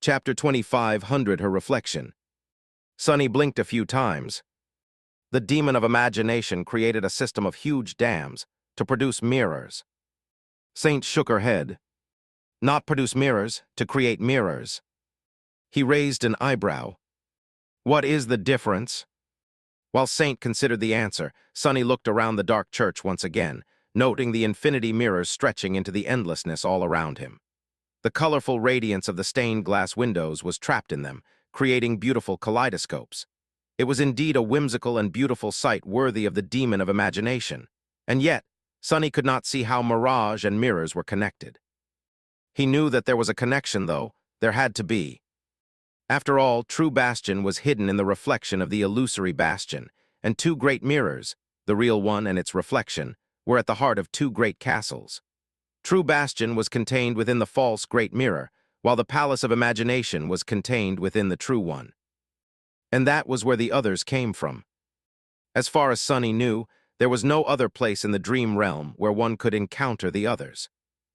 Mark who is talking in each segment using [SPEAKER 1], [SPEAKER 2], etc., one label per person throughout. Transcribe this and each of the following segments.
[SPEAKER 1] Chapter 2500 Her Reflection. Sunny blinked a few times. The demon of imagination created a system of huge dams to produce mirrors. Saint shook her head. Not produce mirrors, to create mirrors. He raised an eyebrow. What is the difference? While Saint considered the answer, Sunny looked around the dark church once again, noting the infinity mirrors stretching into the endlessness all around him. The colorful radiance of the stained glass windows was trapped in them, creating beautiful kaleidoscopes. It was indeed a whimsical and beautiful sight worthy of the demon of imagination. And yet, Sunny could not see how mirage and mirrors were connected. He knew that there was a connection, though. There had to be. After all, true bastion was hidden in the reflection of the illusory bastion, and two great mirrors, the real one and its reflection, were at the heart of two great castles. True bastion was contained within the false great mirror, while the palace of imagination was contained within the true one. And that was where the others came from. As far as Sunny knew, there was no other place in the dream realm where one could encounter the others.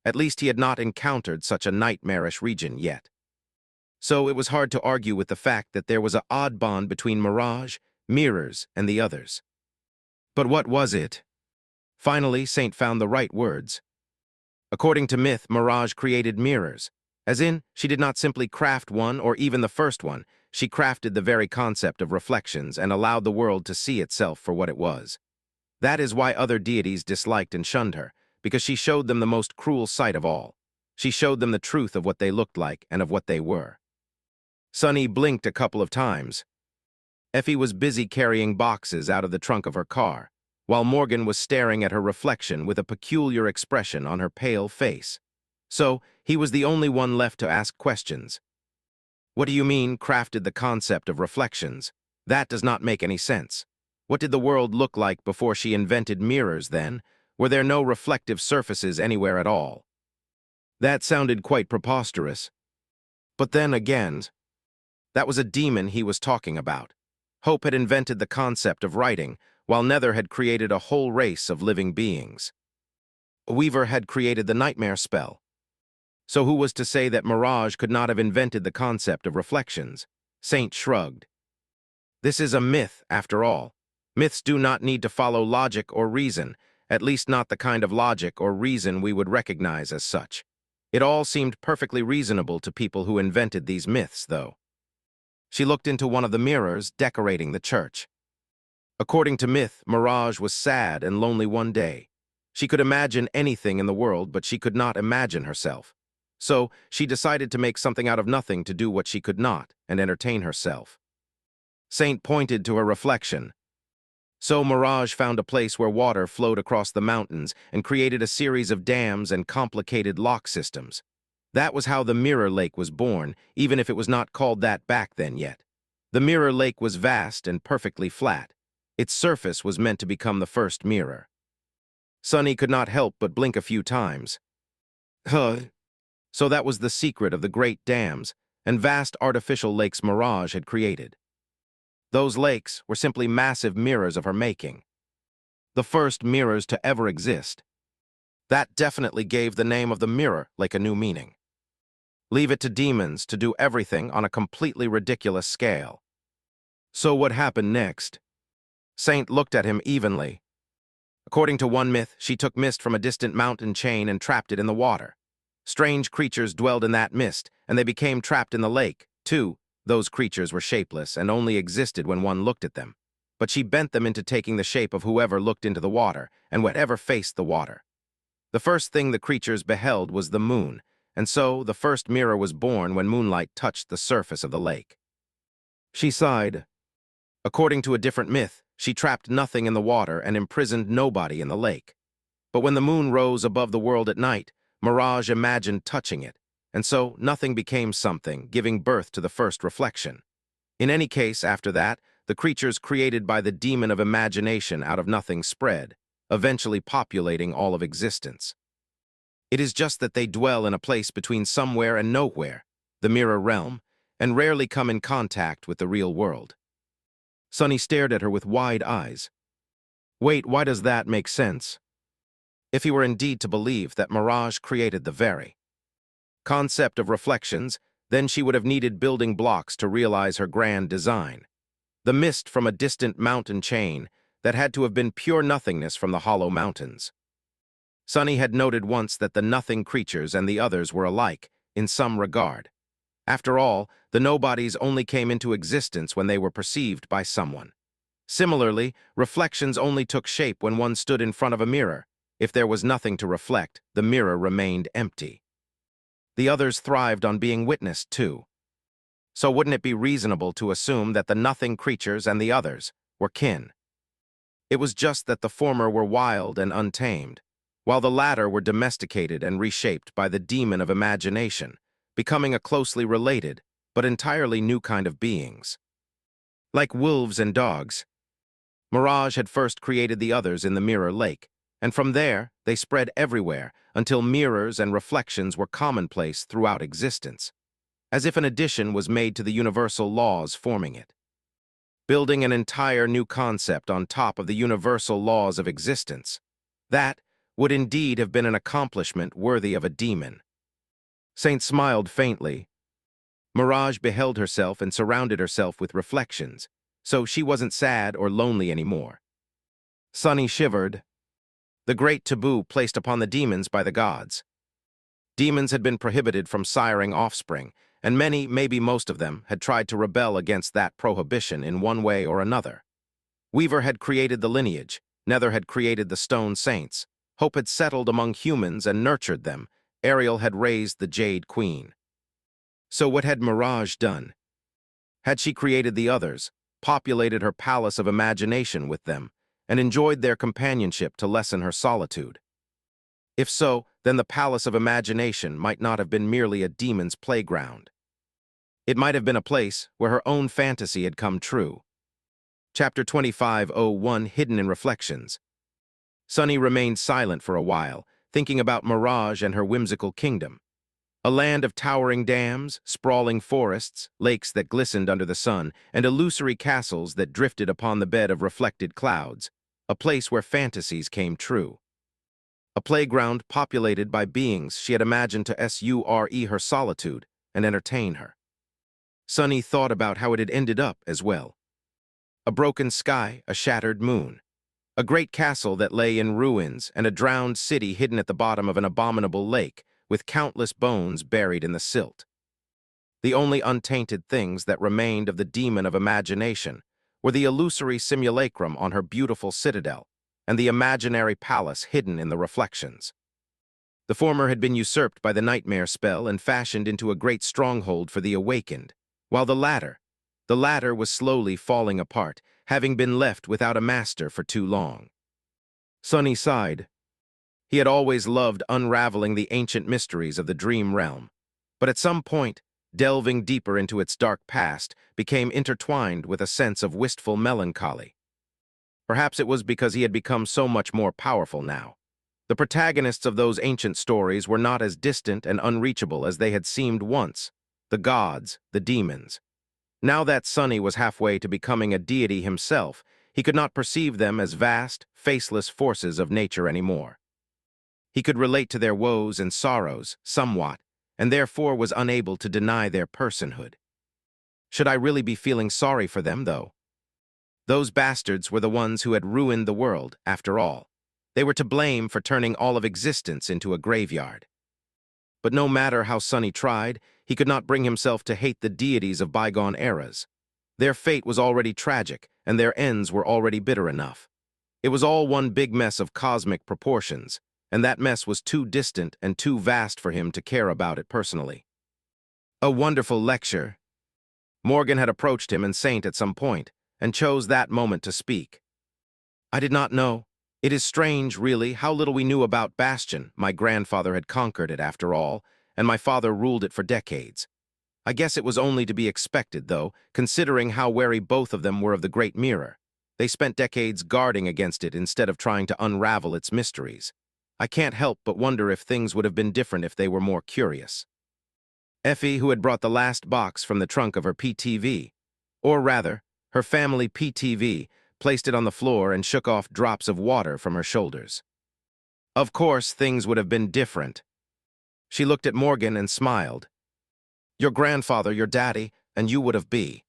[SPEAKER 1] At least he had not encountered such a nightmarish region yet. So it was hard to argue with the fact that there was an odd bond between mirage, mirrors, and the others. But what was it? Finally, Saint found the right words. According to myth, mirage created mirrors. As in, she did not simply craft one or even the first one, she crafted the very concept of reflections and allowed the world to see itself for what it was. That is why other deities disliked and shunned her, because she showed them the most cruel sight of all. She showed them the truth of what they looked like and of what they were. Sunny blinked a couple of times. Effie was busy carrying boxes out of the trunk of her car, while Morgan was staring at her reflection with a peculiar expression on her pale face. So, he was the only one left to ask questions. What do you mean, crafted the concept of reflections? That does not make any sense. What did the world look like before she invented mirrors then? Were there no reflective surfaces anywhere at all? That sounded quite preposterous. But then again, that was a demon he was talking about. Hope had invented the concept of writing, while Nether had created a whole race of living beings. Weaver had created the nightmare spell. So who was to say that Mirage could not have invented the concept of reflections? Saint shrugged. This is a myth, after all. Myths do not need to follow logic or reason, at least not the kind of logic or reason we would recognize as such. It all seemed perfectly reasonable to people who invented these myths, though. She looked into one of the mirrors decorating the church. According to myth, Mirage was sad and lonely one day. She could imagine anything in the world, but she could not imagine herself. So, she decided to make something out of nothing to do what she could not, and entertain herself. Saint pointed to her reflection. So Mirage found a place where water flowed across the mountains and created a series of dams and complicated lock systems. That was how the Mirror Lake was born, even if it was not called that back then yet. The Mirror Lake was vast and perfectly flat. Its surface was meant to become the first mirror. Sunny could not help but blink a few times. So that was the secret of the great dams and vast artificial lakes Mirage had created. Those lakes were simply massive mirrors of her making. The first mirrors to ever exist. That definitely gave the name of the Mirror Lake a new meaning. Leave it to demons to do everything on a completely ridiculous scale. So what happened next? Saint looked at him evenly. According to one myth, she took mist from a distant mountain chain and trapped it in the water. Strange creatures dwelled in that mist, and they became trapped in the lake, too. Those creatures were shapeless and only existed when one looked at them. But she bent them into taking the shape of whoever looked into the water, and whatever faced the water. The first thing the creatures beheld was the moon, and so the first mirror was born when moonlight touched the surface of the lake. She sighed. According to a different myth, she trapped nothing in the water and imprisoned nobody in the lake. But when the moon rose above the world at night, Mirage imagined touching it, and so nothing became something, giving birth to the first reflection. In any case, after that, the creatures created by the demon of imagination out of nothing spread, eventually populating all of existence. It is just that they dwell in a place between somewhere and nowhere, the mirror realm, and rarely come in contact with the real world. Sunny stared at her with wide eyes. Wait, why does that make sense? If he were indeed to believe that Mirage created the very concept of reflections, Then she would have needed building blocks to realize her grand design. The mist from a distant mountain chain that had to have been pure nothingness from the hollow mountains. Sunny had noted once that the nothing creatures and the others were alike, in some regard. After all, the nobodies only came into existence when they were perceived by someone. Similarly, reflections only took shape when one stood in front of a mirror. If there was nothing to reflect, the mirror remained empty. The others thrived on being witnessed, too. So wouldn't it be reasonable to assume that the nothing creatures and the others were kin? It was just that the former were wild and untamed, while the latter were domesticated and reshaped by the demon of imagination, becoming a closely related, but entirely new kind of beings. Like wolves and dogs, Mirage had first created the others in the mirror lake, and from there they spread everywhere until mirrors and reflections were commonplace throughout existence, as if an addition was made to the universal laws forming it. Building an entire new concept on top of the universal laws of existence, that would indeed have been an accomplishment worthy of a demon. Saint smiled faintly. Mirage beheld herself and surrounded herself with reflections, so she wasn't sad or lonely anymore. Sunny shivered. The great taboo placed upon the demons by the gods. Demons had been prohibited from siring offspring, and many, maybe most of them, had tried to rebel against that prohibition in one way or another. Weaver had created the lineage, Nether had created the stone saints, Hope had settled among humans and nurtured them, Ariel had raised the Jade Queen. So what had Mirage done? Had she created the others, populated her palace of imagination with them, and enjoyed their companionship to lessen her solitude? If so, then the palace of imagination might not have been merely a demon's playground. It might have been a place where her own fantasy had come true. Chapter 25:01 Hidden in Reflections. Sunny remained silent for a while, thinking about Mirage and her whimsical kingdom. A land of towering dams, sprawling forests, lakes that glistened under the sun, and illusory castles that drifted upon the bed of reflected clouds. A place where fantasies came true. A playground populated by beings she had imagined to sure her solitude and entertain her. Sunny thought about how it had ended up as well. A broken sky, a shattered moon. A great castle that lay in ruins, and a drowned city hidden at the bottom of an abominable lake, with countless bones buried in the silt. The only untainted things that remained of the demon of imagination were the illusory simulacrum on her beautiful citadel, and the imaginary palace hidden in the reflections. The former had been usurped by the nightmare spell and fashioned into a great stronghold for the awakened, while the latter was slowly falling apart, having been left without a master for too long. Sunny sighed. He had always loved unraveling the ancient mysteries of the dream realm, but at some point, delving deeper into its dark past became intertwined with a sense of wistful melancholy. Perhaps it was because he had become so much more powerful now. The protagonists of those ancient stories were not as distant and unreachable as they had seemed once. The gods, the demons. Now that Sunny was halfway to becoming a deity himself, he could not perceive them as vast, faceless forces of nature anymore. He could relate to their woes and sorrows, somewhat, and therefore was unable to deny their personhood. Should I really be feeling sorry for them, though? Those bastards were the ones who had ruined the world, after all. They were to blame for turning all of existence into a graveyard. But no matter how Sunny tried, he could not bring himself to hate the deities of bygone eras. Their fate was already tragic, and their ends were already bitter enough. It was all one big mess of cosmic proportions, and that mess was too distant and too vast for him to care about it personally. A wonderful lecture. Morgan had approached him and Saint at some point, and chose that moment to speak. I did not know. It is strange, really, how little we knew about Bastion. My grandfather had conquered it, after all, and my father ruled it for decades. I guess it was only to be expected, though, considering how wary both of them were of the Great Mirror. They spent decades guarding against it instead of trying to unravel its mysteries. I can't help but wonder if things would have been different if they were more curious. Effie, who had brought the last box from the trunk of her PTV, or rather, her family PTV, placed it on the floor and shook off drops of water from her shoulders. Of course, things would have been different. She looked at Morgan and smiled. Your grandfather, your daddy, and you would have been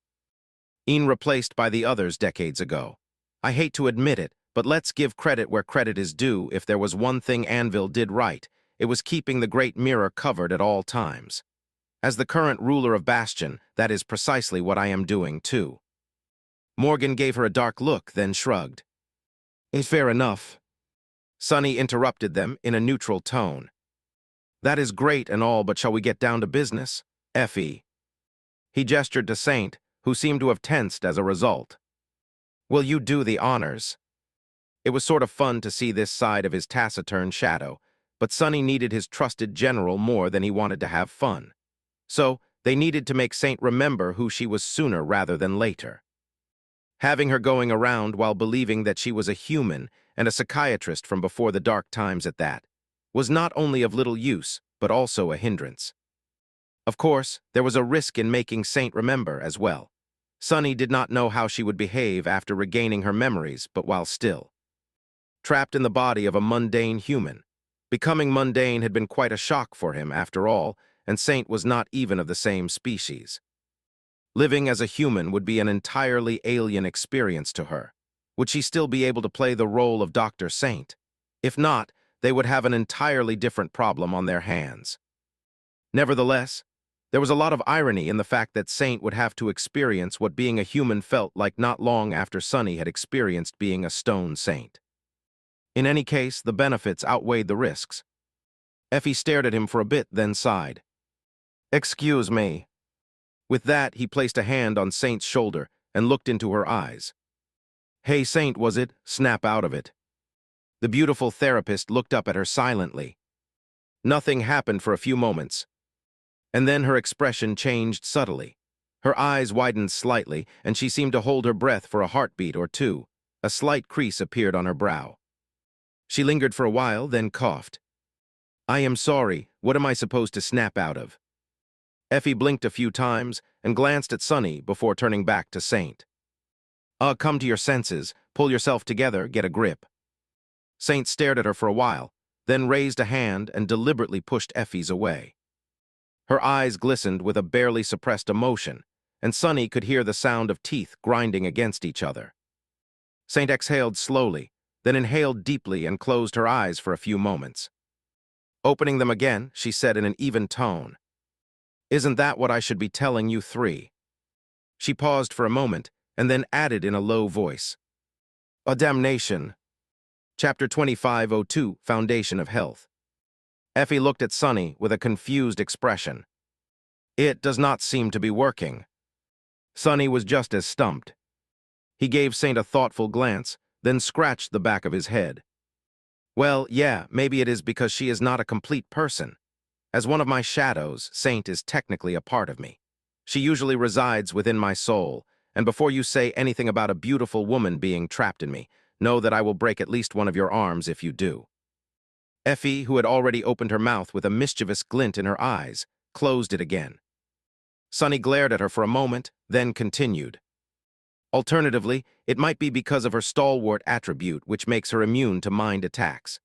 [SPEAKER 1] replaced by the others decades ago. I hate to admit it, but let's give credit where credit is due. If there was one thing Anvil did right, it was keeping the Great Mirror covered at all times. As the current ruler of Bastion, that is precisely what I am doing, too. Morgan gave her a dark look, then shrugged. It's fair enough. Sonny interrupted them in a neutral tone. That is great and all, but shall we get down to business? Effie. He gestured to Saint, who seemed to have tensed as a result. Will you do the honors? It was sort of fun to see this side of his taciturn shadow, but Sonny needed his trusted general more than he wanted to have fun. So, they needed to make Saint remember who she was sooner rather than later. Having her going around while believing that she was a human and a psychiatrist from before the dark times at that, was not only of little use, but also a hindrance. Of course, there was a risk in making Saint remember as well. Sonny did not know how she would behave after regaining her memories, but while still trapped in the body of a mundane human. Becoming mundane had been quite a shock for him, after all, and Saint was not even of the same species. Living as a human would be an entirely alien experience to her. Would she still be able to play the role of Dr. Saint? If not, they would have an entirely different problem on their hands. Nevertheless, there was a lot of irony in the fact that Saint would have to experience what being a human felt like not long after Sonny had experienced being a stone saint. In any case, the benefits outweighed the risks. Effie stared at him for a bit, then sighed. Excuse me. With that, he placed a hand on Saint's shoulder and looked into her eyes. Hey, Saint, was it? Snap out of it. The beautiful therapist looked up at her silently. Nothing happened for a few moments, and then her expression changed subtly. Her eyes widened slightly, and she seemed to hold her breath for a heartbeat or two. A slight crease appeared on her brow. She lingered for a while, then coughed. I am sorry. What am I supposed to snap out of? Effie blinked a few times and glanced at Sonny before turning back to Saint. Come to your senses, pull yourself together, get a grip. Saint stared at her for a while, then raised a hand and deliberately pushed Effie's away. Her eyes glistened with a barely suppressed emotion, and Sonny could hear the sound of teeth grinding against each other. Saint exhaled slowly, then inhaled deeply and closed her eyes for a few moments. Opening them again, she said in an even tone, Isn't that what I should be telling you three? She paused for a moment, and then added in a low voice, A damnation. Chapter 2502, Foundation of Health. Effie looked at Sonny with a confused expression. It does not seem to be working. Sonny was just as stumped. He gave Saint a thoughtful glance, then scratched the back of his head. Well, yeah, maybe it is because she is not a complete person. As one of my shadows, Saint is technically a part of me. She usually resides within my soul, and before you say anything about a beautiful woman being trapped in me, know that I will break at least one of your arms if you do. Effie, who had already opened her mouth with a mischievous glint in her eyes, closed it again. Sonny glared at her for a moment, then continued. Alternatively, it might be because of her stalwart attribute, which makes her immune to mind attacks.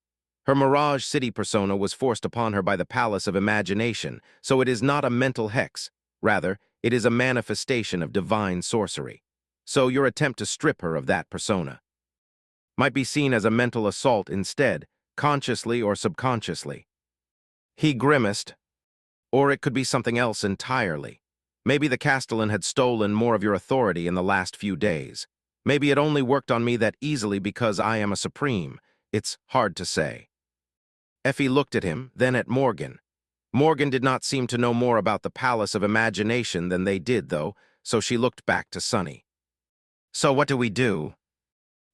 [SPEAKER 1] Her Mirage City persona was forced upon her by the Palace of Imagination, so it is not a mental hex. Rather, it is a manifestation of divine sorcery. So your attempt to strip her of that persona might be seen as a mental assault instead, consciously or subconsciously. He grimaced. Or it could be something else entirely. Maybe the Castellan had stolen more of your authority in the last few days. Maybe it only worked on me that easily because I am a supreme. It's hard to say. Effie looked at him, then at Morgan. Morgan did not seem to know more about the Palace of Imagination than they did, though, so she looked back to Sonny. So what do we do?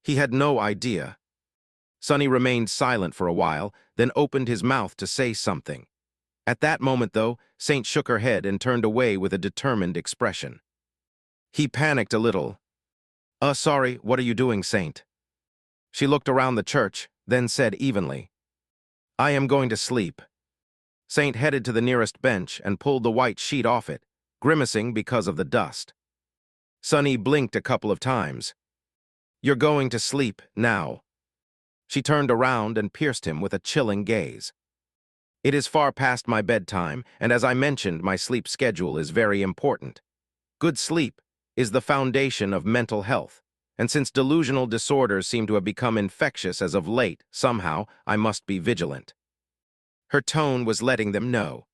[SPEAKER 1] He had no idea. Sonny remained silent for a while, then opened his mouth to say something. At that moment, though, Saint shook her head and turned away with a determined expression. He panicked a little. Sorry, what are you doing, Saint? She looked around the church, then said evenly, I am going to sleep. Saint headed to the nearest bench and pulled the white sheet off it, grimacing because of the dust. Sonny blinked a couple of times. You're going to sleep now. She turned around and pierced him with a chilling gaze. It is far past my bedtime, and as I mentioned, my sleep schedule is very important. Good sleep is the foundation of mental health, and since delusional disorders seem to have become infectious as of late, somehow, I must be vigilant. Her tone was letting them know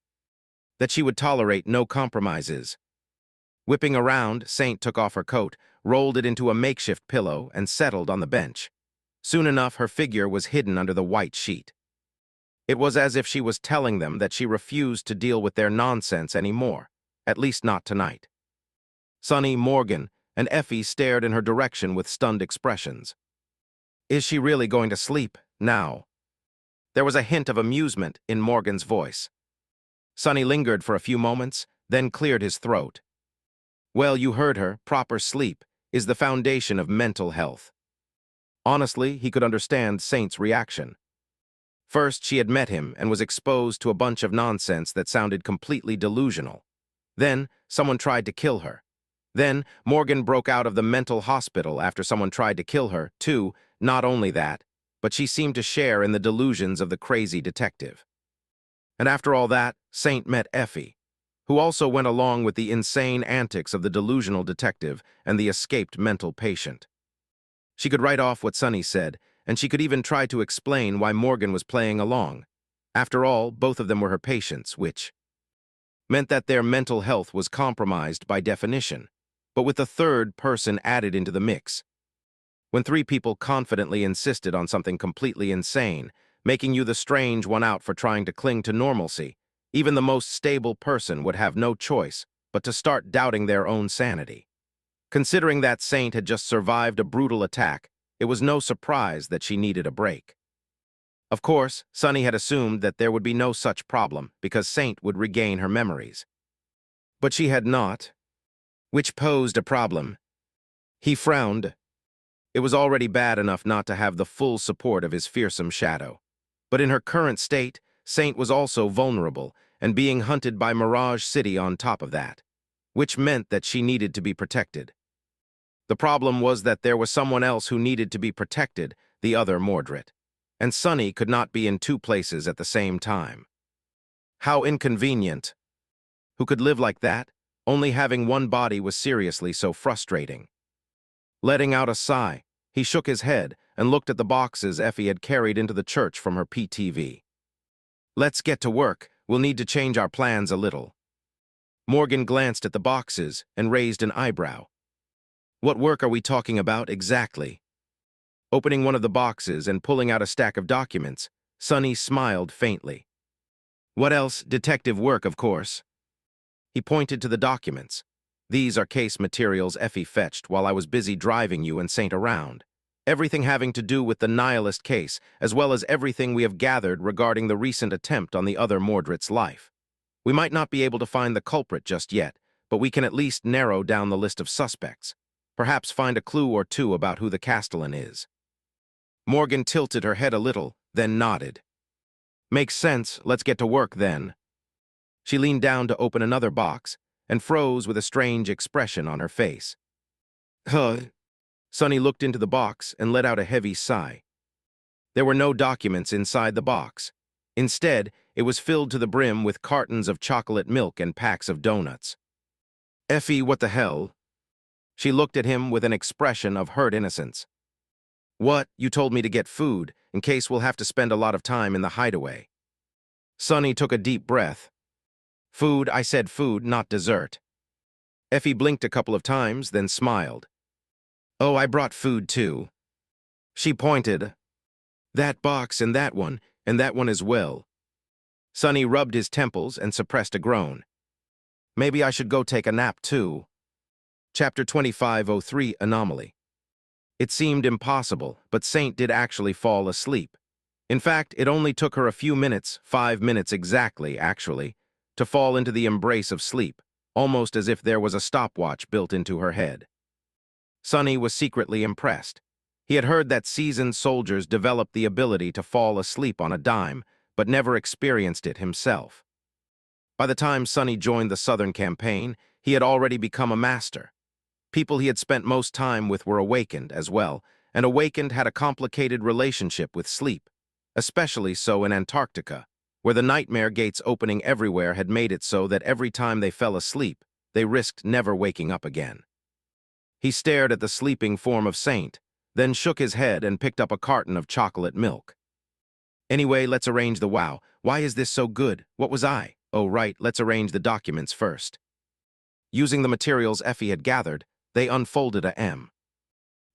[SPEAKER 1] that she would tolerate no compromises. Whipping around, Saint took off her coat, rolled it into a makeshift pillow, and settled on the bench. Soon enough, her figure was hidden under the white sheet. It was as if she was telling them that she refused to deal with their nonsense anymore, at least not tonight. Sonny, Morgan, and Effie stared in her direction with stunned expressions. Is she really going to sleep now? There was a hint of amusement in Morgan's voice. Sonny lingered for a few moments, then cleared his throat. Well, you heard her. Proper sleep is the foundation of mental health. Honestly, he could understand Saint's reaction. First, she had met him and was exposed to a bunch of nonsense that sounded completely delusional. Then, someone tried to kill her. Then, Morgan broke out of the mental hospital after someone tried to kill her, too. Not only that, but she seemed to share in the delusions of the crazy detective. And after all that, Saint met Effie, who also went along with the insane antics of the delusional detective and the escaped mental patient. She could write off what Sonny said, and she could even try to explain why Morgan was playing along. After all, both of them were her patients, which meant that their mental health was compromised by definition, but with a third person added into the mix. When three people confidently insisted on something completely insane, making you the strange one out for trying to cling to normalcy, even the most stable person would have no choice but to start doubting their own sanity. Considering that Saint had just survived a brutal attack, it was no surprise that she needed a break. Of course, Sonny had assumed that there would be no such problem because Saint would regain her memories. But she had not, which posed a problem. He frowned. It was already bad enough not to have the full support of his fearsome shadow. But in her current state, Saint was also vulnerable and being hunted by Mirage City on top of that, which meant that she needed to be protected. The problem was that there was someone else who needed to be protected, the other Mordred. And Sonny could not be in two places at the same time. How inconvenient. Who could live like that? Only having one body was seriously so frustrating. Letting out a sigh, he shook his head and looked at the boxes Effie had carried into the church from her PTV. Let's get to work. We'll need to change our plans a little. Morgan glanced at the boxes and raised an eyebrow. What work are we talking about exactly? Opening one of the boxes and pulling out a stack of documents, Sonny smiled faintly. What else? Detective work, of course. He pointed to the documents. These are case materials Effie fetched while I was busy driving you and Saint around. Everything having to do with the nihilist case, as well as everything we have gathered regarding the recent attempt on the other Mordred's life. We might not be able to find the culprit just yet, but we can at least narrow down the list of suspects. Perhaps find a clue or two about who the Castellan is. Morgan tilted her head a little, then nodded. Makes sense, let's get to work then. She leaned down to open another box and froze with a strange expression on her face. Huh. Sonny looked into the box and let out a heavy sigh. There were no documents inside the box. Instead, it was filled to the brim with cartons of chocolate milk and packs of donuts. Effie, what the hell? She looked at him with an expression of hurt innocence. What? You told me to get food, in case we'll have to spend a lot of time in the hideaway. Sonny took a deep breath. Food, I said food, not dessert. Effie blinked a couple of times, then smiled. Oh, I brought food too. She pointed. That box and that one as well. Sonny rubbed his temples and suppressed a groan. Maybe I should go take a nap too. Chapter 2503, Anomaly. It seemed impossible, but Saint did actually fall asleep. In fact, it only took her a few minutes, 5 minutes exactly, actually, to fall into the embrace of sleep, almost as if there was a stopwatch built into her head. Sonny was secretly impressed. He had heard that seasoned soldiers develop the ability to fall asleep on a dime, but never experienced it himself. By the time Sonny joined the Southern Campaign, he had already become a master. People he had spent most time with were awakened as well, and awakened had a complicated relationship with sleep, especially so in Antarctica, where the nightmare gates opening everywhere had made it so that every time they fell asleep, they risked never waking up again. He stared at the sleeping form of Saint, then shook his head and picked up a carton of chocolate milk. Anyway, let's arrange the wow. Why is this so good? What was I? Oh, right, let's arrange the documents first. Using the materials Effie had gathered, they unfolded a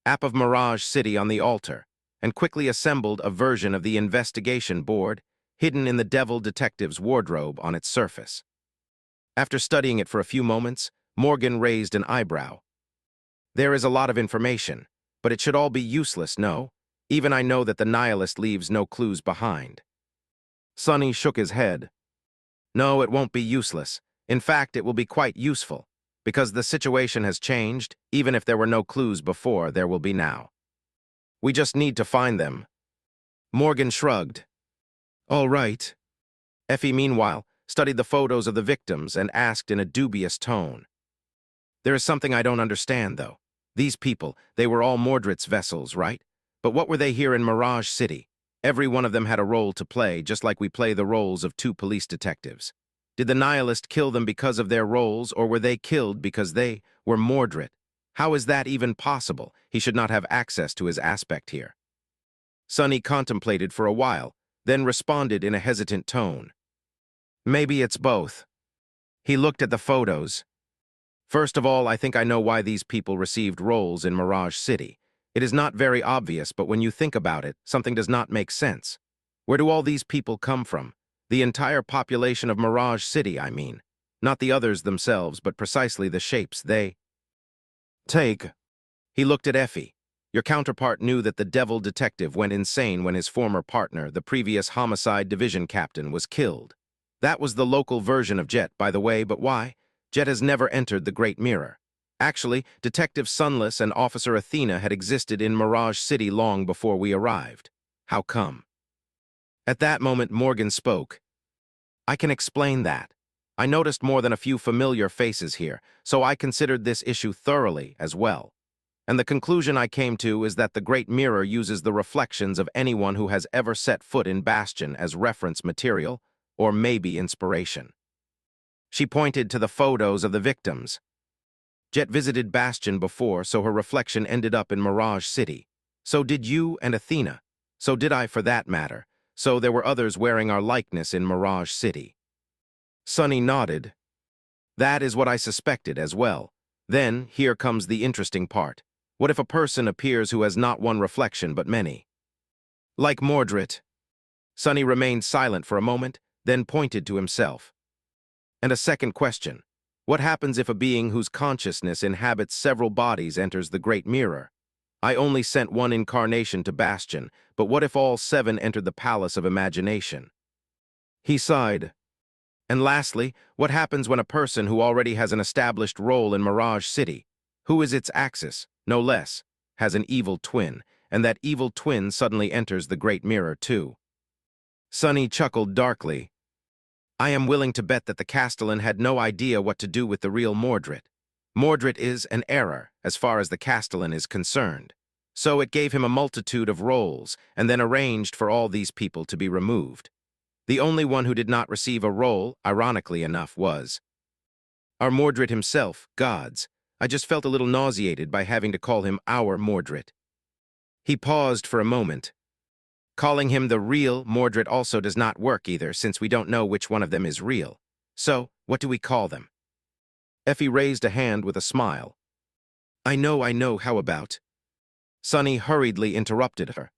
[SPEAKER 1] app of Mirage City on the altar, and quickly assembled a version of the investigation board hidden in the devil detective's wardrobe on its surface. After studying it for a few moments, Morgan raised an eyebrow. There is a lot of information, but it should all be useless, no? Even I know that the nihilist leaves no clues behind. Sonny shook his head. No, it won't be useless. In fact, it will be quite useful, because the situation has changed. Even if there were no clues before, there will be now. We just need to find them. Morgan shrugged. All right. Effie, meanwhile, studied the photos of the victims and asked in a dubious tone. There is something I don't understand, though. These people, they were all Mordred's vessels, right? But what were they here in Mirage City? Every one of them had a role to play, just like we play the roles of two police detectives. Did the nihilist kill them because of their roles, or were they killed because they were Mordred? How is that even possible? He should not have access to his aspect here. Sonny contemplated for a while, then responded in a hesitant tone. Maybe it's both. He looked at the photos. First of all, I think I know why these people received roles in Mirage City. It is not very obvious, but when you think about it, something does not make sense. Where do all these people come from? The entire population of Mirage City, I mean. Not the others themselves, but precisely the shapes they take. He looked at Effie. Your counterpart knew that the devil detective went insane when his former partner, the previous homicide division captain, was killed. That was the local version of Jet, by the way, but why? Jet has never entered the Great Mirror. Actually, Detective Sunless and Officer Athena had existed in Mirage City long before we arrived. How come? At that moment, Morgan spoke. I can explain that. I noticed more than a few familiar faces here, so I considered this issue thoroughly as well. And the conclusion I came to is that the Great Mirror uses the reflections of anyone who has ever set foot in Bastion as reference material, or maybe inspiration. She pointed to the photos of the victims. Jet visited Bastion before, so her reflection ended up in Mirage City. So did you and Athena. So did I, for that matter. So there were others wearing our likeness in Mirage City. Sonny nodded. That is what I suspected as well. Then, here comes the interesting part. What if a person appears who has not one reflection but many? Like Mordred. Sonny remained silent for a moment, then pointed to himself. And a second question. What happens if a being whose consciousness inhabits several bodies enters the Great Mirror? I only sent one incarnation to Bastion, but what if all 7 entered the Palace of Imagination? He sighed. And lastly, what happens when a person who already has an established role in Mirage City, who is its axis, no less, has an evil twin, and that evil twin suddenly enters the Great Mirror too? Sonny chuckled darkly. I am willing to bet that the Castellan had no idea what to do with the real Mordred. Mordred is an error, as far as the Castellan is concerned. So it gave him a multitude of roles, and then arranged for all these people to be removed. The only one who did not receive a role, ironically enough, was our Mordred himself, Gods. I just felt a little nauseated by having to call him our Mordred. He paused for a moment. Calling him the real Mordred also does not work either, since we don't know which one of them is real. So, what do we call them? Effie raised a hand with a smile. I know, how about? Sonny hurriedly interrupted her.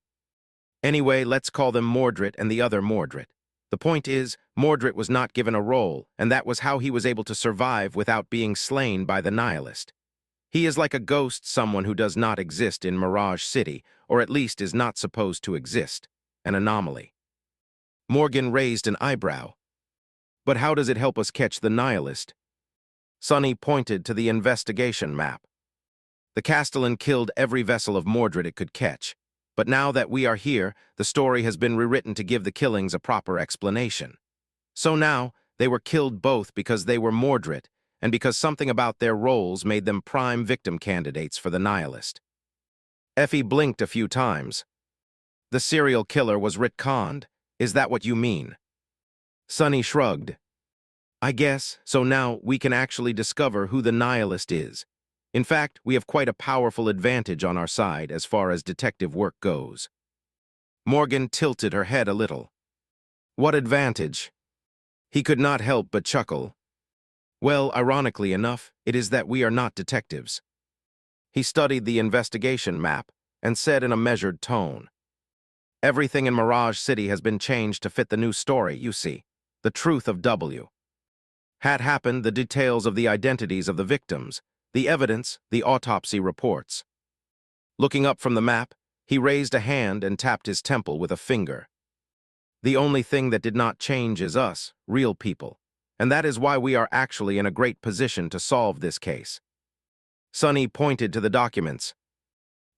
[SPEAKER 1] Anyway, let's call them Mordred and the other Mordred. The point is, Mordred was not given a role, and that was how he was able to survive without being slain by the nihilist. He is like a ghost, someone who does not exist in Mirage City, or at least is not supposed to exist, an anomaly. Morgan raised an eyebrow. But how does it help us catch the nihilist? Sonny pointed to the investigation map. The Castellan killed every vessel of Mordred it could catch. But now that we are here, the story has been rewritten to give the killings a proper explanation. So now, they were killed both because they were Mordred, and because something about their roles made them prime victim candidates for the nihilist. Effie blinked a few times. The serial killer was retconned. Is that what you mean? Sunny shrugged. I guess, so now we can actually discover who the nihilist is. In fact, we have quite a powerful advantage on our side as far as detective work goes. Morgan tilted her head a little. What advantage? He could not help but chuckle. Well, ironically enough, it is that we are not detectives. He studied the investigation map and said in a measured tone, everything in Mirage City has been changed to fit the new story, you see. The truth of W. Had happened, the details of the identities of the victims, the evidence, the autopsy reports. Looking up from the map, he raised a hand and tapped his temple with a finger. The only thing that did not change is us, real people, and that is why we are actually in a great position to solve this case. Sunny pointed to the documents.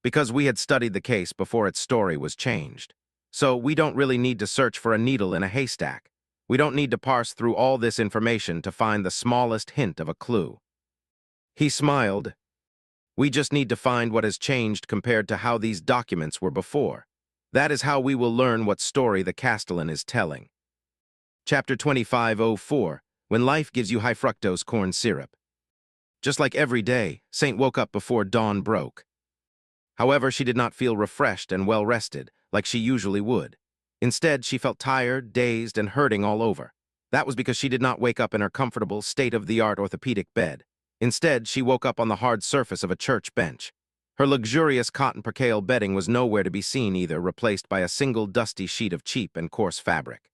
[SPEAKER 1] Because we had studied the case before its story was changed. So we don't really need to search for a needle in a haystack. We don't need to parse through all this information to find the smallest hint of a clue. He smiled. We just need to find what has changed compared to how these documents were before. That is how we will learn what story the Castellan is telling. Chapter 2504, When Life Gives You High Fructose Corn Syrup. Just like every day, Saint woke up before dawn broke. However, she did not feel refreshed and well-rested, like she usually would. Instead, she felt tired, dazed, and hurting all over. That was because she did not wake up in her comfortable, state-of-the-art orthopedic bed. Instead, she woke up on the hard surface of a church bench. Her luxurious cotton percale bedding was nowhere to be seen either, replaced by a single dusty sheet of cheap and coarse fabric.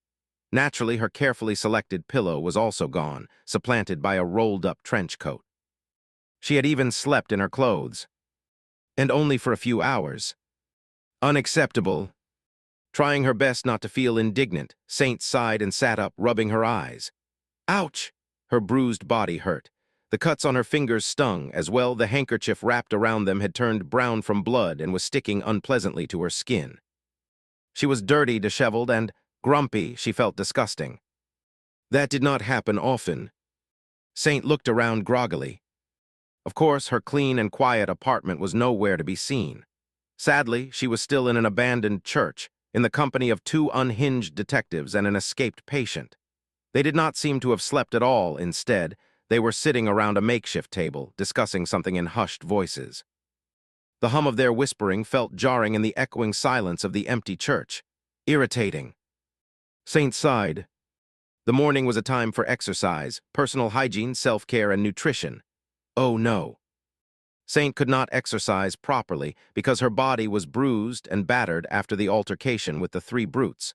[SPEAKER 1] Naturally, her carefully selected pillow was also gone, supplanted by a rolled-up trench coat. She had even slept in her clothes. And only for a few hours. Unacceptable. Trying her best not to feel indignant, Saint sighed and sat up, rubbing her eyes. Ouch! Her bruised body hurt. The cuts on her fingers stung, as well the handkerchief wrapped around them had turned brown from blood and was sticking unpleasantly to her skin. She was dirty, disheveled, and grumpy. She felt disgusting. That did not happen often. Saint looked around groggily. Of course, her clean and quiet apartment was nowhere to be seen. Sadly, she was still in an abandoned church, in the company of two unhinged detectives and an escaped patient. They did not seem to have slept at all. Instead, they were sitting around a makeshift table, discussing something in hushed voices. The hum of their whispering felt jarring in the echoing silence of the empty church. Irritating. Saint sighed. The morning was a time for exercise, personal hygiene, self-care, and nutrition. Oh no. Saint could not exercise properly because her body was bruised and battered after the altercation with the three brutes.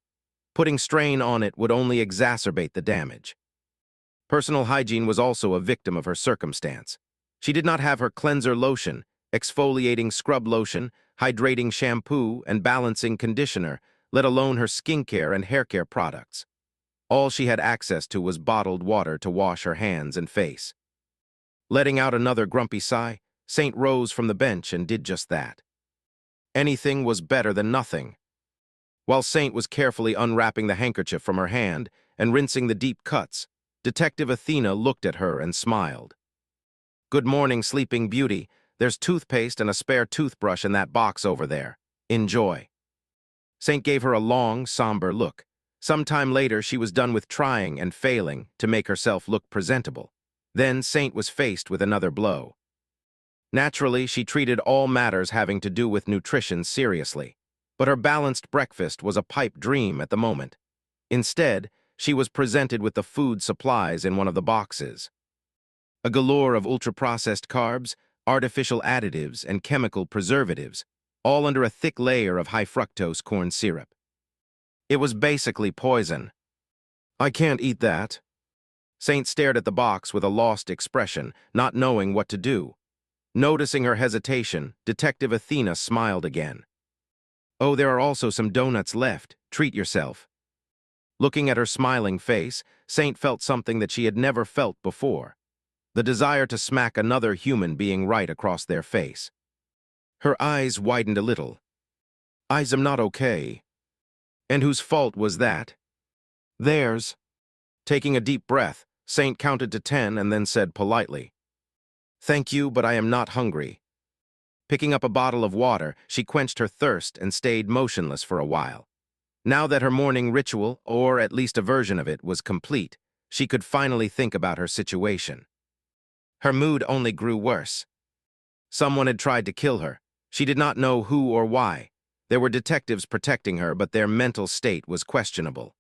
[SPEAKER 1] Putting strain on it would only exacerbate the damage. Personal hygiene was also a victim of her circumstance. She did not have her cleanser lotion, exfoliating scrub lotion, hydrating shampoo, and balancing conditioner, let alone her skincare and haircare products. All she had access to was bottled water to wash her hands and face. Letting out another grumpy sigh, Saint rose from the bench and did just that. Anything was better than nothing. While Saint was carefully unwrapping the handkerchief from her hand and rinsing the deep cuts, Detective Athena looked at her and smiled. Good morning, Sleeping Beauty. There's toothpaste and a spare toothbrush in that box over there. Enjoy. Saint gave her a long, somber look. Some time later, she was done with trying and failing to make herself look presentable. Then Saint was faced with another blow. Naturally, she treated all matters having to do with nutrition seriously, but her balanced breakfast was a pipe dream at the moment. Instead, she was presented with the food supplies in one of the boxes. A galore of ultra-processed carbs, artificial additives, and chemical preservatives, all under a thick layer of high-fructose corn syrup. It was basically poison. I can't eat that. Saint stared at the box with a lost expression, not knowing what to do. Noticing her hesitation, Detective Athena smiled again. Oh, there are also some donuts left. Treat yourself. Looking at her smiling face, Saint felt something that she had never felt before. The desire to smack another human being right across their face. Her eyes widened a little. I'm not okay. And whose fault was that? Theirs. Taking a deep breath, Saint counted to 10 and then said politely, Thank you, but I am not hungry. Picking up a bottle of water, she quenched her thirst and stayed motionless for a while. Now that her morning ritual, or at least a version of it, was complete, she could finally think about her situation. Her mood only grew worse. Someone had tried to kill her. She did not know who or why. There were detectives protecting her, but their mental state was questionable.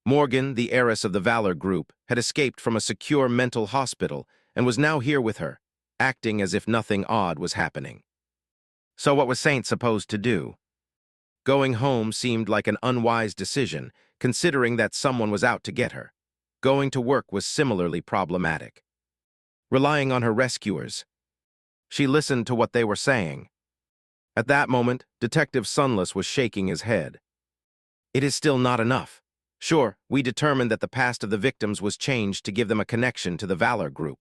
[SPEAKER 1] Morgan, the heiress of the Valor Group, had escaped from a secure mental hospital and was now here with her, acting as if nothing odd was happening. So what was Saint supposed to do? Going home seemed like an unwise decision, considering that someone was out to get her. Going to work was similarly problematic. Relying on her rescuers, she listened to what they were saying. At that moment, Detective Sunless was shaking his head. It is still not enough. Sure, we determined that the past of the victims was changed to give them a connection to the Valor Group.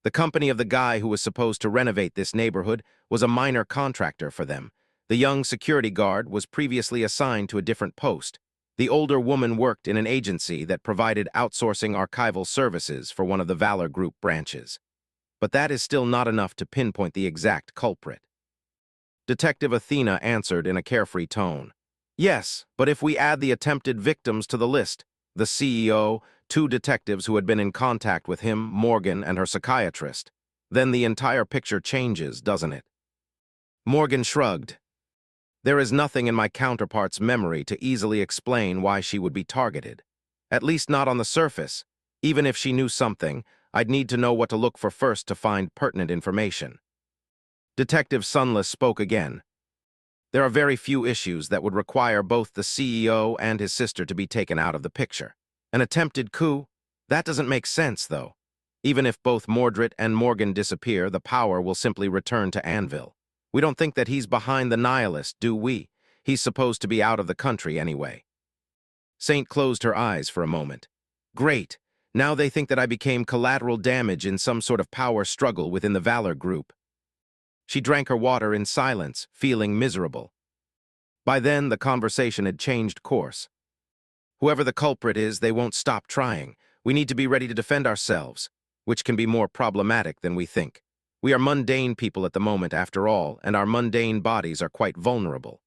[SPEAKER 1] The company of the guy who was supposed to renovate this neighborhood was a minor contractor for them. The young security guard was previously assigned to a different post. The older woman worked in an agency that provided outsourcing archival services for one of the Valor Group branches. But that is still not enough to pinpoint the exact culprit. Detective Athena answered in a carefree tone. Yes, but if we add the attempted victims to the list, the CEO, two detectives who had been in contact with him, Morgan, and her psychiatrist, then the entire picture changes, doesn't it? Morgan shrugged. There is nothing in my counterpart's memory to easily explain why she would be targeted. At least not on the surface. Even if she knew something, I'd need to know what to look for first to find pertinent information. Detective Sunless spoke again. There are very few issues that would require both the CEO and his sister to be taken out of the picture. An attempted coup? That doesn't make sense, though. Even if both Mordred and Morgan disappear, the power will simply return to Anvil. We don't think that he's behind the nihilist, do we? He's supposed to be out of the country anyway. Saint closed her eyes for a moment. Great. Now they think that I became collateral damage in some sort of power struggle within the Valor Group. She drank her water in silence, feeling miserable. By then, the conversation had changed course. Whoever the culprit is, they won't stop trying. We need to be ready to defend ourselves, which can be more problematic than we think. We are mundane people at the moment, after all, and our mundane bodies are quite vulnerable.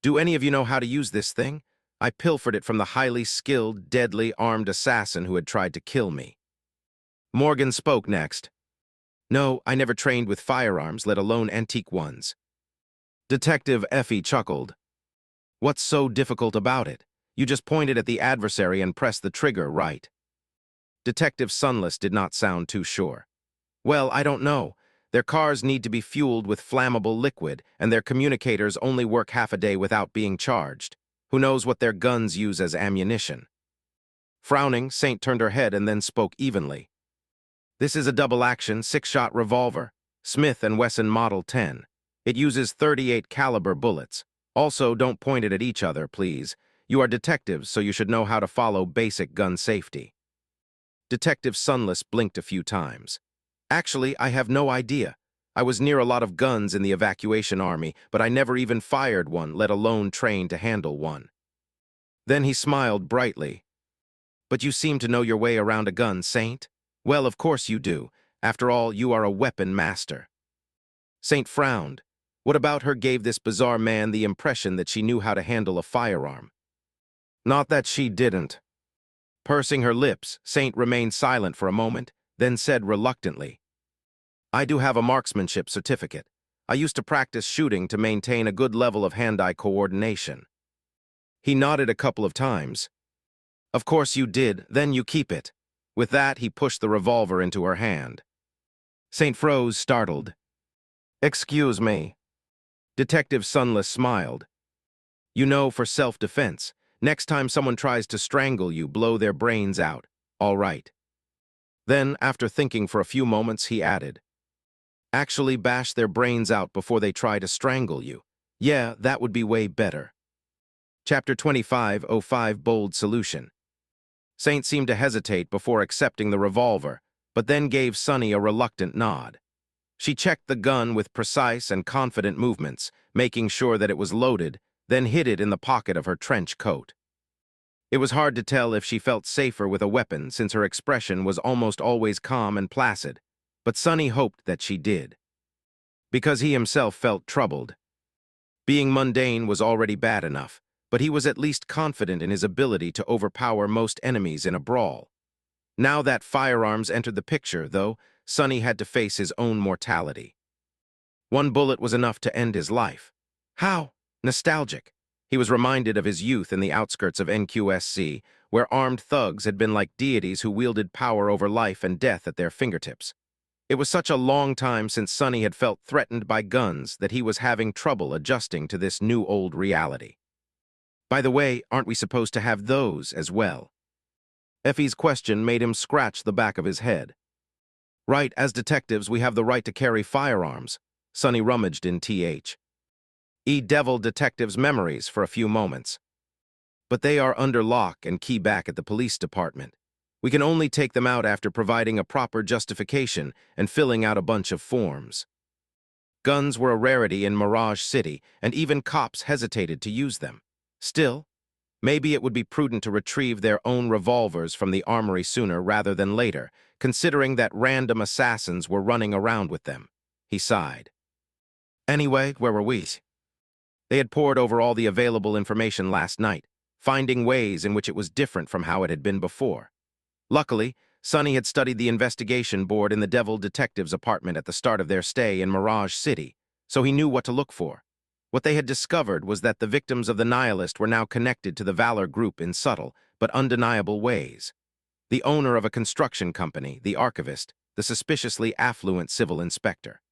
[SPEAKER 1] Do any of you know how to use this thing? I pilfered it from the highly skilled, deadly, armed assassin who had tried to kill me. Morgan spoke next. No, I never trained with firearms, let alone antique ones. Detective Effie chuckled. What's so difficult about it? You just pointed at the adversary and pressed the trigger, right? Detective Sunless did not sound too sure. Well, I don't know. Their cars need to be fueled with flammable liquid, and their communicators only work half a day without being charged. Who knows what their guns use as ammunition? Frowning, Saint turned her head and then spoke evenly. This is a double-action, 6-shot revolver, Smith & Wesson Model 10. It uses .38 caliber bullets. Also, don't point it at each other, please. You are detectives, so you should know how to follow basic gun safety. Detective Sunless blinked a few times. Actually, I have no idea. I was near a lot of guns in the evacuation army, but I never even fired one, let alone trained to handle one. Then he smiled brightly. But you seem to know your way around a gun, Saint. Well, of course you do. After all, you are a weapon master. Saint frowned. What about her gave this bizarre man the impression that she knew how to handle a firearm? Not that she didn't. Pursing her lips, Saint remained silent for a moment, then said reluctantly, I do have a marksmanship certificate. I used to practice shooting to maintain a good level of hand-eye coordination. He nodded a couple of times. Of course you did, then you keep it. With that, he pushed the revolver into her hand. Saint froze, startled. Excuse me. Detective Sunless smiled. You know, for self-defense, next time someone tries to strangle you, blow their brains out. All right. Then, after thinking for a few moments, he added, actually bash their brains out before they try to strangle you. Yeah, that would be way better. Chapter 25:05 Bold Solution. Saint seemed to hesitate before accepting the revolver, but then gave Sunny a reluctant nod. She checked the gun with precise and confident movements, making sure that it was loaded, then hid it in the pocket of her trench coat. It was hard to tell if she felt safer with a weapon since her expression was almost always calm and placid, but Sunny hoped that she did. Because he himself felt troubled. Being mundane was already bad enough, but he was at least confident in his ability to overpower most enemies in a brawl. Now that firearms entered the picture, though, Sonny had to face his own mortality. One bullet was enough to end his life. How? Nostalgic. He was reminded of his youth in the outskirts of NQSC, where armed thugs had been like deities who wielded power over life and death at their fingertips. It was such a long time since Sonny had felt threatened by guns that he was having trouble adjusting to this new old reality. By the way, aren't we supposed to have those as well? Effie's question made him scratch the back of his head. Right, as detectives, we have the right to carry firearms. Sonny rummaged in Devil detectives' memories for a few moments. But they are under lock and key back at the police department. We can only take them out after providing a proper justification and filling out a bunch of forms. Guns were a rarity in Mirage City, and even cops hesitated to use them. Still, maybe it would be prudent to retrieve their own revolvers from the armory sooner rather than later, considering that random assassins were running around with them. He sighed. Anyway, where were we? They had pored over all the available information last night, finding ways in which it was different from how it had been before. Luckily, Sonny had studied the investigation board in the Devil detective's apartment at the start of their stay in Mirage City, so he knew what to look for. What they had discovered was that the victims of the Nihilist were now connected to the Valor Group in subtle but undeniable ways. The owner of a construction company, the archivist, the suspiciously affluent civil inspector.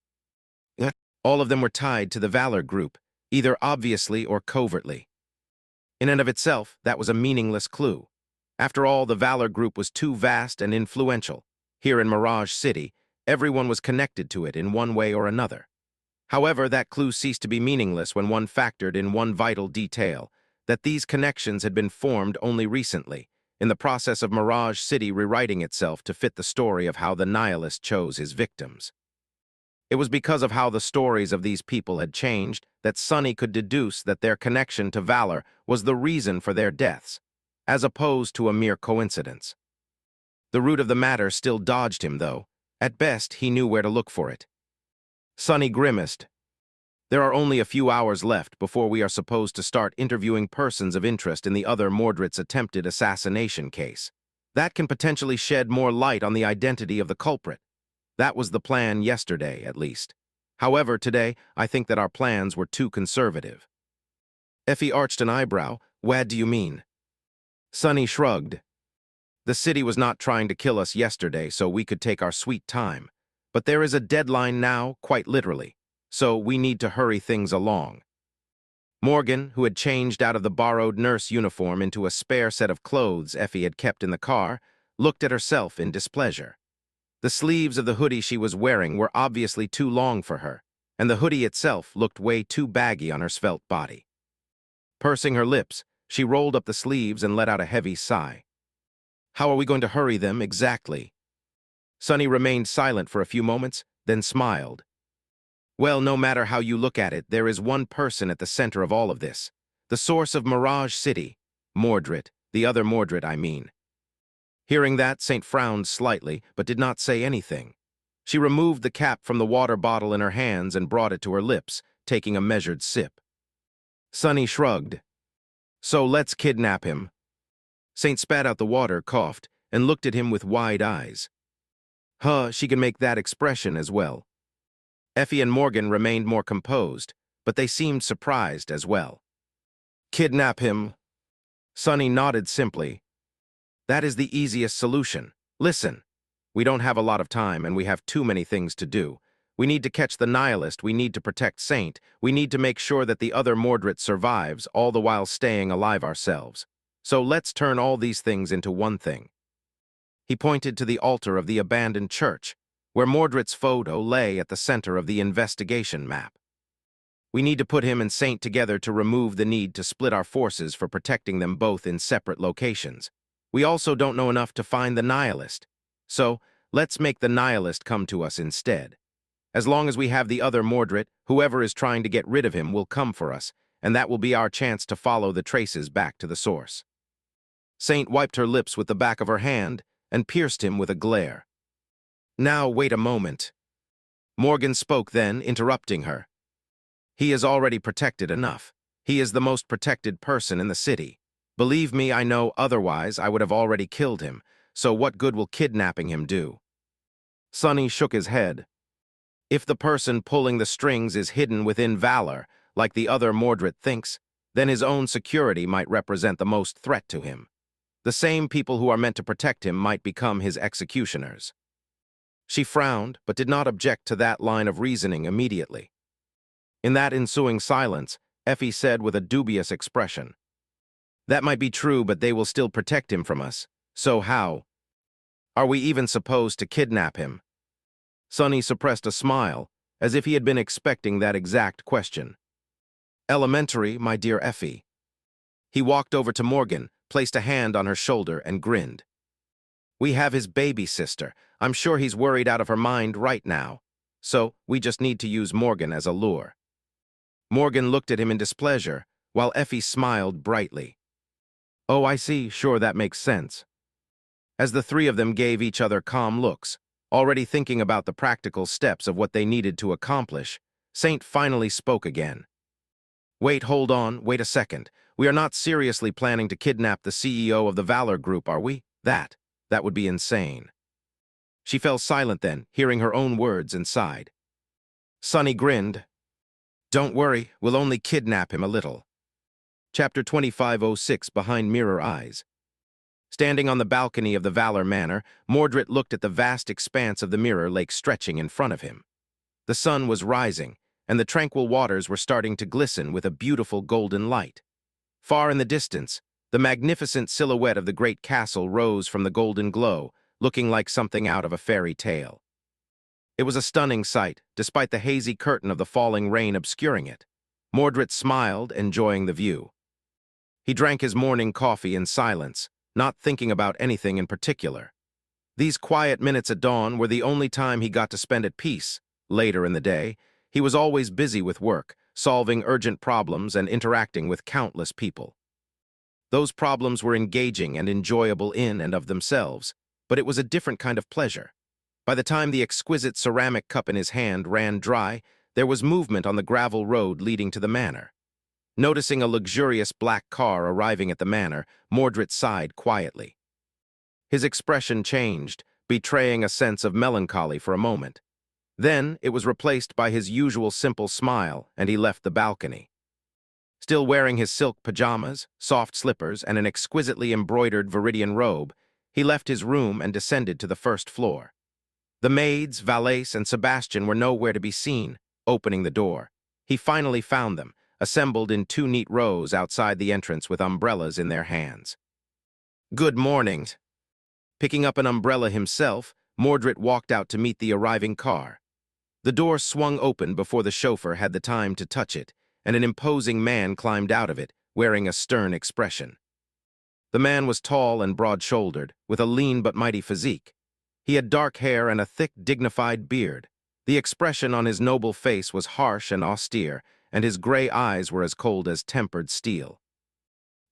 [SPEAKER 1] All of them were tied to the Valor Group, either obviously or covertly. In and of itself, that was a meaningless clue. After all, the Valor Group was too vast and influential. Here in Mirage City, everyone was connected to it in one way or another. However, that clue ceased to be meaningless when one factored in one vital detail, that these connections had been formed only recently, in the process of Mirage City rewriting itself to fit the story of how the Nihilist chose his victims. It was because of how the stories of these people had changed that Sonny could deduce that their connection to Valor was the reason for their deaths, as opposed to a mere coincidence. The root of the matter still dodged him, though. At best, he knew where to look for it. Sonny grimaced. There are only a few hours left before we are supposed to start interviewing persons of interest in the other Mordred's attempted assassination case. That can potentially shed more light on the identity of the culprit. That was the plan yesterday, at least. However, today, I think that our plans were too conservative. Effie arched an eyebrow. What do you mean? Sonny shrugged. The city was not trying to kill us yesterday, so we could take our sweet time. But there is a deadline now, quite literally, so we need to hurry things along. Morgan, who had changed out of the borrowed nurse uniform into a spare set of clothes Effie had kept in the car, looked at herself in displeasure. The sleeves of the hoodie she was wearing were obviously too long for her, and the hoodie itself looked way too baggy on her svelte body. Pursing her lips, she rolled up the sleeves and let out a heavy sigh. How are we going to hurry them exactly? Sonny remained silent for a few moments, then smiled. Well, no matter how you look at it, there is one person at the center of all of this. The source of Mirage City. Mordred. The other Mordred, I mean. Hearing that, Saint frowned slightly, but did not say anything. She removed the cap from the water bottle in her hands and brought it to her lips, taking a measured sip. Sonny shrugged. So let's kidnap him. Saint spat out the water, coughed, and looked at him with wide eyes. She can make that expression as well. Effie and Morgan remained more composed, but they seemed surprised as well. Kidnap him. Sonny nodded simply. That is the easiest solution. Listen, we don't have a lot of time and we have too many things to do. We need to catch the Nihilist, we need to protect Saint, we need to make sure that the other Mordred survives, all the while staying alive ourselves. So let's turn all these things into one thing. He pointed to the altar of the abandoned church, where Mordred's photo lay at the center of the investigation map. We need to put him and Saint together to remove the need to split our forces for protecting them both in separate locations. We also don't know enough to find the Nihilist. So, let's make the Nihilist come to us instead. As long as we have the other Mordred, whoever is trying to get rid of him will come for us, and that will be our chance to follow the traces back to the source. Saint wiped her lips with the back of her hand and pierced him with a glare. Now, wait a moment. Morgan spoke then, interrupting her. He is already protected enough. He is the most protected person in the city. Believe me, I know, otherwise I would have already killed him, so what good will kidnapping him do? Sonny shook his head. If the person pulling the strings is hidden within valor, like the other Mordred thinks, then his own security might represent the most threat to him. The same people who are meant to protect him might become his executioners. She frowned, but did not object to that line of reasoning immediately. In that ensuing silence, Effie said with a dubious expression, "That might be true, but they will still protect him from us. So how? Are we even supposed to kidnap him?" Sonny suppressed a smile, as if he had been expecting that exact question. "Elementary, my dear Effie." He walked over to Morgan, placed a hand on her shoulder, and grinned. "We have his baby sister. I'm sure he's worried out of her mind right now. So we just need to use Morgan as a lure." Morgan looked at him in displeasure, while Effie smiled brightly. "Oh, I see. Sure, that makes sense." As the three of them gave each other calm looks, already thinking about the practical steps of what they needed to accomplish, Saint finally spoke again. "Wait, hold on, wait a second. We are not seriously planning to kidnap the CEO of the Valor Group, are we? That would be insane." She fell silent then, hearing her own words, and sighed. Sonny grinned. "Don't worry, we'll only kidnap him a little." Chapter 2506, Behind Mirror Eyes. Standing on the balcony of the Valor Manor, Mordred looked at the vast expanse of the Mirror Lake stretching in front of him. The sun was rising, and the tranquil waters were starting to glisten with a beautiful golden light. Far in the distance, the magnificent silhouette of the great castle rose from the golden glow, looking like something out of a fairy tale. It was a stunning sight, despite the hazy curtain of the falling rain obscuring it. Mordred smiled, enjoying the view. He drank his morning coffee in silence, not thinking about anything in particular. These quiet minutes at dawn were the only time he got to spend at peace. Later in the day, he was always busy with work, solving urgent problems and interacting with countless people. Those problems were engaging and enjoyable in and of themselves, but it was a different kind of pleasure. By the time the exquisite ceramic cup in his hand ran dry, there was movement on the gravel road leading to the manor. Noticing a luxurious black car arriving at the manor, Mordred sighed quietly. His expression changed, betraying a sense of melancholy for a moment. Then it was replaced by his usual simple smile, and he left the balcony. Still wearing his silk pajamas, soft slippers, and an exquisitely embroidered Viridian robe, he left his room and descended to the first floor. The maids, valets, and Sebastian were nowhere to be seen. Opening the door, he finally found them, assembled in two neat rows outside the entrance with umbrellas in their hands. "Good morning." Picking up an umbrella himself, Mordred walked out to meet the arriving car. The door swung open before the chauffeur had the time to touch it, and an imposing man climbed out of it, wearing a stern expression. The man was tall and broad-shouldered, with a lean but mighty physique. He had dark hair and a thick, dignified beard. The expression on his noble face was harsh and austere, and his gray eyes were as cold as tempered steel.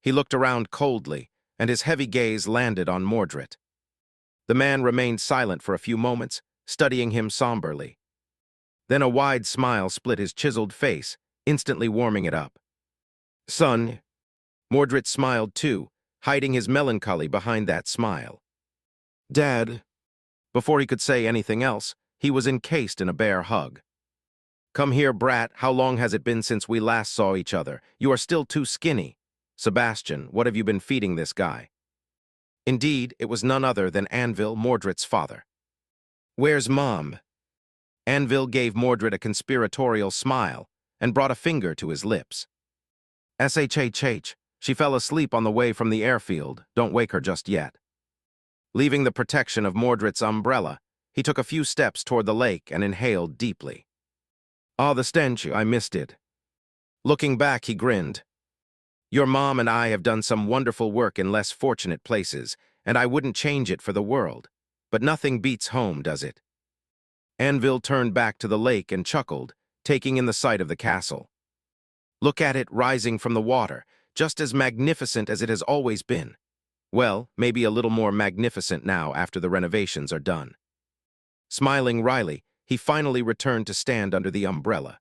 [SPEAKER 1] He looked around coldly, and his heavy gaze landed on Mordred. The man remained silent for a few moments, studying him somberly. Then a wide smile split his chiseled face, instantly warming it up. "Son." Mordred smiled too, hiding his melancholy behind that smile. "Dad." Before he could say anything else, he was encased in a bear hug. "Come here, brat. How long has it been since we last saw each other? You are still too skinny. Sebastian, what have you been feeding this guy?" Indeed, it was none other than Anvil, Mordred's father. "Where's Mom?" Anvil gave Mordred a conspiratorial smile and brought a finger to his lips. "SHHH, she fell asleep on the way from the airfield. Don't wake her just yet." Leaving the protection of Mordred's umbrella, he took a few steps toward the lake and inhaled deeply. "Ah, the stench, I missed it." Looking back, he grinned. "Your mom and I have done some wonderful work in less fortunate places, and I wouldn't change it for the world. But nothing beats home, does it?" Anvil turned back to the lake and chuckled, taking in the sight of the castle. "Look at it rising from the water, just as magnificent as it has always been. Well, maybe a little more magnificent now after the renovations are done." Smiling wryly, he finally returned to stand under the umbrella.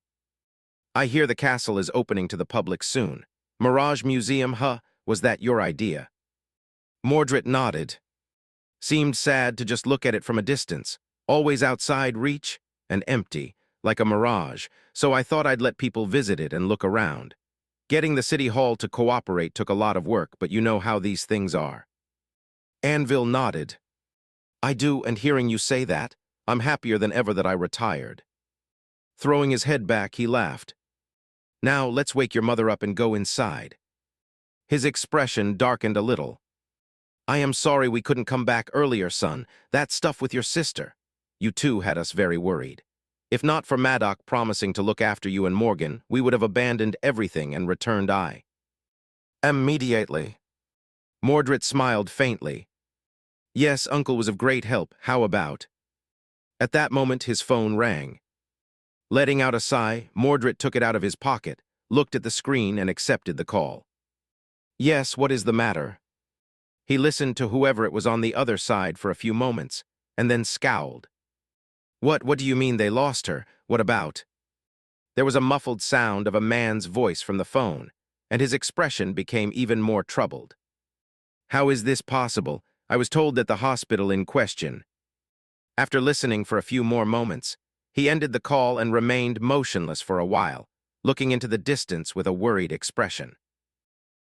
[SPEAKER 1] I hear the castle is opening to the public soon. Mirage Museum, huh? Was that your idea? Mordred nodded. Seemed sad to just look at it from a distance. Always outside reach and empty, like a mirage, so I thought I'd let people visit it and look around. Getting the city hall to cooperate took a lot of work, but you know how these things are. Anvil nodded. I do, and hearing you say that, I'm happier than ever that I retired. Throwing his head back, he laughed. Now, let's wake your mother up and go inside. His expression darkened a little. I am sorry we couldn't come back earlier, son. That stuff with your sister. You two had us very worried. If not for Maddox promising to look after you and Morgan, we would have abandoned everything and returned immediately. Mordred smiled faintly. Yes, Uncle was of great help. How about? At that moment, his phone rang. Letting out a sigh, Mordred took it out of his pocket, looked at the screen, and accepted the call. Yes, what is the matter? He listened to whoever it was on the other side for a few moments, and then scowled. What do you mean they lost her? What about? There was a muffled sound of a man's voice from the phone, and his expression became even more troubled. How is this possible? I was told that the hospital in question. After listening for a few more moments, he ended the call and remained motionless for a while, looking into the distance with a worried expression.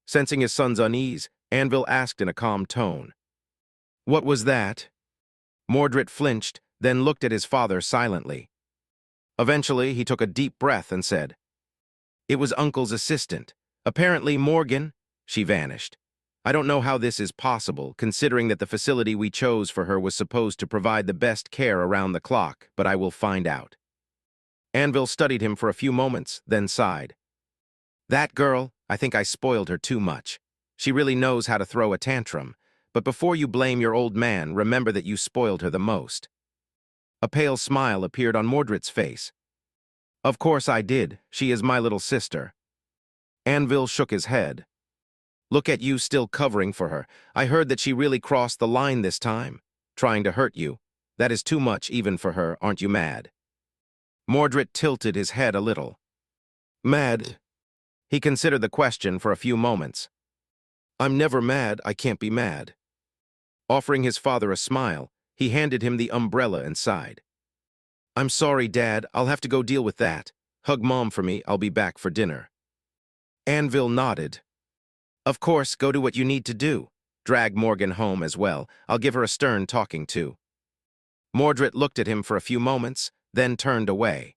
[SPEAKER 1] Sensing his son's unease, Anvil asked in a calm tone. What was that? Mordred flinched, then looked at his father silently. Eventually, he took a deep breath and said, It was Uncle's assistant. Apparently Morgan. She vanished. I don't know how this is possible, considering that the facility we chose for her was supposed to provide the best care around the clock, but I will find out. Anvil studied him for a few moments, then sighed. That girl, I think I spoiled her too much. She really knows how to throw a tantrum, but before you blame your old man, remember that you spoiled her the most. A pale smile appeared on Mordred's face. Of course I did. She is my little sister. Anvil shook his head. Look at you still covering for her. I heard that she really crossed the line this time, trying to hurt you. That is too much even for her, aren't you mad? Mordred tilted his head a little. Mad? He considered the question for a few moments. I'm never mad, I can't be mad. Offering his father a smile, he handed him the umbrella and sighed. I'm sorry, Dad, I'll have to go deal with that. Hug Mom for me, I'll be back for dinner. Anvil nodded. Of course, go do what you need to do. Drag Morgan home as well. I'll give her a stern talking to. Mordred looked at him for a few moments, then turned away.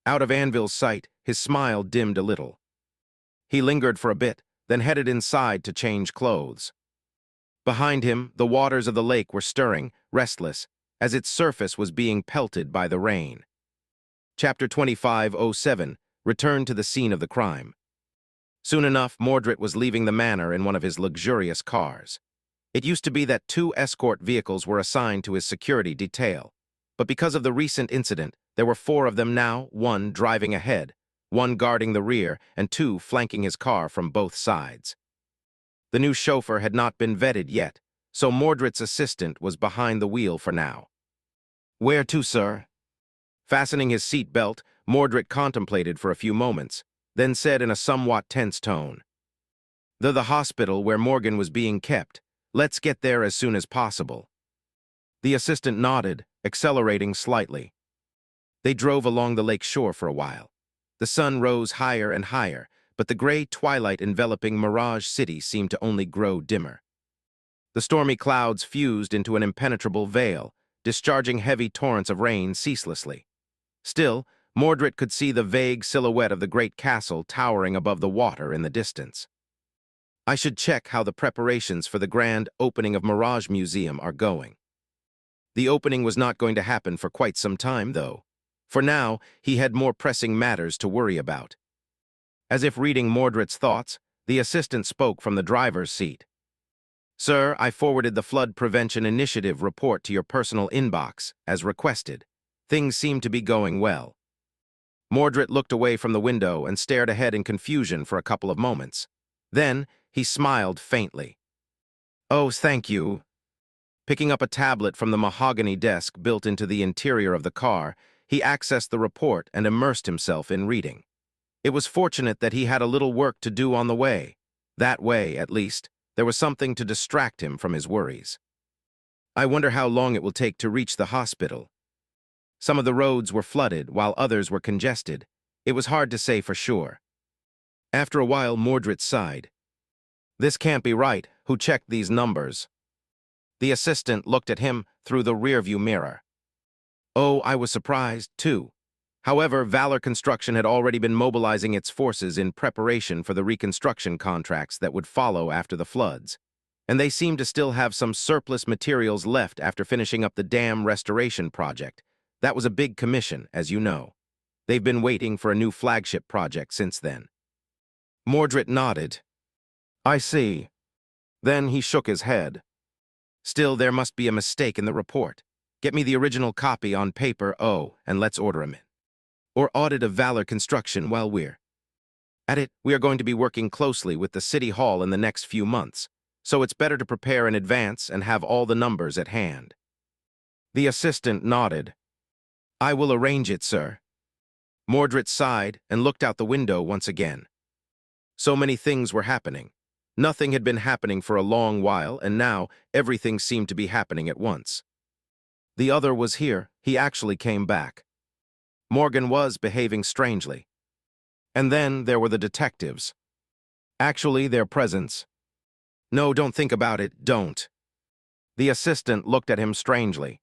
[SPEAKER 1] Out of Anvil's sight, his smile dimmed a little. He lingered for a bit, then headed inside to change clothes. Behind him, the waters of the lake were stirring, restless, as its surface was being pelted by the rain. Chapter 25:07, Return to the scene of the crime. Soon enough, Mordred was leaving the manor in one of his luxurious cars. It used to be that 2 escort vehicles were assigned to his security detail, but because of the recent incident, there were 4 of them now, 1 driving ahead, 1 guarding the rear, and 2 flanking his car from both sides. The new chauffeur had not been vetted yet, so Mordred's assistant was behind the wheel for now. Where to, sir? Fastening his seat belt, Mordred contemplated for a few moments, then said in a somewhat tense tone, The hospital where Morgan was being kept. Let's get there as soon as possible. The assistant nodded, accelerating slightly. They drove along the lake shore for a while. The sun rose higher and higher, but the gray twilight enveloping Mirage City seemed to only grow dimmer. The stormy clouds fused into an impenetrable veil, discharging heavy torrents of rain ceaselessly. Still, Mordred could see the vague silhouette of the great castle towering above the water in the distance. I should check how the preparations for the grand opening of Mirage Museum are going. The opening was not going to happen for quite some time, though. For now, he had more pressing matters to worry about. As if reading Mordred's thoughts, the assistant spoke from the driver's seat. Sir, I forwarded the Flood Prevention Initiative report to your personal inbox, as requested. Things seem to be going well. Mordred looked away from the window and stared ahead in confusion for a couple of moments. Then, he smiled faintly. Oh, thank you. Picking up a tablet from the mahogany desk built into the interior of the car, he accessed the report and immersed himself in reading. It was fortunate that he had a little work to do on the way. That way, at least, there was something to distract him from his worries. I wonder how long it will take to reach the hospital. Some of the roads were flooded, while others were congested. It was hard to say for sure. After a while, Mordred sighed. This can't be right. Who checked these numbers? The assistant looked at him through the rearview mirror. Oh, I was surprised, too. However, Valor Construction had already been mobilizing its forces in preparation for the reconstruction contracts that would follow after the floods, and they seemed to still have some surplus materials left after finishing up the dam restoration project. That was a big commission, as you know. They've been waiting for a new flagship project since then. Mordred nodded. I see. Then he shook his head. Still, there must be a mistake in the report. Get me the original copy on paper, and let's order him in. Or audit of Valor Construction while we're at it. We are going to be working closely with the City Hall in the next few months, so it's better to prepare in advance and have all the numbers at hand. The assistant nodded. I will arrange it, sir. Mordred sighed and looked out the window once again. So many things were happening. Nothing had been happening for a long while, and now everything seemed to be happening at once. The other was here. He actually came back. Morgan was behaving strangely. And then there were the detectives. Actually, their presence. No, don't think about it, don't. The assistant looked at him strangely.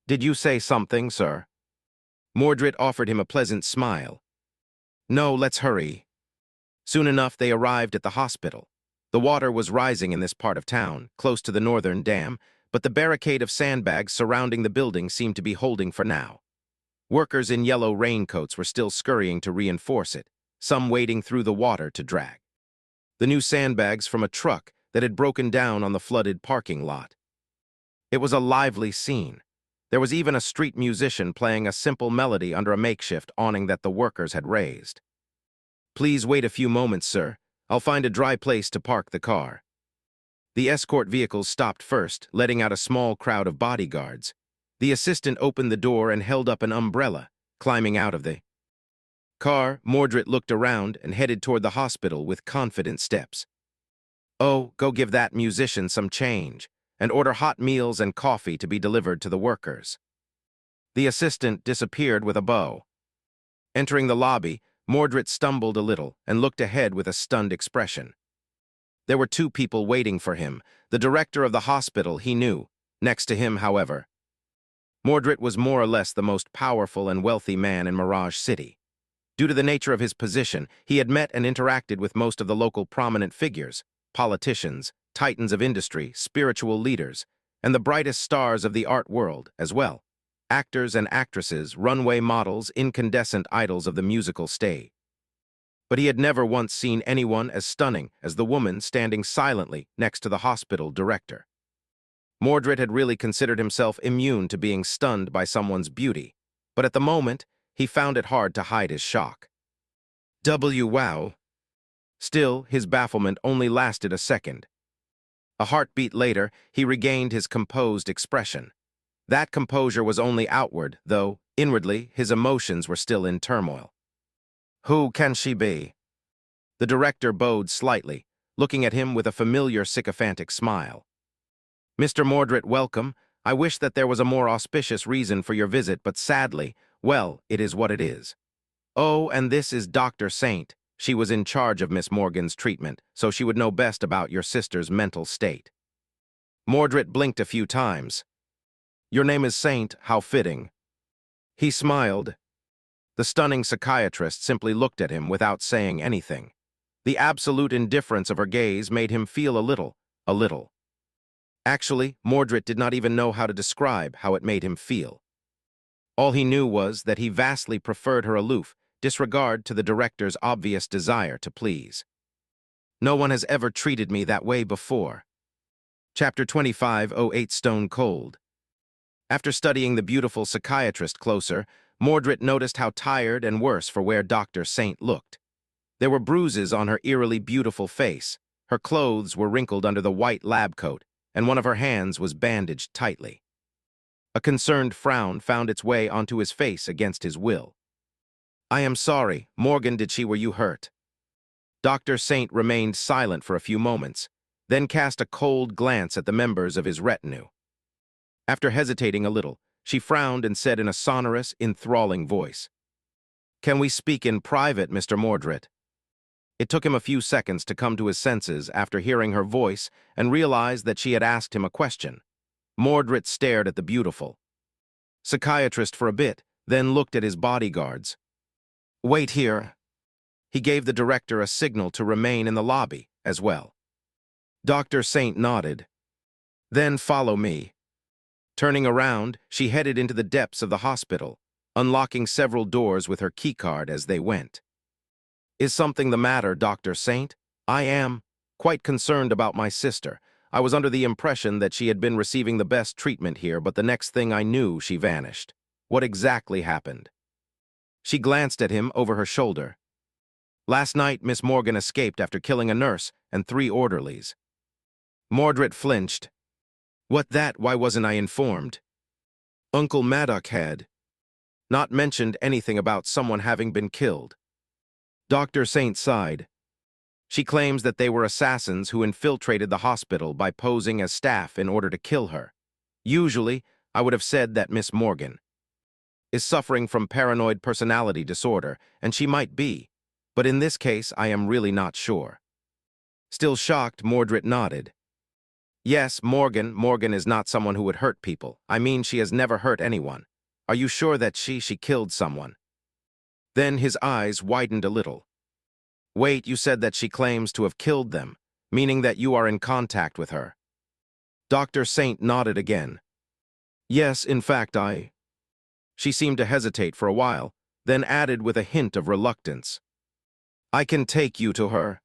[SPEAKER 1] Did you say something, sir? Mordred offered him a pleasant smile. No, let's hurry. Soon enough, they arrived at the hospital. The water was rising in this part of town, close to the northern dam, but the barricade of sandbags surrounding the building seemed to be holding for now. Workers in yellow raincoats were still scurrying to reinforce it, some wading through the water to drag the new sandbags from a truck that had broken down on the flooded parking lot. It was a lively scene. There was even a street musician playing a simple melody under a makeshift awning that the workers had raised. Please wait a few moments, sir. I'll find a dry place to park the car. The escort vehicles stopped first, letting out a small crowd of bodyguards. The assistant opened the door and held up an umbrella, climbing out of the car. Mordred looked around and headed toward the hospital with confident steps. Oh, go give that musician some change, and order hot meals and coffee to be delivered to the workers. The assistant disappeared with a bow. Entering the lobby, Mordred stumbled a little and looked ahead with a stunned expression. There were two people waiting for him, the director of the hospital he knew. Next to him, however, Mordred was more or less the most powerful and wealthy man in Mirage City. Due to the nature of his position, he had met and interacted with most of the local prominent figures, politicians, titans of industry, spiritual leaders, and the brightest stars of the art world as well. Actors and actresses, runway models, incandescent idols of the musical stage. But he had never once seen anyone as stunning as the woman standing silently next to the hospital director. Mordred had really considered himself immune to being stunned by someone's beauty, but at the moment, he found it hard to hide his shock. Wow. Still, his bafflement only lasted a second. A heartbeat later, he regained his composed expression. That composure was only outward, though, inwardly, his emotions were still in turmoil. Who can she be? The director bowed slightly, looking at him with a familiar sycophantic smile. Mr. Mordred, welcome. I wish that there was a more auspicious reason for your visit, but sadly, well, it is what it is. Oh, and this is Dr. Saint. She was in charge of Miss Morgan's treatment, so she would know best about your sister's mental state. Mordred blinked a few times. Your name is Saint, how fitting. He smiled. The stunning psychiatrist simply looked at him without saying anything. The absolute indifference of her gaze made him feel a little. Actually, Mordred did not even know how to describe how it made him feel. All he knew was that he vastly preferred her aloof disregard to the director's obvious desire to please. No one has ever treated me that way before. Chapter 25:08 Stone Cold. After studying the beautiful psychiatrist closer, Mordred noticed how tired and worse for wear Dr. Saint looked. There were bruises on her eerily beautiful face, her clothes were wrinkled under the white lab coat, and one of her hands was bandaged tightly. A concerned frown found its way onto his face against his will. I am sorry. Morgan, were you hurt? Dr. Saint remained silent for a few moments, then cast a cold glance at the members of his retinue. After hesitating a little, she frowned and said in a sonorous, enthralling voice, "Can we speak in private, Mr. Mordred?" It took him a few seconds to come to his senses after hearing her voice and realize that she had asked him a question. Mordred stared at the beautiful psychiatrist for a bit, then looked at his bodyguards. "Wait here." He gave the director a signal to remain in the lobby as well. Dr. Saint nodded. "Then follow me." Turning around, she headed into the depths of the hospital, unlocking several doors with her keycard as they went. "Is something the matter, Dr. Saint?" "I am quite concerned about my sister. I was under the impression that she had been receiving the best treatment here, but the next thing I knew, she vanished. What exactly happened?" She glanced at him over her shoulder. "Last night, Miss Morgan escaped after killing a nurse and 3 orderlies." Mordred flinched. "What that? Why wasn't I informed?" Uncle Maddock had not mentioned anything about someone having been killed. Dr. Saint sighed. "She claims that they were assassins who infiltrated the hospital by posing as staff in order to kill her. Usually, I would have said that Miss Morgan is suffering from paranoid personality disorder, and she might be, but in this case, I am really not sure." Still shocked, Mordred nodded. "Yes, Morgan is not someone who would hurt people. I mean, she has never hurt anyone. Are you sure that she killed someone?" Then his eyes widened a little. "Wait, you said that she claims to have killed them, meaning that you are in contact with her." Dr. Saint nodded again. "Yes, in fact, I—" She seemed to hesitate for a while, then added with a hint of reluctance, "I can take you to her."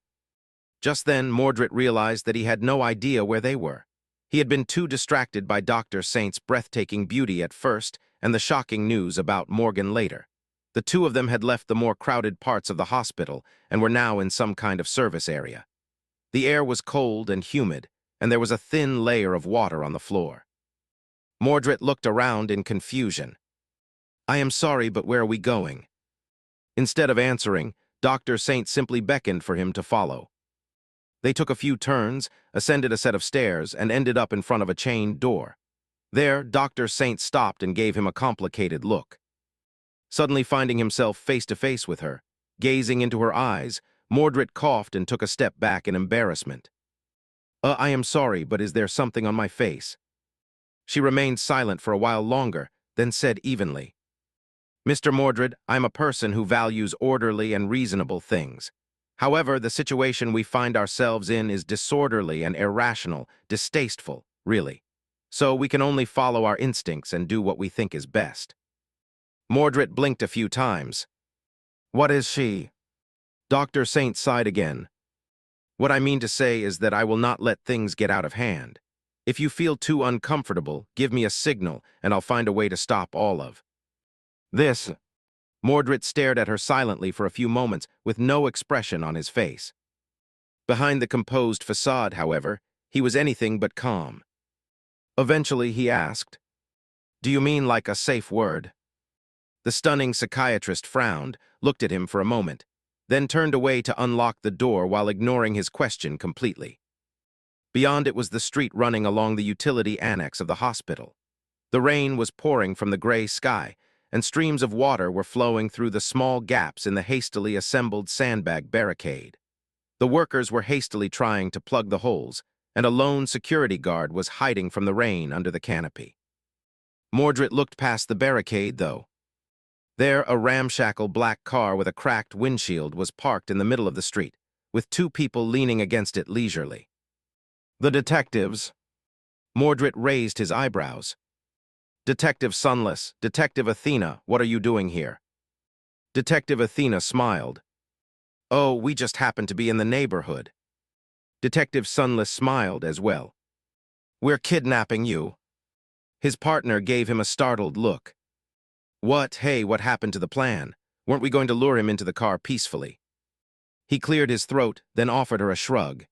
[SPEAKER 1] Just then, Mordred realized that he had no idea where they were. He had been too distracted by Dr. Saint's breathtaking beauty at first and the shocking news about Morgan later. The two of them had left the more crowded parts of the hospital and were now in some kind of service area. The air was cold and humid, and there was a thin layer of water on the floor. Mordred looked around in confusion. "I am sorry, but where are we going?" Instead of answering, Dr. Saint simply beckoned for him to follow. They took a few turns, ascended a set of stairs, and ended up in front of a chained door. There, Dr. Saint stopped and gave him a complicated look. Suddenly finding himself face to face with her, gazing into her eyes, Mordred coughed and took a step back in embarrassment. I am sorry, but is there something on my face?" She remained silent for a while longer, then said evenly, "Mr. Mordred, I'm a person who values orderly and reasonable things. However, the situation we find ourselves in is disorderly and irrational, distasteful, really. So we can only follow our instincts and do what we think is best." Mordred blinked a few times. "What is she?" Dr. Saint sighed again. "What I mean to say is that I will not let things get out of hand. If you feel too uncomfortable, give me a signal, and I'll find a way to stop all of this." Mordred stared at her silently for a few moments with no expression on his face. Behind the composed facade, however, he was anything but calm. Eventually, he asked, "Do you mean like a safe word?" The stunning psychiatrist frowned, looked at him for a moment, then turned away to unlock the door while ignoring his question completely. Beyond it was the street running along the utility annex of the hospital. The rain was pouring from the gray sky, and streams of water were flowing through the small gaps in the hastily assembled sandbag barricade. The workers were hastily trying to plug the holes, and a lone security guard was hiding from the rain under the canopy. Mordred looked past the barricade, though. There, a ramshackle black car with a cracked windshield was parked in the middle of the street, with 2 people leaning against it leisurely. "The detectives." Mordred raised his eyebrows. "Detective Sunless, Detective Athena, what are you doing here?" Detective Athena smiled. "Oh, we just happen to be in the neighborhood." Detective Sunless smiled as well. "We're kidnapping you." His partner gave him a startled look. "What? Hey, what happened to the plan? Weren't we going to lure him into the car peacefully?" He cleared his throat, then offered her a shrug.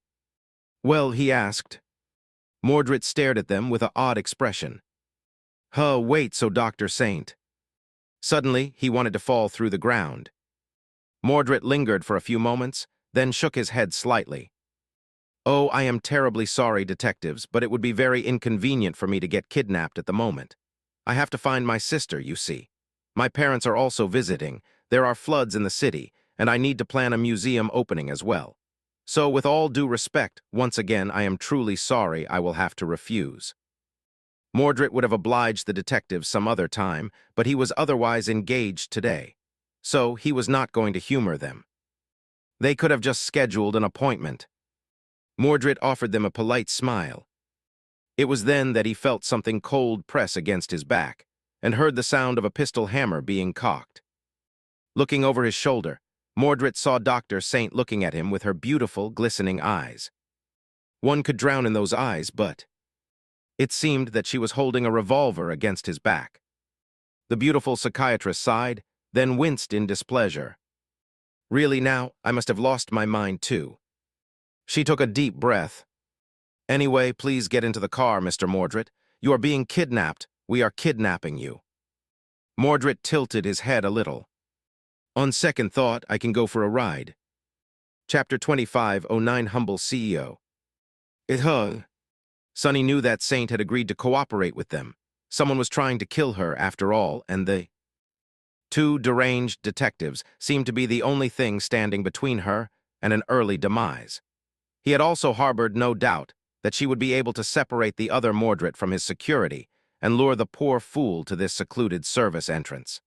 [SPEAKER 1] "Well," he asked. Mordred stared at them with an odd expression. Wait, so Dr. Saint." Suddenly, he wanted to fall through the ground. Mordred lingered for a few moments, then shook his head slightly. "Oh, I am terribly sorry, detectives, but it would be very inconvenient for me to get kidnapped at the moment. I have to find my sister, you see. My parents are also visiting. There are floods in the city, and I need to plan a museum opening as well. So, with all due respect, once again, I am truly sorry I will have to refuse." Mordred would have obliged the detectives some other time, but he was otherwise engaged today. So, he was not going to humor them. They could have just scheduled an appointment. Mordred offered them a polite smile. It was then that he felt something cold press against his back, and heard the sound of a pistol hammer being cocked. Looking over his shoulder, Mordred saw Dr. Saint looking at him with her beautiful, glistening eyes. One could drown in those eyes, but it seemed that she was holding a revolver against his back. The beautiful psychiatrist sighed, then winced in displeasure. "Really now, I must have lost my mind too." She took a deep breath. "Anyway, please get into the car, Mr. Mordred. You are being kidnapped. We are kidnapping you." Mordred tilted his head a little. "On second thought, I can go for a ride." Chapter 25:09 Humble CEO. It hung. Sonny knew that Saint had agreed to cooperate with them. Someone was trying to kill her, after all, and the two deranged detectives seemed to be the only thing standing between her and an early demise. He had also harbored no doubt that she would be able to separate the other Mordred from his security and lure the poor fool to this secluded service entrance.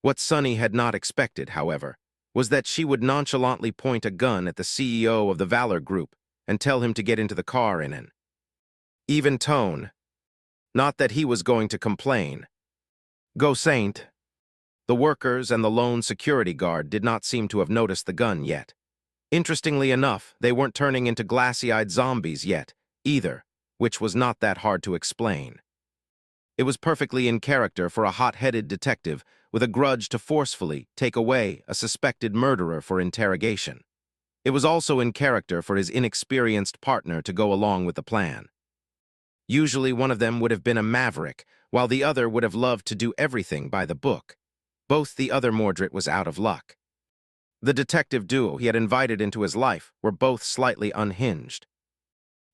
[SPEAKER 1] What Sonny had not expected, however, was that she would nonchalantly point a gun at the CEO of the Valor Group and tell him to get into the car in an even tone. Not that he was going to complain. "Go, Saint." The workers and the lone security guard did not seem to have noticed the gun yet. Interestingly enough, they weren't turning into glassy-eyed zombies yet, either, which was not that hard to explain. It was perfectly in character for a hot-headed detective with a grudge to forcefully take away a suspected murderer for interrogation. It was also in character for his inexperienced partner to go along with the plan. Usually one of them would have been a maverick, while the other would have loved to do everything by the book. Both the other Mordred was out of luck. The detective duo he had invited into his life were both slightly unhinged.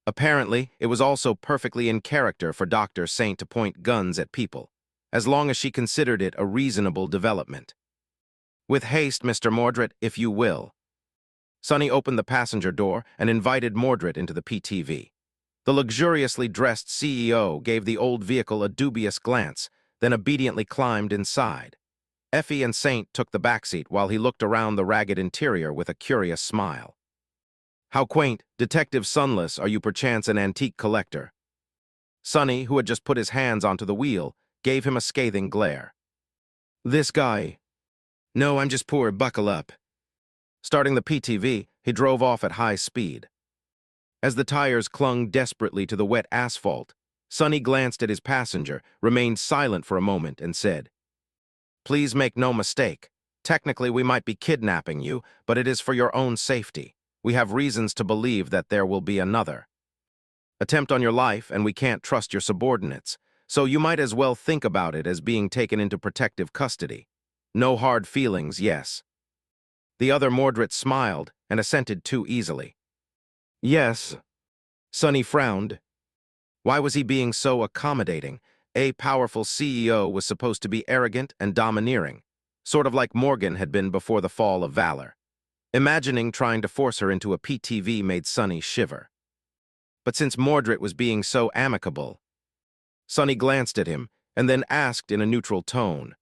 [SPEAKER 1] Apparently, it was also perfectly in character for Dr. Saint to point guns at people, as long as she considered it a reasonable development. "With haste, Mr. Mordred, if you will." Sonny opened the passenger door and invited Mordred into the PTV. The luxuriously dressed CEO gave the old vehicle a dubious glance, then obediently climbed inside. Effie and Saint took the backseat while he looked around the ragged interior with a curious smile. "How quaint, Detective Sunless, are you perchance an antique collector?" Sonny, who had just put his hands onto the wheel, gave him a scathing glare. "This guy." "No, I'm just poor, buckle up." Starting the PTV, he drove off at high speed. As the tires clung desperately to the wet asphalt, Sonny glanced at his passenger, remained silent for a moment, and said, "Please make no mistake. Technically, we might be kidnapping you, but it is for your own safety. We have reasons to believe that there will be another attempt on your life, and we can't trust your subordinates, so you might as well think about it as being taken into protective custody. No hard feelings, yes." The other Mordred smiled and assented too easily. "Yes." Sonny frowned. Why was he being so accommodating? A powerful CEO was supposed to be arrogant and domineering, sort of like Morgan had been before the fall of Valor. Imagining trying to force her into a PTV made Sonny shiver. But since Mordred was being so amicable, Sonny glanced at him and then asked in a neutral tone,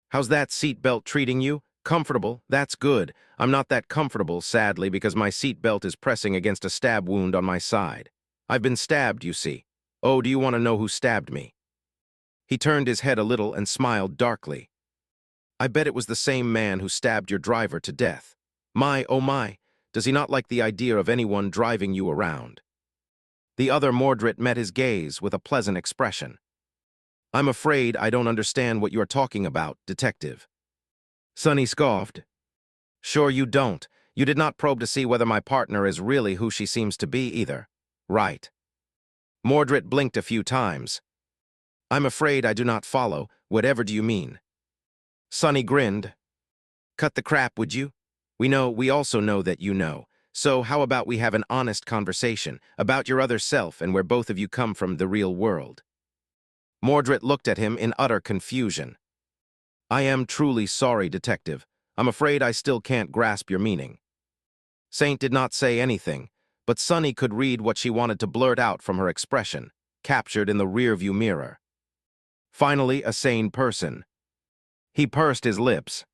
[SPEAKER 1] "How's that seatbelt treating you? Comfortable? That's good. I'm not that comfortable, sadly, because my seatbelt is pressing against a stab wound on my side. I've been stabbed, you see. Oh, do you want to know who stabbed me?" He turned his head a little and smiled darkly. "I bet it was the same man who stabbed your driver to death. My, oh my, does he not like the idea of anyone driving you around?" The other Mordred met his gaze with a pleasant expression. "I'm afraid I don't understand what you're talking about, detective." Sonny scoffed. "Sure you don't. You did not probe to see whether my partner is really who she seems to be either. Right." Mordred blinked a few times. "I'm afraid I do not follow. Whatever do you mean?" Sonny grinned. Cut the crap, would you? We also know that you know. So how about we have an honest conversation about your other self and where both of you come from, the real world? Mordred looked at him in utter confusion. I am truly sorry, Detective. I'm afraid I still can't grasp your meaning. Saint did not say anything, but Sonny could read what she wanted to blurt out from her expression, captured in the rearview mirror. Finally, a sane person. He pursed his lips.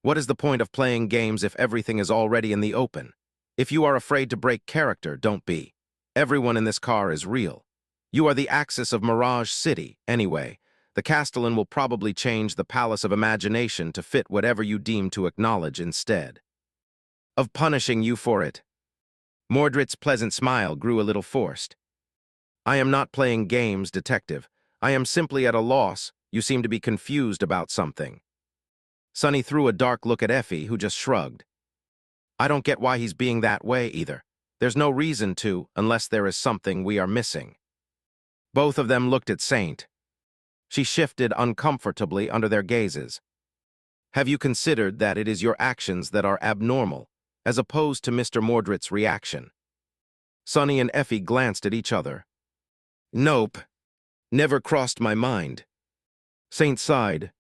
[SPEAKER 1] What is the point of playing games if everything is already in the open? If you are afraid to break character, don't be. Everyone in this car is real. You are the axis of Mirage City, anyway. The Castellan will probably change the Palace of Imagination to fit whatever you deem to acknowledge instead of punishing you for it. Mordred's pleasant smile grew a little forced. I am not playing games, Detective. I am simply at a loss. You seem to be confused about something. Sonny threw a dark look at Effie, who just shrugged. I don't get why he's being that way either. There's no reason to, unless there is something we are missing. Both of them looked at Saint. She shifted uncomfortably under their gazes. Have you considered that it is your actions that are abnormal, as opposed to Mr. Mordred's reaction? Sonny and Effie glanced at each other. Nope. Never crossed my mind. Saint sighed.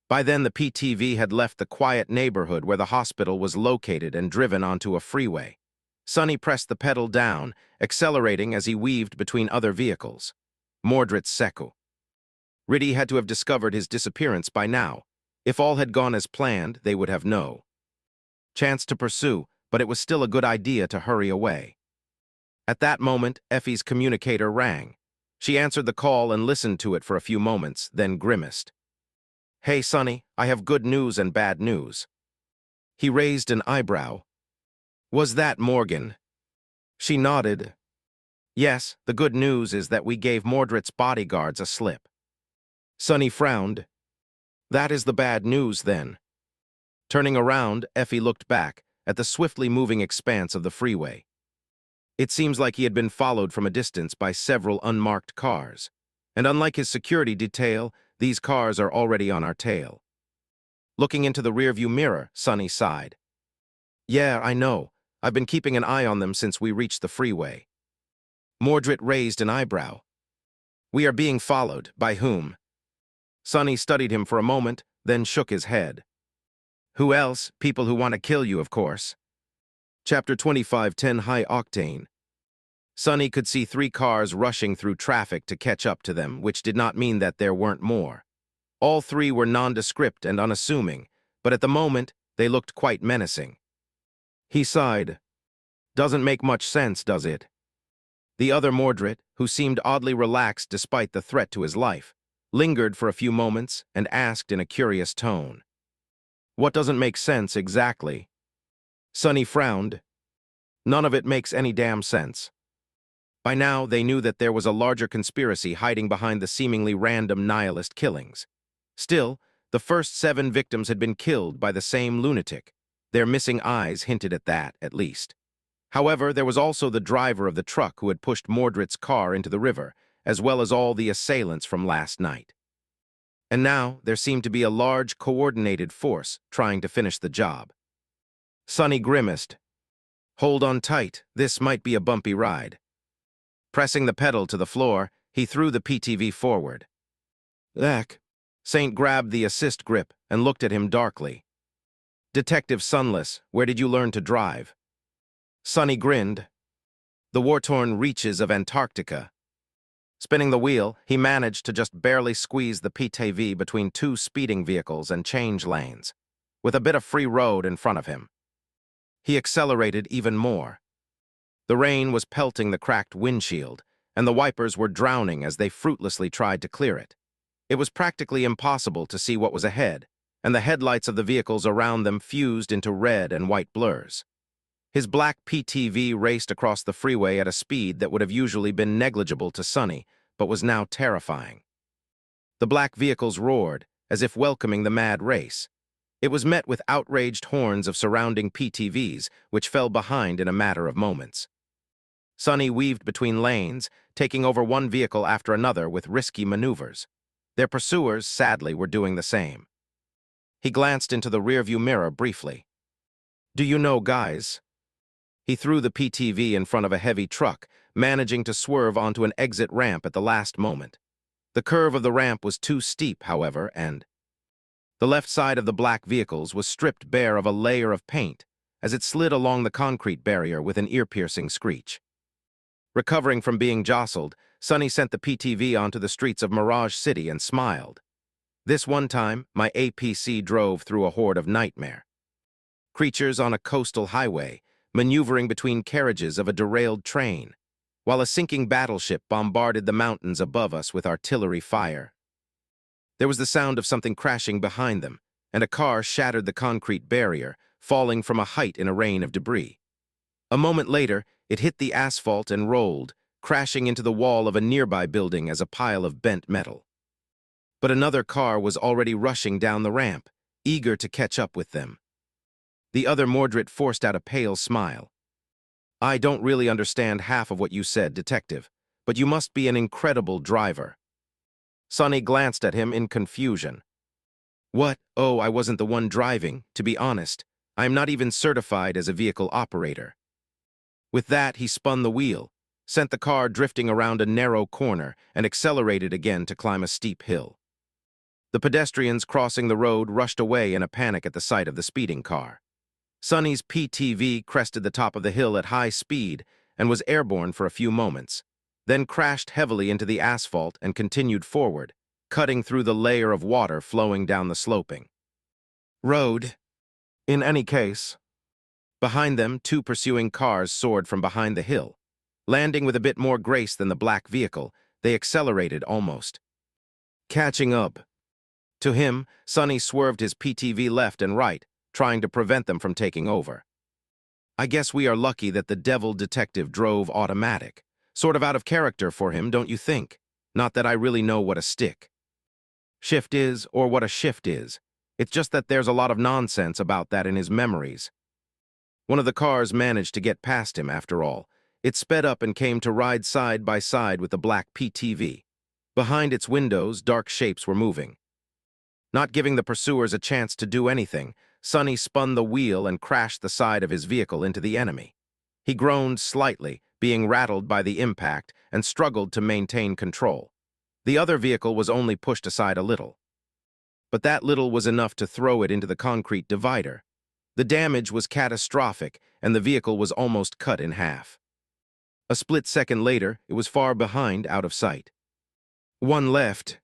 [SPEAKER 1] By then, the PTV had left the quiet neighborhood where the hospital was located and driven onto a freeway. Sonny pressed the pedal down, accelerating as he weaved between other vehicles. Mordred Seku. Riddy had to have discovered his disappearance by now. If all had gone as planned, they would have no chance to pursue, but it was still a good idea to hurry away. At that moment, Effie's communicator rang. She answered the call and listened to it for a few moments, then grimaced. Hey, Sonny, I have good news and bad news. He raised an eyebrow. Was that Morgan? She nodded. Yes, the good news is that we gave Mordred's bodyguards a slip. Sonny frowned. That is the bad news, then. Turning around, Effie looked back at the swiftly moving expanse of the freeway. It seems like he had been followed from a distance by several unmarked cars. And unlike his security detail, these cars are already on our tail. Looking into the rearview mirror, Sonny sighed. Yeah, I know. I've been keeping an eye on them since we reached the freeway. Mordred raised an eyebrow. We are being followed. By whom? Sonny studied him for a moment, then shook his head. Who else? People who want to kill you, of course. Chapter 25:10 High Octane. Sonny could see 3 cars rushing through traffic to catch up to them, which did not mean that there weren't more. All 3 were nondescript and unassuming, but at the moment, they looked quite menacing. He sighed. Doesn't make much sense, does it? The other Mordred, who seemed oddly relaxed despite the threat to his life, lingered for a few moments and asked in a curious tone. What doesn't make sense exactly? Sonny frowned. None of it makes any damn sense. By now, they knew that there was a larger conspiracy hiding behind the seemingly random nihilist killings. Still, the first 7 victims had been killed by the same lunatic. Their missing eyes hinted at that, at least. However, there was also the driver of the truck who had pushed Mordred's car into the river, as well as all the assailants from last night. And now, there seemed to be a large, coordinated force trying to finish the job. Sonny grimaced. Hold on tight, this might be a bumpy ride. Pressing the pedal to the floor, he threw the PTV forward. Eck. Saint grabbed the assist grip and looked at him darkly. Detective Sunless, where did you learn to drive? Sonny grinned. The war-torn reaches of Antarctica. Spinning the wheel, he managed to just barely squeeze the PTV between 2 speeding vehicles and change lanes, with a bit of free road in front of him. He accelerated even more. The rain was pelting the cracked windshield, and the wipers were drowning as they fruitlessly tried to clear it. It was practically impossible to see what was ahead, and the headlights of the vehicles around them fused into red and white blurs. His black PTV raced across the freeway at a speed that would have usually been negligible to Sonny, but was now terrifying. The black vehicles roared, as if welcoming the mad race. It was met with outraged horns of surrounding PTVs, which fell behind in a matter of moments. Sonny weaved between lanes, taking over one vehicle after another with risky maneuvers. Their pursuers, sadly, were doing the same. He glanced into the rearview mirror briefly. "Do you know, guys?" He threw the PTV in front of a heavy truck, managing to swerve onto an exit ramp at the last moment. The curve of the ramp was too steep, however, and the left side of the black vehicles was stripped bare of a layer of paint as it slid along the concrete barrier with an ear-piercing screech. Recovering from being jostled, Sonny sent the PTV onto the streets of Mirage City and smiled. This one time, my APC drove through a horde of nightmare creatures on a coastal highway, maneuvering between carriages of a derailed train, while a sinking battleship bombarded the mountains above us with artillery fire. There was the sound of something crashing behind them, and a car shattered the concrete barrier, falling from a height in a rain of debris. A moment later, it hit the asphalt and rolled, crashing into the wall of a nearby building as a pile of bent metal. But another car was already rushing down the ramp, eager to catch up with them. The other Mordred forced out a pale smile. "I don't really understand half of what you said, Detective, but you must be an incredible driver." Sonny glanced at him in confusion. "What? Oh, I wasn't the one driving, to be honest. I am not even certified as a vehicle operator." With that, he spun the wheel, sent the car drifting around a narrow corner, and accelerated again to climb a steep hill. The pedestrians crossing the road rushed away in a panic at the sight of the speeding car. Sonny's PTV crested the top of the hill at high speed and was airborne for a few moments, then crashed heavily into the asphalt and continued forward, cutting through the layer of water flowing down the sloping road. In any case, behind them, two pursuing cars soared from behind the hill. Landing with a bit more grace than the black vehicle, they accelerated almost catching up. To him, Sonny swerved his PTV left and right, trying to prevent them from taking over. "I guess we are lucky that the devil detective drove automatic. Sort of out of character for him, don't you think? Not that I really know what a stick shift is or what a shift is. It's just that there's a lot of nonsense about that in his memories." One of the cars managed to get past him, after all. It sped up and came to ride side by side with the black PTV. Behind its windows, dark shapes were moving. Not giving the pursuers a chance to do anything, Sonny spun the wheel and crashed the side of his vehicle into the enemy. He groaned slightly, being rattled by the impact, and struggled to maintain control. The other vehicle was only pushed aside a little. But that little was enough to throw it into the concrete divider. The damage was catastrophic, and the vehicle was almost cut in half. A split second later, it was far behind, out of sight. One left.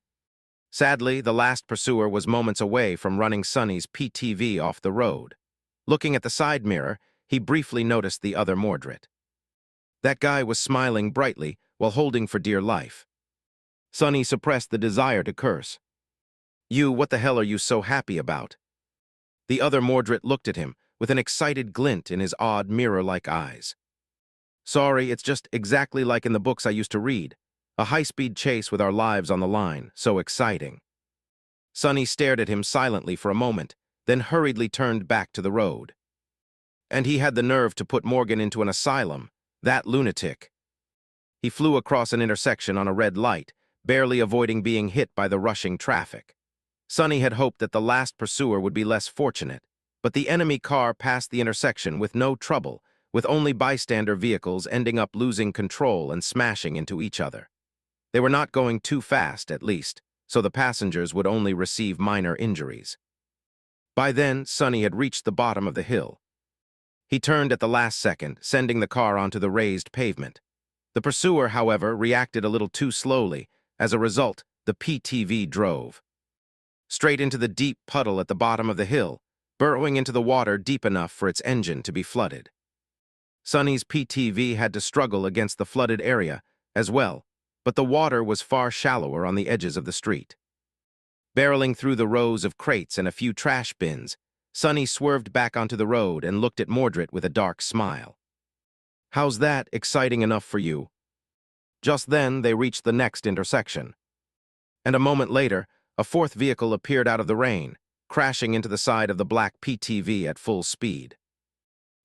[SPEAKER 1] Sadly, the last pursuer was moments away from running Sonny's PTV off the road. Looking at the side mirror, he briefly noticed the other Mordred. That guy was smiling brightly while holding for dear life. Sonny suppressed the desire to curse. What the hell are you so happy about?" The other Mordred looked at him with an excited glint in his odd mirror-like eyes. "Sorry, it's just exactly like in the books I used to read. A high-speed chase with our lives on the line, so exciting." Sonny stared at him silently for a moment, then hurriedly turned back to the road. And he had the nerve to put Morgan into an asylum, that lunatic. He flew across an intersection on a red light, barely avoiding being hit by the rushing traffic. Sonny had hoped that the last pursuer would be less fortunate, but the enemy car passed the intersection with no trouble, with only bystander vehicles ending up losing control and smashing into each other. They were not going too fast, at least, so the passengers would only receive minor injuries. By then, Sonny had reached the bottom of the hill. He turned at the last second, sending the car onto the raised pavement. The pursuer, however, reacted a little too slowly. As a result, the PTV drove straight into the deep puddle at the bottom of the hill, burrowing into the water deep enough for its engine to be flooded. Sonny's PTV had to struggle against the flooded area as well, but the water was far shallower on the edges of the street. Barreling through the rows of crates and a few trash bins, Sonny swerved back onto the road and looked at Mordred with a dark smile. "How's that exciting enough for you?" Just then, they reached the next intersection. And a moment later, a fourth vehicle appeared out of the rain, crashing into the side of the black PTV at full speed.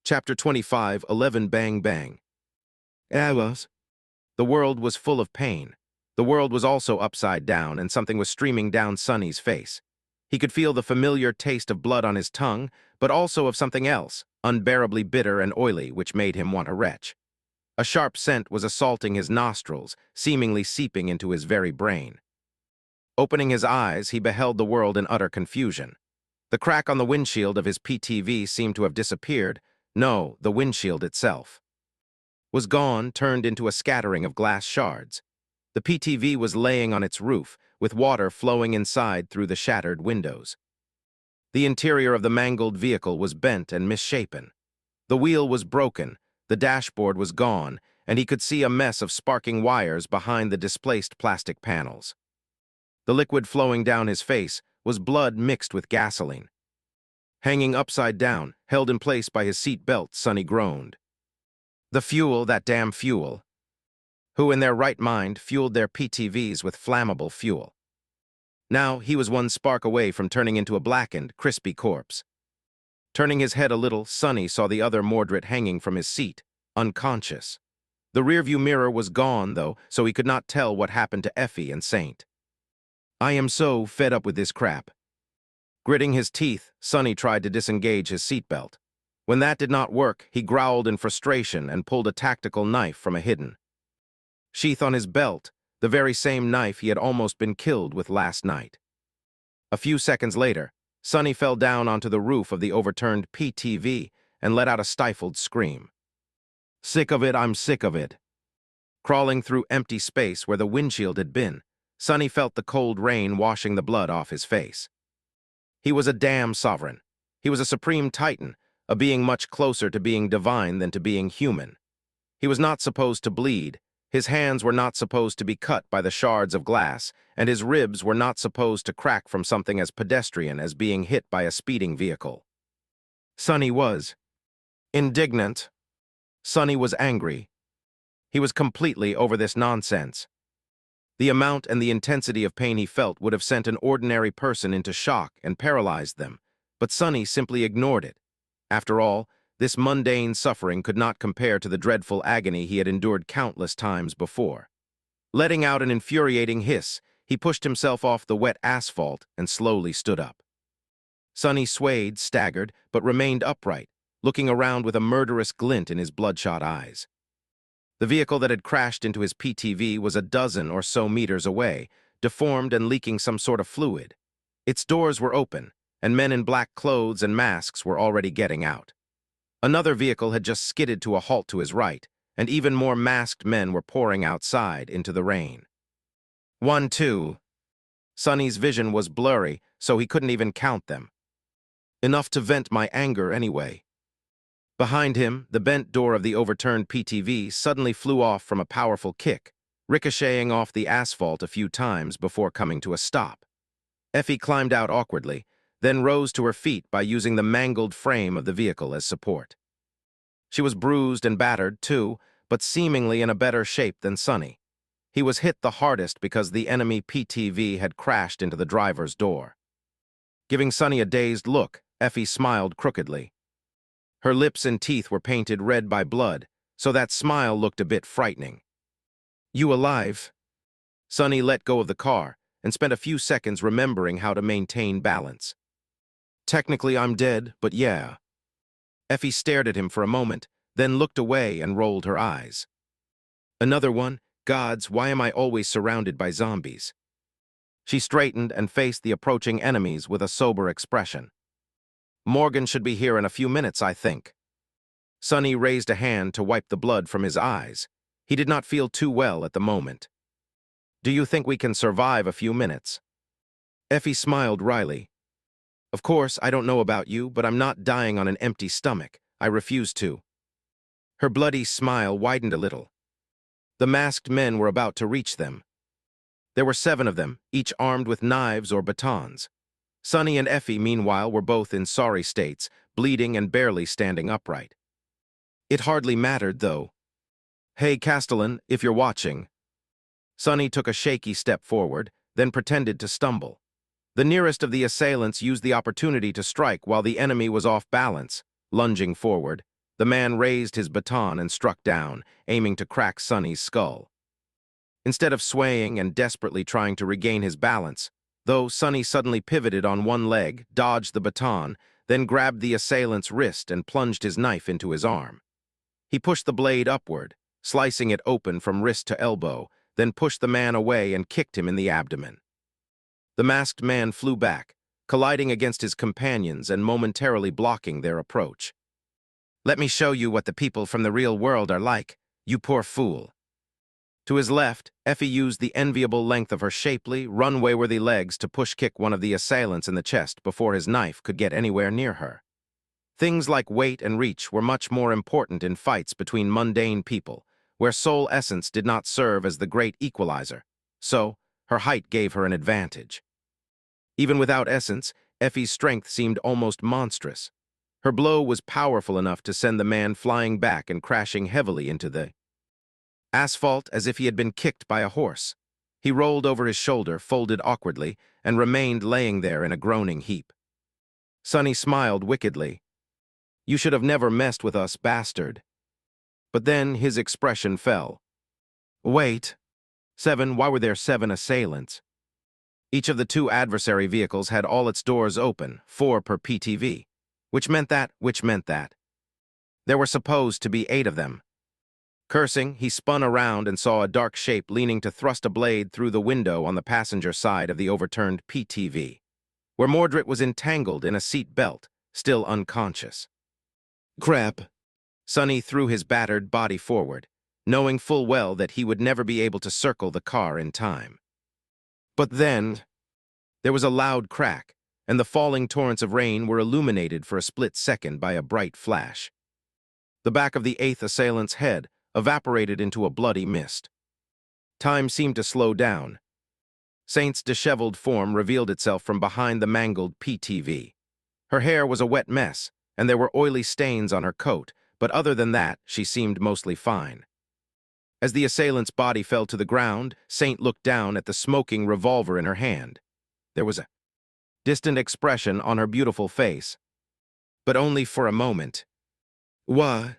[SPEAKER 1] Chapter 25, 11 Bang Bang. The world was full of pain. The world was also upside down, and something was streaming down Sonny's face. He could feel the familiar taste of blood on his tongue, but also of something else, unbearably bitter and oily, which made him want to retch. A sharp scent was assaulting his nostrils, seemingly seeping into his very brain. Opening his eyes, he beheld the world in utter confusion. The crack on the windshield of his PTV seemed to have disappeared. No, the windshield itself was gone, turned into a scattering of glass shards. The PTV was laying on its roof, with water flowing inside through the shattered windows. The interior of the mangled vehicle was bent and misshapen. The wheel was broken, the dashboard was gone, and he could see a mess of sparking wires behind the displaced plastic panels. The liquid flowing down his face was blood mixed with gasoline. Hanging upside down, held in place by his seat belt, Sonny groaned. The fuel, that damn fuel. Who in their right mind fueled their PTVs with flammable fuel? Now he was one spark away from turning into a blackened, crispy corpse. Turning his head a little, Sonny saw the other Mordred hanging from his seat, unconscious. The rearview mirror was gone, though, so he could not tell what happened to Effie and Saint. I am so fed up with this crap. Gritting his teeth, Sonny tried to disengage his seatbelt. When that did not work, he growled in frustration and pulled a tactical knife from a hidden sheath on his belt, the very same knife he had almost been killed with last night. A few seconds later, Sonny fell down onto the roof of the overturned PTV and let out a stifled scream. Sick of it, I'm sick of it. Crawling through empty space where the windshield had been, Sonny felt the cold rain washing the blood off his face. He was a damn sovereign. He was a supreme titan, a being much closer to being divine than to being human. He was not supposed to bleed, his hands were not supposed to be cut by the shards of glass, and his ribs were not supposed to crack from something as pedestrian as being hit by a speeding vehicle. Sonny was indignant. Sonny was angry. He was completely over this nonsense. The amount and the intensity of pain he felt would have sent an ordinary person into shock and paralyzed them, but Sonny simply ignored it. After all, this mundane suffering could not compare to the dreadful agony he had endured countless times before. Letting out an infuriating hiss, he pushed himself off the wet asphalt and slowly stood up. Sonny swayed, staggered, but remained upright, looking around with a murderous glint in his bloodshot eyes. The vehicle that had crashed into his PTV was a dozen or so meters away, deformed and leaking some sort of fluid. Its doors were open, and men in black clothes and masks were already getting out. Another vehicle had just skidded to a halt to his right, and even more masked men were pouring outside into the rain. 1, 2. Sonny's vision was blurry, so he couldn't even count them. Enough to vent my anger anyway. Behind him, the bent door of the overturned PTV suddenly flew off from a powerful kick, ricocheting off the asphalt a few times before coming to a stop. Effie climbed out awkwardly, then rose to her feet by using the mangled frame of the vehicle as support. She was bruised and battered, too, but seemingly in a better shape than Sonny. He was hit the hardest because the enemy PTV had crashed into the driver's door. Giving Sonny a dazed look, Effie smiled crookedly. Her lips and teeth were painted red by blood, so that smile looked a bit frightening. You alive? Sonny let go of the car and spent a few seconds remembering how to maintain balance. Technically, I'm dead, but yeah. Effie stared at him for a moment, then looked away and rolled her eyes. Another one? Gods, why am I always surrounded by zombies? She straightened and faced the approaching enemies with a sober expression. Morgan should be here in a few minutes, I think. Sonny raised a hand to wipe the blood from his eyes. He did not feel too well at the moment. Do you think we can survive a few minutes? Effie smiled wryly. Of course, I don't know about you, but I'm not dying on an empty stomach. I refuse to. Her bloody smile widened a little. The masked men were about to reach them. There were 7 of them, each armed with knives or batons. Sonny and Effie, meanwhile, were both in sorry states, bleeding and barely standing upright. It hardly mattered, though. Hey, Castellan, if you're watching. Sonny took a shaky step forward, then pretended to stumble. The nearest of the assailants used the opportunity to strike while the enemy was off balance. Lunging forward, the man raised his baton and struck down, aiming to crack Sonny's skull. Instead of swaying and desperately trying to regain his balance, though Sonny suddenly pivoted on one leg, dodged the baton, then grabbed the assailant's wrist and plunged his knife into his arm. He pushed the blade upward, slicing it open from wrist to elbow, then pushed the man away and kicked him in the abdomen. The masked man flew back, colliding against his companions and momentarily blocking their approach. "Let me show you what the people from the real world are like, you poor fool." To his left, Effie used the enviable length of her shapely, runway-worthy legs to push-kick one of the assailants in the chest before his knife could get anywhere near her. Things like weight and reach were much more important in fights between mundane people, where soul essence did not serve as the great equalizer, so her height gave her an advantage. Even without essence, Effie's strength seemed almost monstrous. Her blow was powerful enough to send the man flying back and crashing heavily into the asphalt as if he had been kicked by a horse. He rolled over his shoulder, folded awkwardly, and remained laying there in a groaning heap. Sonny smiled wickedly. "You should have never messed with us, bastard." But then his expression fell. Wait. 7, why were there 7 assailants? Each of the 2 adversary vehicles had all its doors open, 4 per PTV, which meant that. There were supposed to be 8 of them. Cursing, he spun around and saw a dark shape leaning to thrust a blade through the window on the passenger side of the overturned PTV, where Mordred was entangled in a seat belt, still unconscious. Crap. Sonny threw his battered body forward, knowing full well that he would never be able to circle the car in time. But then, there was a loud crack, and the falling torrents of rain were illuminated for a split second by a bright flash. The back of the 8th assailant's head evaporated into a bloody mist. Time seemed to slow down. Saint's disheveled form revealed itself from behind the mangled PTV. Her hair was a wet mess, and there were oily stains on her coat, but other than that, she seemed mostly fine. As the assailant's body fell to the ground, Saint looked down at the smoking revolver in her hand. There was a distant expression on her beautiful face, but only for a moment. "What?"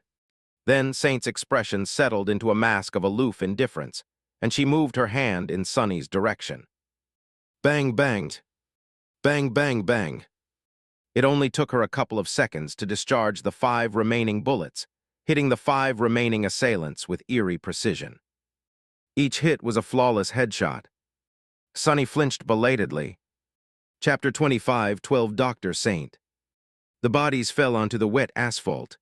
[SPEAKER 1] Then Saint's expression settled into a mask of aloof indifference, and she moved her hand in Sonny's direction. Bang, banged. Bang, bang, bang. It only took her a couple of seconds to discharge the 5 remaining bullets, hitting the 5 remaining assailants with eerie precision. Each hit was a flawless headshot. Sonny flinched belatedly. Chapter 25, 12 Dr. Saint. The bodies fell onto the wet asphalt.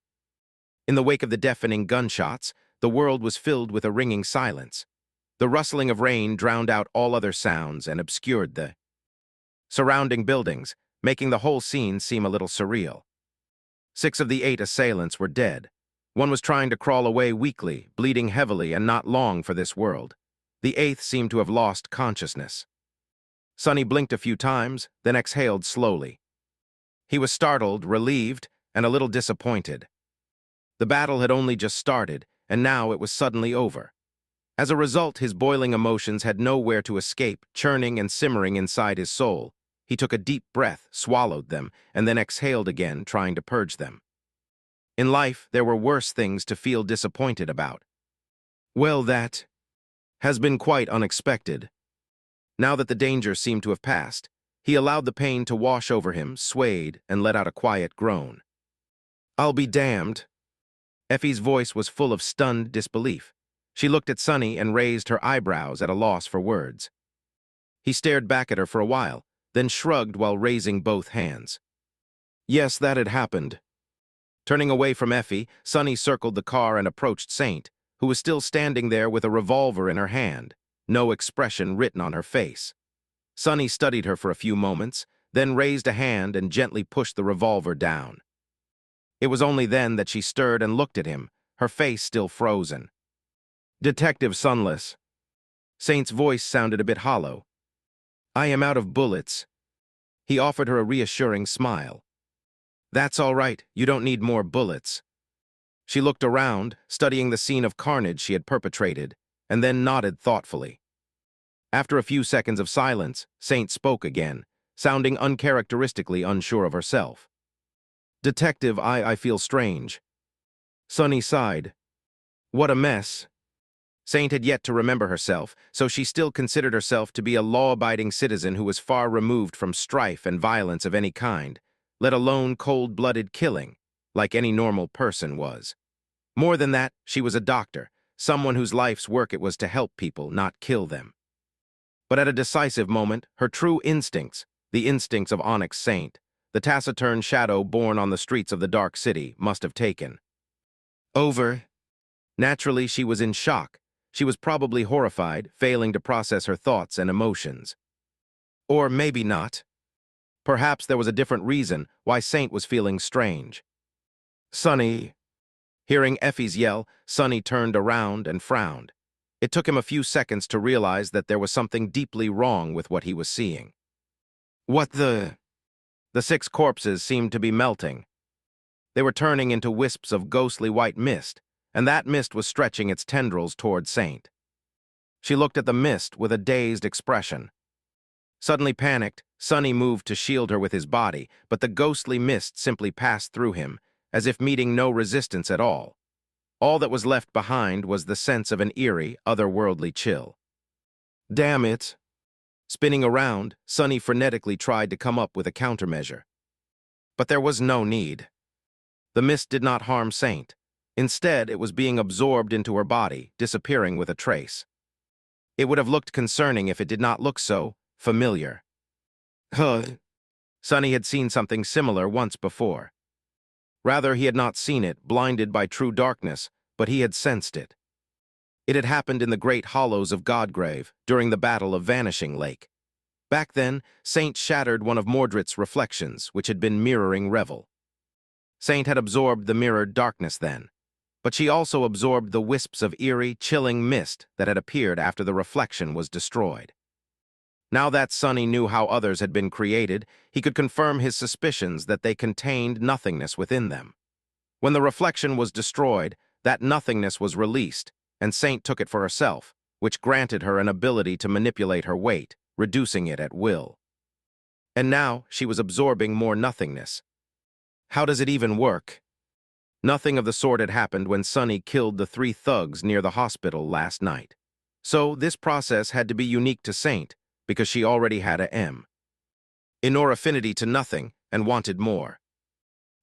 [SPEAKER 1] In the wake of the deafening gunshots, the world was filled with a ringing silence. The rustling of rain drowned out all other sounds and obscured the surrounding buildings, making the whole scene seem a little surreal. 6 of the 8 assailants were dead. One was trying to crawl away weakly, bleeding heavily and not long for this world. The 8th seemed to have lost consciousness. Sonny blinked a few times, then exhaled slowly. He was startled, relieved, and a little disappointed. The battle had only just started, and now it was suddenly over. As a result, his boiling emotions had nowhere to escape, churning and simmering inside his soul. He took a deep breath, swallowed them, and then exhaled again, trying to purge them. In life, there were worse things to feel disappointed about. Well, that has been quite unexpected. Now that the danger seemed to have passed, he allowed the pain to wash over him, swayed, and let out a quiet groan. "I'll be damned." Effie's voice was full of stunned disbelief. She looked at Sonny and raised her eyebrows at a loss for words. He stared back at her for a while, then shrugged while raising both hands. Yes, that had happened. Turning away from Effie, Sonny circled the car and approached Saint, who was still standing there with a revolver in her hand, no expression written on her face. Sonny studied her for a few moments, then raised a hand and gently pushed the revolver down. It was only then that she stirred and looked at him, her face still frozen. "Detective Sunless." Saint's voice sounded a bit hollow. "I am out of bullets." He offered her a reassuring smile. "That's all right, you don't need more bullets." She looked around, studying the scene of carnage she had perpetrated, and then nodded thoughtfully. After a few seconds of silence, Saint spoke again, sounding uncharacteristically unsure of herself. "Detective, I feel strange." Sonny sighed. "What a mess." Saint had yet to remember herself, so she still considered herself to be a law-abiding citizen who was far removed from strife and violence of any kind, let alone cold-blooded killing, like any normal person was. More than that, she was a doctor, someone whose life's work it was to help people, not kill them. But at a decisive moment, her true instincts, the instincts of Onyx Saint, the taciturn shadow born on the streets of the dark city, must have taken over. Naturally, she was in shock. She was probably horrified, failing to process her thoughts and emotions. Or maybe not. Perhaps there was a different reason why Saint was feeling strange. Sonny. Hearing Effie's yell, Sonny turned around and frowned. It took him a few seconds to realize that there was something deeply wrong with what he was seeing. What the? The 6 corpses seemed to be melting. They were turning into wisps of ghostly white mist, and that mist was stretching its tendrils toward Saint. She looked at the mist with a dazed expression. Suddenly panicked, Sonny moved to shield her with his body, but the ghostly mist simply passed through him, as if meeting no resistance at all. All that was left behind was the sense of an eerie, otherworldly chill. Damn it! Spinning around, Sonny frenetically tried to come up with a countermeasure. But there was no need. The mist did not harm Saint. Instead, it was being absorbed into her body, disappearing with a trace. It would have looked concerning if it did not look so familiar. Sonny had seen something similar once before. Rather, he had not seen it, blinded by true darkness, but he had sensed it. It had happened in the great hollows of Godgrave, during the Battle of Vanishing Lake. Back then, Saint shattered one of Mordred's reflections, which had been mirroring Revel. Saint had absorbed the mirrored darkness then, but she also absorbed the wisps of eerie, chilling mist that had appeared after the reflection was destroyed. Now that Sonny knew how others had been created, he could confirm his suspicions that they contained nothingness within them. When the reflection was destroyed, that nothingness was released, and Saint took it for herself, which granted her an ability to manipulate her weight, reducing it at will. And now she was absorbing more nothingness. How does it even work? Nothing of the sort had happened when Sonny killed the 3 thugs near the hospital last night. So this process had to be unique to Saint, because she already had a M. Inor affinity to nothing, and wanted more.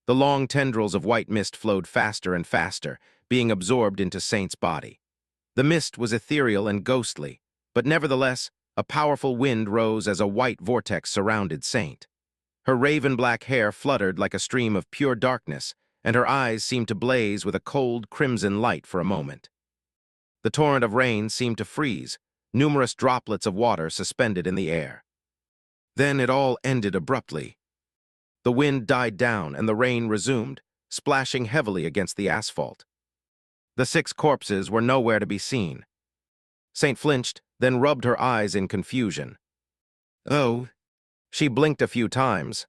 [SPEAKER 1] The long tendrils of white mist flowed faster and faster, being absorbed into Saint's body. The mist was ethereal and ghostly, but nevertheless, a powerful wind rose as a white vortex surrounded Saint. Her raven-black hair fluttered like a stream of pure darkness, and her eyes seemed to blaze with a cold crimson light for a moment. The torrent of rain seemed to freeze, numerous droplets of water suspended in the air. Then it all ended abruptly. The wind died down and the rain resumed, splashing heavily against the asphalt. The 6 corpses were nowhere to be seen. Saint flinched, then rubbed her eyes in confusion. Oh. She blinked a few times.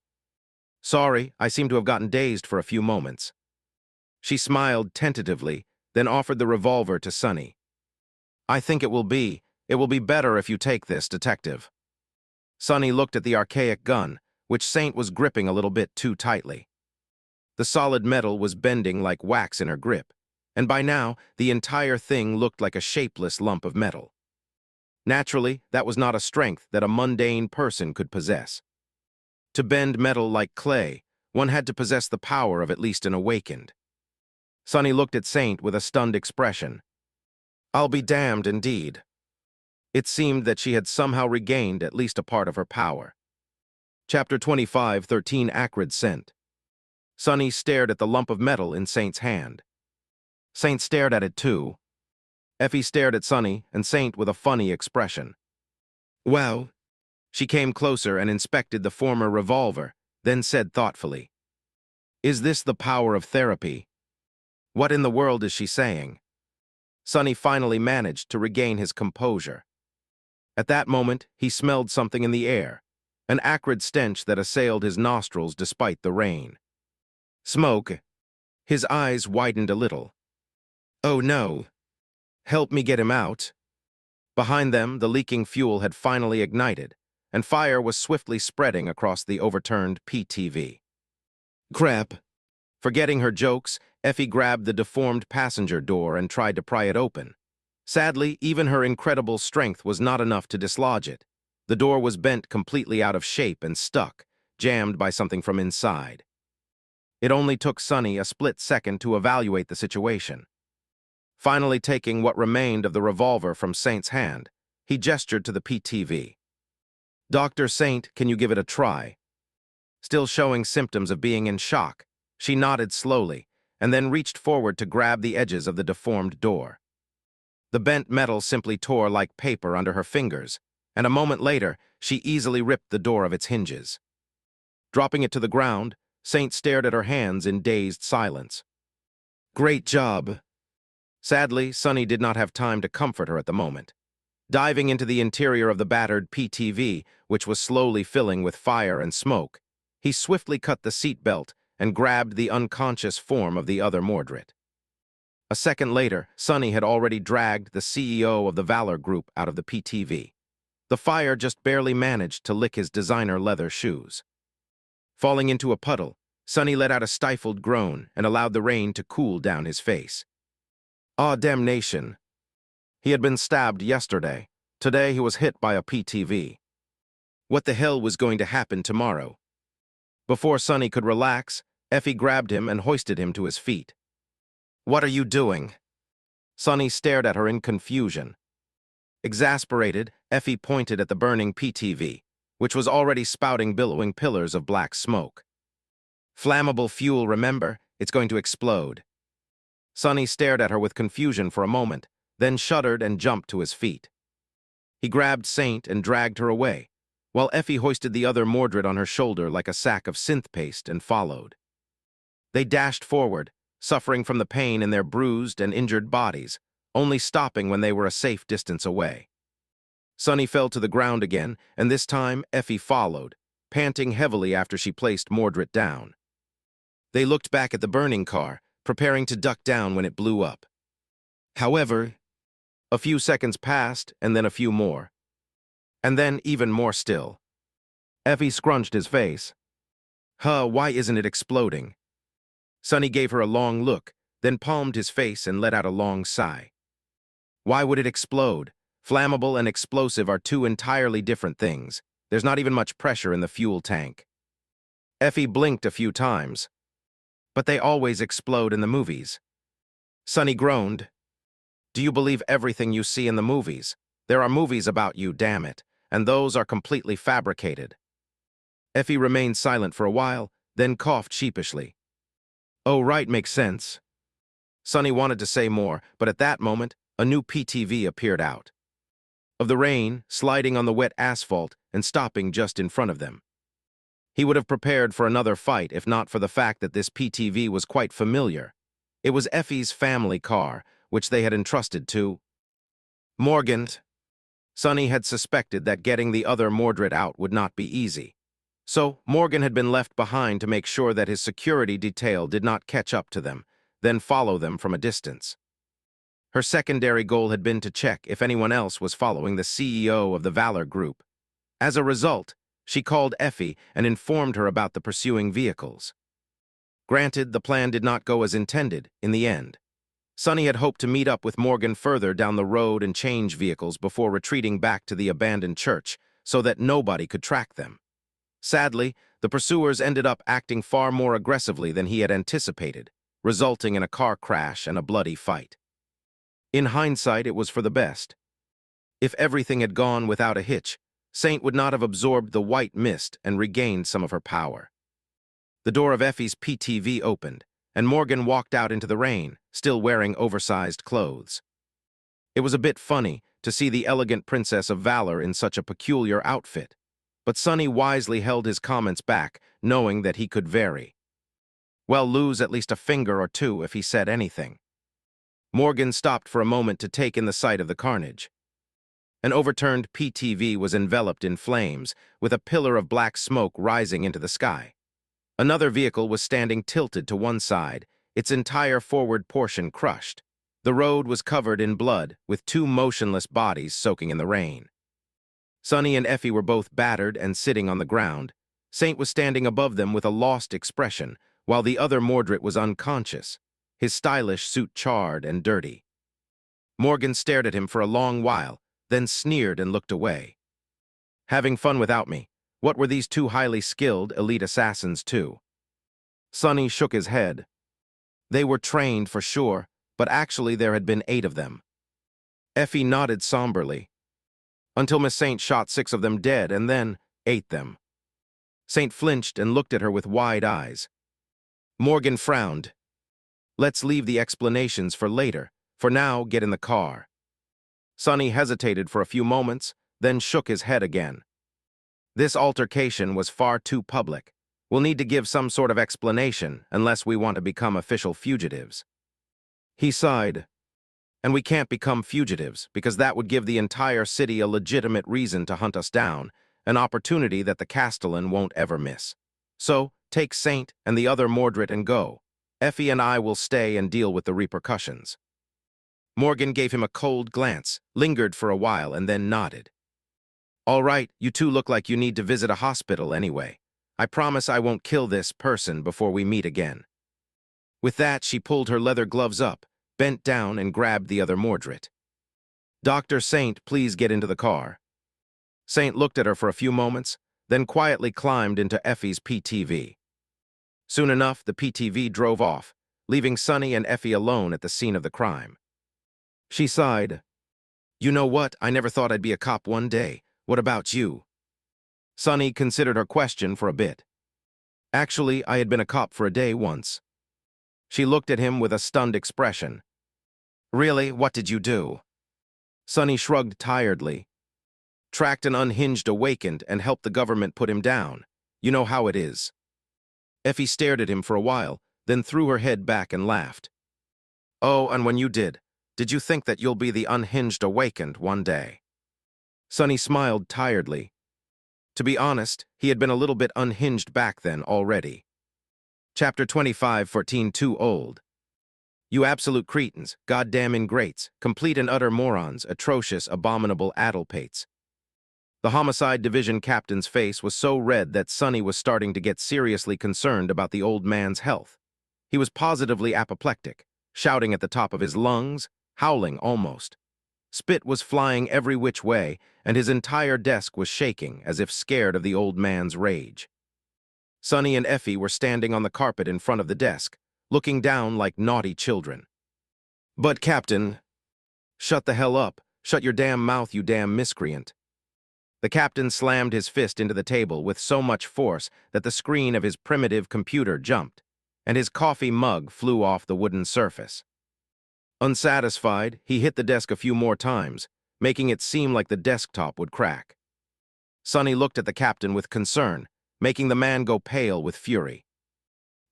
[SPEAKER 1] Sorry, I seem to have gotten dazed for a few moments. She smiled tentatively, then offered the revolver to Sonny. I think it will be better if you take this, detective. Sonny looked at the archaic gun, which Saint was gripping a little bit too tightly. The solid metal was bending like wax in her grip, and by now, the entire thing looked like a shapeless lump of metal. Naturally, that was not a strength that a mundane person could possess. To bend metal like clay, one had to possess the power of at least an awakened. Sonny looked at Saint with a stunned expression. I'll be damned indeed. It seemed that she had somehow regained at least a part of her power. Chapter 25, 13 Acrid Scent. Sonny stared at the lump of metal in Saint's hand. Saint stared at it too. Effie stared at Sonny and Saint with a funny expression. Well, she came closer and inspected the former revolver, then said thoughtfully, Is this the power of therapy? What in the world is she saying? Sonny finally managed to regain his composure. At that moment, he smelled something in the air, an acrid stench that assailed his nostrils despite the rain. Smoke. His eyes widened a little. Oh no. Help me get him out. Behind them, the leaking fuel had finally ignited, and fire was swiftly spreading across the overturned PTV. Crap. Forgetting her jokes, Effie grabbed the deformed passenger door and tried to pry it open. Sadly, even her incredible strength was not enough to dislodge it. The door was bent completely out of shape and stuck, jammed by something from inside. It only took Sonny a split second to evaluate the situation. Finally taking what remained of the revolver from Saint's hand, he gestured to the PTV. "Dr. Saint, can you give it a try?" Still showing symptoms of being in shock, she nodded slowly and then reached forward to grab the edges of the deformed door. The bent metal simply tore like paper under her fingers, and a moment later, she easily ripped the door of its hinges. Dropping it to the ground, Saint stared at her hands in dazed silence. "Great job." Sadly, Sonny did not have time to comfort her at the moment. Diving into the interior of the battered PTV, which was slowly filling with fire and smoke, he swiftly cut the seat belt and grabbed the unconscious form of the other Mordred. A second later, Sonny had already dragged the CEO of the Valor Group out of the PTV. The fire just barely managed to lick his designer leather shoes. Falling into a puddle, Sonny let out a stifled groan and allowed the rain to cool down his face. Ah, damnation. He had been stabbed yesterday. Today he was hit by a PTV. What the hell was going to happen tomorrow? Before Sonny could relax, Effie grabbed him and hoisted him to his feet. "What are you doing?" Sonny stared at her in confusion. Exasperated, Effie pointed at the burning PTV, which was already spouting billowing pillars of black smoke. "Flammable fuel, remember? It's going to explode." Sonny stared at her with confusion for a moment, then shuddered and jumped to his feet. He grabbed Saint and dragged her away, while Effie hoisted the other Mordred on her shoulder like a sack of synth paste and followed. They dashed forward, suffering from the pain in their bruised and injured bodies, only stopping when they were a safe distance away. Sonny fell to the ground again, and this time Effie followed, panting heavily after she placed Mordred down. They looked back at the burning car, preparing to duck down when it blew up. However, a few seconds passed, and then a few more. And then even more still. Effie scrunched his face. Why isn't it exploding?" Sonny gave her a long look, then palmed his face and let out a long sigh. "Why would it explode? Flammable and explosive are two entirely different things. There's not even much pressure in the fuel tank." Effie blinked a few times. "But they always explode in the movies." Sonny groaned. "Do you believe everything you see in the movies? There are movies about you, damn it, and those are completely fabricated." Effie remained silent for a while, then coughed sheepishly. "Oh, right, makes sense." Sonny wanted to say more, but at that moment, a new PTV appeared out of the rain, sliding on the wet asphalt and stopping just in front of them. He would have prepared for another fight if not for the fact that this PTV was quite familiar. It was Effie's family car, which they had entrusted to Morgan. Sonny had suspected that getting the other Mordred out would not be easy. So Morgan had been left behind to make sure that his security detail did not catch up to them, then follow them from a distance. Her secondary goal had been to check if anyone else was following the CEO of the Valor Group. As a result, she called Effie and informed her about the pursuing vehicles. Granted, the plan did not go as intended in the end. Sonny had hoped to meet up with Morgan further down the road and change vehicles before retreating back to the abandoned church so that nobody could track them. Sadly, the pursuers ended up acting far more aggressively than he had anticipated, resulting in a car crash and a bloody fight. In hindsight, it was for the best. If everything had gone without a hitch, Saint would not have absorbed the white mist and regained some of her power. The door of Effie's PTV opened, and Morgan walked out into the rain, still wearing oversized clothes. It was a bit funny to see the elegant Princess of Valor in such a peculiar outfit, but Sonny wisely held his comments back, knowing that he could vary. Well, lose at least a finger or two if he said anything. Morgan stopped for a moment to take in the sight of the carnage. An overturned PTV was enveloped in flames, with a pillar of black smoke rising into the sky. Another vehicle was standing tilted to one side, its entire forward portion crushed. The road was covered in blood, with two motionless bodies soaking in the rain. Sonny and Effie were both battered and sitting on the ground. Saint was standing above them with a lost expression, while the other Mordred was unconscious, his stylish suit charred and dirty. Morgan stared at him for a long while, then sneered and looked away. Having fun without me. What were these two highly skilled elite assassins to? Sonny shook his head. They were trained for sure, but actually there had been 8 of them. Effie nodded somberly. Until Miss Saint shot 6 of them dead and then ate them. Saint flinched and looked at her with wide eyes. Morgan frowned. Let's leave the explanations for later. For now, get in the car. Sonny hesitated for a few moments, then shook his head again. This altercation was far too public. We'll need to give some sort of explanation unless we want to become official fugitives. He sighed. And we can't become fugitives because that would give the entire city a legitimate reason to hunt us down, an opportunity that the Castellan won't ever miss. So, take Saint and the other Mordred and go. Effie and I will stay and deal with the repercussions. Morgan gave him a cold glance, lingered for a while, and then nodded. All right, you two look like you need to visit a hospital anyway. I promise I won't kill this person before we meet again. With that, she pulled her leather gloves up, bent down, and grabbed the other Mordred. Dr. Saint, please get into the car. Saint looked at her for a few moments, then quietly climbed into Effie's PTV. Soon enough, the PTV drove off, leaving Sonny and Effie alone at the scene of the crime. She sighed. You know what? I never thought I'd be a cop one day. What about you? Sonny considered her question for a bit. Actually, I had been a cop for a day once. She looked at him with a stunned expression. Really? What did you do? Sonny shrugged tiredly. Tracked an unhinged awakened and helped the government put him down. You know how it is. Effie stared at him for a while, then threw her head back and laughed. Oh, and when you did you think that you'll be the unhinged awakened one day? Sonny smiled tiredly. To be honest, he had been a little bit unhinged back then already. Chapter 25, 14, too old. You absolute cretins, goddamn ingrates, complete and utter morons, atrocious, abominable addlepates. The Homicide Division captain's face was so red that Sonny was starting to get seriously concerned about the old man's health. He was positively apoplectic, shouting at the top of his lungs, howling almost. Spit was flying every which way, and his entire desk was shaking as if scared of the old man's rage. Sonny and Effie were standing on the carpet in front of the desk, looking down like naughty children. But, Captain... Shut the hell up. Shut your damn mouth, you damn miscreant. The captain slammed his fist into the table with so much force that the screen of his primitive computer jumped, and his coffee mug flew off the wooden surface. Unsatisfied, he hit the desk a few more times, making it seem like the desktop would crack. Sonny looked at the captain with concern, making the man go pale with fury.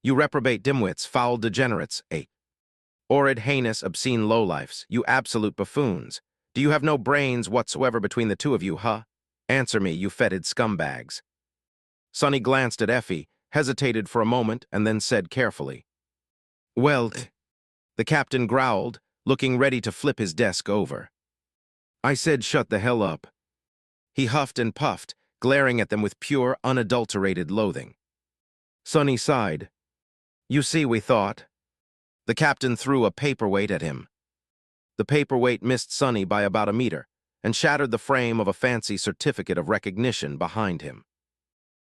[SPEAKER 1] You reprobate dimwits, foul degenerates, 8. Horrid, heinous, obscene lowlifes, you absolute buffoons. Do you have no brains whatsoever between the two of you, huh? Answer me, you fetid scumbags. Sonny glanced at Effie, hesitated for a moment, and then said carefully. Well, the captain growled, looking ready to flip his desk over. I said shut the hell up. He huffed and puffed, glaring at them with pure, unadulterated loathing. Sonny sighed. You see, we thought. The captain threw a paperweight at him. The paperweight missed Sonny by about a meter and shattered the frame of a fancy certificate of recognition behind him.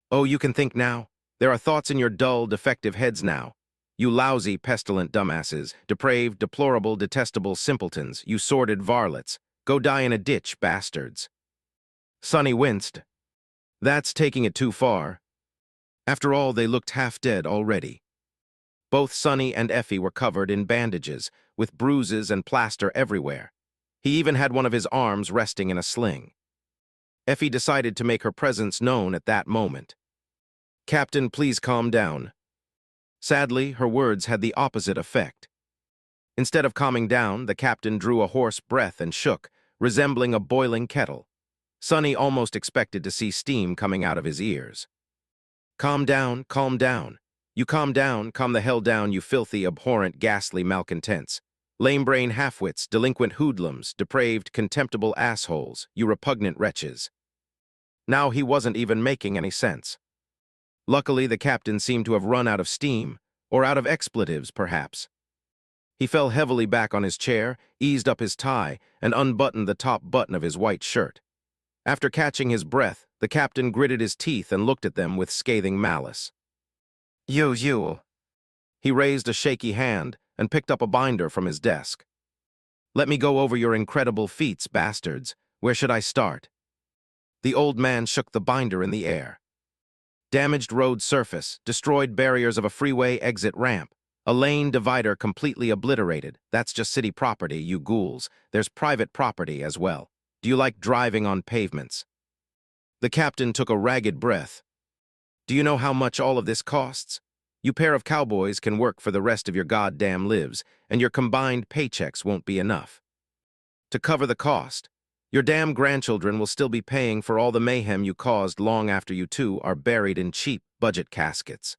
[SPEAKER 1] Oh, you can think now? There are thoughts in your dull, defective heads now. You lousy, pestilent dumbasses, depraved, deplorable, detestable simpletons, you sordid varlets. Go die in a ditch, bastards. Sonny winced. That's taking it too far. After all, they looked half dead already. Both Sonny and Effie were covered in bandages, with bruises and plaster everywhere. He even had one of his arms resting in a sling. Effie decided to make her presence known at that moment. Captain, please calm down. Sadly, her words had the opposite effect. Instead of calming down, the captain drew a hoarse breath and shook, resembling a boiling kettle. Sonny almost expected to see steam coming out of his ears. Calm down, calm down. You calm down, calm the hell down, you filthy, abhorrent, ghastly malcontents. Lame-brain halfwits, delinquent hoodlums, depraved, contemptible assholes, you repugnant wretches. Now he wasn't even making any sense. Luckily, the captain seemed to have run out of steam, or out of expletives, perhaps. He fell heavily back on his chair, eased up his tie, and unbuttoned the top button of his white shirt. After catching his breath, the captain gritted his teeth and looked at them with scathing malice. You. He raised a shaky hand and picked up a binder from his desk. Let me go over your incredible feats, bastards. Where should I start? The old man shook the binder in the air. Damaged road surface, destroyed barriers of a freeway exit ramp, a lane divider completely obliterated. That's just city property, you ghouls. There's private property as well. Do you like driving on pavements? The captain took a ragged breath. Do you know how much all of this costs? You pair of cowboys can work for the rest of your goddamn lives, and your combined paychecks won't be enough. To cover the cost, your damn grandchildren will still be paying for all the mayhem you caused long after you two are buried in cheap budget caskets.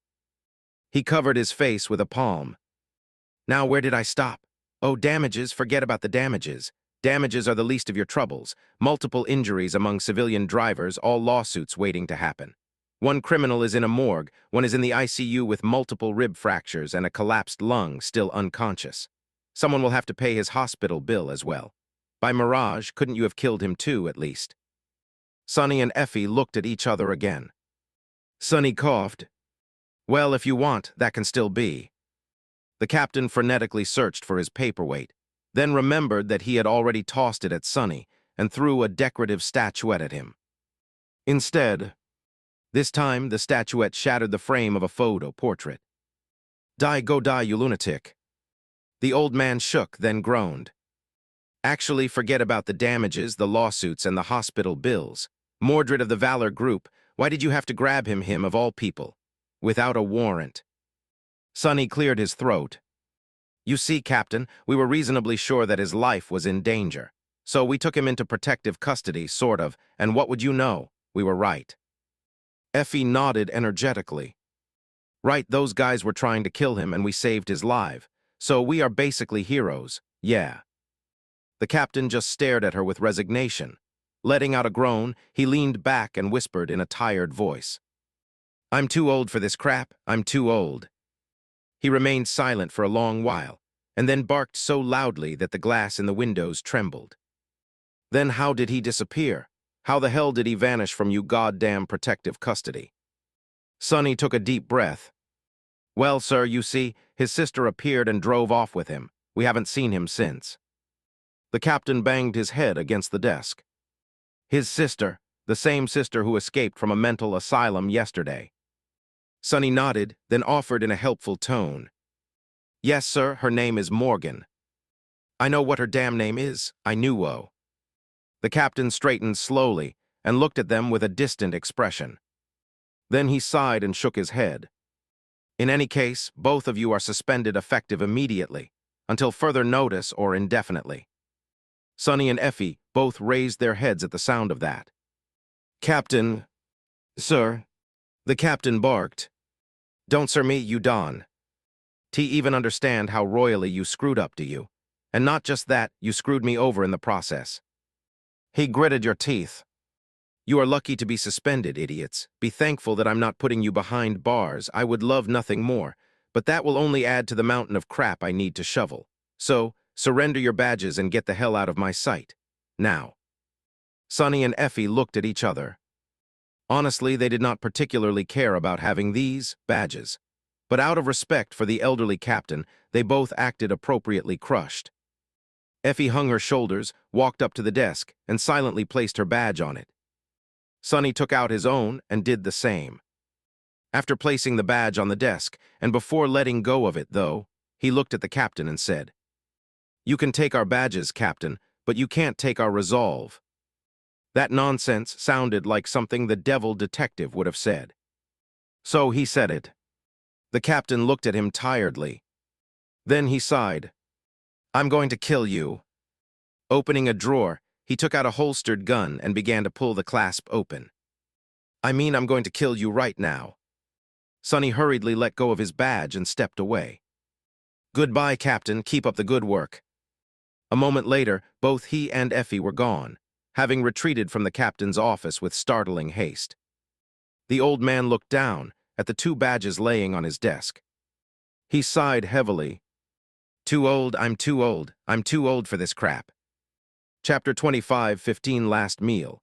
[SPEAKER 1] He covered his face with a palm. Now where did I stop? Oh, damages, forget about the damages. Damages are the least of your troubles. Multiple injuries among civilian drivers, all lawsuits waiting to happen. One criminal is in a morgue, one is in the ICU with multiple rib fractures and a collapsed lung, still unconscious. Someone will have to pay his hospital bill as well. By mirage, couldn't you have killed him too, at least? Sonny and Effie looked at each other again. Sonny coughed. Well, if you want, that can still be. The captain frenetically searched for his paperweight, then remembered that he had already tossed it at Sonny and threw a decorative statuette at him. Instead, this time the statuette shattered the frame of a photo portrait. Go die, you lunatic. The old man shook, then groaned. Actually, forget about the damages, the lawsuits, and the hospital bills. Mordred of the Valor Group, why did you have to grab him of all people? Without a warrant. Sonny cleared his throat. You see, Captain, we were reasonably sure that his life was in danger. So we took him into protective custody, sort of, and what would you know? We were right. Effie nodded energetically. Right, those guys were trying to kill him and we saved his life. So we are basically heroes, yeah. The captain just stared at her with resignation. Letting out a groan, he leaned back and whispered in a tired voice. I'm too old for this crap, I'm too old. He remained silent for a long while, and then barked so loudly that the glass in the windows trembled. Then how did he disappear? How the hell did he vanish from you goddamn protective custody? Sonny took a deep breath. Well, sir, you see, his sister appeared and drove off with him. We haven't seen him since. The captain banged his head against the desk. His sister, the same sister who escaped from a mental asylum yesterday. Sonny nodded, then offered in a helpful tone. Yes, sir, her name is Morgan. I know what her damn name is, I knew. The captain straightened slowly and looked at them with a distant expression. Then he sighed and shook his head. In any case, both of you are suspended effective immediately, until further notice or indefinitely. Sonny and Effie both raised their heads at the sound of that. Captain, sir, the captain barked. Don't sir me, you don. T even understand how royally you screwed up, do you? And not just that, you screwed me over in the process. He gritted your teeth. You are lucky to be suspended, idiots. Be thankful that I'm not putting you behind bars. I would love nothing more, but that will only add to the mountain of crap I need to shovel. So, surrender your badges and get the hell out of my sight. Now. Sonny and Effie looked at each other. Honestly, they did not particularly care about having these badges, but out of respect for the elderly captain, they both acted appropriately crushed. Effie hung her shoulders, walked up to the desk, and silently placed her badge on it. Sonny took out his own and did the same. After placing the badge on the desk, and before letting go of it, though, he looked at the captain and said, You can take our badges, Captain, but you can't take our resolve. That nonsense sounded like something the devil detective would have said. So he said it. The captain looked at him tiredly. Then he sighed. I'm going to kill you. Opening a drawer, he took out a holstered gun and began to pull the clasp open. I mean, I'm going to kill you right now. Sonny hurriedly let go of his badge and stepped away. Goodbye, Captain. Keep up the good work. A moment later, both he and Effie were gone, having retreated from the captain's office with startling haste. The old man looked down at the two badges laying on his desk. He sighed heavily. Too old, I'm too old, I'm too old for this crap. Chapter 25:15 Last Meal.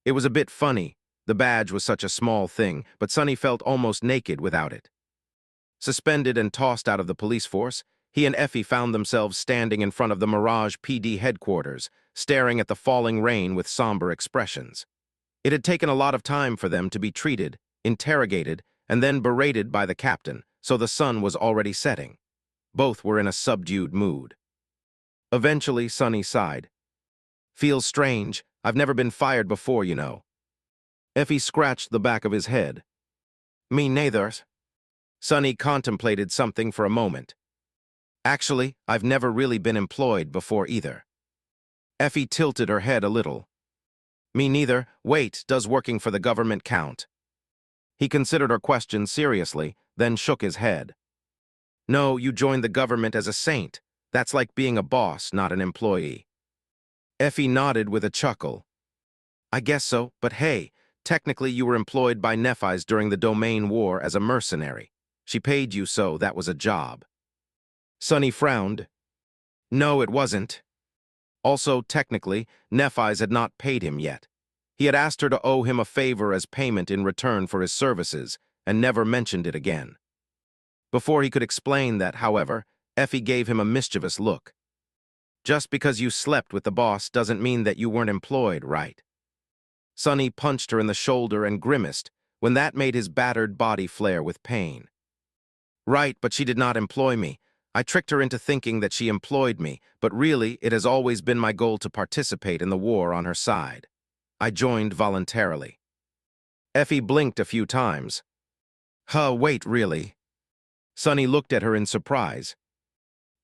[SPEAKER 1] It was a bit funny. The badge was such a small thing, but Sonny felt almost naked without it. Suspended and tossed out of the police force, he and Effie found themselves standing in front of the Mirage PD headquarters, staring at the falling rain with somber expressions. It had taken a lot of time for them to be treated, interrogated, and then berated by the captain, so the sun was already setting. Both were in a subdued mood. Eventually, Sonny sighed. Feels strange. I've never been fired before, you know. Effie scratched the back of his head. Me neither. Sonny contemplated something for a moment. Actually, I've never really been employed before either. Effie tilted her head a little. Me neither. Wait, does working for the government count? He considered her question seriously, then shook his head. No, you joined the government as a saint. That's like being a boss, not an employee. Effie nodded with a chuckle. I guess so, but hey, technically you were employed by Nephis during the Domain War as a mercenary. She paid you, so that was a job. Sonny frowned. No, it wasn't. Also, technically, Nephis had not paid him yet. He had asked her to owe him a favor as payment in return for his services, and never mentioned it again. Before he could explain that, however, Effie gave him a mischievous look. Just because you slept with the boss doesn't mean that you weren't employed, right? Sonny punched her in the shoulder and grimaced, when that made his battered body flare with pain. Right, but she did not employ me. I tricked her into thinking that she employed me, but really, it has always been my goal to participate in the war on her side. I joined voluntarily. Effie blinked a few times. Wait, really? Sonny looked at her in surprise.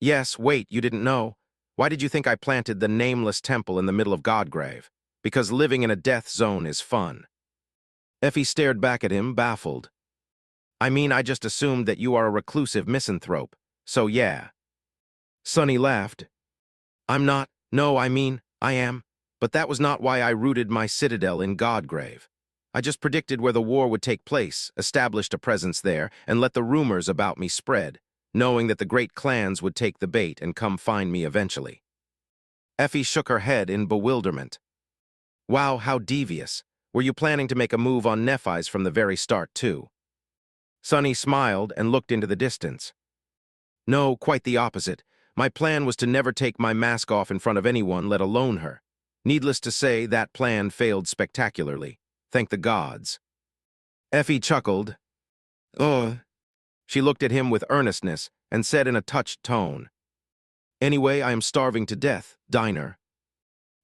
[SPEAKER 1] Yes, wait, you didn't know? Why did you think I planted the nameless temple in the middle of Godgrave? Because living in a death zone is fun. Effie stared back at him, baffled. I mean, I just assumed that you are a reclusive misanthrope, so yeah. Sonny laughed. I'm not, no, I mean, I am, but that was not why I rooted my citadel in Godgrave. I just predicted where the war would take place, established a presence there, and let the rumors about me spread, knowing that the great clans would take the bait and come find me eventually. Effie shook her head in bewilderment. Wow, how devious. Were you planning to make a move on Nephis from the very start, too? Sonny smiled and looked into the distance. No, quite the opposite. My plan was to never take my mask off in front of anyone, let alone her. Needless to say, that plan failed spectacularly. Thank the gods. Effie chuckled. Oh. She looked at him with earnestness and said in a touched tone, Anyway, I am starving to death, diner.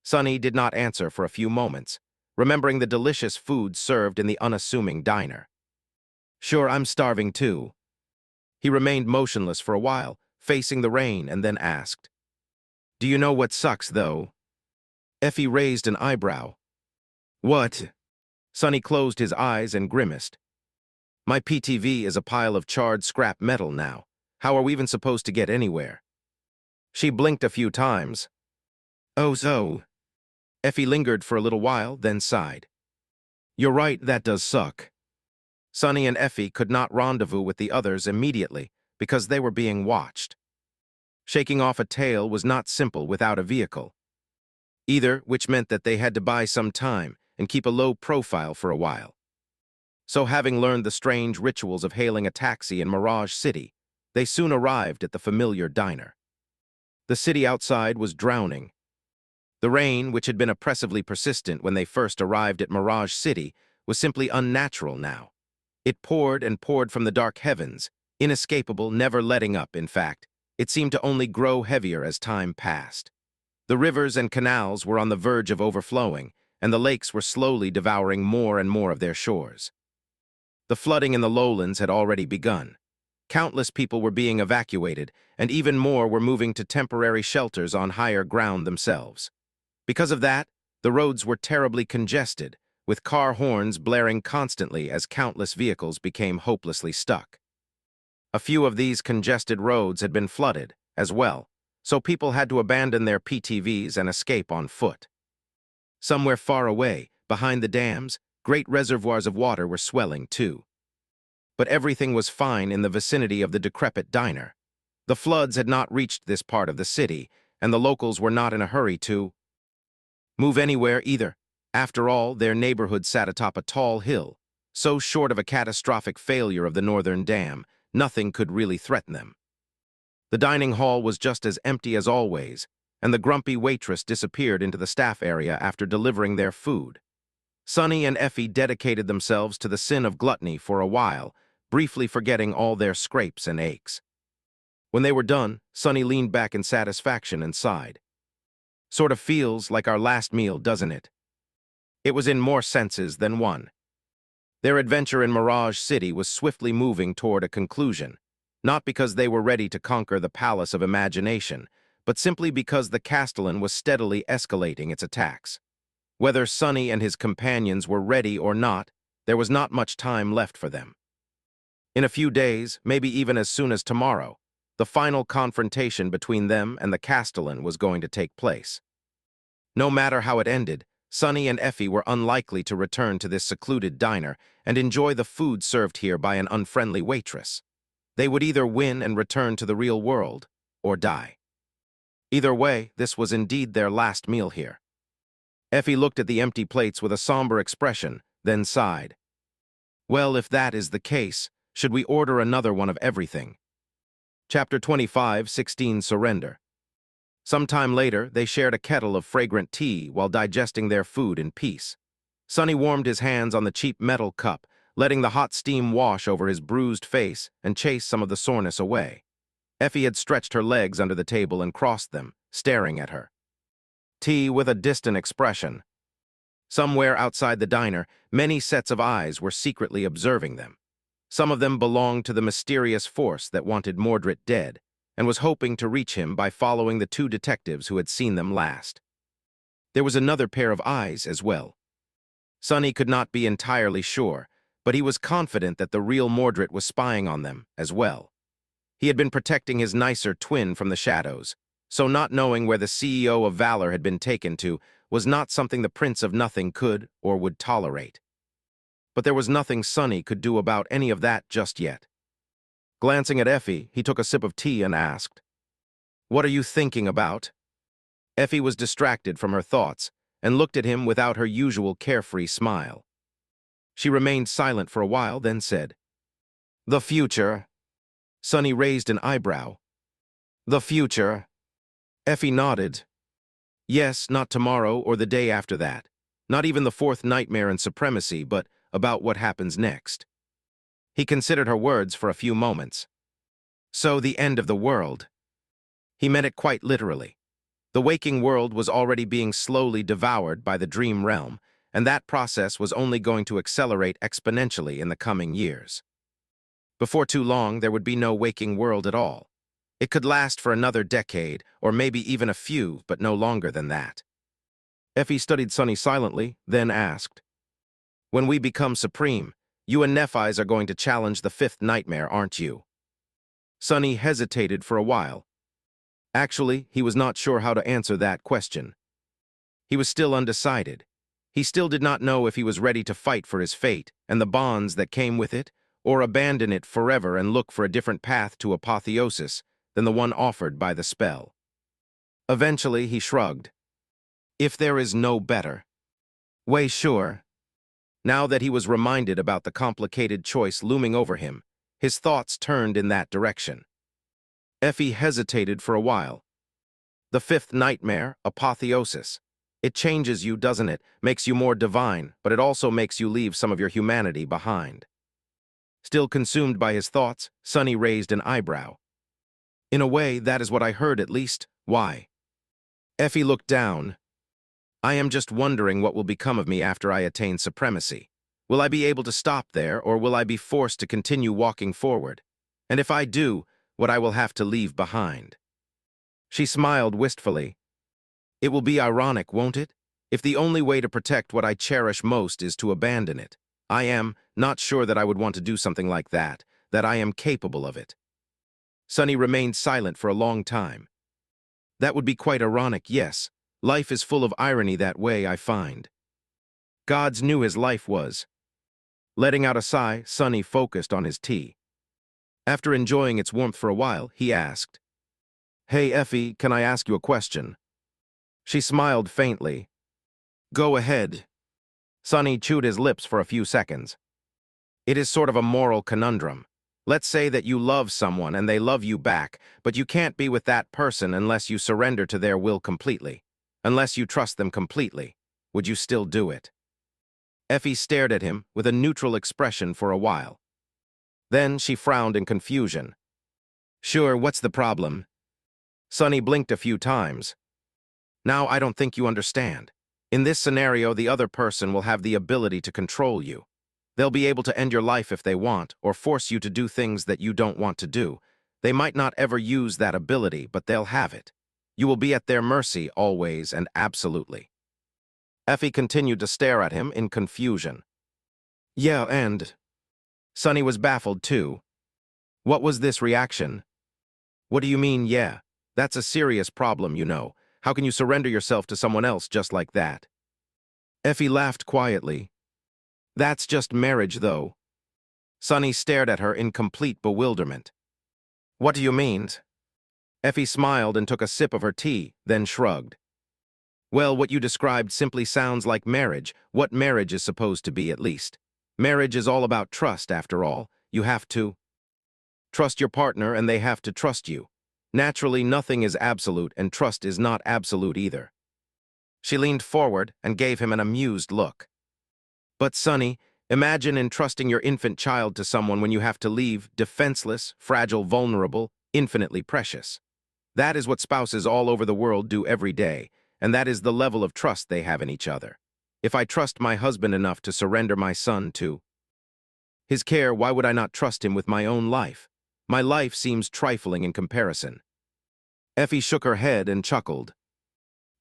[SPEAKER 1] Sonny did not answer for a few moments, remembering the delicious food served in the unassuming diner. Sure, I'm starving too. He remained motionless for a while, facing the rain, and then asked, Do you know what sucks, though? Effie raised an eyebrow. What? Sonny closed his eyes and grimaced. My PTV is a pile of charred scrap metal now. How are we even supposed to get anywhere? She blinked a few times. Oh, so. Effie lingered for a little while, then sighed. You're right, that does suck. Sonny and Effie could not rendezvous with the others immediately because they were being watched. Shaking off a tail was not simple without a vehicle. Either, which meant that they had to buy some time and keep a low profile for a while. So having learned the strange rituals of hailing a taxi in Mirage City, they soon arrived at the familiar diner. The city outside was drowning. The rain, which had been oppressively persistent when they first arrived at Mirage City, was simply unnatural now. It poured and poured from the dark heavens, inescapable, never letting up, in fact. It seemed to only grow heavier as time passed. The rivers and canals were on the verge of overflowing, and the lakes were slowly devouring more and more of their shores. The flooding in the lowlands had already begun. Countless people were being evacuated, and even more were moving to temporary shelters on higher ground themselves. Because of that, the roads were terribly congested, with car horns blaring constantly as countless vehicles became hopelessly stuck. A few of these congested roads had been flooded, as well, so people had to abandon their PTVs and escape on foot. Somewhere far away, behind the dams, great reservoirs of water were swelling too. But everything was fine in the vicinity of the decrepit diner. The floods had not reached this part of the city, and the locals were not in a hurry to move anywhere either. After all, their neighborhood sat atop a tall hill. So short of a catastrophic failure of the northern dam, nothing could really threaten them. The dining hall was just as empty as always, and the grumpy waitress disappeared into the staff area after delivering their food. Sonny and Effie dedicated themselves to the sin of gluttony for a while, briefly forgetting all their scrapes and aches. When they were done, Sonny leaned back in satisfaction and sighed. Sort of feels like our last meal, doesn't it? It was in more senses than one. Their adventure in Mirage City was swiftly moving toward a conclusion, not because they were ready to conquer the Palace of Imagination, but simply because the Castellan was steadily escalating its attacks. Whether Sonny and his companions were ready or not, there was not much time left for them. In a few days, maybe even as soon as tomorrow, the final confrontation between them and the Castellan was going to take place. No matter how it ended, Sonny and Effie were unlikely to return to this secluded diner and enjoy the food served here by an unfriendly waitress. They would either win and return to the real world, or die. Either way, this was indeed their last meal here. Effie looked at the empty plates with a somber expression, then sighed. Well, if that is the case, should we order another one of everything? Chapter 25, 16 Surrender. Sometime later, they shared a kettle of fragrant tea while digesting their food in peace. Sonny warmed his hands on the cheap metal cup, letting the hot steam wash over his bruised face and chase some of the soreness away. Effie had stretched her legs under the table and crossed them, staring at her. Tea with a distant expression. Somewhere outside the diner, many sets of eyes were secretly observing them. Some of them belonged to the mysterious force that wanted Mordred dead, and was hoping to reach him by following the two detectives who had seen them last. There was another pair of eyes as well. Sonny could not be entirely sure, but he was confident that the real Mordred was spying on them as well. He had been protecting his nicer twin from the shadows, so not knowing where the CEO of Valor had been taken to was not something the Prince of Nothing could or would tolerate. But there was nothing Sonny could do about any of that just yet. Glancing at Effie, he took a sip of tea and asked, "What are you thinking about?" Effie was distracted from her thoughts and looked at him without her usual carefree smile. She remained silent for a while, then said, "The future." Sonny raised an eyebrow. "The future?" Effie nodded. "Yes, not tomorrow or the day after that. Not even the fourth nightmare in supremacy, but about what happens next." He considered her words for a few moments. "So the end of the world." He meant it quite literally. The waking world was already being slowly devoured by the dream realm, and that process was only going to accelerate exponentially in the coming years. Before too long, there would be no waking world at all. It could last for another decade, or maybe even a few, but no longer than that. Effie studied Sonny silently, then asked, "When we become supreme, you and Nephis are going to challenge the fifth nightmare, aren't you?" Sonny hesitated for a while. Actually, he was not sure how to answer that question. He was still undecided. He still did not know if he was ready to fight for his fate and the bonds that came with it, or abandon it forever and look for a different path to apotheosis than the one offered by the spell. Eventually, he shrugged. "If there is no better." Way sure. Now that he was reminded about the complicated choice looming over him, his thoughts turned in that direction. Effie hesitated for a while. The fifth nightmare, apotheosis. It changes you, doesn't it? Makes you more divine, but it also makes you leave some of your humanity behind. Still consumed by his thoughts, Sonny raised an eyebrow. "In a way, that is what I heard at least. Why?" Effie looked down. "I am just wondering what will become of me after I attain supremacy. Will I be able to stop there, or will I be forced to continue walking forward? And if I do, what I will have to leave behind." She smiled wistfully. "It will be ironic, won't it? If the only way to protect what I cherish most is to abandon it. I am not sure that I would want to do something like that I am capable of it." Sonny remained silent for a long time. "That would be quite ironic, yes. Life is full of irony that way, I find." Gods knew his life was. Letting out a sigh, Sonny focused on his tea. After enjoying its warmth for a while, he asked, Hey, Effie, can I ask you a question? She smiled faintly. Go ahead. Sonny chewed his lips for a few seconds. It is sort of a moral conundrum. Let's say that you love someone and they love you back, but you can't be with that person unless you surrender to their will completely. Unless you trust them completely. Would you still do it? Effie stared at him with a neutral expression for a while. Then she frowned in confusion. Sure, what's the problem? Sonny blinked a few times. Now I don't think you understand. In this scenario, the other person will have the ability to control you. They'll be able to end your life if they want, or force you to do things that you don't want to do. They might not ever use that ability, but they'll have it. You will be at their mercy always and absolutely. Effie continued to stare at him in confusion. Yeah, and... Sonny was baffled too. What was this reaction? What do you mean, yeah? That's a serious problem, you know. How can you surrender yourself to someone else just like that? Effie laughed quietly. That's just marriage, though. Sonny stared at her in complete bewilderment. What do you mean? Effie smiled and took a sip of her tea, then shrugged. Well, what you described simply sounds like marriage, what marriage is supposed to be, at least. Marriage is all about trust, after all. You have to trust your partner and they have to trust you. Naturally, nothing is absolute, and trust is not absolute either. She leaned forward and gave him an amused look. But, Sonny, imagine entrusting your infant child to someone when you have to leave, defenseless, fragile, vulnerable, infinitely precious. That is what spouses all over the world do every day, and that is the level of trust they have in each other. If I trust my husband enough to surrender my son to his care, why would I not trust him with my own life? My life seems trifling in comparison. Effie shook her head and chuckled.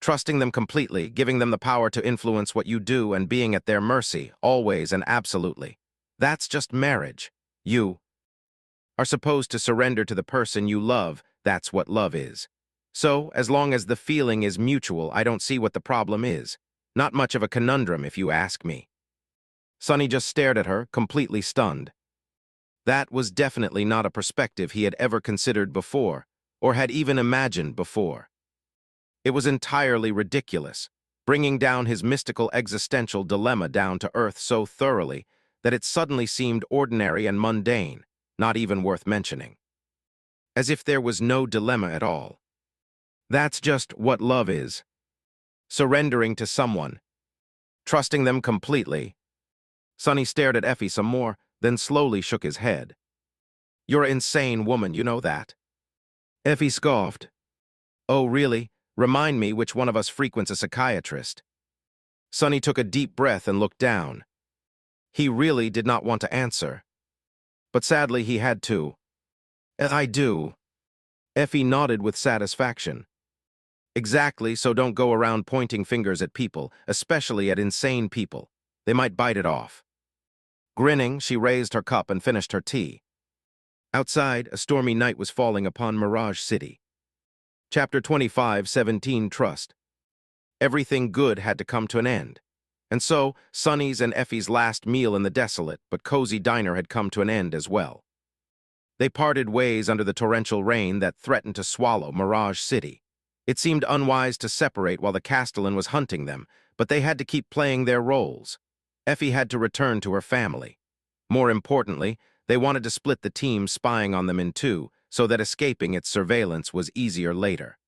[SPEAKER 1] Trusting them completely, giving them the power to influence what you do and being at their mercy, always and absolutely. That's just marriage. You are supposed to surrender to the person you love. That's what love is. So, as long as the feeling is mutual, I don't see what the problem is. Not much of a conundrum, if you ask me. Sonny just stared at her, completely stunned. That was definitely not a perspective he had ever considered before, or had even imagined before. It was entirely ridiculous, bringing down his mystical existential dilemma down to earth so thoroughly that it suddenly seemed ordinary and mundane, not even worth mentioning. As if there was no dilemma at all. That's just what love is. Surrendering to someone. Trusting them completely. Sonny stared at Effie some more, then slowly shook his head. You're an insane woman, you know that. Effie scoffed. Oh, really? Remind me which one of us frequents a psychiatrist. Sonny took a deep breath and looked down. He really did not want to answer. But sadly, he had to. I do. Effie nodded with satisfaction. Exactly, so don't go around pointing fingers at people, especially at insane people. They might bite it off. Grinning, she raised her cup and finished her tea. Outside, a stormy night was falling upon Mirage City. Chapter 25:17 Trust. Everything good had to come to an end. And so, Sonny's and Effie's last meal in the desolate but cozy diner had come to an end as well. They parted ways under the torrential rain that threatened to swallow Mirage City. It seemed unwise to separate while the Castellan was hunting them, but they had to keep playing their roles. Effie had to return to her family. More importantly, they wanted to split the team spying on them in two, so that escaping its surveillance was easier later.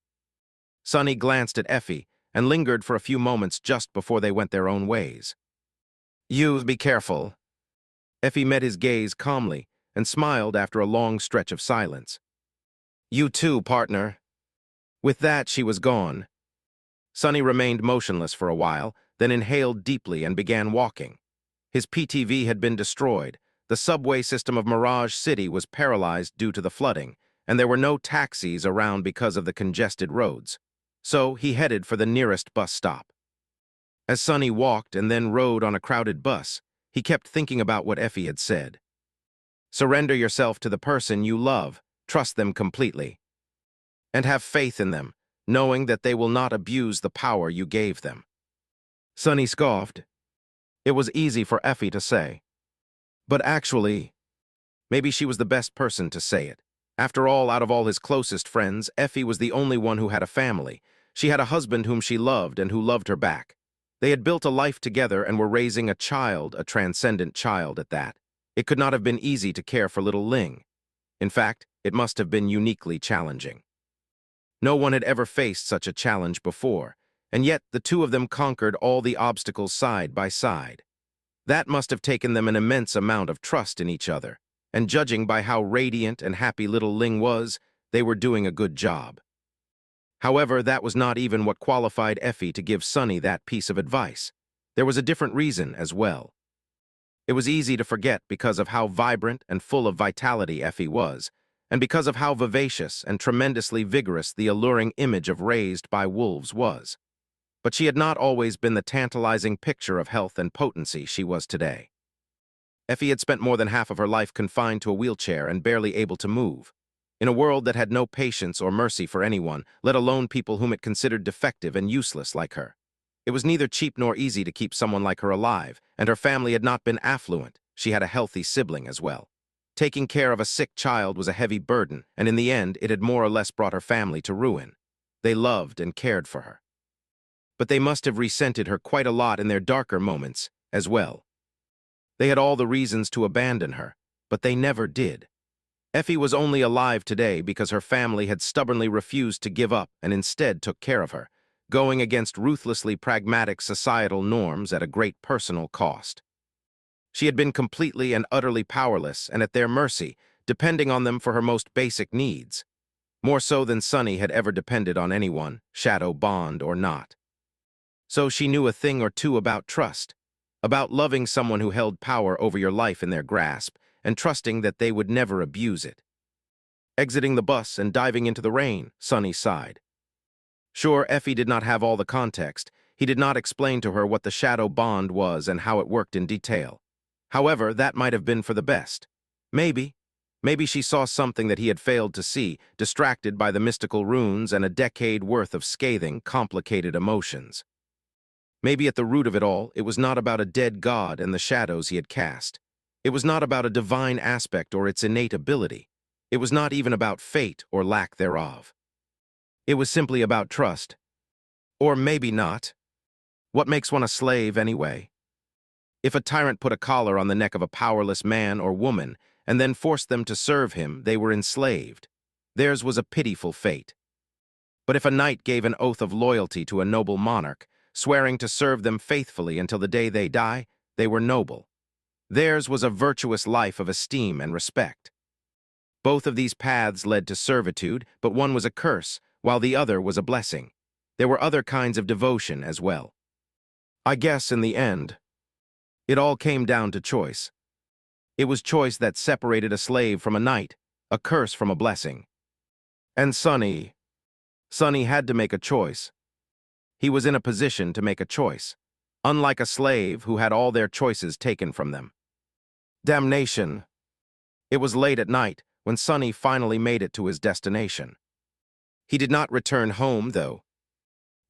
[SPEAKER 1] Sonny glanced at Effie and lingered for a few moments just before they went their own ways. You be careful. Effie met his gaze calmly and smiled after a long stretch of silence. You too, partner. With that, she was gone. Sonny remained motionless for a while, then inhaled deeply and began walking. His PTV had been destroyed. The subway system of Mirage City was paralyzed due to the flooding, and there were no taxis around because of the congested roads. So he headed for the nearest bus stop. As Sonny walked and then rode on a crowded bus, he kept thinking about what Effie had said. Surrender yourself to the person you love, trust them completely, and have faith in them, knowing that they will not abuse the power you gave them. Sonny scoffed. It was easy for Effie to say. But actually, maybe she was the best person to say it. After all, out of all his closest friends, Effie was the only one who had a family. She had a husband whom she loved and who loved her back. They had built a life together and were raising a child, a transcendent child at that. It could not have been easy to care for little Ling. In fact, it must have been uniquely challenging. No one had ever faced such a challenge before, and yet the two of them conquered all the obstacles side by side. That must have taken them an immense amount of trust in each other, and judging by how radiant and happy little Ling was, they were doing a good job. However, that was not even what qualified Effie to give Sunny that piece of advice. There was a different reason as well. It was easy to forget because of how vibrant and full of vitality Effie was, and because of how vivacious and tremendously vigorous the alluring image of Raised by Wolves was. But she had not always been the tantalizing picture of health and potency she was today. Effie had spent more than half of her life confined to a wheelchair and barely able to move. In a world that had no patience or mercy for anyone, let alone people whom it considered defective and useless like her. It was neither cheap nor easy to keep someone like her alive, and her family had not been affluent. She had a healthy sibling as well. Taking care of a sick child was a heavy burden, and in the end, it had more or less brought her family to ruin. They loved and cared for her. But they must have resented her quite a lot in their darker moments as well. They had all the reasons to abandon her, but they never did. Effie was only alive today because her family had stubbornly refused to give up and instead took care of her, going against ruthlessly pragmatic societal norms at a great personal cost. She had been completely and utterly powerless and at their mercy, depending on them for her most basic needs, more so than Sunny had ever depended on anyone, shadow bond or not. So she knew a thing or two about trust, about loving someone who held power over your life in their grasp, and trusting that they would never abuse it. Exiting the bus and diving into the rain, Sunny sighed. Sure, Effie did not have all the context. He did not explain to her what the shadow bond was and how it worked in detail. However, that might have been for the best. Maybe she saw something that he had failed to see, distracted by the mystical runes and a decade worth of scathing, complicated emotions. Maybe at the root of it all, it was not about a dead god and the shadows he had cast. It was not about a divine aspect or its innate ability. It was not even about fate or lack thereof. It was simply about trust. Or maybe not. What makes one a slave, anyway? If a tyrant put a collar on the neck of a powerless man or woman and then forced them to serve him, they were enslaved. Theirs was a pitiful fate. But if a knight gave an oath of loyalty to a noble monarch, swearing to serve them faithfully until the day they die, they were noble. Theirs was a virtuous life of esteem and respect. Both of these paths led to servitude, but one was a curse, while the other was a blessing. There were other kinds of devotion as well. I guess in the end, it all came down to choice. It was choice that separated a slave from a knight, a curse from a blessing. And Sunny had to make a choice. He was in a position to make a choice, unlike a slave who had all their choices taken from them. Damnation! It was late at night when Sunny finally made it to his destination. He did not return home, though.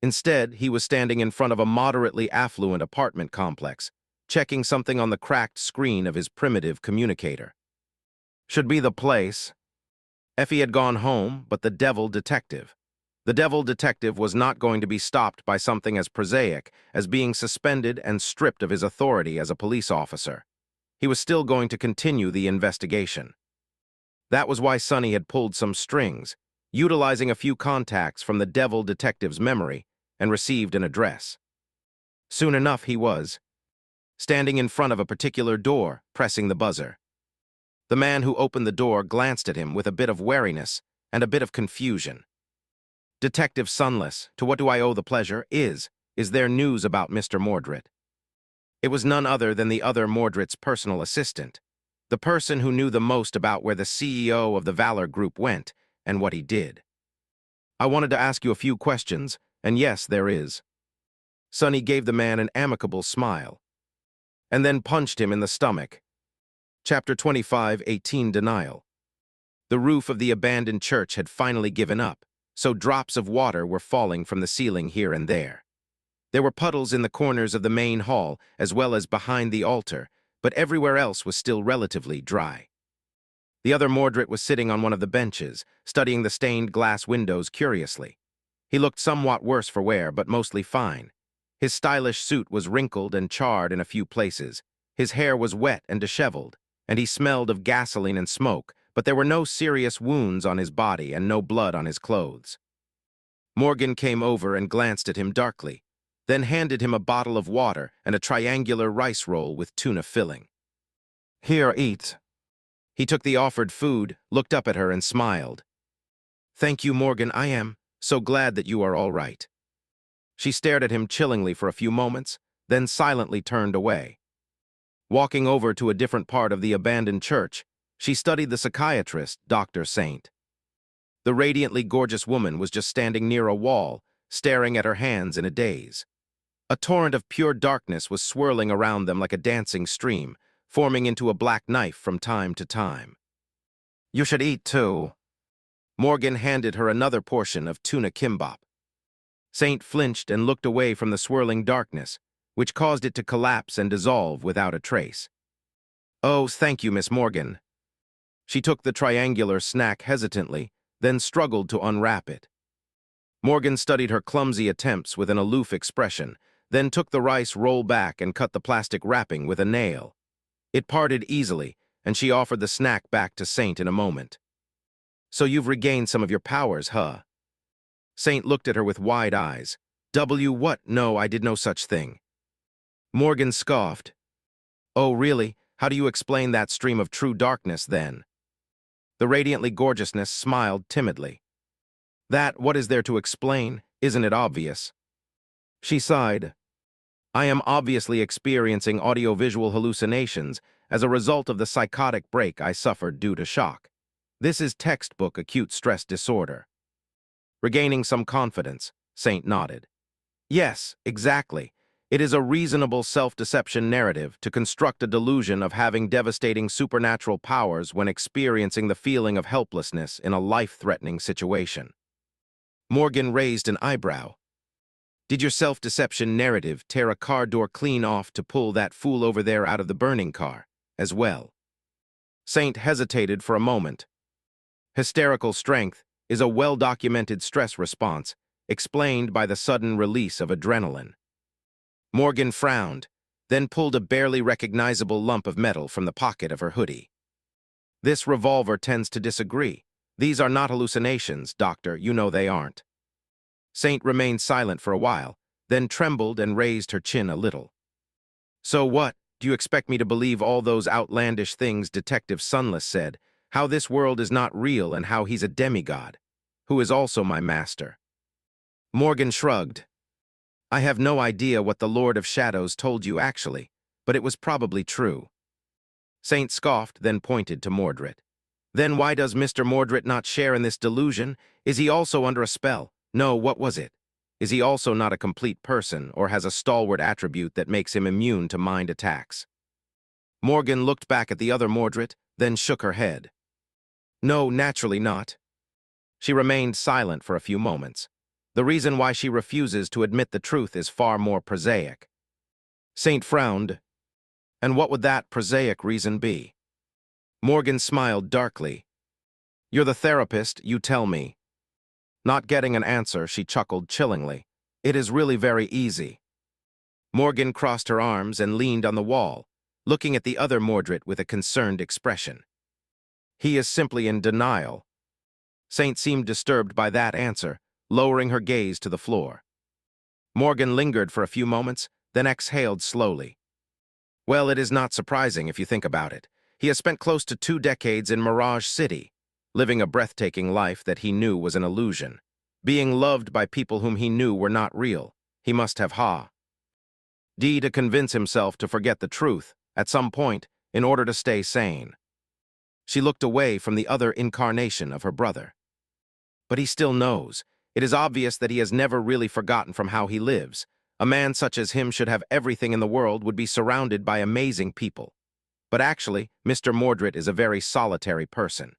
[SPEAKER 1] Instead, he was standing in front of a moderately affluent apartment complex, checking something on the cracked screen of his primitive communicator. Should be the place. Effie had gone home, but the devil detective. The devil detective was not going to be stopped by something as prosaic as being suspended and stripped of his authority as a police officer. He was still going to continue the investigation. That was why Sunny had pulled some strings, utilizing a few contacts from the devil detective's memory, and received an address. Soon enough he was, standing in front of a particular door, pressing the buzzer. The man who opened the door glanced at him with a bit of wariness and a bit of confusion. Detective Sunless, to what do I owe the pleasure? Is there news about Mr. Mordred? It was none other than the other Mordred's personal assistant, the person who knew the most about where the CEO of the Valor Group went and what he did. I wanted to ask you a few questions, and yes, there is. Sunny gave the man an amicable smile, and then punched him in the stomach. Chapter 25:18 Denial. The roof of the abandoned church had finally given up, so drops of water were falling from the ceiling here and there. There were puddles in the corners of the main hall as well as behind the altar, but everywhere else was still relatively dry. The other Mordred was sitting on one of the benches, studying the stained glass windows curiously. He looked somewhat worse for wear, but mostly fine. His stylish suit was wrinkled and charred in a few places. His hair was wet and disheveled, and he smelled of gasoline and smoke, but there were no serious wounds on his body and no blood on his clothes. Morgan came over and glanced at him darkly, then handed him a bottle of water and a triangular rice roll with tuna filling. "Here, eat." He took the offered food, looked up at her, and smiled. "Thank you, Morgan. I am so glad that you are all right." She stared at him chillingly for a few moments, then silently turned away. Walking over to a different part of the abandoned church, she studied the psychiatrist, Dr. Saint. The radiantly gorgeous woman was just standing near a wall, staring at her hands in a daze. A torrent of pure darkness was swirling around them like a dancing stream, forming into a black knife from time to time. "You should eat, too." Morgan handed her another portion of tuna kimbap. Saint flinched and looked away from the swirling darkness, which caused it to collapse and dissolve without a trace. "Oh, thank you, Miss Morgan." She took the triangular snack hesitantly, then struggled to unwrap it. Morgan studied her clumsy attempts with an aloof expression, then took the rice roll back and cut the plastic wrapping with a nail. It parted easily, and she offered the snack back to Saint in a moment. "So you've regained some of your powers, huh?" Saint looked at her with wide eyes. What? No, I did no such thing." Morgan scoffed. "Oh, really? How do you explain that stream of true darkness, then?" The radiantly gorgeousness smiled timidly. What is there to explain? Isn't it obvious?" She sighed. "I am obviously experiencing audiovisual hallucinations as a result of the psychotic break I suffered due to shock. This is textbook acute stress disorder." Regaining some confidence, Saint nodded. "Yes, exactly. It is a reasonable self-deception narrative to construct a delusion of having devastating supernatural powers when experiencing the feeling of helplessness in a life-threatening situation." Morgan raised an eyebrow. "Did your self-deception narrative tear a car door clean off to pull that fool over there out of the burning car, as well?" Saint hesitated for a moment. Hysterical strength is a well-documented stress response explained by the sudden release of adrenaline. Morgan frowned, then pulled a barely recognizable lump of metal from the pocket of her hoodie. "This revolver tends to disagree. These are not hallucinations, Doctor, you know they aren't." Saint remained silent for a while, then trembled and raised her chin a little. "So what? Do you expect me to believe all those outlandish things Detective Sunless said, how this world is not real and how he's a demigod, who is also my master?" Morgan shrugged. "I have no idea what the Lord of Shadows told you actually, but it was probably true." Saint scoffed, then pointed to Mordred. "Then why does Mr. Mordred not share in this delusion? Is he also under a spell? No, what was it? Is he also not a complete person or has a stalwart attribute that makes him immune to mind attacks?" Morgan looked back at the other Mordred, then shook her head. "No, naturally not." She remained silent for a few moments. The reason why she refuses to admit the truth is far more prosaic. Saint frowned. "And what would that prosaic reason be?" Morgan smiled darkly. "You're the therapist, you tell me." Not getting an answer, she chuckled chillingly. "It is really very easy." Morgan crossed her arms and leaned on the wall, looking at the other Mordred with a concerned expression. "He is simply in denial." Saint seemed disturbed by that answer, lowering her gaze to the floor. Morgan lingered for a few moments, then exhaled slowly. "Well, it is not surprising if you think about it. He has spent close to 2 decades in Mirage City, living a breathtaking life that he knew was an illusion, being loved by people whom he knew were not real. He must have to convince himself to forget the truth, at some point, in order to stay sane." She looked away from the other incarnation of her brother. "But he still knows. It is obvious that he has never really forgotten from how he lives. A man such as him should have everything in the world, would be surrounded by amazing people. But actually, Mr. Mordred is a very solitary person.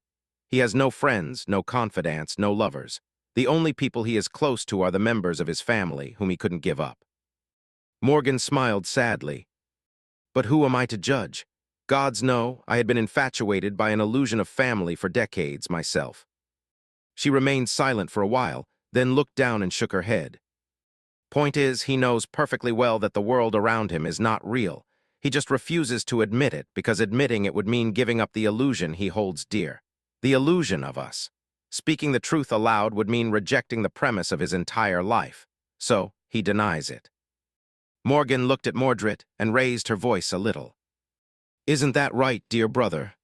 [SPEAKER 1] He has no friends, no confidants, no lovers. The only people he is close to are the members of his family, whom he couldn't give up." Morgan smiled sadly. "But who am I to judge? Gods know, I had been infatuated by an illusion of family for decades myself. She remained silent for a while, then looked down and shook her head. Point is, he knows perfectly well that the world around him is not real. He just refuses to admit it because admitting it would mean giving up the illusion he holds dear. The illusion of us. Speaking the truth aloud would mean rejecting the premise of his entire life. So, he denies it. Morgan looked at Mordred and raised her voice a little. "Isn't that right, dear brother?"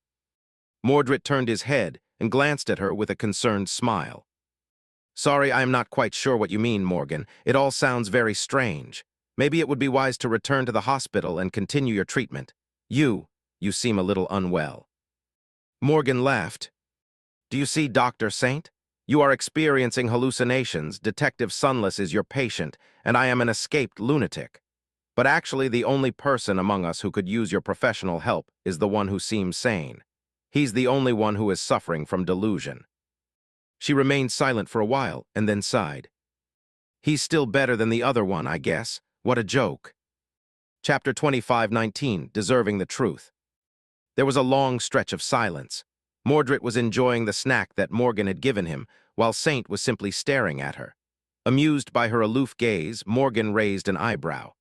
[SPEAKER 1] Mordred turned his head and glanced at her with a concerned smile. "Sorry, I am not quite sure what you mean, Morgan. It all sounds very strange. Maybe it would be wise to return to the hospital and continue your treatment. You seem a little unwell." Morgan laughed. "Do you see, Dr. Saint? You are experiencing hallucinations. Detective Sunless is your patient, and I am an escaped lunatic. But actually, the only person among us who could use your professional help is the one who seems sane. He's the only one who is suffering from delusion." She remained silent for a while and then sighed. "He's still better than the other one, I guess. What a joke." Chapter 25:19, Deserving the Truth. There was a long stretch of silence. Mordred was enjoying the snack that Morgan had given him, while Saint was simply staring at her. Amused by her aloof gaze, Morgan raised an eyebrow.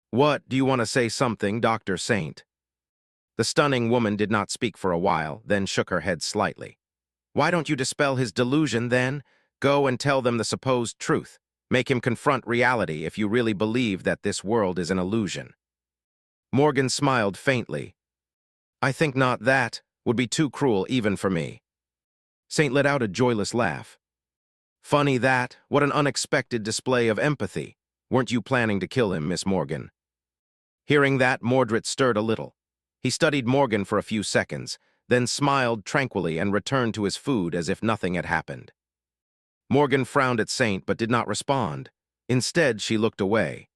[SPEAKER 1] "What, do you want to say something, Dr. Saint?" The stunning woman did not speak for a while, then shook her head slightly. "Why don't you dispel his delusion, then? Go and tell them the supposed truth. Make him confront reality if you really believe that this world is an illusion." Morgan smiled faintly. "I think not. That would be too cruel even for me." Saint let out a joyless laugh. "Funny that. What an unexpected display of empathy. Weren't you planning to kill him, Miss Morgan?" Hearing that, Mordred stirred a little. He studied Morgan for a few seconds, then smiled tranquilly and returned to his food as if nothing had happened. Morgan frowned at Saint but did not respond. Instead, she looked away.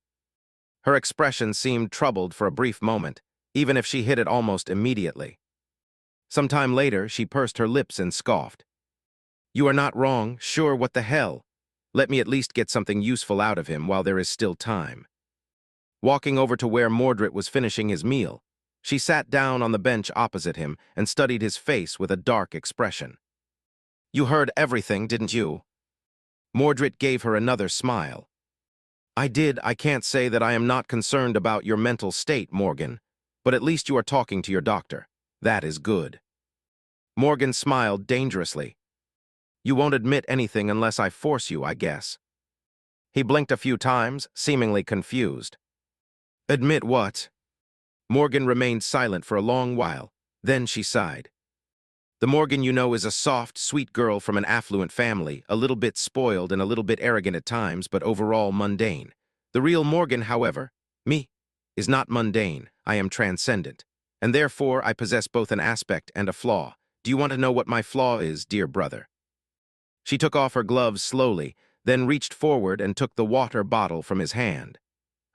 [SPEAKER 1] Her expression seemed troubled for a brief moment, even if she hid it almost immediately. Some time later, she pursed her lips and scoffed. "You are not wrong, sure, what the hell? Let me at least get something useful out of him while there is still time." Walking over to where Mordred was finishing his meal, she sat down on the bench opposite him and studied his face with a dark expression. "You heard everything, didn't you?" Mordred gave her another smile. "I did. I can't say that I am not concerned about your mental state, Morgan, but at least you are talking to your doctor. That is good." Morgan smiled dangerously. "You won't admit anything unless I force you, I guess." He blinked a few times, seemingly confused. "Admit what?" Morgan remained silent for a long while. Then she sighed. "The Morgan you know is a soft, sweet girl from an affluent family, a little bit spoiled and a little bit arrogant at times, but overall mundane. The real Morgan, however, me, is not mundane. I am transcendent. And therefore, I possess both an aspect and a flaw. Do you want to know what my flaw is, dear brother?" She took off her gloves slowly, then reached forward and took the water bottle from his hand.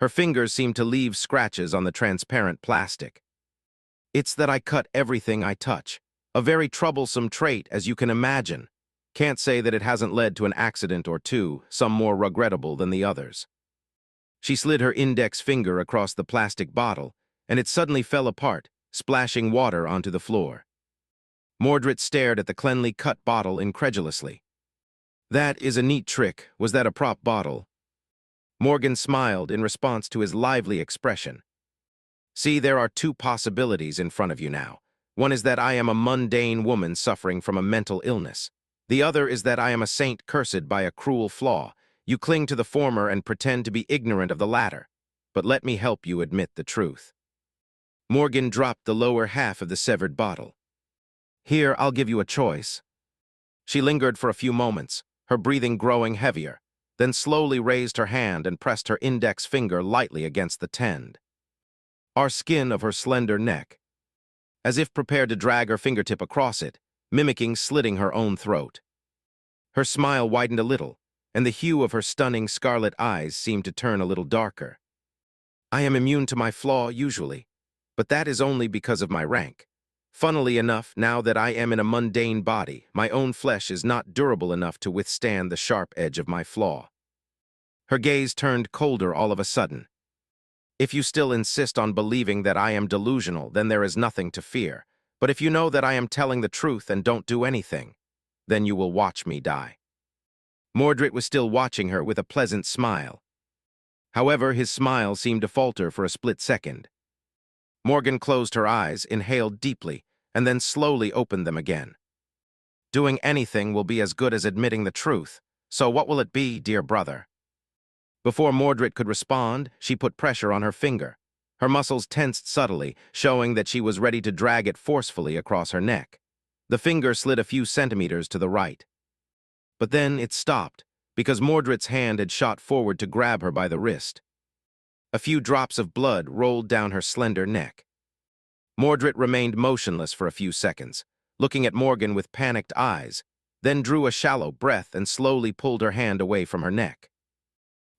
[SPEAKER 1] Her fingers seemed to leave scratches on the transparent plastic. "It's that I cut everything I touch. A very troublesome trait, as you can imagine. Can't say that it hasn't led to an accident or two, some more regrettable than the others." She slid her index finger across the plastic bottle, and it suddenly fell apart, splashing water onto the floor. Mordred stared at the cleanly cut bottle incredulously. "That is a neat trick. Was that a prop bottle?" Morgan smiled in response to his lively expression. "See, there are two possibilities in front of you now. One is that I am a mundane woman suffering from a mental illness. The other is that I am a saint cursed by a cruel flaw. You cling to the former and pretend to be ignorant of the latter. But let me help you admit the truth." Morgan dropped the lower half of the severed bottle. "Here, I'll give you a choice." She lingered for a few moments, her breathing growing heavier, then slowly raised her hand and pressed her index finger lightly against the tend skin of her slender neck, as if prepared to drag her fingertip across it, mimicking slitting her own throat. Her smile widened a little, and the hue of her stunning scarlet eyes seemed to turn a little darker. "I am immune to my flaw, usually, but that is only because of my rank. Funnily enough, now that I am in a mundane body, my own flesh is not durable enough to withstand the sharp edge of my flaw." Her gaze turned colder all of a sudden. If you still insist on believing that I am delusional, then there is nothing to fear. But if you know that I am telling the truth and don't do anything, then you will watch me die." Mordred was still watching her with a pleasant smile. However, his smile seemed to falter for a split second. Morgan closed her eyes, inhaled deeply, and then slowly opened them again. "Doing anything will be as good as admitting the truth. So what will it be, dear brother?" Before Mordred could respond, she put pressure on her finger. Her muscles tensed subtly, showing that she was ready to drag it forcefully across her neck. The finger slid a few centimeters to the right. But then it stopped, because Mordred's hand had shot forward to grab her by the wrist. A few drops of blood rolled down her slender neck. Mordred remained motionless for a few seconds, looking at Morgan with panicked eyes, then drew a shallow breath and slowly pulled her hand away from her neck.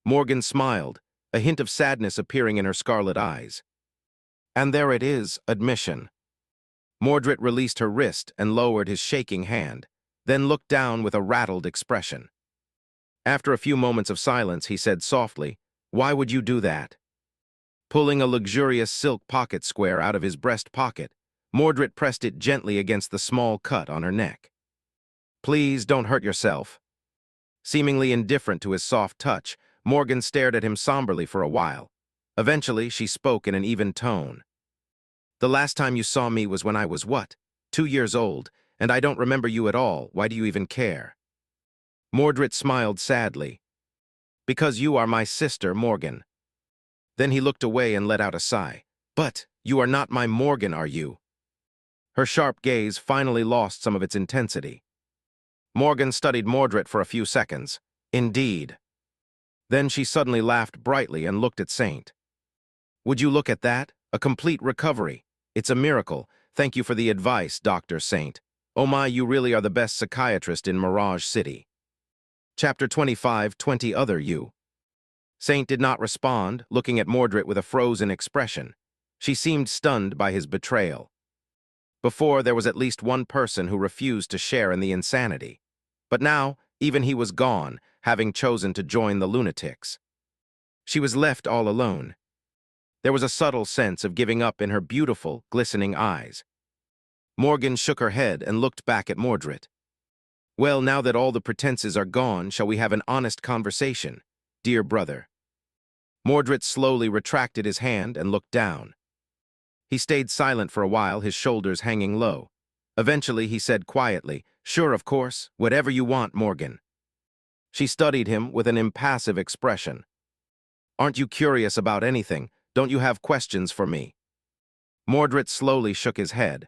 [SPEAKER 1] Morgan smiled, a hint of sadness appearing in her scarlet eyes. "And there it is, admission." Mordred released her wrist and lowered his shaking hand, then looked down with a rattled expression. After a few moments of silence, he said softly, "Why would you do that?" Pulling a luxurious silk pocket square out of his breast pocket, Mordred pressed it gently against the small cut on her neck. "Please don't hurt yourself." Seemingly indifferent to his soft touch, Morgan stared at him somberly for a while. Eventually, she spoke in an even tone. "The last time you saw me was when I was what? 2 years old, and I don't remember you at all. Why do you even care?" Mordred smiled sadly. "Because you are my sister, Morgan." Then he looked away and let out a sigh. "But you are not my Morgan, are you?" Her sharp gaze finally lost some of its intensity. Morgan studied Mordred for a few seconds. "Indeed." Then she suddenly laughed brightly and looked at Saint. "Would you look at that? A complete recovery. It's a miracle. Thank you for the advice, Dr. Saint. Oh my, you really are the best psychiatrist in Mirage City." Chapter 25, 20 Other You. Saint did not respond, looking at Mordred with a frozen expression. She seemed stunned by his betrayal. Before, there was at least one person who refused to share in the insanity. But now, even he was gone, having chosen to join the lunatics. She was left all alone. There was a subtle sense of giving up in her beautiful, glistening eyes. Morgan shook her head and looked back at Mordred. "Well, now that all the pretenses are gone, shall we have an honest conversation, dear brother?" Mordred slowly retracted his hand and looked down. He stayed silent for a while, his shoulders hanging low. Eventually, he said quietly, "Sure, of course, whatever you want, Morgan." She studied him with an impassive expression. "Aren't you curious about anything? Don't you have questions for me?" Mordred slowly shook his head.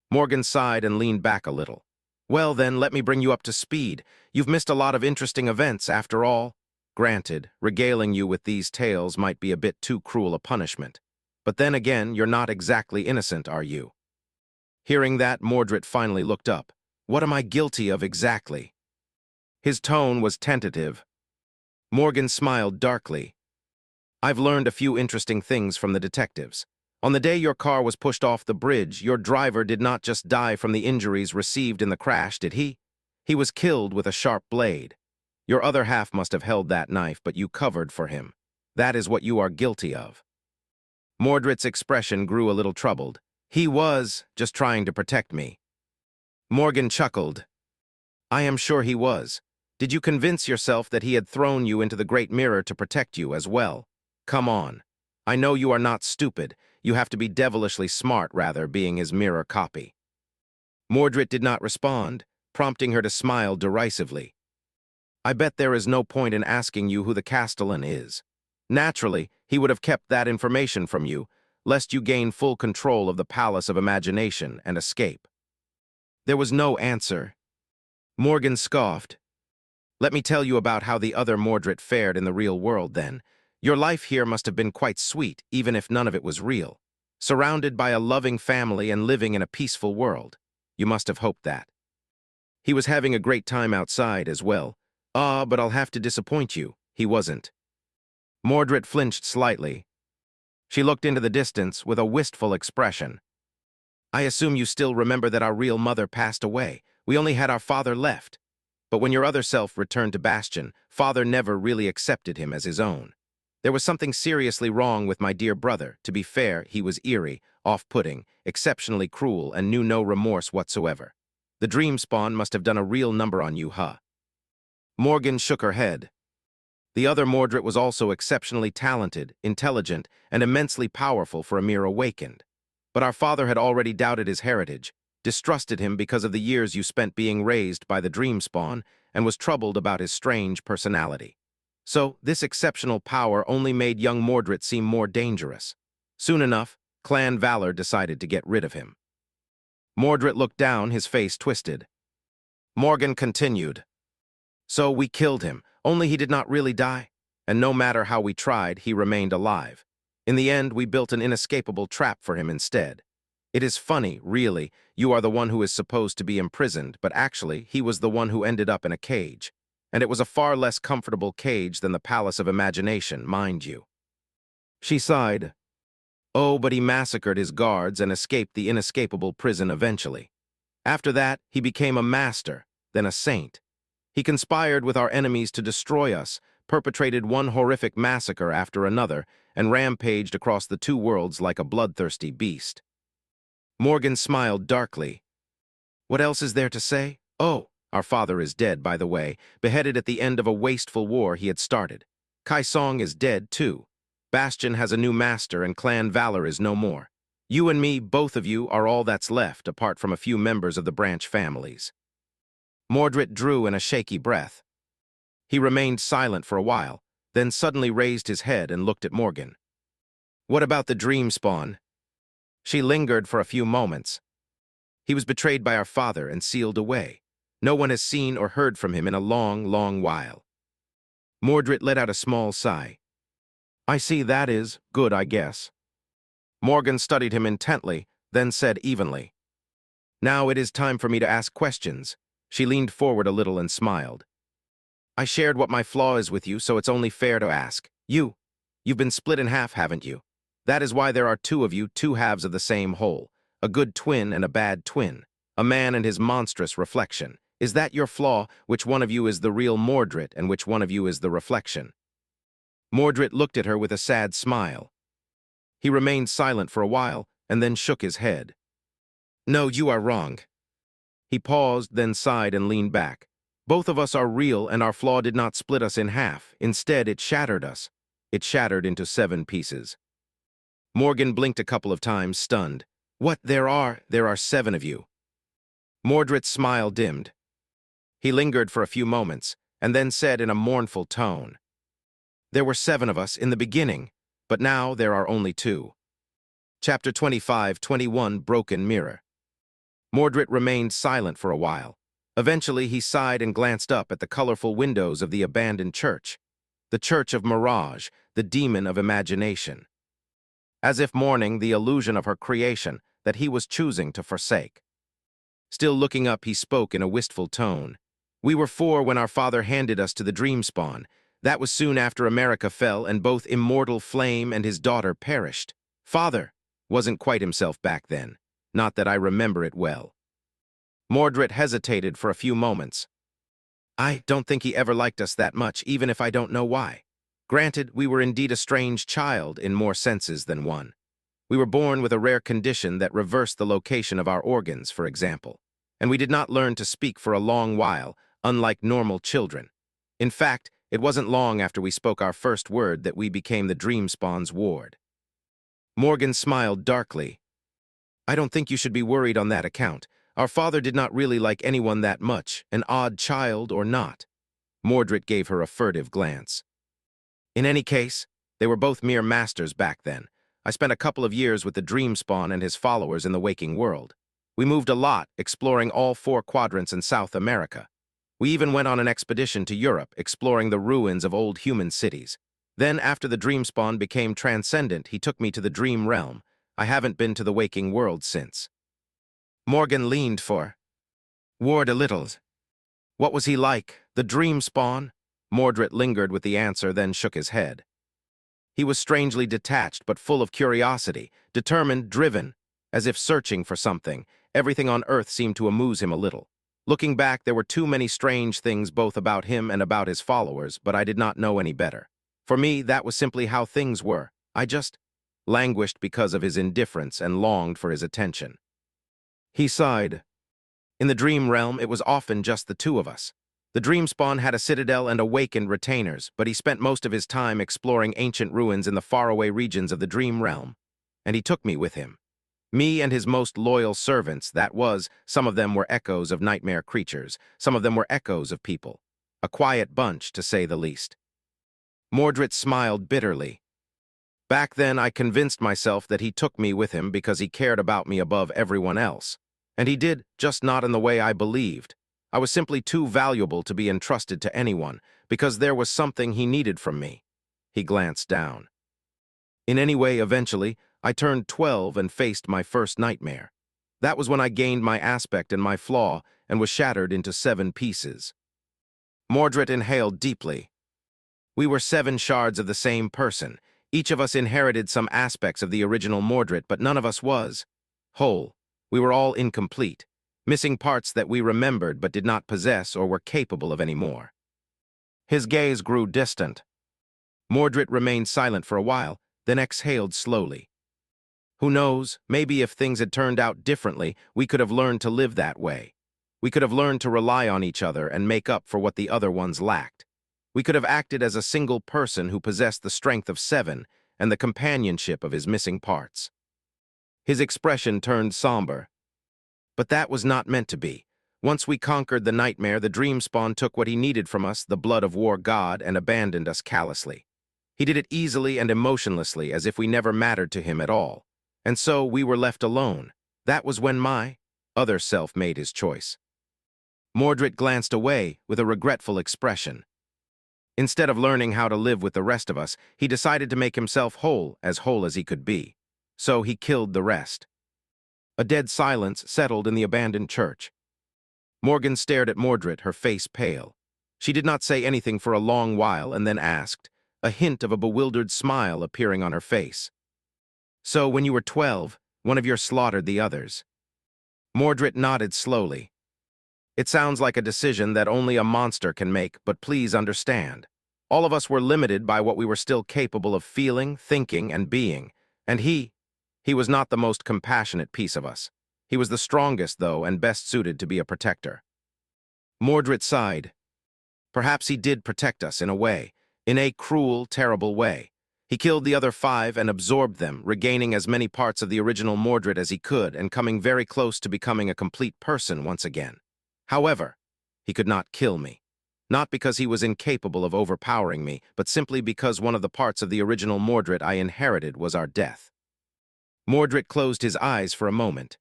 [SPEAKER 1] Morgan sighed and leaned back a little. "Well then, let me bring you up to speed. You've missed a lot of interesting events, after all. Granted, regaling you with these tales might be a bit too cruel a punishment. But then again, you're not exactly innocent, are you?" Hearing that, Mordred finally looked up. "What am I guilty of exactly?" His tone was tentative. Morgan smiled darkly. "I've learned a few interesting things from the detectives. On the day your car was pushed off the bridge, your driver did not just die from the injuries received in the crash, did he? He was killed with a sharp blade. Your other half must have held that knife, but you covered for him. That is what you are guilty of." Mordred's expression grew a little troubled. "He was just trying to protect me." Morgan chuckled. "I am sure he was. Did you convince yourself that he had thrown you into the great mirror to protect you as well? Come on. I know you are not stupid. You have to be devilishly smart, rather, being his mirror copy." Mordred did not respond, prompting her to smile derisively. "I bet there is no point in asking you who the Castellan is. Naturally, he would have kept that information from you, lest you gain full control of the Palace of Imagination and escape." There was no answer. Morgan scoffed. "Let me tell you about how the other Mordred fared in the real world, then. Your life here must have been quite sweet, even if none of it was real. Surrounded by a loving family and living in a peaceful world. You must have hoped that. He was having a great time outside as well. Ah, but I'll have to disappoint you. He wasn't." Mordred flinched slightly. She looked into the distance with a wistful expression. "I assume you still remember that our real mother passed away. We only had our father left. But when your other self returned to Bastion, father never really accepted him as his own. There was something seriously wrong with my dear brother. To be fair, he was eerie, off-putting, exceptionally cruel, and knew no remorse whatsoever. The dream spawn must have done a real number on you, huh? Morgan shook her head. The other Mordred was also exceptionally talented, intelligent, and immensely powerful for a mere awakened. But our father had already doubted his heritage, distrusted him because of the years you spent being raised by the dream spawn, and was troubled about his strange personality. So, this exceptional power only made young Mordred seem more dangerous. Soon enough, Clan Valor decided to get rid of him. Mordred looked down, his face twisted. Morgan continued. So we killed him, only he did not really die, and no matter how we tried, he remained alive. In the end, we built an inescapable trap for him instead. It is funny, really, you are the one who is supposed to be imprisoned, but actually, he was the one who ended up in a cage. And it was a far less comfortable cage than the Palace of Imagination, mind you. She sighed. Oh, but he massacred his guards and escaped the inescapable prison eventually. After that, he became a master, then a saint. He conspired with our enemies to destroy us, perpetrated one horrific massacre after another, and rampaged across the two worlds like a bloodthirsty beast. Morgan smiled darkly. What else is there to say? Oh, our father is dead, by the way, beheaded at the end of a wasteful war he had started. Kai Song is dead, too. Bastion has a new master, and Clan Valor is no more. You and me, both of you, are all that's left, apart from a few members of the branch families. Mordred drew in a shaky breath. He remained silent for a while, then suddenly raised his head and looked at Morgan. What about the dream spawn? She lingered for a few moments. He was betrayed by our father and sealed away. No one has seen or heard from him in a long, long while. Mordred let out a small sigh. I see, that is good, I guess. Morgan studied him intently, then said evenly. Now it is time for me to ask questions. She leaned forward a little and smiled. I shared what my flaw is with you, so it's only fair to ask. You've been split in half, haven't you? That is why there are two of you, two halves of the same whole. A good twin and a bad twin. A man and his monstrous reflection. Is that your flaw? Which one of you is the real Mordred, and which one of you is the reflection? Mordred looked at her with a sad smile. He remained silent for a while, and then shook his head. No, you are wrong. He paused, then sighed and leaned back. Both of us are real, and our flaw did not split us in half. Instead, it shattered us. It shattered into 7 pieces. Morgan blinked a couple of times, stunned. What, there are 7 of you. Mordred's smile dimmed. He lingered for a few moments, and then said in a mournful tone, There were 7 of us in the beginning, but now there are only 2. Chapter 25-21, Broken Mirror. Mordred remained silent for a while. Eventually, he sighed and glanced up at the colorful windows of the abandoned church. The Church of Mirage, the demon of imagination. As if mourning the illusion of her creation that he was choosing to forsake. Still looking up, he spoke in a wistful tone. We were 4 when our father handed us to the dream spawn. That was soon after America fell and both Immortal Flame and his daughter perished. Father wasn't quite himself back then. Not that I remember it well. Mordred hesitated for a few moments. I don't think he ever liked us that much, even if I don't know why. Granted, we were indeed a strange child in more senses than one. We were born with a rare condition that reversed the location of our organs, for example. And we did not learn to speak for a long while, unlike normal children. In fact, it wasn't long after we spoke our first word that we became the dream spawn's ward. Morgan smiled darkly. I don't think you should be worried on that account. Our father did not really like anyone that much, an odd child or not. Mordred gave her a furtive glance. In any case, they were both mere masters back then. I spent a couple of years with the dream spawn and his followers in the waking world. We moved a lot, exploring all 4 quadrants in South America. We even went on an expedition to Europe, exploring the ruins of old human cities. Then, after the dream spawn became transcendent, he took me to the dream realm. I haven't been to the waking world since. Morgan leaned for ward a little. What was he like? The dream spawn? Mordred lingered with the answer, then shook his head. He was strangely detached, but full of curiosity, determined, driven, as if searching for something. Everything on Earth seemed to amuse him a little. Looking back, there were too many strange things both about him and about his followers, but I did not know any better. For me, that was simply how things were. I just languished because of his indifference and longed for his attention. He sighed. In the dream realm, it was often just the two of us. The Dreamspawn had a citadel and awakened retainers, but he spent most of his time exploring ancient ruins in the faraway regions of the dream realm. And he took me with him. Me and his most loyal servants, that was, some of them were echoes of nightmare creatures, some of them were echoes of people. A quiet bunch, to say the least. Mordred smiled bitterly. Back then, I convinced myself that he took me with him because he cared about me above everyone else. And he did, just not in the way I believed. I was simply too valuable to be entrusted to anyone, because there was something he needed from me. He glanced down. In any way, eventually, I turned 12 and faced my first nightmare. That was when I gained my aspect and my flaw and was shattered into 7 pieces. Mordred inhaled deeply. We were 7 shards of the same person. Each of us inherited some aspects of the original Mordred, but none of us was whole. We were all incomplete, missing parts that we remembered but did not possess or were capable of anymore. His gaze grew distant. Mordred remained silent for a while, then exhaled slowly. Who knows, maybe if things had turned out differently, we could have learned to live that way. We could have learned to rely on each other and make up for what the other ones lacked. We could have acted as a single person who possessed the strength of 7 and the companionship of his missing parts. His expression turned somber. But that was not meant to be. Once we conquered the nightmare, the Dreamspawn took what he needed from us, the blood of war god, and abandoned us callously. He did it easily and emotionlessly, as if we never mattered to him at all. And so we were left alone. That was when my other self made his choice. Mordred glanced away with a regretful expression. Instead of learning how to live with the rest of us, he decided to make himself whole as he could be. So he killed the rest. A dead silence settled in the abandoned church. Morgan stared at Mordred, her face pale. She did not say anything for a long while and then asked, a hint of a bewildered smile appearing on her face. So when you were 12, one of you slaughtered the others. Mordred nodded slowly. It sounds like a decision that only a monster can make, but please understand. All of us were limited by what we were still capable of feeling, thinking, and being. And he was not the most compassionate piece of us. He was the strongest, though, and best suited to be a protector. Mordred sighed. Perhaps he did protect us in a way, in a cruel, terrible way. He killed the other 5 and absorbed them, regaining as many parts of the original Mordred as he could and coming very close to becoming a complete person once again. However, he could not kill me. Not because he was incapable of overpowering me, but simply because one of the parts of the original Mordred I inherited was our death. Mordred closed his eyes for a moment.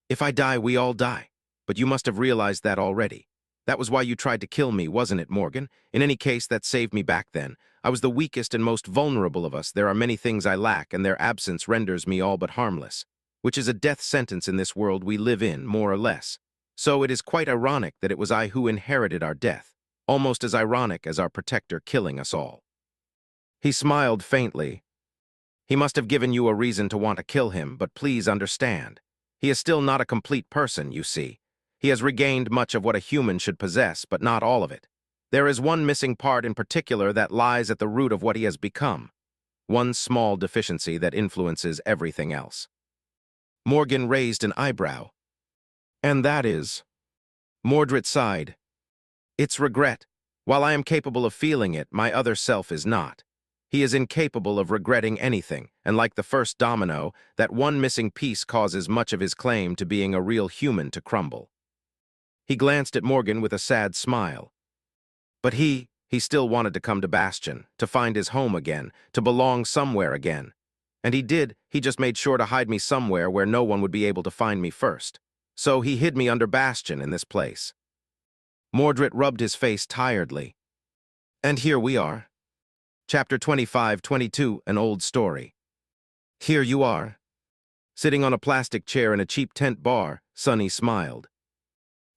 [SPEAKER 1] If I die, we all die. But you must have realized that already. That was why you tried to kill me, wasn't it, Morgan? In any case, that saved me back then. I was the weakest and most vulnerable of us. There are many things I lack, and their absence renders me all but harmless, which is a death sentence in this world we live in, more or less. So it is quite ironic that it was I who inherited our death, almost as ironic as our protector killing us all. He smiled faintly. He must have given you a reason to want to kill him, but please understand. He is still not a complete person, you see. He has regained much of what a human should possess, but not all of it. There is one missing part in particular that lies at the root of what he has become. One small deficiency that influences everything else. Morgan raised an eyebrow. And that is... Mordred sighed. It's regret. While I am capable of feeling it, my other self is not. He is incapable of regretting anything, and like the first domino, that one missing piece causes much of his claim to being a real human to crumble. He glanced at Morgan with a sad smile. But he still wanted to come to Bastion, to find his home again, to belong somewhere again. And he did, he just made sure to hide me somewhere where no one would be able to find me first. So he hid me under Bastion in this place. Mordred rubbed his face tiredly. And here we are. Chapter 25-22, An Old Story. Here you are. Sitting on a plastic chair in a cheap tent bar, Sonny smiled.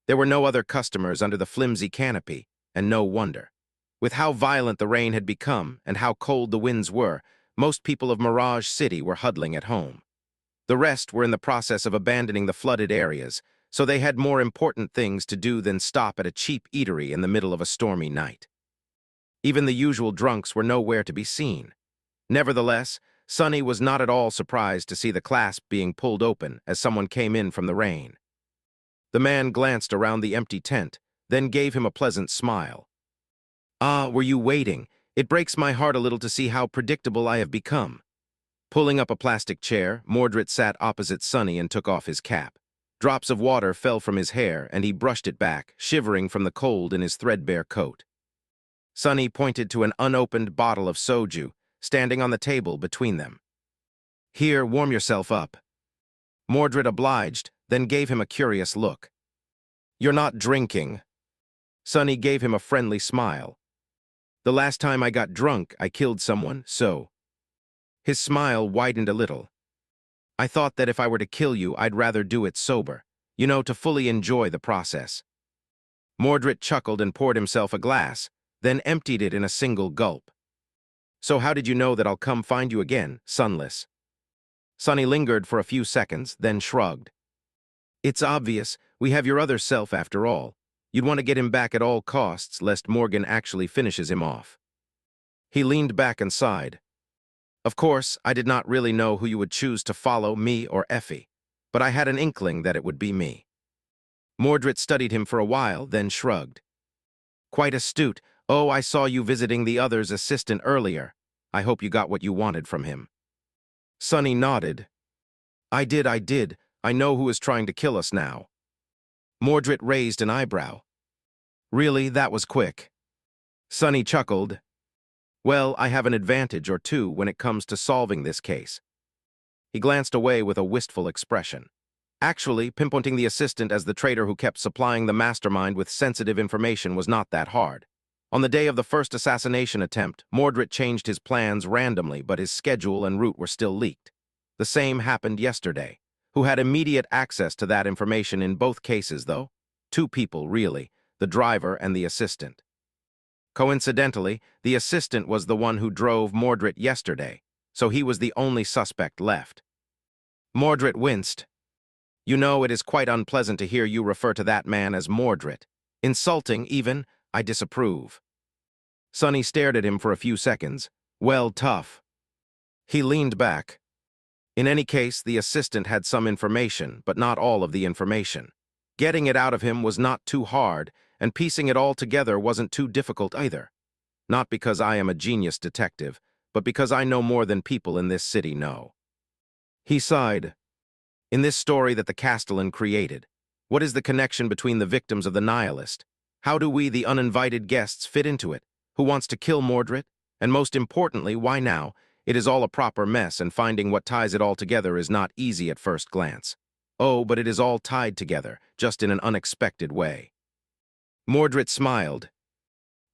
[SPEAKER 1] There were no other customers under the flimsy canopy, and no wonder. With how violent the rain had become and how cold the winds were, most people of Mirage City were huddling at home. The rest were in the process of abandoning the flooded areas, so they had more important things to do than stop at a cheap eatery in the middle of a stormy night. Even the usual drunks were nowhere to be seen. Nevertheless, Sonny was not at all surprised to see the clasp being pulled open as someone came in from the rain. The man glanced around the empty tent, then gave him a pleasant smile. "Ah, were you waiting? It breaks my heart a little to see how predictable I have become." Pulling up a plastic chair, Mordred sat opposite Sonny and took off his cap. Drops of water fell from his hair, and he brushed it back, shivering from the cold in his threadbare coat. Sonny pointed to an unopened bottle of soju, standing on the table between them. "Here, warm yourself up." Mordred obliged, then gave him a curious look. "You're not drinking." Sonny gave him a friendly smile. "The last time I got drunk, I killed someone, so." His smile widened a little. "I thought that if I were to kill you, I'd rather do it sober. You know, to fully enjoy the process." Mordred chuckled and poured himself a glass, then emptied it in a single gulp. "So how did you know that I'll come find you again, Sunless?" Sonny lingered for a few seconds, then shrugged. "It's obvious. We have your other self after all. You'd want to get him back at all costs, lest Morgan actually finishes him off." He leaned back and sighed. "Of course, I did not really know who you would choose to follow, me or Effie, but I had an inkling that it would be me." Mordred studied him for a while, then shrugged. "Quite astute. Oh, I saw you visiting the other's assistant earlier. I hope you got what you wanted from him." Sonny nodded. I did. I know who is trying to kill us now." Mordred raised an eyebrow. "Really, that was quick." Sonny chuckled. "Well, I have an advantage or two when it comes to solving this case." He glanced away with a wistful expression. Actually, pinpointing the assistant as the traitor who kept supplying the mastermind with sensitive information was not that hard. On the day of the first assassination attempt, Mordred changed his plans randomly, but his schedule and route were still leaked. The same happened yesterday. Who had immediate access to that information in both cases, though? Two people, really, the driver and the assistant. Coincidentally, the assistant was the one who drove Mordred yesterday, so he was the only suspect left. Mordred winced. "You know, it is quite unpleasant to hear you refer to that man as Mordred. Insulting, even. I disapprove." Sonny stared at him for a few seconds. "Well, tough." He leaned back. In any case, the assistant had some information, but not all of the information. Getting it out of him was not too hard, and piecing it all together wasn't too difficult either. Not because I am a genius detective, but because I know more than people in this city know. He sighed. "In this story that the Castellan created, what is the connection between the victims of the Nihilist? How do we, the uninvited guests, fit into it? Who wants to kill Mordred? And most importantly, why now? It is all a proper mess, and finding what ties it all together is not easy at first glance. Oh, but it is all tied together, just in an unexpected way." Mordred smiled.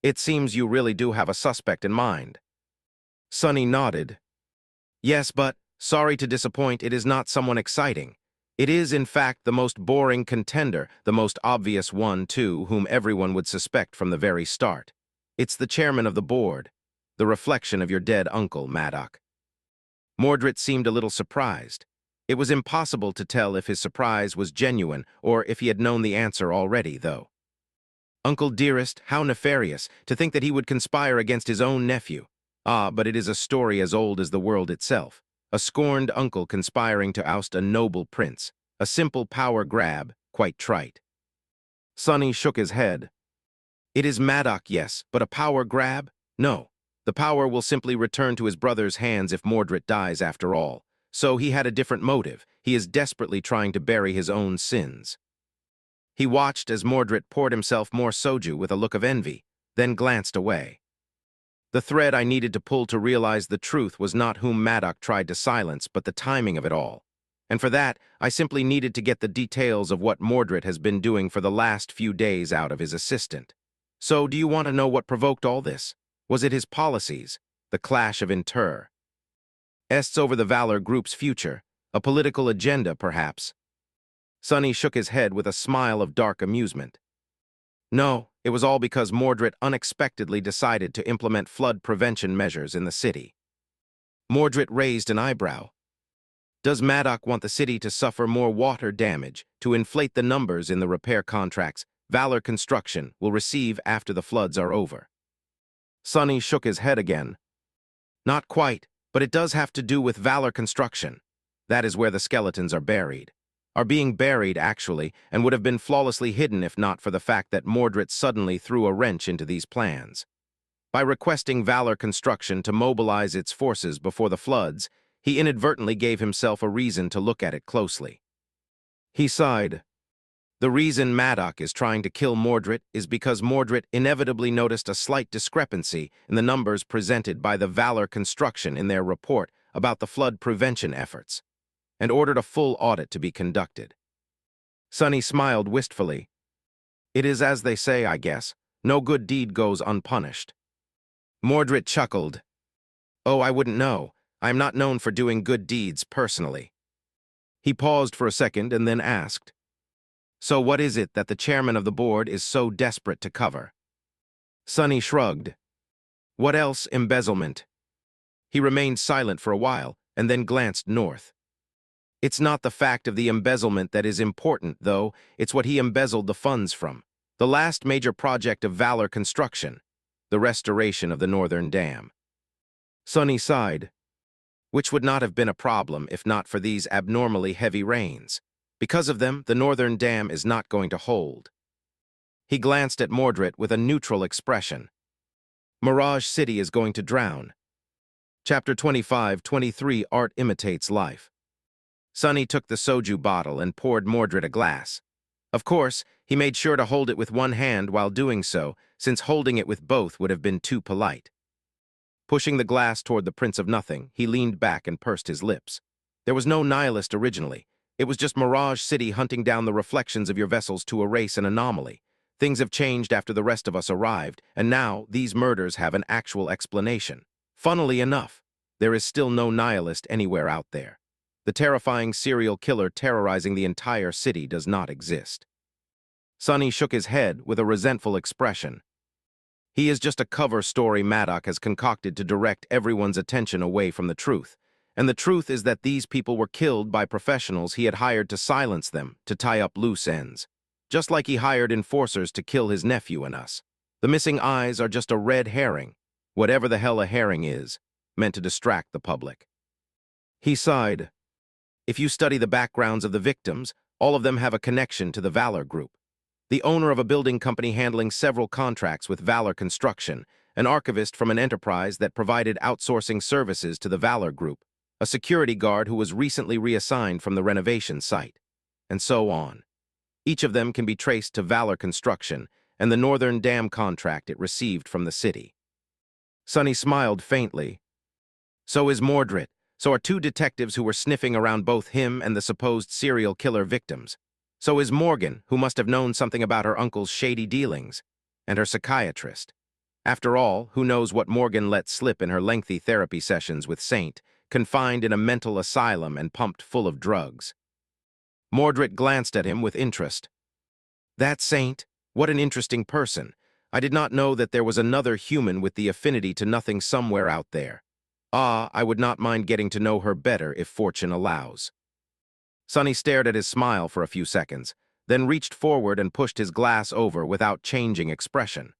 [SPEAKER 1] "It seems you really do have a suspect in mind." Sonny nodded. "Yes, but, sorry to disappoint, it is not someone exciting. It is, in fact, the most boring contender, the most obvious one, too, whom everyone would suspect from the very start. It's the chairman of the board, the reflection of your dead uncle, Maddox." Mordred seemed a little surprised. It was impossible to tell if his surprise was genuine or if he had known the answer already, though. "Uncle dearest, how nefarious, to think that he would conspire against his own nephew. Ah, but it is a story as old as the world itself. A scorned uncle conspiring to oust a noble prince. A simple power grab, quite trite." Sonny shook his head. "It is Maddox, yes, but a power grab? No. The power will simply return to his brother's hands if Mordred dies after all. So he had a different motive. He is desperately trying to bury his own sins." He watched as Mordred poured himself more soju with a look of envy, then glanced away. The thread I needed to pull to realize the truth was not whom Maddox tried to silence, but the timing of it all. And for that, I simply needed to get the details of what Mordred has been doing for the last few days out of his assistant. So, do you want to know what provoked all this? Was it his policies, the clash of inter? Ests over the Valor Group's future, a political agenda, perhaps? Sonny shook his head with a smile of dark amusement. "No, it was all because Mordred unexpectedly decided to implement flood prevention measures in the city." Mordred raised an eyebrow. "Does Maddox want the city to suffer more water damage to inflate the numbers in the repair contracts Valor Construction will receive after the floods are over?" Sonny shook his head again. Not quite, but it does have to do with Valor construction. That is where the skeletons are buried. Are being buried, actually, and would have been flawlessly hidden if not for the fact that Mordred suddenly threw a wrench into these plans. By requesting Valor Construction to mobilize its forces before the floods, he inadvertently gave himself a reason to look at it closely. He sighed. The reason Maddock is trying to kill Mordred is because Mordred inevitably noticed a slight discrepancy in the numbers presented by the Valor Construction in their report about the flood prevention efforts, and ordered a full audit to be conducted. Sonny smiled wistfully. It is as they say, I guess. No good deed goes unpunished. Mordred chuckled. Oh, I wouldn't know. I am not known for doing good deeds personally. He paused for a second and then asked, So what is it that the chairman of the board is so desperate to cover? Sonny shrugged. What else? Embezzlement. He remained silent for a while and then glanced north. It's not the fact of the embezzlement that is important, though. It's what he embezzled the funds from. The last major project of Valor Construction, the restoration of the Northern Dam. Sonny sighed. Which would not have been a problem if not for these abnormally heavy rains. Because of them, the Northern Dam is not going to hold. He glanced at Mordred with a neutral expression. Mirage City is going to drown. Chapter 25-23 Art Imitates Life. Sonny took the soju bottle and poured Mordred a glass. Of course, he made sure to hold it with one hand while doing so, since holding it with both would have been too polite. Pushing the glass toward the Prince of Nothing, he leaned back and pursed his lips. There was no nihilist originally. It was just Mirage City hunting down the reflections of your vessels to erase an anomaly. Things have changed after the rest of us arrived, and now these murders have an actual explanation. Funnily enough, there is still no nihilist anywhere out there. The terrifying serial killer terrorizing the entire city does not exist. Sonny shook his head with a resentful expression. He is just a cover story Maddock has concocted to direct everyone's attention away from the truth. And the truth is that these people were killed by professionals he had hired to silence them, to tie up loose ends. Just like he hired enforcers to kill his nephew and us. The missing eyes are just a red herring, whatever the hell a herring is, meant to distract the public. He sighed. If you study the backgrounds of the victims, all of them have a connection to the Valor Group. The owner of a building company handling several contracts with Valor Construction, an archivist from an enterprise that provided outsourcing services to the Valor Group, a security guard who was recently reassigned from the renovation site, and so on. Each of them can be traced to Valor Construction and the Northern Dam contract it received from the city. Sonny smiled faintly. So is Mordred. So are two detectives who were sniffing around both him and the supposed serial killer victims. So is Morgan, who must have known something about her uncle's shady dealings, and her psychiatrist. After all, who knows what Morgan let slip in her lengthy therapy sessions with Saint, confined in a mental asylum and pumped full of drugs. Mordred glanced at him with interest. That Saint? What an interesting person. I did not know that there was another human with the affinity to nothing somewhere out there. Ah, I would not mind getting to know her better if fortune allows. Sonny stared at his smile for a few seconds, then reached forward and pushed his glass over without changing expression.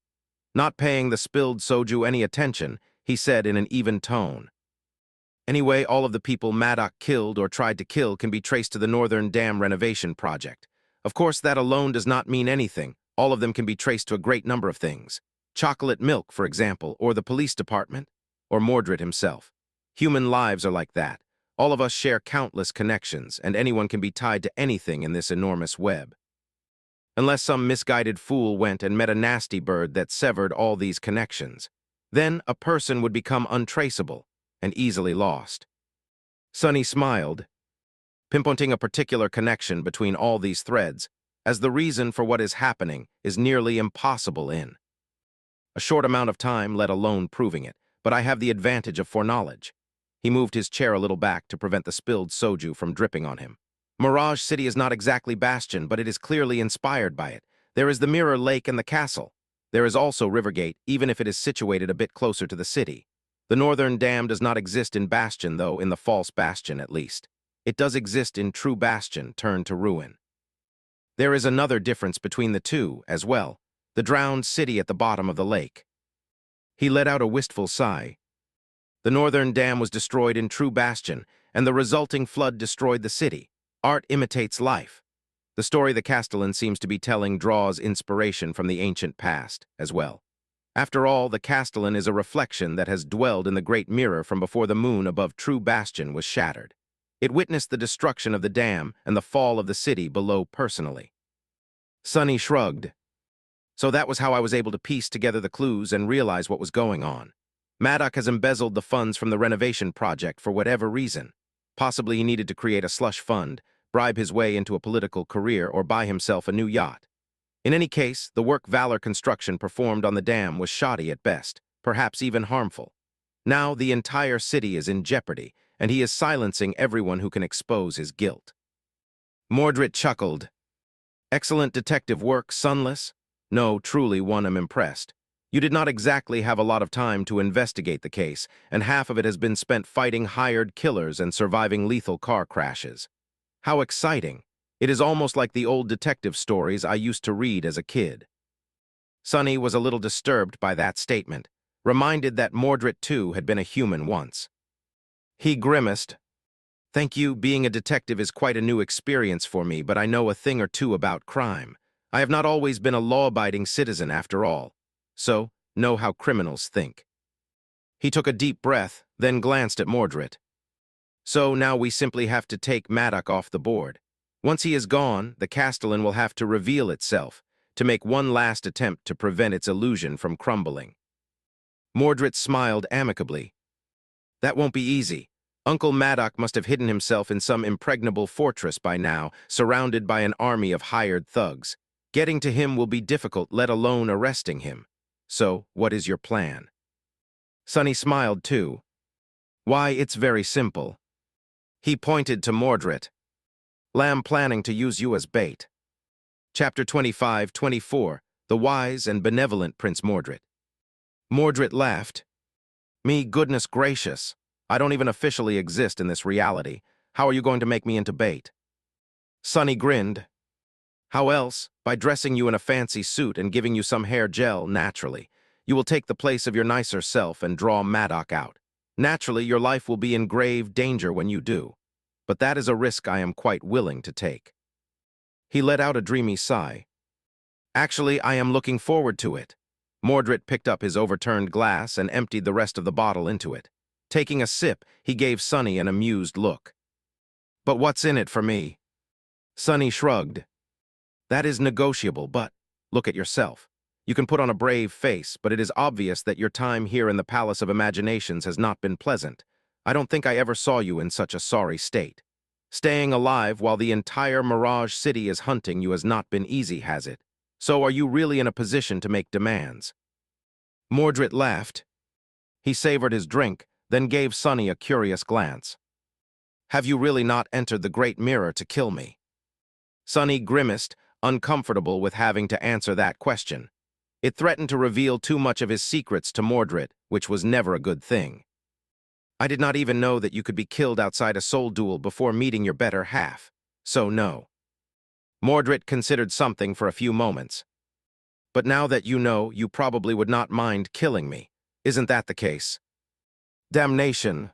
[SPEAKER 1] Not paying the spilled soju any attention, he said in an even tone. Anyway, all of the people Maddock killed or tried to kill can be traced to the Northern Dam renovation project. Of course, that alone does not mean anything. All of them can be traced to a great number of things. Chocolate milk, for example, or the police department, or Mordred himself. Human lives are like that. All of us share countless connections, and anyone can be tied to anything in this enormous web. Unless some misguided fool went and met a nasty bird that severed all these connections. Then a person would become untraceable and easily lost. Sonny smiled, pinpointing a particular connection between all these threads, as the reason for what is happening is nearly impossible in a short amount of time, let alone proving it, but I have the advantage of foreknowledge. He moved his chair a little back to prevent the spilled soju from dripping on him. Mirage City is not exactly Bastion, but it is clearly inspired by it. There is the Mirror Lake and the castle. There is also Rivergate, even if it is situated a bit closer to the city. The Northern Dam does not exist in Bastion, though, in the false Bastion at least. It does exist in true Bastion, turned to ruin. There is another difference between the two, as well. The drowned city at the bottom of the lake. He let out a wistful sigh. The northern dam was destroyed in true bastion, and the resulting flood destroyed the city. Art imitates life. The story the Castellan seems to be telling draws inspiration from the ancient past, as well. After all, the Castellan is a reflection that has dwelled in the great mirror from before the moon above true bastion was shattered. It witnessed the destruction of the dam and the fall of the city below personally. Sonny shrugged. So that was how I was able to piece together the clues and realize what was going on. Maddock has embezzled the funds from the renovation project for whatever reason. Possibly he needed to create a slush fund, bribe his way into a political career, or buy himself a new yacht. In any case, the work Valor Construction performed on the dam was shoddy at best, perhaps even harmful. Now the entire city is in jeopardy, and he is silencing everyone who can expose his guilt. Mordred chuckled. Excellent detective work, Sunless? No, truly one am impressed. You did not exactly have a lot of time to investigate the case, and half of it has been spent fighting hired killers and surviving lethal car crashes. How exciting! It is almost like the old detective stories I used to read as a kid. Sonny was a little disturbed by that statement, reminded that Mordred too had been a human once. He grimaced. Thank you, being a detective is quite a new experience for me, but I know a thing or two about crime. I have not always been a law-abiding citizen after all, so know how criminals think. He took a deep breath, then glanced at Mordred. So now we simply have to take Maddock off the board. Once he is gone, the Castellan will have to reveal itself, to make one last attempt to prevent its illusion from crumbling. Mordred smiled amicably. That won't be easy. Uncle Maddock must have hidden himself in some impregnable fortress by now, surrounded by an army of hired thugs. Getting to him will be difficult, let alone arresting him. So, what is your plan? Sonny smiled too. Why, it's very simple. He pointed to Mordred. Lamb planning to use you as bait. Chapter 25-24, The Wise and Benevolent Prince Mordred. Mordred laughed. Me, goodness gracious. I don't even officially exist in this reality. How are you going to make me into bait? Sonny grinned. How else? By dressing you in a fancy suit and giving you some hair gel, naturally. You will take the place of your nicer self and draw Maddock out. Naturally, your life will be in grave danger when you do. But that is a risk I am quite willing to take. He let out a dreamy sigh. Actually, I am looking forward to it. Mordred picked up his overturned glass and emptied the rest of the bottle into it. Taking a sip, he gave Sonny an amused look. But what's in it for me? Sonny shrugged. That is negotiable, but look at yourself. You can put on a brave face, but it is obvious that your time here in the Palace of Imaginations has not been pleasant. I don't think I ever saw you in such a sorry state. Staying alive while the entire Mirage City is hunting you has not been easy, has it? So are you really in a position to make demands? Mordred laughed. He savored his drink, then gave Sonny a curious glance. Have you really not entered the Great Mirror to kill me? Sonny grimaced, uncomfortable with having to answer that question. It threatened to reveal too much of his secrets to Mordred, which was never a good thing. I did not even know that you could be killed outside a soul duel before meeting your better half, so no. Mordred considered something for a few moments. But now that you know, you probably would not mind killing me. Isn't that the case? Damnation.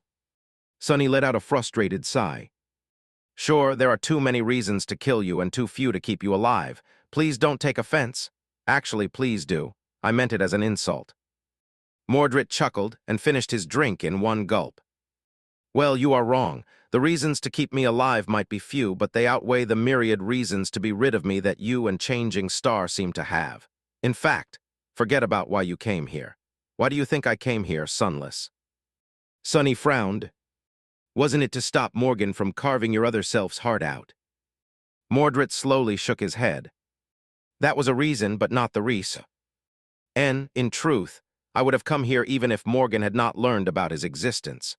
[SPEAKER 1] Sonny let out a frustrated sigh. Sure, there are too many reasons to kill you and too few to keep you alive. Please don't take offense. Actually, please do. I meant it as an insult. Mordred chuckled and finished his drink in one gulp. Well, you are wrong. The reasons to keep me alive might be few, but they outweigh the myriad reasons to be rid of me that you and Changing Star seem to have. In fact, forget about why you came here. Why do you think I came here, Sunless? Sonny frowned. Wasn't it to stop Morgan from carving your other self's heart out? Mordred slowly shook his head. That was a reason, but not the reason. And, in truth, I would have come here even if Morgan had not learned about his existence.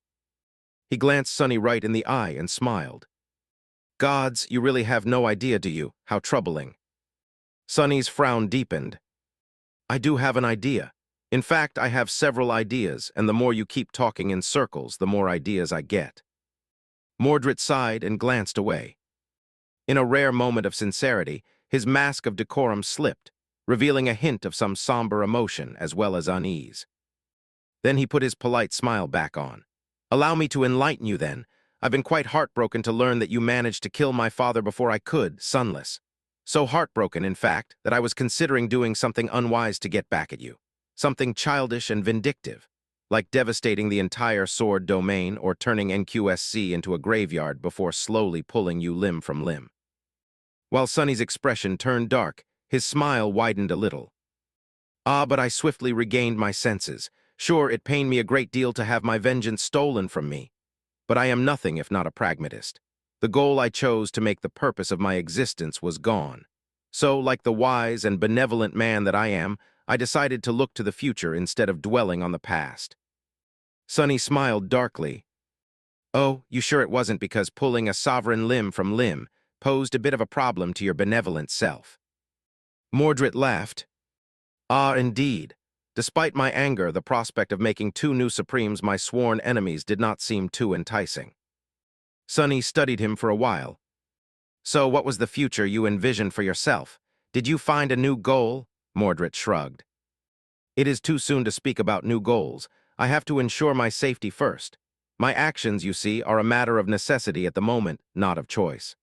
[SPEAKER 1] He glanced Sonny right in the eye and smiled. Gods, you really have no idea, do you? How troubling. Sonny's frown deepened. I do have an idea. In fact, I have several ideas, and the more you keep talking in circles, the more ideas I get. Mordred sighed and glanced away. In a rare moment of sincerity, his mask of decorum slipped, revealing a hint of some somber emotion as well as unease. Then he put his polite smile back on. Allow me to enlighten you then. I've been quite heartbroken to learn that you managed to kill my father before I could, Sunless. So heartbroken, in fact, that I was considering doing something unwise to get back at you. Something childish and vindictive, like devastating the entire sword domain or turning NQSC into a graveyard before slowly pulling you limb from limb. While Sunny's expression turned dark, his smile widened a little. Ah, but I swiftly regained my senses. Sure, it pained me a great deal to have my vengeance stolen from me, but I am nothing if not a pragmatist. The goal I chose to make the purpose of my existence was gone. So, like the wise and benevolent man that I am, I decided to look to the future instead of dwelling on the past. Sunny smiled darkly. Oh, you sure it wasn't because pulling a sovereign limb from limb posed a bit of a problem to your benevolent self? Mordred laughed. Ah, indeed. Despite my anger, the prospect of making two new Supremes my sworn enemies did not seem too enticing. Sunny studied him for a while. So what was the future you envisioned for yourself? Did you find a new goal? Mordred shrugged. It is too soon to speak about new goals. I have to ensure my safety first. My actions, you see, are a matter of necessity at the moment, not of choice.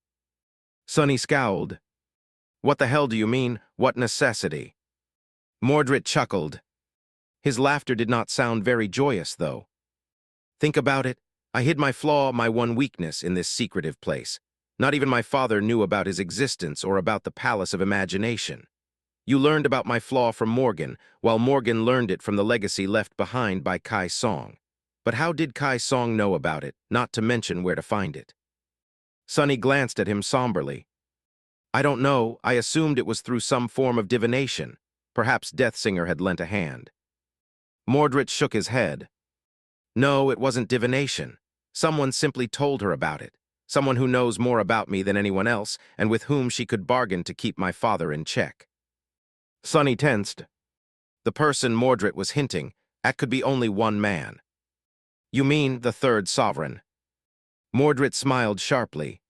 [SPEAKER 1] Sunny scowled. What the hell do you mean, what necessity? Mordred chuckled. His laughter did not sound very joyous, though. Think about it. I hid my flaw, my one weakness, in this secretive place. Not even my father knew about his existence or about the Palace of Imagination. You learned about my flaw from Morgan, while Morgan learned it from the legacy left behind by Kai Song. But how did Kai Song know about it, not to mention where to find it? Sunny glanced at him somberly. I don't know, I assumed it was through some form of divination. Perhaps Deathsinger had lent a hand. Mordred shook his head. No, it wasn't divination. Someone simply told her about it. Someone who knows more about me than anyone else, and with whom she could bargain to keep my father in check. Sunny tensed. The person Mordred was hinting at could be only one man. You mean the third sovereign? Mordred smiled sharply.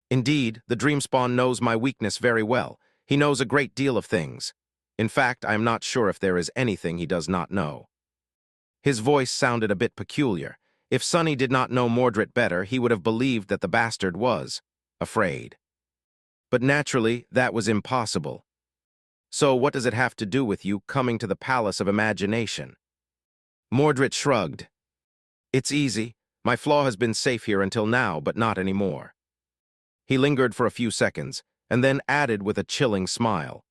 [SPEAKER 1] Indeed, the Dreamspawn knows my weakness very well. He knows a great deal of things. In fact, I am not sure if there is anything he does not know. His voice sounded a bit peculiar. If Sunny did not know Mordred better, he would have believed that the bastard was afraid. But naturally, that was impossible. So what does it have to do with you coming to the Palace of Imagination? Mordred shrugged. It's easy. My flaw has been safe here until now, but not anymore. He lingered for a few seconds, and then added with a chilling smile.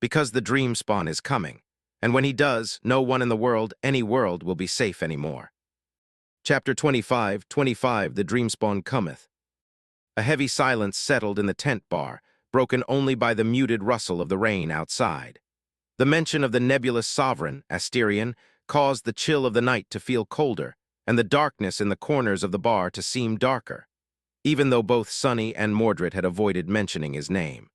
[SPEAKER 1] Because the Dreamspawn is coming, and when he does, no one in the world, any world, will be safe anymore. Chapter 25, The Dreamspawn Cometh. A heavy silence settled in the tent bar, broken only by the muted rustle of the rain outside. The mention of the nebulous sovereign, Asterion, caused the chill of the night to feel colder, and the darkness in the corners of the bar to seem darker, even though both Sunny and Mordred had avoided mentioning his name.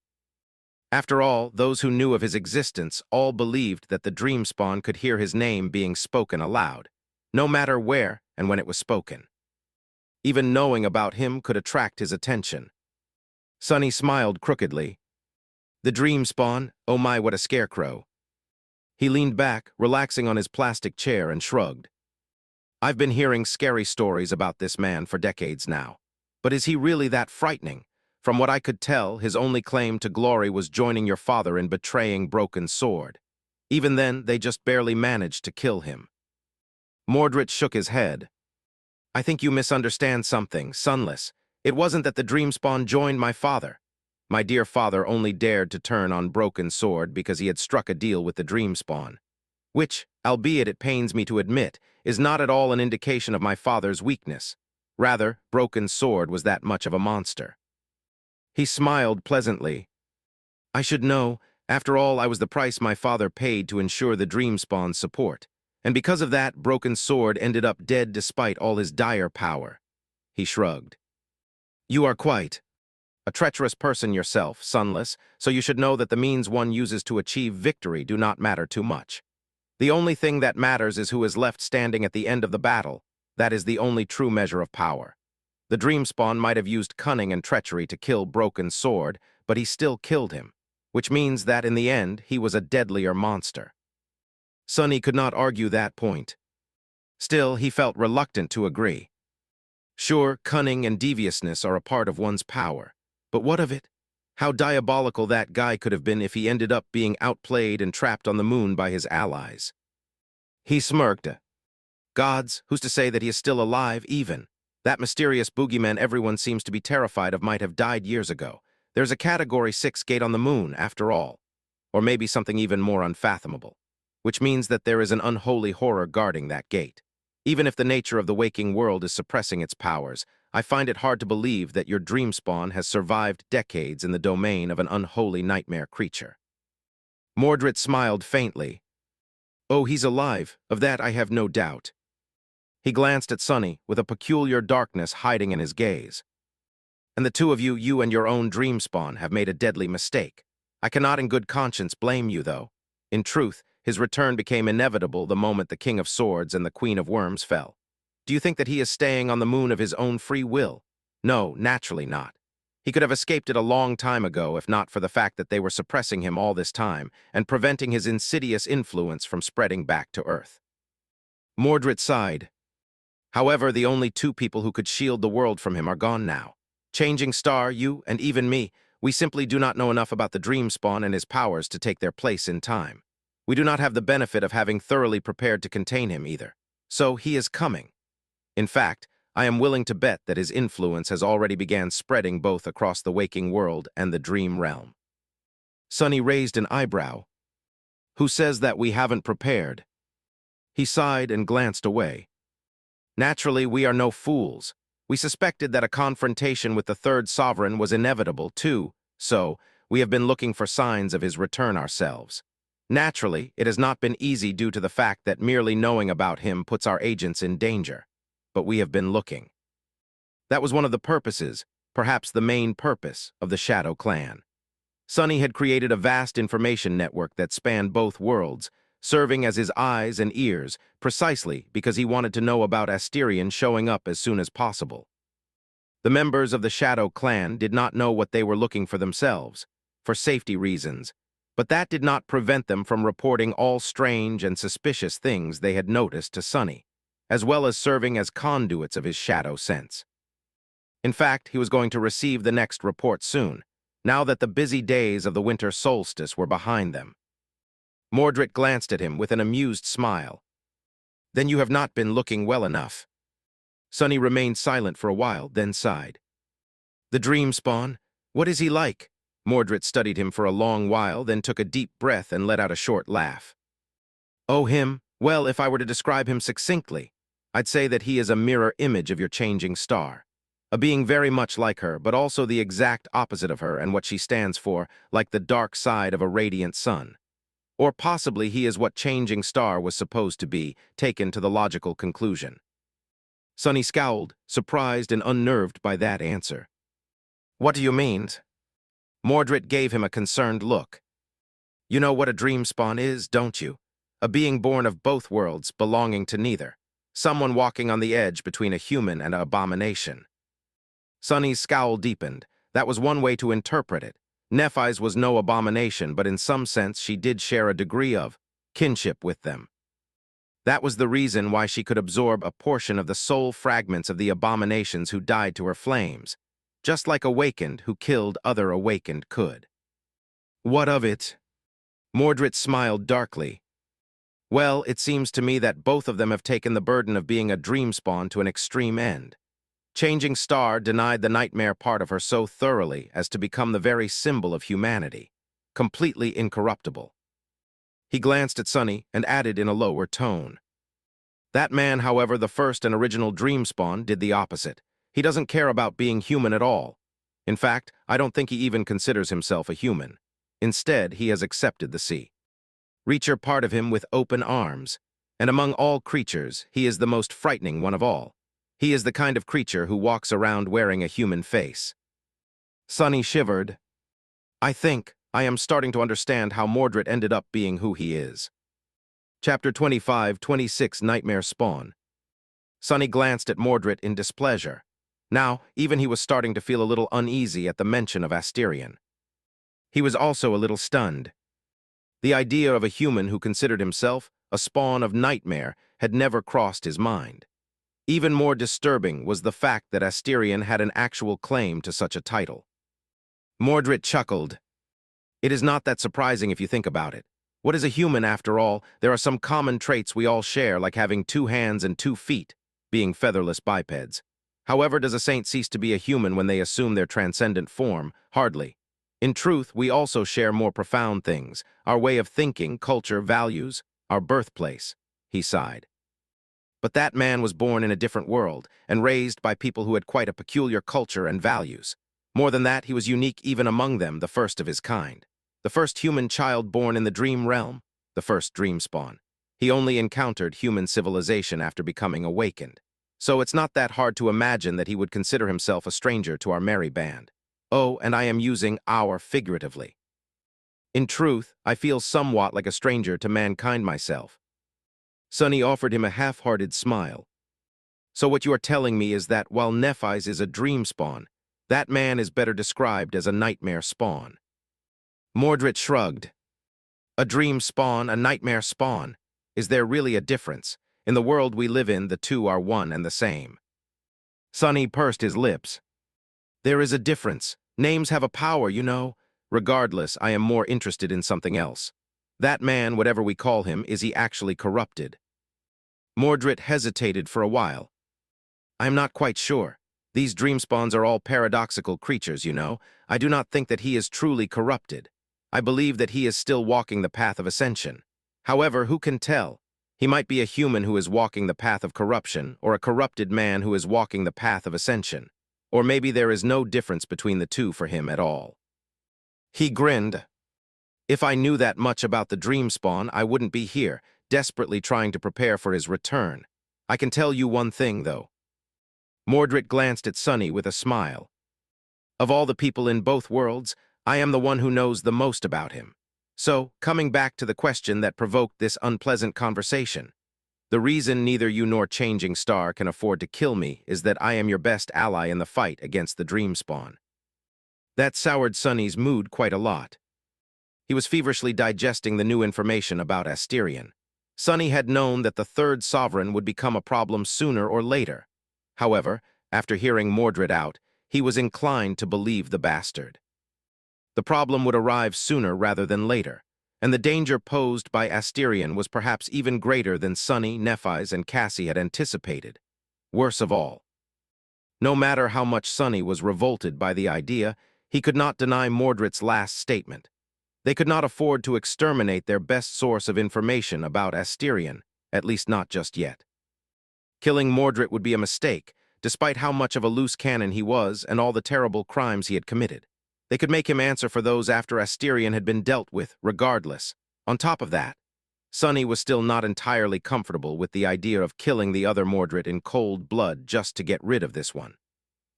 [SPEAKER 1] After all, those who knew of his existence all believed that the Dreamspawn could hear his name being spoken aloud, no matter where and when it was spoken. Even knowing about him could attract his attention. Sunny smiled crookedly. The Dreamspawn, oh my, what a scarecrow. He leaned back, relaxing on his plastic chair, and shrugged. I've been hearing scary stories about this man for decades now. But is he really that frightening? From what I could tell, his only claim to glory was joining your father in betraying Broken Sword. Even then, they just barely managed to kill him. Mordred shook his head. I think you misunderstand something, Sunless. It wasn't that the Dreamspawn joined my father. My dear father only dared to turn on Broken Sword because he had struck a deal with the Dreamspawn, which, albeit it pains me to admit, is not at all an indication of my father's weakness. Rather, Broken Sword was that much of a monster. He smiled pleasantly. I should know. After all, I was the price my father paid to ensure the Dreamspawn's support. And because of that, Broken Sword ended up dead despite all his dire power. He shrugged. You are quite a treacherous person yourself, Sunless, so you should know that the means one uses to achieve victory do not matter too much. The only thing that matters is who is left standing at the end of the battle. That is the only true measure of power. The Dreamspawn might have used cunning and treachery to kill Broken Sword, but he still killed him, which means that in the end he was a deadlier monster. Sunny could not argue that point. Still, he felt reluctant to agree. Sure, cunning and deviousness are a part of one's power. But what of it? How diabolical that guy could have been if he ended up being outplayed and trapped on the moon by his allies. He smirked. Gods, who's to say that he is still alive, even? That mysterious boogeyman everyone seems to be terrified of might have died years ago. There's a Category 6 gate on the moon, after all. Or maybe something even more unfathomable. Which means that there is an unholy horror guarding that gate. Even if the nature of the waking world is suppressing its powers, I find it hard to believe that your dream spawn has survived decades in the domain of an unholy nightmare creature. Mordred smiled faintly. Oh, he's alive, of that I have no doubt. He glanced at Sunny, with a peculiar darkness hiding in his gaze. And the two of you, you and your own dream spawn, have made a deadly mistake. I cannot in good conscience blame you, though. In truth, his return became inevitable the moment the King of Swords and the Queen of Worms fell. Do you think that he is staying on the moon of his own free will? No, naturally not. He could have escaped it a long time ago if not for the fact that they were suppressing him all this time and preventing his insidious influence from spreading back to Earth. Mordred sighed. However, the only two people who could shield the world from him are gone now. Changing Star, you, and even me, we simply do not know enough about the dream spawn and his powers to take their place in time. We do not have the benefit of having thoroughly prepared to contain him either. So he is coming. In fact, I am willing to bet that his influence has already began spreading both across the waking world and the dream realm. Sunny raised an eyebrow. Who says that we haven't prepared? He sighed and glanced away. Naturally, we are no fools. We suspected that a confrontation with the third sovereign was inevitable, too, so we have been looking for signs of his return ourselves. Naturally, it has not been easy due to the fact that merely knowing about him puts our agents in danger. But we have been looking. That was one of the purposes, perhaps the main purpose, of the Shadow Clan. Sunny had created a vast information network that spanned both worlds, serving as his eyes and ears, precisely because he wanted to know about Asterion showing up as soon as possible. The members of the Shadow Clan did not know what they were looking for themselves, for safety reasons, but that did not prevent them from reporting all strange and suspicious things they had noticed to Sunny, as well as serving as conduits of his shadow sense. In fact, he was going to receive the next report soon, now that the busy days of the winter solstice were behind them. Mordred glanced at him with an amused smile. Then you have not been looking well enough. Sunny remained silent for a while, then sighed. The dream spawn? What is he like? Mordred studied him for a long while, then took a deep breath and let out a short laugh. Oh, him? Well, if I were to describe him succinctly, I'd say that he is a mirror image of your changing star. A being very much like her, but also the exact opposite of her and what she stands for, like the dark side of a radiant sun. Or possibly he is what changing star was supposed to be, taken to the logical conclusion. Sunny scowled, surprised and unnerved by that answer. What do you mean? Mordred gave him a concerned look. You know what a dream spawn is, don't you? A being born of both worlds, belonging to neither. Someone walking on the edge between a human and an abomination. Sunny's scowl deepened. That was one way to interpret it. Nephis was no abomination, but in some sense she did share a degree of kinship with them. That was the reason why she could absorb a portion of the soul fragments of the abominations who died to her flames, just like Awakened who killed other Awakened could. What of it? Mordred smiled darkly. Well, it seems to me that both of them have taken the burden of being a dream spawn to an extreme end. Changing Star denied the nightmare part of her so thoroughly as to become the very symbol of humanity, completely incorruptible. He glanced at Sunny and added in a lower tone. That man, however, the first and original dream spawn, did the opposite. He doesn't care about being human at all. In fact, I don't think he even considers himself a human. Instead, he has accepted the sea. Reacher part of him with open arms, and among all creatures, he is the most frightening one of all. He is the kind of creature who walks around wearing a human face. Sunny shivered. I think I am starting to understand how Mordred ended up being who he is. Chapter 25-26 Nightmare Spawn. Sunny glanced at Mordred in displeasure. Now, even he was starting to feel a little uneasy at the mention of Asterion. He was also a little stunned. The idea of a human who considered himself a spawn of nightmare had never crossed his mind. Even more disturbing was the fact that Asterion had an actual claim to such a title. Mordred chuckled. It is not that surprising if you think about it. What is a human, after all? There are some common traits we all share, like having 2 hands and 2 feet, being featherless bipeds. However, does a saint cease to be a human when they assume their transcendent form? Hardly. In truth, we also share more profound things, our way of thinking, culture, values, our birthplace. He sighed. But that man was born in a different world, and raised by people who had quite a peculiar culture and values. More than that, he was unique even among them, the first of his kind. The first human child born in the dream realm, the first dream spawn. He only encountered human civilization after becoming awakened. So it's not that hard to imagine that he would consider himself a stranger to our merry band. Oh, and I am using our figuratively. In truth, I feel somewhat like a stranger to mankind myself. Sonny offered him a half-hearted smile. So what you are telling me is that while Nephis is a dream spawn, that man is better described as a nightmare spawn. Mordred shrugged. A dream spawn, a nightmare spawn. Is there really a difference? In the world we live in, the two are one and the same. Sonny pursed his lips. There is a difference. Names have a power, you know. Regardless, I am more interested in something else. That man, whatever we call him, is he actually corrupted? Mordred hesitated for a while. I am not quite sure. These dream spawns are all paradoxical creatures, you know. I do not think that he is truly corrupted. I believe that he is still walking the path of ascension. However, who can tell? He might be a human who is walking the path of corruption, or a corrupted man who is walking the path of ascension. Or maybe there is no difference between the two for him at all. He grinned. If I knew that much about the dream spawn, I wouldn't be here, desperately trying to prepare for his return. I can tell you one thing, though. Mordred glanced at Sonny with a smile. Of all the people in both worlds, I am the one who knows the most about him. So, coming back to the question that provoked this unpleasant conversation, the reason neither you nor Changing Star can afford to kill me is that I am your best ally in the fight against the dream spawn. That soured Sonny's mood quite a lot. He was feverishly digesting the new information about Asterion. Sonny had known that the third sovereign would become a problem sooner or later. However, after hearing Mordred out, he was inclined to believe the bastard. The problem would arrive sooner rather than later, and the danger posed by Asterion was perhaps even greater than Sonny, Nephis, and Cassie had anticipated. Worse of all, no matter how much Sonny was revolted by the idea, he could not deny Mordred's last statement. They could not afford to exterminate their best source of information about Asterion, at least not just yet. Killing Mordred would be a mistake, despite how much of a loose cannon he was and all the terrible crimes he had committed. They could make him answer for those after Asterion had been dealt with, regardless. On top of that, Sonny was still not entirely comfortable with the idea of killing the other Mordred in cold blood just to get rid of this one.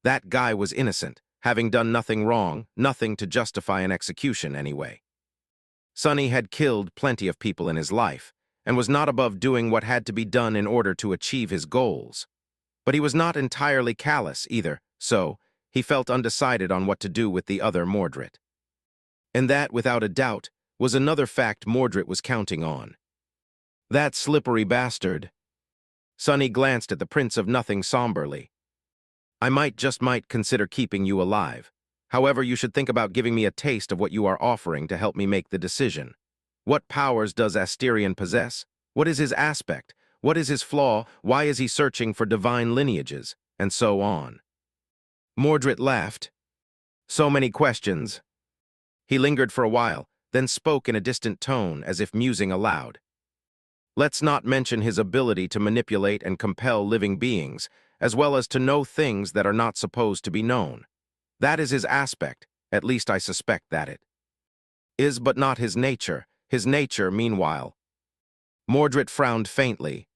[SPEAKER 1] That guy was innocent, having done nothing wrong, nothing to justify an execution anyway. Sonny had killed plenty of people in his life, and was not above doing what had to be done in order to achieve his goals. But he was not entirely callous either, so he felt undecided on what to do with the other Mordred. And that, without a doubt, was another fact Mordred was counting on. That slippery bastard. Sonny glanced at the Prince of Nothing somberly. I might consider keeping you alive. However, you should think about giving me a taste of what you are offering to help me make the decision. What powers does Asterion possess? What is his aspect? What is his flaw? Why is he searching for divine lineages? And so on. Mordred laughed. So many questions. He lingered for a while, then spoke in a distant tone as if musing aloud. Let's not mention his ability to manipulate and compel living beings, as well as to know things that are not supposed to be known. That is his aspect, at least I suspect that it is, but not his nature. His nature, meanwhile. Mordred frowned faintly.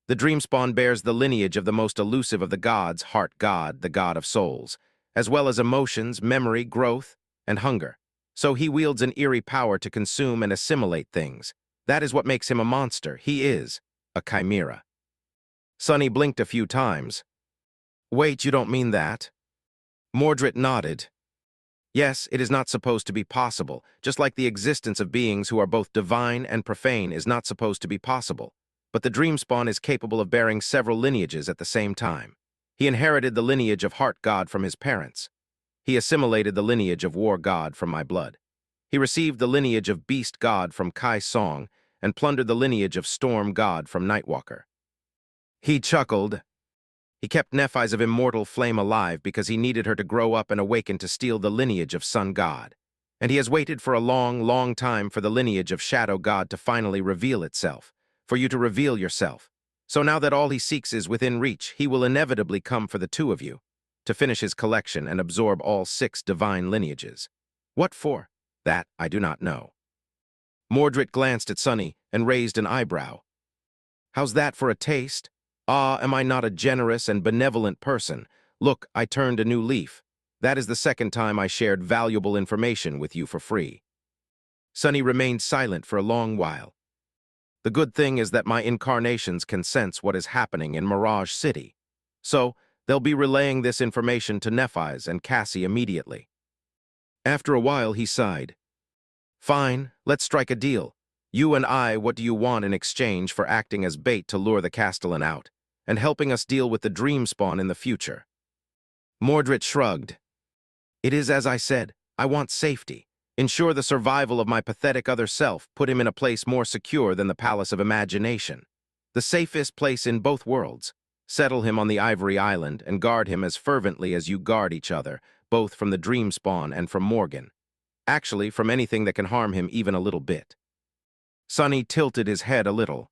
[SPEAKER 1] The Dreamspawn bears the lineage of the most elusive of the gods, Heart God, the god of souls, as well as emotions, memory, growth, and hunger. So he wields an eerie power to consume and assimilate things. That is what makes him a monster. He is a chimera. Sonny blinked a few times. Wait, you don't mean that? Mordred nodded. Yes, it is not supposed to be possible, just like the existence of beings who are both divine and profane is not supposed to be possible. but the dreamspawn is capable of bearing several lineages at the same time. He inherited the lineage of heart god from his parents. He assimilated the lineage of war god from my blood. He received the lineage of beast god from Kai Song and plundered the lineage of storm god from Nightwalker. He chuckled. He kept Nephis of immortal flame alive because he needed her to grow up and awaken to steal the lineage of sun god. And he has waited for a long, long time for the lineage of shadow god to finally reveal itself, for you to reveal yourself. So now that all he seeks is within reach, he will inevitably come for the two of you, to finish his collection and absorb all 6 divine lineages. What for? That I do not know. Mordred glanced at Sunny and raised an eyebrow. How's that for a taste? Ah, am I not a generous and benevolent person? Look, I turned a new leaf. That is the second time I shared valuable information with you for free. Sunny remained silent for a long while. The good thing is that my incarnations can sense what is happening in Mirage City. So, they'll be relaying this information to Nephis and Cassie immediately. After a while, he sighed. Fine, let's strike a deal. You and I, what do you want in exchange for acting as bait to lure the Castellan out, and helping us deal with the dreamspawn in the future? Mordred shrugged. It is as I said, I want safety. Ensure the survival of my pathetic other self, put him in a place more secure than the Palace of Imagination. The safest place in both worlds. Settle him on the Ivory Island and guard him as fervently as you guard each other, both from the dreamspawn and from Morgan. Actually, from anything that can harm him even a little bit. Sunny tilted his head a little.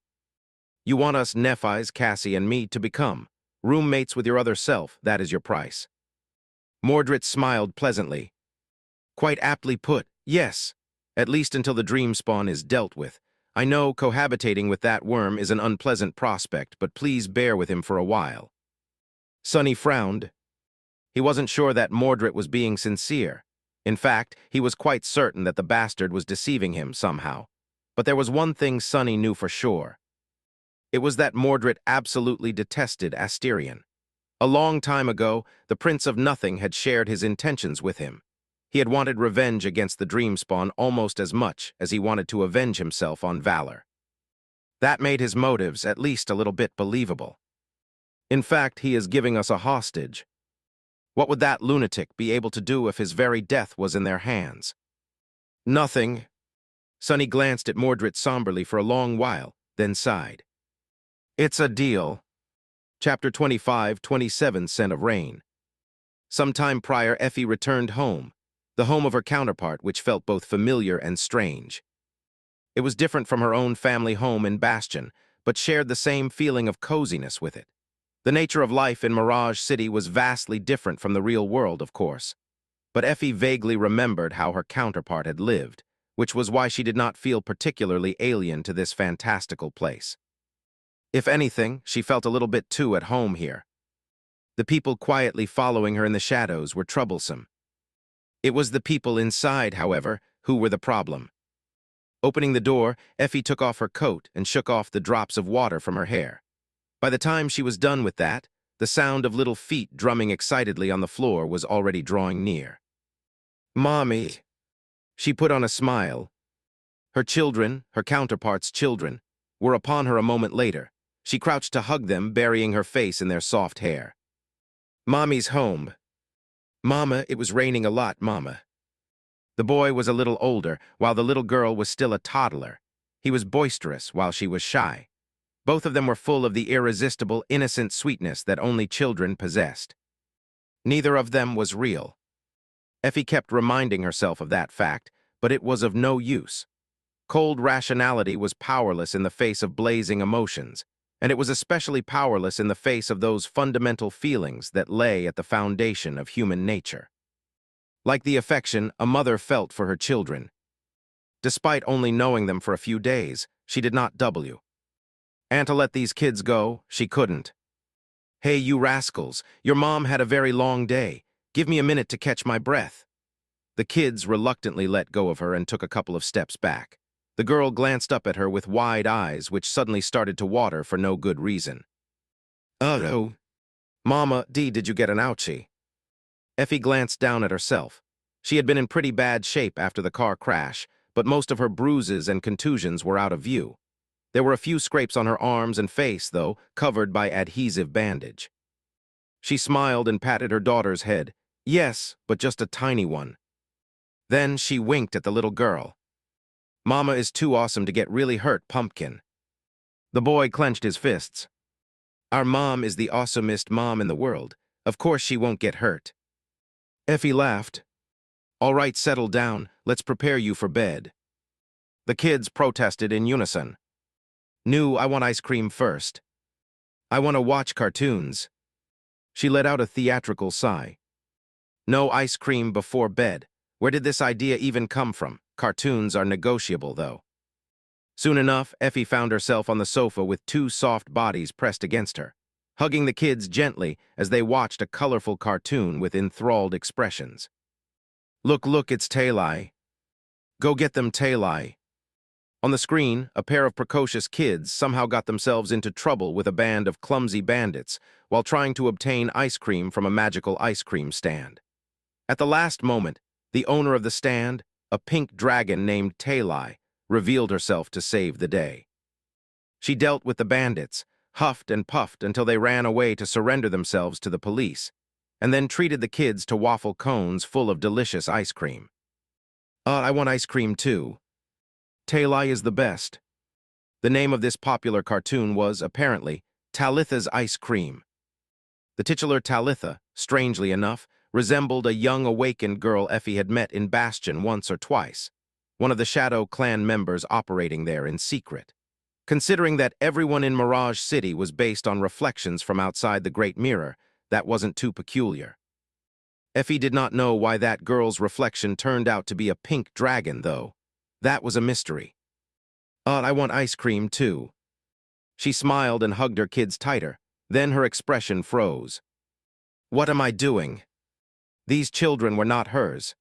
[SPEAKER 1] You want us Nephis, Cassie, and me to become roommates with your other self, that is your price. Mordred smiled pleasantly. Quite aptly put, yes. At least until the dreamspawn is dealt with. I know cohabitating with that worm is an unpleasant prospect, but please bear with him for a while. Sunny frowned. He wasn't sure that Mordred was being sincere. In fact, he was quite certain that the bastard was deceiving him somehow. But there was one thing Sunny knew for sure. It was that Mordred absolutely detested Asterion. A long time ago, the Prince of Nothing had shared his intentions with him. He had wanted revenge against the Dreamspawn almost as much as he wanted to avenge himself on Valor. That made his motives at least a little bit believable. In fact, he is giving us a hostage. What would that lunatic be able to do if his very death was in their hands? Nothing. Sunny glanced at Mordred somberly for a long while, then sighed. It's a deal. Chapter 25, 27 Scent of Rain. Some time prior, Effie returned home, the home of her counterpart, which felt both familiar and strange. It was different from her own family home in Bastion, but shared the same feeling of coziness with it. The nature of life in Mirage City was vastly different from the real world, of course. But Effie vaguely remembered how her counterpart had lived, which was why she did not feel particularly alien to this fantastical place. If anything, she felt a little bit too at home here. The people quietly following her in the shadows were troublesome. It was the people inside, however, who were the problem. Opening the door, Effie took off her coat and shook off the drops of water from her hair. By the time she was done with that, the sound of little feet drumming excitedly on the floor was already drawing near. Mommy. She put on a smile. Her children, her counterpart's children, were upon her a moment later. She crouched to hug them, burying her face in their soft hair. Mommy's home. Mama, it was raining a lot, Mama. The boy was a little older, while the little girl was still a toddler. He was boisterous, while she was shy. Both of them were full of the irresistible, innocent sweetness that only children possessed. Neither of them was real. Effie kept reminding herself of that fact, but it was of no use. Cold rationality was powerless in the face of blazing emotions, and it was especially powerless in the face of those fundamental feelings that lay at the foundation of human nature. Like the affection a mother felt for her children. Despite only knowing them for a few days, she did not W. And to let these kids go, she couldn't. Hey, you rascals, your mom had a very long day. Give me a minute to catch my breath. The kids reluctantly let go of her and took a couple of steps back. The girl glanced up at her with wide eyes, which suddenly started to water for no good reason. Oh, Mama, did you get an ouchie? Effie glanced down at herself. She had been in pretty bad shape after the car crash, but most of her bruises and contusions were out of view. There were a few scrapes on her arms and face, though, covered by adhesive bandage. She smiled and patted her daughter's head. Yes, but just a tiny one. Then she winked at the little girl. Mama is too awesome to get really hurt, Pumpkin. The boy clenched his fists. Our mom is the awesomest mom in the world. Of course she won't get hurt. Effie laughed. All right, settle down. Let's prepare you for bed. The kids protested in unison. No, I want ice cream first. I want to watch cartoons. She let out a theatrical sigh. No ice cream before bed. Where did this idea even come from? Cartoons are negotiable, though. Soon enough, Effie found herself on the sofa with two soft bodies pressed against her, hugging the kids gently as they watched a colorful cartoon with enthralled expressions. Look, it's Tailai. Go get them, Tailai. On the screen, a pair of precocious kids somehow got themselves into trouble with a band of clumsy bandits while trying to obtain ice cream from a magical ice cream stand. At the last moment, the owner of the stand, a pink dragon named Tailai, revealed herself to save the day. She dealt with the bandits, huffed and puffed until they ran away to surrender themselves to the police, and then treated the kids to waffle cones full of delicious ice cream. I want ice cream too. Tailai is the best. The name of this popular cartoon was, apparently, Talitha's Ice Cream. The titular Talitha, strangely enough, resembled a young awakened girl Effie had met in Bastion once or twice, one of the Shadow Clan members operating there in secret. Considering that everyone in Mirage City was based on reflections from outside the Great Mirror, that wasn't too peculiar. Effie did not know why that girl's reflection turned out to be a pink dragon, though. That was a mystery. I want ice cream, too. She smiled and hugged her kids tighter. Then her expression froze. What am I doing? These children were not hers.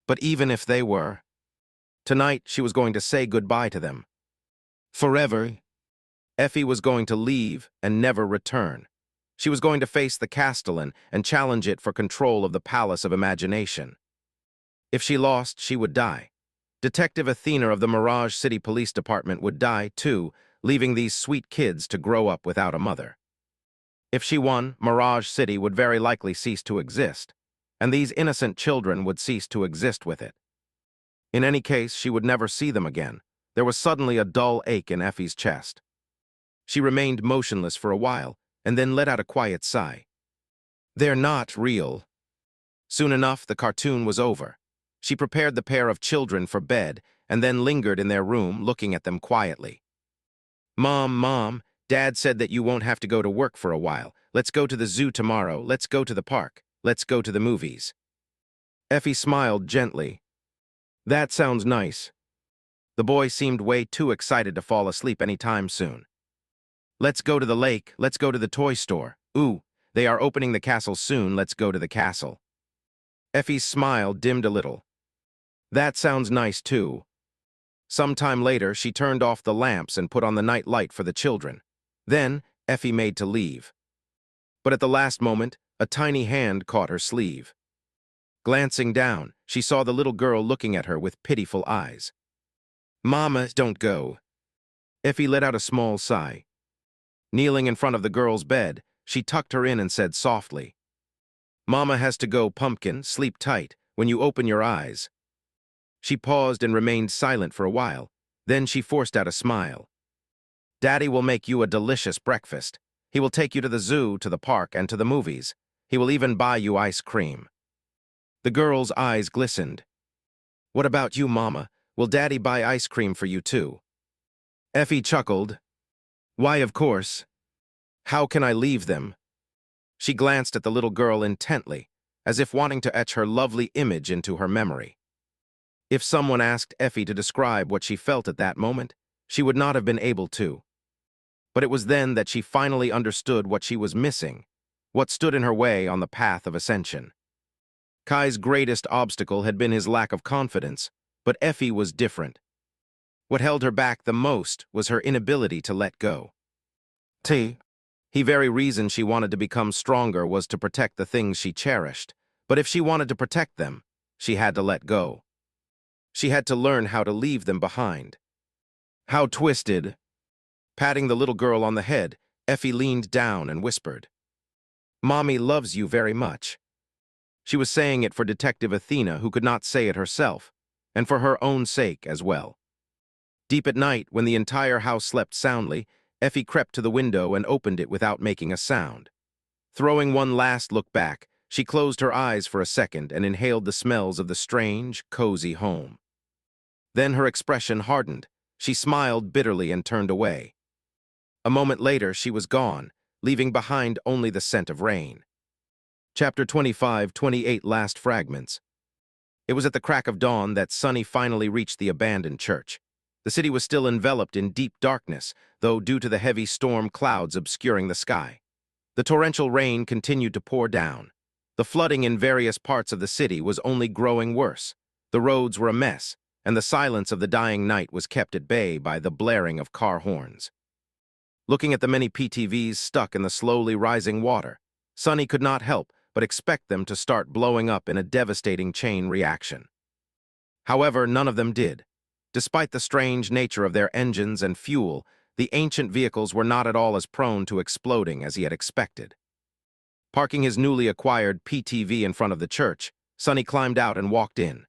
[SPEAKER 1] But even if they were, tonight she was going to say goodbye to them. Forever. Effie was going to leave and never return. She was going to face the Castellan and challenge it for control of the Palace of Imagination. If she lost, she would die. Detective Athena of the Mirage City Police Department would die, too, leaving these sweet kids to grow up without a mother. If she won, Mirage City would very likely cease to exist, and these innocent children would cease to exist with it. In any case, she would never see them again. There was suddenly a dull ache in Effie's chest. She remained motionless for a while, and then let out a quiet sigh. They're not real. Soon enough, the cartoon was over. She prepared the pair of children for bed and then lingered in their room, looking at them quietly. Mom, Dad said that you won't have to go to work for a while. Let's go to the zoo tomorrow. Let's go to the park. Let's go to the movies. Effie smiled gently. That sounds nice. The boy seemed way too excited to fall asleep any time soon. Let's go to the lake. Let's go to the toy store. Ooh, they are opening the castle soon. Let's go to the castle. Effie's smile dimmed a little. That sounds nice, too. Sometime later, she turned off the lamps and put on the night light for the children. Then, Effie made to leave. But at the last moment, a tiny hand caught her sleeve. Glancing down, she saw the little girl looking at her with pitiful eyes. Mama, don't go. Effie let out a small sigh. Kneeling in front of the girl's bed, she tucked her in and said softly, Mama has to go, Pumpkin. Sleep tight. When you open your eyes. She paused and remained silent for a while. Then she forced out a smile. Daddy will make you a delicious breakfast. He will take you to the zoo, to the park, and to the movies. He will even buy you ice cream. The girl's eyes glistened. What about you, Mama? Will Daddy buy ice cream for you, too? Effie chuckled. Why, of course. How can I leave them? She glanced at the little girl intently, as if wanting to etch her lovely image into her memory. If someone asked Effie to describe what she felt at that moment, she would not have been able to. But it was then that she finally understood what she was missing, what stood in her way on the path of ascension. Kai's greatest obstacle had been his lack of confidence, but Effie was different. What held her back the most was her inability to let go. The very reason she wanted to become stronger was to protect the things she cherished, but if she wanted to protect them, she had to let go. She had to learn how to leave them behind. How twisted. Patting the little girl on the head, Effie leaned down and whispered, "Mommy loves you very much." She was saying it for Detective Athena, who could not say it herself, and for her own sake as well. Deep at night, when the entire house slept soundly, Effie crept to the window and opened it without making a sound. Throwing one last look back, she closed her eyes for a second and inhaled the smells of the strange, cozy home. Then her expression hardened. She smiled bitterly and turned away. A moment later, she was gone, leaving behind only the scent of rain. Chapter 25-28 Last Fragments. It was at the crack of dawn that Sunny finally reached the abandoned church. The city was still enveloped in deep darkness, though due to the heavy storm clouds obscuring the sky. The torrential rain continued to pour down. The flooding in various parts of the city was only growing worse. The roads were a mess, and the silence of the dying night was kept at bay by the blaring of car horns. Looking at the many PTVs stuck in the slowly rising water, Sunny could not help but expect them to start blowing up in a devastating chain reaction. However, none of them did. Despite the strange nature of their engines and fuel, the ancient vehicles were not at all as prone to exploding as he had expected. Parking his newly acquired PTV in front of the church, Sunny climbed out and walked in.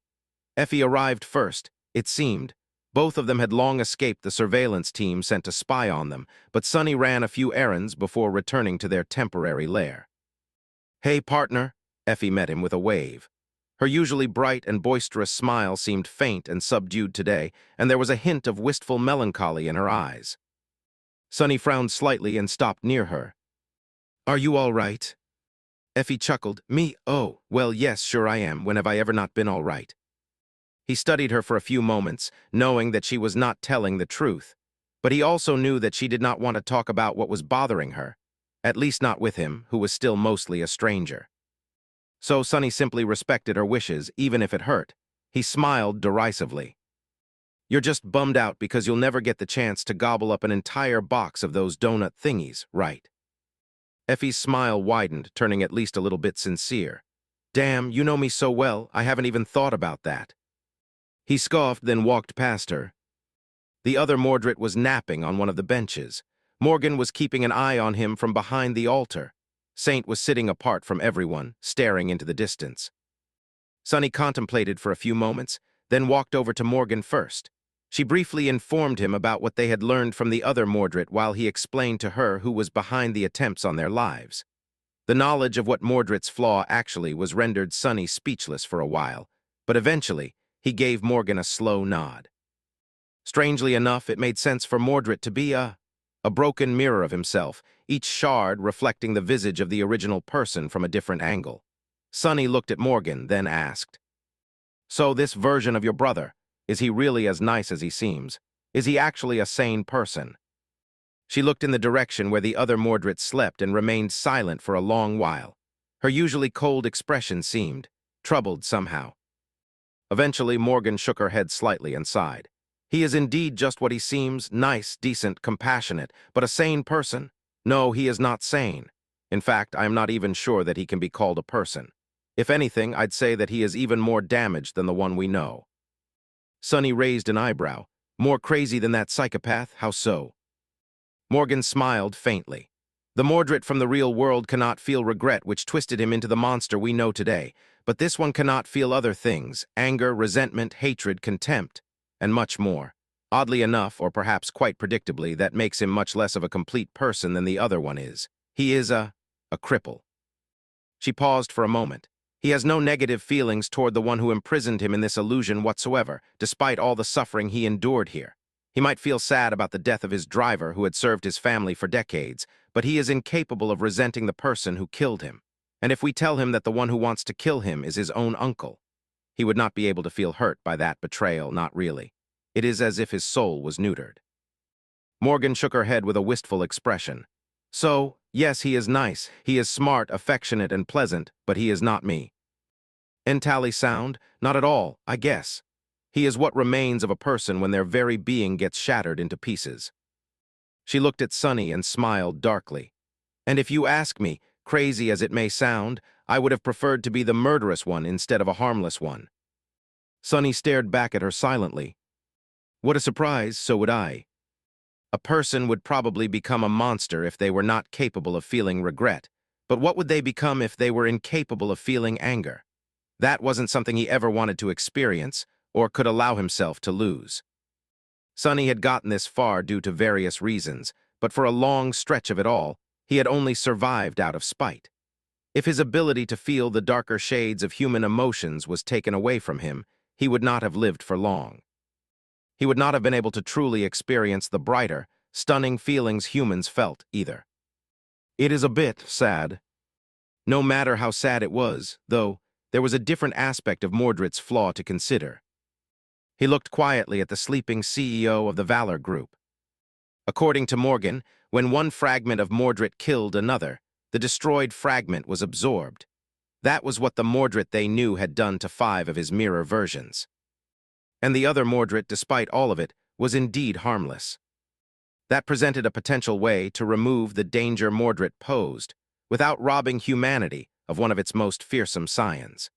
[SPEAKER 1] Effie arrived first, it seemed. Both of them had long escaped the surveillance team sent to spy on them, but Sunny ran a few errands before returning to their temporary lair. "Hey, partner," Effie met him with a wave. Her usually bright and boisterous smile seemed faint and subdued today, and there was a hint of wistful melancholy in her eyes. Sunny frowned slightly and stopped near her. "Are you all right?" Effie chuckled. "Me? Oh, well, yes, sure I am. When have I ever not been all right?" He studied her for a few moments, knowing that she was not telling the truth. But he also knew that she did not want to talk about what was bothering her, at least not with him, who was still mostly a stranger. So Sunny simply respected her wishes, even if it hurt. He smiled derisively. "You're just bummed out because you'll never get the chance to gobble up an entire box of those donut thingies, right?" Effie's smile widened, turning at least a little bit sincere. "Damn, you know me so well, I haven't even thought about that." He scoffed, then walked past her. The other Mordred was napping on one of the benches. Morgan was keeping an eye on him from behind the altar. Saint was sitting apart from everyone, staring into the distance. Sunny contemplated for a few moments, then walked over to Morgan first. She briefly informed him about what they had learned from the other Mordred while he explained to her who was behind the attempts on their lives. The knowledge of what Mordred's flaw actually was rendered Sunny speechless for a while, but eventually, he gave Morgan a slow nod. Strangely enough, it made sense for Mordred to be a broken mirror of himself, each shard reflecting the visage of the original person from a different angle. Sunny looked at Morgan, then asked, "So this version of your brother, is he really as nice as he seems? Is he actually a sane person?" She looked in the direction where the other Mordred slept and remained silent for a long while. Her usually cold expression seemed troubled somehow. Eventually, Morgan shook her head slightly and sighed. "He is indeed just what he seems, nice, decent, compassionate, but a sane person? No, he is not sane. In fact, I am not even sure that he can be called a person. If anything, I'd say that he is even more damaged than the one we know." Sunny raised an eyebrow. "More crazy than that psychopath? How so?" Morgan smiled faintly. "The Mordred from the real world cannot feel regret, which twisted him into the monster we know today. But this one cannot feel other things: anger, resentment, hatred, contempt, and much more. Oddly enough, or perhaps quite predictably, that makes him much less of a complete person than the other one is. He is a cripple." She paused for a moment. "He has no negative feelings toward the one who imprisoned him in this illusion whatsoever, despite all the suffering he endured here. He might feel sad about the death of his driver who had served his family for decades, but he is incapable of resenting the person who killed him. And if we tell him that the one who wants to kill him is his own uncle, he would not be able to feel hurt by that betrayal, not really. It is as if his soul was neutered." Morgan shook her head with a wistful expression. "So, yes, he is nice. He is smart, affectionate, and pleasant, but he is not me." "Entirely sound? Not at all, I guess. He is what remains of a person when their very being gets shattered into pieces." She looked at Sunny and smiled darkly. "And if you ask me, crazy as it may sound, I would have preferred to be the murderous one instead of a harmless one." Sunny stared back at her silently. "What a surprise, so would I." A person would probably become a monster if they were not capable of feeling regret. But what would they become if they were incapable of feeling anger? That wasn't something he ever wanted to experience or could allow himself to lose. Sonny had gotten this far due to various reasons, but for a long stretch of it all, he had only survived out of spite. If his ability to feel the darker shades of human emotions was taken away from him, he would not have lived for long. He would not have been able to truly experience the brighter, stunning feelings humans felt either. It is a bit sad. No matter how sad it was, though, there was a different aspect of Mordred's flaw to consider. He looked quietly at the sleeping CEO of the Valor Group. According to Morgan, when one fragment of Mordred killed another, the destroyed fragment was absorbed. That was what the Mordred they knew had done to 5 of his mirror versions. And the other Mordred, despite all of it, was indeed harmless. That presented a potential way to remove the danger Mordred posed, without robbing humanity of one of its most fearsome scions.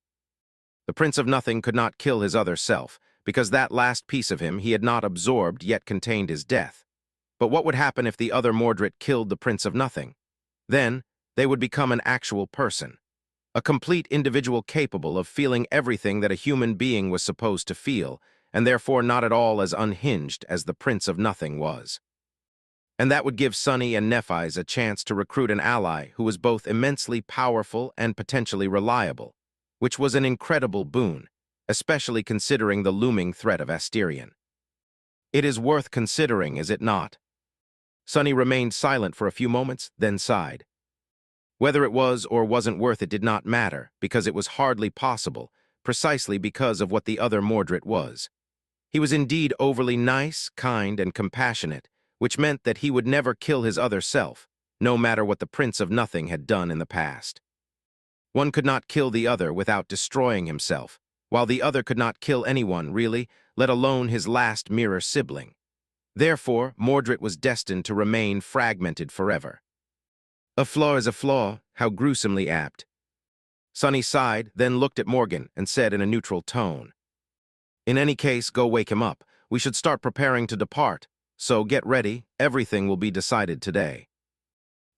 [SPEAKER 1] The Prince of Nothing could not kill his other self, because that last piece of him he had not absorbed yet contained his death. But what would happen if the other Mordred killed the Prince of Nothing? Then, they would become an actual person. A complete individual capable of feeling everything that a human being was supposed to feel, and therefore not at all as unhinged as the Prince of Nothing was. And that would give Sonny and Nephis a chance to recruit an ally who was both immensely powerful and potentially reliable, which was an incredible boon, especially considering the looming threat of Asterion. It is worth considering, is it not? Sonny remained silent for a few moments, then sighed. Whether it was or wasn't worth it did not matter, because it was hardly possible, precisely because of what the other Mordred was. He was indeed overly nice, kind, and compassionate, which meant that he would never kill his other self, no matter what the Prince of Nothing had done in the past. One could not kill the other without destroying himself, while the other could not kill anyone, really, let alone his last mirror sibling. Therefore, Mordred was destined to remain fragmented forever. A flaw is a flaw, how gruesomely apt. Sonny sighed, then looked at Morgan and said in a neutral tone, "In any case, go wake him up. We should start preparing to depart. So get ready, everything will be decided today."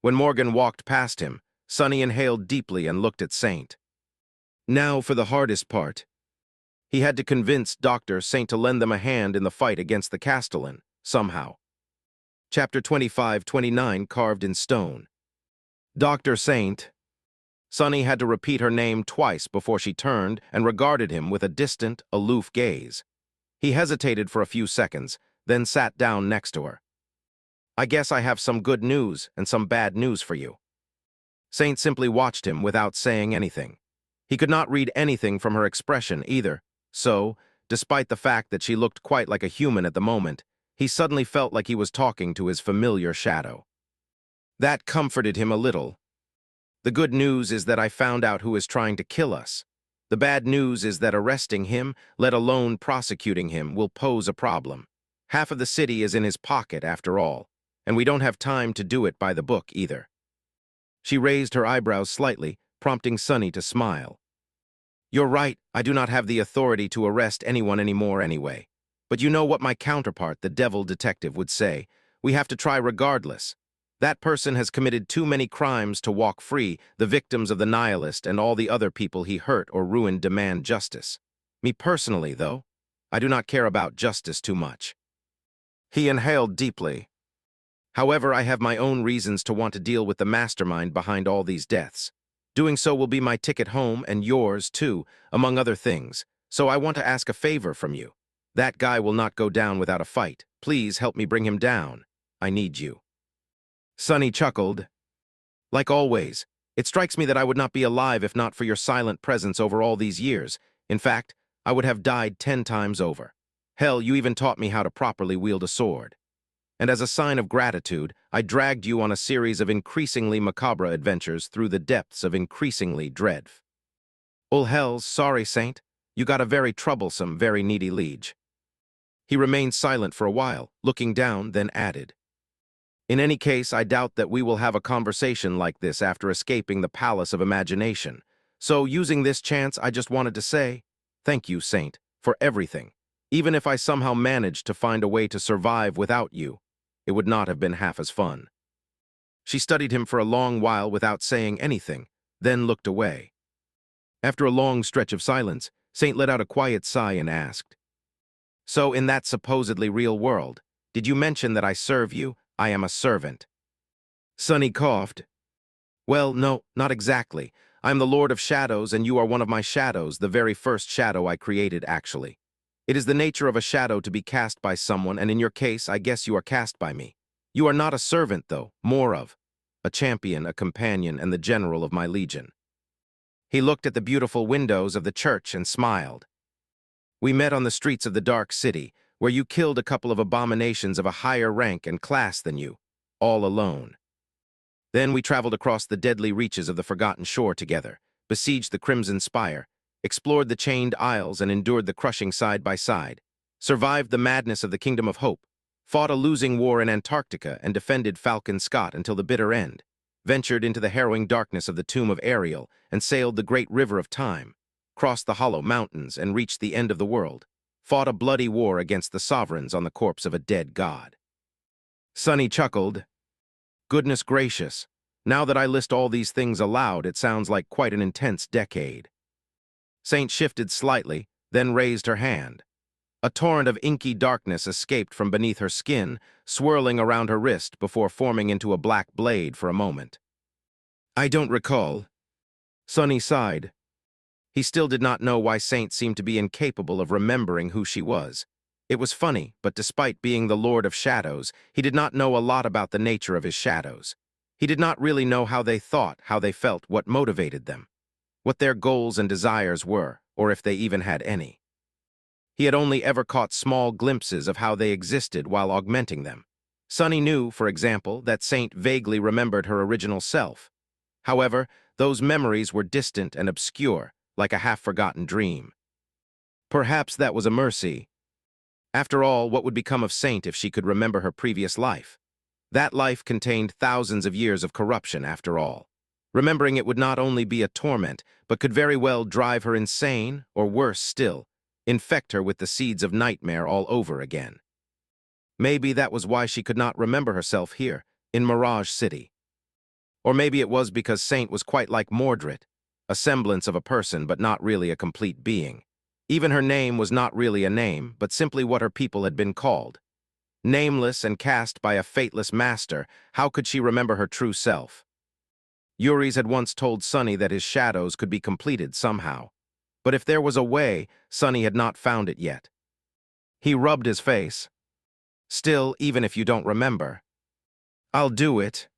[SPEAKER 1] When Morgan walked past him, Sonny inhaled deeply and looked at Saint. Now for the hardest part. He had to convince Dr. Saint to lend them a hand in the fight against the Castellan, somehow. Chapter 25-29 carved in stone. Dr. Saint. Sonny had to repeat her name twice before she turned and regarded him with a distant, aloof gaze. He hesitated for a few seconds, then sat down next to her. "I guess I have some good news and some bad news for you." Saint simply watched him without saying anything. He could not read anything from her expression either, so, despite the fact that she looked quite like a human at the moment, he suddenly felt like he was talking to his familiar shadow. That comforted him a little. "The good news is that I found out who is trying to kill us. The bad news is that arresting him, let alone prosecuting him, will pose a problem. Half of the city is in his pocket, after all, and we don't have time to do it by the book either." She raised her eyebrows slightly, prompting Sonny to smile. "You're right, I do not have the authority to arrest anyone anymore anyway. But you know what my counterpart, the devil detective, would say. We have to try regardless. That person has committed too many crimes to walk free. The victims of the nihilist and all the other people he hurt or ruined demand justice. Me personally, though, I do not care about justice too much." He inhaled deeply. "However, I have my own reasons to want to deal with the mastermind behind all these deaths. Doing so will be my ticket home and yours, too, among other things. So I want to ask a favor from you. That guy will not go down without a fight. Please help me bring him down. I need you." Sonny chuckled. "Like always, it strikes me that I would not be alive if not for your silent presence over all these years. In fact, I would have died 10 times over. Hell, you even taught me how to properly wield a sword. And as a sign of gratitude, I dragged you on a series of increasingly macabre adventures through the depths of increasingly dread. All hells, sorry, Saint. You got a very troublesome, very needy liege." He remained silent for a while, looking down, then added, "In any case, I doubt that we will have a conversation like this after escaping the palace of imagination. So, using this chance, I just wanted to say, thank you, Saint, for everything. Even if I somehow managed to find a way to survive without you, it would not have been half as fun. She studied him for a long while without saying anything, then looked away. After a long stretch of silence, Saint let out a quiet sigh and asked, "So in that supposedly real world, did you mention that I serve you? I am a servant." Sunny coughed. "Well, no, not exactly. I'm the Lord of Shadows, and you are one of my shadows, the very first shadow I created, actually. It is the nature of a shadow to be cast by someone, and in your case, I guess you are cast by me. You are not a servant, though, more of a champion, a companion, and the general of my legion." He looked at the beautiful windows of the church and smiled. "We met on the streets of the dark city, where you killed a couple of abominations of a higher rank and class than you, all alone. Then we traveled across the deadly reaches of the Forgotten Shore together, besieged the Crimson Spire, explored the Chained Isles and endured the crushing side by side, survived the madness of the Kingdom of Hope, fought a losing war in Antarctica and defended Falcon Scott until the bitter end, ventured into the harrowing darkness of the tomb of Ariel and sailed the great river of time, crossed the hollow mountains and reached the end of the world, fought a bloody war against the sovereigns on the corpse of a dead god." Sunny chuckled. "Goodness gracious, now that I list all these things aloud, it sounds like quite an intense decade." Saint shifted slightly, then raised her hand. A torrent of inky darkness escaped from beneath her skin, swirling around her wrist before forming into a black blade for a moment. "I don't recall." Sunny sighed. He still did not know why Saint seemed to be incapable of remembering who she was. It was funny, but despite being the Lord of Shadows, he did not know a lot about the nature of his shadows. He did not really know how they thought, how they felt, what motivated them, what their goals and desires were, or if they even had any. He had only ever caught small glimpses of how they existed while augmenting them. Sunny knew, for example, that Saint vaguely remembered her original self. However, those memories were distant and obscure, like a half-forgotten dream. Perhaps that was a mercy. After all, what would become of Saint if she could remember her previous life? That life contained thousands of years of corruption, after all. Remembering it would not only be a torment, but could very well drive her insane, or worse still, infect her with the seeds of nightmare all over again. Maybe that was why she could not remember herself here, in Mirage City. Or maybe it was because Saint was quite like Mordred, a semblance of a person but not really a complete being. Even her name was not really a name, but simply what her people had been called. Nameless and cast by a fateless master, how could she remember her true self? Uris had once told Sunny that his shadows could be completed somehow. But if there was a way, Sunny had not found it yet. He rubbed his face. "Still, even if you don't remember." "I'll do it."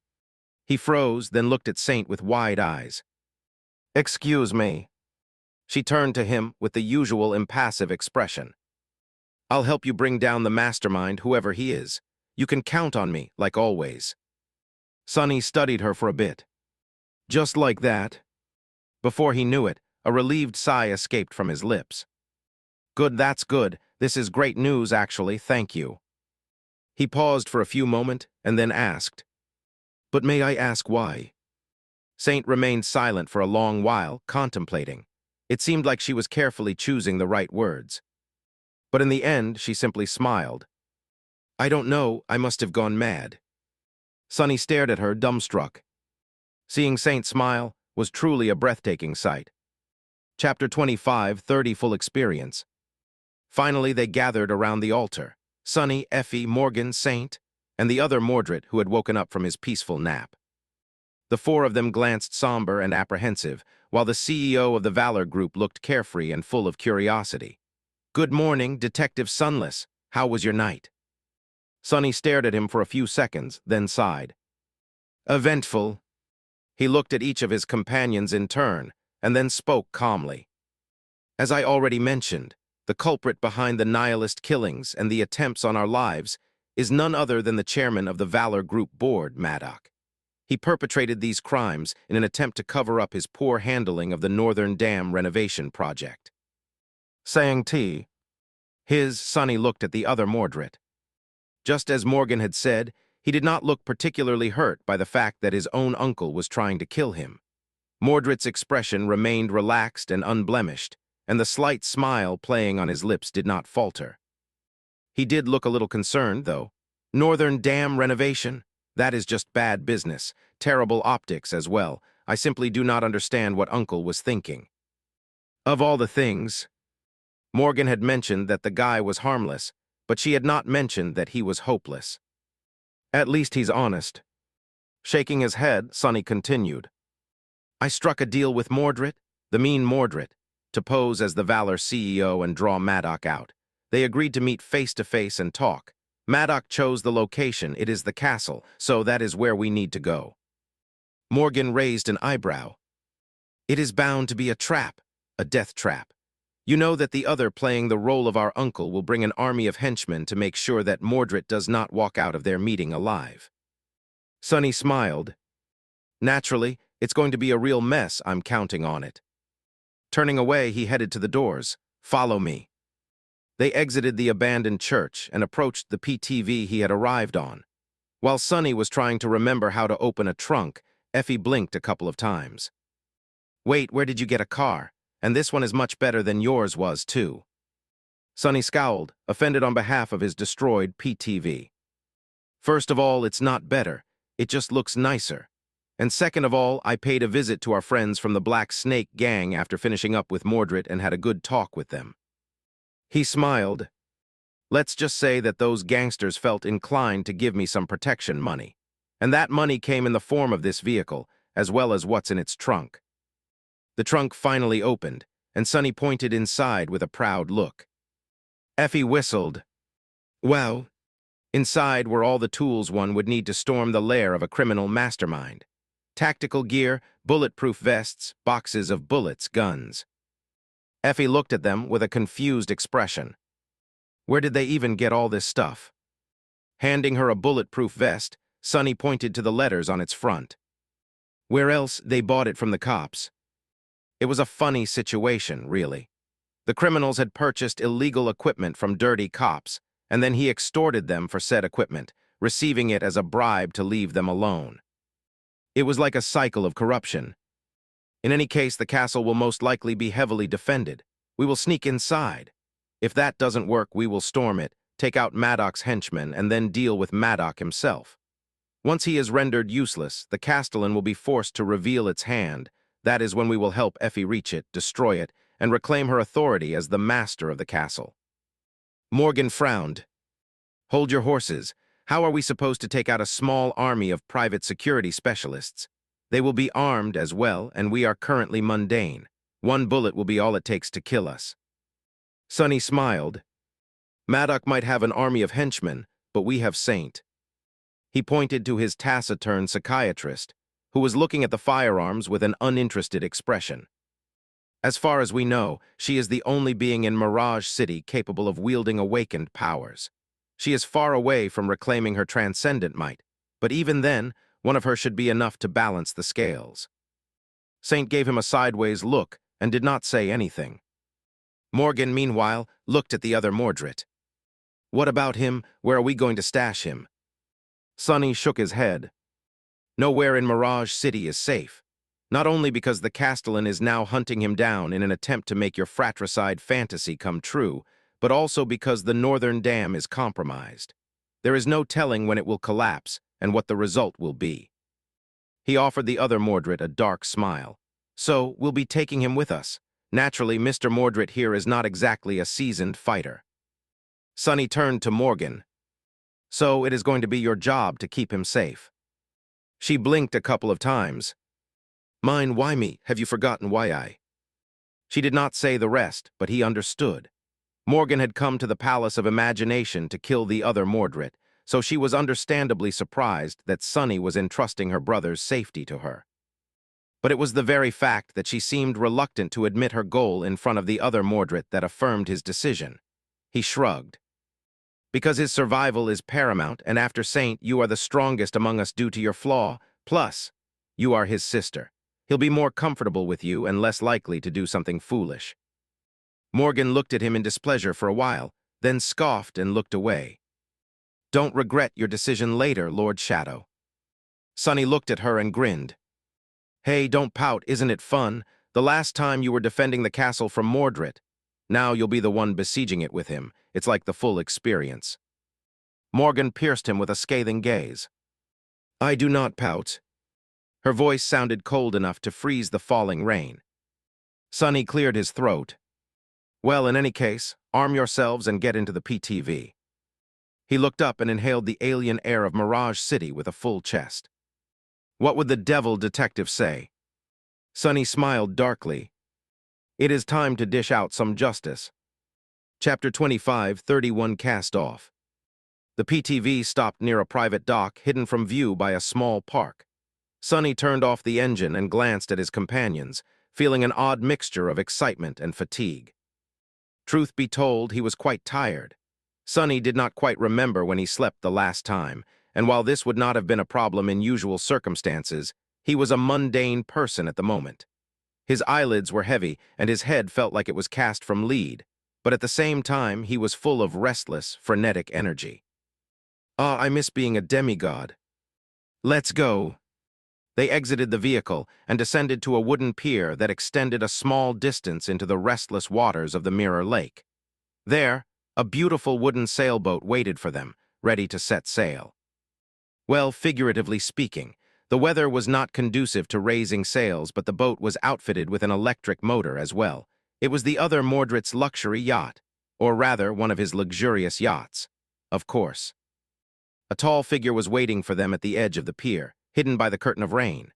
[SPEAKER 1] He froze, then looked at Saint with wide eyes. "Excuse me." She turned to him with the usual impassive expression. "I'll help you bring down the mastermind, whoever he is. You can count on me, like always." Sunny studied her for a bit. "Just like that?" Before he knew it, a relieved sigh escaped from his lips. "Good, that's good. This is great news, actually, thank you." He paused for a few moments and then asked, "But may I ask why?" Saint remained silent for a long while, contemplating. It seemed like she was carefully choosing the right words. But in the end, she simply smiled. "I don't know, I must have gone mad." Sunny stared at her, dumbstruck. Seeing Saint smile was truly a breathtaking sight. Chapter 25, 30 Full Experience. Finally, they gathered around the altar. Sunny, Effie, Morgan, Saint, and the other Mordred who had woken up from his peaceful nap. The four of them glanced somber and apprehensive, while the CEO of the Valor Group looked carefree and full of curiosity. "Good morning, Detective Sunless. How was your night?" Sunny stared at him for a few seconds, then sighed. "Eventful." He looked at each of his companions in turn, and then spoke calmly. "As I already mentioned, the culprit behind the nihilist killings and the attempts on our lives is none other than the chairman of the Valor Group board, Maddock. He perpetrated these crimes in an attempt to cover up his poor handling of the Northern Dam renovation project." Saying T. Sunny looked at the other Mordred. Just as Morgan had said, he did not look particularly hurt by the fact that his own uncle was trying to kill him. Mordred's expression remained relaxed and unblemished, and the slight smile playing on his lips did not falter. He did look a little concerned, though. Northern dam renovation? That is just bad business. Terrible optics as well. I simply do not understand what Uncle was thinking. Of all the things, Morgan had mentioned that the guy was harmless, but she had not mentioned that he was hopeless. At least he's honest. Shaking his head, Sonny continued. I struck a deal with Mordred, the mean Mordred, to pose as the Valor CEO and draw Maddock out. They agreed to meet face-to-face and talk. Maddock chose the location, it is the castle, so that is where we need to go. Morgan raised an eyebrow. It is bound to be a trap, a death trap. You know that the other playing the role of our uncle will bring an army of henchmen to make sure that Mordred does not walk out of their meeting alive. Sonny smiled. Naturally, it's going to be a real mess, I'm counting on it. Turning away, he headed to the doors. Follow me. They exited the abandoned church and approached the PTV he had arrived on. While Sonny was trying to remember how to open a trunk, Effie blinked a couple of times. Wait, where did you get a car? And this one is much better than yours was, too. Sonny scowled, offended on behalf of his destroyed PTV. First of all, it's not better. It just looks nicer. And second of all, I paid a visit to our friends from the Black Snake gang after finishing up with Mordred and had a good talk with them. He smiled. Let's just say that those gangsters felt inclined to give me some protection money. And that money came in the form of this vehicle, as well as what's in its trunk. The trunk finally opened, and Sonny pointed inside with a proud look. Effie whistled. Well, inside were all the tools one would need to storm the lair of a criminal mastermind. Tactical gear, bulletproof vests, boxes of bullets, guns. Effie looked at them with a confused expression. Where did they even get all this stuff? Handing her a bulletproof vest, Sonny pointed to the letters on its front. Where else they bought it from the cops. It was a funny situation, really. The criminals had purchased illegal equipment from dirty cops, and then he extorted them for said equipment, receiving it as a bribe to leave them alone. It was like a cycle of corruption. In any case, the castle will most likely be heavily defended. We will sneak inside. If that doesn't work, we will storm it, take out Maddock's henchmen, and then deal with Maddock himself. Once he is rendered useless, the Castellan will be forced to reveal its hand. That is when we will help Effie reach it, destroy it, and reclaim her authority as the master of the castle. Morgan frowned. Hold your horses. How are we supposed to take out a small army of private security specialists? They will be armed as well, and we are currently mundane. One bullet will be all it takes to kill us. Sonny smiled. Maddock might have an army of henchmen, but we have Saint. He pointed to his taciturn psychiatrist, who was looking at the firearms with an uninterested expression. As far as we know, she is the only being in Mirage City capable of wielding awakened powers. She is far away from reclaiming her transcendent might, but even then, one of her should be enough to balance the scales. Saint gave him a sideways look and did not say anything. Morgan, meanwhile, looked at the other Mordred. What about him? Where are we going to stash him? Sonny shook his head. Nowhere in Mirage City is safe. Not only because the Castellan is now hunting him down in an attempt to make your fratricide fantasy come true, but also because the northern dam is compromised. There is no telling when it will collapse and what the result will be. He offered the other Mordred a dark smile. So, we'll be taking him with us. Naturally, Mr. Mordred here is not exactly a seasoned fighter. Sonny turned to Morgan. So, it is going to be your job to keep him safe. She blinked a couple of times. Mine, why me? Have you forgotten why I? She did not say the rest, but he understood. Morgan had come to the Palace of Imagination to kill the other Mordred, so she was understandably surprised that Sonny was entrusting her brother's safety to her. But it was the very fact that she seemed reluctant to admit her goal in front of the other Mordred that affirmed his decision. He shrugged. Because his survival is paramount, and after Saint, you are the strongest among us due to your flaw, plus, you are his sister. He'll be more comfortable with you and less likely to do something foolish. Morgan looked at him in displeasure for a while, then scoffed and looked away. Don't regret your decision later, Lord Shadow. Sonny looked at her and grinned. Hey, don't pout, isn't it fun? The last time you were defending the castle from Mordred. Now you'll be the one besieging it with him. It's like the full experience. Morgan pierced him with a scathing gaze. I do not pout. Her voice sounded cold enough to freeze the falling rain. Sonny cleared his throat. Well, in any case, arm yourselves and get into the PTV. He looked up and inhaled the alien air of Mirage City with a full chest. What would the devil detective say? Sonny smiled darkly. It is time to dish out some justice. Chapter 25, 31 Cast Off. The PTV stopped near a private dock hidden from view by a small park. Sonny turned off the engine and glanced at his companions, feeling an odd mixture of excitement and fatigue. Truth be told, he was quite tired. Sonny did not quite remember when he slept the last time, and while this would not have been a problem in usual circumstances, he was a mundane person at the moment. His eyelids were heavy, and his head felt like it was cast from lead, but at the same time he was full of restless, frenetic energy. Ah, I miss being a demigod. Let's go. They exited the vehicle and descended to a wooden pier that extended a small distance into the restless waters of the Mirror Lake. There, a beautiful wooden sailboat waited for them, ready to set sail. Well, figuratively speaking, the weather was not conducive to raising sails, but the boat was outfitted with an electric motor as well. It was the other Mordred's luxury yacht, or rather one of his luxurious yachts. Of course. A tall figure was waiting for them at the edge of the pier, hidden by the curtain of rain.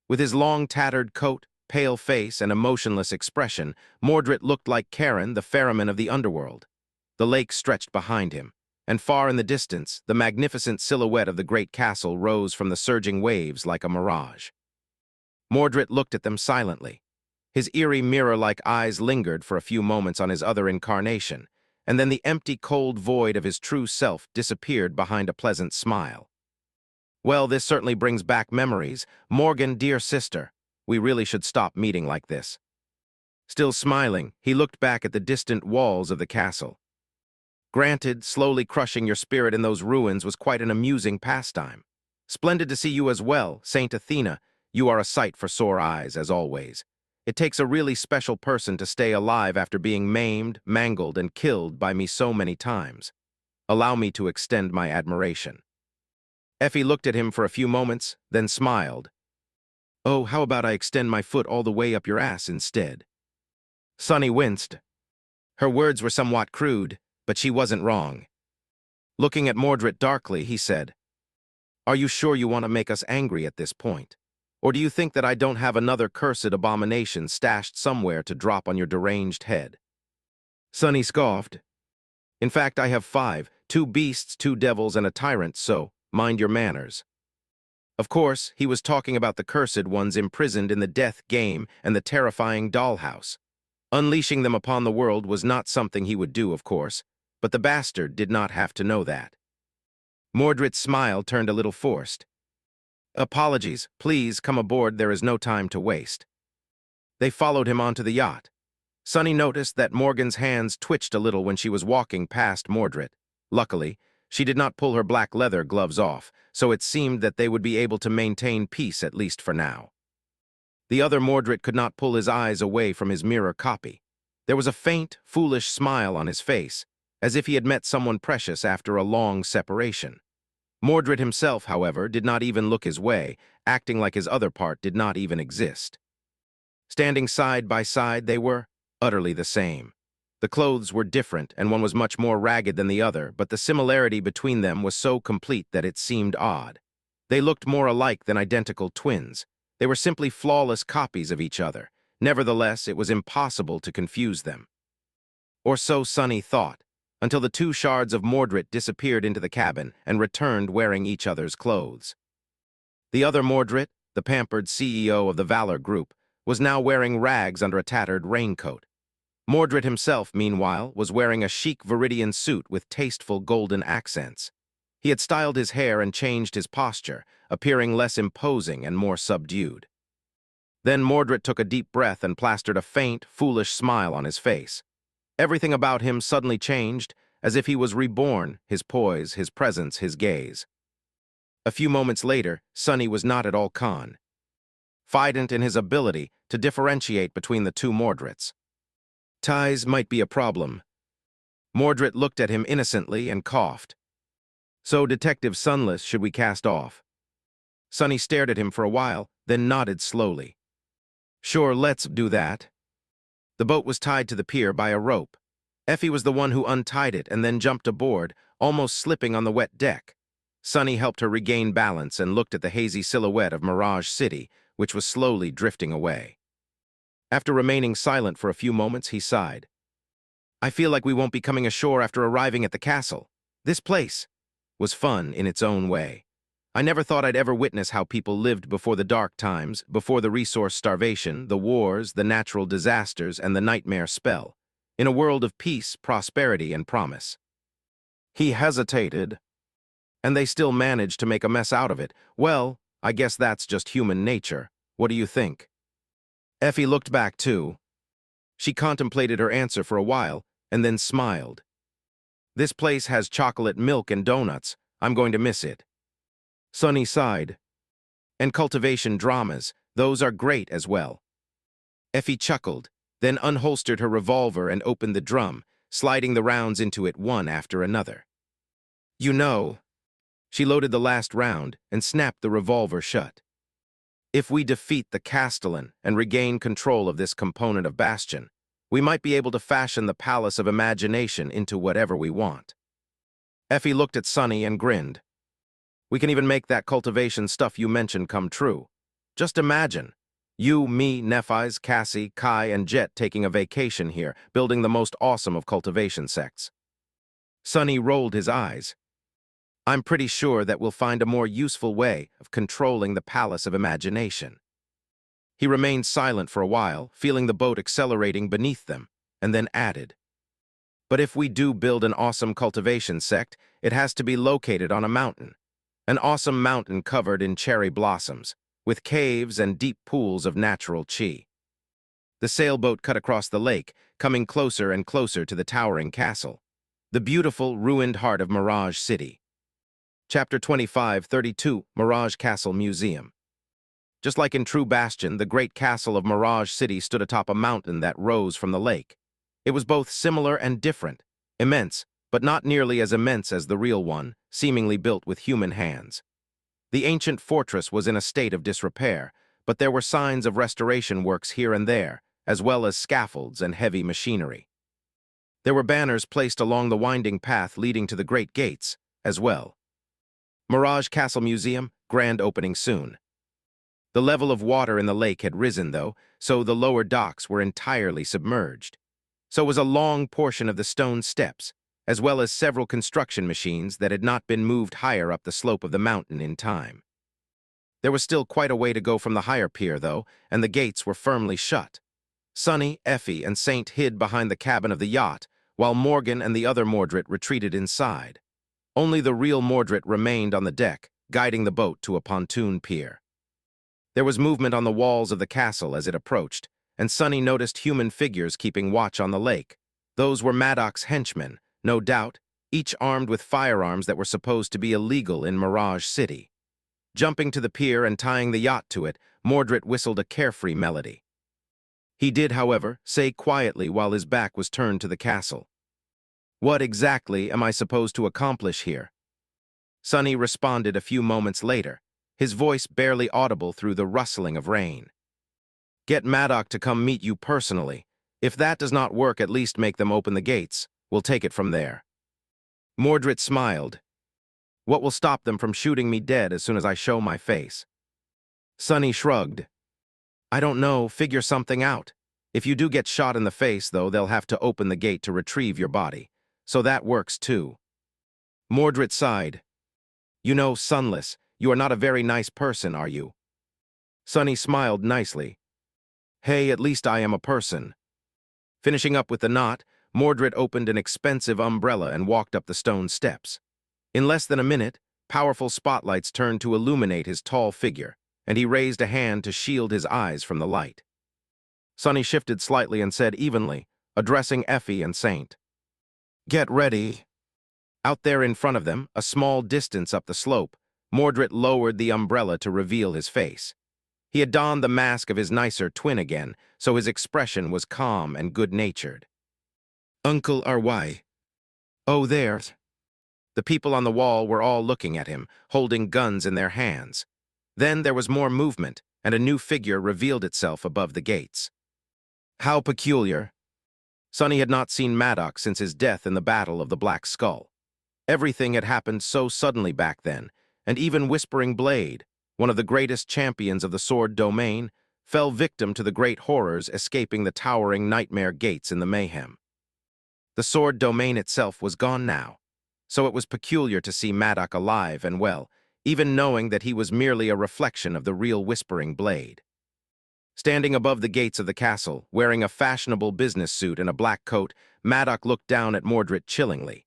[SPEAKER 1] With his long tattered coat, pale face, and emotionless expression, Mordred looked like Karen, the ferryman of the underworld. The lake stretched behind him, and far in the distance, the magnificent silhouette of the great castle rose from the surging waves like a mirage. Mordred looked at them silently. His eerie mirror-like eyes lingered for a few moments on his other incarnation, and then the empty, cold void of his true self disappeared behind a pleasant smile. Well, this certainly brings back memories. Morgan, dear sister, we really should stop meeting like this. Still smiling, he looked back at the distant walls of the castle. Granted, slowly crushing your spirit in those ruins was quite an amusing pastime. Splendid to see you as well, Saint Athena. You are a sight for sore eyes, as always. It takes a really special person to stay alive after being maimed, mangled, and killed by me so many times. Allow me to extend my admiration. Effie looked at him for a few moments, then smiled. Oh, how about I extend my foot all the way up your ass instead? Sonny winced. Her words were somewhat crude, but she wasn't wrong. Looking at Mordred darkly, he said, Are you sure you want to make us angry at this point? Or do you think that I don't have another cursed abomination stashed somewhere to drop on your deranged head? Sonny scoffed. In fact, I have 5, 2 beasts, 2 devils, and a tyrant, so mind your manners. Of course, he was talking about the cursed ones imprisoned in the death game and the terrifying dollhouse. Unleashing them upon the world was not something he would do, of course, but the bastard did not have to know that. Mordred's smile turned a little forced. Apologies, please come aboard, there is no time to waste. They followed him onto the yacht. Sonny noticed that Morgan's hands twitched a little when she was walking past Mordred. Luckily, she did not pull her black leather gloves off, so it seemed that they would be able to maintain peace at least for now. The other Mordred could not pull his eyes away from his mirror copy. There was a faint, foolish smile on his face, as if he had met someone precious after a long separation. Mordred himself, however, did not even look his way, acting like his other part did not even exist. Standing side by side, they were utterly the same. The clothes were different, and one was much more ragged than the other, but the similarity between them was so complete that it seemed odd. They looked more alike than identical twins. They were simply flawless copies of each other. Nevertheless, it was impossible to confuse them. Or so Sonny thought, until the 2 shards of Mordred disappeared into the cabin and returned wearing each other's clothes. The other Mordred, the pampered CEO of the Valor Group, was now wearing rags under a tattered raincoat. Mordred himself, meanwhile, was wearing a chic Viridian suit with tasteful golden accents. He had styled his hair and changed his posture, appearing less imposing and more subdued. Then Mordred took a deep breath and plastered a faint, foolish smile on his face. Everything about him suddenly changed, as if he was reborn, his poise, his presence, his gaze. A few moments later, Sonny was not at all confident in his ability to differentiate between the 2 Mordreds. Ties might be a problem. Mordred looked at him innocently and coughed. So, Detective Sunless, should we cast off? Sonny stared at him for a while, then nodded slowly. Sure, let's do that. The boat was tied to the pier by a rope. Effie was the one who untied it and then jumped aboard, almost slipping on the wet deck. Sonny helped her regain balance and looked at the hazy silhouette of Mirage City, which was slowly drifting away. After remaining silent for a few moments, he sighed. I feel like we won't be coming ashore after arriving at the castle. This place was fun in its own way. I never thought I'd ever witness how people lived before the dark times, before the resource starvation, the wars, the natural disasters, and the nightmare spell, in a world of peace, prosperity, and promise. He hesitated, and they still managed to make a mess out of it. Well, I guess that's just human nature. What do you think? Effie looked back, too. She contemplated her answer for a while, and then smiled. This place has chocolate milk and donuts. I'm going to miss it. Sonny sighed. And cultivation dramas, those are great as well. Effie chuckled, then unholstered her revolver and opened the drum, sliding the rounds into it one after another. You know, she loaded the last round and snapped the revolver shut. If we defeat the Castellan and regain control of this component of Bastion, we might be able to fashion the Palace of Imagination into whatever we want. Effie looked at Sonny and grinned. We can even make that cultivation stuff you mentioned come true. Just imagine. You, me, Nephis, Cassie, Kai, and Jet taking a vacation here, building the most awesome of cultivation sects. Sonny rolled his eyes. I'm pretty sure that we'll find a more useful way of controlling the Palace of Imagination. He remained silent for a while, feeling the boat accelerating beneath them, and then added, but if we do build an awesome cultivation sect, it has to be located on a mountain. An awesome mountain covered in cherry blossoms, with caves and deep pools of natural chi. The sailboat cut across the lake, coming closer and closer to the towering castle, the beautiful, ruined heart of Mirage City. Chapter 25-32, Mirage Castle Museum. Just like in True Bastion, the great castle of Mirage City stood atop a mountain that rose from the lake. It was both similar and different, immense, but not nearly as immense as the real one, seemingly built with human hands. The ancient fortress was in a state of disrepair, but there were signs of restoration works here and there, as well as scaffolds and heavy machinery. There were banners placed along the winding path leading to the great gates, as well. Mirage Castle Museum, grand opening soon. The level of water in the lake had risen, though, so the lower docks were entirely submerged. So was a long portion of the stone steps, as well as several construction machines that had not been moved higher up the slope of the mountain in time. There was still quite a way to go from the higher pier, though, and the gates were firmly shut. Sonny, Effie, and Saint hid behind the cabin of the yacht, while Morgan and the other Mordred retreated inside. Only the real Mordred remained on the deck, guiding the boat to a pontoon pier. There was movement on the walls of the castle as it approached, and Sonny noticed human figures keeping watch on the lake. Those were Maddox's henchmen, no doubt, each armed with firearms that were supposed to be illegal in Mirage City. Jumping to the pier and tying the yacht to it, Mordred whistled a carefree melody. He did, however, say quietly while his back was turned to the castle, "What exactly am I supposed to accomplish here?" Sonny responded a few moments later, his voice barely audible through the rustling of rain. "Get Maddox to come meet you personally. If that does not work, at least make them open the gates. We'll take it from there." Mordred smiled. "What will stop them from shooting me dead as soon as I show my face?" Sonny shrugged. "I don't know, figure something out. If you do get shot in the face, though, they'll have to open the gate to retrieve your body. So that works too." Mordred sighed. "You know, Sunless, you are not a very nice person, are you?" Sonny smiled nicely. "Hey, at least I am a person." Finishing up with the knot, Mordred opened an expensive umbrella and walked up the stone steps. In less than a minute, powerful spotlights turned to illuminate his tall figure, and he raised a hand to shield his eyes from the light. Sonny shifted slightly and said evenly, addressing Effie and Saint, "Get ready." Out there in front of them, a small distance up the slope, Mordred lowered the umbrella to reveal his face. He had donned the mask of his nicer twin again, so his expression was calm and good-natured. "Uncle RY. Oh, there." The people on the wall were all looking at him, holding guns in their hands. Then there was more movement, and a new figure revealed itself above the gates. How peculiar. Sonny had not seen Maddox since his death in the Battle of the Black Skull. Everything had happened so suddenly back then, and even Whispering Blade, one of the greatest champions of the sword domain, fell victim to the great horrors escaping the towering nightmare gates in the mayhem. The sword domain itself was gone now, so it was peculiar to see Maddox alive and well, even knowing that he was merely a reflection of the real Whispering Blade. Standing above the gates of the castle, wearing a fashionable business suit and a black coat, Maddox looked down at Mordred chillingly.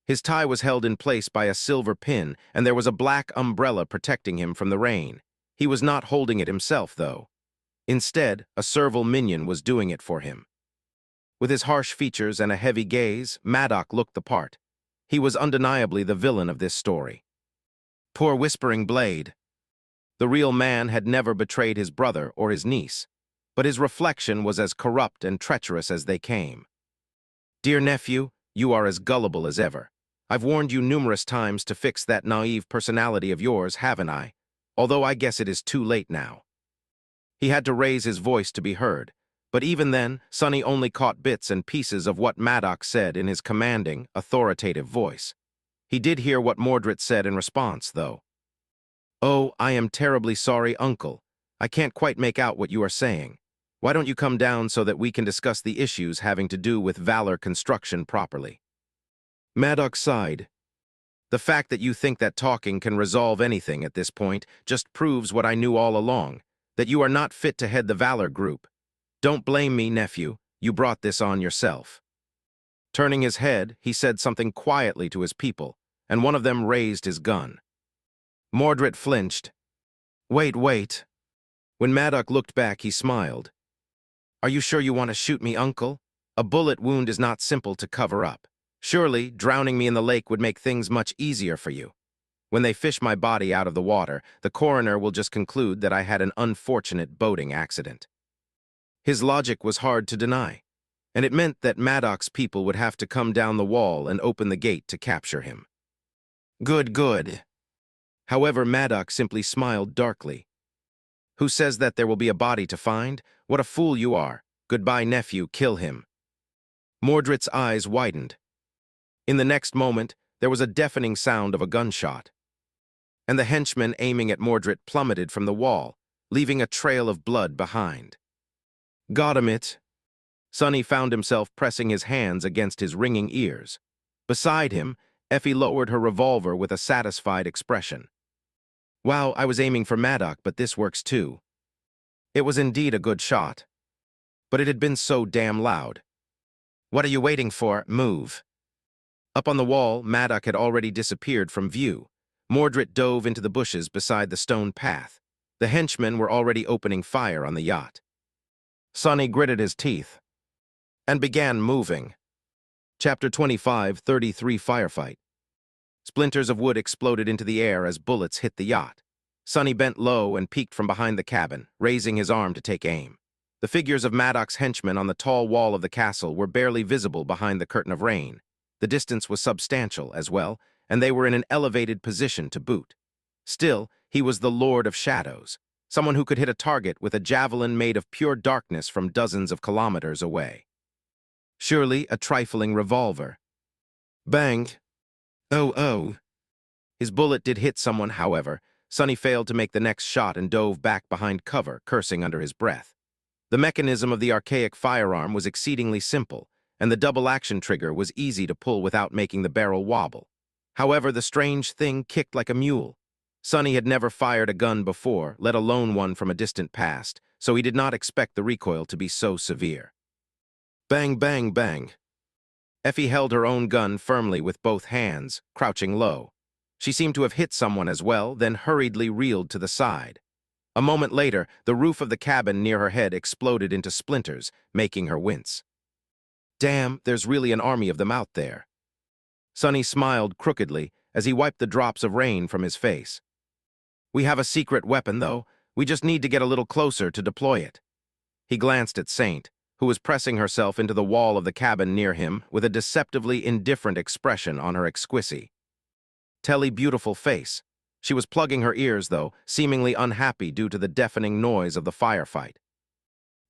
[SPEAKER 1] His tie was held in place by a silver pin, and there was a black umbrella protecting him from the rain. He was not holding it himself, though. Instead, a servile minion was doing it for him. With his harsh features and a heavy gaze, Maddox looked the part. He was undeniably the villain of this story. Poor Whispering Blade. The real man had never betrayed his brother or his niece, but his reflection was as corrupt and treacherous as they came. Dear nephew, you are as gullible as ever. I've warned you numerous times to fix that naive personality of yours, haven't I? Although I guess it is too late now. He had to raise his voice to be heard, but even then, Sonny only caught bits and pieces of what Maddox said in his commanding, authoritative voice. He did hear what Mordred said in response, though. Oh, I am terribly sorry, Uncle. I can't quite make out what you are saying. Why don't you come down so that we can discuss the issues having to do with Valor construction properly? Maddox sighed. The fact that you think that talking can resolve anything at this point just proves what I knew all along, that you are not fit to head the Valor group. Don't blame me, nephew. You brought this on yourself. Turning his head, he said something quietly to his people, and one of them raised his gun. Mordred flinched. Wait. When Maddox looked back, he smiled. Are you sure you want to shoot me, Uncle? A bullet wound is not simple to cover up. Surely, drowning me in the lake would make things much easier for you. When they fish my body out of the water, the coroner will just conclude that I had an unfortunate boating accident. His logic was hard to deny, and it meant that Maddox's people would have to come down the wall and open the gate to capture him. Good. However, Maddox simply smiled darkly. Who says that there will be a body to find? What a fool you are. Goodbye, nephew, kill him. Mordred's eyes widened. In the next moment, there was a deafening sound of a gunshot, and the henchman aiming at Mordred plummeted from the wall, leaving a trail of blood behind. Got him it. Sonny found himself pressing his hands against his ringing ears. Beside him, Effie lowered her revolver with a satisfied expression. Wow, I was aiming for Maddox, but this works too. It was indeed a good shot, but it had been so damn loud. What are you waiting for? Move. Up on the wall, Maddox had already disappeared from view. Mordred dove into the bushes beside the stone path. The henchmen were already opening fire on the yacht. Sonny gritted his teeth and began moving. Chapter 25, 33 Firefight. Splinters of wood exploded into the air as bullets hit the yacht. Sonny bent low and peeked from behind the cabin, raising his arm to take aim. The figures of Maddox's henchmen on the tall wall of the castle were barely visible behind the curtain of rain. The distance was substantial as well, and they were in an elevated position to boot. Still, he was the Lord of Shadows, someone who could hit a target with a javelin made of pure darkness from dozens of kilometers away. Surely a trifling revolver. Bang! Oh. His bullet did hit someone, however. Sonny failed to make the next shot and dove back behind cover, cursing under his breath. The mechanism of the archaic firearm was exceedingly simple, and the double-action trigger was easy to pull without making the barrel wobble. However, the strange thing kicked like a mule. Sonny had never fired a gun before, let alone one from a distant past, so he did not expect the recoil to be so severe. Bang. Effie held her own gun firmly with both hands, crouching low. She seemed to have hit someone as well, then hurriedly reeled to the side. A moment later, the roof of the cabin near her head exploded into splinters, making her wince. Damn, there's really an army of them out there. Sonny smiled crookedly as he wiped the drops of rain from his face. We have a secret weapon, though. We just need to get a little closer to deploy it. He glanced at Saint, who was pressing herself into the wall of the cabin near him with a deceptively indifferent expression on her exquisite. Telly beautiful face. She was plugging her ears, though, seemingly unhappy due to the deafening noise of the firefight.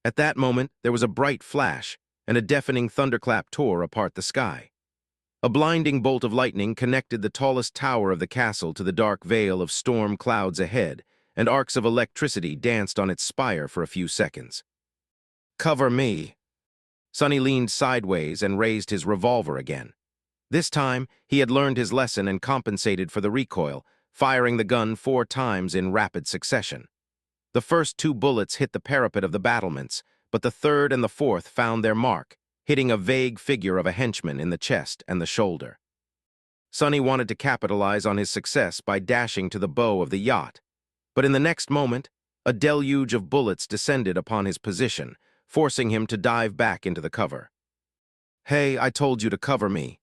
[SPEAKER 1] At that moment, there was a bright flash, and a deafening thunderclap tore apart the sky. A blinding bolt of lightning connected the tallest tower of the castle to the dark veil of storm clouds ahead, and arcs of electricity danced on its spire for a few seconds. "Cover me." Sonny leaned sideways and raised his revolver again. This time, he had learned his lesson and compensated for the recoil, firing the gun 4 times in rapid succession. The first 2 bullets hit the parapet of the battlements, but the third and the fourth found their mark, hitting a vague figure of a henchman in the chest and the shoulder. Sonny wanted to capitalize on his success by dashing to the bow of the yacht, but in the next moment, a deluge of bullets descended upon his position, forcing him to dive back into the cover. "Hey, I told you to cover me."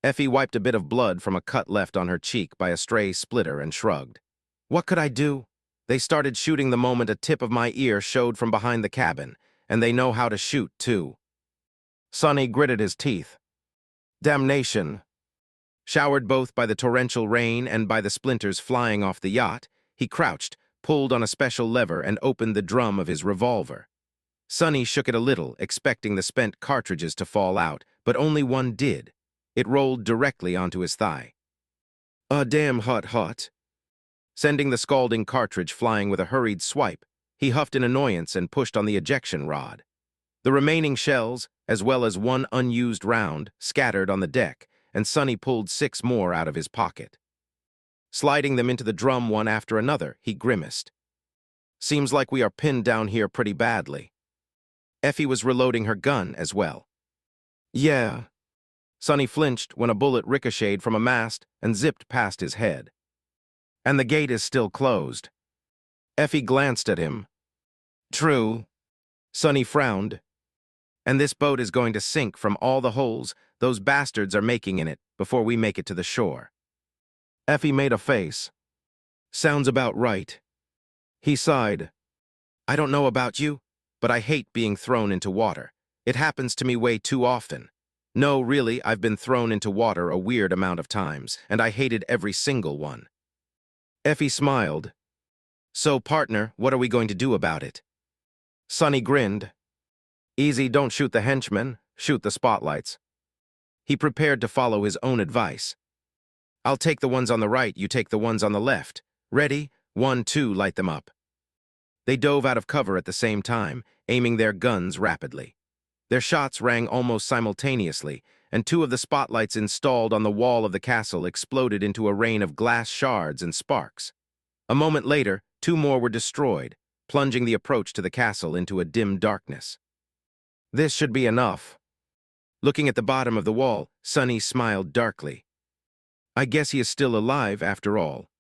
[SPEAKER 1] Effie wiped a bit of blood from a cut left on her cheek by a stray splitter and shrugged. "What could I do? They started shooting the moment a tip of my ear showed from behind the cabin, and they know how to shoot, too." Sonny gritted his teeth. Damnation. Showered both by the torrential rain and by the splinters flying off the yacht, he crouched, pulled on a special lever, and opened the drum of his revolver. Sonny shook it a little, expecting the spent cartridges to fall out, but only one did. It rolled directly onto his thigh. Damn hot. Sending the scalding cartridge flying with a hurried swipe, he huffed in annoyance and pushed on the ejection rod. The remaining shells, as well as 1 unused round, scattered on the deck, and Sonny pulled 6 more out of his pocket. Sliding them into the drum one after another, he grimaced. "Seems like we are pinned down here pretty badly." Effie was reloading her gun as well. "Yeah." Sonny flinched when a bullet ricocheted from a mast and zipped past his head. "And the gate is still closed." Effie glanced at him. "True." Sonny frowned. "And this boat is going to sink from all the holes those bastards are making in it before we make it to the shore." Effie made a face. "Sounds about right." He sighed. "I don't know about you, but I hate being thrown into water. It happens to me way too often. No, really, I've been thrown into water a weird amount of times, and I hated every single one." Effie smiled. "So, partner, what are we going to do about it?" Sonny grinned. "Easy, don't shoot the henchmen, shoot the spotlights." He prepared to follow his own advice. "I'll take the ones on the right, you take the ones on the left. Ready? 1, 2, light them up." They dove out of cover at the same time, aiming their guns rapidly. Their shots rang almost simultaneously, and 2 of the spotlights installed on the wall of the castle exploded into a rain of glass shards and sparks. A moment later, 2 more were destroyed, plunging the approach to the castle into a dim darkness. "This should be enough." Looking at the bottom of the wall, Sonny smiled darkly. "I guess he is still alive after all."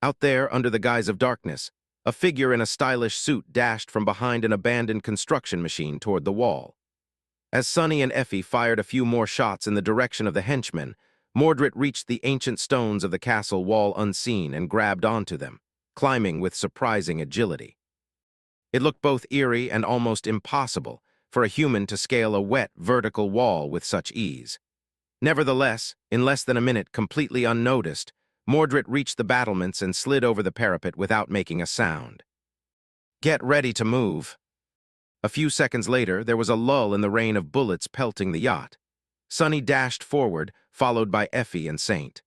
[SPEAKER 1] Out there, under the guise of darkness, a figure in a stylish suit dashed from behind an abandoned construction machine toward the wall. As Sonny and Effie fired a few more shots in the direction of the henchmen, Mordred reached the ancient stones of the castle wall unseen and grabbed onto them, climbing with surprising agility. It looked both eerie and almost impossible for a human to scale a wet, vertical wall with such ease. Nevertheless, in less than a minute, completely unnoticed, Mordred reached the battlements and slid over the parapet without making a sound. "Get ready to move." A few seconds later, there was a lull in the rain of bullets pelting the yacht. Sonny dashed forward, followed by Effie and Saint.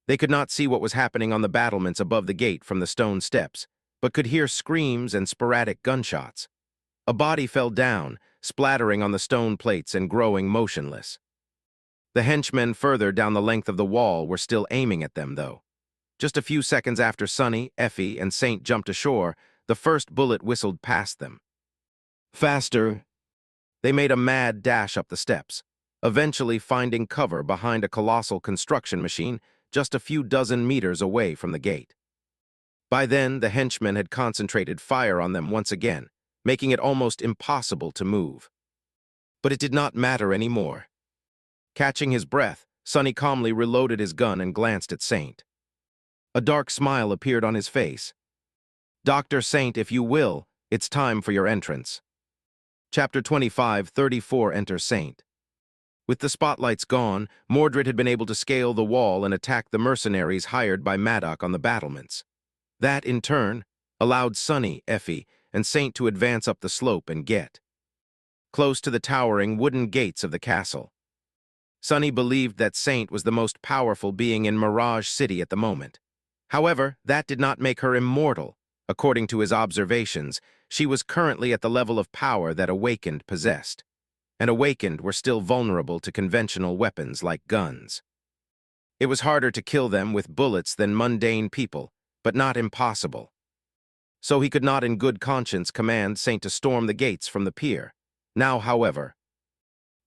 [SPEAKER 1] They could not see what was happening on the battlements above the gate from the stone steps, but could hear screams and sporadic gunshots. A body fell down, splattering on the stone plates and growing motionless. The henchmen further down the length of the wall were still aiming at them, though. Just a few seconds after Sonny, Effie, and Saint jumped ashore, the first bullet whistled past them. "Faster!" They made a mad dash up the steps, eventually finding cover behind a colossal construction machine just a few dozen meters away from the gate. By then, the henchmen had concentrated fire on them once again, making it almost impossible to move. But it did not matter anymore. Catching his breath, Sonny calmly reloaded his gun and glanced at Saint. A dark smile appeared on his face. "Dr. Saint, if you will, it's time for your entrance." Chapter 25, 34 Enter Saint. With the spotlights gone, Mordred had been able to scale the wall and attack the mercenaries hired by Maddock on the battlements. That, in turn, allowed Sunny, Effie, and Saint to advance up the slope and get close to the towering wooden gates of the castle. Sunny believed that Saint was the most powerful being in Mirage City at the moment. However, that did not make her immortal. According to his observations, she was currently at the level of power that Awakened possessed, and Awakened were still vulnerable to conventional weapons like guns. It was harder to kill them with bullets than mundane people, but not impossible. So he could not in good conscience command Saint to storm the gates from the pier. Now, however,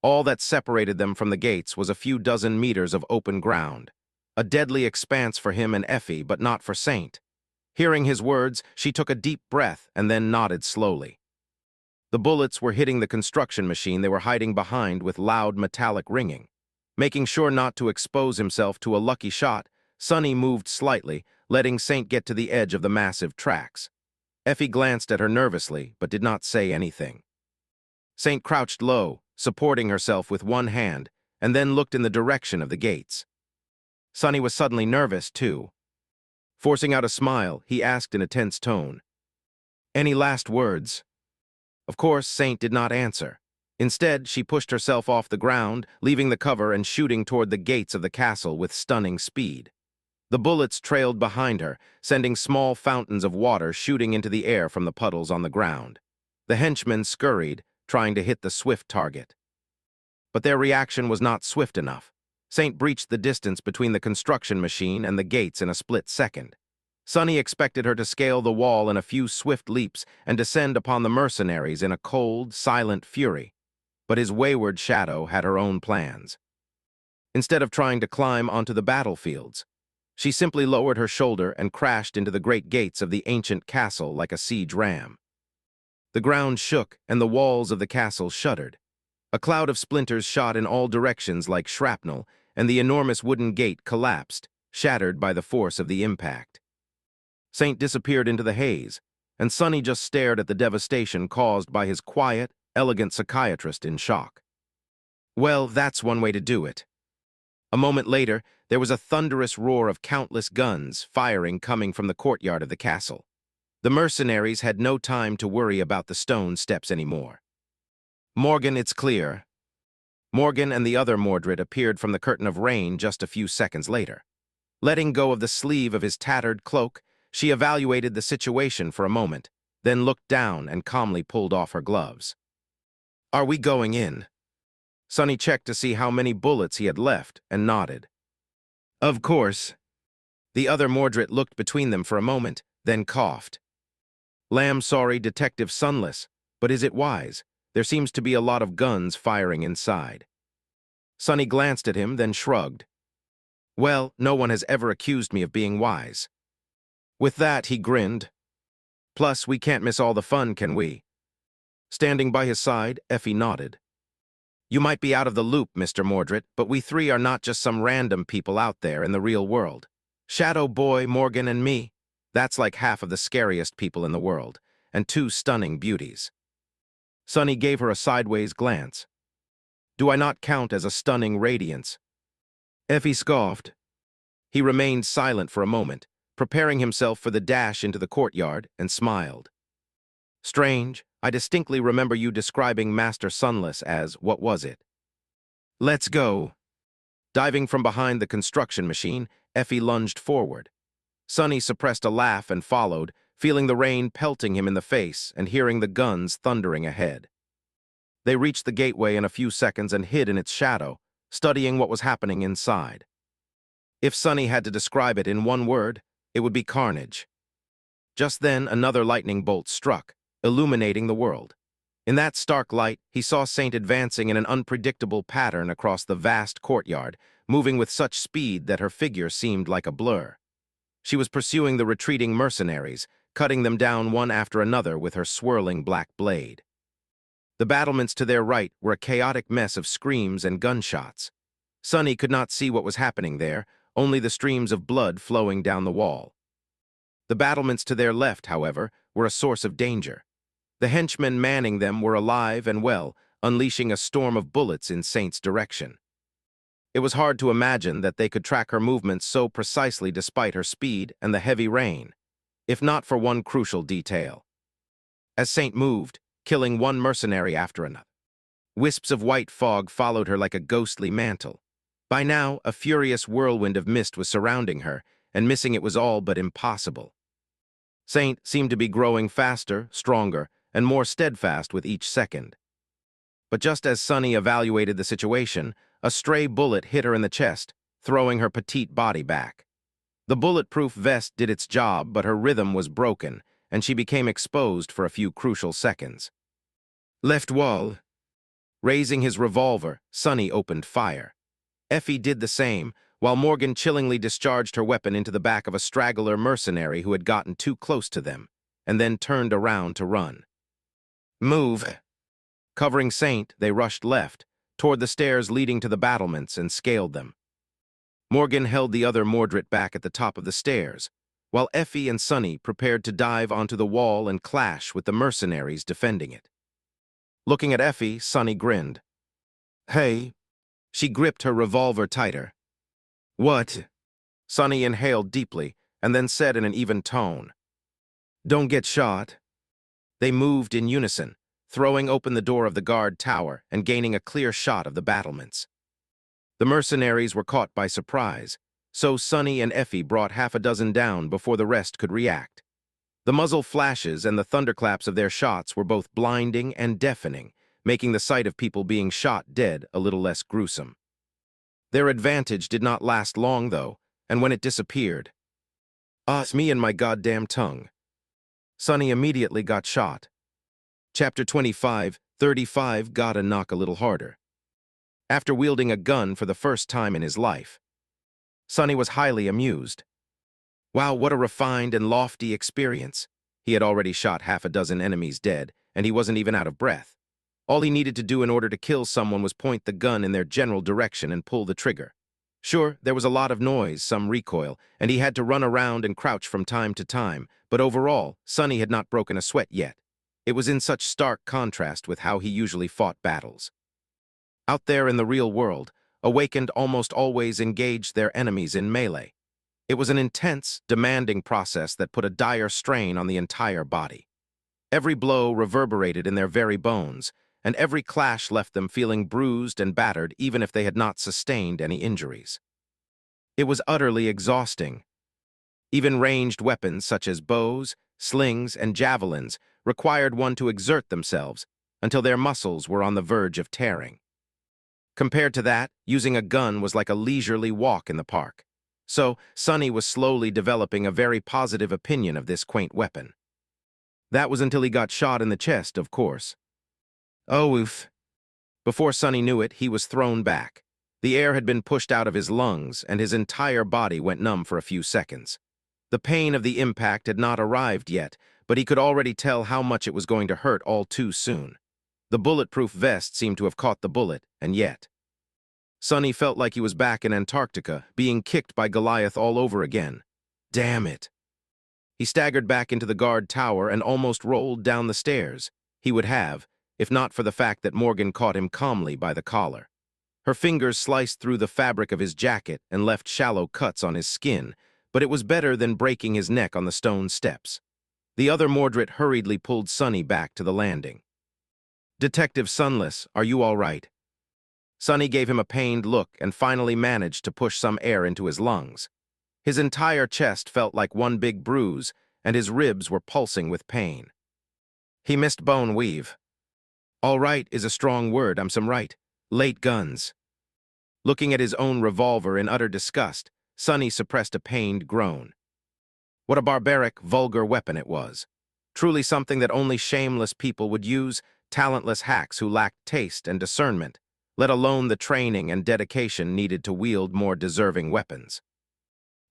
[SPEAKER 1] all that separated them from the gates was a few dozen meters of open ground, a deadly expanse for him and Effie, but not for Saint. Hearing his words, she took a deep breath and then nodded slowly. The bullets were hitting the construction machine they were hiding behind with loud metallic ringing. Making sure not to expose himself to a lucky shot, Sunny moved slightly, letting Saint get to the edge of the massive tracks. Effie glanced at her nervously, but did not say anything. Saint crouched low, supporting herself with one hand, and then looked in the direction of the gates. Sunny was suddenly nervous, too. Forcing out a smile, he asked in a tense tone, "Any last words?" Of course, Saint did not answer. Instead, she pushed herself off the ground, leaving the cover and shooting toward the gates of the castle with stunning speed. The bullets trailed behind her, sending small fountains of water shooting into the air from the puddles on the ground. The henchmen scurried, trying to hit the swift target. But their reaction was not swift enough. Saint breached the distance between the construction machine and the gates in a split second. Sunny expected her to scale the wall in a few swift leaps and descend upon the mercenaries in a cold, silent fury. But his wayward shadow had her own plans. Instead of trying to climb onto the battlefields, she simply lowered her shoulder and crashed into the great gates of the ancient castle like a siege ram. The ground shook and the walls of the castle shuddered. A cloud of splinters shot in all directions like shrapnel, and the enormous wooden gate collapsed, shattered by the force of the impact. Saint disappeared into the haze, and Sunny just stared at the devastation caused by his quiet, elegant psychiatrist in shock. Well, that's one way to do it. A moment later, there was a thunderous roar of countless guns firing coming from the courtyard of the castle. The mercenaries had no time to worry about the stone steps anymore. "Morgan, it's clear." Morgan and the other Mordred appeared from the curtain of rain just a few seconds later. Letting go of the sleeve of his tattered cloak, she evaluated the situation for a moment, then looked down and calmly pulled off her gloves. "Are we going in?" Sunny checked to see how many bullets he had left and nodded. "Of course." The other Mordred looked between them for a moment, then coughed. "Sorry, Detective Sunless, but is it wise? There seems to be a lot of guns firing inside." Sunny glanced at him, then shrugged. "Well, no one has ever accused me of being wise." With that, he grinned. "Plus, we can't miss all the fun, can we?" Standing by his side, Effie nodded. "You might be out of the loop, Mr. Mordred, but we three are not just some random people out there in the real world. Shadow Boy, Morgan, and me. That's like half of the scariest people in the world, and two stunning beauties." Sunny gave her a sideways glance. "Do I not count as a stunning radiance?" Effie scoffed. He remained silent for a moment, preparing himself for the dash into the courtyard, and smiled. "Strange, I distinctly remember you describing Master Sunless as, what was it?" "Let's go." Diving from behind the construction machine, Effie lunged forward. Sunny suppressed a laugh and followed, feeling the rain pelting him in the face and hearing the guns thundering ahead. They reached the gateway in a few seconds and hid in its shadow, studying what was happening inside. If Sunny had to describe it in one word, it would be carnage. Just then, another lightning bolt struck, illuminating the world. In that stark light, he saw Saint advancing in an unpredictable pattern across the vast courtyard, moving with such speed that her figure seemed like a blur. She was pursuing the retreating mercenaries, cutting them down one after another with her swirling black blade. The battlements to their right were a chaotic mess of screams and gunshots. Sunny could not see what was happening there, only the streams of blood flowing down the wall. The battlements to their left, however, were a source of danger. The henchmen manning them were alive and well, unleashing a storm of bullets in Saint's direction. It was hard to imagine that they could track her movements so precisely despite her speed and the heavy rain, if not for one crucial detail. As Saint moved, killing one mercenary after another, wisps of white fog followed her like a ghostly mantle. By now, a furious whirlwind of mist was surrounding her, and missing it was all but impossible. Saint seemed to be growing faster, stronger, and more steadfast with each second. But just as Sunny evaluated the situation, a stray bullet hit her in the chest, throwing her petite body back. The bulletproof vest did its job, but her rhythm was broken, and she became exposed for a few crucial seconds. Left wall. Raising his revolver, Sunny opened fire. Effie did the same, while Morgan chillingly discharged her weapon into the back of a straggler mercenary who had gotten too close to them, and then turned around to run. Move! Covering Saint, they rushed left, toward the stairs leading to the battlements, and scaled them. Morgan held the other Mordred back at the top of the stairs, while Effie and Sunny prepared to dive onto the wall and clash with the mercenaries defending it. Looking at Effie, Sunny grinned. Hey. She gripped her revolver tighter. What? Sunny inhaled deeply, and then said in an even tone. Don't get shot. They moved in unison, throwing open the door of the guard tower and gaining a clear shot of the battlements. The mercenaries were caught by surprise, so Sunny and Effie brought half a dozen down before the rest could react. The muzzle flashes and the thunderclaps of their shots were both blinding and deafening, making the sight of people being shot dead a little less gruesome. Their advantage did not last long, though, and when it disappeared, it's me and my goddamn tongue. Sunny immediately got shot. Chapter 25, 35 Gotta knock a little harder. After wielding a gun for the first time in his life, Sunny was highly amused. Wow, what a refined and lofty experience. He had already shot half a dozen enemies dead, and he wasn't even out of breath. All he needed to do in order to kill someone was point the gun in their general direction and pull the trigger. Sure, there was a lot of noise, some recoil, and he had to run around and crouch from time to time, but overall, Sunny had not broken a sweat yet. It was in such stark contrast with how he usually fought battles. Out there in the real world, Awakened almost always engaged their enemies in melee. It was an intense, demanding process that put a dire strain on the entire body. Every blow reverberated in their very bones, and every clash left them feeling bruised and battered even if they had not sustained any injuries. It was utterly exhausting. Even ranged weapons such as bows, slings, and javelins required one to exert themselves until their muscles were on the verge of tearing. Compared to that, using a gun was like a leisurely walk in the park. So, Sunny was slowly developing a very positive opinion of this quaint weapon. That was until he got shot in the chest, of course. Oh, oof. Before Sunny knew it, he was thrown back. The air had been pushed out of his lungs, and his entire body went numb for a few seconds. The pain of the impact had not arrived yet, but he could already tell how much it was going to hurt all too soon. The bulletproof vest seemed to have caught the bullet, and yet. Sunny felt like he was back in Antarctica, being kicked by Goliath all over again. Damn it. He staggered back into the guard tower and almost rolled down the stairs. He would have, if not for the fact that Morgan caught him calmly by the collar. Her fingers sliced through the fabric of his jacket and left shallow cuts on his skin, but it was better than breaking his neck on the stone steps. The other Mordred hurriedly pulled Sunny back to the landing. Detective Sunless, are you all right? Sunny gave him a pained look and finally managed to push some air into his lungs. His entire chest felt like one big bruise, and his ribs were pulsing with pain. He missed bone weave. All right is a strong word, I'm some right. Late guns. Looking at his own revolver in utter disgust, Sunny suppressed a pained groan. What a barbaric, vulgar weapon it was. Truly something that only shameless people would use, talentless hacks who lacked taste and discernment, let alone the training and dedication needed to wield more deserving weapons.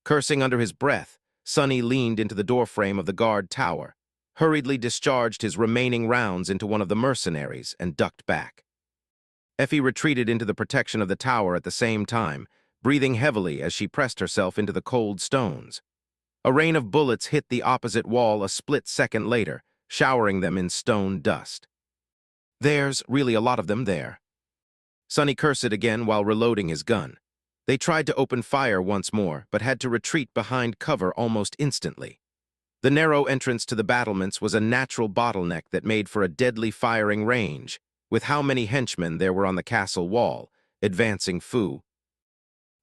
[SPEAKER 1] Cursing under his breath, Sunny leaned into the doorframe of the guard tower, hurriedly discharged his remaining rounds into one of the mercenaries, and ducked back. Effie retreated into the protection of the tower at the same time, breathing heavily as she pressed herself into the cold stones. A rain of bullets hit the opposite wall a split second later, showering them in stone dust. There's really a lot of them there. Sonny cursed again while reloading his gun. They tried to open fire once more, but had to retreat behind cover almost instantly. The narrow entrance to the battlements was a natural bottleneck that made for a deadly firing range, with how many henchmen there were on the castle wall, advancing foo.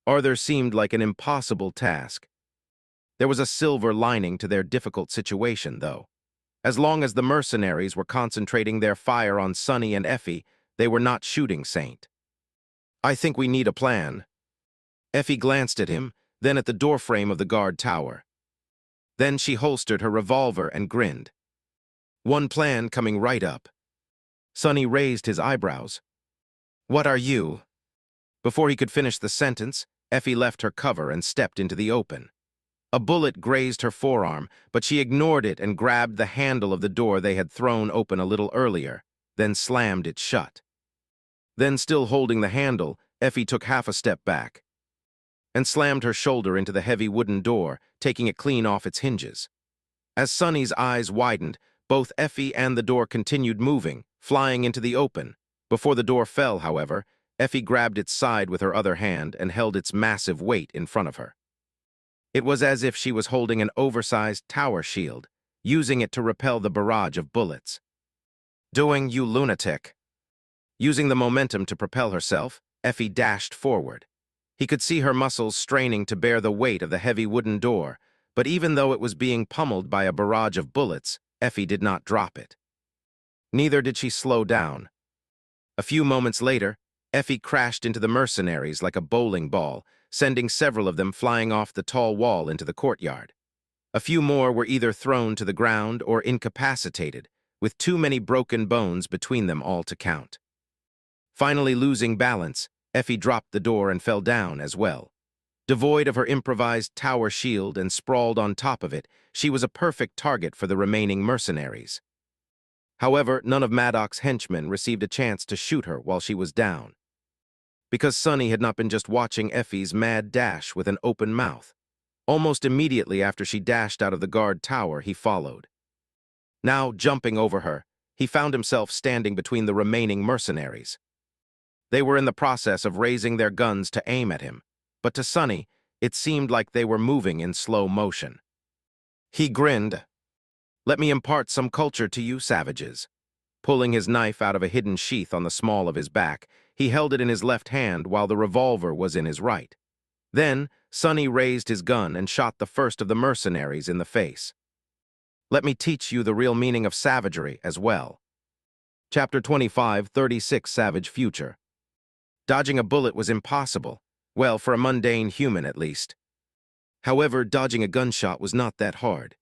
[SPEAKER 1] Arthur seemed like an impossible task. There was a silver lining to their difficult situation, though. As long as the mercenaries were concentrating their fire on Sonny and Effie, they were not shooting Saint. I think we need a plan. Effie glanced at him, then at the doorframe of the guard tower. Then she holstered her revolver and grinned. One plan coming right up. Sonny raised his eyebrows. What are you? Before he could finish the sentence, Effie left her cover and stepped into the open. A bullet grazed her forearm, but she ignored it and grabbed the handle of the door they had thrown open a little earlier, then slammed it shut. Then, still holding the handle, Effie took half a step back and slammed her shoulder into the heavy wooden door, taking it clean off its hinges. As Sonny's eyes widened, both Effie and the door continued moving, flying into the open. Before the door fell, however, Effie grabbed its side with her other hand and held its massive weight in front of her. It was as if she was holding an oversized tower shield, using it to repel the barrage of bullets. Doing, you lunatic. Using the momentum to propel herself, Effie dashed forward. He could see her muscles straining to bear the weight of the heavy wooden door, but even though it was being pummeled by a barrage of bullets, Effie did not drop it. Neither did she slow down. A few moments later, Effie crashed into the mercenaries like a bowling ball, sending several of them flying off the tall wall into the courtyard. A few more were either thrown to the ground or incapacitated, with too many broken bones between them all to count. Finally losing balance, Effie dropped the door and fell down as well. Devoid of her improvised tower shield and sprawled on top of it, she was a perfect target for the remaining mercenaries. However, none of Maddox's henchmen received a chance to shoot her while she was down. Because Sonny had not been just watching Effie's mad dash with an open mouth. Almost immediately after she dashed out of the guard tower, he followed. Now, jumping over her, he found himself standing between the remaining mercenaries. They were in the process of raising their guns to aim at him, but to Sonny, it seemed like they were moving in slow motion. He grinned. Let me impart some culture to you, savages. Pulling his knife out of a hidden sheath on the small of his back, he held it in his left hand while the revolver was in his right. Then, Sonny raised his gun and shot the first of the mercenaries in the face. Let me teach you the real meaning of savagery as well. Chapter 25, 36 Savage Future. Dodging a bullet was impossible, well, for a mundane human at least. However, dodging a gunshot was not that hard.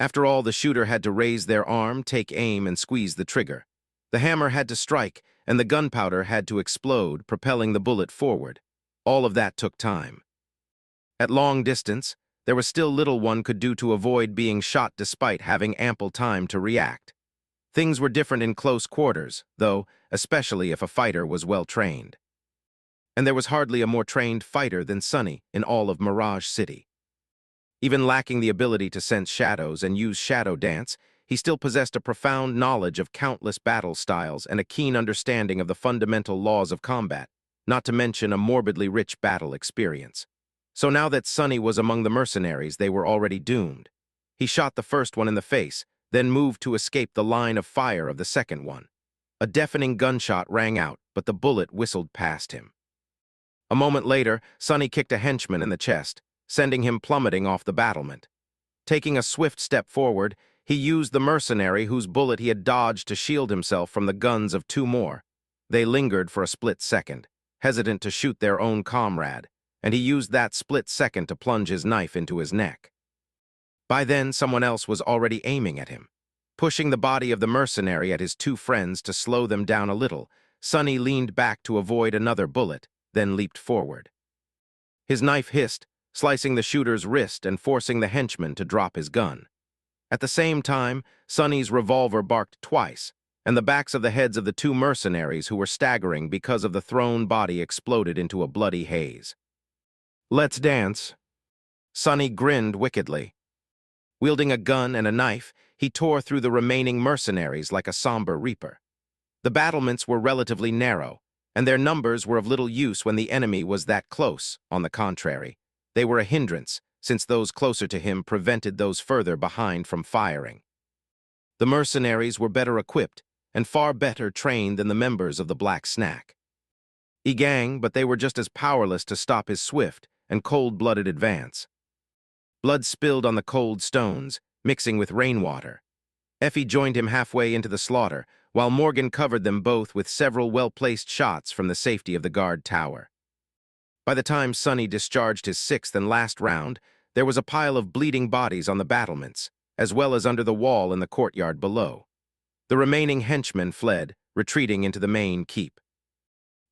[SPEAKER 1] After all, the shooter had to raise their arm, take aim, and squeeze the trigger. The hammer had to strike, and the gunpowder had to explode, propelling the bullet forward. All of that took time. At long distance, there was still little one could do to avoid being shot despite having ample time to react. Things were different in close quarters, though, especially if a fighter was well trained. And there was hardly a more trained fighter than Sonny in all of Mirage City. Even lacking the ability to sense shadows and use shadow dance, he still possessed a profound knowledge of countless battle styles and a keen understanding of the fundamental laws of combat, not to mention a morbidly rich battle experience. So now that Sonny was among the mercenaries, they were already doomed. He shot the first one in the face, then moved to escape the line of fire of the second one. A deafening gunshot rang out, but the bullet whistled past him. A moment later, Sonny kicked a henchman in the chest, sending him plummeting off the battlement. Taking a swift step forward, he used the mercenary whose bullet he had dodged to shield himself from the guns of two more. They lingered for a split second, hesitant to shoot their own comrade, and he used that split second to plunge his knife into his neck. By then, someone else was already aiming at him. Pushing the body of the mercenary at his two friends to slow them down a little, Sonny leaned back to avoid another bullet, then leaped forward. His knife hissed, slicing the shooter's wrist and forcing the henchman to drop his gun. At the same time, Sonny's revolver barked twice, and the backs of the heads of the two mercenaries who were staggering because of the thrown body exploded into a bloody haze. Let's dance. Sonny grinned wickedly. Wielding a gun and a knife, he tore through the remaining mercenaries like a somber reaper. The battlements were relatively narrow, and their numbers were of little use when the enemy was that close. On the contrary, they were a hindrance, since those closer to him prevented those further behind from firing. The mercenaries were better equipped and far better trained than the members of the Black Snack. Gang, but they were just as powerless to stop his swift and cold-blooded advance. Blood spilled on the cold stones, mixing with rainwater. Effie joined him halfway into the slaughter, while Morgan covered them both with several well-placed shots from the safety of the guard tower. By the time Sonny discharged his sixth and last round, there was a pile of bleeding bodies on the battlements, as well as under the wall in the courtyard below. The remaining henchmen fled, retreating into the main keep.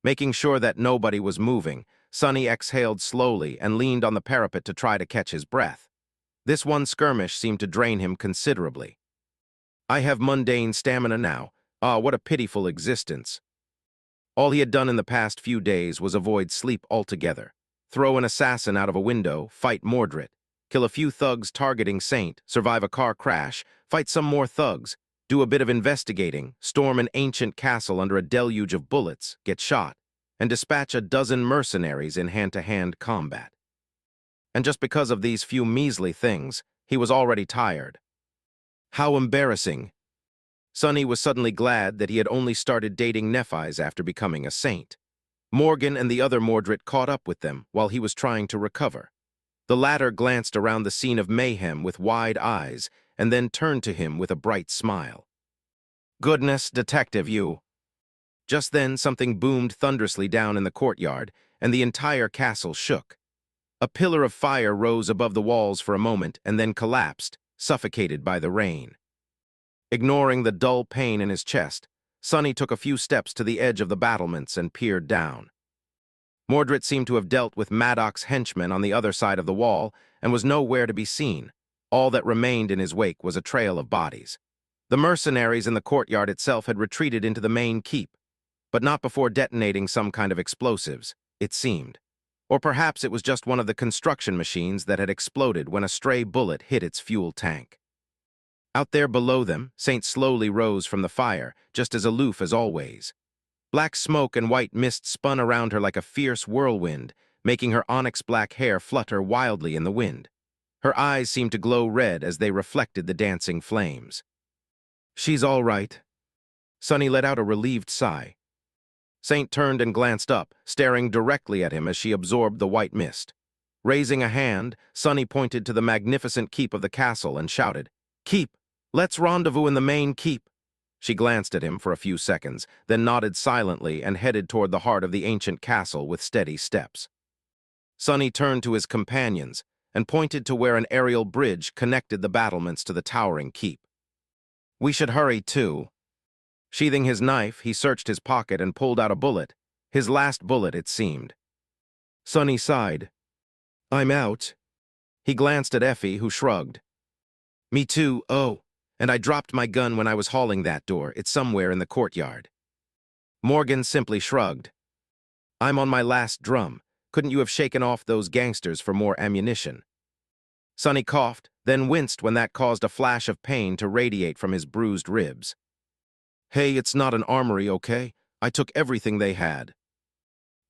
[SPEAKER 1] Making sure that nobody was moving, Sonny exhaled slowly and leaned on the parapet to try to catch his breath. This one skirmish seemed to drain him considerably. I have mundane stamina now. Ah, what a pitiful existence. All he had done in the past few days was avoid sleep altogether. Throw an assassin out of a window, fight Mordred, kill a few thugs targeting Saint, survive a car crash, fight some more thugs, do a bit of investigating, storm an ancient castle under a deluge of bullets, get shot, and dispatch a dozen mercenaries in hand-to-hand combat. And just because of these few measly things, he was already tired. How embarrassing. Sonny was suddenly glad that he had only started dating Nephis after becoming a saint. Morgan and the other Mordred caught up with them while he was trying to recover. The latter glanced around the scene of mayhem with wide eyes and then turned to him with a bright smile. "Goodness, detective, you." Just then, something boomed thunderously down in the courtyard, and the entire castle shook. A pillar of fire rose above the walls for a moment and then collapsed, suffocated by the rain. Ignoring the dull pain in his chest, Sonny took a few steps to the edge of the battlements and peered down. Mordred seemed to have dealt with Maddox's henchmen on the other side of the wall and was nowhere to be seen. All that remained in his wake was a trail of bodies. The mercenaries in the courtyard itself had retreated into the main keep, but not before detonating some kind of explosives, it seemed. Or perhaps it was just one of the construction machines that had exploded when a stray bullet hit its fuel tank. Out there below them, Saint slowly rose from the fire, just as aloof as always. Black smoke and white mist spun around her like a fierce whirlwind, making her onyx-black hair flutter wildly in the wind. Her eyes seemed to glow red as they reflected the dancing flames. "She's all right." Sonny let out a relieved sigh. Saint turned and glanced up, staring directly at him as she absorbed the white mist. Raising a hand, Sonny pointed to the magnificent keep of the castle and shouted, "Keep! Let's rendezvous in the main keep." She glanced at him for a few seconds, then nodded silently and headed toward the heart of the ancient castle with steady steps. Sonny turned to his companions and pointed to where an aerial bridge connected the battlements to the towering keep. "We should hurry, too." Sheathing his knife, he searched his pocket and pulled out a bullet. His last bullet, it seemed. Sonny sighed. "I'm out." He glanced at Effie, who shrugged. "Me too, oh. And I dropped my gun when I was hauling that door. It's somewhere in the courtyard." Morgan simply shrugged. "I'm on my last drum. Couldn't you have shaken off those gangsters for more ammunition?" Sonny coughed, then winced when that caused a flash of pain to radiate from his bruised ribs. "Hey, it's not an armory, okay? I took everything they had."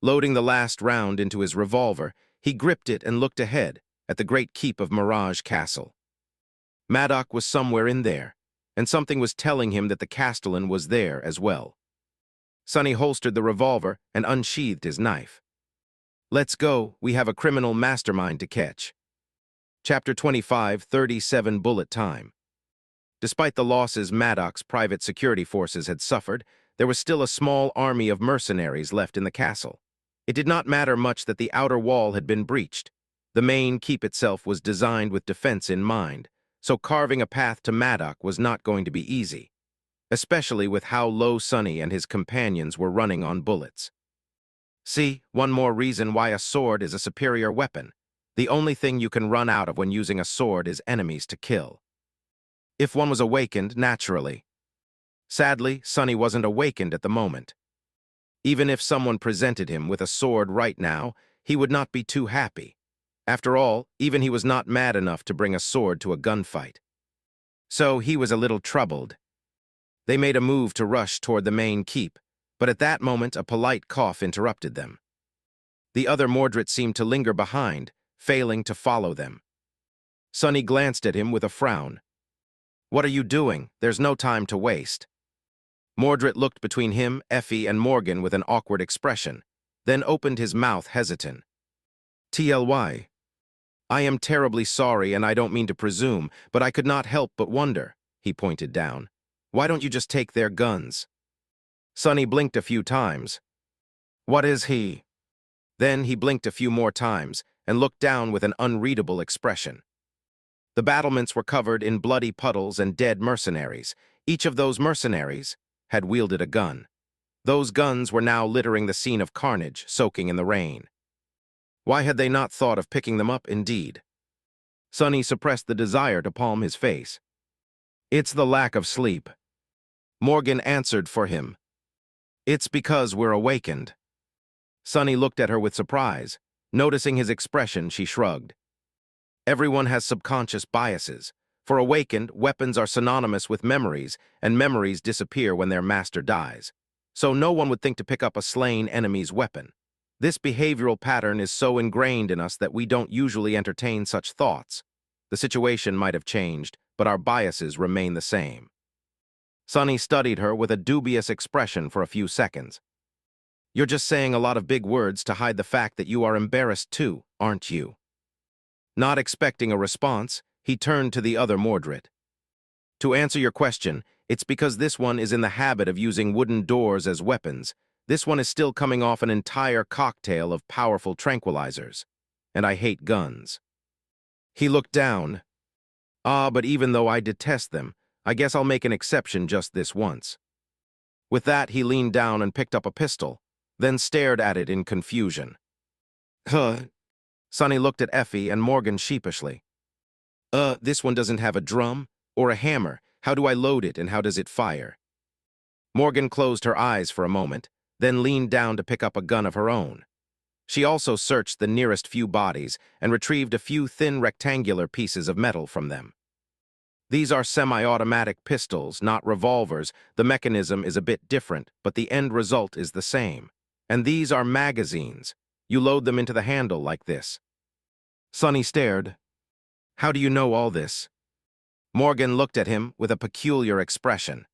[SPEAKER 1] Loading the last round into his revolver, he gripped it and looked ahead at the great keep of Mirage Castle. Maddox was somewhere in there, and something was telling him that the Castellan was there as well. Sonny holstered the revolver and unsheathed his knife. "Let's go, we have a criminal mastermind to catch." Chapter 25, 37 Bullet Time. Despite the losses Maddox's private security forces had suffered, there was still a small army of mercenaries left in the castle. It did not matter much that the outer wall had been breached. The main keep itself was designed with defense in mind, so carving a path to Maddox was not going to be easy, especially with how low Sonny and his companions were running on bullets. See, one more reason why a sword is a superior weapon. The only thing you can run out of when using a sword is enemies to kill. If one was awakened, naturally. Sadly, Sonny wasn't awakened at the moment. Even if someone presented him with a sword right now, he would not be too happy. After all, even he was not mad enough to bring a sword to a gunfight. So he was a little troubled. They made a move to rush toward the main keep, but at that moment a polite cough interrupted them. The other Mordred seemed to linger behind, failing to follow them. Sonny glanced at him with a frown. "What are you doing? There's no time to waste." Mordred looked between him, Effie, and Morgan with an awkward expression, then opened his mouth hesitant. "TLY. I am terribly sorry, and I don't mean to presume, but I could not help but wonder," he pointed down. "Why don't you just take their guns?" Sonny blinked a few times. "What is he?" Then he blinked a few more times and looked down with an unreadable expression. The battlements were covered in bloody puddles and dead mercenaries. Each of those mercenaries had wielded a gun. Those guns were now littering the scene of carnage, soaking in the rain. Why had they not thought of picking them up, indeed? Sonny suppressed the desire to palm his face. "It's the lack of sleep." Morgan answered for him. "It's because we're awakened." Sonny looked at her with surprise. Noticing his expression, she shrugged. Everyone has subconscious biases. For awakened, weapons are synonymous with memories, and memories disappear when their master dies. So no one would think to pick up a slain enemy's weapon. This behavioral pattern is so ingrained in us that we don't usually entertain such thoughts. The situation might have changed, but our biases remain the same. Sonny studied her with a dubious expression for a few seconds. "You're just saying a lot of big words to hide the fact that you are embarrassed too, aren't you?" Not expecting a response, he turned to the other Mordred. "To answer your question, it's because this one is in the habit of using wooden doors as weapons. This one is still coming off an entire cocktail of powerful tranquilizers. And I hate guns." He looked down. But even though I detest them, I guess I'll make an exception just this once." With that, he leaned down and picked up a pistol, then stared at it in confusion. "Huh?" Sonny looked at Effie and Morgan sheepishly. This one doesn't have a drum or a hammer. How do I load it and how does it fire?" Morgan closed her eyes for a moment, then leaned down to pick up a gun of her own. She also searched the nearest few bodies and retrieved a few thin rectangular pieces of metal from them. "These are semi-automatic pistols, not revolvers. The mechanism is a bit different, but the end result is the same. And these are magazines. You load them into the handle like this." Sonny stared. "How do you know all this?" Morgan looked at him with a peculiar expression.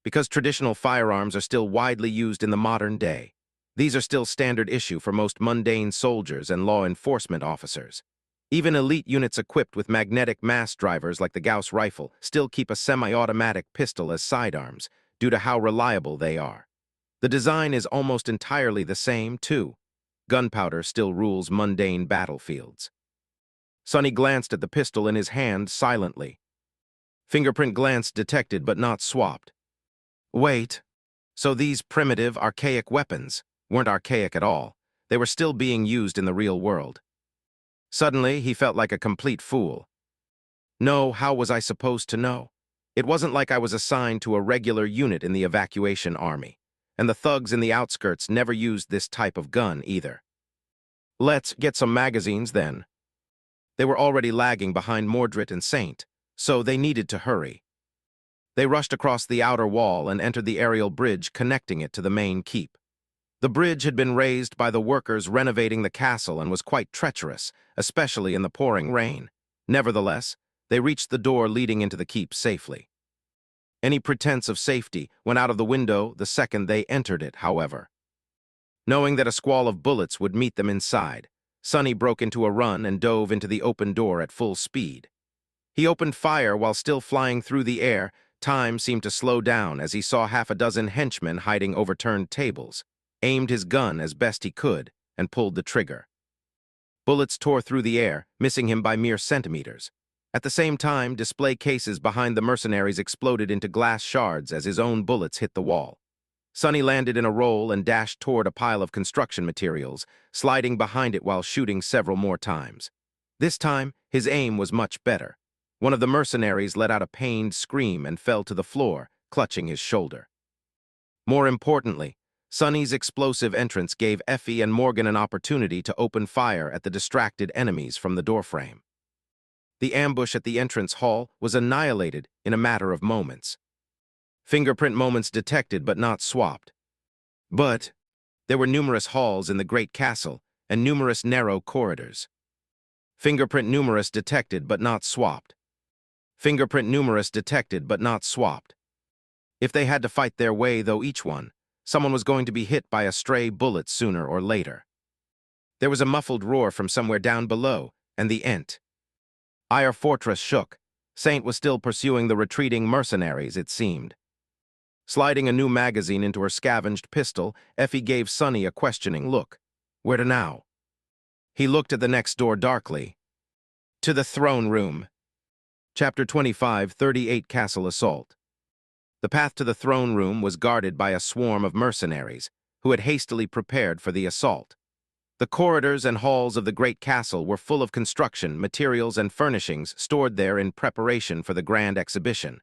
[SPEAKER 1] "Because traditional firearms are still widely used in the modern day. These are still standard issue for most mundane soldiers and law enforcement officers. Even elite units equipped with magnetic mass drivers like the Gauss rifle still keep a semi-automatic pistol as sidearms due to how reliable they are. The design is almost entirely the same, too. Gunpowder still rules mundane battlefields." Sonny glanced at the pistol in his hand silently. Fingerprint glance detected but not swapped. "Wait. So these primitive, archaic weapons weren't archaic at all. They were still being used in the real world." Suddenly, he felt like a complete fool. No, how was I supposed to know? It wasn't like I was assigned to a regular unit in the evacuation army, and the thugs in the outskirts never used this type of gun either. "Let's get some magazines then." They were already lagging behind Mordred and Saint, so they needed to hurry. They rushed across the outer wall and entered the aerial bridge connecting it to the main keep. The bridge had been raised by the workers renovating the castle and was quite treacherous, especially in the pouring rain. Nevertheless, they reached the door leading into the keep safely. Any pretense of safety went out of the window the second they entered it, however. Knowing that a squall of bullets would meet them inside, Sonny broke into a run and dove into the open door at full speed. He opened fire while still flying through the air. Time seemed to slow down as he saw half a dozen henchmen hiding overturned tables, aimed his gun as best he could, and pulled the trigger. Bullets tore through the air, missing him by mere centimeters. At the same time, display cases behind the mercenaries exploded into glass shards as his own bullets hit the wall. Sonny landed in a roll and dashed toward a pile of construction materials, sliding behind it while shooting several more times. This time, his aim was much better. One of the mercenaries let out a pained scream and fell to the floor, clutching his shoulder. More importantly, Sonny's explosive entrance gave Effie and Morgan an opportunity to open fire at the distracted enemies from the doorframe. The ambush at the entrance hall was annihilated in a matter of moments. Fingerprint moments detected but not swapped. But there were numerous halls in the great castle and numerous narrow corridors. Fingerprint numerous detected but not swapped. Fingerprint numerous detected but not swapped. If they had to fight their way, though each one, someone was going to be hit by a stray bullet sooner or later. There was a muffled roar from somewhere down below, and the Ent. Ire fortress shook. Saint was still pursuing the retreating mercenaries, it seemed. Sliding a new magazine into her scavenged pistol, Effie gave Sonny a questioning look. Where to now? He looked at the next door darkly. To the throne room. Chapter 25, 38 Castle Assault. The path to the throne room was guarded by a swarm of mercenaries, who had hastily prepared for the assault. The corridors and halls of the great castle were full of construction, materials, and furnishings stored there in preparation for the grand exhibition.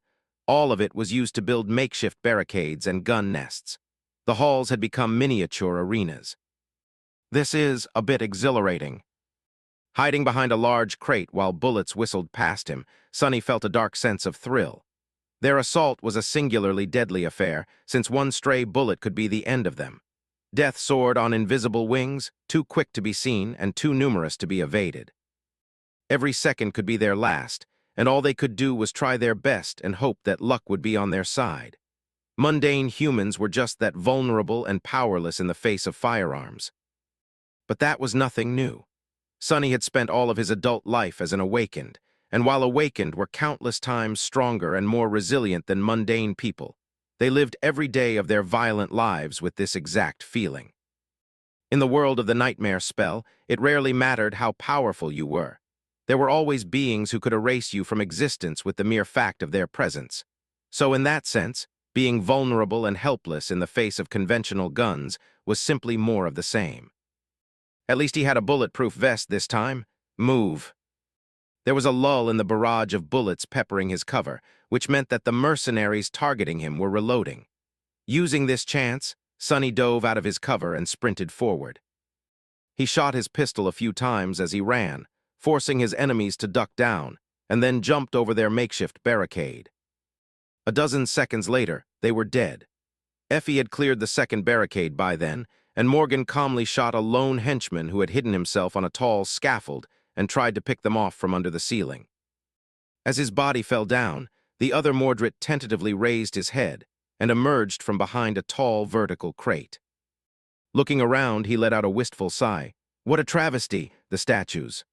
[SPEAKER 1] All of it was used to build makeshift barricades and gun nests. The halls had become miniature arenas. This is a bit exhilarating. Hiding behind a large crate while bullets whistled past him, Sonny felt a dark sense of thrill. Their assault was a singularly deadly affair, since one stray bullet could be the end of them. Death soared on invisible wings, too quick to be seen and too numerous to be evaded. Every second could be their last, and all they could do was try their best and hope that luck would be on their side. Mundane humans were just that vulnerable and powerless in the face of firearms. But that was nothing new. Sonny had spent all of his adult life as an awakened, and while awakened were countless times stronger and more resilient than mundane people, they lived every day of their violent lives with this exact feeling. In the world of the nightmare spell, it rarely mattered how powerful you were. There were always beings who could erase you from existence with the mere fact of their presence. So in that sense, being vulnerable and helpless in the face of conventional guns was simply more of the same. At least he had a bulletproof vest this time. Move. There was a lull in the barrage of bullets peppering his cover, which meant that the mercenaries targeting him were reloading. Using this chance, Sonny dove out of his cover and sprinted forward. He shot his pistol a few times as he ran, forcing his enemies to duck down, and then jumped over their makeshift barricade. A dozen seconds later, they were dead. Effie had cleared the second barricade by then, and Morgan calmly shot a lone henchman who had hidden himself on a tall scaffold and tried to pick them off from under the ceiling. As his body fell down, the other Mordred tentatively raised his head and emerged from behind a tall vertical crate. Looking around, he let out a wistful sigh. What a travesty, the statues.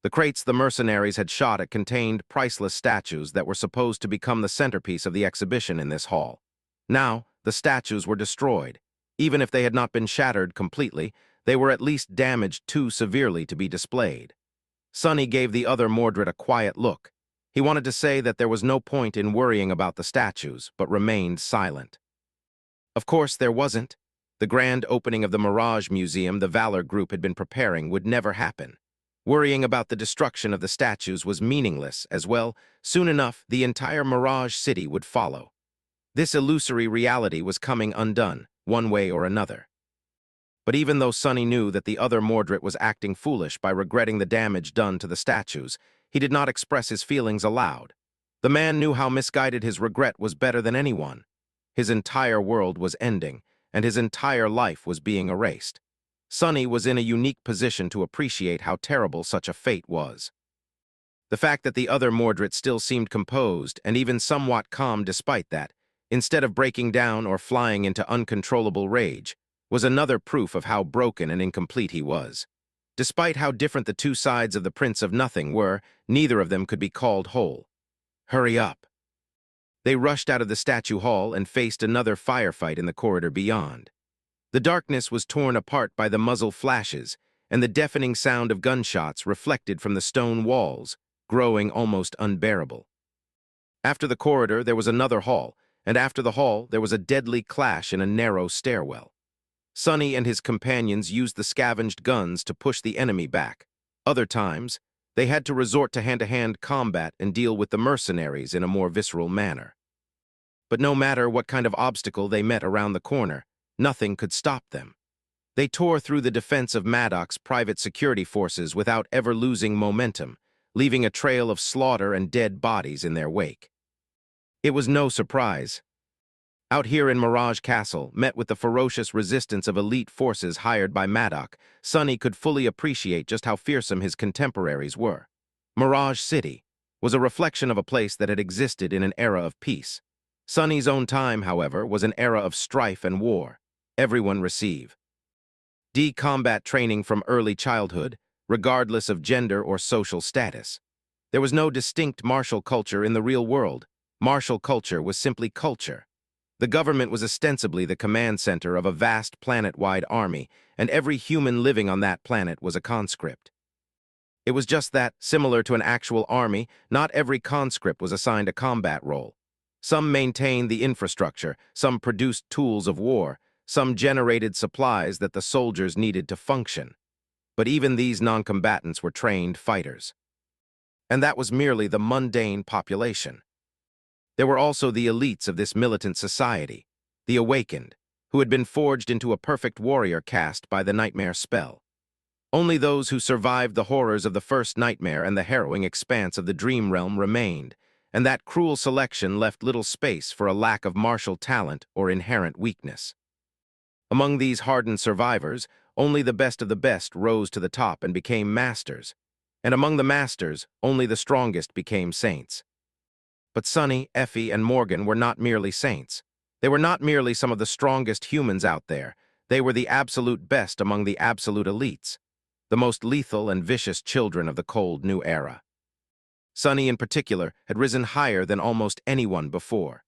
[SPEAKER 1] The crates the mercenaries had shot at contained priceless statues that were supposed to become the centerpiece of the exhibition in this hall. Now, the statues were destroyed. Even if they had not been shattered completely, they were at least damaged too severely to be displayed. Sonny gave the other Mordred a quiet look. He wanted to say that there was no point in worrying about the statues, but remained silent. Of course, there wasn't. The grand opening of the Mirage Museum the Valor Group had been preparing would never happen. Worrying about the destruction of the statues was meaningless, as well. Soon enough, the entire Mirage City would follow. This illusory reality was coming undone, one way or another. But even though Sonny knew that the other Mordred was acting foolish by regretting the damage done to the statues, he did not express his feelings aloud. The man knew how misguided his regret was better than anyone. His entire world was ending, and his entire life was being erased. Sonny was in a unique position to appreciate how terrible such a fate was. The fact that the other Mordred still seemed composed and even somewhat calm despite that, instead of breaking down or flying into uncontrollable rage, was another proof of how broken and incomplete he was. Despite how different the two sides of the Prince of Nothing were, neither of them could be called whole. Hurry up. They rushed out of the statue hall and faced another firefight in the corridor beyond. The darkness was torn apart by the muzzle flashes, and the deafening sound of gunshots reflected from the stone walls, growing almost unbearable. After the corridor, there was another hall, and after the hall, there was a deadly clash in a narrow stairwell. Sonny and his companions used the scavenged guns to push the enemy back. Other times, they had to resort to hand-to-hand combat and deal with the mercenaries in a more visceral manner. But no matter what kind of obstacle they met around the corner, nothing could stop them. They tore through the defense of Maddox's private security forces without ever losing momentum, leaving a trail of slaughter and dead bodies in their wake. It was no surprise. Out here in Mirage Castle, met with the ferocious resistance of elite forces hired by Maddox, Sonny could fully appreciate just how fearsome his contemporaries were. Mirage City was a reflection of a place that had existed in an era of peace. Sonny's own time, however, was an era of strife and war. Everyone receive combat training from early childhood, regardless of gender or social status. There was no distinct martial culture in the real world. Martial culture was simply culture. The government was ostensibly the command center of a vast planet-wide army, and every human living on that planet was a conscript. It was just that, similar to an actual army, not every conscript was assigned a combat role. Some maintained the infrastructure, some produced tools of war, some generated supplies that the soldiers needed to function. But even these non-combatants were trained fighters. And that was merely the mundane population. There were also the elites of this militant society, the awakened, who had been forged into a perfect warrior caste by the nightmare spell. Only those who survived the horrors of the first nightmare and the harrowing expanse of the dream realm remained, and that cruel selection left little space for a lack of martial talent or inherent weakness. Among these hardened survivors, only the best of the best rose to the top and became masters, and among the masters, only the strongest became saints. But Sonny, Effie, and Morgan were not merely saints. They were not merely some of the strongest humans out there. They were the absolute best among the absolute elites, the most lethal and vicious children of the cold new era. Sonny, in particular, had risen higher than almost anyone before.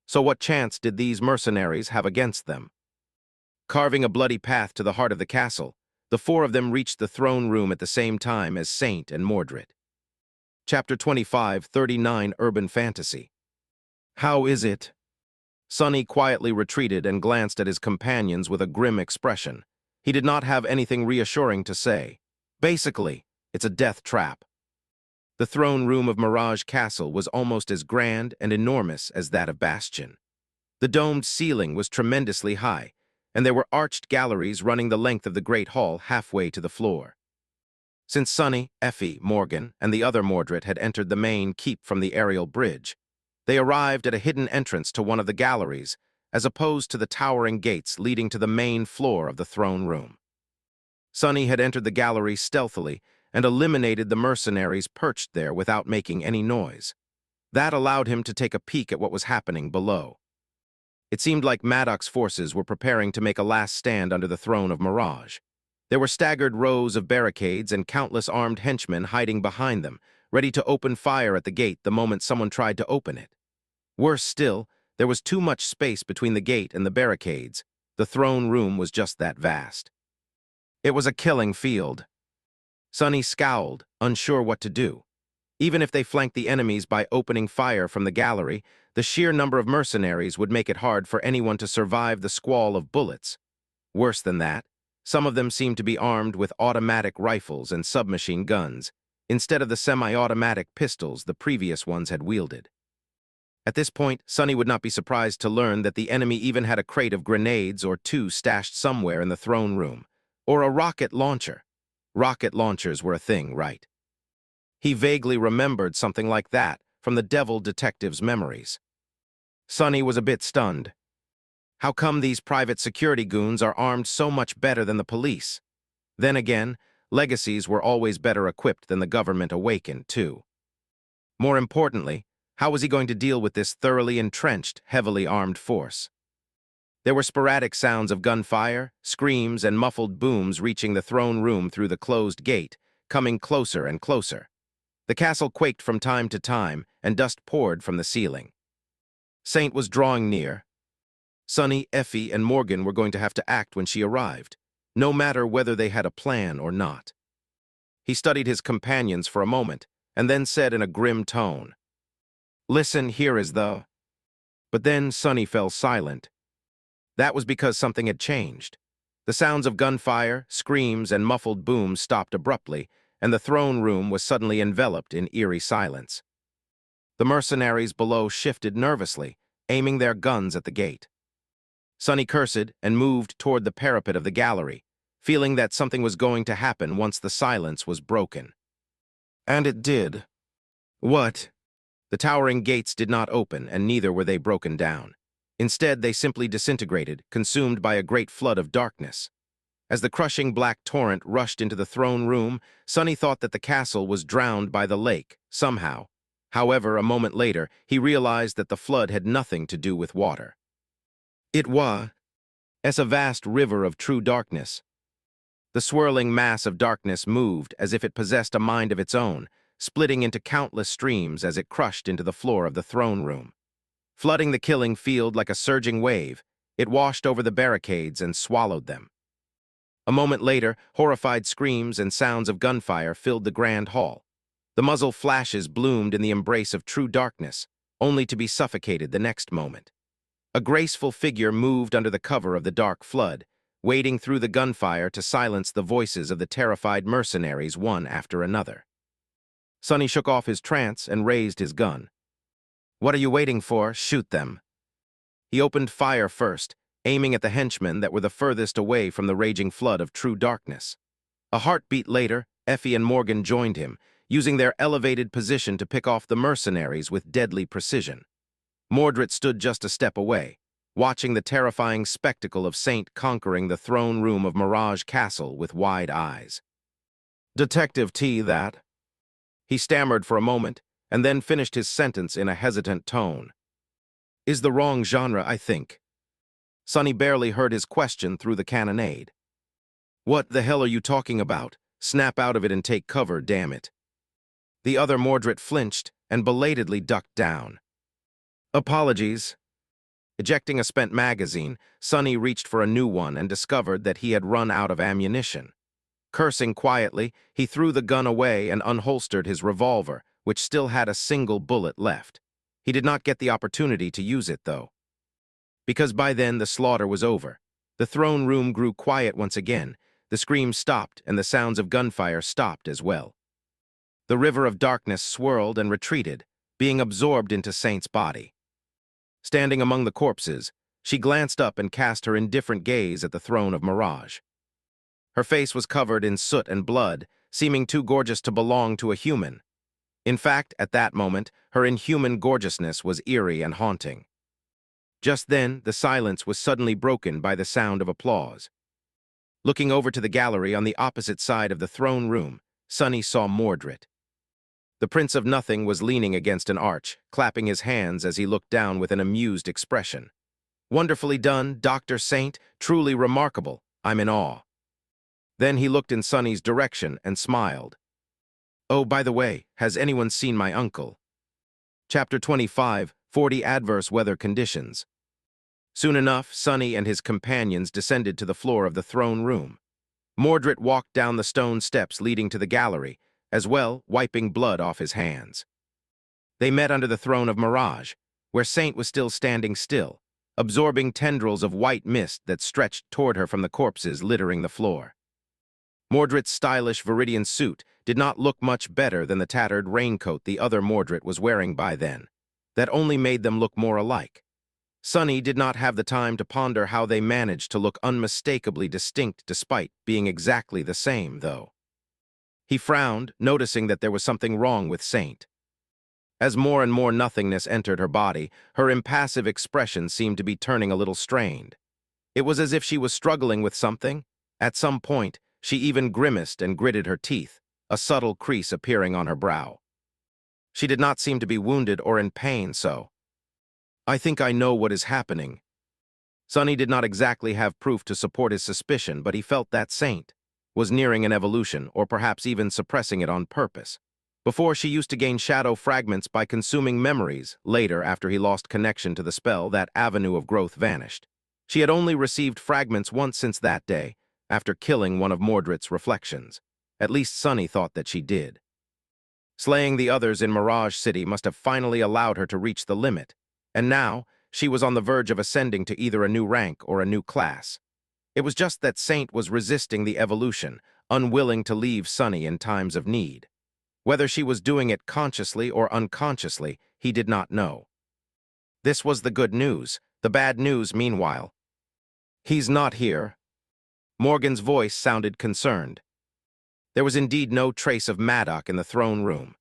[SPEAKER 1] So what chance did these mercenaries have against them? Carving a bloody path to the heart of the castle, the four of them reached the throne room at the same time as Saint and Mordred. Chapter 25, 39 Urban Fantasy. How is it? Sonny quietly retreated and glanced at his companions with a grim expression. He did not have anything reassuring to say. Basically, it's a death trap. The throne room of Mirage Castle was almost as grand and enormous as that of Bastion. The domed ceiling was tremendously high, and there were arched galleries running the length of the great hall halfway to the floor. Since Sonny, Effie, Morgan, and the other Mordred had entered the main keep from the aerial bridge, they arrived at a hidden entrance to one of the galleries, as opposed to the towering gates leading to the main floor of the throne room. Sonny had entered the gallery stealthily and eliminated the mercenaries perched there without making any noise. That allowed him to take a peek at what was happening below. It seemed like Maddox's forces were preparing to make a last stand under the throne of Mirage. There were staggered rows of barricades and countless armed henchmen hiding behind them, ready to open fire at the gate the moment someone tried to open it. Worse still, there was too much space between the gate and the barricades. The throne room was just that vast. It was a killing field. Sonny scowled, unsure what to do. Even if they flanked the enemies by opening fire from the gallery, the sheer number of mercenaries would make it hard for anyone to survive the squall of bullets. Worse than that, some of them seemed to be armed with automatic rifles and submachine guns, instead of the semi-automatic pistols the previous ones had wielded. At this point, Sonny would not be surprised to learn that the enemy even had a crate of grenades or two stashed somewhere in the throne room, or a rocket launcher. Rocket launchers were a thing, right? He vaguely remembered something like that from the devil detective's memories. Sonny was a bit stunned. How come these private security goons are armed so much better than the police? Then again, legacies were always better equipped than the government awakened, too. More importantly, how was he going to deal with this thoroughly entrenched, heavily armed force? There were sporadic sounds of gunfire, screams, and muffled booms reaching the throne room through the closed gate, coming closer and closer. The castle quaked from time to time, and dust poured from the ceiling. Saint was drawing near. Sonny, Effie, and Morgan were going to have to act when she arrived, no matter whether they had a plan or not. He studied his companions for a moment, and then said in a grim tone, "Listen, here is the—" But then Sonny fell silent. That was because something had changed. The sounds of gunfire, screams, and muffled booms stopped abruptly, and the throne room was suddenly enveloped in eerie silence. The mercenaries below shifted nervously, aiming their guns at the gate. Sonny cursed and moved toward the parapet of the gallery, feeling that something was going to happen once the silence was broken. And it did. What? The towering gates did not open, and neither were they broken down. Instead, they simply disintegrated, consumed by a great flood of darkness. As the crushing black torrent rushed into the throne room, Sonny thought that the castle was drowned by the lake, somehow. However, a moment later, he realized that the flood had nothing to do with water. It was a vast river of true darkness. The swirling mass of darkness moved as if it possessed a mind of its own, splitting into countless streams as it crushed into the floor of the throne room. Flooding the killing field like a surging wave, it washed over the barricades and swallowed them. A moment later, horrified screams and sounds of gunfire filled the grand hall. The muzzle flashes bloomed in the embrace of true darkness, only to be suffocated the next moment. A graceful figure moved under the cover of the dark flood, wading through the gunfire to silence the voices of the terrified mercenaries one after another. Sonny shook off his trance and raised his gun. "What are you waiting for? Shoot them." He opened fire first, aiming at the henchmen that were the furthest away from the raging flood of true darkness. A heartbeat later, Effie and Morgan joined him, using their elevated position to pick off the mercenaries with deadly precision. Mordred stood just a step away, watching the terrifying spectacle of Saint conquering the throne room of Mirage Castle with wide eyes. "Detective T, that?" He stammered for a moment, and then finished his sentence in a hesitant tone. "Is the wrong genre, I think." Sonny barely heard his question through the cannonade. "What the hell are you talking about? Snap out of it and take cover, damn it." The other Mordred flinched and belatedly ducked down. "Apologies." Ejecting a spent magazine, Sonny reached for a new one and discovered that he had run out of ammunition. Cursing quietly, he threw the gun away and unholstered his revolver, which still had a single bullet left. He did not get the opportunity to use it, though. Because by then the slaughter was over. The throne room grew quiet once again, the screams stopped, and the sounds of gunfire stopped as well. The river of darkness swirled and retreated, being absorbed into Saint's body. Standing among the corpses, she glanced up and cast her indifferent gaze at the throne of Mirage. Her face was covered in soot and blood, seeming too gorgeous to belong to a human. In fact, at that moment, her inhuman gorgeousness was eerie and haunting. Just then, the silence was suddenly broken by the sound of applause. Looking over to the gallery on the opposite side of the throne room, Sonny saw Mordred. The Prince of Nothing was leaning against an arch, clapping his hands as he looked down with an amused expression. "Wonderfully done, Dr. Saint, truly remarkable. I'm in awe." Then he looked in Sonny's direction and smiled. "Oh, by the way, has anyone seen my uncle?" Chapter 25, 40 Adverse Weather Conditions. Soon enough, Sonny and his companions descended to the floor of the throne room. Mordred walked down the stone steps leading to the gallery, as well, wiping blood off his hands. They met under the throne of Mirage, where Saint was still standing still, absorbing tendrils of white mist that stretched toward her from the corpses littering the floor. Mordred's stylish Viridian suit did not look much better than the tattered raincoat the other Mordred was wearing by then. That only made them look more alike. Sonny did not have the time to ponder how they managed to look unmistakably distinct despite being exactly the same, though. He frowned, noticing that there was something wrong with Saint. As more and more nothingness entered her body, her impassive expression seemed to be turning a little strained. It was as if she was struggling with something. At some point, she even grimaced and gritted her teeth, a subtle crease appearing on her brow. She did not seem to be wounded or in pain, so. "I think I know what is happening." Sonny did not exactly have proof to support his suspicion, but he felt that Saint was nearing an evolution, or perhaps even suppressing it on purpose. Before, she used to gain shadow fragments by consuming memories. Later, after he lost connection to the spell, that avenue of growth vanished. She had only received fragments once since that day, after killing one of Mordred's reflections. At least Sonny thought that she did. Slaying the others in Mirage City must have finally allowed her to reach the limit, and now she was on the verge of ascending to either a new rank or a new class. It was just that Saint was resisting the evolution, unwilling to leave Sonny in times of need. Whether she was doing it consciously or unconsciously, he did not know. This was the good news. The bad news, meanwhile. "He's not here." Morgan's voice sounded concerned. There was indeed no trace of Maddox in the throne room.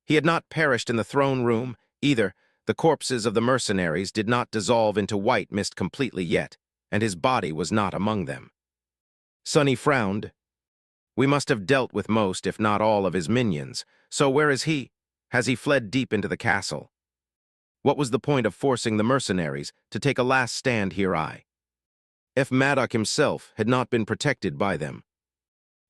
[SPEAKER 1] He had not perished in the throne room, either, The corpses of the mercenaries did not dissolve into white mist completely yet, and his body was not among them. Sonny frowned. We must have dealt with most, if not all, of his minions, so where is he? Has he fled deep into the castle? What was the point of forcing the mercenaries to take a last stand here? If Maddock himself had not been protected by them.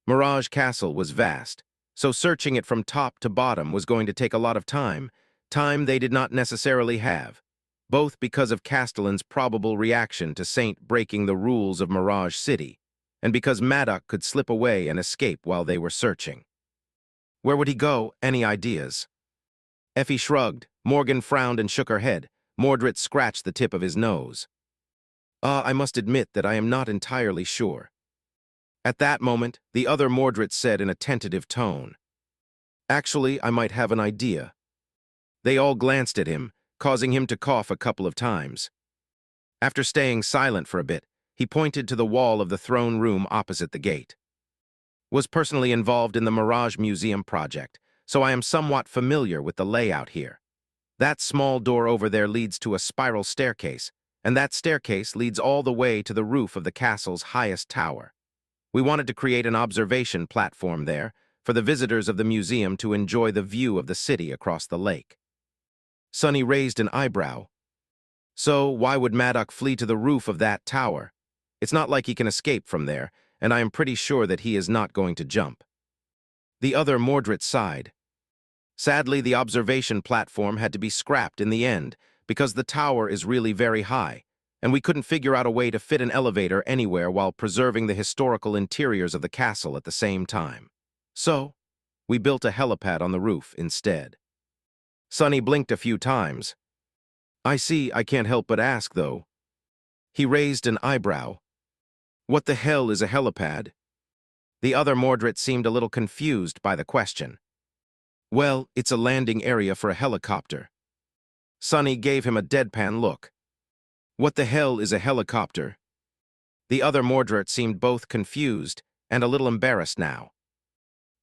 [SPEAKER 1] Mirage Castle was vast, so searching it from top to bottom was going to take a lot of time they did not necessarily have, both because of Castellan's probable reaction to Saint breaking the rules of Mirage City, and because Maddock could slip away and escape while they were searching. Where would he go? Any ideas? Effie shrugged, Morgan frowned and shook her head, Mordred scratched the tip of his nose. I must admit that I am not entirely sure. At that moment, the other Mordred said in a tentative tone, Actually, I might have an idea. They all glanced at him, causing him to cough a couple of times. After staying silent for a bit, he pointed to the wall of the throne room opposite the gate. Was personally involved in the Mirage Museum project, so I am somewhat familiar with the layout here. That small door over there leads to a spiral staircase, and that staircase leads all the way to the roof of the castle's highest tower. We wanted to create an observation platform there for the visitors of the museum to enjoy the view of the city across the lake. Sonny raised an eyebrow. So why would Maddock flee to the roof of that tower? It's not like he can escape from there, and I am pretty sure that he is not going to jump. The other Mordred sighed. Sadly, the observation platform had to be scrapped in the end because the tower is really very high, and we couldn't figure out a way to fit an elevator anywhere while preserving the historical interiors of the castle at the same time. So, we built a helipad on the roof instead. Sonny blinked a few times. I see, I can't help but ask, though. He raised an eyebrow. What the hell is a helipad? The other Mordred seemed a little confused by the question. Well, it's a landing area for a helicopter. Sonny gave him a deadpan look. What the hell is a helicopter? The other Mordred seemed both confused and a little embarrassed now.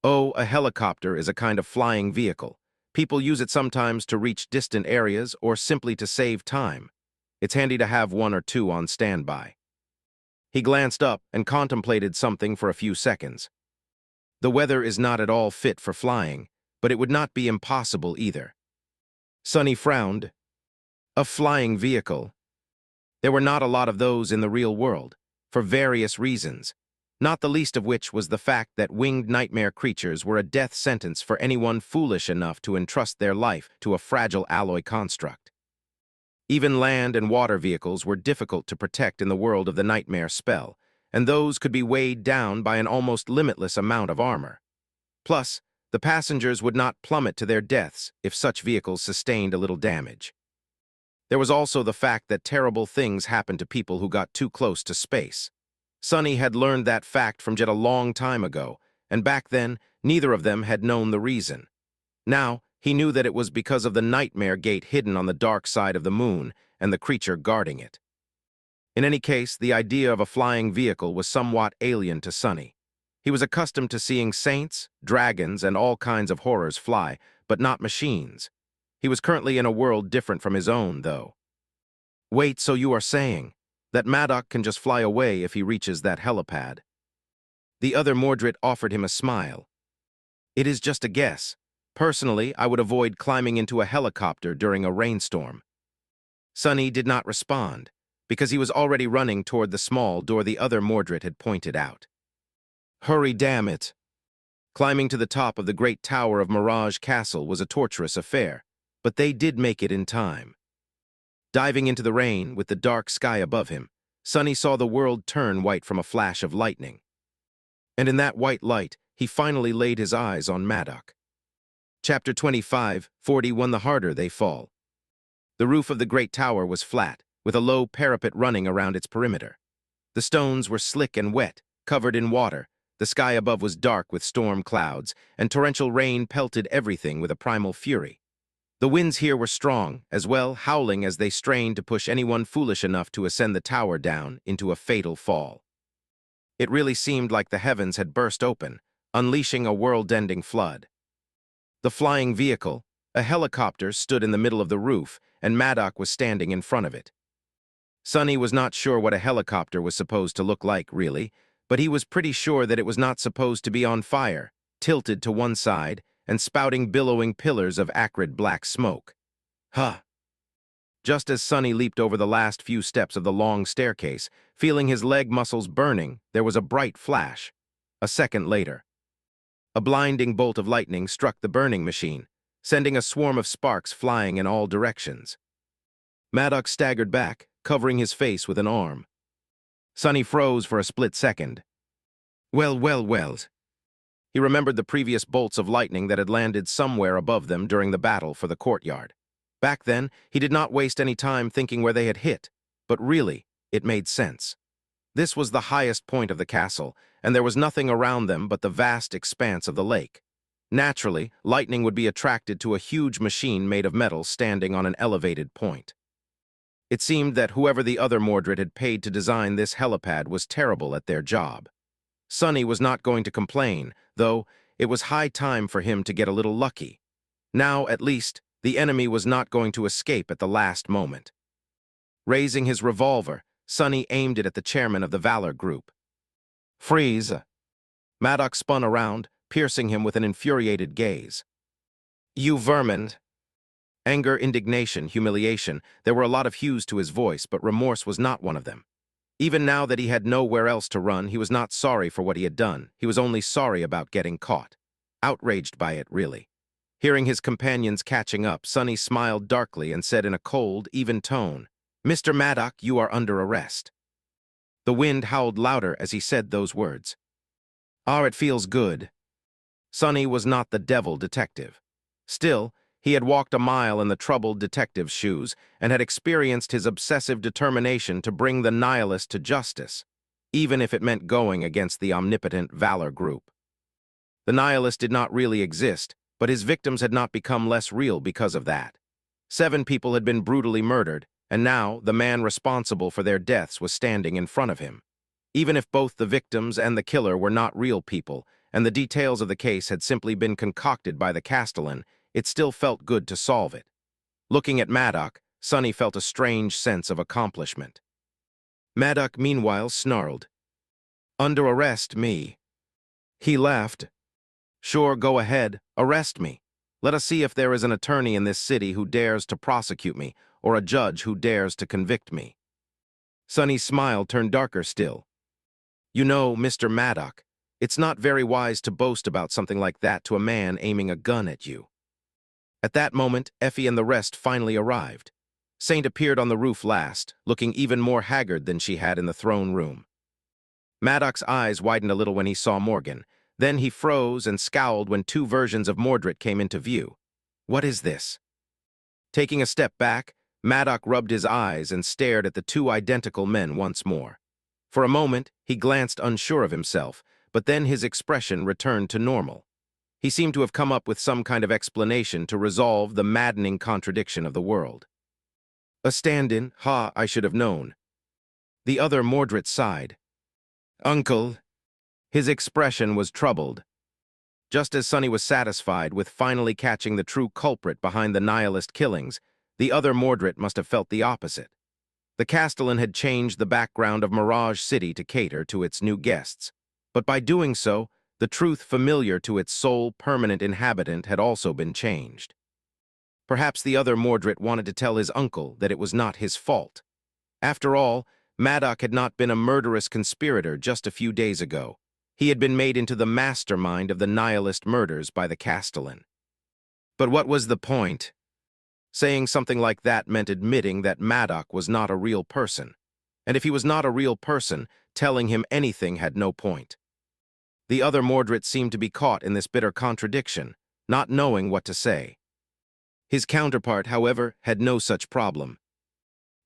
[SPEAKER 1] Oh, a helicopter is a kind of flying vehicle. People use it sometimes to reach distant areas or simply to save time. It's handy to have one or two on standby. He glanced up and contemplated something for a few seconds. The weather is not at all fit for flying, but it would not be impossible either. Sonny frowned. A flying vehicle. There were not a lot of those in the real world, for various reasons, not the least of which was the fact that winged nightmare creatures were a death sentence for anyone foolish enough to entrust their life to a fragile alloy construct. Even land and water vehicles were difficult to protect in the world of the nightmare spell, and those could be weighed down by an almost limitless amount of armor. Plus, the passengers would not plummet to their deaths if such vehicles sustained a little damage. There was also the fact that terrible things happened to people who got too close to space. Sonny had learned that fact from Jet a long time ago, and back then, neither of them had known the reason. Now, he knew that it was because of the nightmare gate hidden on the dark side of the moon and the creature guarding it. In any case, the idea of a flying vehicle was somewhat alien to Sonny. He was accustomed to seeing saints, dragons, and all kinds of horrors fly, but not machines. He was currently in a world different from his own, though. Wait, so you are saying that Maddock can just fly away if he reaches that helipad? The other Mordred offered him a smile. It is just a guess. Personally, I would avoid climbing into a helicopter during a rainstorm. Sonny did not respond, because he was already running toward the small door the other Mordred had pointed out. Hurry, damn it! Climbing to the top of the great tower of Mirage Castle was a torturous affair, but they did make it in time. Diving into the rain with the dark sky above him, Sonny saw the world turn white from a flash of lightning. And in that white light, he finally laid his eyes on Maddock. Chapter 25, 41 The harder they fall. The roof of the great tower was flat, with a low parapet running around its perimeter. The stones were slick and wet, covered in water. The sky above was dark with storm clouds, and torrential rain pelted everything with a primal fury. The winds here were strong, as well, howling as they strained to push anyone foolish enough to ascend the tower down into a fatal fall. It really seemed like the heavens had burst open, unleashing a world-ending flood. The flying vehicle, A helicopter stood in the middle of the roof, and Maddox was standing in front of it. Sonny was not sure what a helicopter was supposed to look like, really, but he was pretty sure that it was not supposed to be on fire, tilted to one side, and spouting billowing pillars of acrid black smoke. Huh! Just as Sonny leaped over the last few steps of the long staircase, feeling his leg muscles burning, there was a bright flash. A second later, a blinding bolt of lightning struck the burning machine, sending a swarm of sparks flying in all directions. Maddox staggered back, covering his face with an arm. Sonny froze for a split second. Well. He remembered the previous bolts of lightning that had landed somewhere above them during the battle for the courtyard. Back then, he did not waste any time thinking where they had hit, but really, it made sense. This was the highest point of the castle, and there was nothing around them but the vast expanse of the lake. Naturally, lightning would be attracted to a huge machine made of metal standing on an elevated point. It seemed that whoever the other Mordred had paid to design this helipad was terrible at their job. Sonny was not going to complain, though it was high time for him to get a little lucky. Now, at least, the enemy was not going to escape at the last moment. Raising his revolver, Sonny aimed it at the chairman of the Valor group. Freeze! Maddox spun around, piercing him with an infuriated gaze. You vermin! Anger, indignation, humiliation, there were a lot of hues to his voice, but remorse was not one of them. Even now that he had nowhere else to run, he was not sorry for what he had done. He was only sorry about getting caught. Outraged by it, really. Hearing his companions catching up, Sonny smiled darkly and said in a cold, even tone, Mr. Maddox, you are under arrest. The wind howled louder as he said those words. It feels good. Sonny was not the devil detective. Still, he had walked a mile in the troubled detective's shoes and had experienced his obsessive determination to bring the nihilist to justice, even if it meant going against the omnipotent Valor group. The nihilist did not really exist, but his victims had not become less real because of that. 7 people had been brutally murdered, and now the man responsible for their deaths was standing in front of him. Even if both the victims and the killer were not real people, and the details of the case had simply been concocted by the Castellan, it still felt good to solve it. Looking at Maddox, Sonny felt a strange sense of accomplishment. Maddox, meanwhile, snarled. Under arrest, me. He laughed. Sure, go ahead, arrest me. Let us see if there is an attorney in this city who dares to prosecute me, or a judge who dares to convict me. Sonny's smile turned darker still. You know, Mr. Maddox, it's not very wise to boast about something like that to a man aiming a gun at you. At that moment, Effie and the rest finally arrived. Saint appeared on the roof last, looking even more haggard than she had in the throne room. Maddox's eyes widened a little when he saw Morgan. Then he froze and scowled when 2 versions of Mordred came into view. What is this? Taking a step back, Maddox rubbed his eyes and stared at the 2 identical men once more. For a moment, he glanced unsure of himself, but then his expression returned to normal. He seemed to have come up with some kind of explanation to resolve the maddening contradiction of the world. A stand-in, I should have known. The other Mordred sighed. Uncle. His expression was troubled. Just as Sonny was satisfied with finally catching the true culprit behind the nihilist killings, the other Mordred must have felt the opposite. The Castellan had changed the background of Mirage City to cater to its new guests, but by doing so, the truth familiar to its sole permanent inhabitant had also been changed. Perhaps the other Mordred wanted to tell his uncle that it was not his fault. After all, Maddox had not been a murderous conspirator just a few days ago. He had been made into the mastermind of the nihilist murders by the Castellan. But what was the point? Saying something like that meant admitting that Maddox was not a real person. And if he was not a real person, telling him anything had no point. The other Mordred seemed to be caught in this bitter contradiction, not knowing what to say. His counterpart, however, had no such problem.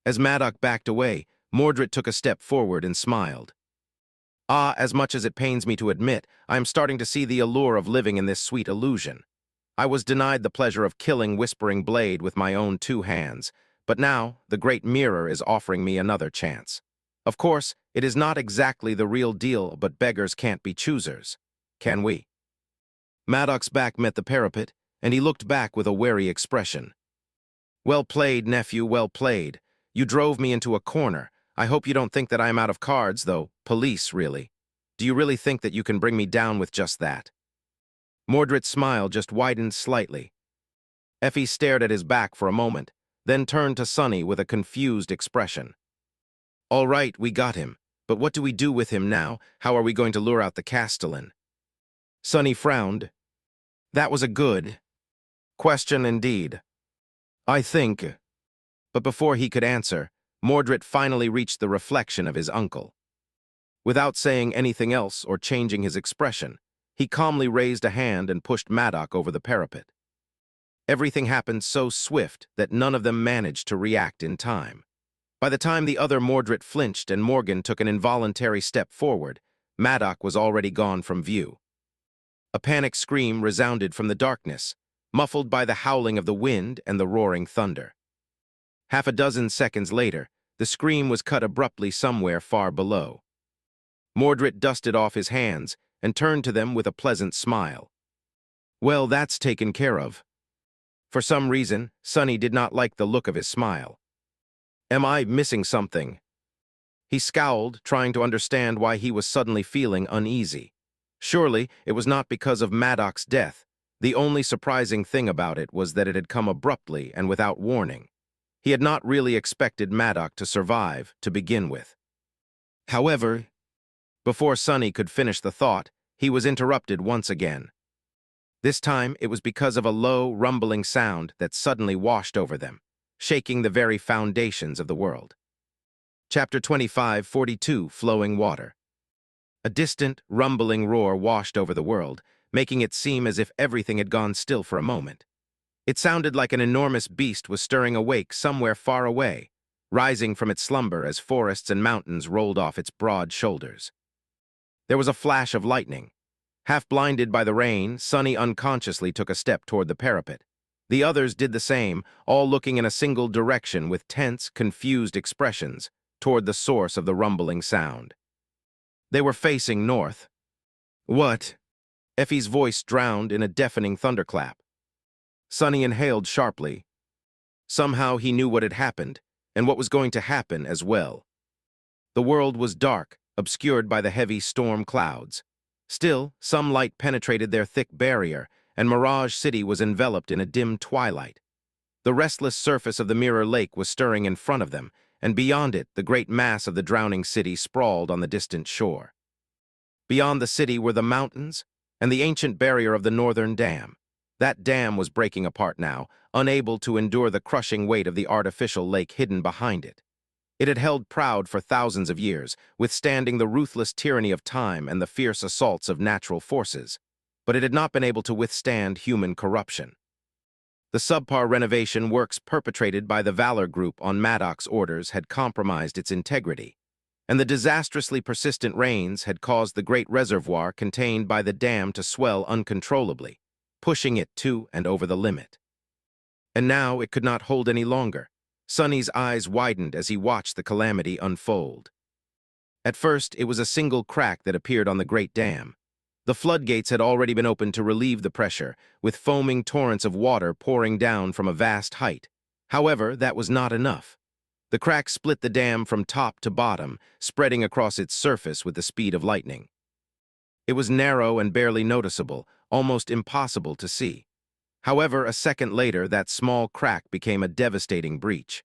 [SPEAKER 1] As Maddox backed away, Mordred took a step forward and smiled. As much as it pains me to admit, I am starting to see the allure of living in this sweet illusion. I was denied the pleasure of killing Whispering Blade with my own 2 hands, but now the Great Mirror is offering me another chance. Of course, it is not exactly the real deal, but beggars can't be choosers. Can we? Maddox's back met the parapet, and he looked back with a wary expression. "Well played, nephew, well played. You drove me into a corner. I hope you don't think that I am out of cards, though. Police, really. Do you really think that you can bring me down with just that?" Mordred's smile just widened slightly. Effie stared at his back for a moment, then turned to Sonny with a confused expression. "All right, we got him. But what do we do with him now? How are we going to lure out the Castellan?" Sonny frowned. That was a good question indeed. "I think—" But before he could answer, Mordred finally reached the reflection of his uncle. Without saying anything else or changing his expression, he calmly raised a hand and pushed Maddox over the parapet. Everything happened so swift that none of them managed to react in time. By the time the other Mordred flinched and Morgan took an involuntary step forward, Maddox was already gone from view. A panicked scream resounded from the darkness, muffled by the howling of the wind and the roaring thunder. Half a dozen seconds later, the scream was cut abruptly somewhere far below. Mordred dusted off his hands and turned to them with a pleasant smile. "Well, that's taken care of." For some reason, Sonny did not like the look of his smile. "Am I missing something?" He scowled, trying to understand why he was suddenly feeling uneasy. Surely, it was not because of Maddox's death. The only surprising thing about it was that it had come abruptly and without warning. He had not really expected Maddox to survive to begin with. However, before Sonny could finish the thought, he was interrupted once again. This time, it was because of a low, rumbling sound that suddenly washed over them, shaking the very foundations of the world. Chapter 25:42, Flowing Water. A distant, rumbling roar washed over the world, making it seem as if everything had gone still for a moment. It sounded like an enormous beast was stirring awake somewhere far away, rising from its slumber as forests and mountains rolled off its broad shoulders. There was a flash of lightning. Half blinded by the rain, Sonny unconsciously took a step toward the parapet. The others did the same, all looking in a single direction with tense, confused expressions toward the source of the rumbling sound. They were facing north. "What?" Effie's voice drowned in a deafening thunderclap. Sonny inhaled sharply. Somehow he knew what had happened, and what was going to happen as well. The world was dark, obscured by the heavy storm clouds. Still, some light penetrated their thick barrier, and Mirage City was enveloped in a dim twilight. The restless surface of the Mirror Lake was stirring in front of them, and beyond it, the great mass of the drowning city sprawled on the distant shore. Beyond the city were the mountains and the ancient barrier of the northern dam. That dam was breaking apart now, unable to endure the crushing weight of the artificial lake hidden behind it. It had held proud for thousands of years, withstanding the ruthless tyranny of time and the fierce assaults of natural forces, but it had not been able to withstand human corruption. The subpar renovation works perpetrated by the Valor Group on Maddox's orders had compromised its integrity, and the disastrously persistent rains had caused the great reservoir contained by the dam to swell uncontrollably, pushing it to and over the limit. And now it could not hold any longer. Sonny's eyes widened as he watched the calamity unfold. At first, it was a single crack that appeared on the great dam. The floodgates had already been opened to relieve the pressure, with foaming torrents of water pouring down from a vast height. However, that was not enough. The crack split the dam from top to bottom, spreading across its surface with the speed of lightning. It was narrow and barely noticeable, almost impossible to see. However, a second later, that small crack became a devastating breach.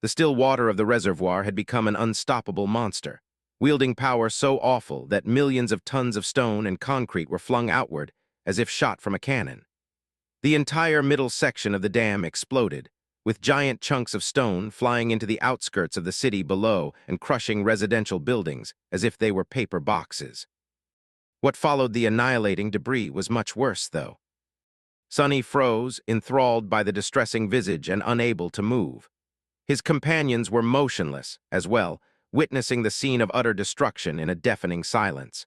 [SPEAKER 1] The still water of the reservoir had become an unstoppable monster, wielding power so awful that millions of tons of stone and concrete were flung outward as if shot from a cannon. The entire middle section of the dam exploded, with giant chunks of stone flying into the outskirts of the city below and crushing residential buildings as if they were paper boxes. What followed the annihilating debris was much worse, though. Sonny froze, enthralled by the distressing visage and unable to move. His companions were motionless, as well, witnessing the scene of utter destruction in a deafening silence.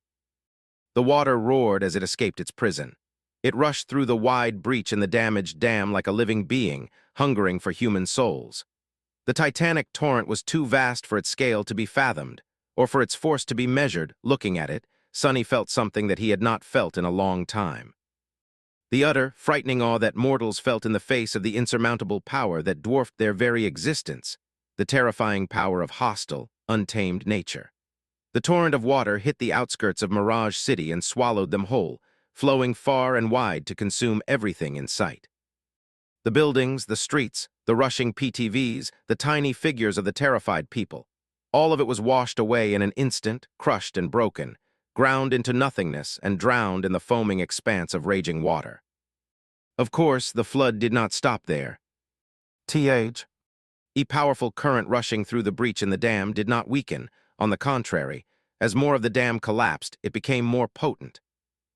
[SPEAKER 1] The water roared as it escaped its prison. It rushed through the wide breach in the damaged dam like a living being, hungering for human souls. The titanic torrent was too vast for its scale to be fathomed, or for its force to be measured. Looking at it, Sonny felt something that he had not felt in a long time. The utter, frightening awe that mortals felt in the face of the insurmountable power that dwarfed their very existence, the terrifying power of hostile, untamed nature. The torrent of water hit the outskirts of Mirage City and swallowed them whole, flowing far and wide to consume everything in sight. The buildings, the streets, the rushing PTVs, the tiny figures of the terrified people. All of it was washed away in an instant, crushed and broken, ground into nothingness and drowned in the foaming expanse of raging water. Of course, the flood did not stop there. A powerful current rushing through the breach in the dam did not weaken. On the contrary, as more of the dam collapsed, it became more potent.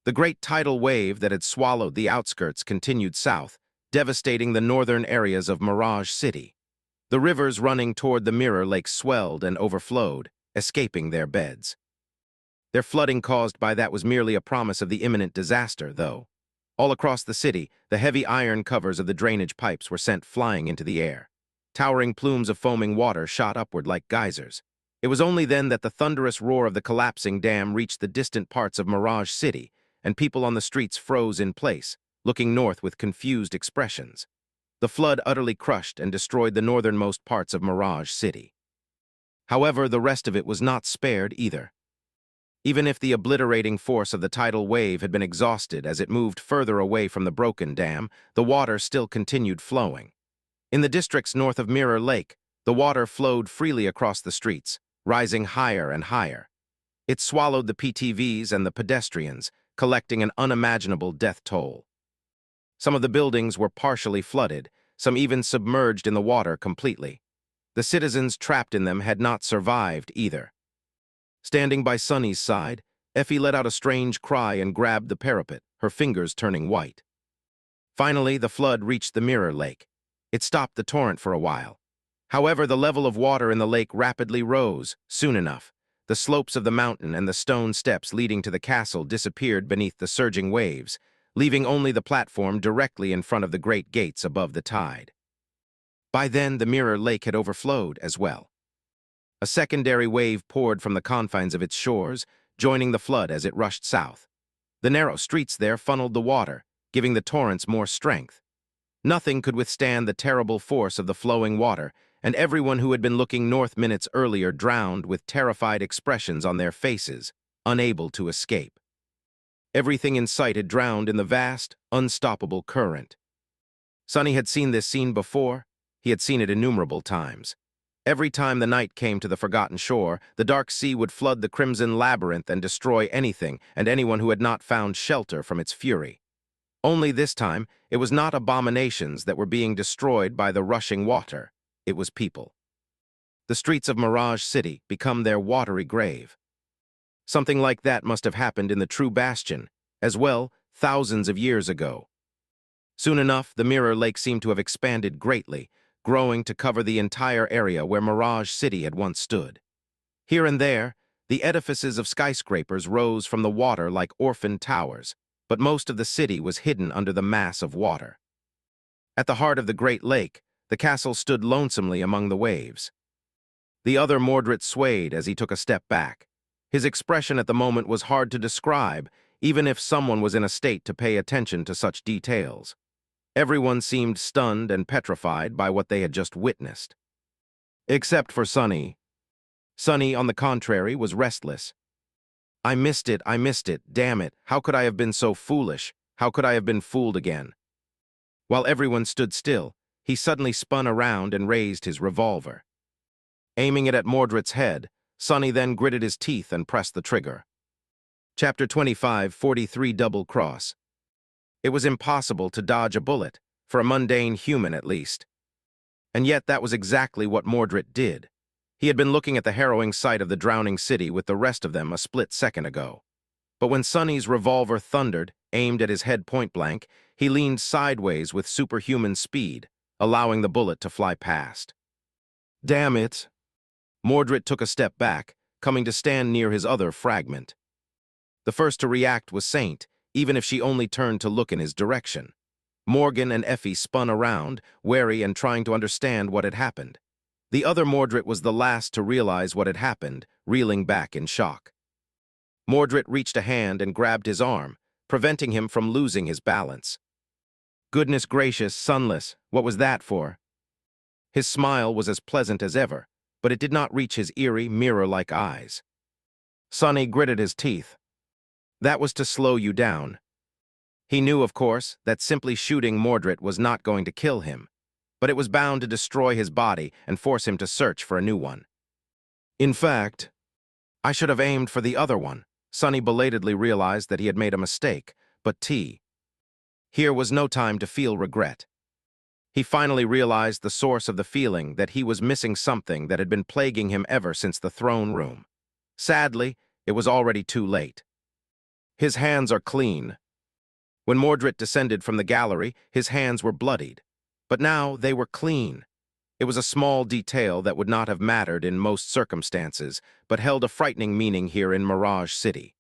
[SPEAKER 1] The great tidal wave that had swallowed the outskirts continued south, devastating the northern areas of Mirage City. The rivers running toward the Mirror Lake swelled and overflowed, escaping their beds. Their flooding caused by that was merely a promise of the imminent disaster, though. All across the city, the heavy iron covers of the drainage pipes were sent flying into the air. Towering plumes of foaming water shot upward like geysers. It was only then that the thunderous roar of the collapsing dam reached the distant parts of Mirage City, and people on the streets froze in place, looking north with confused expressions. The flood utterly crushed and destroyed the northernmost parts of Mirage City. However, the rest of it was not spared either. Even if the obliterating force of the tidal wave had been exhausted as it moved further away from the broken dam, the water still continued flowing. In the districts north of Mirror Lake, the water flowed freely across the streets, rising higher and higher. It swallowed the PTVs and the pedestrians, collecting an unimaginable death toll. Some of the buildings were partially flooded, some even submerged in the water completely. The citizens trapped in them had not survived either. Standing by Sunny's side, Effie let out a strange cry and grabbed the parapet, her fingers turning white. Finally, the flood reached the Mirror Lake. It stopped the torrent for a while. However, the level of water in the lake rapidly rose. Soon enough, the slopes of the mountain and the stone steps leading to the castle disappeared beneath the surging waves, leaving only the platform directly in front of the great gates above the tide. By then, the Mirror Lake had overflowed as well. A secondary wave poured from the confines of its shores, joining the flood as it rushed south. The narrow streets there funneled the water, giving the torrents more strength. Nothing could withstand the terrible force of the flowing water, and everyone who had been looking north minutes earlier drowned with terrified expressions on their faces, unable to escape. Everything in sight had drowned in the vast, unstoppable current. Sunny had seen this scene before. He had seen it innumerable times. Every time the night came to the forgotten shore, the dark sea would flood the crimson labyrinth and destroy anything and anyone who had not found shelter from its fury. Only this time, it was not abominations that were being destroyed by the rushing water. It was people. The streets of Mirage City become their watery grave. Something like that must have happened in the True Bastion, as well, thousands of years ago. Soon enough, the Mirror Lake seemed to have expanded greatly, growing to cover the entire area where Mirage City had once stood. Here and there, the edifices of skyscrapers rose from the water like orphaned towers, but most of the city was hidden under the mass of water. At the heart of the Great Lake, the castle stood lonesomely among the waves. The other Mordred swayed as he took a step back. His expression at the moment was hard to describe, even if someone was in a state to pay attention to such details. Everyone seemed stunned and petrified by what they had just witnessed. Except for Sunny. Sunny, on the contrary, was restless. I missed it, damn it. How could I have been so foolish? How could I have been fooled again? While everyone stood still, he suddenly spun around and raised his revolver. Aiming it at Mordred's head, Sunny then gritted his teeth and pressed the trigger. Chapter 25, 43 Double Cross. It was impossible to dodge a bullet, for a mundane human at least. And yet that was exactly what Mordred did. He had been looking at the harrowing sight of the drowning city with the rest of them a split second ago. But when Sunny's revolver thundered, aimed at his head point-blank, he leaned sideways with superhuman speed, allowing the bullet to fly past. Damn it! Mordred took a step back, coming to stand near his other fragment. The first to react was Saint, even if she only turned to look in his direction. Morgan and Effie spun around, wary and trying to understand what had happened. The other Mordred was the last to realize what had happened, reeling back in shock. Mordred reached a hand and grabbed his arm, preventing him from losing his balance. Goodness gracious, Sunless, what was that for? His smile was as pleasant as ever, but it did not reach his eerie, mirror-like eyes. Sonny gritted his teeth. That was to slow you down. He knew, of course, that simply shooting Mordred was not going to kill him, but it was bound to destroy his body and force him to search for a new one. In fact, I should have aimed for the other one. Sonny belatedly realized that he had made a mistake, but here was no time to feel regret. He finally realized the source of the feeling that he was missing something that had been plaguing him ever since the throne room. Sadly, it was already too late. His hands are clean. When Mordred descended from the gallery, his hands were bloodied. But now they were clean. It was a small detail that would not have mattered in most circumstances, but held a frightening meaning here in Mirage City.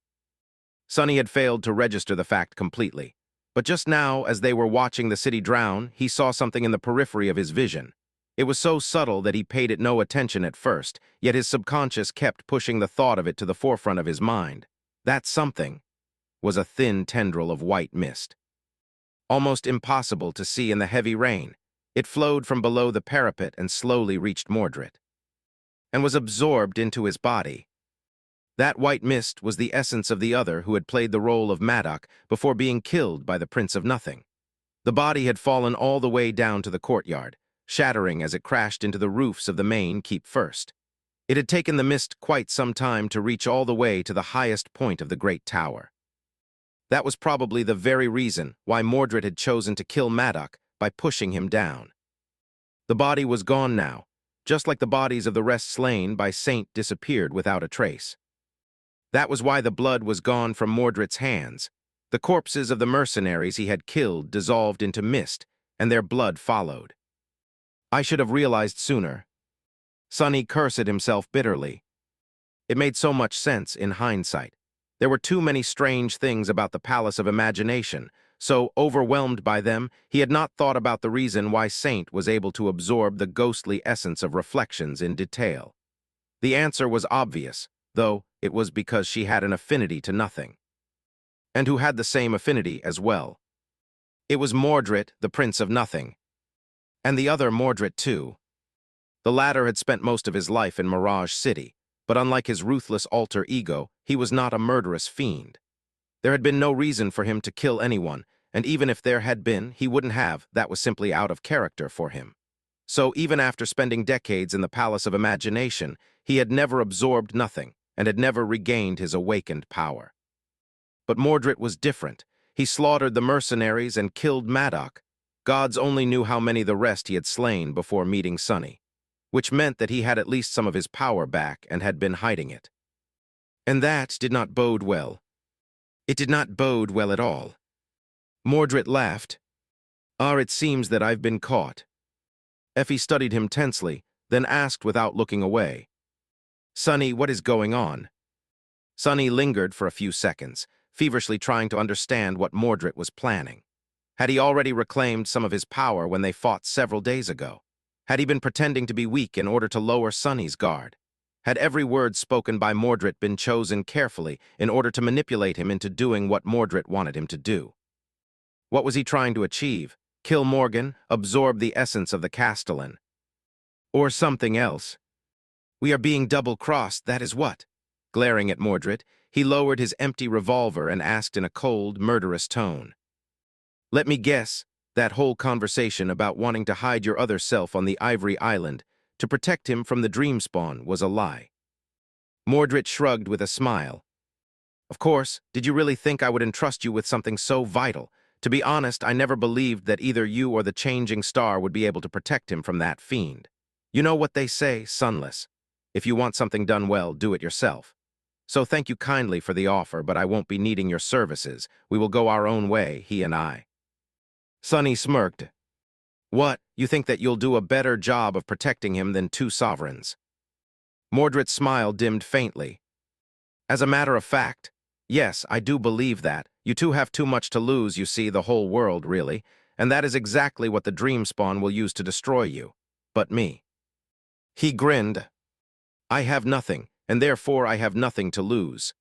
[SPEAKER 1] Sonny had failed to register the fact completely. But just now, as they were watching the city drown, he saw something in the periphery of his vision. It was so subtle that he paid it no attention at first, yet his subconscious kept pushing the thought of it to the forefront of his mind. That something was a thin tendril of white mist. Almost impossible to see in the heavy rain, it flowed from below the parapet and slowly reached Mordred, and was absorbed into his body. That white mist was the essence of the other who had played the role of Madoc before being killed by the Prince of Nothing. The body had fallen all the way down to the courtyard, shattering as it crashed into the roofs of the main keep first. It had taken the mist quite some time to reach all the way to the highest point of the great tower. That was probably the very reason why Mordred had chosen to kill Madoc by pushing him down. The body was gone now, just like the bodies of the rest slain by Saint disappeared without a trace. That was why the blood was gone from Mordred's hands. The corpses of the mercenaries he had killed dissolved into mist, and their blood followed. I should have realized sooner. Sonny cursed himself bitterly. It made so much sense in hindsight. There were too many strange things about the Palace of Imagination, so overwhelmed by them, he had not thought about the reason why Saint was able to absorb the ghostly essence of reflections in detail. The answer was obvious, though it was because she had an affinity to Nothing. And who had the same affinity as well. It was Mordred, the Prince of Nothing. And the other Mordred, too. The latter had spent most of his life in Mirage City, but unlike his ruthless alter ego, he was not a murderous fiend. There had been no reason for him to kill anyone, and even if there had been, he wouldn't have. That was simply out of character for him. So even after spending decades in the Palace of Imagination, he had never absorbed Nothing, and had never regained his awakened power. But Mordred was different. He slaughtered the mercenaries and killed Madoc. Gods only knew how many the rest he had slain before meeting Sonny, which meant that he had at least some of his power back and had been hiding it. And that did not bode well. It did not bode well at all. Mordred laughed. It seems that I've been caught. Effie studied him tensely, then asked without looking away. Sonny, what is going on? Sonny lingered for a few seconds, feverishly trying to understand what Mordred was planning. Had he already reclaimed some of his power when they fought several days ago? Had he been pretending to be weak in order to lower Sonny's guard? Had every word spoken by Mordred been chosen carefully in order to manipulate him into doing what Mordred wanted him to do? What was he trying to achieve? Kill Morgan, absorb the essence of the Castellan? Or something else? We are being double-crossed, that is what? Glaring at Mordred, he lowered his empty revolver and asked in a cold, murderous tone. Let me guess, that whole conversation about wanting to hide your other self on the Ivory Island to protect him from the Dreamspawn was a lie. Mordred shrugged with a smile. Of course, did you really think I would entrust you with something so vital? To be honest, I never believed that either you or the changing star would be able to protect him from that fiend. You know what they say, Sunless. If you want something done well, do it yourself. So thank you kindly for the offer, but I won't be needing your services. We will go our own way, he and I. Sonny smirked. What, you think that you'll do a better job of protecting him than two sovereigns? Mordred's smile dimmed faintly. As a matter of fact, yes, I do believe that. You two have too much to lose, you see, the whole world, really, and that is exactly what the Dreamspawn will use to destroy you. But me. He grinned. I have nothing, and therefore I have nothing to lose.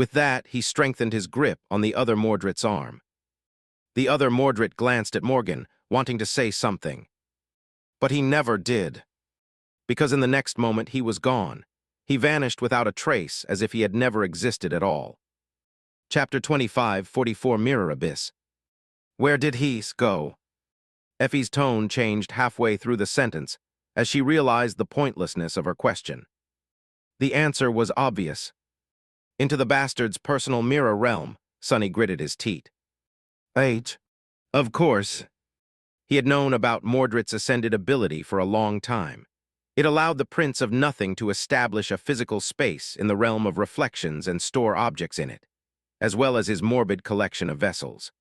[SPEAKER 1] With that, he strengthened his grip on the other Mordred's arm. The other Mordred glanced at Morgan, wanting to say something. But he never did, because in the next moment he was gone. He vanished without a trace, as if he had never existed at all. Chapter 25, 44 Mirror Abyss. Where did he go? Effie's tone changed halfway through the sentence, as she realized the pointlessness of her question. The answer was obvious. Into the bastard's personal mirror realm. Sonny gritted his teeth. Age? Of course. He had known about Mordred's ascended ability for a long time. It allowed the Prince of Nothing to establish a physical space in the realm of reflections and store objects in it, as well as his morbid collection of vessels.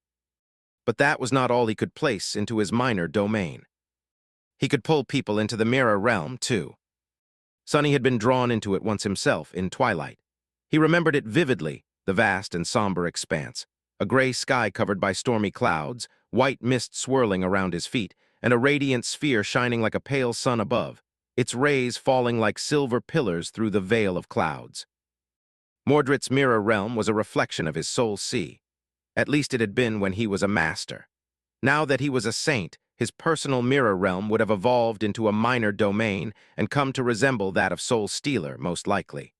[SPEAKER 1] But that was not all he could place into his minor domain. He could pull people into the mirror realm, too. Sonny had been drawn into it once himself, in Twilight. He remembered it vividly, the vast and somber expanse, a gray sky covered by stormy clouds, white mist swirling around his feet, and a radiant sphere shining like a pale sun above, its rays falling like silver pillars through the veil of clouds. Mordred's mirror realm was a reflection of his soul sea. At least it had been when he was a master. Now that he was a saint, his personal mirror realm would have evolved into a minor domain and come to resemble that of Soul Stealer, most likely.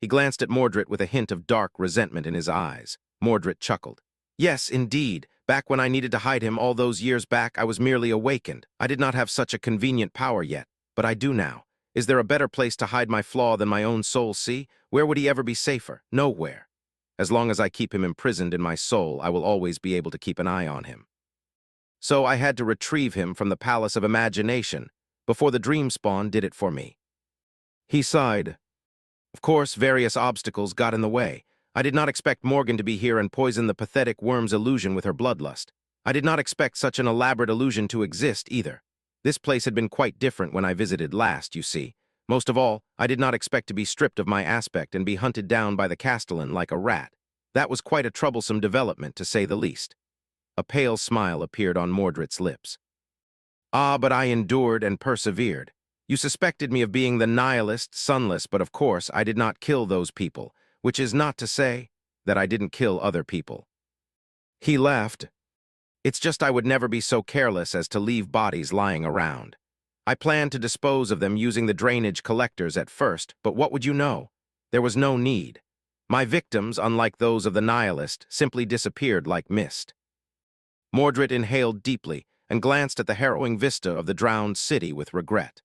[SPEAKER 1] He glanced at Mordred with a hint of dark resentment in his eyes. Mordred chuckled. Yes, indeed. Back when I needed to hide him all those years back, I was merely awakened. I did not have such a convenient power yet, but I do now. Is there a better place to hide my flaw than my own soul sea? Where would he ever be safer? Nowhere. As long as I keep him imprisoned in my soul, I will always be able to keep an eye on him. So I had to retrieve him from the Palace of Imagination, before the dream spawn did it for me. He sighed. Of course, various obstacles got in the way. I did not expect Morgan to be here and poison the pathetic worm's illusion with her bloodlust. I did not expect such an elaborate illusion to exist, either. This place had been quite different when I visited last, you see. Most of all, I did not expect to be stripped of my aspect and be hunted down by the Castellan like a rat. That was quite a troublesome development, to say the least. A pale smile appeared on Mordred's lips. Ah, but I endured and persevered. You suspected me of being the nihilist, sunless, but of course I did not kill those people, which is not to say that I didn't kill other people. He laughed. It's just I would never be so careless as to leave bodies lying around. I planned to dispose of them using the drainage collectors at first, but what would you know? There was no need. My victims, unlike those of the nihilist, simply disappeared like mist. Mordred inhaled deeply and glanced at the harrowing vista of the drowned city with regret.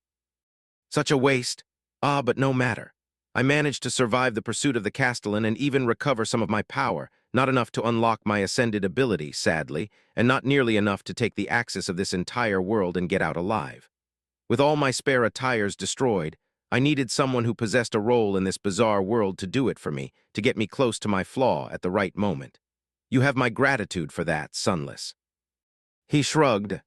[SPEAKER 1] Such a waste. Ah, but no matter. I managed to survive the pursuit of the Castellan and even recover some of my power, not enough to unlock my ascended ability, sadly, and not nearly enough to take the axis of this entire world and get out alive. With all my spare attires destroyed, I needed someone who possessed a role in this bizarre world to do it for me, to get me close to my flaw at the right moment. You have my gratitude for that, Sunless. He shrugged.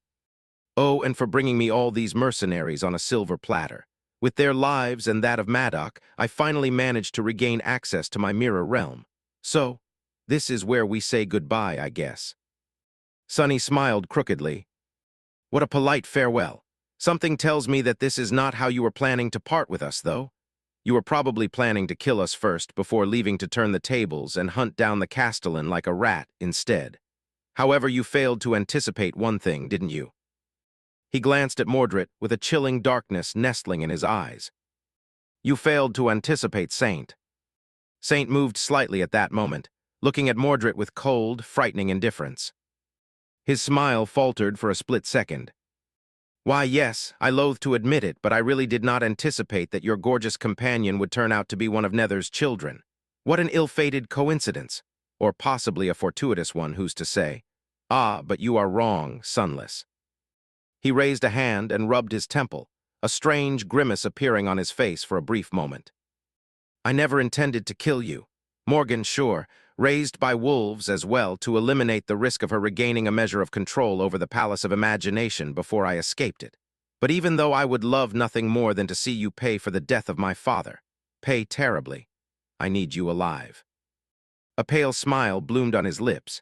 [SPEAKER 1] Oh, and for bringing me all these mercenaries on a silver platter. With their lives and that of Maddock, I finally managed to regain access to my mirror realm. So, this is where we say goodbye, I guess. Sonny smiled crookedly. What a polite farewell. Something tells me that this is not how you were planning to part with us, though. You were probably planning to kill us first before leaving to turn the tables and hunt down the Castellan like a rat instead. However, you failed to anticipate one thing, didn't you? He glanced at Mordred with a chilling darkness nestling in his eyes. You failed to anticipate Saint. Saint moved slightly at that moment, looking at Mordred with cold, frightening indifference. His smile faltered for a split second. Why, yes, I loathe to admit it, but I really did not anticipate that your gorgeous companion would turn out to be one of Nether's children. What an ill-fated coincidence, or possibly a fortuitous one, who's to say? Ah, but you are wrong, Sunless. He raised a hand and rubbed his temple, a strange grimace appearing on his face for a brief moment. I never intended to kill you. Morgan, sure, raised by wolves as well to eliminate the risk of her regaining a measure of control over the Palace of Imagination before I escaped it. But even though I would love nothing more than to see you pay for the death of my father, pay terribly, I need you alive. A pale smile bloomed on his lips.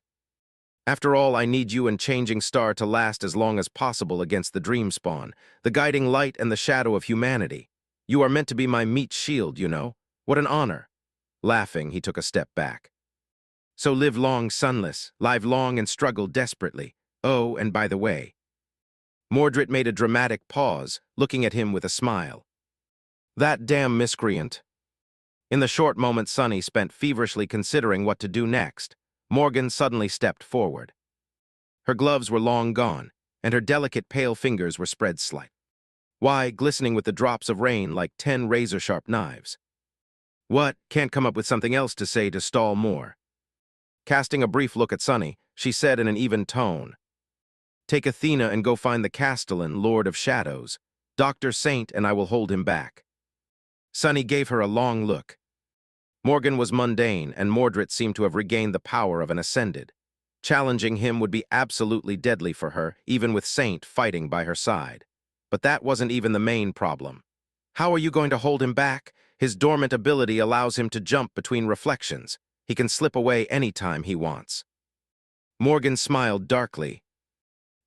[SPEAKER 1] After all, I need you and Changing Star to last as long as possible against the Dream Spawn, the guiding light and the shadow of humanity. You are meant to be my meat shield, you know. What an honor. Laughing, he took a step back. So live long sunless, live long and struggle desperately. Oh, and by the way. Mordred made a dramatic pause, looking at him with a smile. That damn miscreant. In the short moment Sunny spent feverishly considering what to do next, Morgan suddenly stepped forward. Her gloves were long gone, and her delicate pale fingers were spread glistening with the drops of rain like 10 razor-sharp knives. What? Can't come up with something else to say to stall more. Casting a brief look at Sunny, she said in an even tone, Take Athena and go find the Castellan, Lord of Shadows. Dr. Saint and I will hold him back. Sunny gave her a long look. Morgan was mundane, and Mordred seemed to have regained the power of an ascended. Challenging him would be absolutely deadly for her, even with Saint fighting by her side. But that wasn't even the main problem. How are you going to hold him back? His dormant ability allows him to jump between reflections. He can slip away any time he wants. Morgan smiled darkly.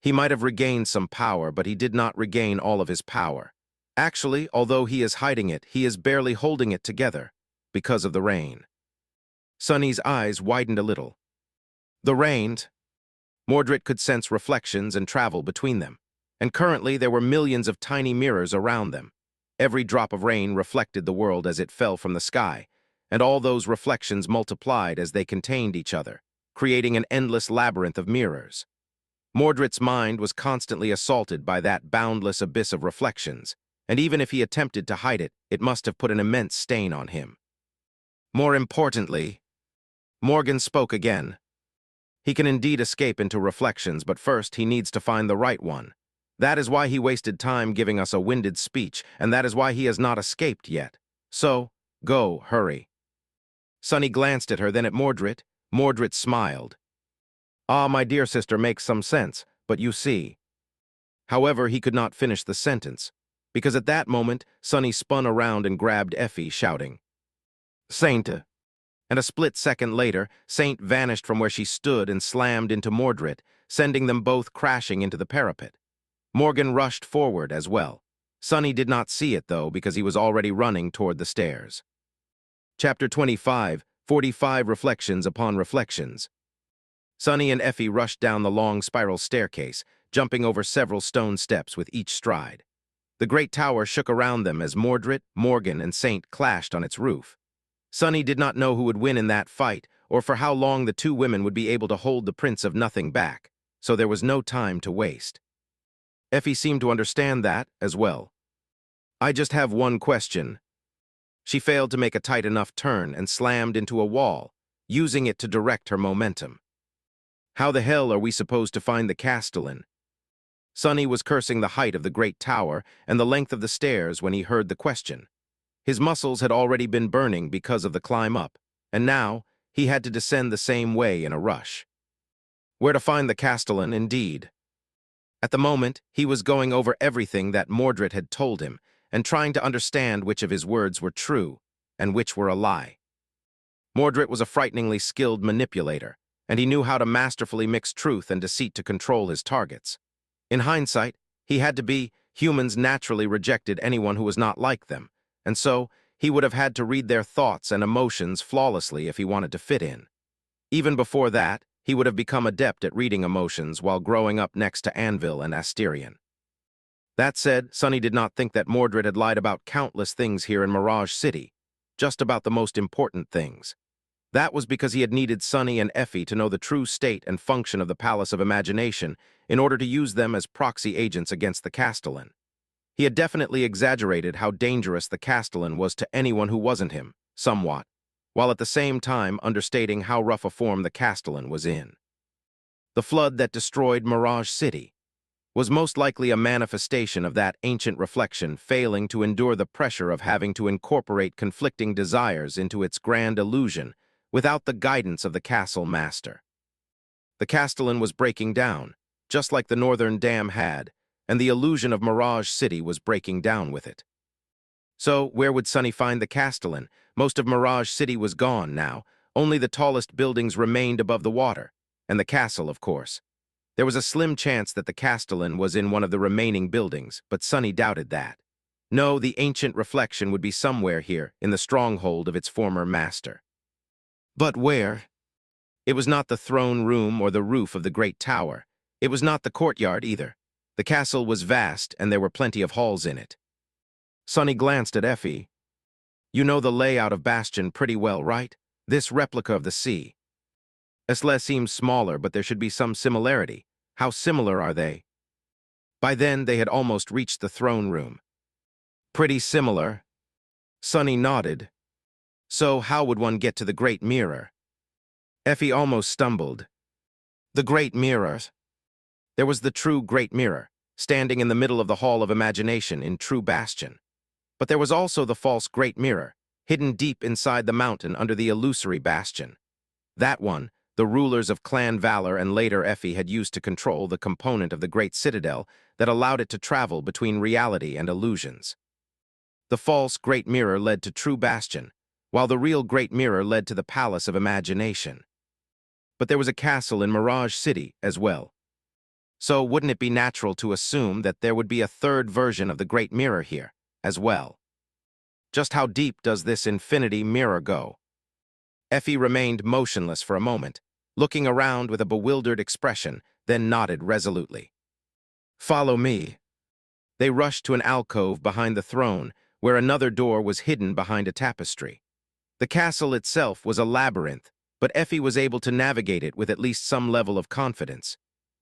[SPEAKER 1] He might have regained some power, but he did not regain all of his power. Actually, although he is hiding it, he is barely holding it together, because of the rain. Sunny's eyes widened a little. The rain? Mordred could sense reflections and travel between them, and currently there were millions of tiny mirrors around them. Every drop of rain reflected the world as it fell from the sky, and all those reflections multiplied as they contained each other, creating an endless labyrinth of mirrors. Mordred's mind was constantly assaulted by that boundless abyss of reflections, and even if he attempted to hide it, it must have put an immense stain on him. More importantly, Morgan spoke again. He can indeed escape into reflections, but first he needs to find the right one. That is why he wasted time giving us a winded speech, and that is why he has not escaped yet. So, go, hurry. Sunny glanced at her, then at Mordred. Mordred smiled. Ah, my dear sister, makes some sense, but you see. However, he could not finish the sentence, because at that moment, Sunny spun around and grabbed Effie, shouting, Saint! And a split second later, Saint vanished from where she stood and slammed into Mordred, sending them both crashing into the parapet. Morgan rushed forward as well. Sunny did not see it, though, because he was already running toward the stairs. Chapter 25, 45 Reflections upon Reflections. Sunny and Effie rushed down the long spiral staircase, jumping over several stone steps with each stride. The great tower shook around them as Mordred, Morgan, and Saint clashed on its roof. Sunny did not know who would win in that fight, or for how long the two women would be able to hold the Prince of Nothing back, so there was no time to waste. Effie seemed to understand that, as well. I just have one question. She failed to make a tight enough turn and slammed into a wall, using it to direct her momentum. How the hell are we supposed to find the Castellan? Sunny was cursing the height of the great tower and the length of the stairs when he heard the question. His muscles had already been burning because of the climb up, and now he had to descend the same way in a rush. Where to find the Castellan, indeed. At the moment, he was going over everything that Mordred had told him and trying to understand which of his words were true and which were a lie. Mordred was a frighteningly skilled manipulator, and he knew how to masterfully mix truth and deceit to control his targets. In hindsight, he had to be, humans naturally rejected anyone who was not like them, and so he would have had to read their thoughts and emotions flawlessly if he wanted to fit in. Even before that, he would have become adept at reading emotions while growing up next to Anvil and Asterion. That said, Sunny did not think that Mordred had lied about countless things here in Mirage City, just about the most important things. That was because he had needed Sunny and Effie to know the true state and function of the Palace of Imagination in order to use them as proxy agents against the Castellan. He had definitely exaggerated how dangerous the Castellan was to anyone who wasn't him, somewhat, while at the same time understating how rough a form the Castellan was in. The flood that destroyed Mirage City was most likely a manifestation of that ancient reflection failing to endure the pressure of having to incorporate conflicting desires into its grand illusion without the guidance of the castle master. The Castellan was breaking down, just like the Northern Dam had, and the illusion of Mirage City was breaking down with it. So, where would Sunny find the Castellan? Most of Mirage City was gone now. Only the tallest buildings remained above the water, and the castle, of course. There was a slim chance that the Castellan was in one of the remaining buildings, but Sunny doubted that. No, the ancient reflection would be somewhere here, in the stronghold of its former master. But where? It was not the throne room or the roof of the great tower. It was not the courtyard either. The castle was vast, and there were plenty of halls in it. Sonny glanced at Effie. You know the layout of Bastion pretty well, right? This replica of the sea. Esle seems smaller, but there should be some similarity. How similar are they? By then, they had almost reached the throne room. Pretty similar. Sonny nodded. So how would one get to the Great Mirror? Effie almost stumbled. The Great Mirror. There was the true Great Mirror, standing in the middle of the Hall of Imagination in true Bastion. But there was also the false Great Mirror, hidden deep inside the mountain under the illusory Bastion. That one, the rulers of Clan Valor and later Effie had used to control the component of the Great Citadel that allowed it to travel between reality and illusions. The false Great Mirror led to true Bastion, while the real Great Mirror led to the Palace of Imagination. But there was a castle in Mirage City as well. So wouldn't it be natural to assume that there would be a third version of the Great Mirror here as well? Just how deep does this infinity mirror go? Effie remained motionless for a moment, looking around with a bewildered expression, then nodded resolutely. Follow me. They rushed to an alcove behind the throne, where another door was hidden behind a tapestry. The castle itself was a labyrinth, but Effie was able to navigate it with at least some level of confidence.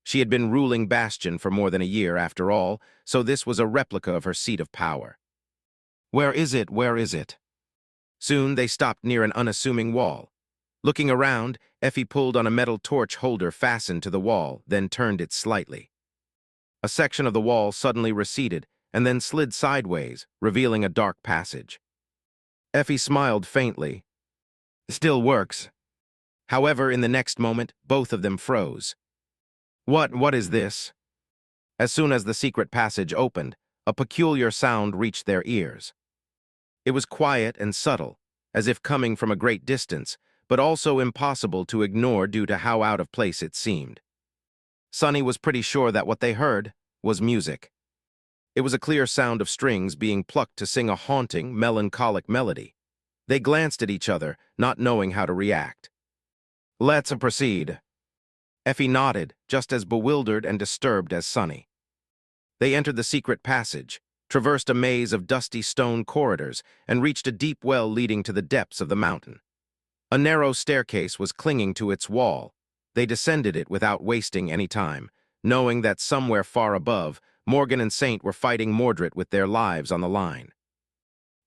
[SPEAKER 1] She had been ruling Bastion for more than a year, after all, so this was a replica of her seat of power. Where is it? Where is it? Soon they stopped near an unassuming wall. Looking around, Effie pulled on a metal torch holder fastened to the wall, then turned it slightly. A section of the wall suddenly receded and then slid sideways, revealing a dark passage. Effie smiled faintly. Still works. However, in the next moment, both of them froze. What is this? As soon as the secret passage opened, a peculiar sound reached their ears. It was quiet and subtle, as if coming from a great distance, but also impossible to ignore due to how out of place it seemed. Sonny was pretty sure that what they heard was music. It was a clear sound of strings being plucked to sing a haunting, melancholic melody. They glanced at each other, not knowing how to react. Let's proceed. Effie nodded, just as bewildered and disturbed as Sonny. They entered the secret passage, traversed a maze of dusty stone corridors, and reached a deep well leading to the depths of the mountain. A narrow staircase was clinging to its wall. They descended it without wasting any time, knowing that somewhere far above, Morgan and Saint were fighting Mordred with their lives on the line.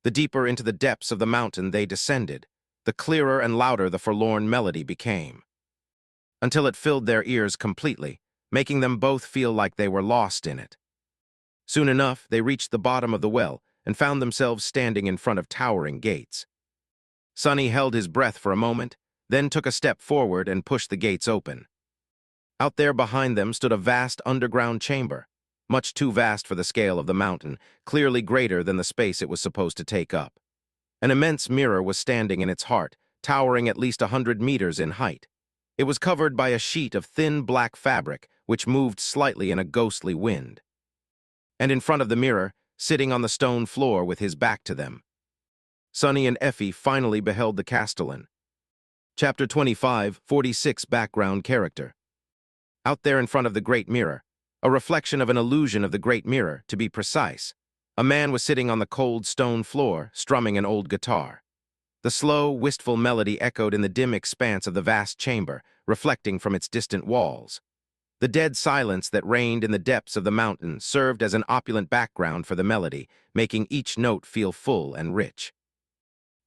[SPEAKER 1] The deeper into the depths of the mountain they descended, the clearer and louder the forlorn melody became, until it filled their ears completely, making them both feel like they were lost in it. Soon enough, they reached the bottom of the well and found themselves standing in front of towering gates. Sonny held his breath for a moment, then took a step forward and pushed the gates open. Out there behind them stood a vast underground chamber, much too vast for the scale of the mountain, clearly greater than the space it was supposed to take up. An immense mirror was standing in its heart, towering at least 100 meters in height. It was covered by a sheet of thin black fabric, which moved slightly in a ghostly wind. And in front of the mirror, sitting on the stone floor with his back to them, Sonny and Effie finally beheld the Castellan. Chapter 25, 46 Background Character. Out there in front of the Great Mirror, a reflection of an illusion of the Great Mirror, to be precise, a man was sitting on the cold stone floor, strumming an old guitar. The slow, wistful melody echoed in the dim expanse of the vast chamber, reflecting from its distant walls. The dead silence that reigned in the depths of the mountain served as an opulent background for the melody, making each note feel full and rich.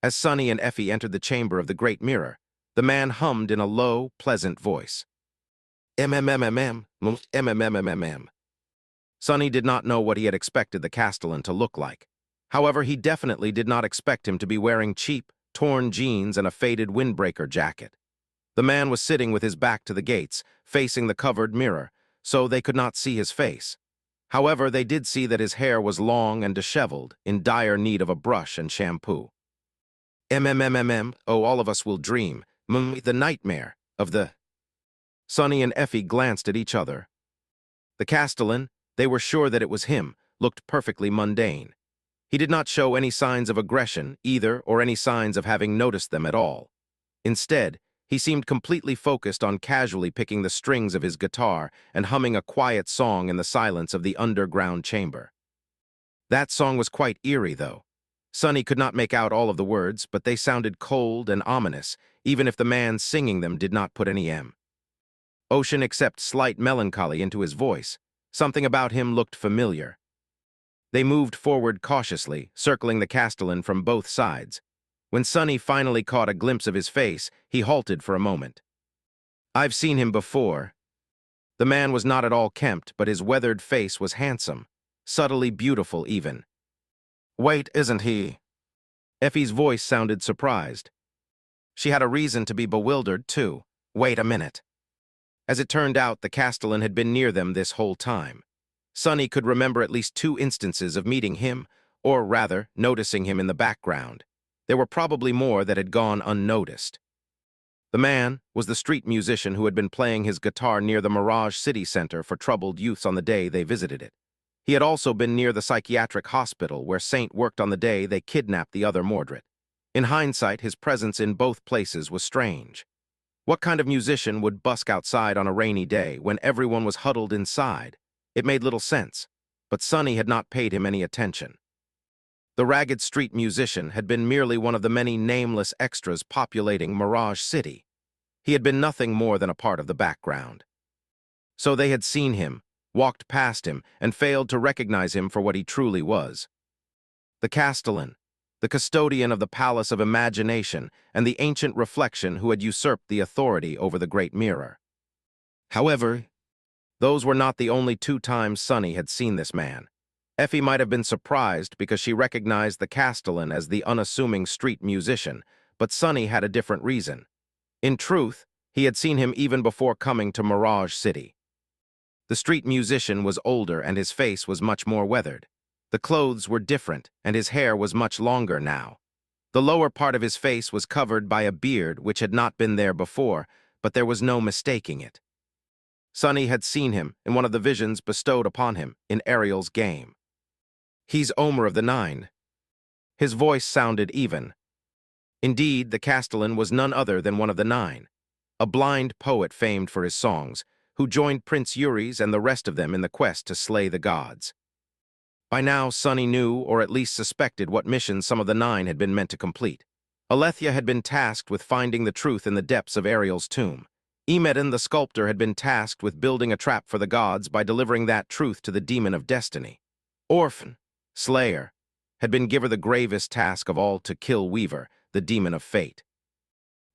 [SPEAKER 1] As Sonny and Effie entered the chamber of the Great Mirror, the man hummed in a low, pleasant voice. MMMMM, MMMMM. Sonny did not know what he had expected the Castellan to look like. However, he definitely did not expect him to be wearing cheap, torn jeans and a faded windbreaker jacket. The man was sitting with his back to the gates, facing the covered mirror, so they could not see his face. However, they did see that his hair was long and disheveled, in dire need of a brush and shampoo. MMMMM, oh, all of us will dream, the nightmare of the... Sonny and Effie glanced at each other. The Castellan, they were sure that it was him, looked perfectly mundane. He did not show any signs of aggression, either, or any signs of having noticed them at all. Instead, he seemed completely focused on casually picking the strings of his guitar and humming a quiet song in the silence of the underground chamber. That song was quite eerie, though. Sonny could not make out all of the words, but they sounded cold and ominous, even if the man singing them did not put any ocean except slight melancholy into his voice. Something about him looked familiar. They moved forward cautiously, circling the castellan from both sides. When Sonny finally caught a glimpse of his face, he halted for a moment. "I've seen him before." The man was not at all kempt, but his weathered face was handsome, subtly beautiful even. "Wait, isn't he?" Effie's voice sounded surprised. She had a reason to be bewildered, too. Wait a minute. As it turned out, the castellan had been near them this whole time. Sonny could remember at least 2 instances of meeting him, or rather, noticing him in the background. There were probably more that had gone unnoticed. The man was the street musician who had been playing his guitar near the Mirage City Center for troubled youths on the day they visited it. He had also been near the psychiatric hospital where Saint worked on the day they kidnapped the other Mordred. In hindsight, his presence in both places was strange. What kind of musician would busk outside on a rainy day when everyone was huddled inside? It made little sense, but Sonny had not paid him any attention. The ragged street musician had been merely one of the many nameless extras populating Mirage City. He had been nothing more than a part of the background. So they had seen him, walked past him, and failed to recognize him for what he truly was. The castellan, the custodian of the Palace of Imagination, and the ancient reflection who had usurped the authority over the Great Mirror. However, those were not the only 2 times Sonny had seen this man. Effie might have been surprised because she recognized the castellan as the unassuming street musician, but Sonny had a different reason. In truth, he had seen him even before coming to Mirage City. The street musician was older and his face was much more weathered. The clothes were different and his hair was much longer now. The lower part of his face was covered by a beard which had not been there before, but there was no mistaking it. Sonny had seen him in one of the visions bestowed upon him in Ariel's game. "He's Omer of the Nine." His voice sounded even. Indeed, the castellan was none other than one of the 9, a blind poet famed for his songs, who joined Prince Eury's and the rest of them in the quest to slay the gods. By now, Sonny knew, or at least suspected, what mission some of the 9 had been meant to complete. Alethea had been tasked with finding the truth in the depths of Ariel's tomb. Emedon, the sculptor, had been tasked with building a trap for the gods by delivering that truth to the demon of destiny. Orphan, Slayer, had been given the gravest task of all to kill Weaver, the demon of fate,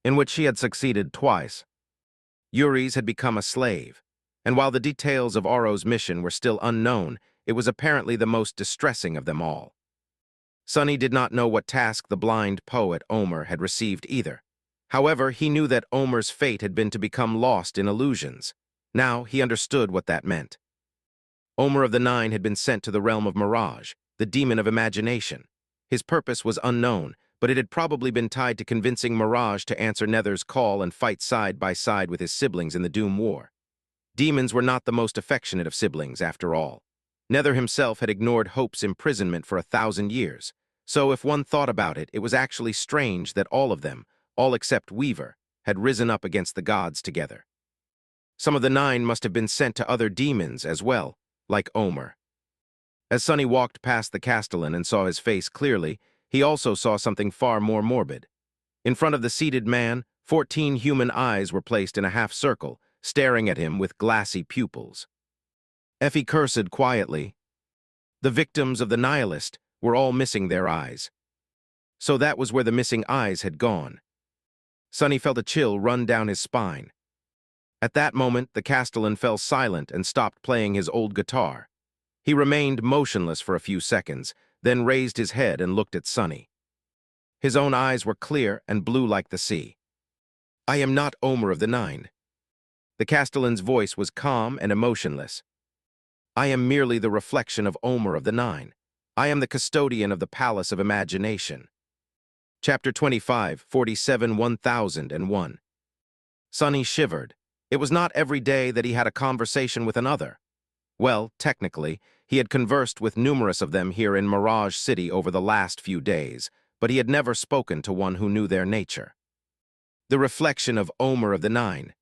[SPEAKER 1] in which she had succeeded twice. Eury's had become a slave, and while the details of Auro's mission were still unknown, it was apparently the most distressing of them all. Sonny did not know what task the blind poet Omer had received either. However, he knew that Omer's fate had been to become lost in illusions. Now he understood what that meant. Omer of the 9 had been sent to the realm of Mirage, the demon of imagination. His purpose was unknown, but it had probably been tied to convincing Mirage to answer Nether's call and fight side by side with his siblings in the Doom War. Demons were not the most affectionate of siblings, after all. Nether himself had ignored Hope's imprisonment for 1,000 years, so if one thought about it, it was actually strange that all of them, all except Weaver, had risen up against the gods together. Some of the 9 must have been sent to other demons as well, like Omer. As Sonny walked past the castellan and saw his face clearly, he also saw something far more morbid. In front of the seated man, 14 human eyes were placed in a half-circle, staring at him with glassy pupils. Effie cursed quietly. The victims of the nihilist were all missing their eyes. So that was where the missing eyes had gone. Sonny felt a chill run down his spine. At that moment, the castellan fell silent and stopped playing his old guitar. He remained motionless for a few seconds, then raised his head and looked at Sonny. His own eyes were clear and blue like the sea. "I am not Omer of the 9. The castellan's voice was calm and emotionless. "I am merely the reflection of Omer of the 9. I am the custodian of the Palace of Imagination." Chapter 25, 47, 1001. Sonny shivered. It was not every day that he had a conversation with another. Well, technically, he had conversed with numerous of them here in Mirage City over the last few days, but he had never spoken to one who knew their nature. The reflection of Omer of the Nine.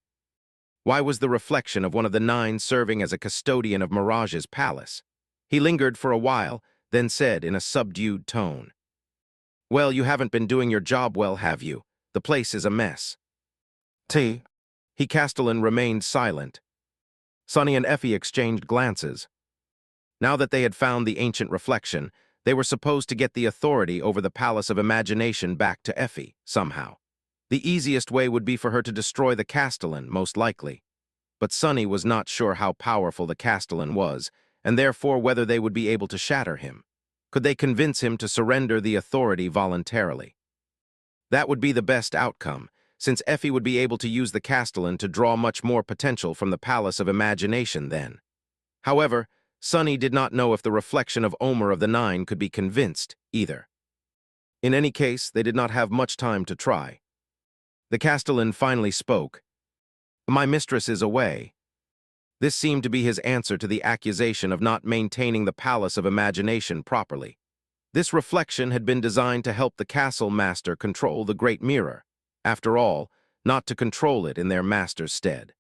[SPEAKER 1] Why was the reflection of one of the nine serving as a custodian of Mirage's palace? He lingered for a while, then said in a subdued tone, "Well, you haven't been doing your job well, have you? The place is a mess." T. He Castellan remained silent. Sonny and Effie exchanged glances. Now that they had found the ancient reflection, they were supposed to get the authority over the Palace of Imagination back to Effie, somehow. The easiest way would be for her to destroy the Castellan, most likely. But Sonny was not sure how powerful the Castellan was, and therefore whether they would be able to shatter him. Could they convince him to surrender the authority voluntarily? That would be the best outcome, since Effie would be able to use the Castellan to draw much more potential from the Palace of Imagination then. However, Sonny did not know if the reflection of Omer of the Nine could be convinced, either. In any case, they did not have much time to try. The Castellan finally spoke. "My mistress is away." This seemed to be his answer to the accusation of not maintaining the Palace of Imagination properly. This reflection had been designed to help the castle master control the Great Mirror. After all, not to control it in their master's stead.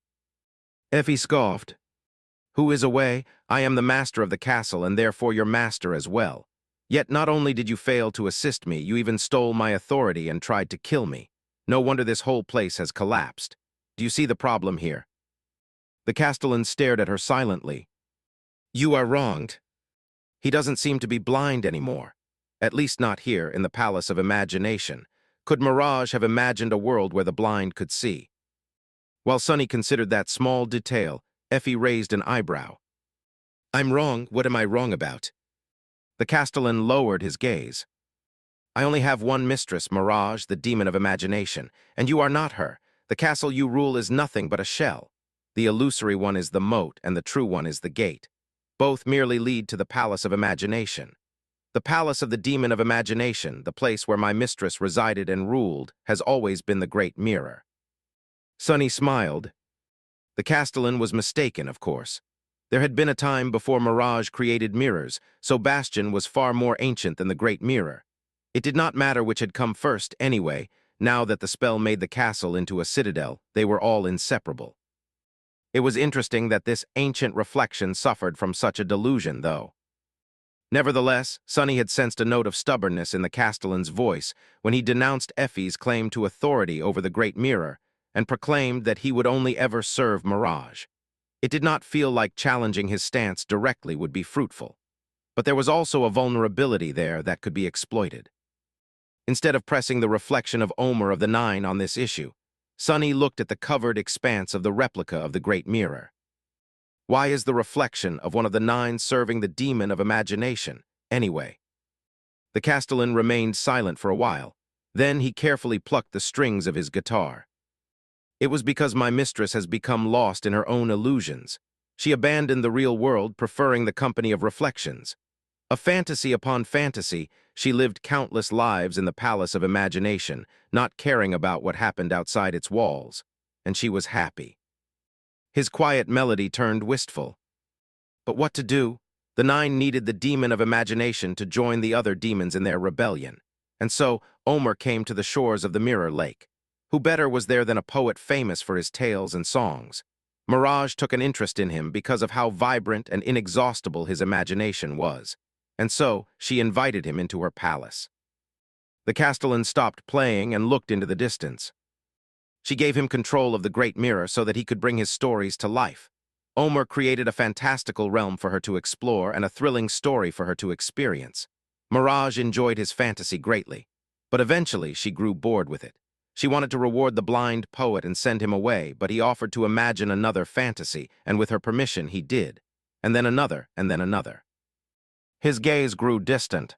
[SPEAKER 1] Effie scoffed. "Who is away? I am the master of the castle and therefore your master as well. Yet not only did you fail to assist me, you even stole my authority and tried to kill me. No wonder this whole place has collapsed. Do you see the problem here?" The Castellan stared at her silently. "You are wronged. He doesn't seem to be blind anymore. At least not here in the Palace of Imagination. Could Mirage have imagined a world where the blind could see?" While Sonny considered that small detail, Effie raised an eyebrow. "I'm wrong. What am I wrong about?" The Castellan lowered his gaze. "I only have one mistress, Mirage, the demon of imagination, and you are not her. The castle you rule is nothing but a shell. The illusory one is the moat, and the true one is the gate. Both merely lead to the Palace of Imagination. The Palace of the Demon of Imagination, the place where my mistress resided and ruled, has always been the Great Mirror." Sonny smiled. The Castellan was mistaken, of course. There had been a time before Mirage created mirrors, so Bastion was far more ancient than the Great Mirror. It did not matter which had come first, anyway. Now that the spell made the castle into a citadel, they were all inseparable. It was interesting that this ancient reflection suffered from such a delusion, though. Nevertheless, Sonny had sensed a note of stubbornness in the Castellan's voice when he denounced Effie's claim to authority over the Great Mirror and proclaimed that he would only ever serve Mirage. It did not feel like challenging his stance directly would be fruitful. But there was also a vulnerability there that could be exploited. Instead of pressing the reflection of Omer of the Nine on this issue, Sonny looked at the covered expanse of the replica of the Great Mirror. Why is the reflection of one of the nine serving the demon of imagination, anyway? The Castellan remained silent for a while. Then he carefully plucked the strings of his guitar. "It was because my mistress has become lost in her own illusions. She abandoned the real world, preferring the company of reflections. A fantasy upon fantasy, she lived countless lives in the Palace of Imagination, not caring about what happened outside its walls. And she was happy." His quiet melody turned wistful. But what to do? The nine needed the demon of imagination to join the other demons in their rebellion. And so, Omer came to the shores of the Mirror Lake. Who better was there than a poet famous for his tales and songs? Mirage took an interest in him because of how vibrant and inexhaustible his imagination was. And so, she invited him into her palace. The Castellan stopped playing and looked into the distance. She gave him control of the Great Mirror so that he could bring his stories to life. Omer created a fantastical realm for her to explore and a thrilling story for her to experience. Mirage enjoyed his fantasy greatly, but eventually she grew bored with it. She wanted to reward the blind poet and send him away, but he offered to imagine another fantasy, and with her permission he did. And then another, and then another. His gaze grew distant.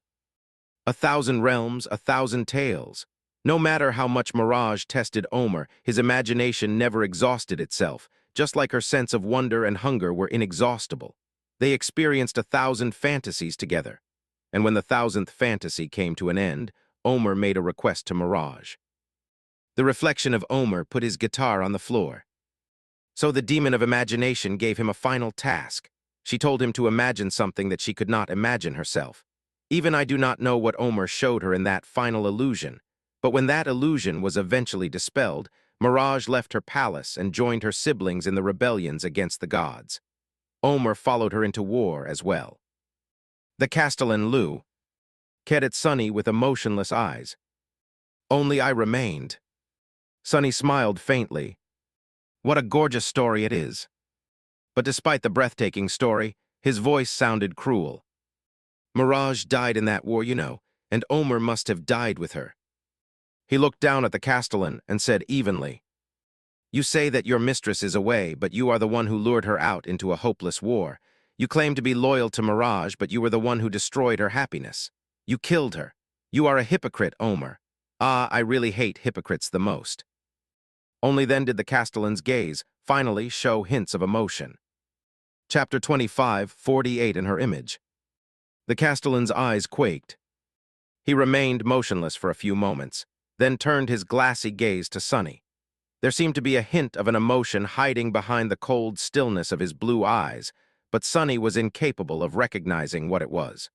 [SPEAKER 1] 1,000 realms, 1,000 tales. No matter how much Mirage tested Omer, his imagination never exhausted itself, just like her sense of wonder and hunger were inexhaustible. They experienced 1,000 fantasies together. And when the 1,000th fantasy came to an end, Omer made a request to Mirage. The reflection of Omer put his guitar on the floor. So the demon of imagination gave him a final task. She told him to imagine something that she could not imagine herself. Even I do not know what Omer showed her in that final illusion, But when that illusion was eventually dispelled, Mirage left her palace and joined her siblings in the rebellions against the gods. Omer followed her into war as well. The Castellan Lou cared at Sunny with emotionless eyes. Only I remained. Sunny smiled faintly. What a gorgeous story it is. But despite the breathtaking story, his voice sounded cruel. Mirage died in that war, and Omer must have died with her. He looked down at the Castellan and said evenly, "You say that your mistress is away, but you are the one who lured her out into a hopeless war. You claim to be loyal to Mirage, but you were the one who destroyed her happiness. You killed her. You are a hypocrite, Omer. Ah, I really hate hypocrites the most." Only then did the Castellan's gaze finally show hints of emotion. Chapter 25, 48 in her image. The Castellan's eyes quaked. He remained motionless for a few moments, then turned his glassy gaze to Sunny. There seemed to be a hint of an emotion hiding behind the cold stillness of his blue eyes, but Sunny was incapable of recognizing what it was.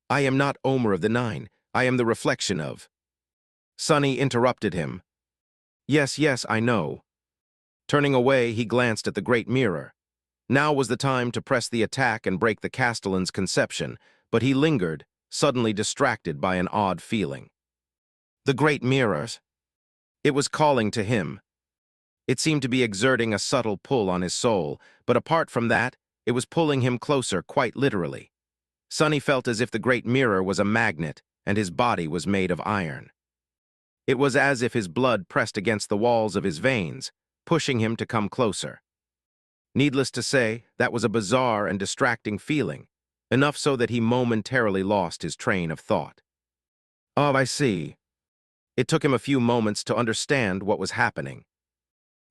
[SPEAKER 1] "I am not Omer of the Nine. I am the reflection of—" Sunny interrupted him. Yes, I know." Turning away, he glanced at the great mirror. Now was the time to press the attack and break the Castellan's conception, but he lingered, suddenly distracted by an odd feeling. The great mirrors. It was calling to him. It seemed to be exerting a subtle pull on his soul, but apart from that, it was pulling him closer, quite literally. Sunny felt as if the great mirror was a magnet, and his body was made of iron. It was as if his blood pressed against the walls of his veins, pushing him to come closer. Needless to say, that was a bizarre and distracting feeling, enough so that he momentarily lost his train of thought. Oh, I see. It took him a few moments to understand what was happening.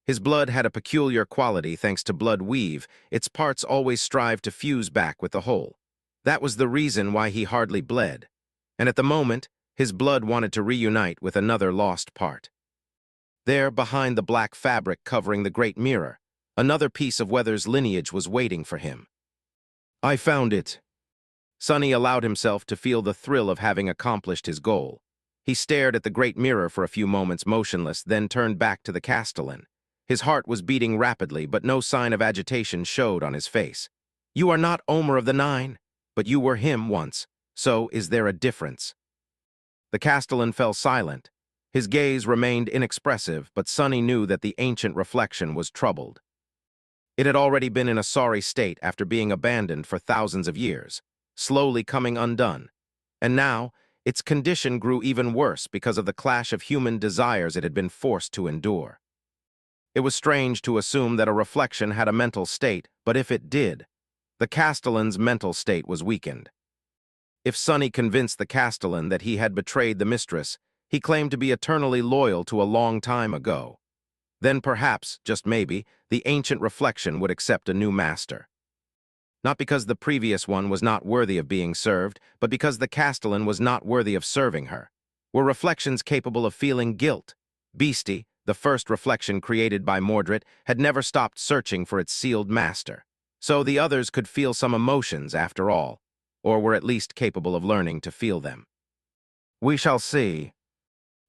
[SPEAKER 1] His blood had a peculiar quality thanks to blood weave. Its parts always strive to fuse back with the whole. That was the reason why he hardly bled. And at the moment, his blood wanted to reunite with another lost part. There, behind the black fabric covering the great mirror, another piece of Weather's lineage was waiting for him. I found it. Sunny allowed himself to feel the thrill of having accomplished his goal. He stared at the great mirror for a few moments motionless, then turned back to the Castellan. His heart was beating rapidly, but no sign of agitation showed on his face. You are not Omer of the Nine, but you were him once, so is there a difference? The Castellan fell silent. His gaze remained inexpressive, but Sunny knew that the ancient reflection was troubled. It had already been in a sorry state after being abandoned for thousands of years, slowly coming undone. And now, its condition grew even worse because of the clash of human desires it had been forced to endure. It was strange to assume that a reflection had a mental state, but if it did, the Castellan's mental state was weakened. If Sunny convinced the Castellan that he had betrayed the mistress he claimed to be eternally loyal to a long time ago, then perhaps, just maybe, the ancient reflection would accept a new master. Not because the previous one was not worthy of being served, but because the Castellan was not worthy of serving her. Were reflections capable of feeling guilt? Beastie, the first reflection created by Mordred, had never stopped searching for its sealed master. So the others could feel some emotions after all, or were at least capable of learning to feel them. We shall see.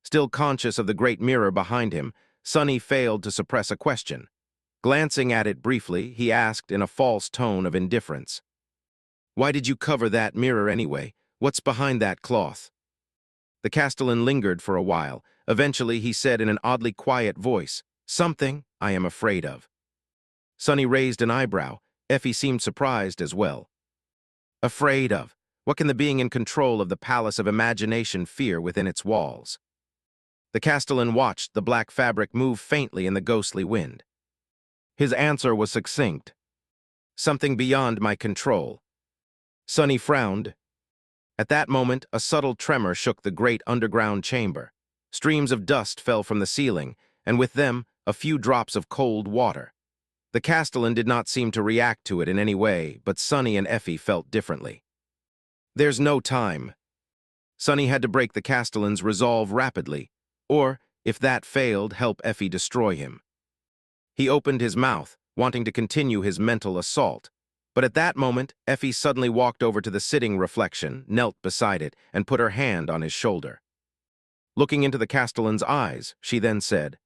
[SPEAKER 1] Still conscious of the great mirror behind him, Sunny failed to suppress a question. Glancing at it briefly, he asked in a false tone of indifference, "Why did you cover that mirror anyway? What's behind that cloth?" The Castellan lingered for a while. Eventually, he said in an oddly quiet voice, "Something I am afraid of." Sunny raised an eyebrow. Effie seemed surprised as well. Afraid of? What can the being in control of the palace of imagination fear within its walls? The Castellan watched the black fabric move faintly in the ghostly wind. His answer was succinct. Something beyond my control. Sunny frowned. At that moment, a subtle tremor shook the great underground chamber. Streams of dust fell from the ceiling, and with them, a few drops of cold water. The Castellan did not seem to react to it in any way, but Sunny and Effie felt differently. There's no time. Sunny had to break the Castellan's resolve rapidly, or, if that failed, help Effie destroy him. He opened his mouth, wanting to continue his mental assault. But at that moment, Effie suddenly walked over to the sitting reflection, knelt beside it, and put her hand on his shoulder. Looking into the Castellan's eyes, she then said,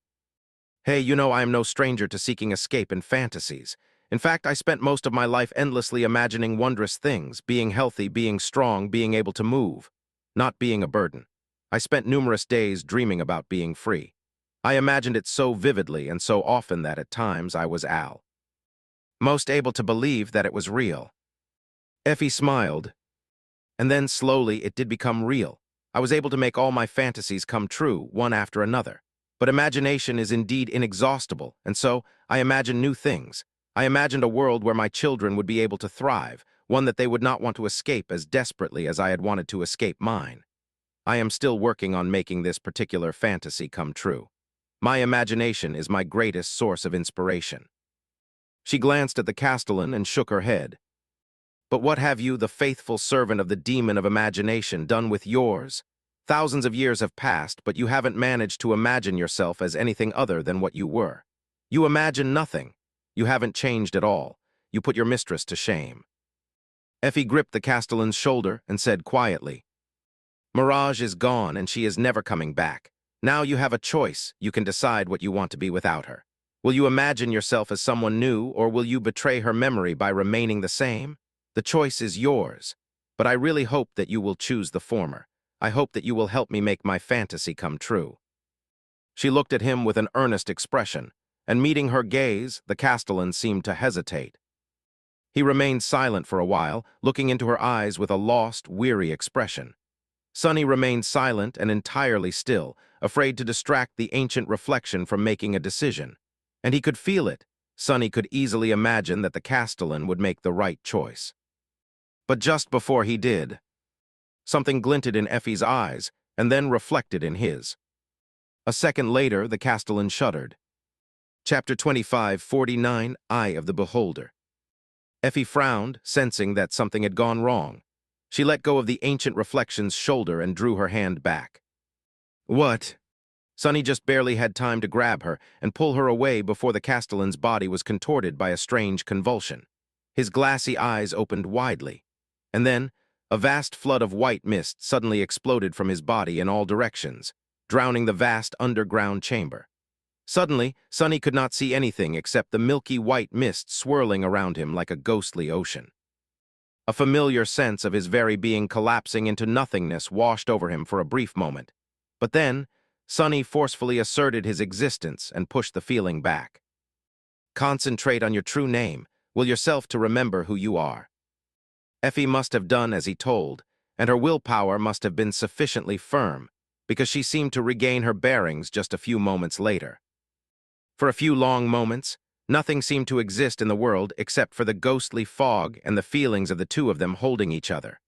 [SPEAKER 1] "Hey, you know I am no stranger to seeking escape in fantasies. In fact, I spent most of my life endlessly imagining wondrous things, being healthy, being strong, being able to move, not being a burden. I spent numerous days dreaming about being free. I imagined it so vividly and so often that at times I was most able to believe that it was real." Effie smiled, and then slowly it did become real. I was able to make all my fantasies come true, one after another. But imagination is indeed inexhaustible, and so I imagined new things. I imagined a world where my children would be able to thrive, one that they would not want to escape as desperately as I had wanted to escape mine. I am still working on making this particular fantasy come true. My imagination is my greatest source of inspiration. She glanced at the Castellan and shook her head. "But what have you, the faithful servant of the demon of imagination, done with yours? Thousands of years have passed, but you haven't managed to imagine yourself as anything other than what you were. You imagine nothing. You haven't changed at all. You put your mistress to shame." Effie gripped the Castellan's shoulder and said quietly, "Mirage is gone and she is never coming back. Now you have a choice. You can decide what you want to be without her. Will you imagine yourself as someone new, or will you betray her memory by remaining the same? The choice is yours, but I really hope that you will choose the former. I hope that you will help me make my fantasy come true." She looked at him with an earnest expression, and meeting her gaze, the Castellan seemed to hesitate. He remained silent for a while, looking into her eyes with a lost, weary expression. Sunny remained silent and entirely still, afraid to distract the ancient reflection from making a decision. And he could feel it. Sunny could easily imagine that the Castellan would make the right choice. But just before he did, something glinted in Effie's eyes and then reflected in his. A second later, the Castellan shuddered. Chapter 25:49, Eye of the Beholder. Effie frowned, sensing that something had gone wrong. She let go of the ancient reflection's shoulder and drew her hand back. "What?" Sunny just barely had time to grab her and pull her away before the Castellan's body was contorted by a strange convulsion. His glassy eyes opened widely. And then, a vast flood of white mist suddenly exploded from his body in all directions, drowning the vast underground chamber. Suddenly, Sunny could not see anything except the milky white mist swirling around him like a ghostly ocean. A familiar sense of his very being collapsing into nothingness washed over him for a brief moment. But then, Sunny forcefully asserted his existence and pushed the feeling back. "Concentrate on your true name. Will yourself to remember who you are." Effie must have done as he told, and her willpower must have been sufficiently firm, because she seemed to regain her bearings just a few moments later. For a few long moments, nothing seemed to exist in the world except for the ghostly fog and the feelings of the two of them holding each other.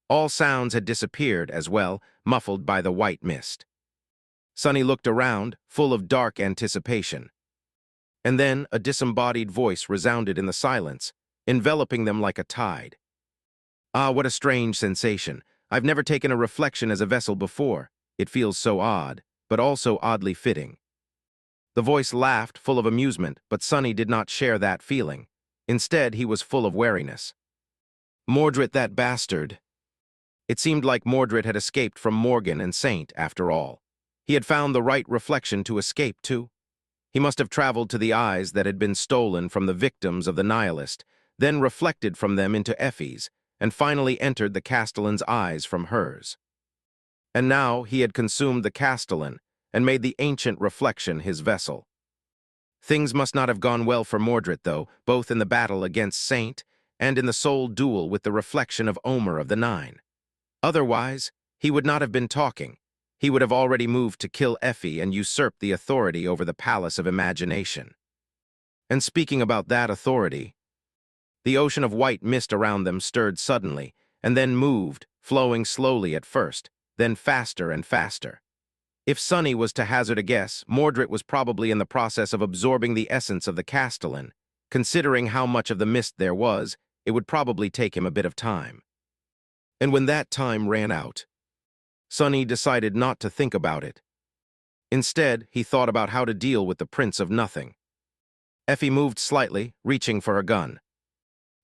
[SPEAKER 1] All sounds had disappeared as well, muffled by the white mist. Sunny looked around, full of dark anticipation. And then a disembodied voice resounded in the silence, enveloping them like a tide. "Ah, what a strange sensation. I've never taken a reflection as a vessel before. It feels so odd, but also oddly fitting." The voice laughed, full of amusement, but Sunny did not share that feeling. Instead, he was full of wariness. "Mordred, that bastard." It seemed like Mordred had escaped from Morgan and Saint, after all. He had found the right reflection to escape to. He must have traveled to the eyes that had been stolen from the victims of the nihilist, then reflected from them into Effie's, and finally entered the Castellan's eyes from hers. And now he had consumed the Castellan and made the ancient reflection his vessel. Things must not have gone well for Mordred, though, both in the battle against Saint and in the soul duel with the reflection of Omer of the Nine. Otherwise, he would not have been talking. He would have already moved to kill Effie and usurp the authority over the Palace of Imagination. And speaking about that authority, the ocean of white mist around them stirred suddenly, and then moved, flowing slowly at first, then faster and faster. If Sunny was to hazard a guess, Mordred was probably in the process of absorbing the essence of the Castellan. Considering how much of the mist there was, it would probably take him a bit of time. And when that time ran out, Sunny decided not to think about it. Instead, he thought about how to deal with the Prince of Nothing. Effie moved slightly, reaching for her gun.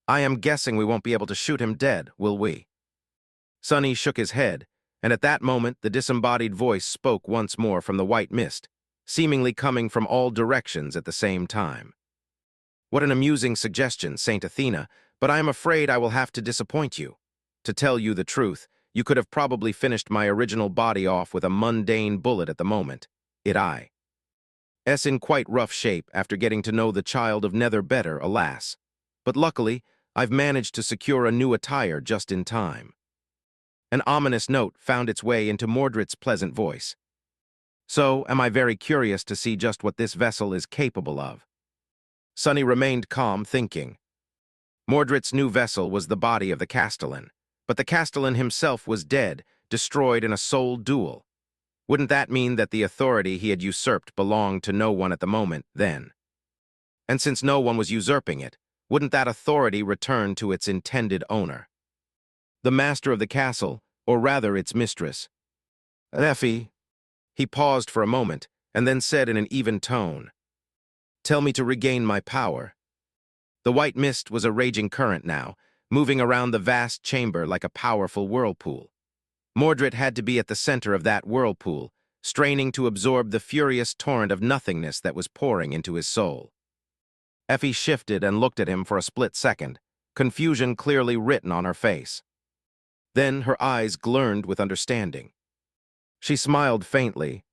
[SPEAKER 1] "I am guessing we won't be able to shoot him dead, will we?" Sunny shook his head, And at that moment, the disembodied voice spoke once more from the white mist, seemingly coming from all directions at the same time. What an amusing suggestion, Saint Athena, but I am afraid I will have to disappoint you. To tell you the truth, you could have probably finished my original body off with a mundane bullet at the moment. I. S in quite rough shape after getting to know the child of Nether better, alas. But luckily, I've managed to secure a new attire just in time. An ominous note found its way into Mordred's pleasant voice. So, am I very curious to see just what this vessel is capable of. Sunny remained calm, thinking. Mordred's new vessel was the body of the Castellan, but the Castellan himself was dead, destroyed in a soul duel. Wouldn't that mean that the authority he had usurped belonged to no one at the moment, then? And since no one was usurping it, wouldn't that authority return to its intended owner? The master of the castle, or rather its mistress. Effie. He paused for a moment, and then said in an even tone, "Tell me to regain my power." The white mist was a raging current now, moving around the vast chamber like a powerful whirlpool. Mordred had to be at the center of that whirlpool, straining to absorb the furious torrent of nothingness that was pouring into his soul. Effie shifted and looked at him for a split second, confusion clearly written on her face. Then her eyes glurned with understanding. She smiled faintly.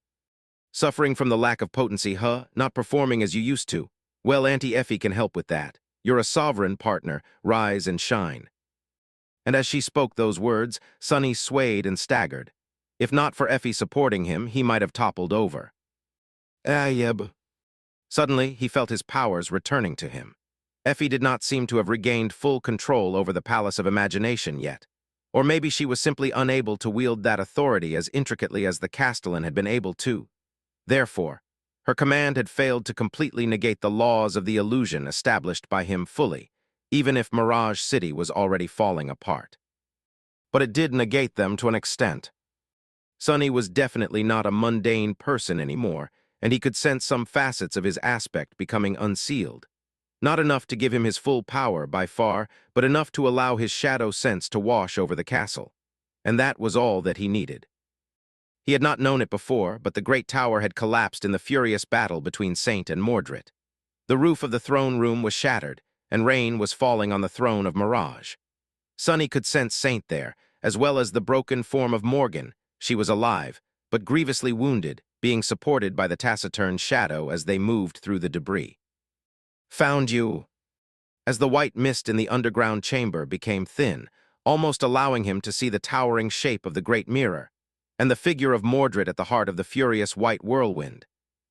[SPEAKER 1] "Suffering from the lack of potency, huh? Not performing as you used to? Well, Auntie Effie can help with that. You're a sovereign, partner. Rise and shine." And as she spoke those words, Sunny swayed and staggered. If not for Effie supporting him, he might have toppled over. Ayeb. Suddenly, he felt his powers returning to him. Effie did not seem to have regained full control over the Palace of Imagination yet. Or maybe she was simply unable to wield that authority as intricately as the Castellan had been able to. Therefore, her command had failed to completely negate the laws of the illusion established by him fully, even if Mirage City was already falling apart. But it did negate them to an extent. Sunny was definitely not a mundane person anymore, and he could sense some facets of his aspect becoming unsealed. Not enough to give him his full power by far, but enough to allow his shadow sense to wash over the castle. And that was all that he needed. He had not known it before, but the great tower had collapsed in the furious battle between Saint and Mordred. The roof of the throne room was shattered, and rain was falling on the throne of Mirage. Sunny could sense Saint there, as well as the broken form of Morgan. She was alive, but grievously wounded, being supported by the taciturn shadow as they moved through the debris. "Found you." As the white mist in the underground chamber became thin, almost allowing him to see the towering shape of the great mirror, and the figure of Mordred at the heart of the furious white whirlwind,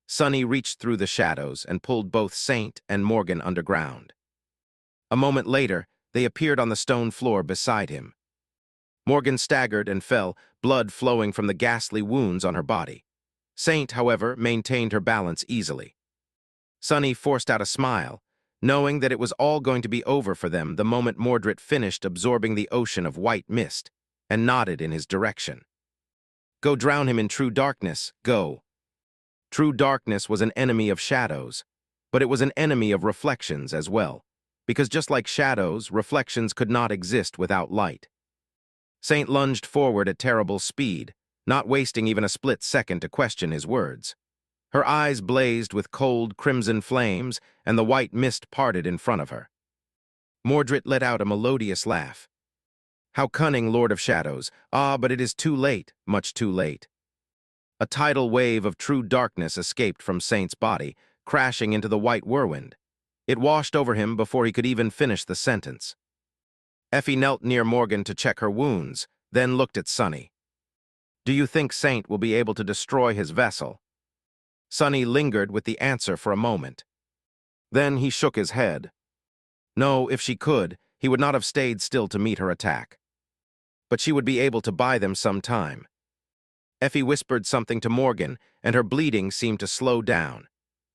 [SPEAKER 1] Sunny reached through the shadows and pulled both Saint and Morgan underground. A moment later, they appeared on the stone floor beside him. Morgan staggered and fell, blood flowing from the ghastly wounds on her body. Saint, however, maintained her balance easily. Sunny forced out a smile, knowing that it was all going to be over for them the moment Mordred finished absorbing the ocean of white mist, and nodded in his direction. "Go drown him in true darkness, go." True darkness was an enemy of shadows, but it was an enemy of reflections as well, because just like shadows, reflections could not exist without light. Saint lunged forward at terrible speed, not wasting even a split second to question his words. Her eyes blazed with cold, crimson flames, and the white mist parted in front of her. Mordred let out a melodious laugh. "How cunning, Lord of Shadows! Ah, but it is too late, much too late." A tidal wave of true darkness escaped from Saint's body, crashing into the white whirlwind. It washed over him before he could even finish the sentence. Effie knelt near Morgan to check her wounds, then looked at Sunny. "Do you think Saint will be able to destroy his vessel?" Sunny lingered with the answer for a moment. Then he shook his head. No, if she could, he would not have stayed still to meet her attack. But she would be able to buy them some time. Effie whispered something to Morgan, and her bleeding seemed to slow down.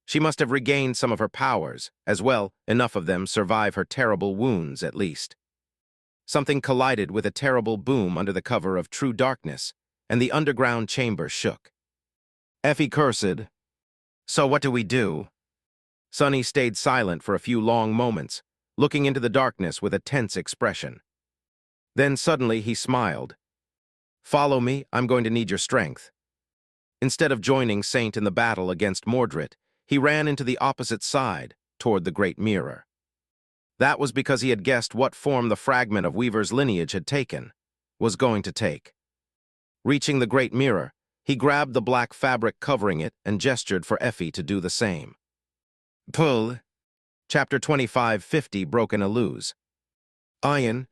[SPEAKER 1] She must have regained some of her powers, as well, enough of them survive her terrible wounds, at least. Something collided with a terrible boom under the cover of true darkness, and the underground chamber shook. Effie cursed. "So what do we do?" Sunny stayed silent for a few long moments, looking into the darkness with a tense expression. Then suddenly he smiled. Follow me, I'm going to need your strength. Instead of joining Saint in the battle against Mordred, he ran into the opposite side, toward the Great Mirror. That was because he had guessed what form the fragment of Weaver's lineage had was going to take. Reaching the Great Mirror, he grabbed the black fabric covering it and gestured for Effie to do the same. Pull. Chapter 2550 Broken Illuse. Iron.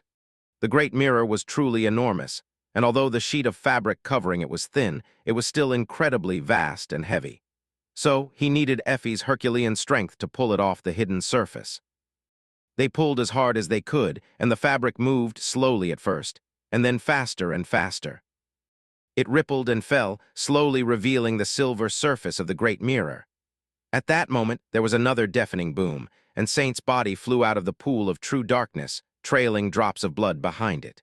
[SPEAKER 1] The Great Mirror was truly enormous, and although the sheet of fabric covering it was thin, it was still incredibly vast and heavy. So, he needed Effie's Herculean strength to pull it off the hidden surface. They pulled as hard as they could, and the fabric moved slowly at first, and then faster and faster. It rippled and fell, slowly revealing the silver surface of the Great Mirror. At that moment, there was another deafening boom, and Saint's body flew out of the pool of true darkness, trailing drops of blood behind it.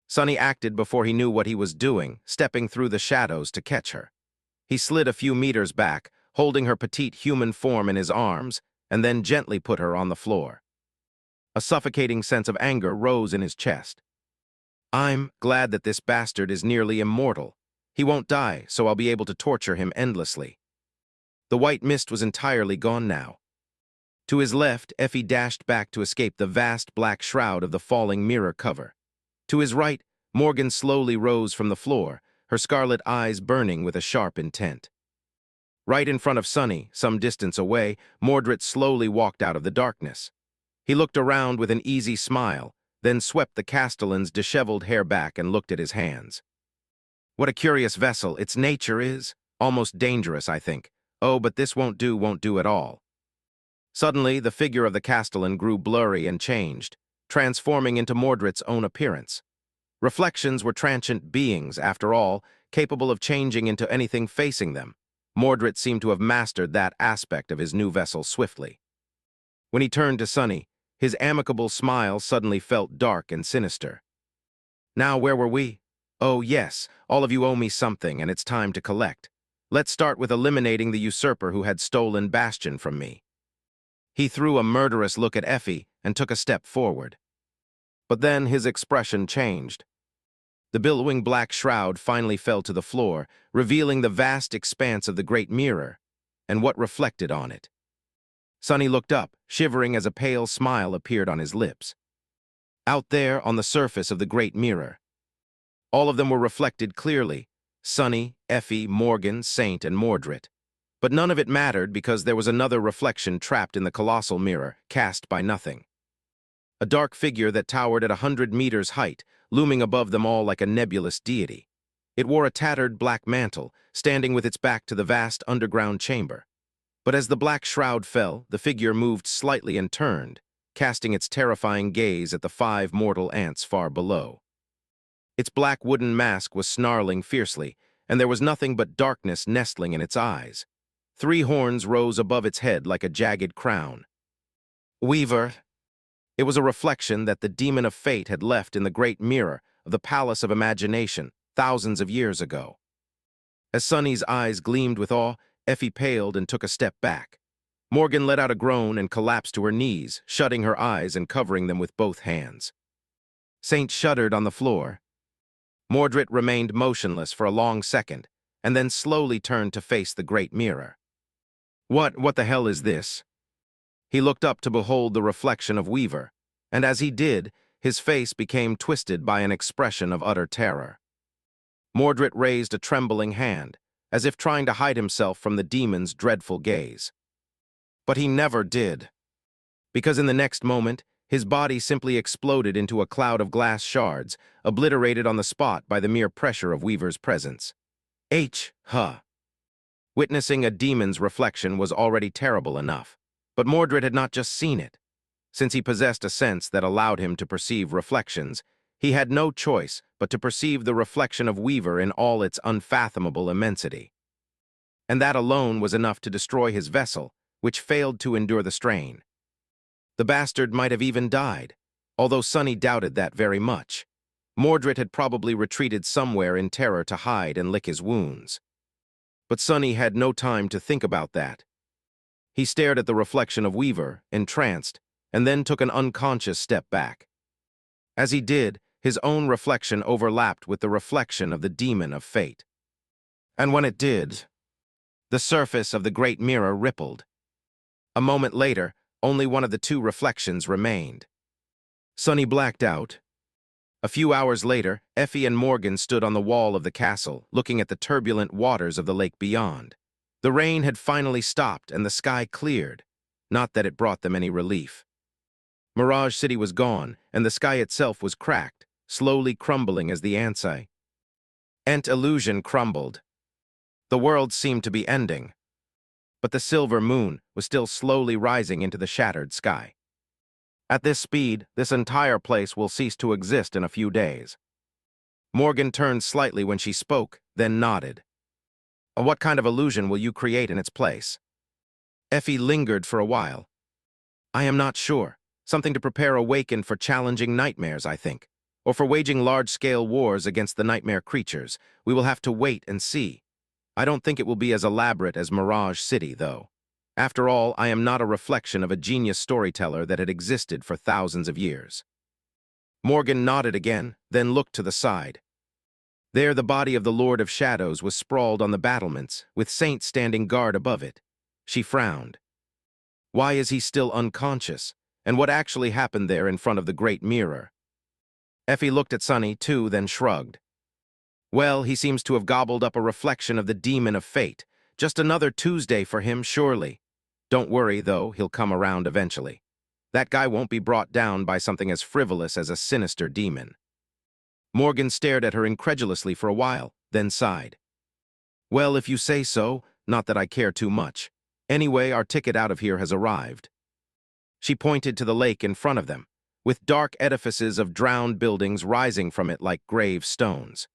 [SPEAKER 1] Sonny acted before he knew what he was doing, stepping through the shadows to catch her. He slid a few meters back, holding her petite human form in his arms, and then gently put her on the floor. A suffocating sense of anger rose in his chest. I'm glad that this bastard is nearly immortal. He won't die, so I'll be able to torture him endlessly. The white mist was entirely gone now. To his left, Effie dashed back to escape the vast black shroud of the falling mirror cover. To his right, Morgan slowly rose from the floor, her scarlet eyes burning with a sharp intent. Right in front of Sonny, some distance away, Mordred slowly walked out of the darkness. He looked around with an easy smile, then swept the castellan's disheveled hair back and looked at his hands. What a curious vessel its nature is. Almost dangerous, I think. Oh, but this won't do at all. Suddenly, the figure of the castellan grew blurry and changed, transforming into Mordred's own appearance. Reflections were transient beings, after all, capable of changing into anything facing them. Mordred seemed to have mastered that aspect of his new vessel swiftly. When he turned to Sonny, his amicable smile suddenly felt dark and sinister. Now, where were we? Oh, yes, all of you owe me something, and it's time to collect. Let's start with eliminating the usurper who had stolen Bastion from me. He threw a murderous look at Effie and took a step forward. But then his expression changed. The billowing black shroud finally fell to the floor, revealing the vast expanse of the Great Mirror and what reflected on it. Sonny looked up, shivering as a pale smile appeared on his lips. Out there on the surface of the Great Mirror, all of them were reflected clearly: Sonny, Effie, Morgan, Saint, and Mordred. But none of it mattered because there was another reflection trapped in the colossal mirror, cast by nothing. A dark figure that towered at 100 meters height, looming above them all like a nebulous deity. It wore a tattered black mantle, standing with its back to the vast underground chamber. But as the black shroud fell, the figure moved slightly and turned, casting its terrifying gaze at the 5 mortal ants far below. Its black wooden mask was snarling fiercely, and there was nothing but darkness nestling in its eyes. 3 horns rose above its head like a jagged crown. Weaver. It was a reflection that the demon of fate had left in the Great Mirror of the Palace of Imagination thousands of years ago. As Sonny's eyes gleamed with awe, Effie paled and took a step back. Morgan let out a groan and collapsed to her knees, shutting her eyes and covering them with both hands. Saint shuddered on the floor. Mordred remained motionless for a long second, and then slowly turned to face the Great Mirror. What the hell is this? He looked up to behold the reflection of Weaver, and as he did, his face became twisted by an expression of utter terror. Mordred raised a trembling hand, as if trying to hide himself from the demon's dreadful gaze. But he never did, because in the next moment, his body simply exploded into a cloud of glass shards, obliterated on the spot by the mere pressure of Weaver's presence. Witnessing a demon's reflection was already terrible enough, but Mordred had not just seen it. Since he possessed a sense that allowed him to perceive reflections, he had no choice but to perceive the reflection of Weaver in all its unfathomable immensity. And that alone was enough to destroy his vessel, which failed to endure the strain. The bastard might have even died, although Sonny doubted that very much. Mordred had probably retreated somewhere in terror to hide and lick his wounds. But Sonny had no time to think about that. He stared at the reflection of Weaver, entranced, and then took an unconscious step back. As he did, his own reflection overlapped with the reflection of the demon of fate. And when it did, the surface of the great mirror rippled. A moment later, only one of the two reflections remained. Sonny blacked out. A few hours later, Effie and Morgan stood on the wall of the castle, looking at the turbulent waters of the lake beyond. The rain had finally stopped and the sky cleared, not that it brought them any relief. Mirage City was gone, and the sky itself was cracked, slowly crumbling as the Ansai. Illusion crumbled. The world seemed to be ending, but the silver moon was still slowly rising into the shattered sky. At this speed, this entire place will cease to exist in a few days. Morgan turned slightly when she spoke, then nodded. What kind of illusion will you create in its place? Effie lingered for a while. I am not sure. Something to prepare Awakened for challenging nightmares, I think. Or for waging large-scale wars against the nightmare creatures. We will have to wait and see. I don't think it will be as elaborate as Mirage City, though. After all, I am not a reflection of a genius storyteller that had existed for thousands of years. Morgan nodded again, then looked to the side. There the body of the Lord of Shadows was sprawled on the battlements, with Saint standing guard above it. She frowned. Why is he still unconscious? And what actually happened there in front of the great mirror? Effie looked at Sonny, too, then shrugged. Well, he seems to have gobbled up a reflection of the demon of fate. Just another Tuesday for him, surely. Don't worry, though, he'll come around eventually. That guy won't be brought down by something as frivolous as a sinister demon. Morgan stared at her incredulously for a while, then sighed. Well, if you say so, not that I care too much. Anyway, our ticket out of here has arrived. She pointed to the lake in front of them, with dark edifices of drowned buildings rising from it like grave stones.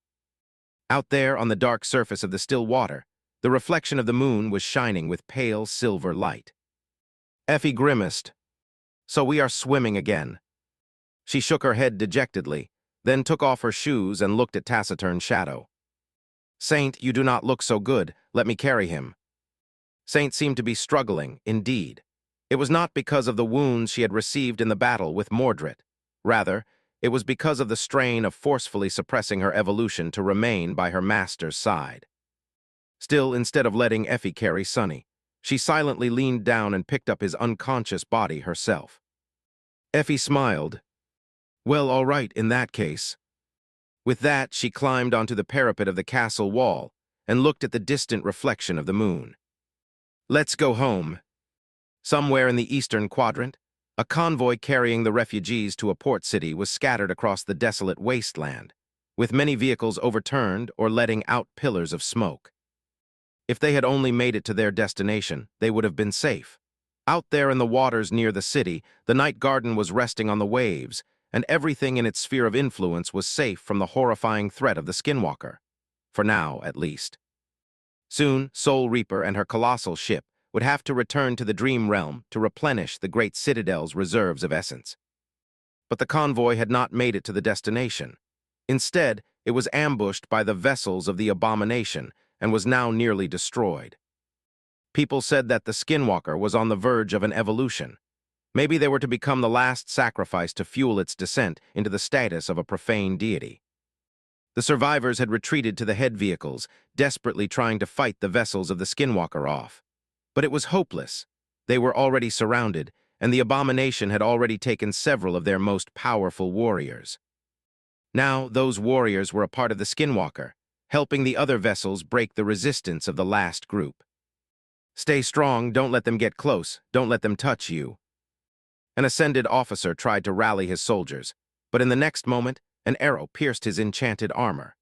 [SPEAKER 1] Out there on the dark surface of the still water, the reflection of the moon was shining with pale silver light. Effie grimaced. So we are swimming again. She shook her head dejectedly, then took off her shoes and looked at Taciturn Shadow. Saint, you do not look so good. Let me carry him. Saint seemed to be struggling, indeed. It was not because of the wounds she had received in the battle with Mordred. Rather, it was because of the strain of forcefully suppressing her evolution to remain by her master's side. Still, instead of letting Effie carry Sonny, she silently leaned down and picked up his unconscious body herself. Effie smiled. Well, all right, in that case. With that, she climbed onto the parapet of the castle wall and looked at the distant reflection of the moon. Let's go home. Somewhere in the eastern quadrant, a convoy carrying the refugees to a port city was scattered across the desolate wasteland, with many vehicles overturned or letting out pillars of smoke. If they had only made it to their destination, they would have been safe. Out there in the waters near the city, the night garden was resting on the waves, and everything in its sphere of influence was safe from the horrifying threat of the Skinwalker. For now, at least. Soon, Soul Reaper and her colossal ship would have to return to the Dream Realm to replenish the great Citadel's reserves of essence. But the convoy had not made it to the destination. Instead, it was ambushed by the vessels of the Abomination and was now nearly destroyed. People said that the Skinwalker was on the verge of an evolution. Maybe they were to become the last sacrifice to fuel its descent into the status of a profane deity. The survivors had retreated to the head vehicles, desperately trying to fight the vessels of the Skinwalker off. But it was hopeless. They were already surrounded, and the Abomination had already taken several of their most powerful warriors. Now, those warriors were a part of the Skinwalker, helping the other vessels break the resistance of the last group. Stay strong, don't let them get close, don't let them touch you. An ascended officer tried to rally his soldiers, but in the next moment, an arrow pierced his enchanted armor.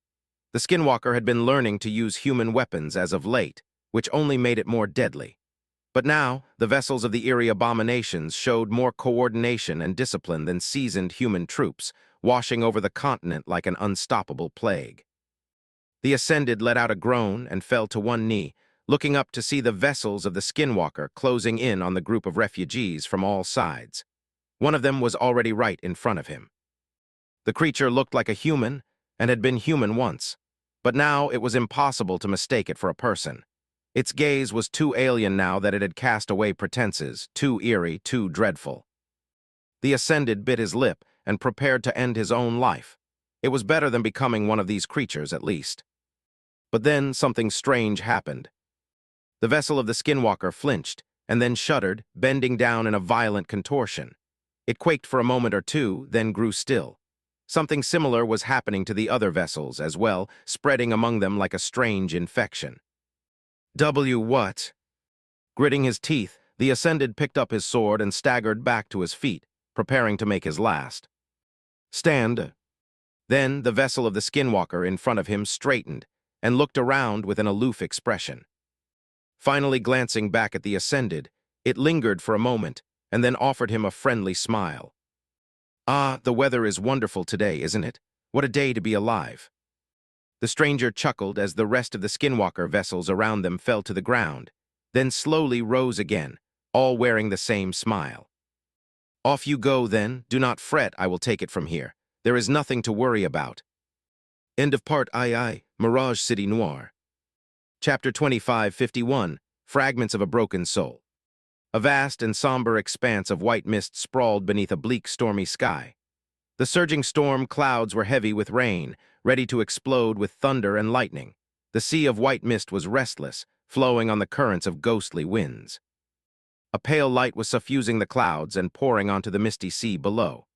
[SPEAKER 1] The Skinwalker had been learning to use human weapons as of late, which only made it more deadly. But now, the vessels of the eerie abominations showed more coordination and discipline than seasoned human troops, washing over the continent like an unstoppable plague. The Ascended let out a groan and fell to one knee, looking up to see the vessels of the Skinwalker closing in on the group of refugees from all sides. One of them was already right in front of him. The creature looked like a human and had been human once, but now it was impossible to mistake it for a person. Its gaze was too alien now that it had cast away pretenses, too eerie, too dreadful. The Ascended bit his lip and prepared to end his own life. It was better than becoming one of these creatures, at least. But then something strange happened. The vessel of the skinwalker flinched, and then shuddered, bending down in a violent contortion. It quaked for a moment or two, then grew still. Something similar was happening to the other vessels as well, spreading among them like a strange infection. What? Gritting his teeth, the Ascended picked up his sword and staggered back to his feet, preparing to make his last. Stand. Then the vessel of the skinwalker in front of him straightened and looked around with an aloof expression. Finally glancing back at the Ascended, it lingered for a moment and then offered him a friendly smile. Ah, the weather is wonderful today, isn't it? What a day to be alive. The stranger chuckled as the rest of the skinwalker vessels around them fell to the ground, then slowly rose again, all wearing the same smile. Off you go, then. Do not fret, I will take it from here. There is nothing to worry about. End of part II, Mirage City Noir. Chapter 2551, Fragments of a Broken Soul. A vast and somber expanse of white mist sprawled beneath a bleak, stormy sky. The surging storm clouds were heavy with rain, ready to explode with thunder and lightning. The sea of white mist was restless, flowing on the currents of ghostly winds. A pale light was suffusing the clouds and pouring onto the misty sea below.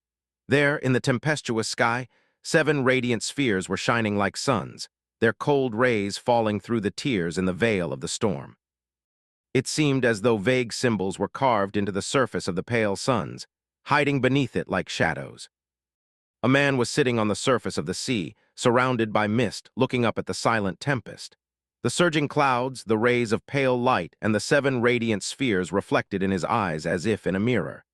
[SPEAKER 1] There, in the tempestuous sky, 7 radiant spheres were shining like suns, their cold rays falling through the tears in the veil of the storm. It seemed as though vague symbols were carved into the surface of the pale suns, hiding beneath it like shadows. A man was sitting on the surface of the sea, surrounded by mist, looking up at the silent tempest. The surging clouds, the rays of pale light, and the 7 radiant spheres reflected in his eyes as if in a mirror.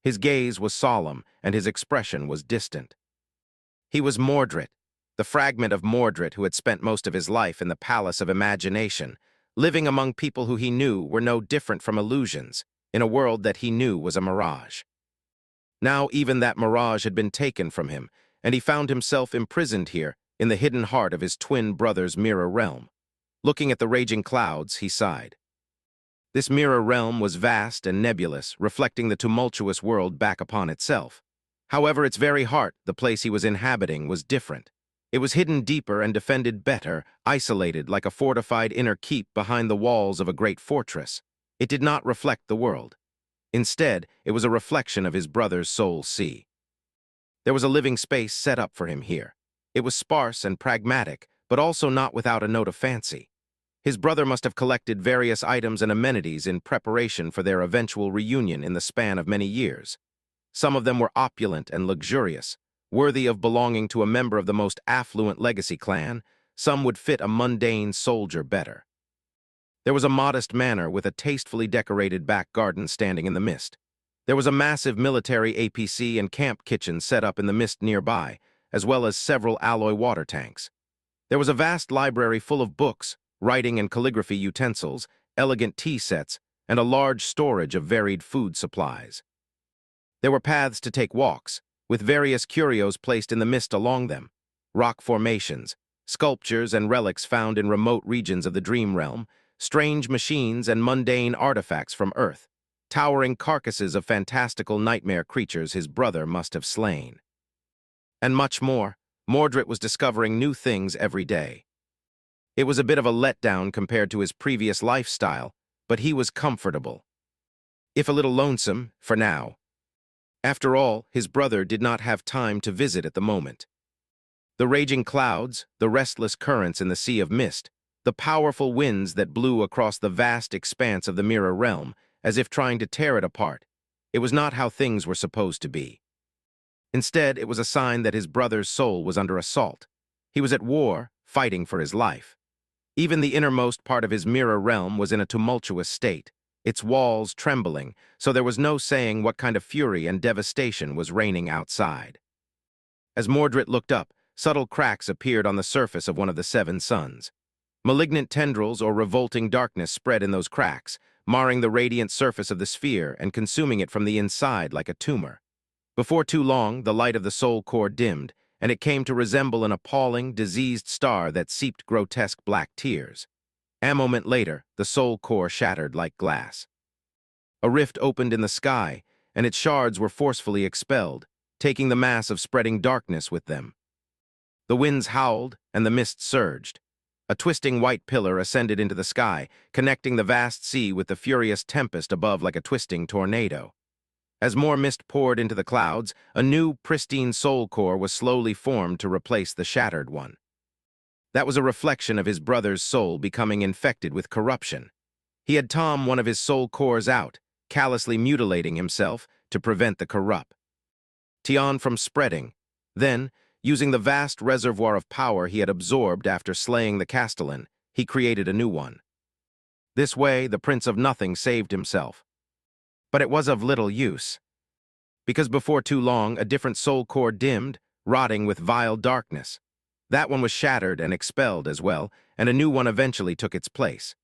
[SPEAKER 1] His gaze was solemn, and his expression was distant. He was Mordred, the fragment of Mordred who had spent most of his life in the palace of imagination, living among people who he knew were no different from illusions, in a world that he knew was a mirage. Now even that mirage had been taken from him, and he found himself imprisoned here in the hidden heart of his twin brother's mirror realm. Looking at the raging clouds, he sighed. This mirror realm was vast and nebulous, reflecting the tumultuous world back upon itself. However, its very heart, the place he was inhabiting, was different. It was hidden deeper and defended better, isolated like a fortified inner keep behind the walls of a great fortress. It did not reflect the world. Instead, it was a reflection of his brother's soul sea. There was a living space set up for him here. It was sparse and pragmatic, but also not without a note of fancy. His brother must have collected various items and amenities in preparation for their eventual reunion in the span of many years. Some of them were opulent and luxurious, worthy of belonging to a member of the most affluent legacy clan. Some would fit a mundane soldier better. There was a modest manor with a tastefully decorated back garden standing in the mist. There was a massive military APC and camp kitchen set up in the mist nearby, as well as several alloy water tanks. There was a vast library full of books, writing and calligraphy utensils, elegant tea sets, and a large storage of varied food supplies. There were paths to take walks, with various curios placed in the mist along them, rock formations, sculptures and relics found in remote regions of the dream realm, strange machines and mundane artifacts from Earth, towering carcasses of fantastical nightmare creatures his brother must have slain. And much more. Mordred was discovering new things every day. It was a bit of a letdown compared to his previous lifestyle, but he was comfortable. If a little lonesome, for now. After all, his brother did not have time to visit at the moment. The raging clouds, the restless currents in the sea of mist, the powerful winds that blew across the vast expanse of the mirror realm, as if trying to tear it apart. It was not how things were supposed to be. Instead, it was a sign that his brother's soul was under assault. He was at war, fighting for his life. Even the innermost part of his mirror realm was in a tumultuous state, its walls trembling, so there was no saying what kind of fury and devastation was reigning outside. As Mordred looked up, subtle cracks appeared on the surface of one of the 7 suns. Malignant tendrils or revolting darkness spread in those cracks, marring the radiant surface of the sphere and consuming it from the inside like a tumor. Before too long, the light of the soul core dimmed, and it came to resemble an appalling, diseased star that seeped grotesque black tears. A moment later, the soul core shattered like glass. A rift opened in the sky, and its shards were forcefully expelled, taking the mass of spreading darkness with them. The winds howled, and the mist surged. A twisting white pillar ascended into the sky, connecting the vast sea with the furious tempest above like a twisting tornado. As more mist poured into the clouds, a new, pristine soul core was slowly formed to replace the shattered one. That was a reflection of his brother's soul becoming infected with corruption. He had Tom one of his soul cores out, callously mutilating himself to prevent the corrupt Tion from spreading. Then, using the vast reservoir of power he had absorbed after slaying the Castellan, he created a new one. This way, the Prince of Nothing saved himself. But it was of little use, because before too long a different soul core dimmed, rotting with vile darkness. That one was shattered and expelled as well, and a new one eventually took its place.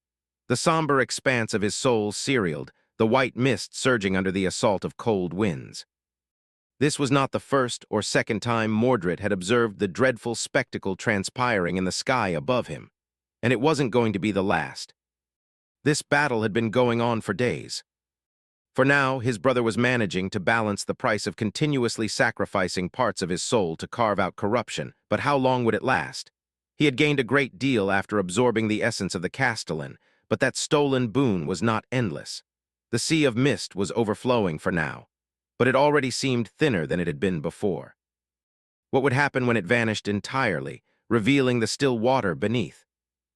[SPEAKER 1] The somber expanse of his soul serialed, the white mist surging under the assault of cold winds. This was not the first or second time Mordred had observed the dreadful spectacle transpiring in the sky above him, and it wasn't going to be the last. This battle had been going on for days. For now, his brother was managing to balance the price of continuously sacrificing parts of his soul to carve out corruption, but how long would it last? He had gained a great deal after absorbing the essence of the Castellan, but that stolen boon was not endless. The sea of mist was overflowing for now, but it already seemed thinner than it had been before. What would happen when it vanished entirely, revealing the still water beneath?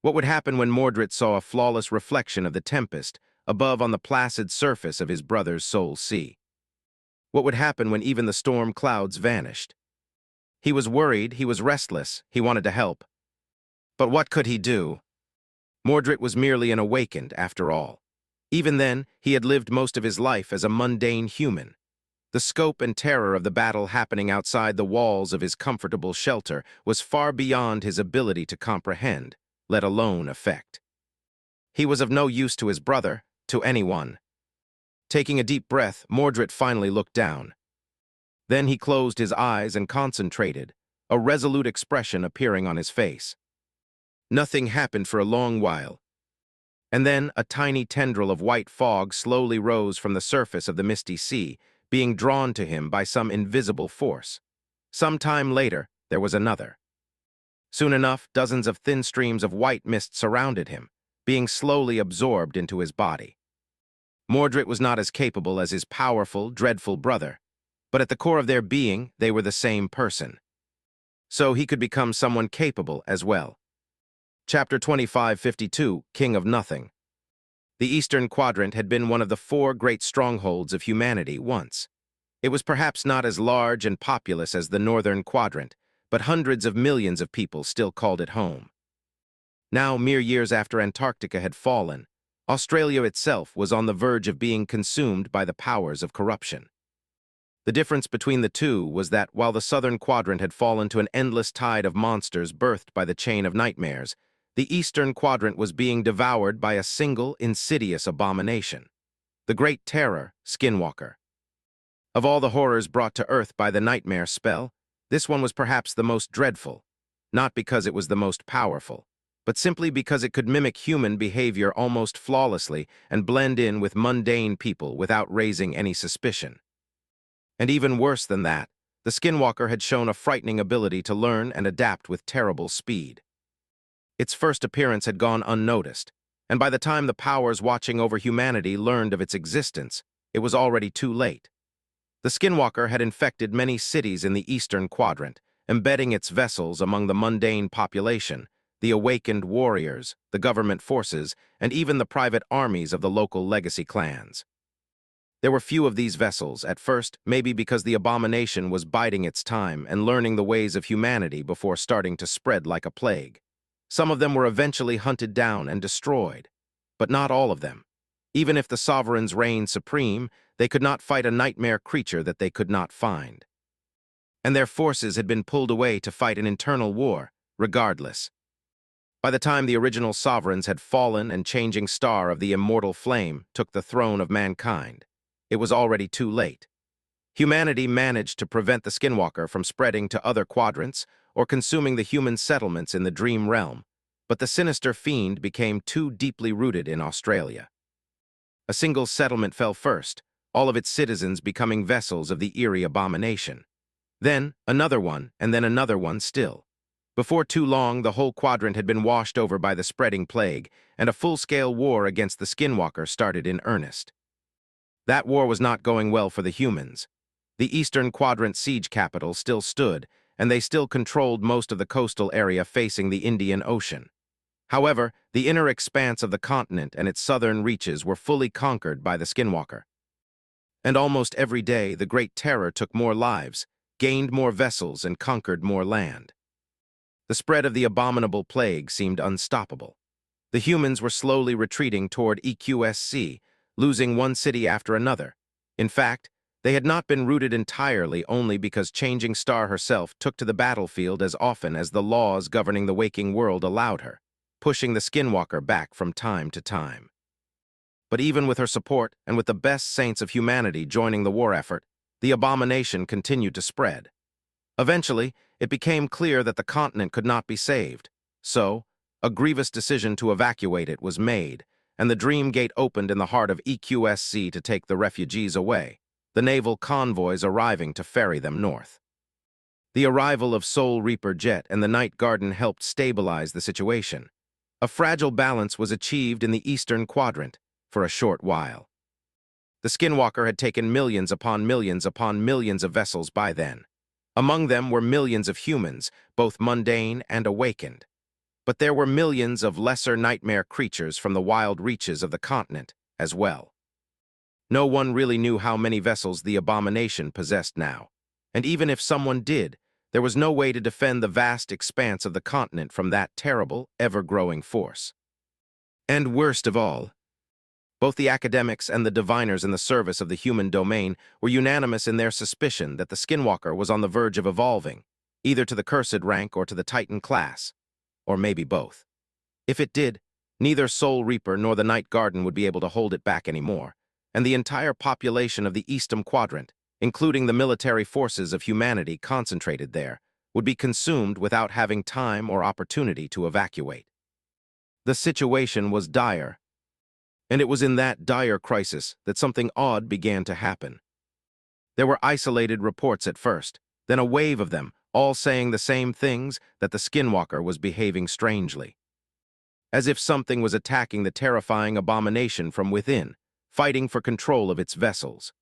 [SPEAKER 1] What would happen when Mordred saw a flawless reflection of the tempest above on the placid surface of his brother's soul sea? What would happen when even the storm clouds vanished? He was worried, he was restless, he wanted to help. But what could he do? Mordred was merely an awakened, after all. Even then, he had lived most of his life as a mundane human. The scope and terror of the battle happening outside the walls of his comfortable shelter was far beyond his ability to comprehend, let alone affect. He was of no use to his brother, to anyone. Taking a deep breath, Mordred finally looked down. Then he closed his eyes and concentrated, a resolute expression appearing on his face. Nothing happened for a long while, and then a tiny tendril of white fog slowly rose from the surface of the misty sea, being drawn to him by some invisible force. Some time later, there was another. Soon enough, dozens of thin streams of white mist surrounded him, being slowly absorbed into his body. Mordred was not as capable as his powerful, dreadful brother, but at the core of their being, they were the same person. So he could become someone capable as well. Chapter 2552, King of Nothing. The Eastern Quadrant had been one of the four great strongholds of humanity once. It was perhaps not as large and populous as the Northern Quadrant, but hundreds of millions of people still called it home. Now, mere years after Antarctica had fallen, Australia itself was on the verge of being consumed by the powers of corruption. The difference between the two was that while the Southern Quadrant had fallen to an endless tide of monsters birthed by the chain of nightmares, the Eastern Quadrant was being devoured by a single, insidious abomination. The Great Terror, Skinwalker. Of all the horrors brought to Earth by the nightmare spell, this one was perhaps the most dreadful, not because it was the most powerful, but simply because it could mimic human behavior almost flawlessly and blend in with mundane people without raising any suspicion. And even worse than that, the Skinwalker had shown a frightening ability to learn and adapt with terrible speed. Its first appearance had gone unnoticed, and by the time the powers watching over humanity learned of its existence, it was already too late. The Skinwalker had infected many cities in the Eastern Quadrant, embedding its vessels among the mundane population, the awakened warriors, the government forces, and even the private armies of the local legacy clans. There were few of these vessels, at first, maybe because the abomination was biding its time and learning the ways of humanity before starting to spread like a plague. Some of them were eventually hunted down and destroyed, but not all of them. Even if the sovereigns reigned supreme, they could not fight a nightmare creature that they could not find. And their forces had been pulled away to fight an internal war, regardless. By the time the original sovereigns had fallen and changing star of the immortal flame took the throne of mankind, it was already too late. Humanity managed to prevent the Skinwalker from spreading to other quadrants or consuming the human settlements in the dream realm, but the sinister fiend became too deeply rooted in Australia. A single settlement fell first, all of its citizens becoming vessels of the eerie abomination. Then another one, and then another one still. Before too long, the whole quadrant had been washed over by the spreading plague, and a full-scale war against the Skinwalker started in earnest. That war was not going well for the humans. The Eastern Quadrant siege capital still stood, and they still controlled most of the coastal area facing the Indian Ocean. However, the inner expanse of the continent and its southern reaches were fully conquered by the Skinwalker. And almost every day, the Great Terror took more lives, gained more vessels, and conquered more land. The spread of the abominable plague seemed unstoppable. The humans were slowly retreating toward EQSC, losing one city after another. In fact, they had not been routed entirely only because Changing Star herself took to the battlefield as often as the laws governing the waking world allowed her, pushing the Skinwalker back from time to time. But even with her support and with the best saints of humanity joining the war effort, the abomination continued to spread. Eventually, it became clear that the continent could not be saved. So, a grievous decision to evacuate it was made, and the Dream Gate opened in the heart of EQSC to take the refugees away, the naval convoys arriving to ferry them north. The arrival of Soul Reaper Jet and the Night Garden helped stabilize the situation. A fragile balance was achieved in the Eastern Quadrant for a short while. The Skinwalker had taken millions upon millions of vessels by then. Among them were millions of humans, both mundane and awakened. But there were millions of lesser nightmare creatures from the wild reaches of the continent as well. No one really knew how many vessels the abomination possessed now, and even if someone did, there was no way to defend the vast expanse of the continent from that terrible, ever-growing force. And worst of all, both the academics and the diviners in the service of the human domain were unanimous in their suspicion that the Skinwalker was on the verge of evolving, either to the Cursed rank or to the Titan class, or maybe both. If it did, neither Soul Reaper nor the Night Garden would be able to hold it back anymore, and the entire population of the Eastern Quadrant, including the military forces of humanity concentrated there, would be consumed without having time or opportunity to evacuate. The situation was dire, and it was in that dire crisis that something odd began to happen. There were isolated reports at first, then a wave of them, all saying the same things, that the Skinwalker was behaving strangely. As if something was attacking the terrifying abomination from within, fighting for control of its vessels.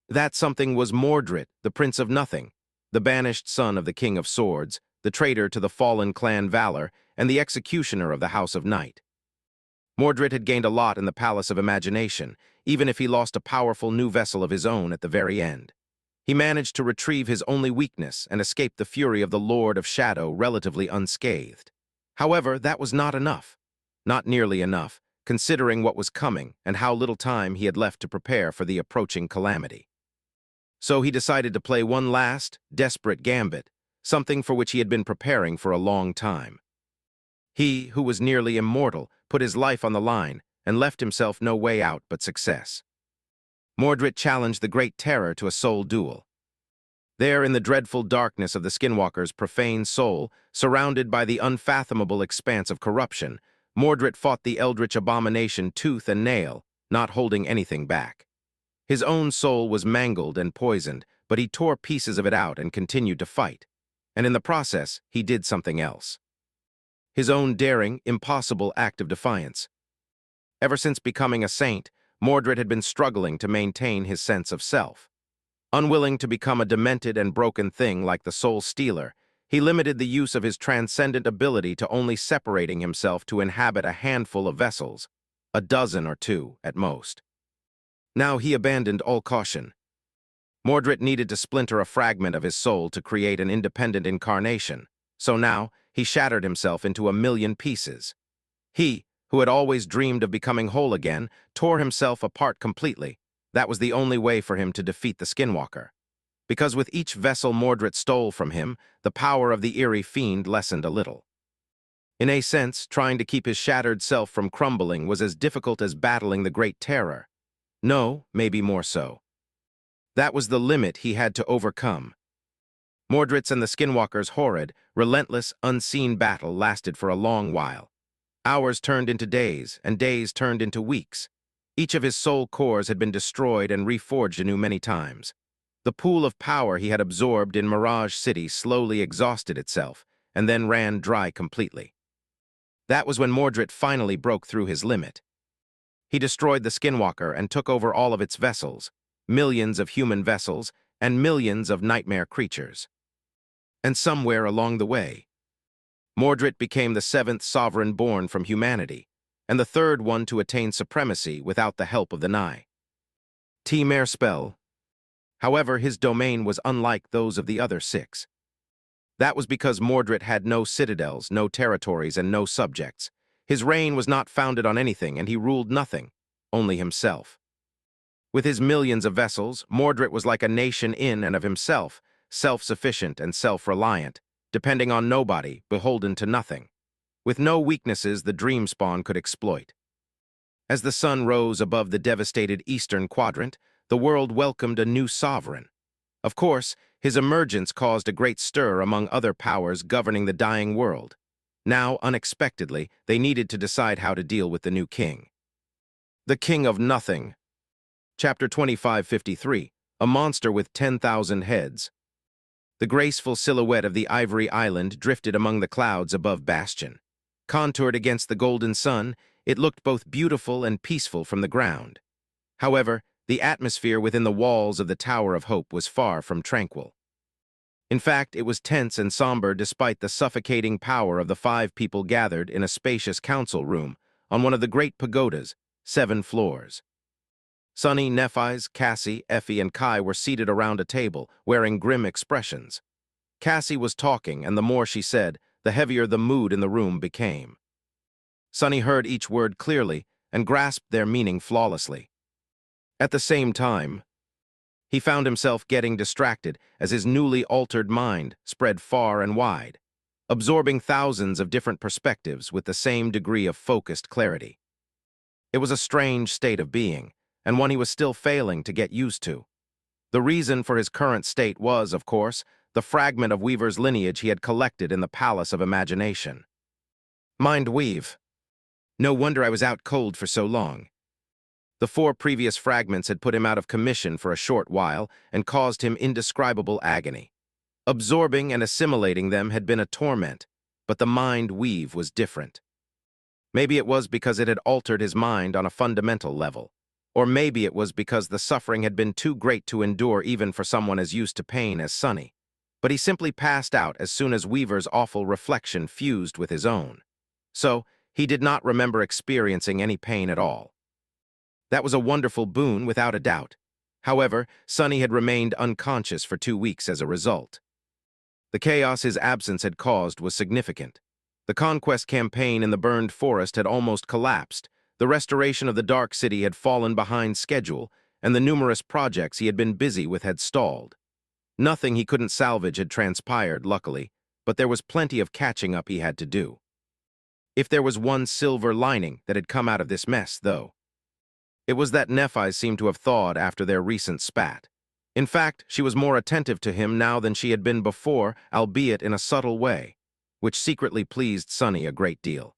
[SPEAKER 1] That something was Mordred, the Prince of Nothing, the banished son of the King of Swords, the traitor to the fallen clan Valor, and the executioner of the House of Night. Mordred had gained a lot in the Palace of Imagination, even if he lost a powerful new vessel of his own at the very end. He managed to retrieve his only weakness and escape the fury of the Lord of Shadow relatively unscathed. However, that was not enough. Not nearly enough, considering what was coming and how little time he had left to prepare for the approaching calamity. So he decided to play one last, desperate gambit, something for which he had been preparing for a long time. He, who was nearly immortal, put his life on the line and left himself no way out but success. Mordred challenged the Great Terror to a soul duel. There, in the dreadful darkness of the Skinwalker's profane soul, surrounded by the unfathomable expanse of corruption, Mordred fought the eldritch abomination tooth and nail, not holding anything back. His own soul was mangled and poisoned, but he tore pieces of it out and continued to fight. And in the process, he did something else. His own daring, impossible act of defiance. Ever since becoming a saint, Mordred had been struggling to maintain his sense of self. Unwilling to become a demented and broken thing like the Soul Stealer, he limited the use of his transcendent ability to only separating himself to inhabit a handful of vessels, a dozen or two at most. Now he abandoned all caution. Mordred needed to splinter a fragment of his soul to create an independent incarnation, so now he shattered himself into a million pieces. He, who had always dreamed of becoming whole again, tore himself apart completely. That was the only way for him to defeat the Skinwalker. Because with each vessel Mordred stole from him, the power of the eerie fiend lessened a little. In a sense, trying to keep his shattered self from crumbling was as difficult as battling the Great Terror. No, maybe more so. That was the limit he had to overcome. Mordred's and the Skinwalker's horrid, relentless, unseen battle lasted for a long while. Hours turned into days, and days turned into weeks. Each of his soul cores had been destroyed and reforged anew many times. The pool of power he had absorbed in Mirage City slowly exhausted itself, and then ran dry completely. That was when Mordred finally broke through his limit. He destroyed the Skinwalker and took over all of its vessels, millions of human vessels, and millions of nightmare creatures. And somewhere along the way, Mordred became the seventh sovereign born from humanity, and the third one to attain supremacy without the help of the Nigh. T-Mare spell. However, his domain was unlike those of the other six. That was because Mordred had no citadels, no territories, and no subjects. His reign was not founded on anything, and he ruled nothing, only himself. With his millions of vessels, Mordred was like a nation in and of himself, self-sufficient and self-reliant, depending on nobody, beholden to nothing, with no weaknesses the Dreamspawn could exploit. As the sun rose above the devastated eastern quadrant, the world welcomed a new sovereign. Of course, his emergence caused a great stir among other powers governing the dying world. Now, unexpectedly, they needed to decide how to deal with the new king. The King of Nothing. Chapter 2553, A Monster with 10,000 Heads. The graceful silhouette of the Ivory Island drifted among the clouds above Bastion. Contoured against the golden sun, it looked both beautiful and peaceful from the ground. However, the atmosphere within the walls of the Tower of Hope was far from tranquil. In fact, it was tense and somber despite the suffocating power of the 5 people gathered in a spacious council room on one of the great pagodas, 7 floors. Sunny, Nephis, Cassie, Effie, and Kai were seated around a table, wearing grim expressions. Cassie was talking, and the more she said, the heavier the mood in the room became. Sunny heard each word clearly and grasped their meaning flawlessly. At the same time, he found himself getting distracted as his newly altered mind spread far and wide, absorbing thousands of different perspectives with the same degree of focused clarity. It was a strange state of being, and one he was still failing to get used to. The reason for his current state was, of course, the fragment of Weaver's lineage he had collected in the Palace of Imagination. Mind Weave. No wonder I was out cold for so long. The 4 previous fragments had put him out of commission for a short while and caused him indescribable agony. Absorbing and assimilating them had been a torment, but the Mind Weave was different. Maybe it was because it had altered his mind on a fundamental level. Or maybe it was because the suffering had been too great to endure even for someone as used to pain as Sunny. But he simply passed out as soon as Weaver's awful reflection fused with his own. So, he did not remember experiencing any pain at all. That was a wonderful boon, without a doubt. However, Sunny had remained unconscious for 2 weeks as a result. The chaos his absence had caused was significant. The conquest campaign in the burned forest had almost collapsed. The restoration of the Dark City had fallen behind schedule, and the numerous projects he had been busy with had stalled. Nothing he couldn't salvage had transpired, luckily, but there was plenty of catching up he had to do. If there was one silver lining that had come out of this mess, though, it was that Nephis seemed to have thawed after their recent spat. In fact, she was more attentive to him now than she had been before, albeit in a subtle way, which secretly pleased Sunny a great deal.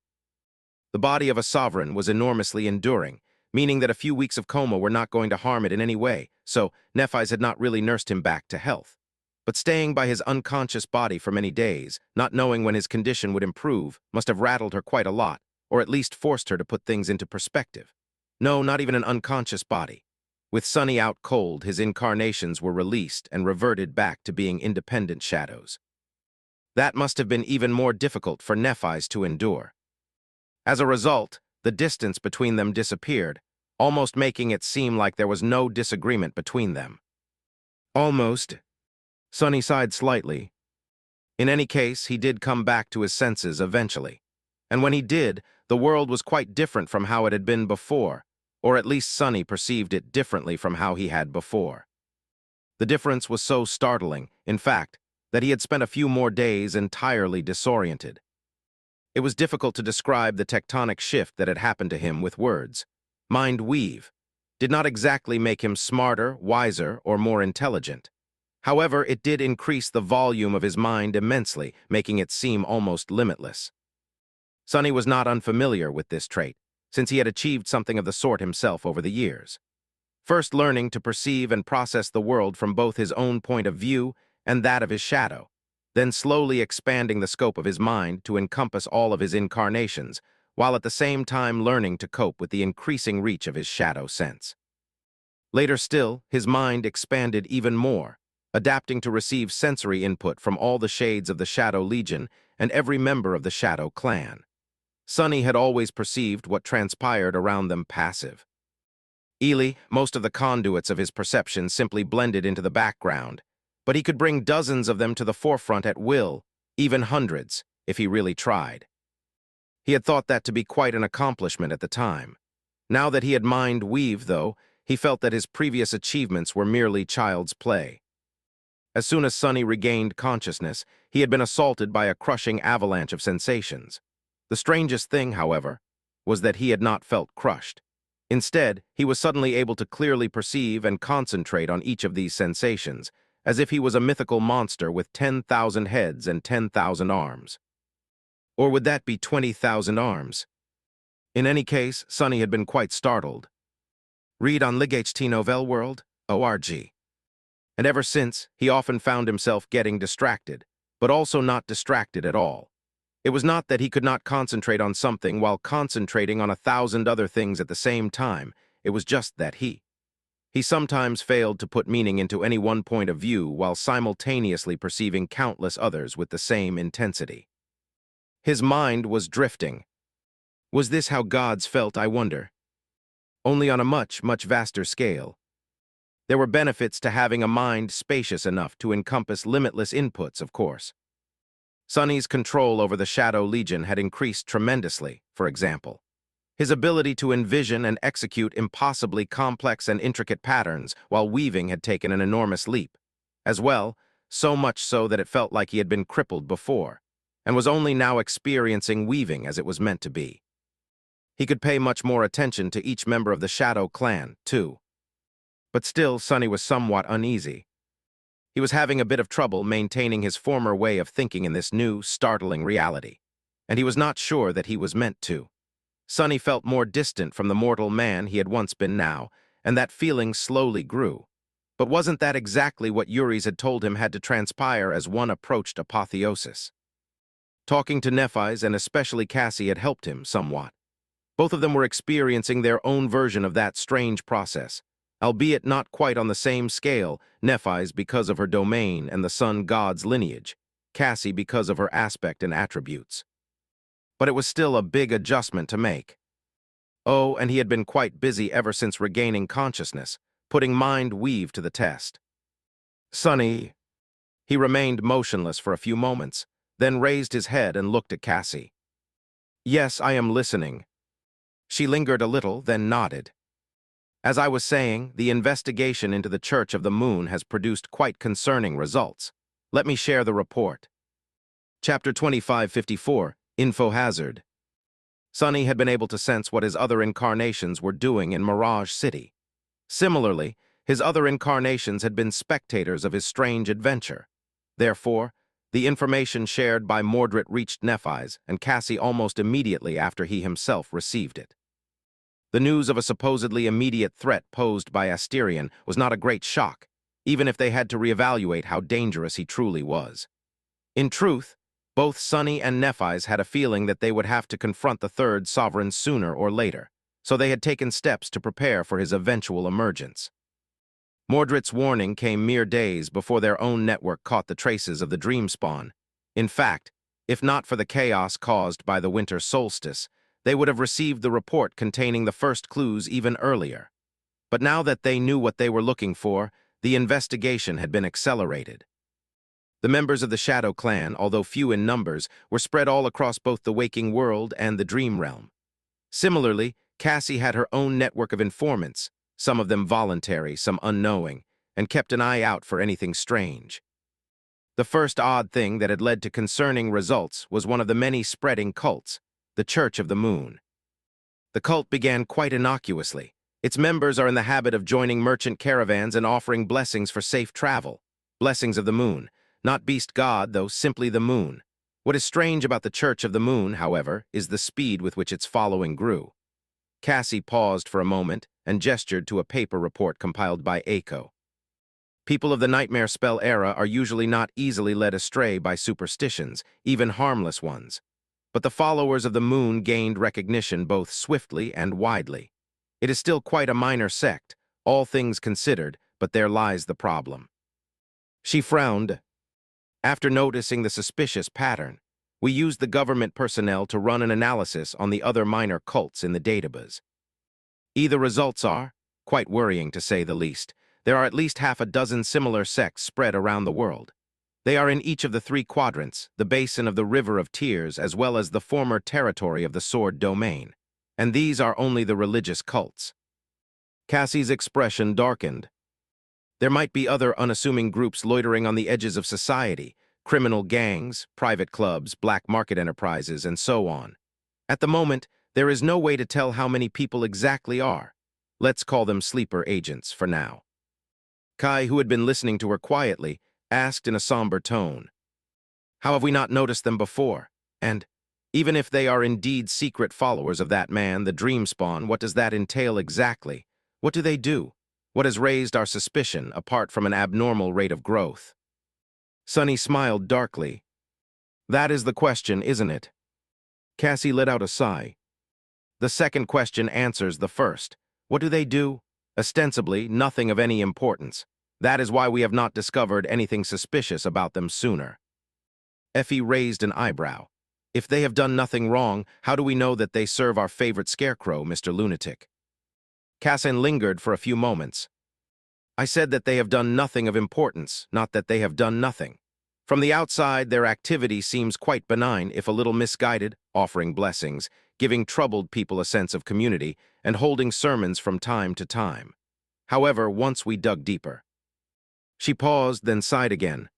[SPEAKER 1] The body of a sovereign was enormously enduring, meaning that a few weeks of coma were not going to harm it in any way, so Nephis had not really nursed him back to health. But staying by his unconscious body for many days, not knowing when his condition would improve, must have rattled her quite a lot, or at least forced her to put things into perspective. No, not even an unconscious body. With Sunny out cold, his incarnations were released and reverted back to being independent shadows. That must have been even more difficult for Nephis to endure. As a result, the distance between them disappeared, almost making it seem like there was no disagreement between them. Almost. Sunny sighed slightly. In any case, he did come back to his senses eventually. And when he did, the world was quite different from how it had been before, or at least Sunny perceived it differently from how he had before. The difference was so startling, in fact, that he had spent a few more days entirely disoriented. It was difficult to describe the tectonic shift that had happened to him with words. Mind Weave did not exactly make him smarter, wiser, or more intelligent. However, it did increase the volume of his mind immensely, making it seem almost limitless. Sunny was not unfamiliar with this trait, since he had achieved something of the sort himself over the years. First learning to perceive and process the world from both his own point of view and that of his shadow. then slowly expanding the scope of his mind to encompass all of his incarnations, while at the same time learning to cope with the increasing reach of his shadow sense. Later still, his mind expanded even more, adapting to receive sensory input from all the shades of the Shadow Legion and every member of the Shadow Clan. Sonny had always perceived what transpired around them passive. Most of the conduits of his perception simply blended into the background, but he could bring dozens of them to the forefront at will, even hundreds, if he really tried. He had thought that to be quite an accomplishment at the time. Now that he had mind weave, though, he felt that his previous achievements were merely child's play. As soon as Sonny regained consciousness, he had been assaulted by a crushing avalanche of sensations. The strangest thing, however, was that he had not felt crushed. Instead, he was suddenly able to clearly perceive and concentrate on each of these sensations, as if he was a mythical monster with 10,000 heads and 10,000 arms. Or would that be 20,000 arms? In any case, Sonny had been quite startled. Read on Guiltythree. And ever since, he often found himself getting distracted, but also not distracted at all. It was not that he could not concentrate on something while concentrating on 1,000 other things at the same time, it was just that he sometimes failed to put meaning into any one point of view while simultaneously perceiving countless others with the same intensity. His mind was drifting. Was this how gods felt, I wonder? Only on a much, much vaster scale. There were benefits to having a mind spacious enough to encompass limitless inputs, of course. Sonny's control over the Shadow Legion had increased tremendously, for example. His ability to envision and execute impossibly complex and intricate patterns while weaving had taken an enormous leap. As well, so much so that it felt like he had been crippled before, and was only now experiencing weaving as it was meant to be. He could pay much more attention to each member of the Shadow Clan, too. But still, Sonny was somewhat uneasy. He was having a bit of trouble maintaining his former way of thinking in this new, startling reality, and he was not sure that he was meant to. Sonny felt more distant from the mortal man he had once been now, and that feeling slowly grew. But wasn't that exactly what Yuri's had told him had to transpire as one approached apotheosis? Talking to Nephis and especially Cassie had helped him somewhat. Both of them were experiencing their own version of that strange process, albeit not quite on the same scale, Nephis because of her domain and the sun god's lineage, Cassie because of her aspect and attributes. But it was still a big adjustment to make. Oh, and he had been quite busy ever since regaining consciousness, putting mind weave to the test. Sonny. He remained motionless for a few moments, then raised his head and looked at Cassie. Yes, I am listening. She lingered a little, then nodded. As I was saying, the investigation into the Church of the Moon has produced quite concerning results. Let me share the report. Chapter 2554, Info Hazard. Sonny had been able to sense what his other incarnations were doing in Mirage City. Similarly, his other incarnations had been spectators of his strange adventure. Therefore, the information shared by Mordred reached Nephis and Cassie almost immediately after he himself received it. The news of a supposedly immediate threat posed by Asterion was not a great shock, even if they had to reevaluate how dangerous he truly was. In truth, both Sonny and Nephis had a feeling that they would have to confront the third sovereign sooner or later, so they had taken steps to prepare for his eventual emergence. Mordred's warning came mere days before their own network caught the traces of the dream spawn. In fact, if not for the chaos caused by the winter solstice, they would have received the report containing the first clues even earlier. But now that they knew what they were looking for, the investigation had been accelerated. The members of the Shadow Clan, although few in numbers, were spread all across both the waking world and the dream realm. Similarly, Cassie had her own network of informants, some of them voluntary, some unknowing, and kept an eye out for anything strange. The first odd thing that had led to concerning results was one of the many spreading cults, the Church of the Moon. The cult began quite innocuously. Its members are in the habit of joining merchant caravans and offering blessings for safe travel. Blessings of the moon. Not beast god, though, simply the moon. What is strange about the Church of the Moon, however, is the speed with which its following grew. Cassie paused for a moment and gestured to a paper report compiled by Aiko. People of the nightmare spell era are usually not easily led astray by superstitions, even harmless ones. But the followers of the moon gained recognition both swiftly and widely. It is still quite a minor sect, all things considered, but there lies the problem. She frowned. After noticing the suspicious pattern, we used the government personnel to run an analysis on the other minor cults in the database. The results are quite worrying, to say the least. There are at least half a dozen similar sects spread around the world. They are in each of the three quadrants, the basin of the River of Tears, as well as the former territory of the Sword Domain. And these are only the religious cults. Cassie's expression darkened. There might be other unassuming groups loitering on the edges of society, criminal gangs, private clubs, black market enterprises, and so on. At the moment, there is no way to tell how many people exactly are. Let's call them sleeper agents for now. Kai, who had been listening to her quietly, asked in a somber tone, "How have we not noticed them before? And, even if they are indeed secret followers of that man, the Dreamspawn, what does that entail exactly? What do they do? What has raised our suspicion, apart from an abnormal rate of growth?" Sunny smiled darkly. "That is the question, isn't it?" Cassie let out a sigh. "The second question answers the first. What do they do? Ostensibly, nothing of any importance. That is why we have not discovered anything suspicious about them sooner." Effie raised an eyebrow. "If they have done nothing wrong, how do we know that they serve our favorite scarecrow, Mr. Lunatic?" Cassie lingered for a few moments. "I said that they have done nothing of importance, not that they have done nothing. From the outside, their activity seems quite benign, if a little misguided, offering blessings, giving troubled people a sense of community, and holding sermons from time to time. However, once we dug deeper." She paused, then sighed again.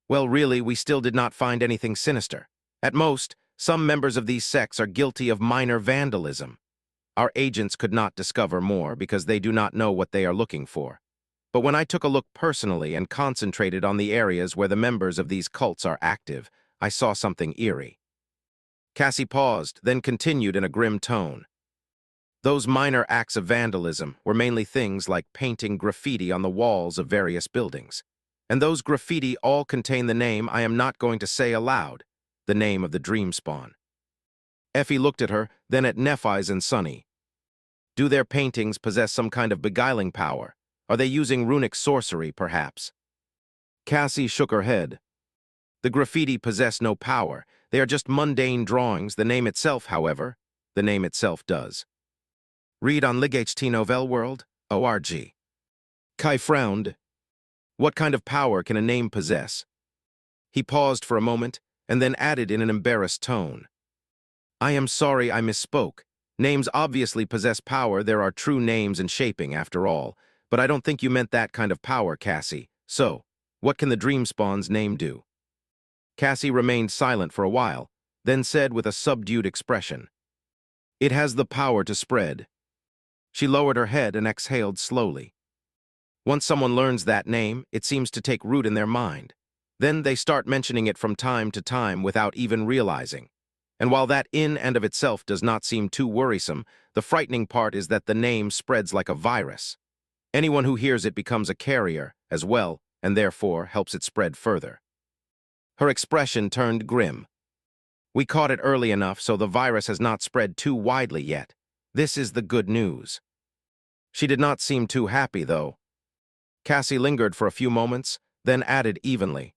[SPEAKER 1] "Well, really, we still did not find anything sinister. At most, some members of these sects are guilty of minor vandalism. Our agents could not discover more because they do not know what they are looking for. But when I took a look personally and concentrated on the areas where the members of these cults are active, I saw something eerie." Cassie paused, then continued in a grim tone. "Those minor acts of vandalism were mainly things like painting graffiti on the walls of various buildings. And those graffiti all contain the name I am not going to say aloud, the name of the Dreamspawn." Effie looked at her, then at Nephis and Sunny. "Do their paintings possess some kind of beguiling power? Are they using runic sorcery, perhaps?" Cassie shook her head. "The graffiti possess no power. They are just mundane drawings. The name itself, however, the name itself does. Read on WebNovel.org. Kai frowned. "What kind of power can a name possess?" He paused for a moment, and then added in an embarrassed tone, "I am sorry I misspoke. Names obviously possess power. There are true names and shaping, after all. But I don't think you meant that kind of power, Cassie. So, what can the Dreamspawn's name do?" Cassie remained silent for a while, then said with a subdued expression, "It has the power to spread." She lowered her head and exhaled slowly. "Once someone learns that name, it seems to take root in their mind. Then they start mentioning it from time to time without even realizing. And while that in and of itself does not seem too worrisome, the frightening part is that the name spreads like a virus. Anyone who hears it becomes a carrier as well, and therefore helps it spread further." Her expression turned grim. "We caught it early enough so the virus has not spread too widely yet. This is the good news." She did not seem too happy, though. Cassie lingered for a few moments, then added evenly,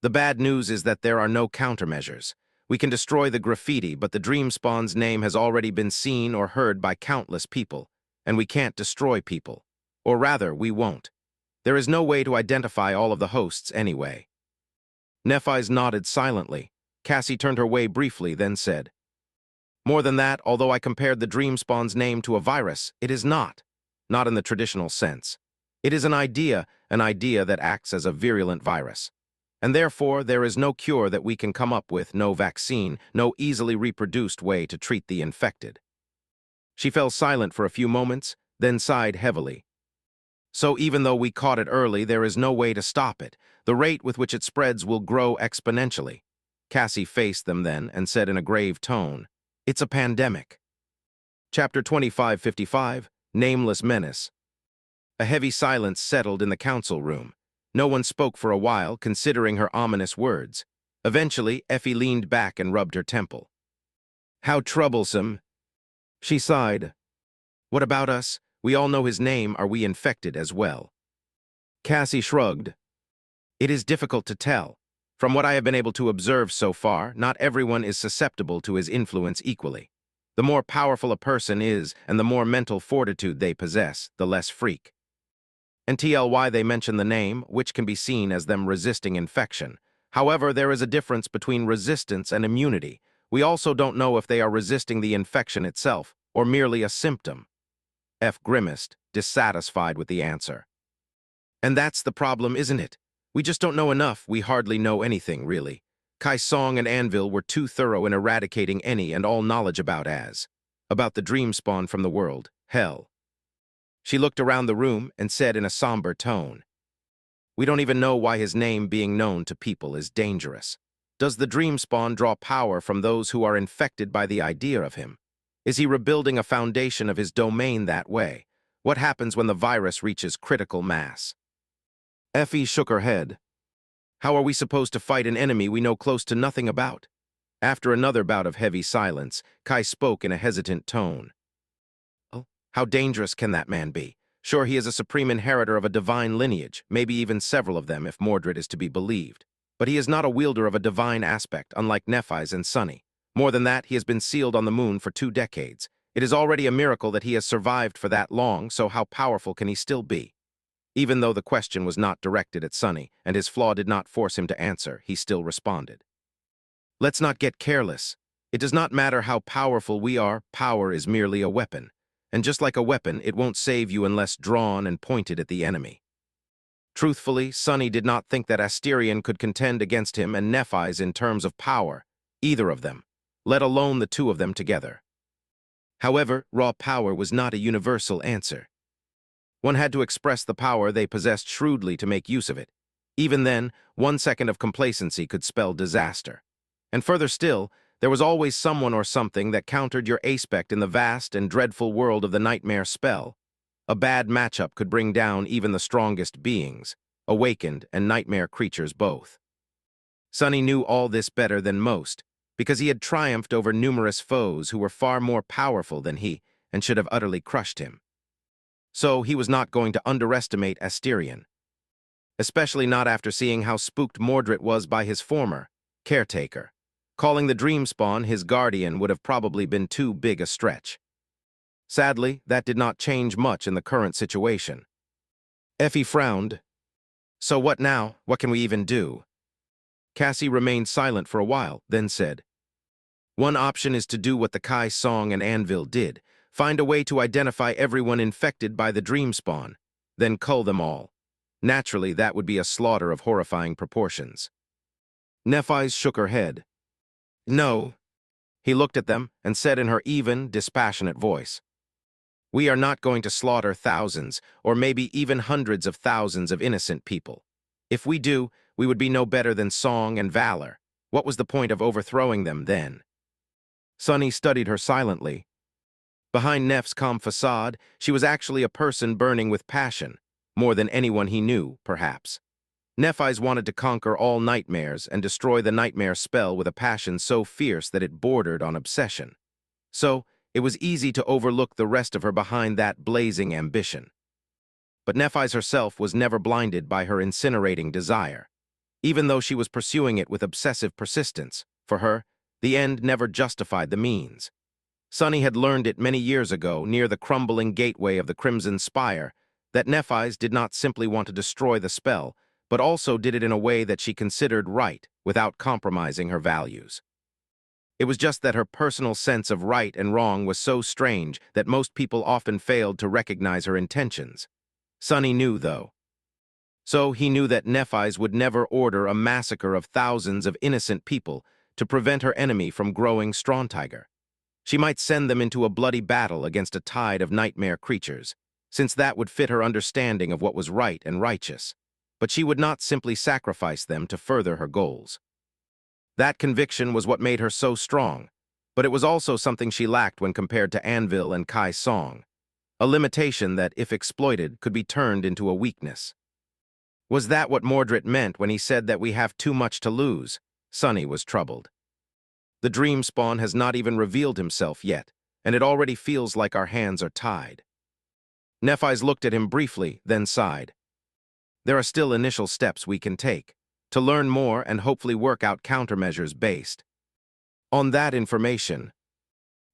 [SPEAKER 1] "The bad news is that there are no countermeasures. We can destroy the graffiti, but the Dreamspawn's name has already been seen or heard by countless people, and we can't destroy people. Or rather, we won't. There is no way to identify all of the hosts anyway." Nephis nodded silently. Cassie turned her way briefly, then said, "More than that, although I compared the Dreamspawn's name to a virus, it is not. Not in the traditional sense. It is an idea that acts as a virulent virus. And therefore, there is no cure that we can come up with, no vaccine, no easily reproduced way to treat the infected." She fell silent for a few moments, then sighed heavily. "So even though we caught it early, there is no way to stop it. The rate with which it spreads will grow exponentially." Cassie faced them then and said in a grave tone, "It's a pandemic." Chapter 2555, Nameless Menace. A heavy silence settled in the council room. No one spoke for a while, considering her ominous words. Eventually, Effie leaned back and rubbed her temple. "How troublesome," she sighed. "What about us? We all know his name. Are we infected as well?" Cassie shrugged. "It is difficult to tell. From what I have been able to observe so far, not everyone is susceptible to his influence equally. The more powerful a person is, and the more mental fortitude they possess, the less freak. And TLY they mention the name, which can be seen as them resisting infection. However, there is a difference between resistance and immunity. We also don't know if they are resisting the infection itself, or merely a symptom." F grimaced, dissatisfied with the answer. "And that's the problem, isn't it? We just don't know enough. We hardly know anything, really. Kai Song and Anvil were too thorough in eradicating any and all knowledge about the dream spawn from the world, hell." She looked around the room and said in a somber tone, "We don't even know why his name being known to people is dangerous. Does the dream spawn draw power from those who are infected by the idea of him? Is he rebuilding a foundation of his domain that way? What happens when the virus reaches critical mass?" Effie shook her head. "How are we supposed to fight an enemy we know close to nothing about?" After another bout of heavy silence, Kai spoke in a hesitant tone. "Oh, how dangerous can that man be? Sure, he is a supreme inheritor of a divine lineage, maybe even several of them if Mordred is to be believed. But he is not a wielder of a divine aspect, unlike Nephis and Sunny. More than that, he has been sealed on the moon for 2 decades. It is already a miracle that he has survived for that long, so how powerful can he still be?" Even though the question was not directed at Sunny, and his flaw did not force him to answer, he still responded. "Let's not get careless. It does not matter how powerful we are, power is merely a weapon. And just like a weapon, it won't save you unless drawn and pointed at the enemy." Truthfully, Sunny did not think that Asterion could contend against him and Nephis in terms of power, either of them, let alone the two of them together. However, raw power was not a universal answer. One had to express the power they possessed shrewdly to make use of it. Even then, 1 second of complacency could spell disaster. And further still, there was always someone or something that countered your aspect in the vast and dreadful world of the nightmare spell. A bad matchup could bring down even the strongest beings, awakened and nightmare creatures both. Sunny knew all this better than most, because he had triumphed over numerous foes who were far more powerful than he and should have utterly crushed him. So he was not going to underestimate Asterion, especially not after seeing how spooked Mordred was by his former caretaker. Calling the dream spawn his guardian would have probably been too big a stretch. Sadly, that did not change much in the current situation. Effie frowned. "So what now? What can we even do?" Cassie remained silent for a while, then said, "One option is to do what the Kai Song and Anvil did. Find a way to identify everyone infected by the dream spawn, then cull them all. Naturally, that would be a slaughter of horrifying proportions." Nephis shook her head. "No." He looked at them and said in her even, dispassionate voice, "We are not going to slaughter thousands, or maybe even hundreds of thousands of innocent people. If we do, we would be no better than Song and Valor. What was the point of overthrowing them then?" Sunny studied her silently. Behind Neff's calm facade, she was actually a person burning with passion, more than anyone he knew, perhaps. Nephis wanted to conquer all nightmares and destroy the nightmare spell with a passion so fierce that it bordered on obsession. So, it was easy to overlook the rest of her behind that blazing ambition. But Nephis herself was never blinded by her incinerating desire. Even though she was pursuing it with obsessive persistence, for her, the end never justified the means. Sunny had learned it many years ago, near the crumbling gateway of the Crimson Spire, that Nephis did not simply want to destroy the spell, but also did it in a way that she considered right, without compromising her values. It was just that her personal sense of right and wrong was so strange that most people often failed to recognize her intentions. Sunny knew, though. So he knew that Nephis would never order a massacre of thousands of innocent people to prevent her enemy from growing Strongtiger. She might send them into a bloody battle against a tide of nightmare creatures, since that would fit her understanding of what was right and righteous. But she would not simply sacrifice them to further her goals. That conviction was what made her so strong, but it was also something she lacked when compared to Anvil and Kai Song. a limitation that, if exploited, could be turned into a weakness. Was that what Mordred meant when he said that we have too much to lose? Sunny was troubled. The dream spawn has not even revealed himself yet, and it already feels like our hands are tied. Nephis looked at him briefly, then sighed. There are still initial steps we can take, to learn more and hopefully work out countermeasures based on that information.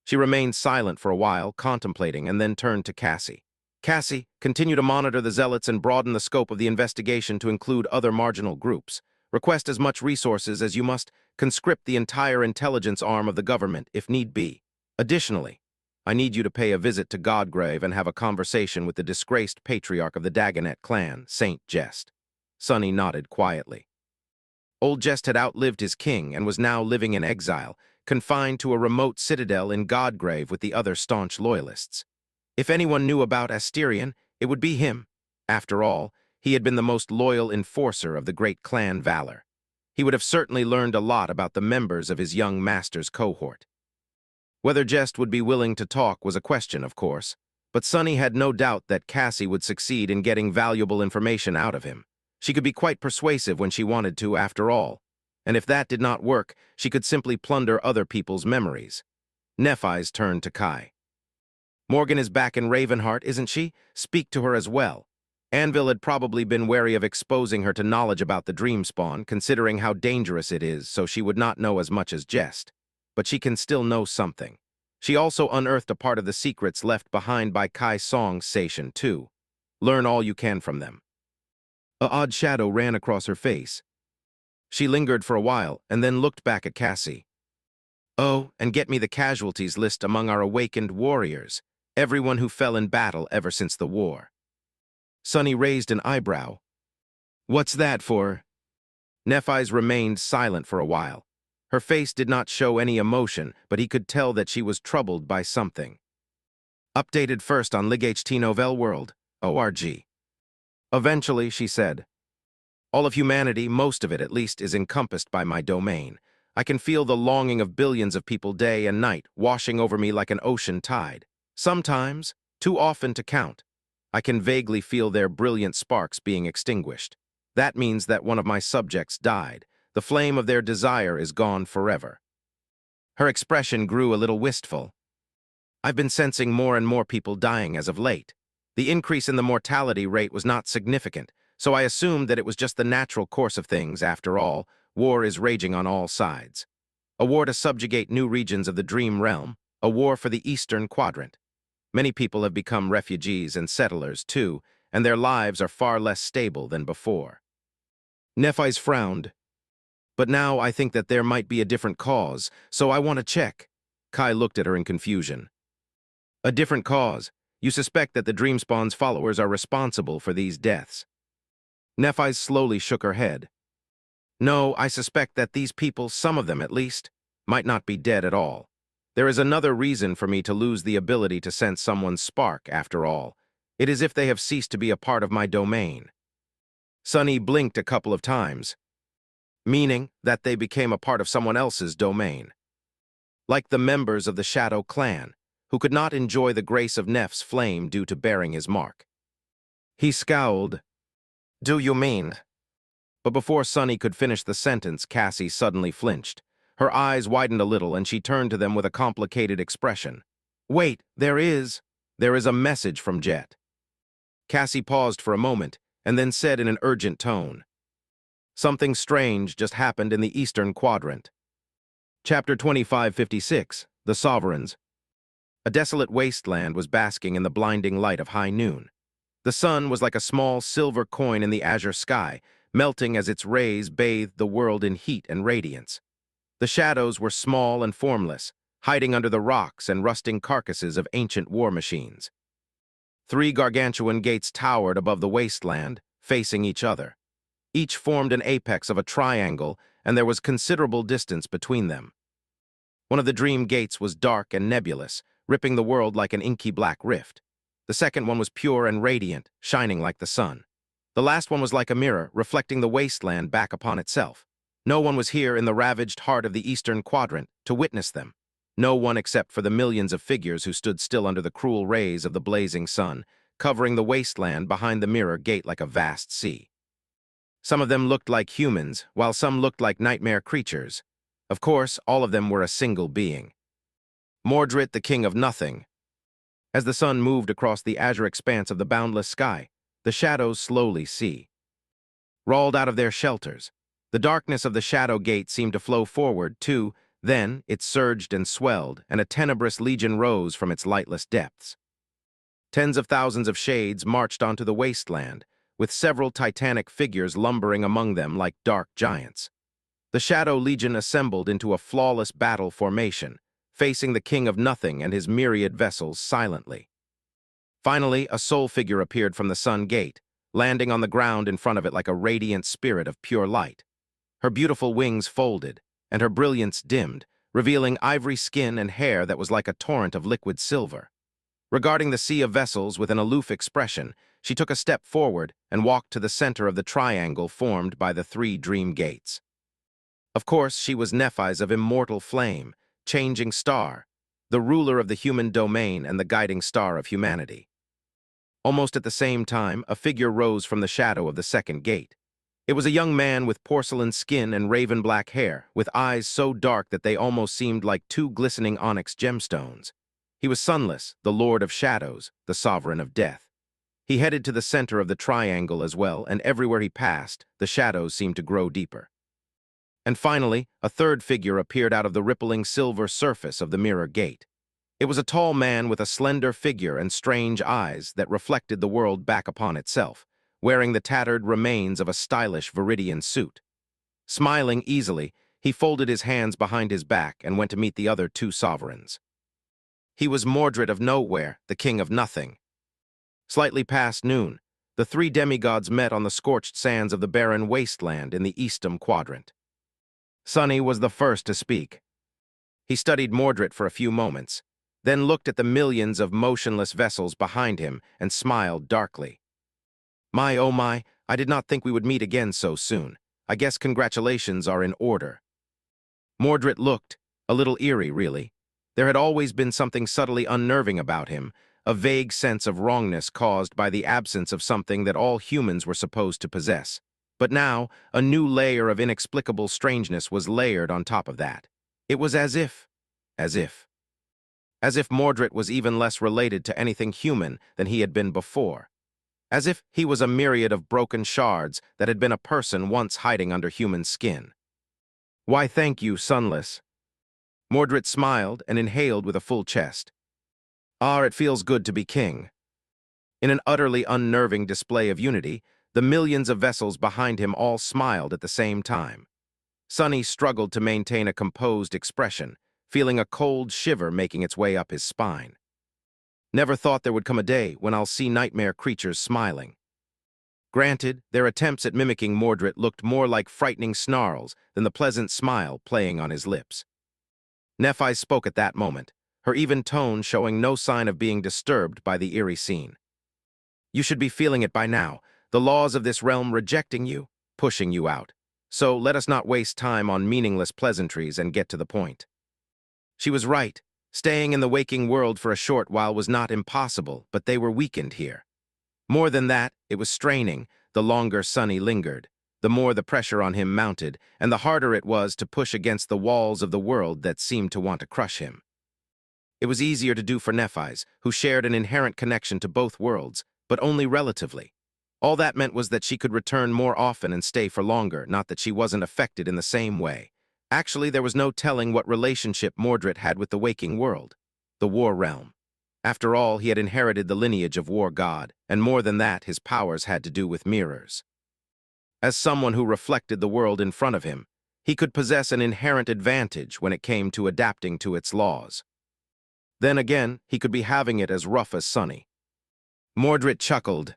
[SPEAKER 1] She remained silent for a while, contemplating, and then turned to Cassie. Cassie, continue to monitor the zealots and broaden the scope of the investigation to include other marginal groups. Request as much resources as you must. Conscript the entire intelligence arm of the government, if need be. Additionally, I need you to pay a visit to Godgrave and have a conversation with the disgraced patriarch of the Dagonet clan, Saint Jest. Sunny nodded quietly. Old Jest had outlived his king and was now living in exile, confined to a remote citadel in Godgrave with the other staunch loyalists. If anyone knew about Asterion, it would be him. After all, he had been the most loyal enforcer of the great clan valor. He would have certainly learned a lot about the members of his young master's cohort. Whether Jest would be willing to talk was a question, of course, but Sunny had no doubt that Cassie would succeed in getting valuable information out of him. She could be quite persuasive when she wanted to, after all, and if that did not work, she could simply plunder other people's memories. Nephis turned to Kai. Morgan is back in Ravenheart, isn't she? Speak to her as well. Anvil had probably been wary of exposing her to knowledge about the dream spawn, considering how dangerous it is, so she would not know as much as Jest. But she can still know something. She also unearthed a part of the secrets left behind by Kai Song's Sation, too. Learn all you can from them. An odd shadow ran across her face. She lingered for a while, and then looked back at Cassie. Oh, and get me the casualties list among our awakened warriors, everyone who fell in battle ever since the war. Sunny raised an eyebrow. What's that for? Nephis remained silent for a while. Her face did not show any emotion, but he could tell that she was troubled by something. Updated first on Guiltythree World, ORG. Eventually, she said, all of humanity, most of it at least, is encompassed by my domain. I can feel the longing of billions of people day and night, washing over me like an ocean tide. Sometimes, too often to count, I can vaguely feel their brilliant sparks being extinguished. That means that one of my subjects died. The flame of their desire is gone forever. Her expression grew a little wistful. I've been sensing more and more people dying as of late. The increase in the mortality rate was not significant, so I assumed that it was just the natural course of things. After all, war is raging on all sides. A war to subjugate new regions of the Dream Realm, a war for the Eastern Quadrant. Many people have become refugees and settlers, too, and their lives are far less stable than before. Nephis frowned. But now I think that there might be a different cause, so I want to check. Kai looked at her in confusion. A different cause? You suspect that the Dreamspawn's followers are responsible for these deaths? Nephis slowly shook her head. No, I suspect that these people, some of them at least, might not be dead at all. There is another reason for me to lose the ability to sense someone's spark, after all. It is if they have ceased to be a part of my domain. Sunny blinked a couple of times, meaning that they became a part of someone else's domain. Like the members of the Shadow clan, who could not enjoy the grace of Neph's flame due to bearing his mark. He scowled. Do you mean? But before Sunny could finish the sentence, Cassie suddenly flinched. Her eyes widened a little, and she turned to them with a complicated expression. Wait, there is a message from Jet. Cassie paused for a moment, and then said in an urgent tone, something strange just happened in the Eastern Quadrant. Chapter 2556, The Sovereigns. A desolate wasteland was basking in the blinding light of high noon. The sun was like a small silver coin in the azure sky, melting as its rays bathed the world in heat and radiance. The shadows were small and formless, hiding under the rocks and rusting carcasses of ancient war machines. 3 gargantuan gates towered above the wasteland, facing each other. Each formed an apex of a triangle, and there was considerable distance between them. One of the dream gates was dark and nebulous, ripping the world like an inky black rift. The second one was pure and radiant, shining like the sun. The last one was like a mirror, reflecting the wasteland back upon itself. No one was here in the ravaged heart of the Eastern Quadrant to witness them. No one except for the millions of figures who stood still under the cruel rays of the blazing sun, covering the wasteland behind the mirror gate like a vast sea. Some of them looked like humans, while some looked like nightmare creatures. Of course, all of them were a single being. Mordred, the king of nothing. As the sun moved across the azure expanse of the boundless sky, the shadows slowly crawled out of their shelters. The darkness of the shadow gate seemed to flow forward, too. Then it surged and swelled, and a tenebrous legion rose from its lightless depths. Tens of thousands of shades marched onto the wasteland, with several titanic figures lumbering among them like dark giants. The Shadow Legion assembled into a flawless battle formation, facing the King of Nothing and his myriad vessels silently. Finally, a soul figure appeared from the sun gate, landing on the ground in front of it like a radiant spirit of pure light. Her beautiful wings folded, and her brilliance dimmed, revealing ivory skin and hair that was like a torrent of liquid silver. Regarding the sea of vessels with an aloof expression, she took a step forward and walked to the center of the triangle formed by the three dream gates. Of course, she was Nephis of immortal flame, changing star, the ruler of the human domain and the guiding star of humanity. Almost at the same time, a figure rose from the shadow of the second gate. It was a young man with porcelain skin and raven-black hair, with eyes so dark that they almost seemed like two glistening onyx gemstones. He was Sunless, the Lord of Shadows, the Sovereign of Death. He headed to the center of the triangle as well, and everywhere he passed, the shadows seemed to grow deeper. And finally, a third figure appeared out of the rippling silver surface of the mirror gate. It was a tall man with a slender figure and strange eyes that reflected the world back upon itself, wearing the tattered remains of a stylish Viridian suit. Smiling easily, he folded his hands behind his back and went to meet the other two sovereigns. He was Mordred of Nowhere, the King of Nothing. Slightly past noon, the three demigods met on the scorched sands of the barren wasteland in the Eastham quadrant. Sunny was the first to speak. He studied Mordred for a few moments, then looked at the millions of motionless vessels behind him and smiled darkly. My, oh my, I did not think we would meet again so soon. I guess congratulations are in order. Mordred looked, a little eerie, really. There had always been something subtly unnerving about him, a vague sense of wrongness caused by the absence of something that all humans were supposed to possess. But now, a new layer of inexplicable strangeness was layered on top of that. It was as if Mordred was even less related to anything human than he had been before. As if he was a myriad of broken shards that had been a person once hiding under human skin. Why, thank you, Sunless. Mordred smiled and inhaled with a full chest. Ah, it feels good to be king. In an utterly unnerving display of unity, the millions of vessels behind him all smiled at the same time. Sunny struggled to maintain a composed expression, feeling a cold shiver making its way up his spine. Never thought there would come a day when I'll see nightmare creatures smiling. Granted, their attempts at mimicking Mordred looked more like frightening snarls than the pleasant smile playing on his lips. Nephis spoke at that moment, her even tone showing no sign of being disturbed by the eerie scene. You should be feeling it by now, the laws of this realm rejecting you, pushing you out. So let us not waste time on meaningless pleasantries and get to the point. She was right. Staying in the waking world for a short while was not impossible, but they were weakened here. More than that, it was straining. The longer Sunny lingered, the more the pressure on him mounted, and the harder it was to push against the walls of the world that seemed to want to crush him. It was easier to do for Nephis, who shared an inherent connection to both worlds, but only relatively. All that meant was that she could return more often and stay for longer, not that she wasn't affected in the same way. Actually, there was no telling what relationship Mordred had with the waking world, the war realm. After all, he had inherited the lineage of war god, and more than that, his powers had to do with mirrors. As someone who reflected the world in front of him, he could possess an inherent advantage when it came to adapting to its laws. Then again, he could be having it as rough as Sunny. Mordred chuckled.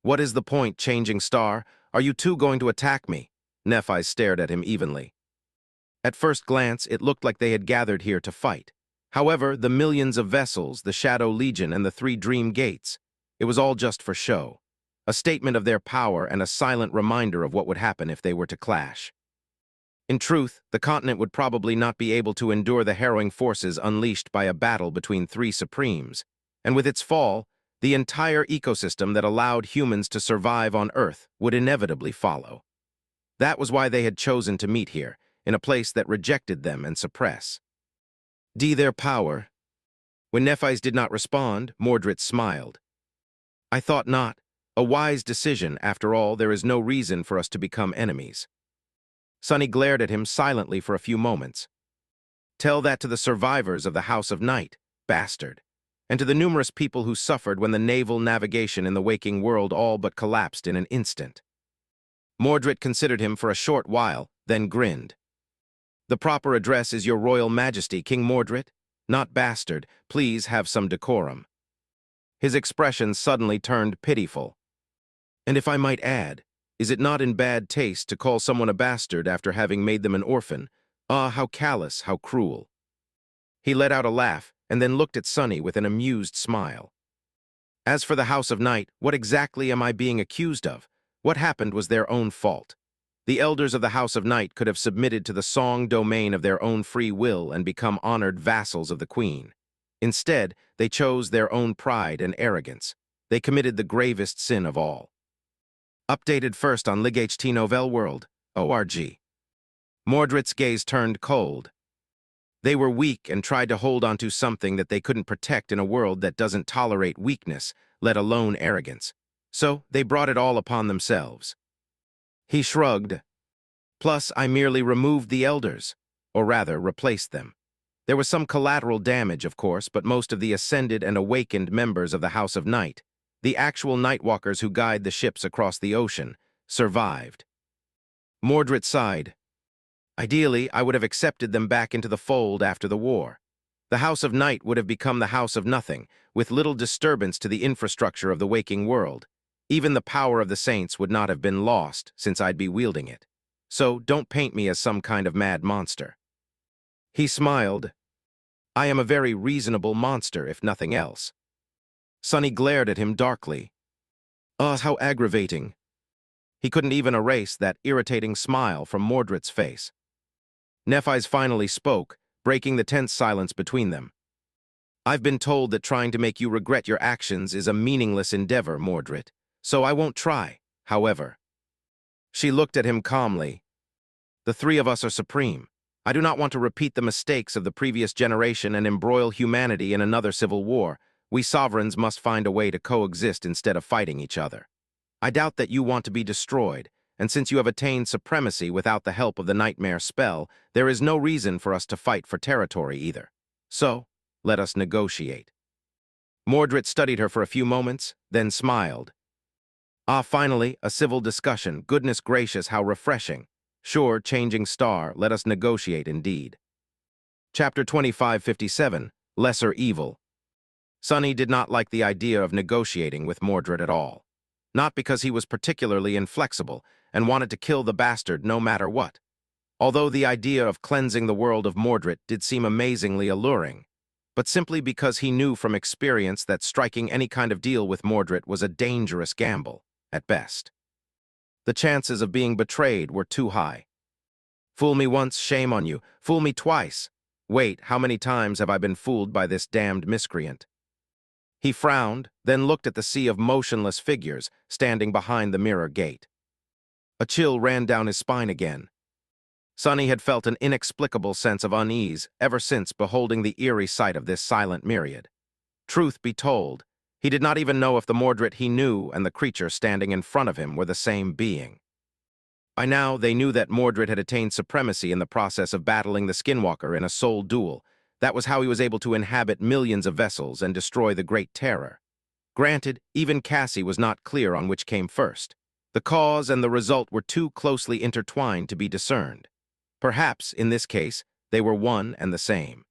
[SPEAKER 1] What is the point, changing star? Are you two going to attack me? Nephis stared at him evenly. At first glance, it looked like they had gathered here to fight. However, the millions of vessels, the Shadow Legion, and the three Dream Gates, it was all just for show. A statement of their power and a silent reminder of what would happen if they were to clash. In truth, the continent would probably not be able to endure the harrowing forces unleashed by a battle between three supremes, and with its fall, the entire ecosystem that allowed humans to survive on Earth would inevitably follow. That was why they had chosen to meet here, in a place that rejected them and suppress. Their power. When Nephis did not respond, Mordred smiled. I thought not. A wise decision, after all, there is no reason for us to become enemies. Sunny glared at him silently for a few moments. Tell that to the survivors of the House of Night, bastard, and to the numerous people who suffered when the naval navigation in the waking world all but collapsed in an instant. Mordred considered him for a short while, then grinned. The proper address is Your Royal Majesty, King Mordred, not bastard. Please have some decorum. His expression suddenly turned pitiful. And if I might add, is it not in bad taste to call someone a bastard after having made them an orphan? Ah, how callous, how cruel. He let out a laugh, and then looked at Sunny with an amused smile. As for the House of Night, what exactly am I being accused of? What happened was their own fault. The elders of the House of Night could have submitted to the song domain of their own free will and become honored vassals of the Queen. Instead, they chose their own pride and arrogance. They committed the gravest sin of all. Updated first on Guiltythree World, ORG. Mordred's gaze turned cold. They were weak and tried to hold onto something that they couldn't protect in a world that doesn't tolerate weakness, let alone arrogance. So they brought it all upon themselves. He shrugged. Plus, I merely removed the elders, or rather, replaced them. There was some collateral damage, of course, but most of the ascended and awakened members of the House of Night, the actual Nightwalkers who guide the ships across the ocean, survived. Mordred sighed. Ideally, I would have accepted them back into the fold after the war. The House of Night would have become the House of Nothing, with little disturbance to the infrastructure of the waking world. Even the power of the saints would not have been lost, since I'd be wielding it. So don't paint me as some kind of mad monster. He smiled. I am a very reasonable monster, if nothing else. Sunny glared at him darkly. Ah, how aggravating. He couldn't even erase that irritating smile from Mordred's face. Nephis finally spoke, breaking the tense silence between them. I've been told that trying to make you regret your actions is a meaningless endeavor, Mordred, so I won't try, however. She looked at him calmly. The three of us are supreme. I do not want to repeat the mistakes of the previous generation and embroil humanity in another civil war. We sovereigns must find a way to coexist instead of fighting each other. I doubt that you want to be destroyed, and since you have attained supremacy without the help of the nightmare spell, there is no reason for us to fight for territory either. So, let us negotiate. Mordred studied her for a few moments, then smiled. Ah, finally, a civil discussion. Goodness gracious, how refreshing. Sure, changing star, let us negotiate indeed. Chapter 2557, Lesser Evil. Sunny did not like the idea of negotiating with Mordred at all. Not because he was particularly inflexible and wanted to kill the bastard no matter what. Although the idea of cleansing the world of Mordred did seem amazingly alluring, but simply because he knew from experience that striking any kind of deal with Mordred was a dangerous gamble, at best. The chances of being betrayed were too high. Fool me once, shame on you. Fool me twice. Wait, how many times have I been fooled by this damned miscreant? He frowned, then looked at the sea of motionless figures standing behind the mirror gate. A chill ran down his spine again. Sunny had felt an inexplicable sense of unease ever since beholding the eerie sight of this silent myriad. Truth be told, he did not even know if the Mordred he knew and the creature standing in front of him were the same being. By now, they knew that Mordred had attained supremacy in the process of battling the Skinwalker in a soul duel. That was how he was able to inhabit millions of vessels and destroy the Great Terror. Granted, even Cassie was not clear on which came first. The cause and the result were too closely intertwined to be discerned. Perhaps, in this case, they were one and the same.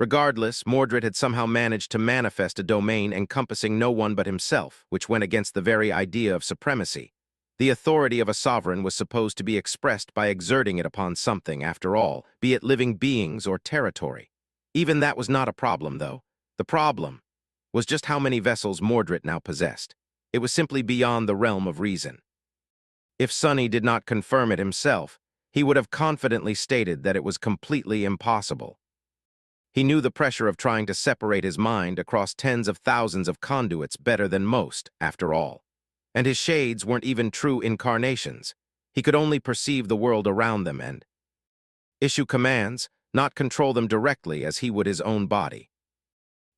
[SPEAKER 1] Regardless, Mordred had somehow managed to manifest a domain encompassing no one but himself, which went against the very idea of supremacy. The authority of a sovereign was supposed to be expressed by exerting it upon something, after all, be it living beings or territory. Even that was not a problem, though. The problem was just how many vessels Mordred now possessed. It was simply beyond the realm of reason. If Sunny did not confirm it himself, he would have confidently stated that it was completely impossible. He knew the pressure of trying to separate his mind across tens of thousands of conduits better than most, after all. And his shades weren't even true incarnations. He could only perceive the world around them and issue commands, not control them directly as he would his own body.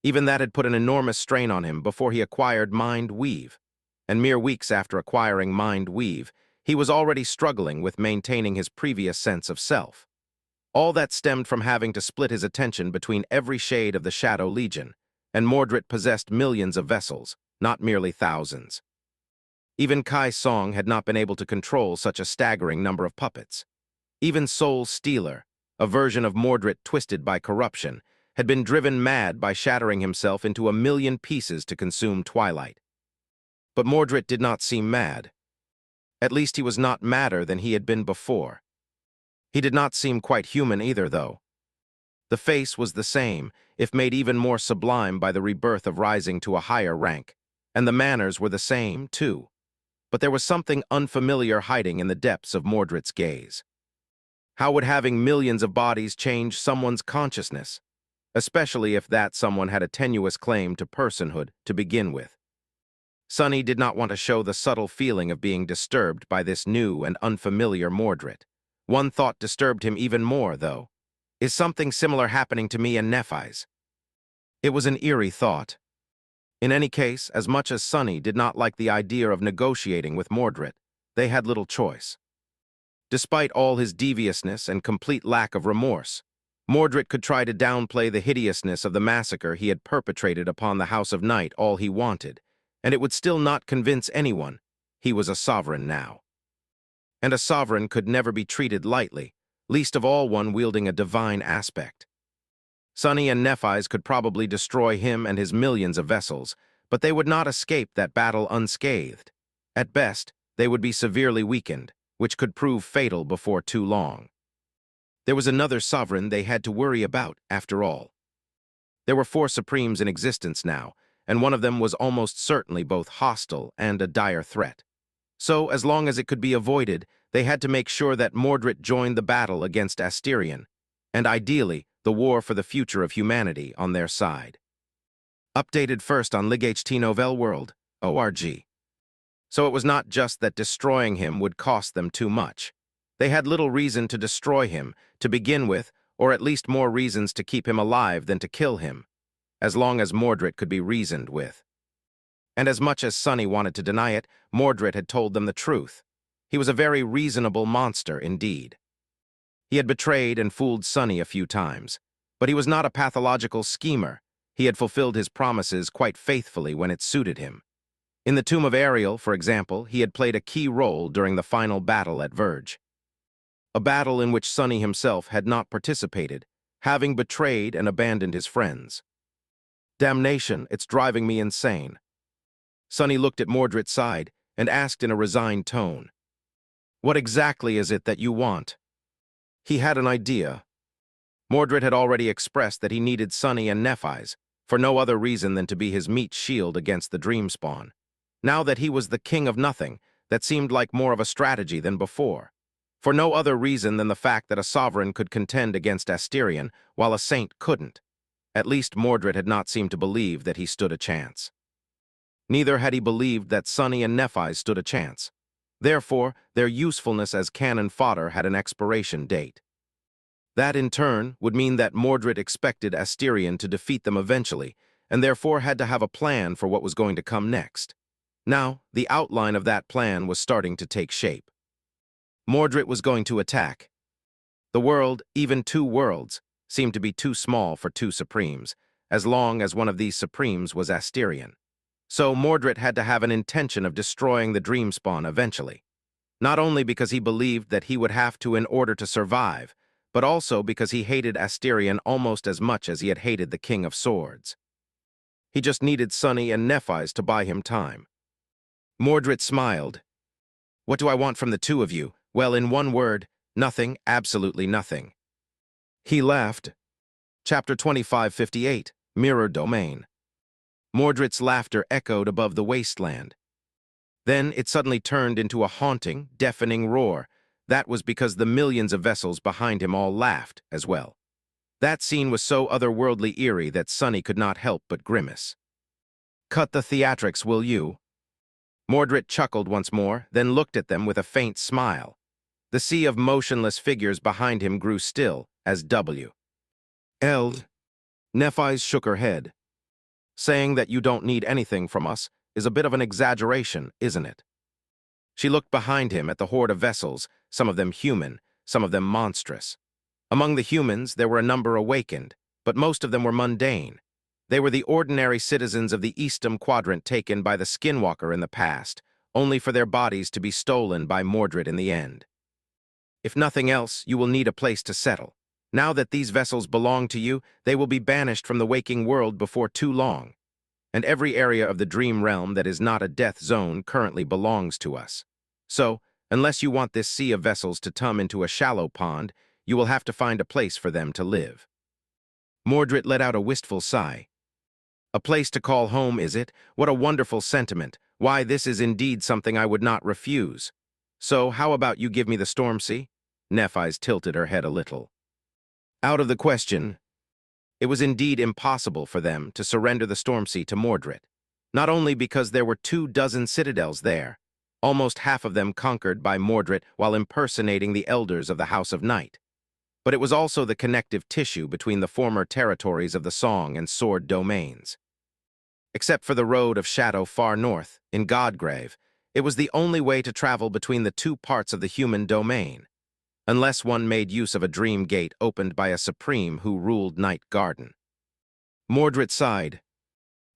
[SPEAKER 1] Even that had put an enormous strain on him before he acquired Mind Weave. And mere weeks after acquiring Mind Weave, he was already struggling with maintaining his previous sense of self. All that stemmed from having to split his attention between every shade of the Shadow Legion, and Mordred possessed millions of vessels, not merely thousands. Even Kai Song had not been able to control such a staggering number of puppets. Even Soul Stealer, a version of Mordred twisted by corruption, had been driven mad by shattering himself into 1,000,000 pieces to consume Twilight. But Mordred did not seem mad. At least he was not madder than he had been before. He did not seem quite human either, though. The face was the same, if made even more sublime by the rebirth of rising to a higher rank, and the manners were the same, too. But there was something unfamiliar hiding in the depths of Mordred's gaze. How would having millions of bodies change someone's consciousness, especially if that someone had a tenuous claim to personhood to begin with? Sonny did not want to show the subtle feeling of being disturbed by this new and unfamiliar Mordred. One thought disturbed him even more, though. Is something similar happening to me and Nephis? It was an eerie thought. In any case, as much as Sonny did not like the idea of negotiating with Mordred, they had little choice. Despite all his deviousness and complete lack of remorse, Mordred could try to downplay the hideousness of the massacre he had perpetrated upon the House of Night all he wanted, and it would still not convince anyone he was a sovereign now. And a sovereign could never be treated lightly, least of all one wielding a divine aspect. Sonny and Nephis could probably destroy him and his millions of vessels, but they would not escape that battle unscathed. At best, they would be severely weakened, which could prove fatal before too long. There was another sovereign they had to worry about, after all. There were 4 supremes in existence now, and one of them was almost certainly both hostile and a dire threat. So, as long as it could be avoided, they had to make sure that Mordred joined the battle against Astarion, and ideally, the war for the future of humanity on their side. Updated first on Guiltythree. So it was not just that destroying him would cost them too much. They had little reason to destroy him, to begin with, or at least more reasons to keep him alive than to kill him, as long as Mordred could be reasoned with. And as much as Sonny wanted to deny it, Mordred had told them the truth. He was a very reasonable monster indeed. He had betrayed and fooled Sonny a few times, but he was not a pathological schemer. He had fulfilled his promises quite faithfully when it suited him. In the Tomb of Ariel, for example, he had played a key role during the final battle at Verge. A battle in which Sonny himself had not participated, having betrayed and abandoned his friends. Damnation, it's driving me insane. Sonny looked at Mordred's side and asked in a resigned tone, "What exactly is it that you want?" He had an idea. Mordred had already expressed that he needed Sonny and Nephis, for no other reason than to be his meat shield against the Dreamspawn. Now that he was the king of nothing, that seemed like more of a strategy than before. For no other reason than the fact that a sovereign could contend against Astarion, while a saint couldn't. At least Mordred had not seemed to believe that he stood a chance. Neither had he believed that Sonny and Nephis stood a chance. Therefore, their usefulness as cannon fodder had an expiration date. That, in turn, would mean that Mordred expected Astarion to defeat them eventually, and therefore had to have a plan for what was going to come next. Now, the outline of that plan was starting to take shape. Mordred was going to attack. The world, even 2 worlds, seemed to be too small for 2 supremes, as long as one of these supremes was Astarion. So Mordred had to have an intention of destroying the Dreamspawn eventually. Not only because he believed that he would have to in order to survive, but also because he hated Astarion almost as much as he had hated the King of Swords. He just needed Sonny and Nephis to buy him time. Mordred smiled. "What do I want from the 2 of you? Well, in one word, nothing, absolutely nothing." He laughed. Chapter 2558, Mirror Domain. Mordred's laughter echoed above the wasteland. Then it suddenly turned into a haunting, deafening roar, That was because the millions of vessels behind him all laughed as well. That scene was so otherworldly eerie that Sonny could not help but grimace. "Cut the theatrics, will you?" Mordred chuckled once more, then looked at them with a faint smile. The sea of motionless figures behind him grew still as W. L. Nephis shook her head. "Saying that you don't need anything from us is a bit of an exaggeration, isn't it?" She looked behind him at the horde of vessels, some of them human, some of them monstrous. Among the humans, there were a number awakened, but most of them were mundane. They were the ordinary citizens of the Eastham Quadrant taken by the Skinwalker in the past, only for their bodies to be stolen by Mordred in the end. "If nothing else, you will need a place to settle. Now that these vessels belong to you, they will be banished from the waking world before too long. And every area of the dream realm that is not a death zone currently belongs to us. So, unless you want this sea of vessels to tum into a shallow pond, you will have to find a place for them to live." Mordred let out a wistful sigh. "A place to call home, is it? What a wonderful sentiment. Why, this is indeed something I would not refuse. So, how about you give me the Stormsea?" Nephis tilted her head a little. Out of the question. It was indeed impossible for them to surrender the Stormsea to Mordred, not only because there were 24 citadels there, almost half of them conquered by Mordred while impersonating the elders of the House of Night, but it was also the connective tissue between the former territories of the Song and Sword domains. Except for the Road of Shadow far north, in Godgrave, it was the only way to travel between the two parts of the human domain, unless one made use of a dream gate opened by a supreme who ruled Night Garden. Mordred sighed.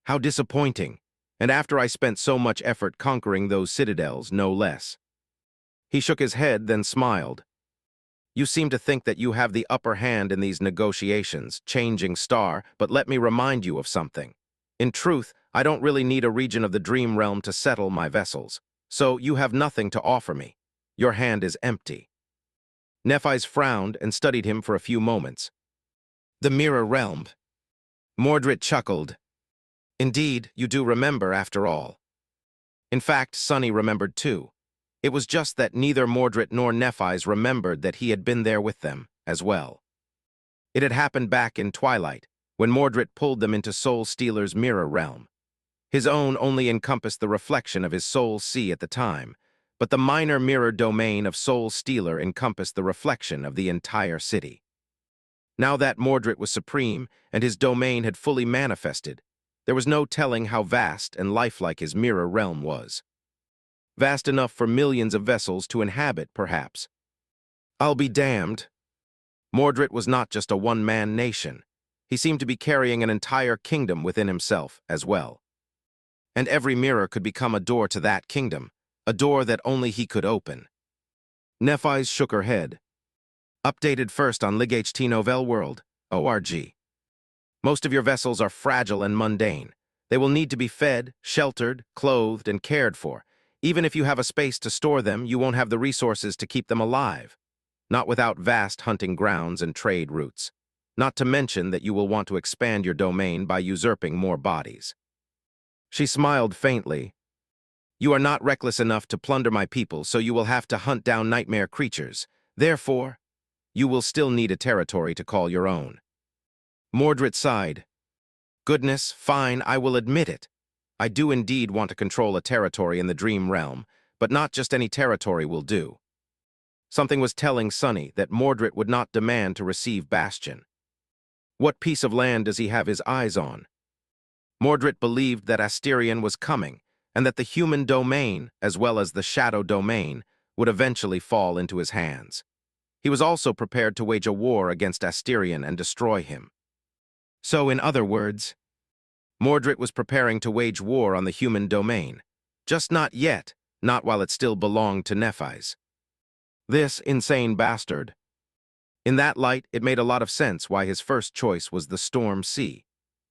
[SPEAKER 1] "How disappointing, and after I spent so much effort conquering those citadels, no less." He shook his head, then smiled. "You seem to think that you have the upper hand in these negotiations, changing star, but let me remind you of something. In truth, I don't really need a region of the dream realm to settle my vessels, so you have nothing to offer me. Your hand is empty." Nephis frowned and studied him for a few moments. "The mirror realm." Mordred chuckled. "Indeed, you do remember after all." In fact, Sonny remembered too. It was just that neither Mordred nor Nephis remembered that he had been there with them as well. It had happened back in Twilight, when Mordred pulled them into Soul Stealer's mirror realm. His own only encompassed the reflection of his soul sea at the time, but the minor mirror domain of Soul Stealer encompassed the reflection of the entire city. Now that Mordred was supreme and his domain had fully manifested, there was no telling how vast and lifelike his mirror realm was. Vast enough for millions of vessels to inhabit, perhaps. I'll be damned. Mordred was not just a one-man nation. He seemed to be carrying an entire kingdom within himself as well. And every mirror could become a door to that kingdom, a door that only he could open. Nephis shook her head. Updated first on Guiltythree World, ORG. Most of your vessels are fragile and mundane. They will need to be fed, sheltered, clothed, and cared for. Even if you have a space to store them, you won't have the resources to keep them alive. Not without vast hunting grounds and trade routes. Not to mention that you will want to expand your domain by usurping more bodies. She smiled faintly. "You are not reckless enough to plunder my people, so you will have to hunt down nightmare creatures. Therefore, you will still need a territory to call your own." Mordred sighed. "Goodness, fine, I will admit it. I do indeed want to control a territory in the dream realm, but not just any territory will do." Something was telling Sonny that Mordred would not demand to receive Bastion. What piece of land does he have his eyes on? Mordred believed that Asterion was coming, and that the human domain, as well as the shadow domain, would eventually fall into his hands. He was also prepared to wage a war against Asterion and destroy him. So, in other words, Mordred was preparing to wage war on the human domain. Just not yet, not while it still belonged to Nephis. This insane bastard. In that light, it made a lot of sense why his first choice was the Storm Sea.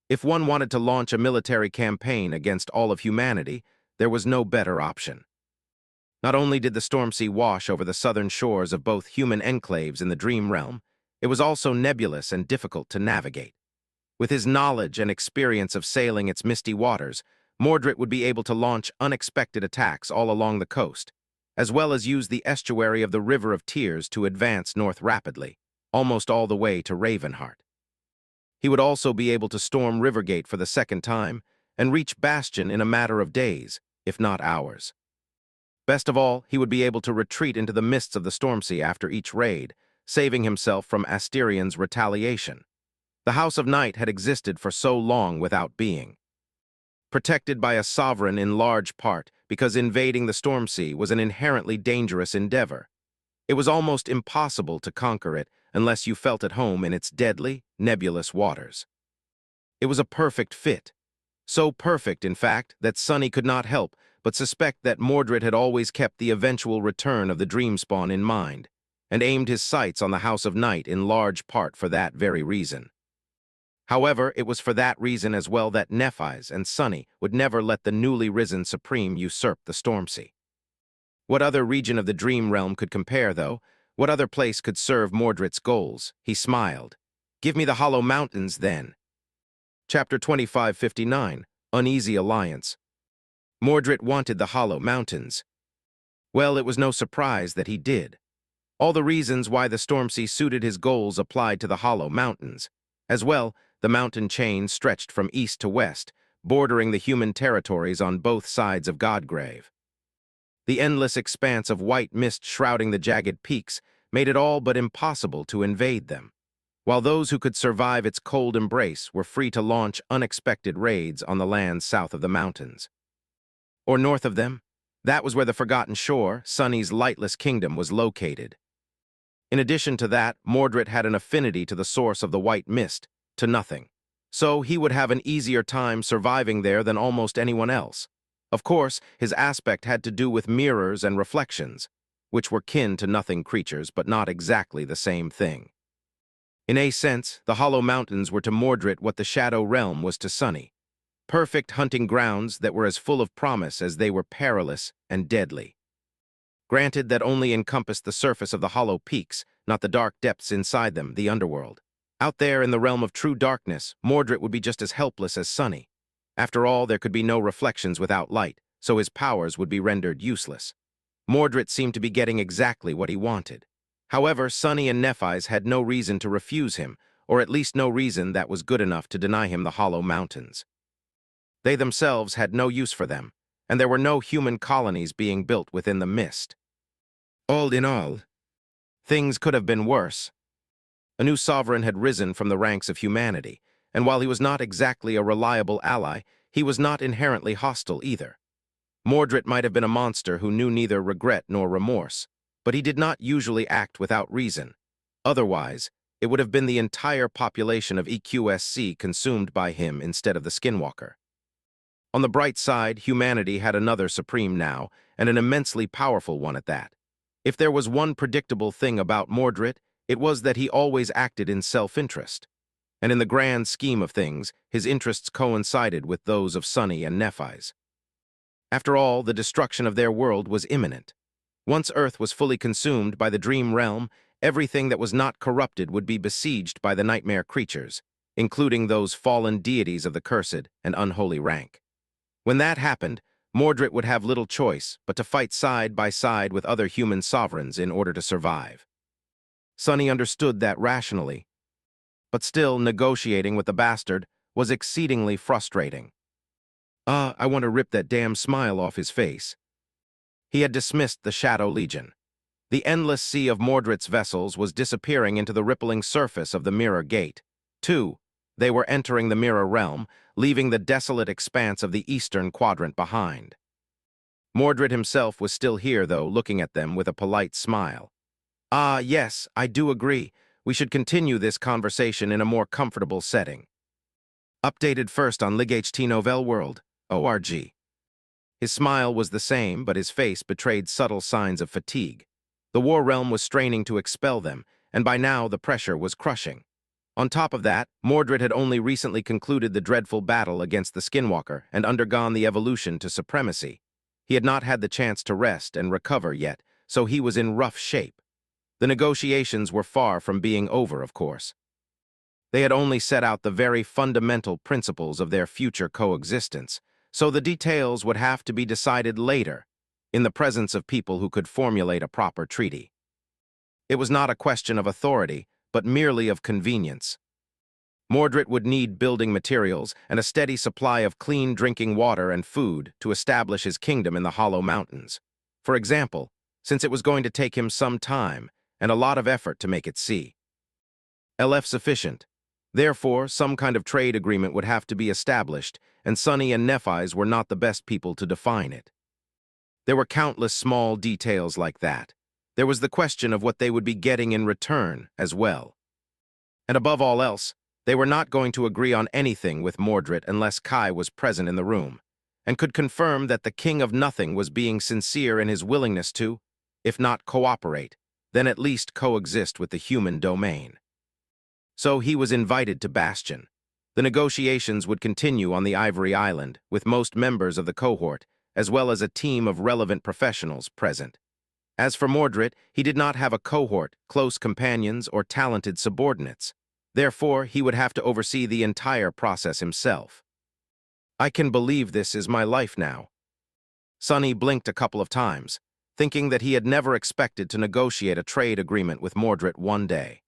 [SPEAKER 1] If one wanted to launch a military campaign against all of humanity, there was no better option. Not only did the Stormsea wash over the southern shores of both human enclaves in the dream realm, it was also nebulous and difficult to navigate. With his knowledge and experience of sailing its misty waters, Mordred would be able to launch unexpected attacks all along the coast, as well as use the estuary of the River of Tears to advance north rapidly, almost all the way to Ravenheart. He would also be able to storm Rivergate for the second time and reach Bastion in a matter of days, if not hours. Best of all, he would be able to retreat into the mists of the Stormsea after each raid, saving himself from Asterian's retaliation. The House of Night had existed for so long without being. Protected by a sovereign in large part because invading the Stormsea was an inherently dangerous endeavor. It was almost impossible to conquer it unless you felt at home in its deadly, nebulous waters. It was a perfect fit. So perfect, in fact, that Sonny could not help but suspect that Mordred had always kept the eventual return of the Dreamspawn in mind, and aimed his sights on the House of Night in large part for that very reason. However, it was for that reason as well that Nephis and Sonny would never let the newly risen Supreme usurp the Stormsea. What other region of the Dream Realm could compare, though? What other place could serve Mordred's goals? He smiled. Give me the Hollow Mountains, then. Chapter 2559, Uneasy Alliance. Mordred wanted the Hollow Mountains. Well, it was no surprise that he did. All the reasons why the Stormsea suited his goals applied to the Hollow Mountains. As well, the mountain chain stretched from east to west, bordering the human territories on both sides of Godgrave. The endless expanse of white mist shrouding the jagged peaks made it all but impossible to invade them, while those who could survive its cold embrace were free to launch unexpected raids on the lands south of the mountains. Or north of them, that was where the Forgotten Shore, Sonny's lightless kingdom, was located. In addition to that, Mordred had an affinity to the source of the white mist, to nothing. So he would have an easier time surviving there than almost anyone else. Of course, his aspect had to do with mirrors and reflections, which were kin to nothing creatures, but not exactly the same thing. In a sense, the Hollow Mountains were to Mordred what the Shadow Realm was to Sonny. Perfect hunting grounds that were as full of promise as they were perilous and deadly. Granted, that only encompassed the surface of the hollow peaks, not the dark depths inside them, the underworld. Out there in the realm of true darkness, Mordred would be just as helpless as Sonny. After all, there could be no reflections without light, so his powers would be rendered useless. Mordred seemed to be getting exactly what he wanted. However, Sonny and Nephis had no reason to refuse him, or at least no reason that was good enough to deny him the Hollow Mountains. They themselves had no use for them, and there were no human colonies being built within the mist. All in all, things could have been worse. A new sovereign had risen from the ranks of humanity, and while he was not exactly a reliable ally, he was not inherently hostile either. Mordred might have been a monster who knew neither regret nor remorse, but he did not usually act without reason. Otherwise, it would have been the entire population of EQSC consumed by him instead of the Skinwalker. On the bright side, humanity had another supreme now, and an immensely powerful one at that. If there was one predictable thing about Mordred, it was that he always acted in self-interest. And in the grand scheme of things, his interests coincided with those of Sonny and Nephis. After all, the destruction of their world was imminent. Once Earth was fully consumed by the Dream Realm, everything that was not corrupted would be besieged by the nightmare creatures, including those fallen deities of the cursed and unholy rank. When that happened, Mordred would have little choice but to fight side by side with other human sovereigns in order to survive. Sonny understood that rationally, but still negotiating with the bastard was exceedingly frustrating. I want to rip that damn smile off his face. He had dismissed the Shadow Legion. The endless sea of Mordred's vessels was disappearing into the rippling surface of the Mirror Gate. They were entering the Mirror Realm, leaving the desolate expanse of the eastern quadrant behind. Mordred himself was still here, though, looking at them with a polite smile. Yes, I do agree. We should continue this conversation in a more comfortable setting. Updated first on Guiltythree World, ORG. His smile was the same, but his face betrayed subtle signs of fatigue. The War Realm was straining to expel them, and by now the pressure was crushing. On top of that, Mordred had only recently concluded the dreadful battle against the Skinwalker and undergone the evolution to supremacy. He had not had the chance to rest and recover yet, so he was in rough shape. The negotiations were far from being over, of course. They had only set out the very fundamental principles of their future coexistence, so the details would have to be decided later. in the presence of people who could formulate a proper treaty. It was not a question of authority, but merely of convenience. Mordred would need building materials and a steady supply of clean drinking water and food to establish his kingdom in the Hollow Mountains. For example, since it was going to take him some time and a lot of effort to make it self-sufficient. Therefore, some kind of trade agreement would have to be established, and Sonny and Nephis were not the best people to define it. There were countless small details like that. There was the question of what they would be getting in return as well. And above all else, they were not going to agree on anything with Mordred unless Kai was present in the room, and could confirm that the King of Nothing was being sincere in his willingness to, if not cooperate, then at least coexist with the human domain. So he was invited to Bastion. The negotiations would continue on the Ivory Island, with most members of the cohort, as well as a team of relevant professionals present. As for Mordred, he did not have a cohort, close companions, or talented subordinates. Therefore, he would have to oversee the entire process himself. I can believe this is my life now. Sonny blinked a couple of times, thinking that he had never expected to negotiate a trade agreement with Mordred one day.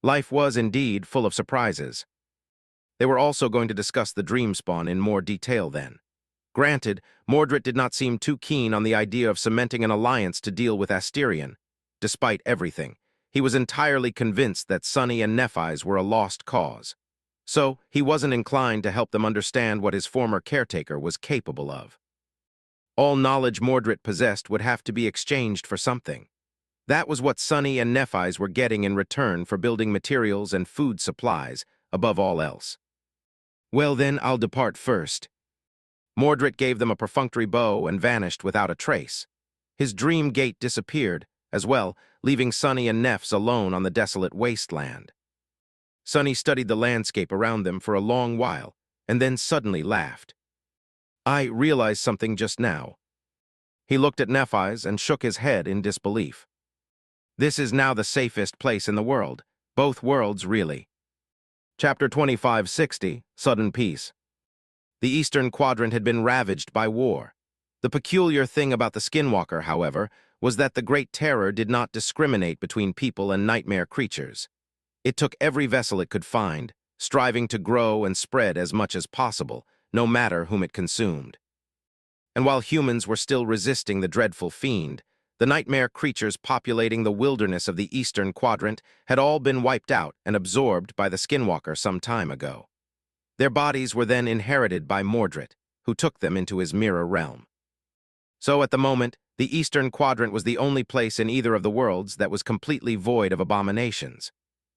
[SPEAKER 1] Life was indeed full of surprises. They were also going to discuss the dream spawn in more detail then. Granted, Mordred did not seem too keen on the idea of cementing an alliance to deal with Asterion. Despite everything, he was entirely convinced that Sonny and Nephis were a lost cause. So, he wasn't inclined to help them understand what his former caretaker was capable of. All knowledge Mordred possessed would have to be exchanged for something. That was what Sonny and Nephis were getting in return for building materials and food supplies, above all else. Well then, I'll depart first. Mordred gave them a perfunctory bow and vanished without a trace. His dream gate disappeared, as well, leaving Sonny and Nephs alone on the desolate wasteland. Sonny studied the landscape around them for a long while, and then suddenly laughed. I realized something just now. He looked at Nephis and shook his head in disbelief. This is now the safest place in the world, both worlds really. Chapter 2560, Sudden Peace. The Eastern Quadrant had been ravaged by war. The peculiar thing about the Skinwalker, however, was that the Great Terror did not discriminate between people and nightmare creatures. It took every vessel it could find, striving to grow and spread as much as possible, no matter whom it consumed. And while humans were still resisting the dreadful fiend, the nightmare creatures populating the wilderness of the Eastern Quadrant had all been wiped out and absorbed by the Skinwalker some time ago. Their bodies were then inherited by Mordred, who took them into his mirror realm. So at the moment, the Eastern Quadrant was the only place in either of the worlds that was completely void of abominations.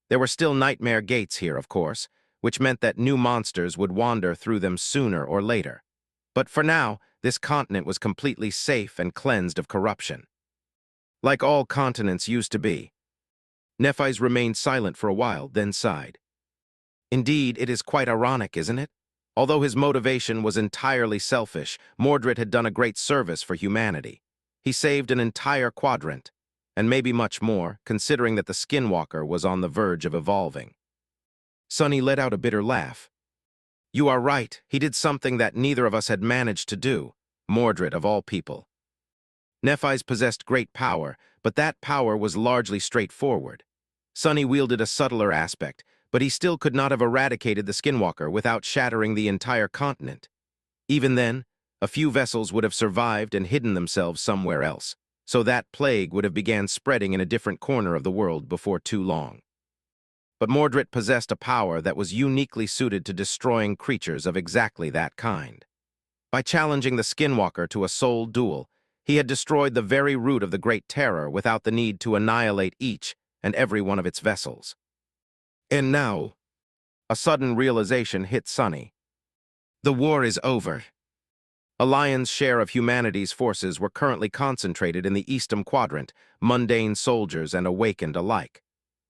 [SPEAKER 1] There were still nightmare gates here, of course, which meant that new monsters would wander through them sooner or later. But for now, this continent was completely safe and cleansed of corruption. Like all continents used to be. Nephis remained silent for a while, then sighed. Indeed, it is quite ironic, isn't it? Although his motivation was entirely selfish, Mordred had done a great service for humanity. He saved an entire quadrant, and maybe much more, considering that the Skinwalker was on the verge of evolving. Sonny let out a bitter laugh. You are right, he did something that neither of us had managed to do, Mordred of all people. Nephis possessed great power, but that power was largely straightforward. Sonny wielded a subtler aspect, but he still could not have eradicated the Skinwalker without shattering the entire continent. Even then, a few vessels would have survived and hidden themselves somewhere else, so that plague would have began spreading in a different corner of the world before too long. But Mordred possessed a power that was uniquely suited to destroying creatures of exactly that kind. By challenging the Skinwalker to a soul duel, he had destroyed the very root of the Great Terror without the need to annihilate each and every one of its vessels. And now, a sudden realization hit Sonny. The war is over. A lion's share of humanity's forces were currently concentrated in the Eastern Quadrant, mundane soldiers and awakened alike.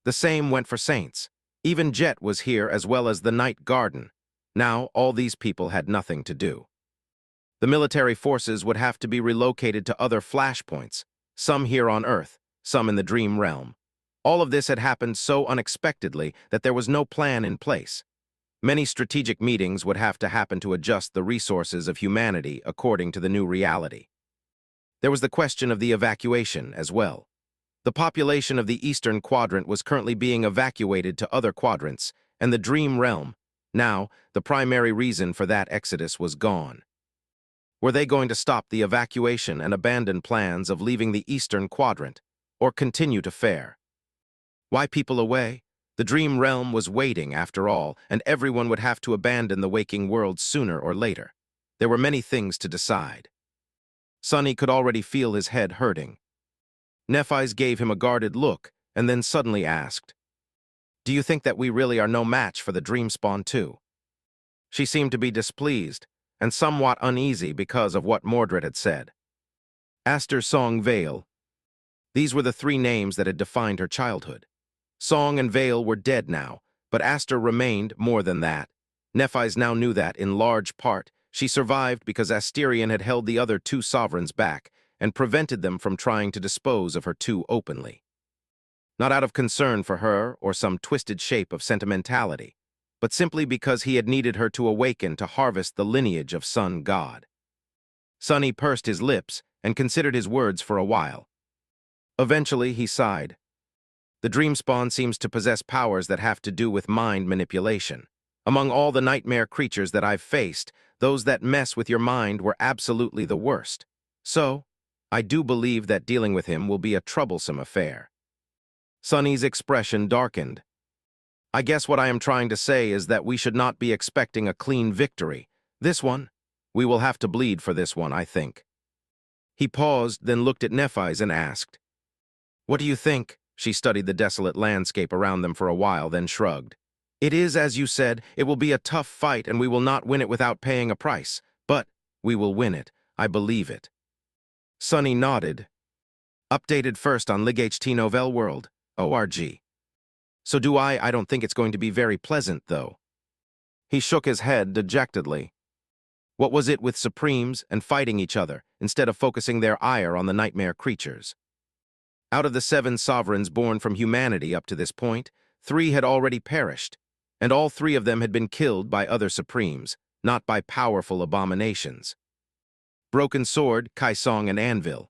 [SPEAKER 1] The same went for saints. Even Jet was here as well as the Night Garden. Now, all these people had nothing to do. The military forces would have to be relocated to other flashpoints, some here on Earth, some in the Dream Realm. All of this had happened so unexpectedly that there was no plan in place. Many strategic meetings would have to happen to adjust the resources of humanity according to the new reality. There was the question of the evacuation as well. The population of the Eastern Quadrant was currently being evacuated to other quadrants, and the Dream Realm, now, the primary reason for that exodus was gone. Were they going to stop the evacuation and abandon plans of leaving the Eastern Quadrant, or continue to fare? Why people away? The Dream Realm was waiting, after all, and everyone would have to abandon the waking world sooner or later. There were many things to decide. Sonny could already feel his head hurting. Nephis gave him a guarded look, and then suddenly asked, "Do you think that we really are no match for the Dreamspawn too?" She seemed to be displeased, and somewhat uneasy because of what Mordred had said. Aster, Song, Vale. These were the three names that had defined her childhood. Song and Vale were dead now, but Aster remained more than that. Nephis now knew that, in large part, she survived because Asterion had held the other two sovereigns back and prevented them from trying to dispose of her too openly. Not out of concern for her or some twisted shape of sentimentality, but simply because he had needed her to awaken to harvest the lineage of Sun God. Sonny pursed his lips and considered his words for a while. Eventually, he sighed. The Dreamspawn seems to possess powers that have to do with mind manipulation. Among all the nightmare creatures that I've faced, those that mess with your mind were absolutely the worst. So, I do believe that dealing with him will be a troublesome affair. Sonny's expression darkened. I guess what I am trying to say is that we should not be expecting a clean victory. This one, we will have to bleed for this one, I think. He paused, then looked at Nephis and asked, "What do you think?" She studied the desolate landscape around them for a while, then shrugged. "It is, as you said, it will be a tough fight and we will not win it without paying a price. But we will win it. I believe it." Sonny nodded. Updated first on LigHT World, ORG. So do I don't think it's going to be very pleasant, though. He shook his head dejectedly. What was it with Supremes and fighting each other, instead of focusing their ire on the nightmare creatures? Out of the 7 sovereigns born from humanity up to this point, 3 had already perished, and all 3 of them had been killed by other Supremes, not by powerful abominations. Broken Sword, Kaisong, and Anvil.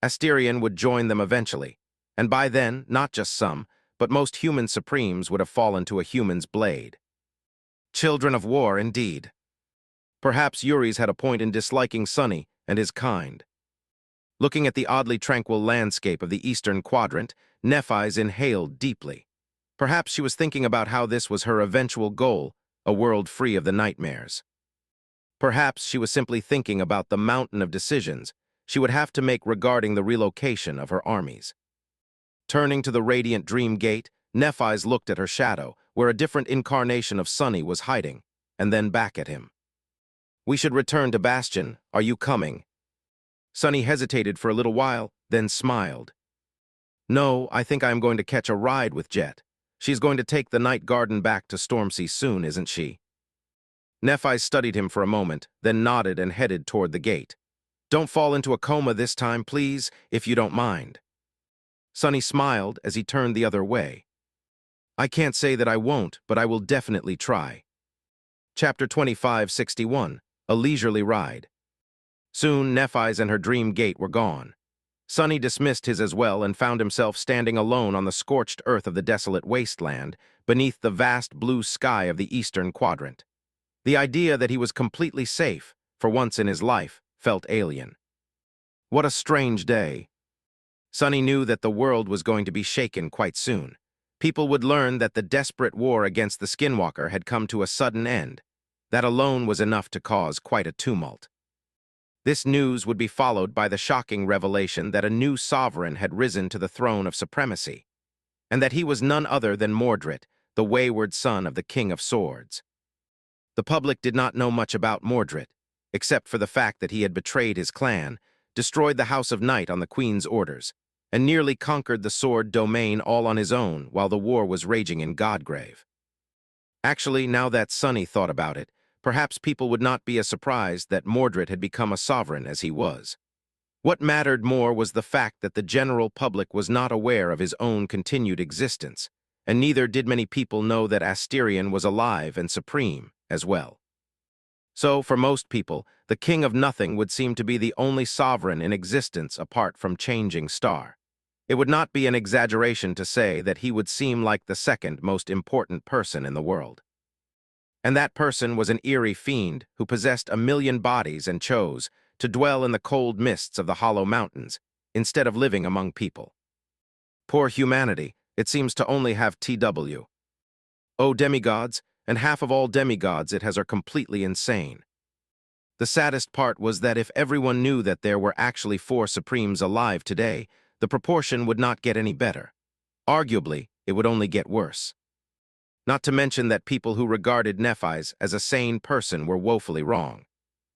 [SPEAKER 1] Asterion would join them eventually, and by then, not just some, but most human Supremes would have fallen to a human's blade. Children of war, indeed. Perhaps Yuri's had a point in disliking Sonny and his kind. Looking at the oddly tranquil landscape of the Eastern Quadrant, Nephis inhaled deeply. Perhaps she was thinking about how this was her eventual goal, a world free of the nightmares. Perhaps she was simply thinking about the mountain of decisions she would have to make regarding the relocation of her armies. Turning to the radiant dream gate, Nephis looked at her shadow, where a different incarnation of Sonny was hiding, and then back at him. "We should return to Bastion. Are you coming?" Sonny hesitated for a little while, then smiled. "No, I think I am going to catch a ride with Jet. She's going to take the Night Garden back to Stormsea soon, isn't she?" Nephis studied him for a moment, then nodded and headed toward the gate. "Don't fall into a coma this time, please, if you don't mind." Sonny smiled as he turned the other way. "I can't say that I won't, but I will definitely try." Chapter 2561, A Leisurely Ride. Soon, Nephis and her dream gate were gone. Sonny dismissed his as well and found himself standing alone on the scorched earth of the desolate wasteland, beneath the vast blue sky of the Eastern Quadrant. The idea that he was completely safe, for once in his life, felt alien. What a strange day. Sonny knew that the world was going to be shaken quite soon. People would learn that the desperate war against the Skinwalker had come to a sudden end. That alone was enough to cause quite a tumult. This news would be followed by the shocking revelation that a new sovereign had risen to the throne of supremacy, and that he was none other than Mordred, the wayward son of the King of Swords. The public did not know much about Mordred, except for the fact that he had betrayed his clan, destroyed the House of Night on the Queen's orders, and nearly conquered the Sword domain all on his own while the war was raging in Godgrave. Actually, now that Sonny thought about it, perhaps people would not be as surprised that Mordred had become a sovereign as he was. What mattered more was the fact that the general public was not aware of his own continued existence, and neither did many people know that Asterion was alive and supreme as well. So, for most people, the king of nothing would seem to be the only sovereign in existence apart from changing star. It would not be an exaggeration to say that he would seem like the second most important person in the world. And that person was an eerie fiend who possessed 1,000,000 bodies and chose to dwell in the cold mists of the hollow mountains instead of living among people. Poor humanity, it seems to only have TW. Oh, demigods, and half of all demigods it has are completely insane. The saddest part was that if everyone knew that there were actually 4 Supremes alive today, the proportion would not get any better. Arguably, it would only get worse. Not to mention that people who regarded Nephis as a sane person were woefully wrong.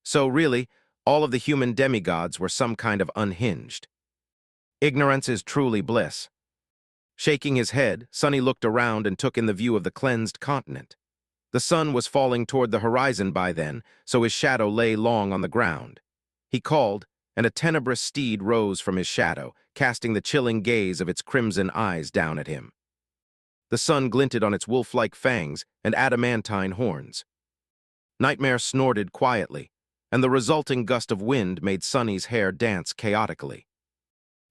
[SPEAKER 1] So really, all of the human demigods were some kind of unhinged. Ignorance is truly bliss. Shaking his head, Sonny looked around and took in the view of the cleansed continent. The sun was falling toward the horizon by then, so his shadow lay long on the ground. He called, and a tenebrous steed rose from his shadow, casting the chilling gaze of its crimson eyes down at him. The sun glinted on its wolf-like fangs and adamantine horns. Nightmare snorted quietly, and the resulting gust of wind made Sonny's hair dance chaotically.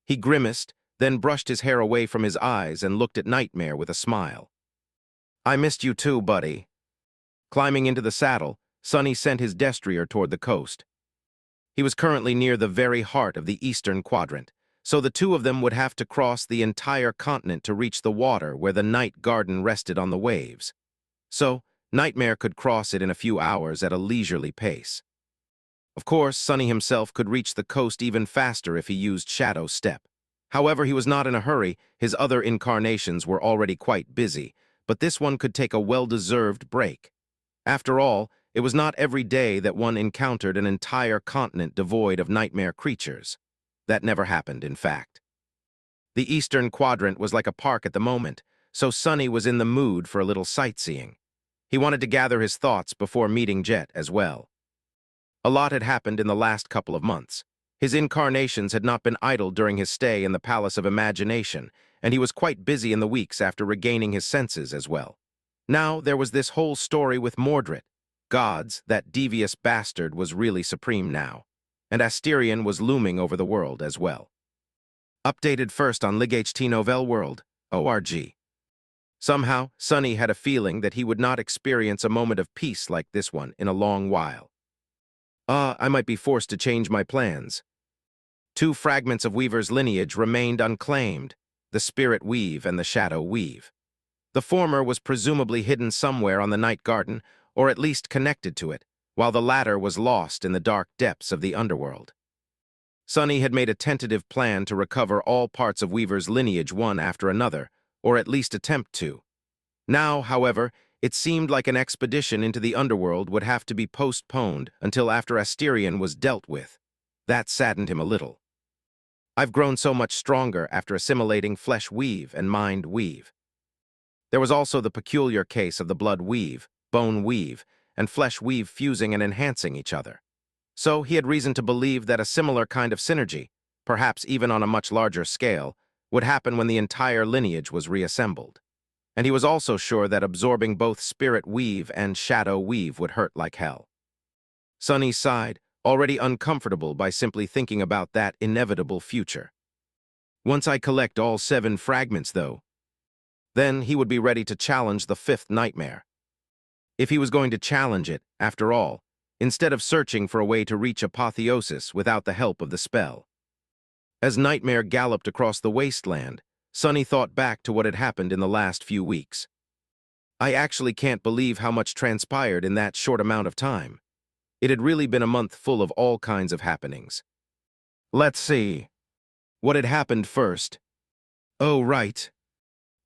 [SPEAKER 1] He grimaced, then brushed his hair away from his eyes and looked at Nightmare with a smile. "I missed you too, buddy." Climbing into the saddle, Sonny sent his destrier toward the coast. He was currently near the very heart of the eastern quadrant, so the two of them would have to cross the entire continent to reach the water where the night garden rested on the waves. So, Nightmare could cross it in a few hours at a leisurely pace. Of course, Sonny himself could reach the coast even faster if he used Shadow Step. However, he was not in a hurry. His other incarnations were already quite busy, but this one could take a well-deserved break. After all, it was not every day that one encountered an entire continent devoid of nightmare creatures. That never happened, in fact. The eastern quadrant was like a park at the moment, so Sonny was in the mood for a little sightseeing. He wanted to gather his thoughts before meeting Jet as well. A lot had happened in the last couple of months. His incarnations had not been idle during his stay in the Palace of Imagination, and he was quite busy in the weeks after regaining his senses as well. Now there was this whole story with Mordred. Gods, that devious bastard was really supreme now, and Asterion was looming over the world as well. Updated first on Guiltythree World, ORG. Somehow, Sonny had a feeling that he would not experience a moment of peace like this one in a long while. I might be forced to change my plans. 2 fragments of Weaver's lineage remained unclaimed, the Spirit Weave and the Shadow Weave. The former was presumably hidden somewhere on the Night Garden, or at least connected to it, while the latter was lost in the dark depths of the underworld. Sonny had made a tentative plan to recover all parts of Weaver's lineage one after another, or at least attempt to. Now, however, it seemed like an expedition into the underworld would have to be postponed until after Asterion was dealt with. That saddened him a little. I've grown so much stronger after assimilating Flesh Weave and Mind Weave. There was also the peculiar case of the Blood Weave, Bone Weave, and Flesh Weave fusing and enhancing each other. So he had reason to believe that a similar kind of synergy, perhaps even on a much larger scale, would happen when the entire lineage was reassembled. And he was also sure that absorbing both Spirit Weave and Shadow Weave would hurt like hell. Sonny sighed, already uncomfortable by simply thinking about that inevitable future. Once I collect all 7 fragments, though, then he would be ready to challenge the 5th nightmare. If he was going to challenge it, after all, instead of searching for a way to reach apotheosis without the help of the spell. As Nightmare galloped across the wasteland, Sonny thought back to what had happened in the last few weeks. I actually can't believe how much transpired in that short amount of time. It had really been a month full of all kinds of happenings. Let's see. What had happened first? Oh, right.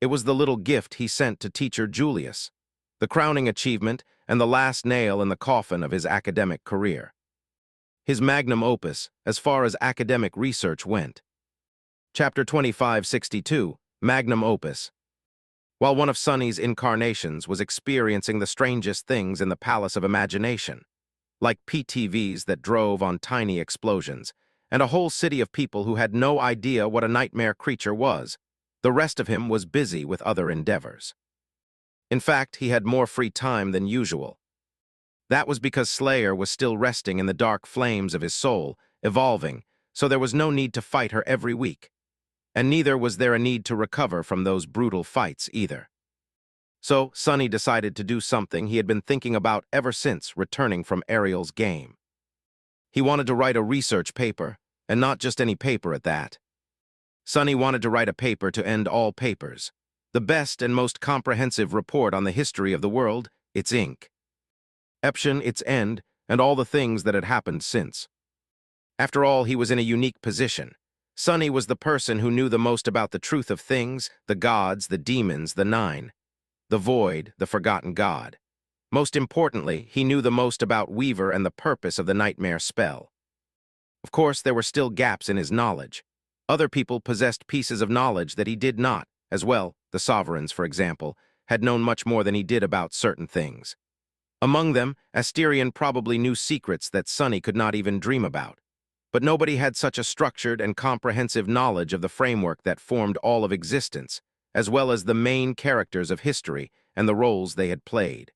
[SPEAKER 1] It was the little gift he sent to teacher Julius, the crowning achievement and the last nail in the coffin of his academic career. His magnum opus, as far as academic research went. Chapter 2562, Magnum Opus. While one of Sonny's incarnations was experiencing the strangest things in the Palace of Imagination, like PTVs that drove on tiny explosions, and a whole city of people who had no idea what a nightmare creature was, the rest of him was busy with other endeavors. In fact, he had more free time than usual. That was because Slayer was still resting in the dark flames of his soul, evolving, so there was no need to fight her every week. And neither was there a need to recover from those brutal fights either. So, Sonny decided to do something he had been thinking about ever since returning from Ariel's game. He wanted to write a research paper, and not just any paper at that. Sonny wanted to write a paper to end all papers, the best and most comprehensive report on the history of the world, its ink. Eption, its end, and all the things that had happened since. After all, he was in a unique position. Sonny was the person who knew the most about the truth of things, the gods, the demons, the nine, the void, the forgotten god. Most importantly, he knew the most about Weaver and the purpose of the nightmare spell. Of course, there were still gaps in his knowledge. Other people possessed pieces of knowledge that he did not, as well, the sovereigns, for example, had known much more than he did about certain things. Among them, Asterion probably knew secrets that Sonny could not even dream about. But nobody had such a structured and comprehensive knowledge of the framework that formed all of existence, as well as the main characters of history and the roles they had played.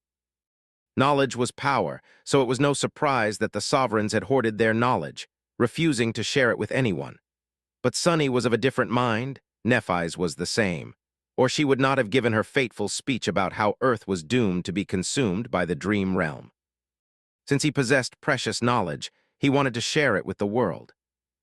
[SPEAKER 1] Knowledge was power, so it was no surprise that the sovereigns had hoarded their knowledge, refusing to share it with anyone. But Sonny was of a different mind, Nephis was the same, or she would not have given her fateful speech about how Earth was doomed to be consumed by the dream realm. Since he possessed precious knowledge, he wanted to share it with the world.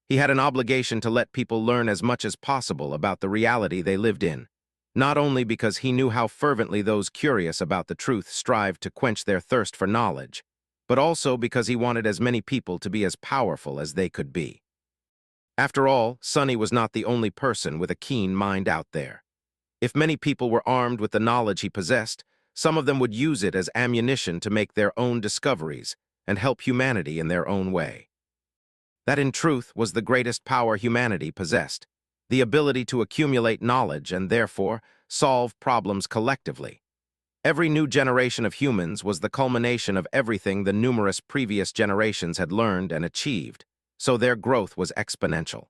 [SPEAKER 1] He had an obligation to let people learn as much as possible about the reality they lived in, not only because he knew how fervently those curious about the truth strived to quench their thirst for knowledge, but also because he wanted as many people to be as powerful as they could be. After all, Sonny was not the only person with a keen mind out there. If many people were armed with the knowledge he possessed, some of them would use it as ammunition to make their own discoveries and help humanity in their own way. That, in truth, was the greatest power humanity possessed, the ability to accumulate knowledge and, therefore, solve problems collectively. Every new generation of humans was the culmination of everything the numerous previous generations had learned and achieved, so their growth was exponential.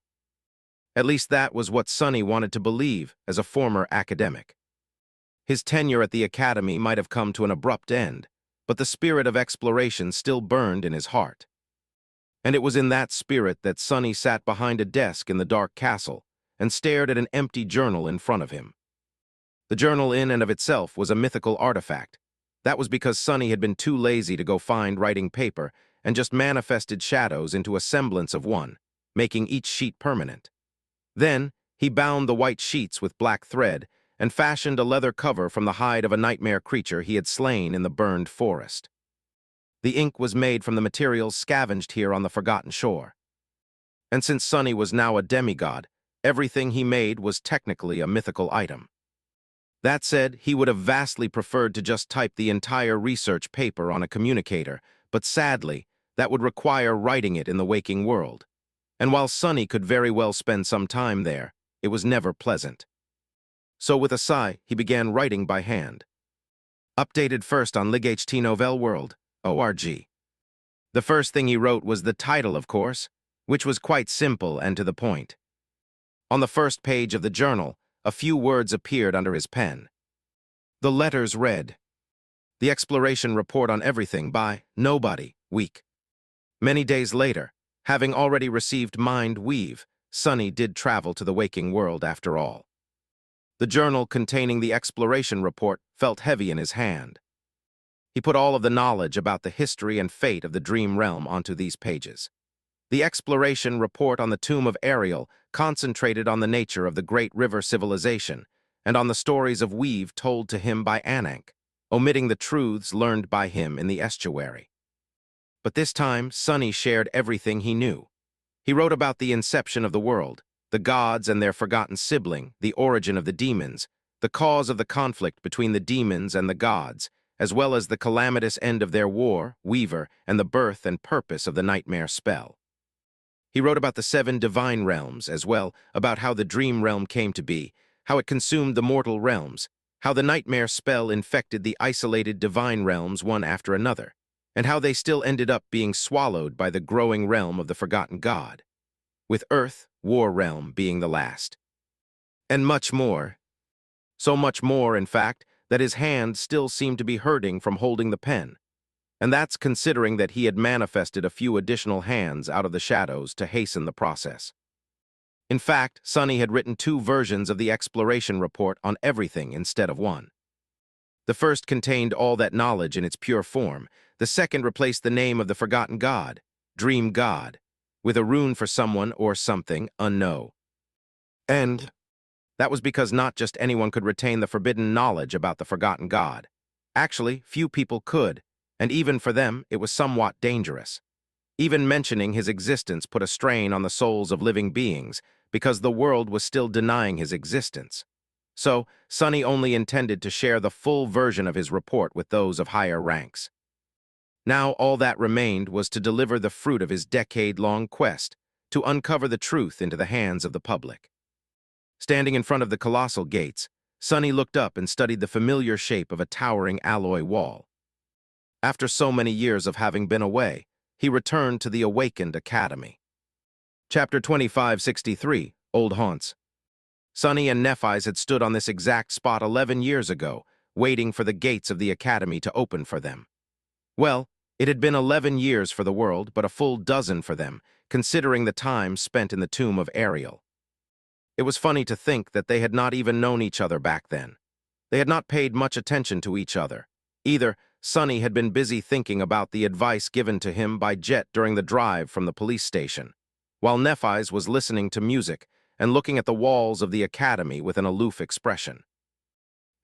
[SPEAKER 1] At least that was what Sonny wanted to believe as a former academic. His tenure at the academy might have come to an abrupt end, but the spirit of exploration still burned in his heart. And it was in that spirit that Sonny sat behind a desk in the dark castle and stared at an empty journal in front of him. The journal in and of itself was a mythical artifact. That was because Sonny had been too lazy to go find writing paper and just manifested shadows into a semblance of one, making each sheet permanent. Then, he bound the white sheets with black thread and fashioned a leather cover from the hide of a nightmare creature he had slain in the burned forest. The ink was made from the materials scavenged here on the forgotten shore. And since Sonny was now a demigod, everything he made was technically a mythical item. That said, he would have vastly preferred to just type the entire research paper on a communicator, but sadly, that would require writing it in the waking world. And while Sonny could very well spend some time there, it was never pleasant. So with a sigh, he began writing by hand. Updated first on Guiltythree World, org. The first thing he wrote was the title, of course, which was quite simple and to the point. On the first page of the journal, a few words appeared under his pen. The letters read, "The exploration report on everything by Nobody, week." Many days later, having already received Mind Weave, Sonny did travel to the waking world after all. The journal containing the exploration report felt heavy in his hand. He put all of the knowledge about the history and fate of the dream realm onto these pages. The exploration report on the tomb of Ariel concentrated on the nature of the great river civilization and on the stories of Weave told to him by Anank, omitting the truths learned by him in the estuary. But this time, Sonny shared everything he knew. He wrote about the inception of the world, the gods and their forgotten sibling, the origin of the demons, the cause of the conflict between the demons and the gods, as well as the calamitous end of their war, Weaver, and the birth and purpose of the nightmare spell. He wrote about the 7 divine realms, as well, about how the dream realm came to be, how it consumed the mortal realms, how the nightmare spell infected the isolated divine realms one after another, and how they still ended up being swallowed by the growing realm of the forgotten god, with Earth, War Realm, being the last. And much more. So much more, in fact, that his hand still seemed to be hurting from holding the pen. And that's considering that he had manifested a few additional hands out of the shadows to hasten the process. In fact, Sonny had written 2 versions of the exploration report on everything instead of one. The first contained all that knowledge in its pure form. The second replaced the name of the forgotten god, Dream God, with a rune for someone or something unknown. And that was because not just anyone could retain the forbidden knowledge about the forgotten god. Actually, few people could, and even for them, it was somewhat dangerous. Even mentioning his existence put a strain on the souls of living beings, because the world was still denying his existence. So, Sonny only intended to share the full version of his report with those of higher ranks. Now all that remained was to deliver the fruit of his decade-long quest, to uncover the truth into the hands of the public. Standing in front of the colossal gates, Sonny looked up and studied the familiar shape of a towering alloy wall. After so many years of having been away, he returned to the awakened academy. Chapter 2563, Old Haunts. Sonny and Nephis had stood on this exact spot 11 years ago, waiting for the gates of the academy to open for them. Well, it had been 11 years for the world, but a full dozen for them, considering the time spent in the tomb of Ariel. It was funny to think that they had not even known each other back then. They had not paid much attention to each other. Either Sonny had been busy thinking about the advice given to him by Jet during the drive from the police station, while Nephis was listening to music and looking at the walls of the academy with an aloof expression.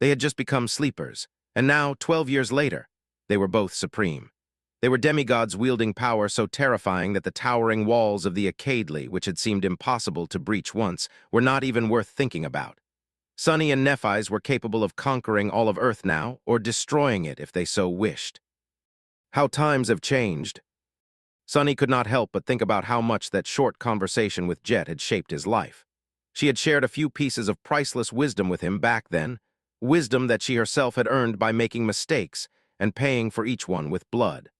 [SPEAKER 1] They had just become sleepers, and now, 12 years later, they were both supreme. They were demigods wielding power so terrifying that the towering walls of the Acadely, which had seemed impossible to breach once, were not even worth thinking about. Sonny and Nephis were capable of conquering all of Earth now, or destroying it if they so wished. How times have changed. Sonny could not help but think about how much that short conversation with Jet had shaped his life. She had shared a few pieces of priceless wisdom with him back then, wisdom that she herself had earned by making mistakes and paying for each one with blood.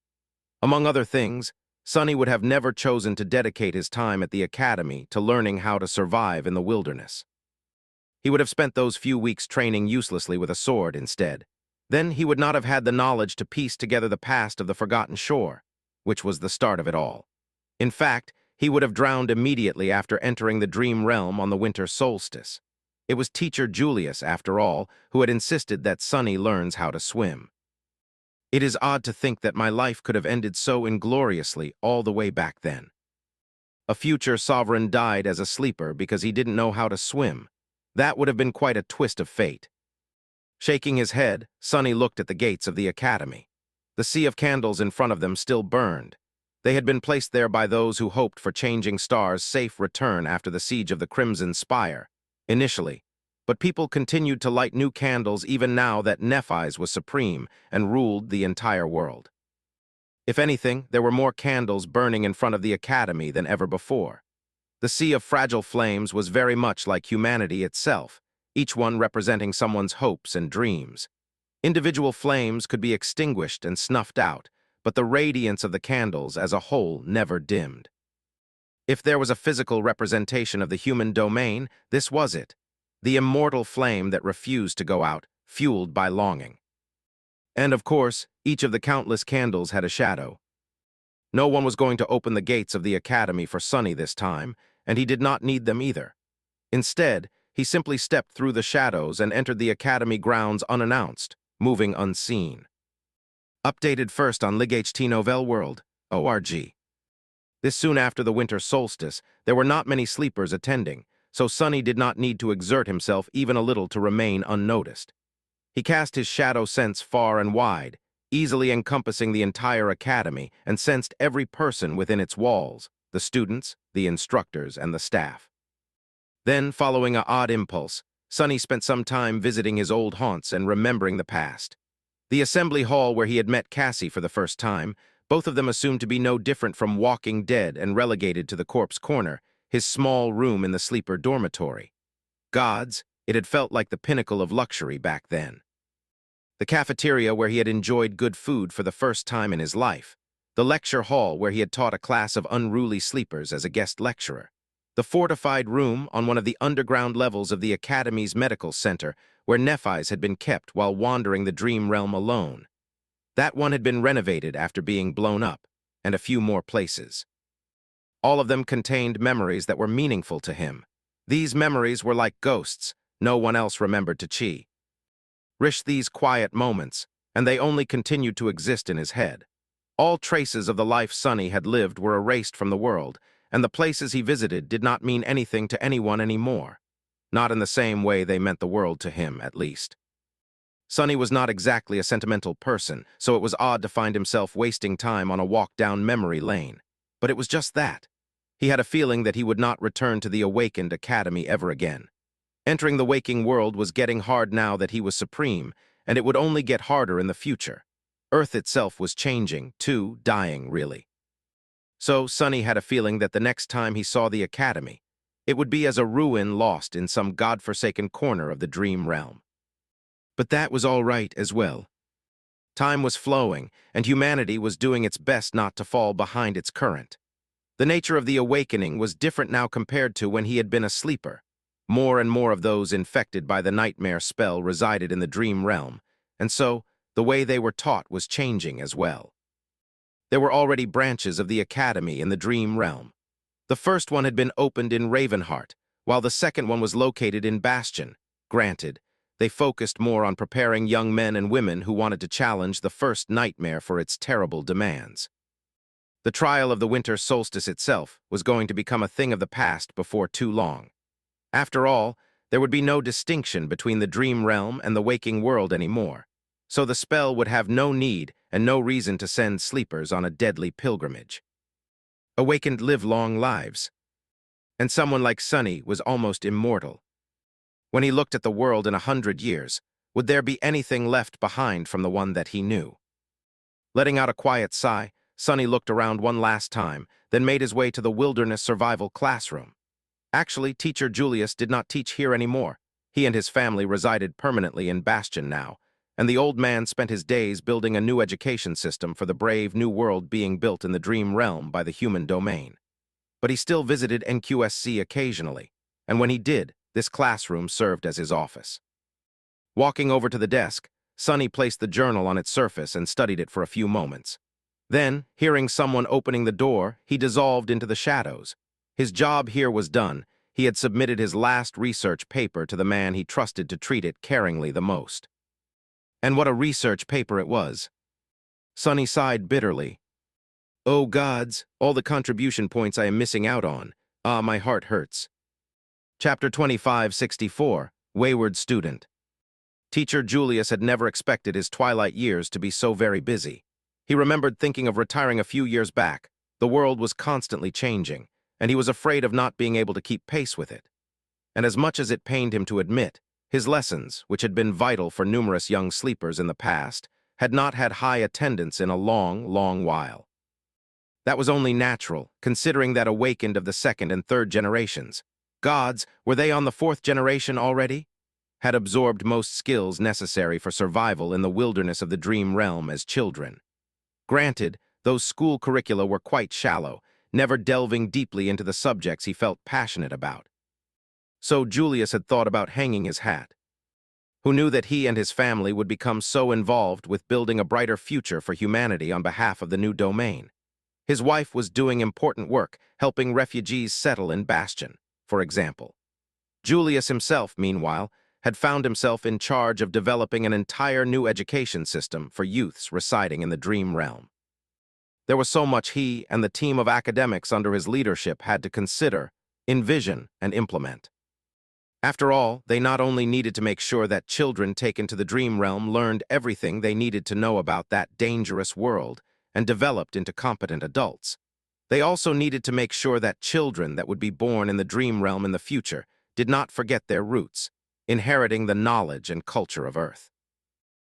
[SPEAKER 1] Among other things, Sonny would have never chosen to dedicate his time at the academy to learning how to survive in the wilderness. He would have spent those few weeks training uselessly with a sword instead. Then he would not have had the knowledge to piece together the past of the Forgotten Shore, which was the start of it all. In fact, he would have drowned immediately after entering the dream realm on the winter solstice. It was teacher Julius, after all, who had insisted that Sonny learns how to swim. It is odd to think that my life could have ended so ingloriously all the way back then. A future sovereign died as a sleeper because he didn't know how to swim. That would have been quite a twist of fate. Shaking his head, Sonny looked at the gates of the academy. The sea of candles in front of them still burned. They had been placed there by those who hoped for Changing Star's safe return after the siege of the Crimson Spire, initially. But people continued to light new candles even now that Nephis was supreme and ruled the entire world. If anything, there were more candles burning in front of the academy than ever before. The sea of fragile flames was very much like humanity itself, each one representing someone's hopes and dreams. Individual flames could be extinguished and snuffed out, but the radiance of the candles as a whole never dimmed. If there was a physical representation of the human domain, this was it. The immortal flame that refused to go out, fueled by longing. And of course, each of the countless candles had a shadow. No one was going to open the gates of the academy for Sonny this time, and he did not need them either. Instead, he simply stepped through the shadows and entered the academy grounds unannounced, moving unseen. Updated first on WebNovel.org. This soon after the winter solstice, there were not many sleepers attending, so Sonny did not need to exert himself even a little to remain unnoticed. He cast his shadow sense far and wide, easily encompassing the entire academy, and sensed every person within its walls, the students, the instructors, and the staff. Then, following an odd impulse, Sonny spent some time visiting his old haunts and remembering the past. The assembly hall where he had met Cassie for the first time, both of them assumed to be no different from Walking Dead and relegated to the corpse corner, his small room in the sleeper dormitory. Gods, it had felt like the pinnacle of luxury back then. The cafeteria where he had enjoyed good food for the first time in his life. The lecture hall where he had taught a class of unruly sleepers as a guest lecturer. The fortified room on one of the underground levels of the Academy's medical center where Nephis had been kept while wandering the dream realm alone. That one had been renovated after being blown up, and a few more places. All of them contained memories that were meaningful to him. These memories were like ghosts. No one else remembered to cherish these quiet moments, and they only continued to exist in his head. All traces of the life Sonny had lived were erased from the world, and the places he visited did not mean anything to anyone anymore. Not in the same way they meant the world to him, at least. Sonny was not exactly a sentimental person, so it was odd to find himself wasting time on a walk down memory lane. But it was just that. He had a feeling that he would not return to the awakened academy ever again. Entering the waking world was getting hard now that he was supreme, and it would only get harder in the future. Earth itself was changing, too, dying, really. So Sonny had a feeling that the next time he saw the academy, it would be as a ruin lost in some godforsaken corner of the dream realm. But that was all right as well. Time was flowing, and humanity was doing its best not to fall behind its current. The nature of the awakening was different now compared to when he had been a sleeper. More and more of those infected by the nightmare spell resided in the dream realm, and so the way they were taught was changing as well. There were already branches of the academy in the dream realm. The first one had been opened in Ravenheart, while the second one was located in Bastion. Granted, they focused more on preparing young men and women who wanted to challenge the first nightmare for its terrible demands. The trial of the winter solstice itself was going to become a thing of the past before too long. After all, there would be no distinction between the dream realm and the waking world anymore, so the spell would have no need and no reason to send sleepers on a deadly pilgrimage. Awakened live long lives, and someone like Sonny was almost immortal. When he looked at the world in 100 years, would there be anything left behind from the one that he knew? Letting out a quiet sigh, Sonny looked around one last time, then made his way to the wilderness survival classroom. Actually, teacher Julius did not teach here anymore. He and his family resided permanently in Bastion now, and the old man spent his days building a new education system for the brave new world being built in the dream realm by the human domain. But he still visited NQSC occasionally, and when he did, this classroom served as his office. Walking over to the desk, Sonny placed the journal on its surface and studied it for a few moments. Then, hearing someone opening the door, he dissolved into the shadows. His job here was done. He had submitted his last research paper to the man he trusted to treat it caringly the most. And what a research paper it was. Sonny sighed bitterly. Oh gods, all the contribution points I am missing out on. Ah, my heart hurts. Chapter 2564, Wayward Student. Teacher Julius had never expected his twilight years to be so very busy. He remembered thinking of retiring a few years back. The world was constantly changing, and he was afraid of not being able to keep pace with it. And as much as it pained him to admit, his lessons, which had been vital for numerous young sleepers in the past, had not had high attendance in a long, long while. That was only natural, considering that awakened of the second and third generations. Gods, were they on the fourth generation already? Had absorbed most skills necessary for survival in the wilderness of the dream realm as children. Granted, those school curricula were quite shallow, never delving deeply into the subjects he felt passionate about. So Julius had thought about hanging his hat. Who knew that he and his family would become so involved with building a brighter future for humanity on behalf of the new domain? His wife was doing important work, helping refugees settle in Bastion, for example. Julius himself, meanwhile, had found himself in charge of developing an entire new education system for youths residing in the dream realm. There was so much he and the team of academics under his leadership had to consider, envision, and implement. After all, they not only needed to make sure that children taken to the dream realm learned everything they needed to know about that dangerous world and developed into competent adults, they also needed to make sure that children that would be born in the dream realm in the future did not forget their roots, inheriting the knowledge and culture of Earth.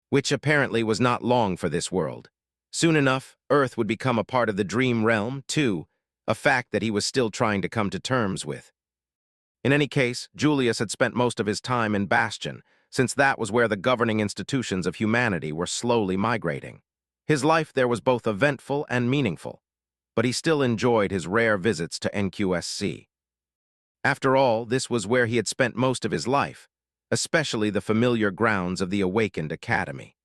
[SPEAKER 1] Which apparently was not long for this world. Soon enough, Earth would become a part of the dream realm, too, a fact that he was still trying to come to terms with. In any case, Julius had spent most of his time in Bastion, since that was where the governing institutions of humanity were slowly migrating. His life there was both eventful and meaningful, but he still enjoyed his rare visits to NQSC. After all, this was where he had spent most of his life, especially the familiar grounds of the awakened academy.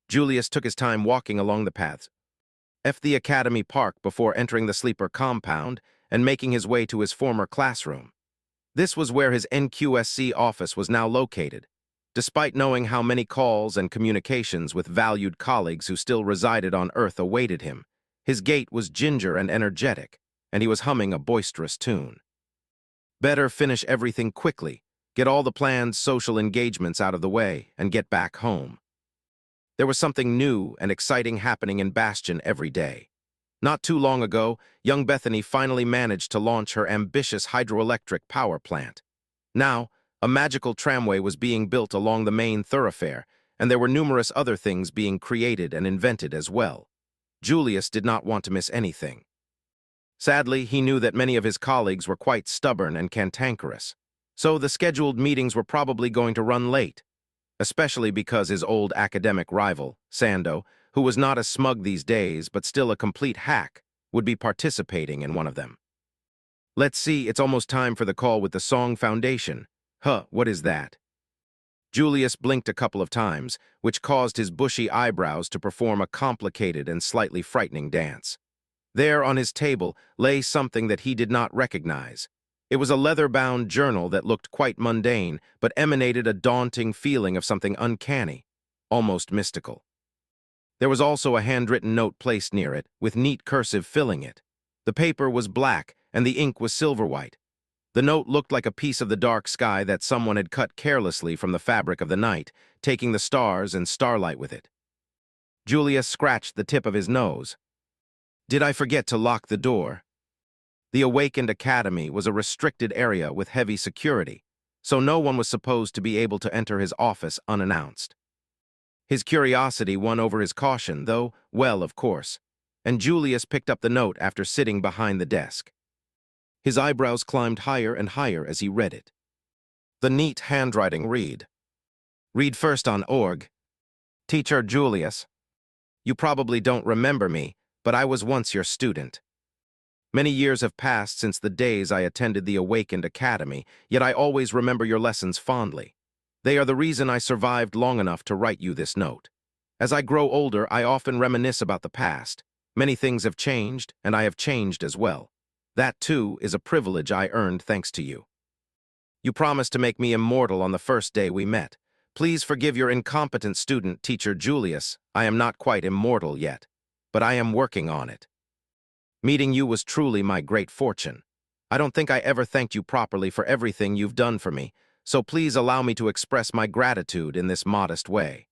[SPEAKER 1] Julius took his time walking along the paths, left the academy park before entering the sleeper compound and making his way to his former classroom. This was where his NQSC office was now located. Despite knowing how many calls and communications with valued colleagues who still resided on Earth awaited him, his gait was ginger and energetic, and he was humming a boisterous tune. Better finish everything quickly, get all the planned social engagements out of the way, and get back home. There was something new and exciting happening in Bastion every day. Not too long ago, young Bethany finally managed to launch her ambitious hydroelectric power plant. Now, a magical tramway was being built along the main thoroughfare, and there were numerous other things being created and invented as well. Julius did not want to miss anything. Sadly, he knew that many of his colleagues were quite stubborn and cantankerous, so the scheduled meetings were probably going to run late, especially because his old academic rival, Sando, who was not as smug these days but still a complete hack, would be participating in one of them. Let's see, it's almost time for the call with the Song Foundation. What is that? Julius blinked a couple of times, which caused his bushy eyebrows to perform a complicated and slightly frightening dance. There on his table lay something that he did not recognize. It was a leather-bound journal that looked quite mundane, but emanated a daunting feeling of something uncanny, almost mystical. There was also a handwritten note placed near it, with neat cursive filling it. The paper was black, and the ink was silver-white. The note looked like a piece of the dark sky that someone had cut carelessly from the fabric of the night, taking the stars and starlight with it. Julius scratched the tip of his nose. Did I forget to lock the door? The Awakened Academy was a restricted area with heavy security, so no one was supposed to be able to enter his office unannounced. His curiosity won over his caution, though, well, of course, and Julius picked up the note after sitting behind the desk. His eyebrows climbed higher and higher as he read it. The neat handwriting read first on org. Teacher Julius. You probably don't remember me, but I was once your student. Many years have passed since the days I attended the Awakened Academy, yet I always remember your lessons fondly. They are the reason I survived long enough to write you this note. As I grow older, I often reminisce about the past. Many things have changed, and I have changed as well. That, too, is a privilege I earned thanks to you. You promised to make me immortal on the first day we met. Please forgive your incompetent student, Teacher Julius. I am not quite immortal yet, but I am working on it. Meeting you was truly my great fortune. I don't think I ever thanked you properly for everything you've done for me, so please allow me to express my gratitude in this modest way.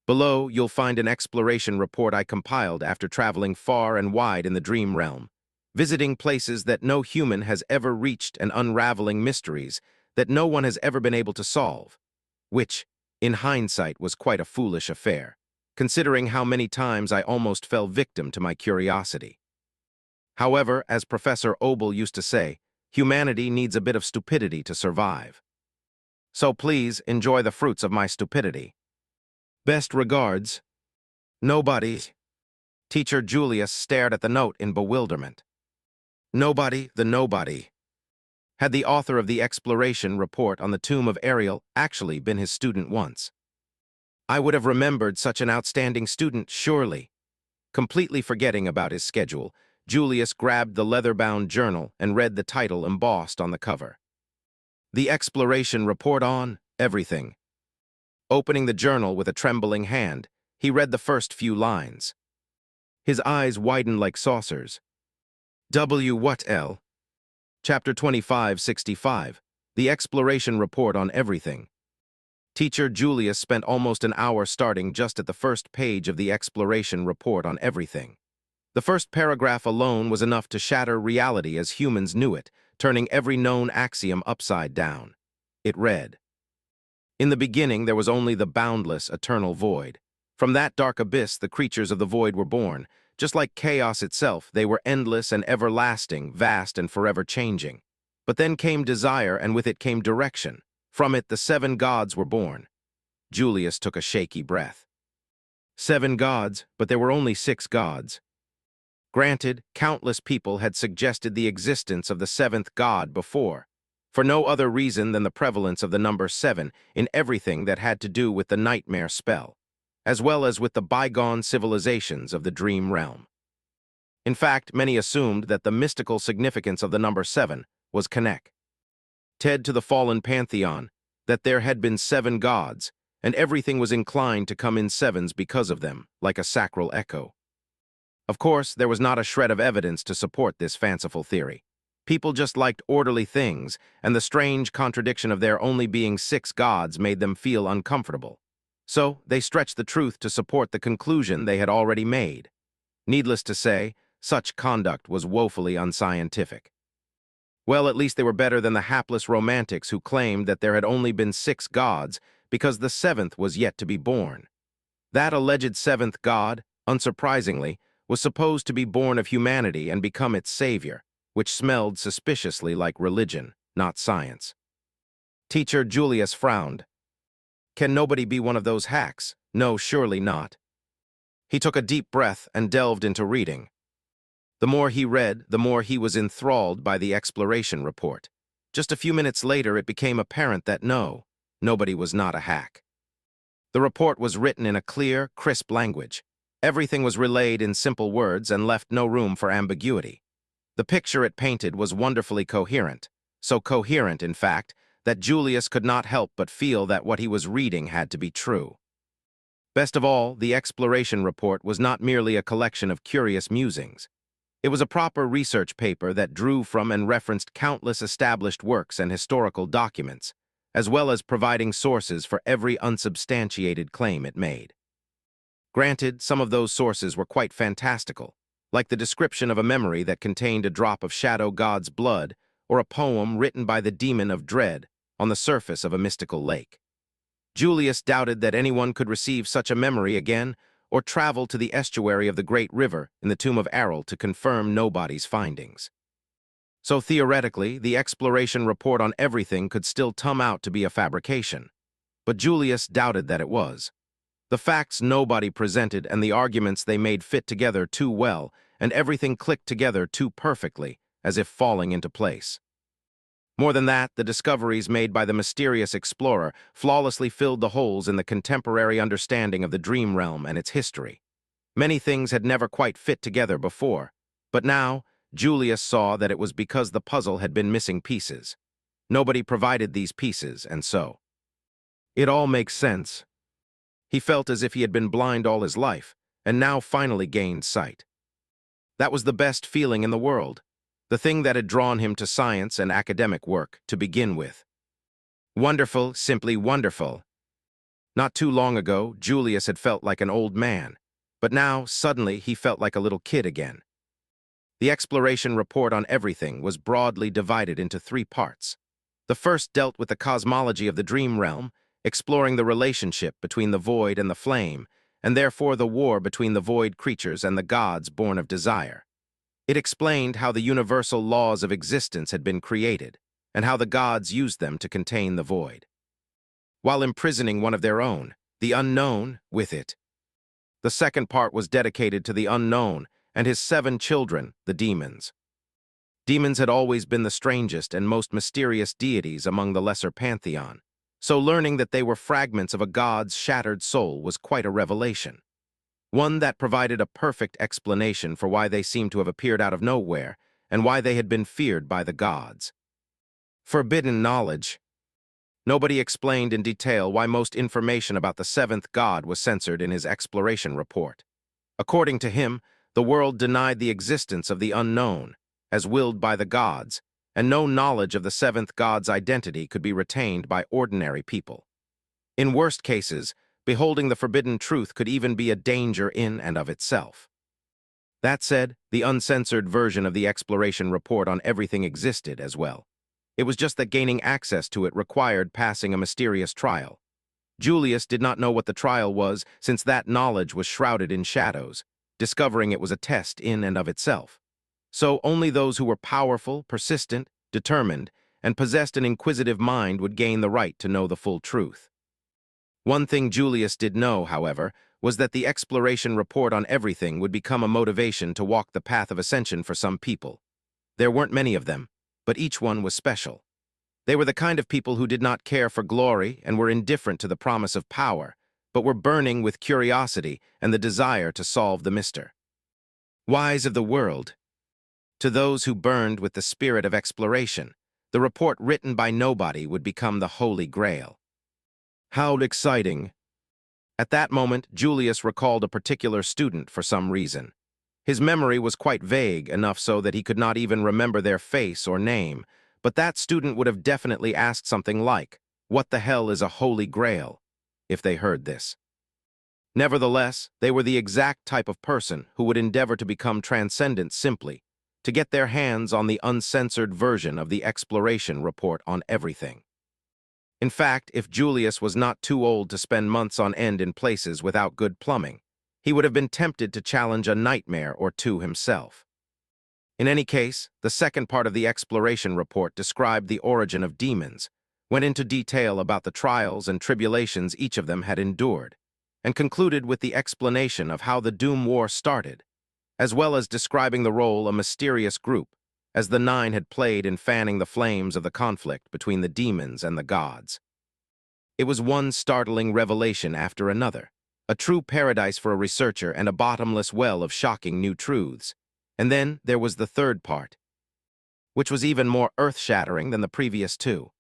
[SPEAKER 1] Below, you'll find an exploration report I compiled after traveling far and wide in the dream realm, visiting places that no human has ever reached and unraveling mysteries that no one has ever been able to solve, which, in hindsight, was quite a foolish affair, considering how many times I almost fell victim to my curiosity. However, as Professor Obel used to say, humanity needs a bit of stupidity to survive. So please enjoy the fruits of my stupidity. Best regards, Nobody. Teacher Julius stared at the note in bewilderment. Nobody, the nobody. Had the author of the exploration report on the tomb of Ariel actually been his student once? I would have remembered such an outstanding student, surely. Completely forgetting about his schedule, Julius grabbed the leather-bound journal and read the title embossed on the cover. The exploration report on everything. Opening the journal with a trembling hand, he read the first few lines. His eyes widened like saucers. What L? Chapter 2565, The Exploration Report on Everything. Teacher Julius spent almost an hour starting just at the first page of the Exploration Report on Everything. The first paragraph alone was enough to shatter reality as humans knew it, turning every known axiom upside down. It read, In the beginning there was only the boundless, eternal void. From that dark abyss the creatures of the void were born. Just like chaos itself, they were endless and everlasting, vast and forever changing. But then came desire, and with it came direction. From it the 7 gods were born. Julius took a shaky breath. 7 gods, but there were only 6 gods. Granted, countless people had suggested the existence of the 7th god before, for no other reason than the prevalence of the number 7 in everything that had to do with the nightmare spell. as well as with the bygone civilizations of the dream realm. In fact, many assumed that the mystical significance of the number 7 was connected to the fallen pantheon, that there had been 7 gods, and everything was inclined to come in sevens because of them, like a sacral echo. Of course, there was not a shred of evidence to support this fanciful theory. People just liked orderly things, and the strange contradiction of there only being 6 gods made them feel uncomfortable. So, they stretched the truth to support the conclusion they had already made. Needless to say, such conduct was woefully unscientific. Well, at least they were better than the hapless romantics who claimed that there had only been 6 gods because the 7th was yet to be born. That alleged 7th god, unsurprisingly, was supposed to be born of humanity and become its savior, which smelled suspiciously like religion, not science. Teacher Julius frowned. Can nobody be one of those hacks? No, surely not. He took a deep breath and delved into reading. The more he read, the more he was enthralled by the exploration report. Just a few minutes later, it became apparent that nobody was not a hack. The report was written in a clear, crisp language. Everything was relayed in simple words and left no room for ambiguity. The picture it painted was wonderfully coherent, so coherent, in fact, that Julius could not help but feel that what he was reading had to be true. Best of all, the exploration report was not merely a collection of curious musings. It was a proper research paper that drew from and referenced countless established works and historical documents, as well as providing sources for every unsubstantiated claim it made. Granted, some of those sources were quite fantastical, like the description of a memory that contained a drop of Shadow God's blood or a poem written by the demon of dread on the surface of a mystical lake. Julius doubted that anyone could receive such a memory again or travel to the estuary of the great river in the tomb of Errol to confirm nobody's findings. So theoretically, the exploration report on everything could still turn out to be a fabrication. But Julius doubted that it was. The facts nobody presented and the arguments they made fit together too well, and everything clicked together too perfectly, as if falling into place. More than that, the discoveries made by the mysterious explorer flawlessly filled the holes in the contemporary understanding of the dream realm and its history. Many things had never quite fit together before, but now, Julius saw that it was because the puzzle had been missing pieces. Nobody provided these pieces, and so it all makes sense. He felt as if he had been blind all his life, and now finally gained sight. That was the best feeling in the world, the thing that had drawn him to science and academic work to begin with. Wonderful, simply wonderful. Not too long ago, Julius had felt like an old man, but now, suddenly, he felt like a little kid again. The exploration report on everything was broadly divided into 3 parts. The first dealt with the cosmology of the dream realm, exploring the relationship between the void and the flame, and therefore the war between the void creatures and the gods born of desire. It explained how the universal laws of existence had been created, and how the gods used them to contain the void, while imprisoning one of their own, the unknown, with it. The second part was dedicated to the unknown and his 7 children, the demons. Demons had always been the strangest and most mysterious deities among the lesser pantheon, so learning that they were fragments of a god's shattered soul was quite a revelation. One that provided a perfect explanation for why they seemed to have appeared out of nowhere and why they had been feared by the gods. Forbidden knowledge. Nobody explained in detail why most information about the 7th god was censored in his exploration report. According to him, the world denied the existence of the unknown, as willed by the gods, and no knowledge of the 7th god's identity could be retained by ordinary people. In worst cases, beholding the forbidden truth could even be a danger in and of itself. That said, the uncensored version of the exploration report on everything existed as well. It was just that gaining access to it required passing a mysterious trial. Julius did not know what the trial was, since that knowledge was shrouded in shadows. Discovering it was a test in and of itself. So only those who were powerful, persistent, determined, and possessed an inquisitive mind would gain the right to know the full truth. One thing Julius did know, however, was that the exploration report on everything would become a motivation to walk the path of ascension for some people. There weren't many of them, but each one was special. They were the kind of people who did not care for glory and were indifferent to the promise of power, but were burning with curiosity and the desire to solve the mystery. Wise of the world. To those who burned with the spirit of exploration, the report written by nobody would become the Holy Grail. How exciting! At that moment, Julius recalled a particular student for some reason. His memory was quite vague, enough so that he could not even remember their face or name, but that student would have definitely asked something like, "What the hell is a Holy Grail?" if they heard this. Nevertheless, they were the exact type of person who would endeavor to become transcendent simply, to get their hands on the uncensored version of the exploration report on everything. In fact, if Julius was not too old to spend months on end in places without good plumbing, he would have been tempted to challenge a nightmare or two himself. In any case, the second part of the exploration report described the origin of demons, went into detail about the trials and tribulations each of them had endured, and concluded with the explanation of how the Doom War started, as well as describing the role a mysterious group, as the Nine had played in fanning the flames of the conflict between the demons and the gods. It was one startling revelation after another, a true paradise for a researcher and a bottomless well of shocking new truths. And then there was the third part, which was even more earth-shattering than the previous two.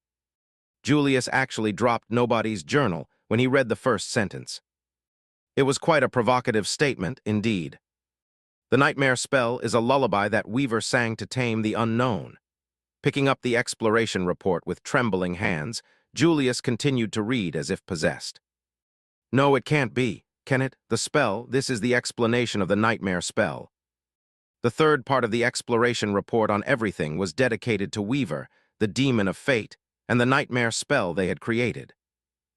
[SPEAKER 1] Julius actually dropped nobody's journal when he read the first sentence. It was quite a provocative statement, indeed. The nightmare spell is a lullaby that Weaver sang to tame the unknown. Picking up the exploration report with trembling hands, Julius continued to read as if possessed. No, it can't be, can it? The spell, this is the explanation of the nightmare spell. The third part of the exploration report on everything was dedicated to Weaver, the demon of fate, and the nightmare spell they had created.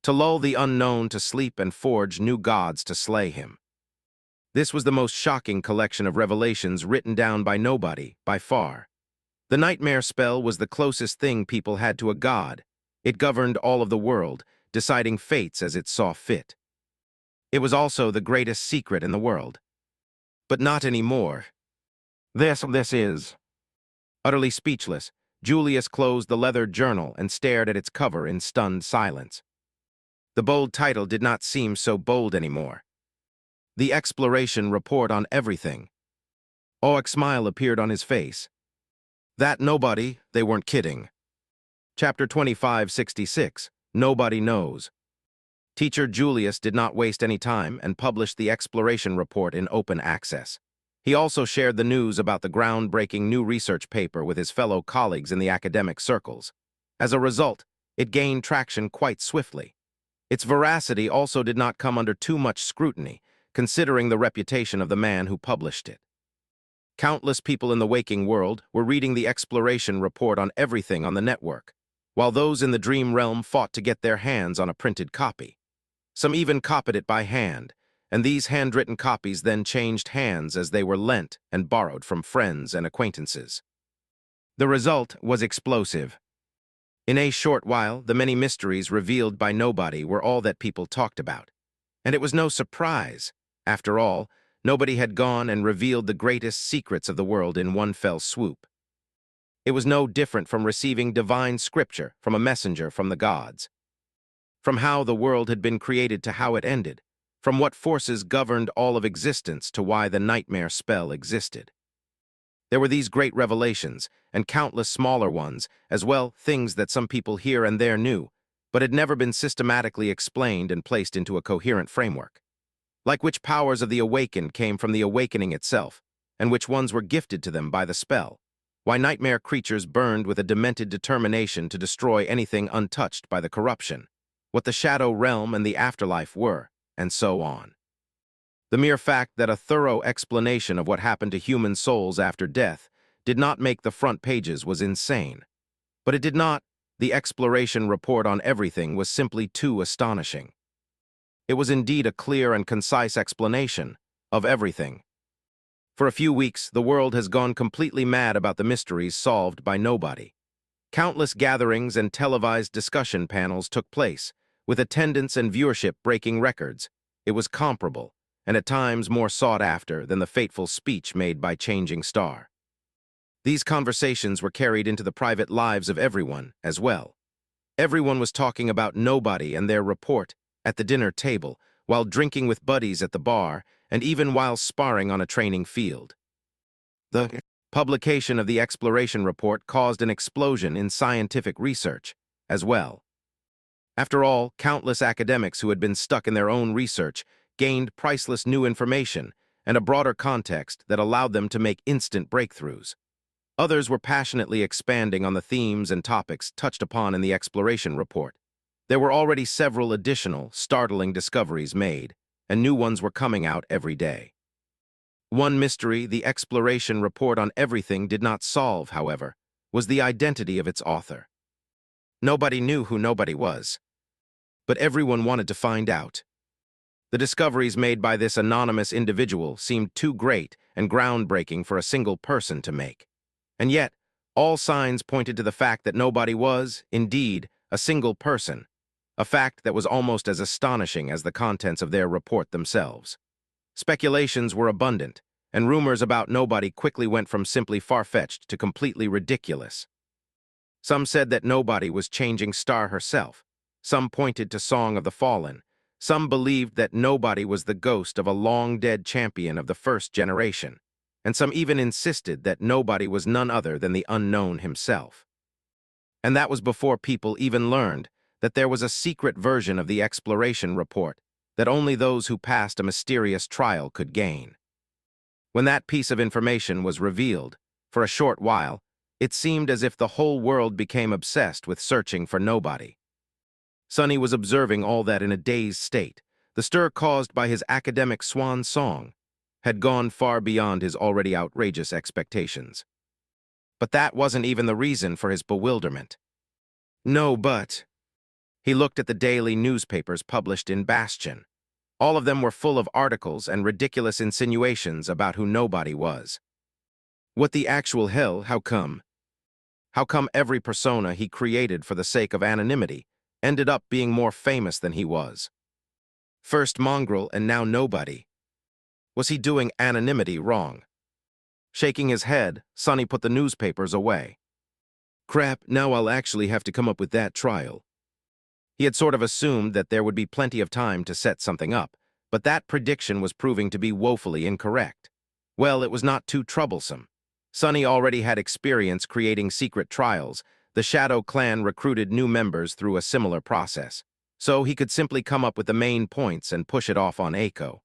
[SPEAKER 1] To lull the unknown to sleep and forge new gods to slay him. This was the most shocking collection of revelations written down by nobody, by far. The nightmare spell was the closest thing people had to a god. It governed all of the world, deciding fates as it saw fit. It was also the greatest secret in the world. But not anymore. This is. Utterly speechless, Julius closed the leather journal and stared at its cover in stunned silence. The bold title did not seem so bold anymore. The exploration report on everything. A smile appeared on his face. That nobody, they weren't kidding. Chapter 2566, Nobody Knows. Teacher Julius did not waste any time and published the exploration report in open access. He also shared the news about the groundbreaking new research paper with his fellow colleagues in the academic circles. As a result, it gained traction quite swiftly. Its veracity also did not come under too much scrutiny, considering the reputation of the man who published it. Countless people in the waking world were reading the exploration report on everything on the network, while those in the dream realm fought to get their hands on a printed copy. Some even copied it by hand, and these handwritten copies then changed hands as they were lent and borrowed from friends and acquaintances. The result was explosive. In a short while, the many mysteries revealed by nobody were all that people talked about. And it was no surprise. After all, nobody had gone and revealed the greatest secrets of the world in one fell swoop. It was no different from receiving divine scripture from a messenger from the gods. From how the world had been created to how it ended, from what forces governed all of existence to why the nightmare spell existed. There were these great revelations, and countless smaller ones, as well, things that some people here and there knew, but had never been systematically explained and placed into a coherent framework. Like which powers of the awakened came from the awakening itself, and which ones were gifted to them by the spell. Why nightmare creatures burned with a demented determination to destroy anything untouched by the corruption. What the shadow realm and the afterlife were, and so on. The mere fact that a thorough explanation of what happened to human souls after death did not make the front pages was insane. But it did not. The exploration report on everything was simply too astonishing. It was indeed a clear and concise explanation of everything. For a few weeks, the world has gone completely mad about the mysteries solved by nobody. Countless gatherings and televised discussion panels took place, with attendance and viewership breaking records. It was comparable, and at times more sought after than the fateful speech made by Changing Star. These conversations were carried into the private lives of everyone as well. Everyone was talking about nobody and their report at the dinner table, while drinking with buddies at the bar, and even while sparring on a training field. The publication of the exploration report caused an explosion in scientific research as well. After all, countless academics who had been stuck in their own research gained priceless new information and a broader context that allowed them to make instant breakthroughs. Others were passionately expanding on the themes and topics touched upon in the exploration report. There were already several additional, startling discoveries made, and new ones were coming out every day. One mystery the exploration report on everything did not solve, however, was the identity of its author. Nobody knew who nobody was, but everyone wanted to find out. The discoveries made by this anonymous individual seemed too great and groundbreaking for a single person to make. And yet, all signs pointed to the fact that nobody was, indeed, a single person, a fact that was almost as astonishing as the contents of their report themselves. Speculations were abundant, and rumors about nobody quickly went from simply far-fetched to completely ridiculous. Some said that nobody was changing Star herself. Some pointed to Song of the Fallen. Some believed that nobody was the ghost of a long-dead champion of the first generation. And some even insisted that nobody was none other than the unknown himself. And that was before people even learned that there was a secret version of the exploration report that only those who passed a mysterious trial could gain. When that piece of information was revealed, for a short while, it seemed as if the whole world became obsessed with searching for nobody. Sonny was observing all that in a dazed state. The stir caused by his academic swan song had gone far beyond his already outrageous expectations. But that wasn't even the reason for his bewilderment. No, but... He looked at the daily newspapers published in Bastion. All of them were full of articles and ridiculous insinuations about who nobody was. What the actual hell, how come? How come every persona he created for the sake of anonymity ended up being more famous than he was? First mongrel and now nobody. Was he doing anonymity wrong? Shaking his head, Sonny put the newspapers away. Crap, now I'll actually have to come up with that trial. He had sort of assumed that there would be plenty of time to set something up, but that prediction was proving to be woefully incorrect. Well, it was not too troublesome. Sonny already had experience creating secret trials. The Shadow Clan recruited new members through a similar process, so he could simply come up with the main points and push it off on Aiko.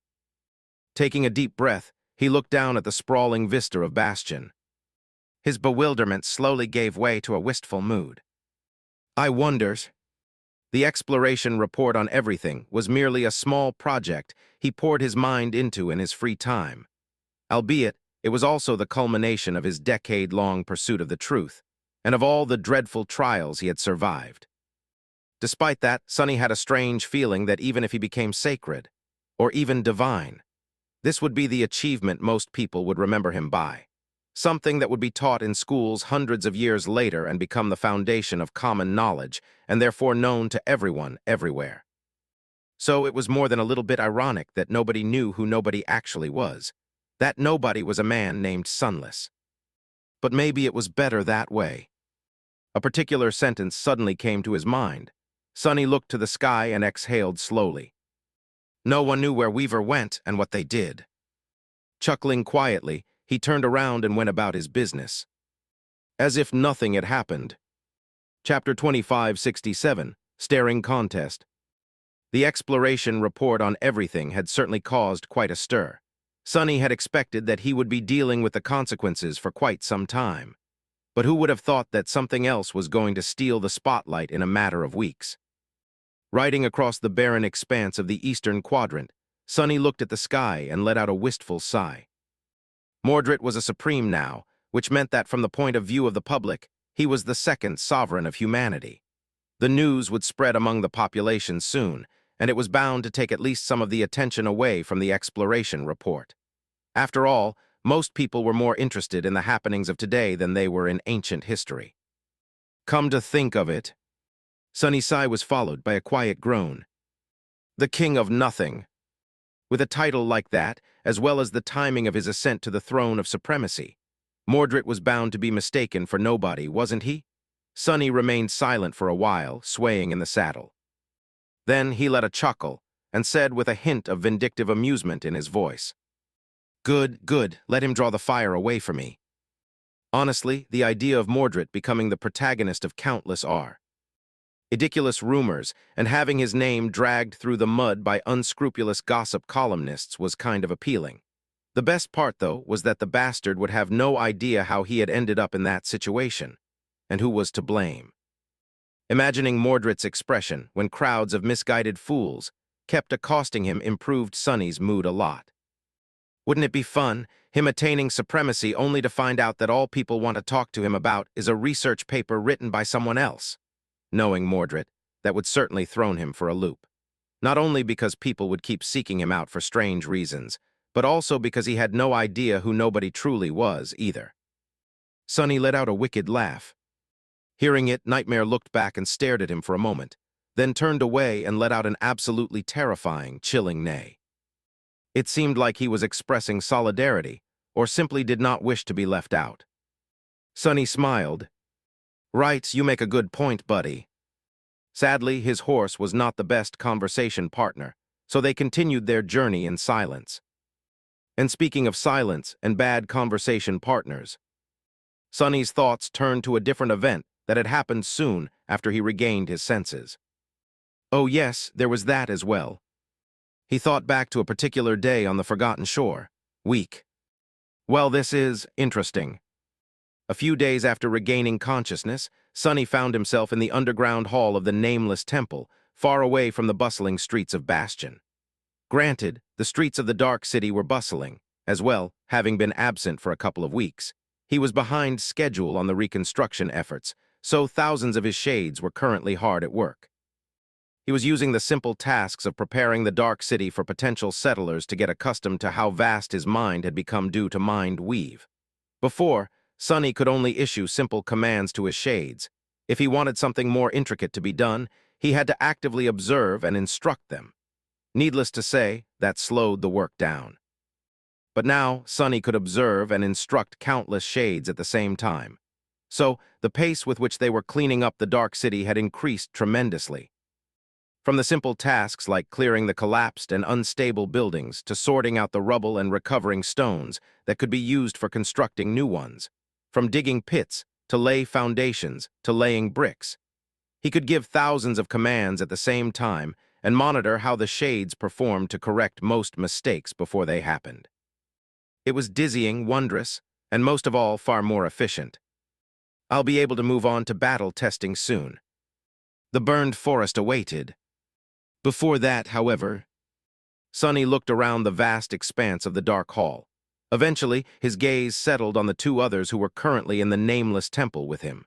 [SPEAKER 1] Taking a deep breath, he looked down at the sprawling vista of Bastion. His bewilderment slowly gave way to a wistful mood. I wonders. The exploration report on everything was merely a small project he poured his mind into in his free time. Albeit, it was also the culmination of his decade-long pursuit of the truth, and of all the dreadful trials he had survived. Despite that, Sonny had a strange feeling that even if he became sacred, or even divine, this would be the achievement most people would remember him by. Something that would be taught in schools hundreds of years later and become the foundation of common knowledge, and therefore known to everyone, everywhere. So it was more than a little bit ironic that nobody knew who nobody actually was. That nobody was a man named Sunless. But maybe it was better that way. A particular sentence suddenly came to his mind. Sonny looked to the sky and exhaled slowly. No one knew where Weaver went and what they did. Chuckling quietly, he turned around and went about his business. As if nothing had happened. Chapter 2567, Staring Contest. The exploration report on everything had certainly caused quite a stir. Sonny had expected that he would be dealing with the consequences for quite some time. But who would have thought that something else was going to steal the spotlight in a matter of weeks? Riding across the barren expanse of the eastern quadrant, Sonny looked at the sky and let out a wistful sigh. Mordred was a supreme now, which meant that from the point of view of the public, he was the second sovereign of humanity. The news would spread among the population soon, and it was bound to take at least some of the attention away from the exploration report. After all, most people were more interested in the happenings of today than they were in ancient history. Come to think of it. Sonny's sigh was followed by a quiet groan. The King of Nothing. With a title like that, as well as the timing of his ascent to the throne of supremacy, Mordred was bound to be mistaken for nobody, wasn't he? Sonny remained silent for a while, swaying in the saddle. Then he let a chuckle, and said with a hint of vindictive amusement in his voice, "Good, good, let him draw the fire away from me." Honestly, the idea of Mordred becoming the protagonist of countless ridiculous rumors and having his name dragged through the mud by unscrupulous gossip columnists was kind of appealing. The best part, though, was that the bastard would have no idea how he had ended up in that situation, and who was to blame. Imagining Mordred's expression when crowds of misguided fools kept accosting him improved Sonny's mood a lot. Wouldn't it be fun, him attaining supremacy only to find out that all people want to talk to him about is a research paper written by someone else? Knowing Mordred, that would certainly thrown him for a loop. Not only because people would keep seeking him out for strange reasons, but also because he had no idea who nobody truly was, either. Sonny let out a wicked laugh. Hearing it, Nightmare looked back and stared at him for a moment, then turned away and let out an absolutely terrifying, chilling neigh. It seemed like he was expressing solidarity, or simply did not wish to be left out. Sonny smiled. "Right, you make a good point, buddy." Sadly, his horse was not the best conversation partner, so they continued their journey in silence. And speaking of silence and bad conversation partners, Sonny's thoughts turned to a different event that had happened soon after he regained his senses. Oh yes, there was that as well. He thought back to a particular day on the Forgotten Shore. Week. Well, this is interesting. A few days after regaining consciousness, Sonny found himself in the underground hall of the Nameless Temple, far away from the bustling streets of Bastion. Granted, the streets of the Dark City were bustling, as well, having been absent for a couple of weeks. He was behind schedule on the reconstruction efforts, so thousands of his shades were currently hard at work. He was using the simple tasks of preparing the Dark City for potential settlers to get accustomed to how vast his mind had become due to mind weave. Before, Sonny could only issue simple commands to his shades. If he wanted something more intricate to be done, he had to actively observe and instruct them. Needless to say, that slowed the work down. But now, Sonny could observe and instruct countless shades at the same time. So, the pace with which they were cleaning up the Dark City had increased tremendously. From the simple tasks like clearing the collapsed and unstable buildings to sorting out the rubble and recovering stones that could be used for constructing new ones. From digging pits to lay foundations to laying bricks. He could give thousands of commands at the same time and monitor how the shades performed to correct most mistakes before they happened. It was dizzying, wondrous, and most of all, far more efficient. I'll be able to move on to battle testing soon. The burned forest awaited. Before that, however, Sonny looked around the vast expanse of the dark hall. Eventually, his gaze settled on the two others who were currently in the Nameless Temple with him.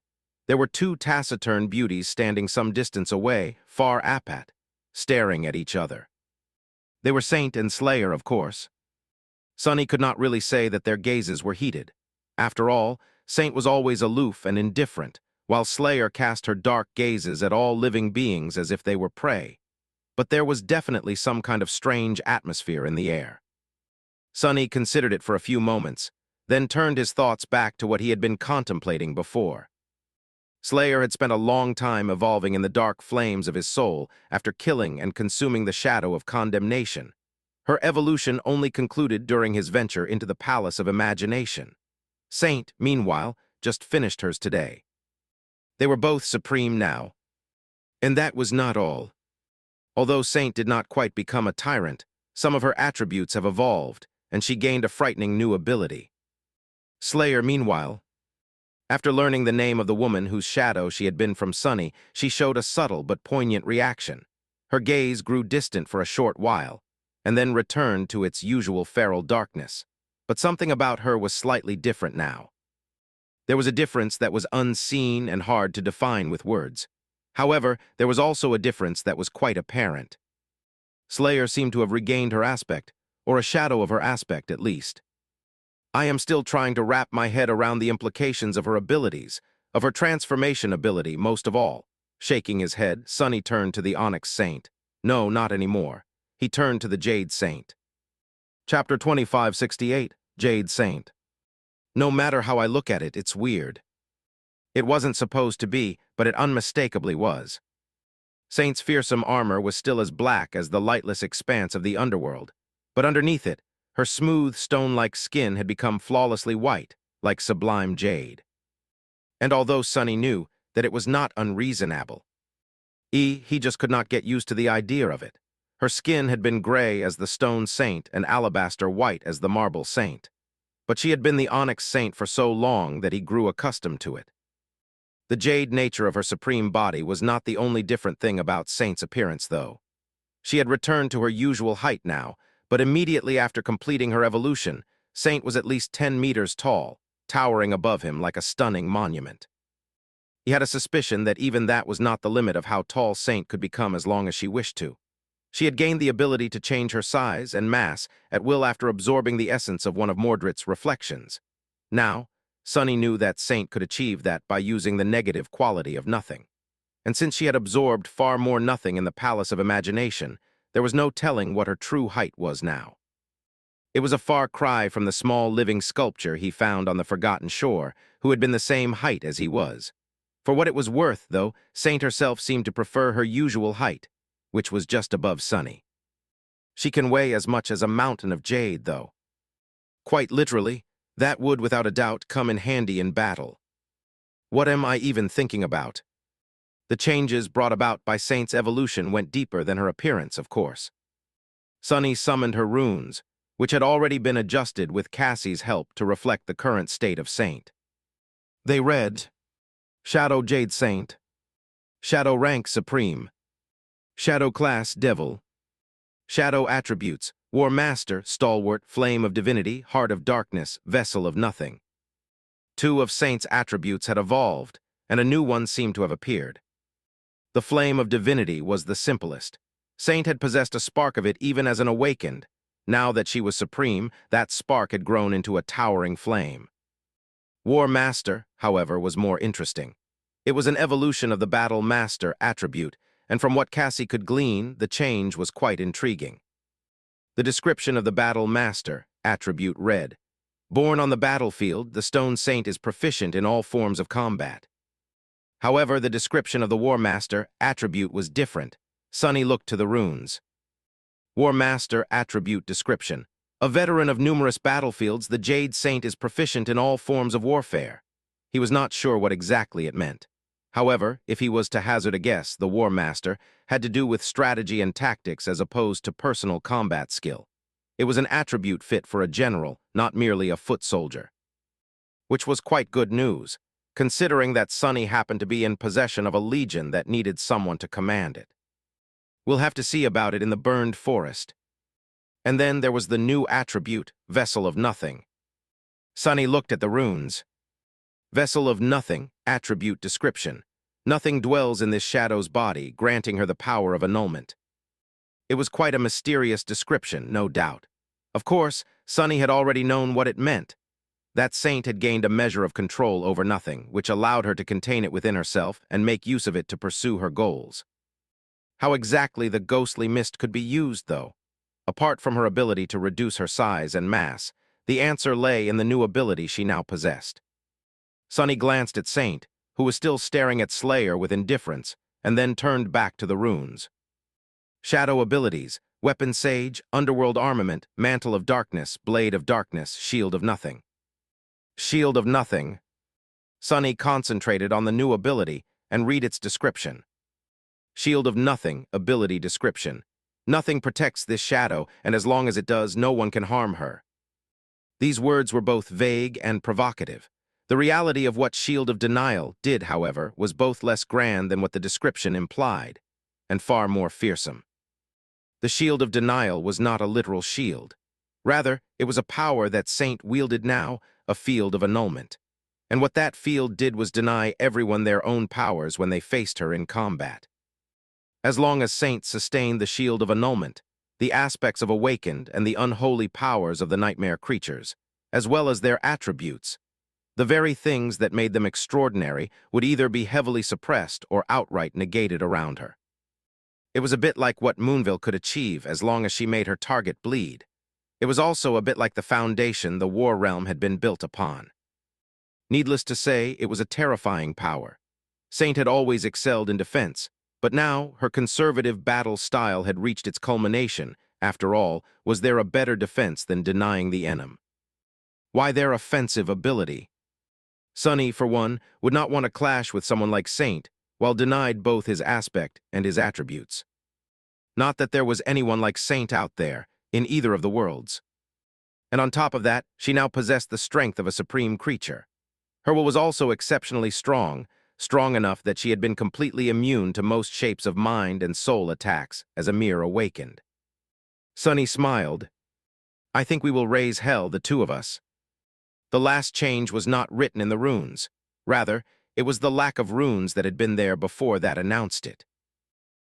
[SPEAKER 1] There were two taciturn beauties standing some distance away, far apat, staring at each other. They were Saint and Slayer, of course. Sonny could not really say that their gazes were heated. After all, Saint was always aloof and indifferent, while Slayer cast her dark gazes at all living beings as if they were prey. But there was definitely some kind of strange atmosphere in the air. Sonny considered it for a few moments, then turned his thoughts back to what he had been contemplating before. Slayer had spent a long time evolving in the dark flames of his soul after killing and consuming the shadow of condemnation. Her evolution only concluded during his venture into the Palace of Imagination. Saint, meanwhile, just finished hers today. They were both supreme now. And that was not all. Although Saint did not quite become a tyrant, some of her attributes have evolved, and she gained a frightening new ability. Slayer, meanwhile, after learning the name of the woman whose shadow she had been from Sonny, she showed a subtle but poignant reaction. Her gaze grew distant for a short while, and then returned to its usual feral darkness. But something about her was slightly different now. There was a difference that was unseen and hard to define with words. However, there was also a difference that was quite apparent. Slayer seemed to have regained her aspect, or a shadow of her aspect at least. I am still trying to wrap my head around the implications of her abilities, of her transformation ability most of all. Shaking his head, Sonny turned to the Onyx Saint. No, not anymore. He turned to the Jade Saint. Chapter 2568, Jade Saint. No matter how I look at it, it's weird. It wasn't supposed to be, but it unmistakably was. Saint's fearsome armor was still as black as the lightless expanse of the underworld, but underneath it, her smooth, stone-like skin had become flawlessly white, like sublime jade. And although Sunny knew that it was not unreasonable, he just could not get used to the idea of it. Her skin had been gray as the stone saint and alabaster white as the marble saint. But she had been the onyx saint for so long that he grew accustomed to it. The jade nature of her supreme body was not the only different thing about Saint's appearance, though. She had returned to her usual height now, but immediately after completing her evolution, Saint was at least 10 meters tall, towering above him like a stunning monument. He had a suspicion that even that was not the limit of how tall Saint could become as long as she wished to. She had gained the ability to change her size and mass at will after absorbing the essence of one of Mordred's reflections. Now, Sunny knew that Saint could achieve that by using the negative quality of nothing. And since she had absorbed far more nothing in the Palace of Imagination, there was no telling what her true height was now. It was a far cry from the small living sculpture he found on the Forgotten Shore, who had been the same height as he was. For what it was worth, though, Saint herself seemed to prefer her usual height, which was just above Sunny. She can weigh as much as a mountain of jade, though. Quite literally, that would, without a doubt, come in handy in battle. What am I even thinking about? The changes brought about by Saint's evolution went deeper than her appearance, of course. Sunny summoned her runes, which had already been adjusted with Cassie's help to reflect the current state of Saint. They read, Shadow Jade Saint, Shadow Rank Supreme, Shadow Class Devil, Shadow Attributes, War Master, Stalwart, Flame of Divinity, Heart of Darkness, Vessel of Nothing. 2 of Saint's attributes had evolved, and a new one seemed to have appeared. The Flame of Divinity was the simplest. Saint had possessed a spark of it even as an awakened. Now that she was supreme, that spark had grown into a towering flame. War Master, however, was more interesting. It was an evolution of the Battle Master attribute, and from what Cassie could glean, the change was quite intriguing. The description of the Battle Master attribute read, Born on the battlefield, the Stone Saint is proficient in all forms of combat. However, the description of the War Master attribute was different. Sunny looked to the runes. War Master attribute description. A veteran of numerous battlefields, the Jade Saint is proficient in all forms of warfare. He was not sure what exactly it meant. However, if he was to hazard a guess, the War Master had to do with strategy and tactics as opposed to personal combat skill. It was an attribute fit for a general, not merely a foot soldier. Which was quite good news, considering that Sunny happened to be in possession of a legion that needed someone to command it. We'll have to see about it in the burned forest. And then there was the new attribute, Vessel of Nothing. Sunny looked at the runes. Vessel of Nothing, attribute description. Nothing dwells in this shadow's body, granting her the power of annulment. It was quite a mysterious description, no doubt. Of course, Sunny had already known what it meant. That saint had gained a measure of control over nothing, which allowed her to contain it within herself and make use of it to pursue her goals. How exactly the ghostly mist could be used, though? Apart from her ability to reduce her size and mass, the answer lay in the new ability she now possessed. Sunny glanced at Saint, who was still staring at Slayer with indifference, and then turned back to the runes. Shadow abilities, Weapon Sage, Underworld Armament, Mantle of Darkness, Blade of Darkness, Shield of Nothing. Shield of Nothing. Sunny concentrated on the new ability and read its description. Shield of Nothing, ability description. Nothing protects this shadow, and as long as it does, no one can harm her. These words were both vague and provocative. The reality of what Shield of Denial did, however, was both less grand than what the description implied, and far more fearsome. The Shield of Denial was not a literal shield. Rather, it was a power that Saint wielded now, a field of annulment. And what that field did was deny everyone their own powers when they faced her in combat. As long as Saint sustained the Shield of Annulment, the aspects of Awakened and the unholy powers of the nightmare creatures, as well as their attributes, the very things that made them extraordinary, would either be heavily suppressed or outright negated around her. It was a bit like what Moonville could achieve as long as she made her target bleed. It was also a bit like the foundation the War Realm had been built upon. Needless to say, it was a terrifying power. Saint had always excelled in defense, But now, her conservative battle style had reached its culmination. After all, was there a better defense than denying the enemy? Why their offensive ability? Sunny, for one, would not want to clash with someone like Saint, while denied both his aspect and his attributes. Not that there was anyone like Saint out there, in either of the worlds. And on top of that, she now possessed the strength of a supreme creature. Her will was also exceptionally strong, strong enough that she had been completely immune to most shapes of mind and soul attacks as Amir awakened. Sunny smiled. I think we will raise hell, the two of us. The last change was not written in the runes. Rather, it was the lack of runes that had been there before that announced it.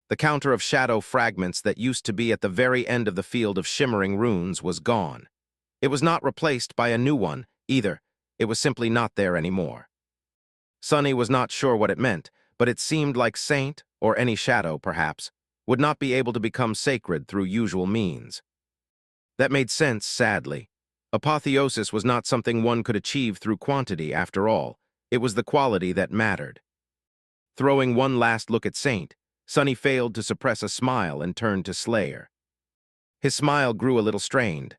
[SPEAKER 1] The counter of shadow fragments that used to be at the very end of the field of shimmering runes was gone. It was not replaced by a new one, either. It was simply not there anymore. Sunny was not sure what it meant, but it seemed like Saint, or any shadow perhaps, would not be able to become sacred through usual means. That made sense, sadly. Apotheosis was not something one could achieve through quantity, after all. It was the quality that mattered. Throwing one last look at Saint, Sunny failed to suppress a smile and turned to Slayer. His smile grew a little strained.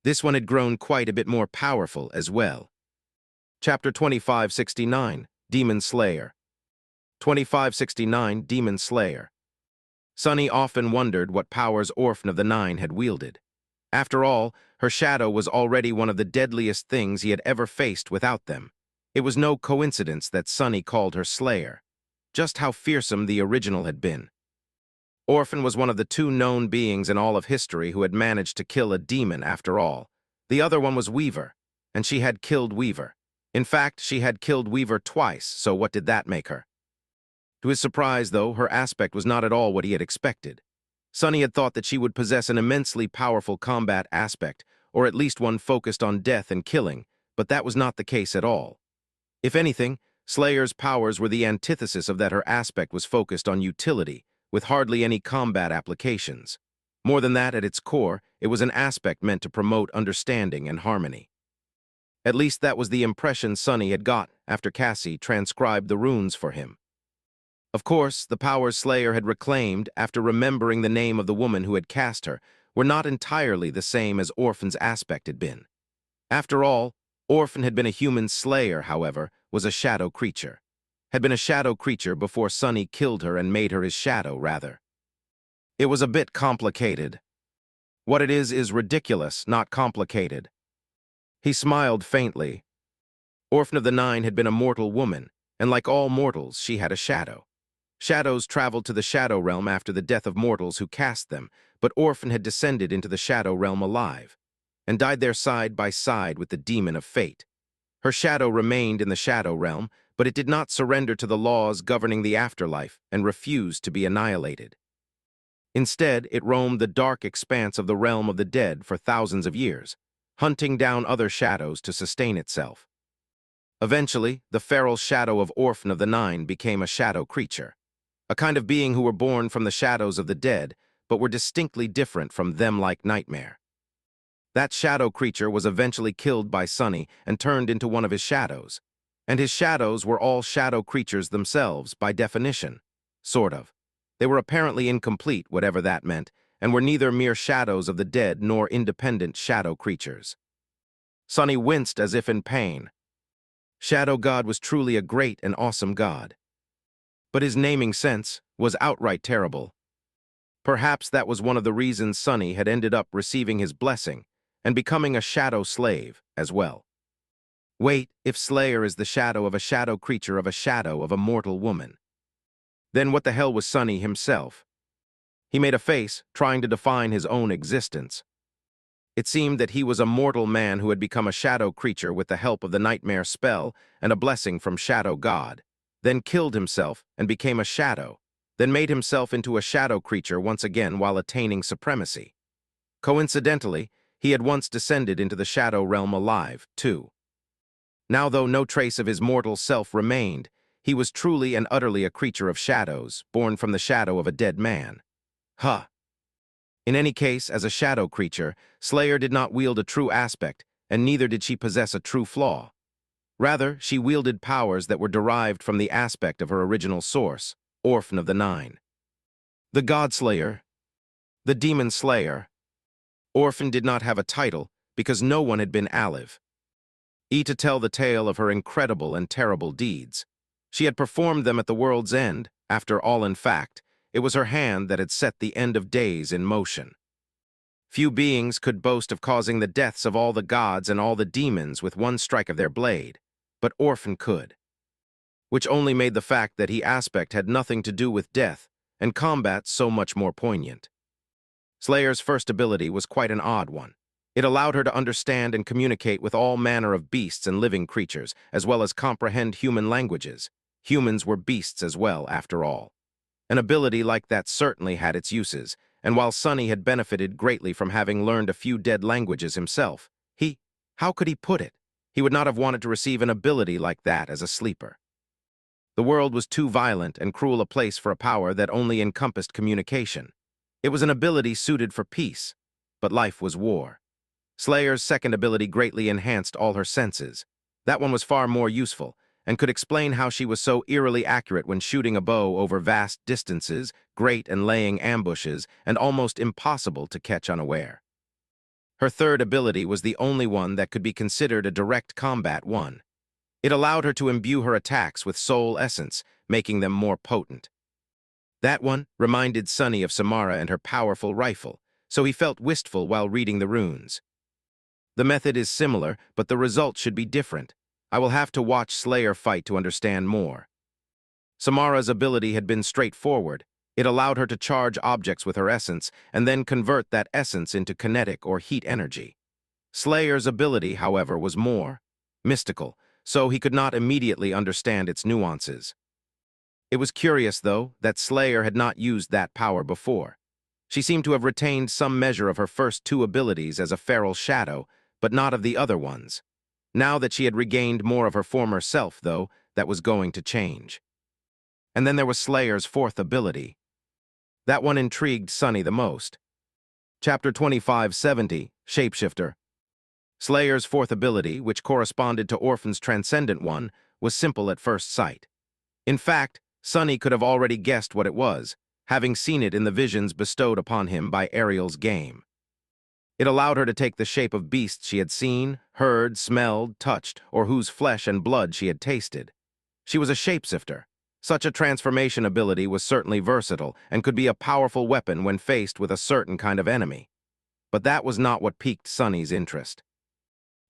[SPEAKER 1] This one had grown quite a bit more powerful as well. Chapter 2569, Demon Slayer. 2569, Demon Slayer. Sunny often wondered what powers Orphan of the Nine had wielded. After all, her shadow was already one of the deadliest things he had ever faced without them. It was no coincidence that Sunny called her Slayer. Just how fearsome the original had been. Orphan was one of the two known beings in all of history who had managed to kill a demon after all. The other one was Weaver, and she had killed Weaver. In fact, she had killed Weaver twice, so what did that make her? To his surprise, though, her aspect was not at all what he had expected. Sunny had thought that she would possess an immensely powerful combat aspect, or at least one focused on death and killing, but that was not the case at all. If anything, Slayer's powers were the antithesis of that. Her aspect was focused on utility, with hardly any combat applications. More than that, at its core, it was an aspect meant to promote understanding and harmony. At least that was the impression Sunny had got after Cassie transcribed the runes for him. Of course, the powers Slayer had reclaimed after remembering the name of the woman who had cast her were not entirely the same as Orphan's aspect had been. After all, Orphan had been a human. Slayer, however, was a shadow creature. Had been a shadow creature before Sunny killed her and made her his shadow, rather. It was a bit complicated. What it is ridiculous, not complicated. He smiled faintly. Orphan of the Nine had been a mortal woman, and like all mortals, she had a shadow. Shadows traveled to the shadow realm after the death of mortals who cast them, but Orphan had descended into the shadow realm alive, and died there side by side with the demon of fate. Her shadow remained in the shadow realm, but it did not surrender to the laws governing the afterlife and refused to be annihilated. Instead, it roamed the dark expanse of the realm of the dead for thousands of years, hunting down other shadows to sustain itself. Eventually, the feral shadow of Orphan of the Nine became a shadow creature, a kind of being who were born from the shadows of the dead, but were distinctly different from them like Nightmare. That shadow creature was eventually killed by Sunny and turned into one of his shadows. And his shadows were all shadow creatures themselves, by definition. Sort of. They were apparently incomplete, whatever that meant, and were neither mere shadows of the dead nor independent shadow creatures. Sunny winced as if in pain. Shadow God was truly a great and awesome god. But his naming sense was outright terrible. Perhaps that was one of the reasons Sunny had ended up receiving his blessing and becoming a shadow slave as well. Wait, if Slayer is the shadow of a shadow creature of a shadow of a mortal woman, then what the hell was Sunny himself? He made a face, trying to define his own existence. It seemed that he was a mortal man who had become a shadow creature with the help of the Nightmare spell and a blessing from Shadow God, then killed himself and became a shadow, then made himself into a shadow creature once again while attaining supremacy. Coincidentally, he had once descended into the shadow realm alive, too. Now, though no trace of his mortal self remained, he was truly and utterly a creature of shadows, born from the shadow of a dead man. Huh. In any case, as a shadow creature, Slayer did not wield a true aspect, and neither did she possess a true flaw. Rather, she wielded powers that were derived from the aspect of her original source, Orphan of the Nine. The God-Slayer, the Demon Slayer. Orphan did not have a title because no one had been alive. To tell the tale of her incredible and terrible deeds. She had performed them at the world's end. After all, in fact, it was her hand that had set the end of days in motion. Few beings could boast of causing the deaths of all the gods and all the demons with one strike of their blade, but Orphan could. Which only made the fact that he aspect had nothing to do with death and combat so much more poignant. Slayer's first ability was quite an odd one. It allowed her to understand and communicate with all manner of beasts and living creatures, as well as comprehend human languages. Humans were beasts as well, after all. An ability like that certainly had its uses, and while Sonny had benefited greatly from having learned a few dead languages himself, how could he put it? He would not have wanted to receive an ability like that as a sleeper. The world was too violent and cruel a place for a power that only encompassed communication. It was an ability suited for peace, but life was war. Slayer's second ability greatly enhanced all her senses. That one was far more useful, and could explain how she was so eerily accurate when shooting a bow over vast distances, great and laying ambushes, and almost impossible to catch unaware. Her third ability was the only one that could be considered a direct combat one. It allowed her to imbue her attacks with soul essence, making them more potent. That one reminded Sonny of Samara and her powerful rifle, so he felt wistful while reading the runes. The method is similar, but the result should be different. I will have to watch Slayer fight to understand more. Samara's ability had been straightforward. It allowed her to charge objects with her essence and then convert that essence into kinetic or heat energy. Slayer's ability, however, was more mystical, so he could not immediately understand its nuances. It was curious, though, that Slayer had not used that power before. She seemed to have retained some measure of her first two abilities as a feral shadow, but not of the other ones. Now that she had regained more of her former self, though, that was going to change. And then there was Slayer's fourth ability. That one intrigued Sonny the most. Chapter 2570, Shapeshifter. Slayer's fourth ability, which corresponded to Orphan's transcendent one, was simple at first sight. In fact, Sonny could have already guessed what it was, having seen it in the visions bestowed upon him by Ariel's game. It allowed her to take the shape of beasts she had seen, heard, smelled, touched, or whose flesh and blood she had tasted. She was a shapeshifter. Such a transformation ability was certainly versatile and could be a powerful weapon when faced with a certain kind of enemy. But that was not what piqued Sonny's interest.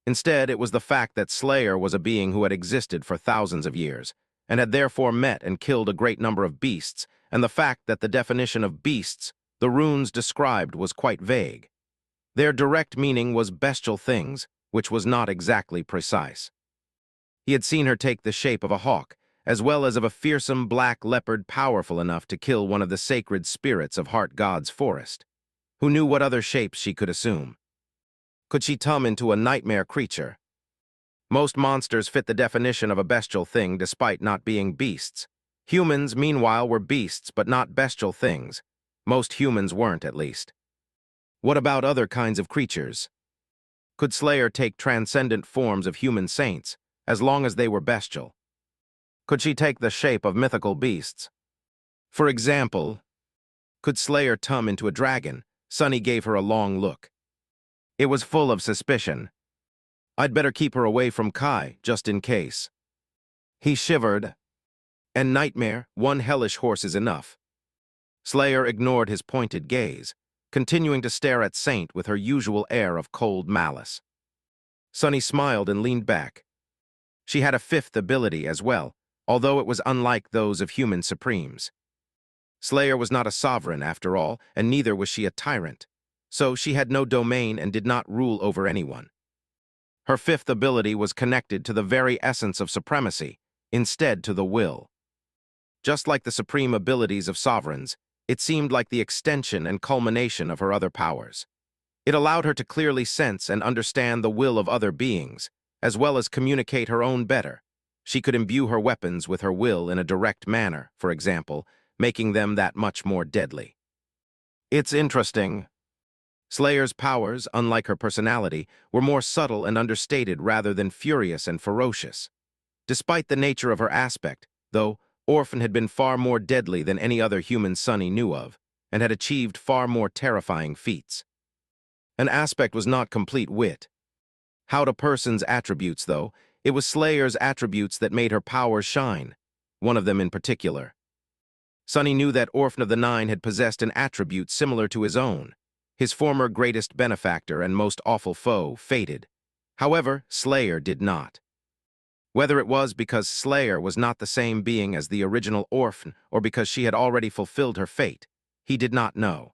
[SPEAKER 1] Instead, it was the fact that Slayer was a being who had existed for thousands of years, and had therefore met and killed a great number of beasts, and the fact that the definition of beasts the runes described was quite vague. Their direct meaning was bestial things, which was not exactly precise. He had seen her take the shape of a hawk, as well as of a fearsome black leopard powerful enough to kill one of the sacred spirits of Heart God's forest. Who knew what other shapes she could assume? Could she tum into a nightmare creature? Most monsters fit the definition of a bestial thing despite not being beasts. Humans, meanwhile, were beasts but not bestial things. Most humans weren't, at least. What about other kinds of creatures? Could Slayer take transcendent forms of human saints, as long as they were bestial? Could she take the shape of mythical beasts? For example, could Slayer tum into a dragon? Sonny gave her a long look. It was full of suspicion. I'd better keep her away from Kai, just in case. He shivered. And nightmare, one hellish horse is enough. Slayer ignored his pointed gaze, continuing to stare at Saint with her usual air of cold malice. Sonny smiled and leaned back. She had a fifth ability as well, although it was unlike those of human supremes. Slayer was not a sovereign, after all, and neither was she a tyrant, so she had no domain and did not rule over anyone. Her fifth ability was connected to the very essence of supremacy, instead to the will. Just like the supreme abilities of sovereigns, it seemed like the extension and culmination of her other powers. It allowed her to clearly sense and understand the will of other beings, as well as communicate her own better. She could imbue her weapons with her will in a direct manner, for example, making them that much more deadly. It's interesting. Slayer's powers, unlike her personality, were more subtle and understated rather than furious and ferocious. Despite the nature of her aspect, though, Orphan had been far more deadly than any other human Sunny knew of, and had achieved far more terrifying feats. An aspect was not complete wit. How to person's attributes, though, it was Slayer's attributes that made her powers shine, one of them in particular. Sunny knew that Orphan of the Nine had possessed an attribute similar to his own. His former greatest benefactor and most awful foe faded. However, Slayer did not. Whether it was because Slayer was not the same being as the original Orphan or because she had already fulfilled her fate, he did not know.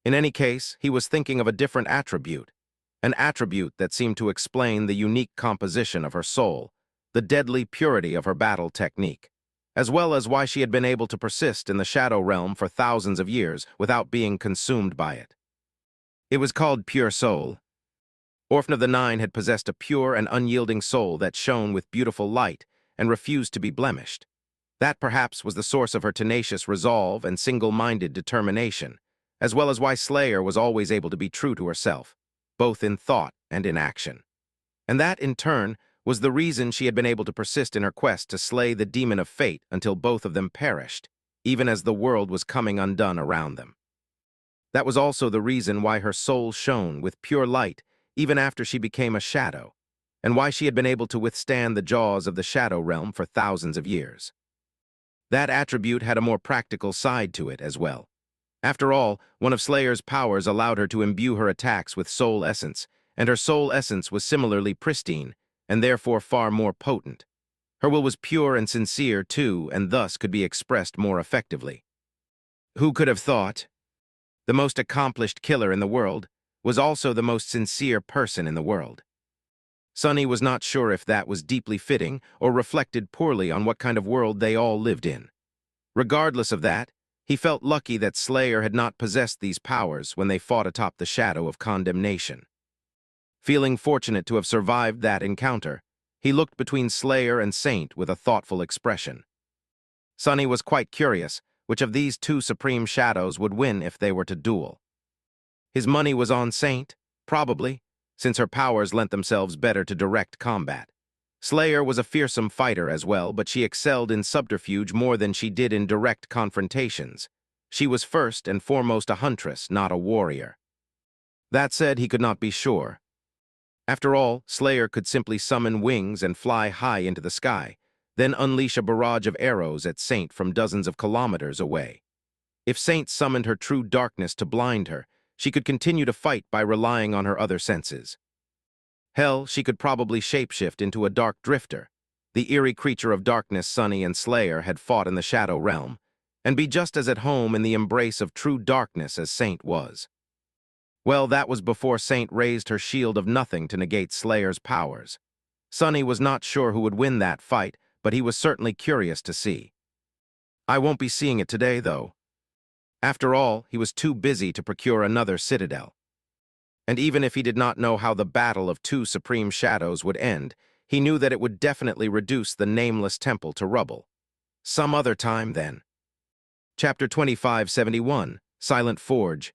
[SPEAKER 1] In any case, he was thinking of a different attribute, an attribute that seemed to explain the unique composition of her soul, the deadly purity of her battle technique, as well as why she had been able to persist in the Shadow Realm for thousands of years without being consumed by it. It was called Pure Soul. Orphan of the Nine had possessed a pure and unyielding soul that shone with beautiful light and refused to be blemished. That perhaps was the source of her tenacious resolve and single-minded determination, as well as why Slayer was always able to be true to herself, both in thought and in action. And that, in turn, was the reason she had been able to persist in her quest to slay the demon of fate until both of them perished, even as the world was coming undone around them. That was also the reason why her soul shone with pure light even after she became a shadow, and why she had been able to withstand the jaws of the Shadow Realm for thousands of years. That attribute had a more practical side to it as well. After all, one of Slayer's powers allowed her to imbue her attacks with soul essence, and her soul essence was similarly pristine, and therefore far more potent. Her will was pure and sincere, too, and thus could be expressed more effectively. Who could have thought? The most accomplished killer in the world was also the most sincere person in the world. Sunny was not sure if that was deeply fitting or reflected poorly on what kind of world they all lived in. Regardless of that, he felt lucky that Slayer had not possessed these powers when they fought atop the shadow of condemnation. Feeling fortunate to have survived that encounter, he looked between Slayer and Saint with a thoughtful expression. Sunny was quite curious which of these two supreme shadows would win if they were to duel. His money was on Saint, probably, since her powers lent themselves better to direct combat. Slayer was a fearsome fighter as well, but she excelled in subterfuge more than she did in direct confrontations. She was first and foremost a huntress, not a warrior. That said, he could not be sure. After all, Slayer could simply summon wings and fly high into the sky, then unleash a barrage of arrows at Saint from dozens of kilometers away. If Saint summoned her true darkness to blind her, she could continue to fight by relying on her other senses. Hell, she could probably shapeshift into a dark drifter, the eerie creature of darkness Sunny and Slayer had fought in the Shadow Realm, and be just as at home in the embrace of true darkness as Saint was. Well, that was before Saint raised her shield of nothing to negate Slayer's powers. Sunny was not sure who would win that fight, but he was certainly curious to see. I won't be seeing it today, though. After all, he was too busy to procure another citadel. And even if he did not know how the battle of two supreme shadows would end, he knew that it would definitely reduce the nameless temple to rubble. Some other time, then. Chapter 2571, Silent Forge.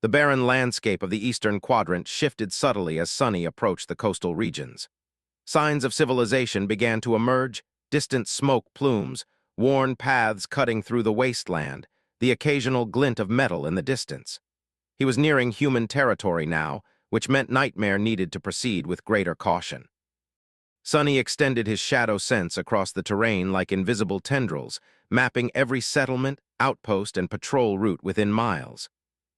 [SPEAKER 1] The barren landscape of the eastern quadrant shifted subtly as Sunny approached the coastal regions. Signs of civilization began to emerge, distant smoke plumes, worn paths cutting through the wasteland, the occasional glint of metal in the distance. He was nearing human territory now, which meant Nightmare needed to proceed with greater caution. Sunny extended his shadow sense across the terrain like invisible tendrils, mapping every settlement, outpost, and patrol route within miles.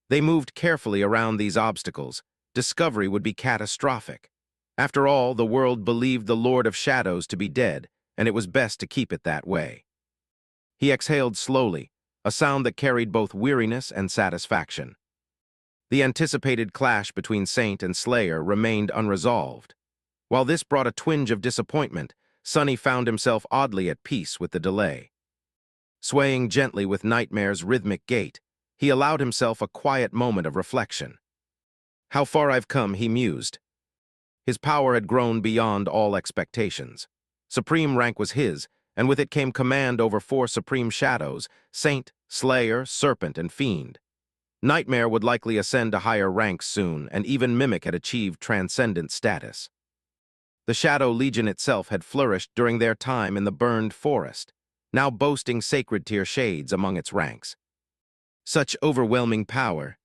[SPEAKER 1] They moved carefully around these obstacles. Discovery would be catastrophic. After all, the world believed the Lord of Shadows to be dead, and it was best to keep it that way. He exhaled slowly, a sound that carried both weariness and satisfaction. The anticipated clash between Saint and Slayer remained unresolved. While this brought a twinge of disappointment, Sunny found himself oddly at peace with the delay. Swaying gently with Nightmare's rhythmic gait, he allowed himself a quiet moment of reflection. How far I've come, he mused. His power had grown beyond all expectations. Supreme rank was his, and with it came command over 4 supreme shadows, Saint, Slayer, Serpent, and Fiend. Nightmare would likely ascend to higher ranks soon, and even Mimic had achieved transcendent status. The Shadow Legion itself had flourished during their time in the burned forest. now boasting sacred tier shades among its ranks. Such overwhelming power.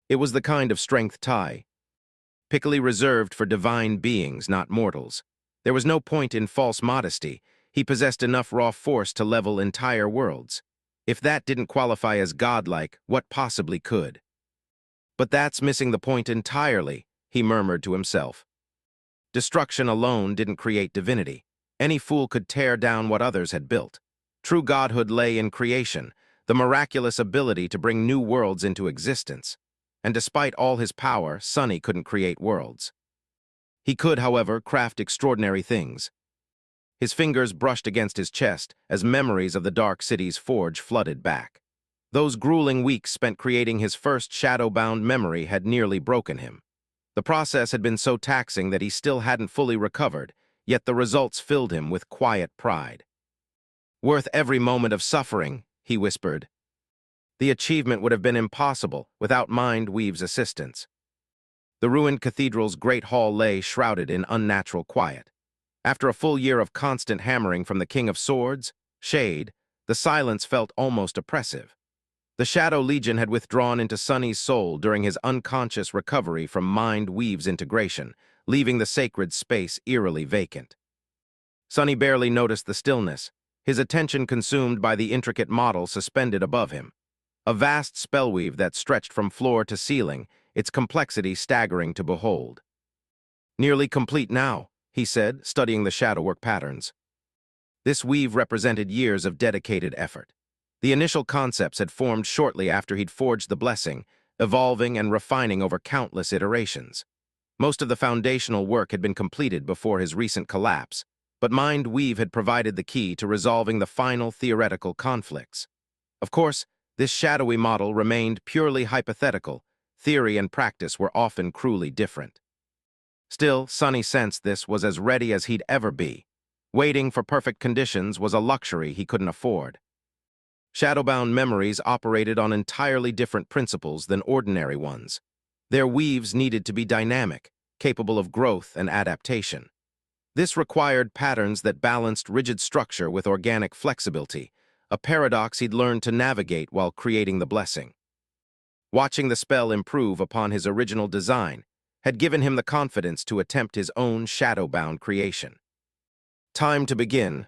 [SPEAKER 1] It was the kind of strength typically reserved for divine beings, not mortals. There was no point in false modesty. He possessed enough raw force to level entire worlds. If that didn't qualify as godlike, what possibly could? But that's missing the point entirely, he murmured to himself. Destruction alone didn't create divinity. Any fool could tear down what others had built. True godhood lay in creation, the miraculous ability to bring new worlds into existence. And despite all his power, Sonny couldn't create worlds. He could, however, craft extraordinary things. His fingers brushed against his chest as memories of the Dark City's forge flooded back. Those grueling weeks spent creating his first shadow-bound memory had nearly broken him. The process had been so taxing that he still hadn't fully recovered, yet the results filled him with quiet pride. "Worth every moment of suffering," he whispered. The achievement would have been impossible without Mind Weave's assistance. The ruined cathedral's great hall lay shrouded in unnatural quiet. After a full year of constant hammering from the King of Swords, Shade, the silence felt almost oppressive. The Shadow Legion had withdrawn into Sonny's soul during his unconscious recovery from Mind Weave's integration, leaving the sacred space eerily vacant. Sonny barely noticed the stillness, his attention consumed by the intricate model suspended above him. A vast spellweave that stretched from floor to ceiling, its complexity staggering to behold. "Nearly complete now," he said, studying the shadowwork patterns. This weave represented years of dedicated effort. The initial concepts had formed shortly after he'd forged the blessing, evolving and refining over countless iterations. Most of the foundational work had been completed before his recent collapse, but Mind Weave had provided the key to resolving the final theoretical conflicts. Of course, this shadowy model remained purely hypothetical. Theory and practice were often cruelly different. Still, Sonny sensed this was as ready as he'd ever be. Waiting for perfect conditions was a luxury he couldn't afford. Shadowbound memories operated on entirely different principles than ordinary ones. Their weaves needed to be dynamic, capable of growth and adaptation. This required patterns that balanced rigid structure with organic flexibility, a paradox he'd learned to navigate while creating the blessing. Watching the spell improve upon his original design had given him the confidence to attempt his own shadowbound creation. Time to begin.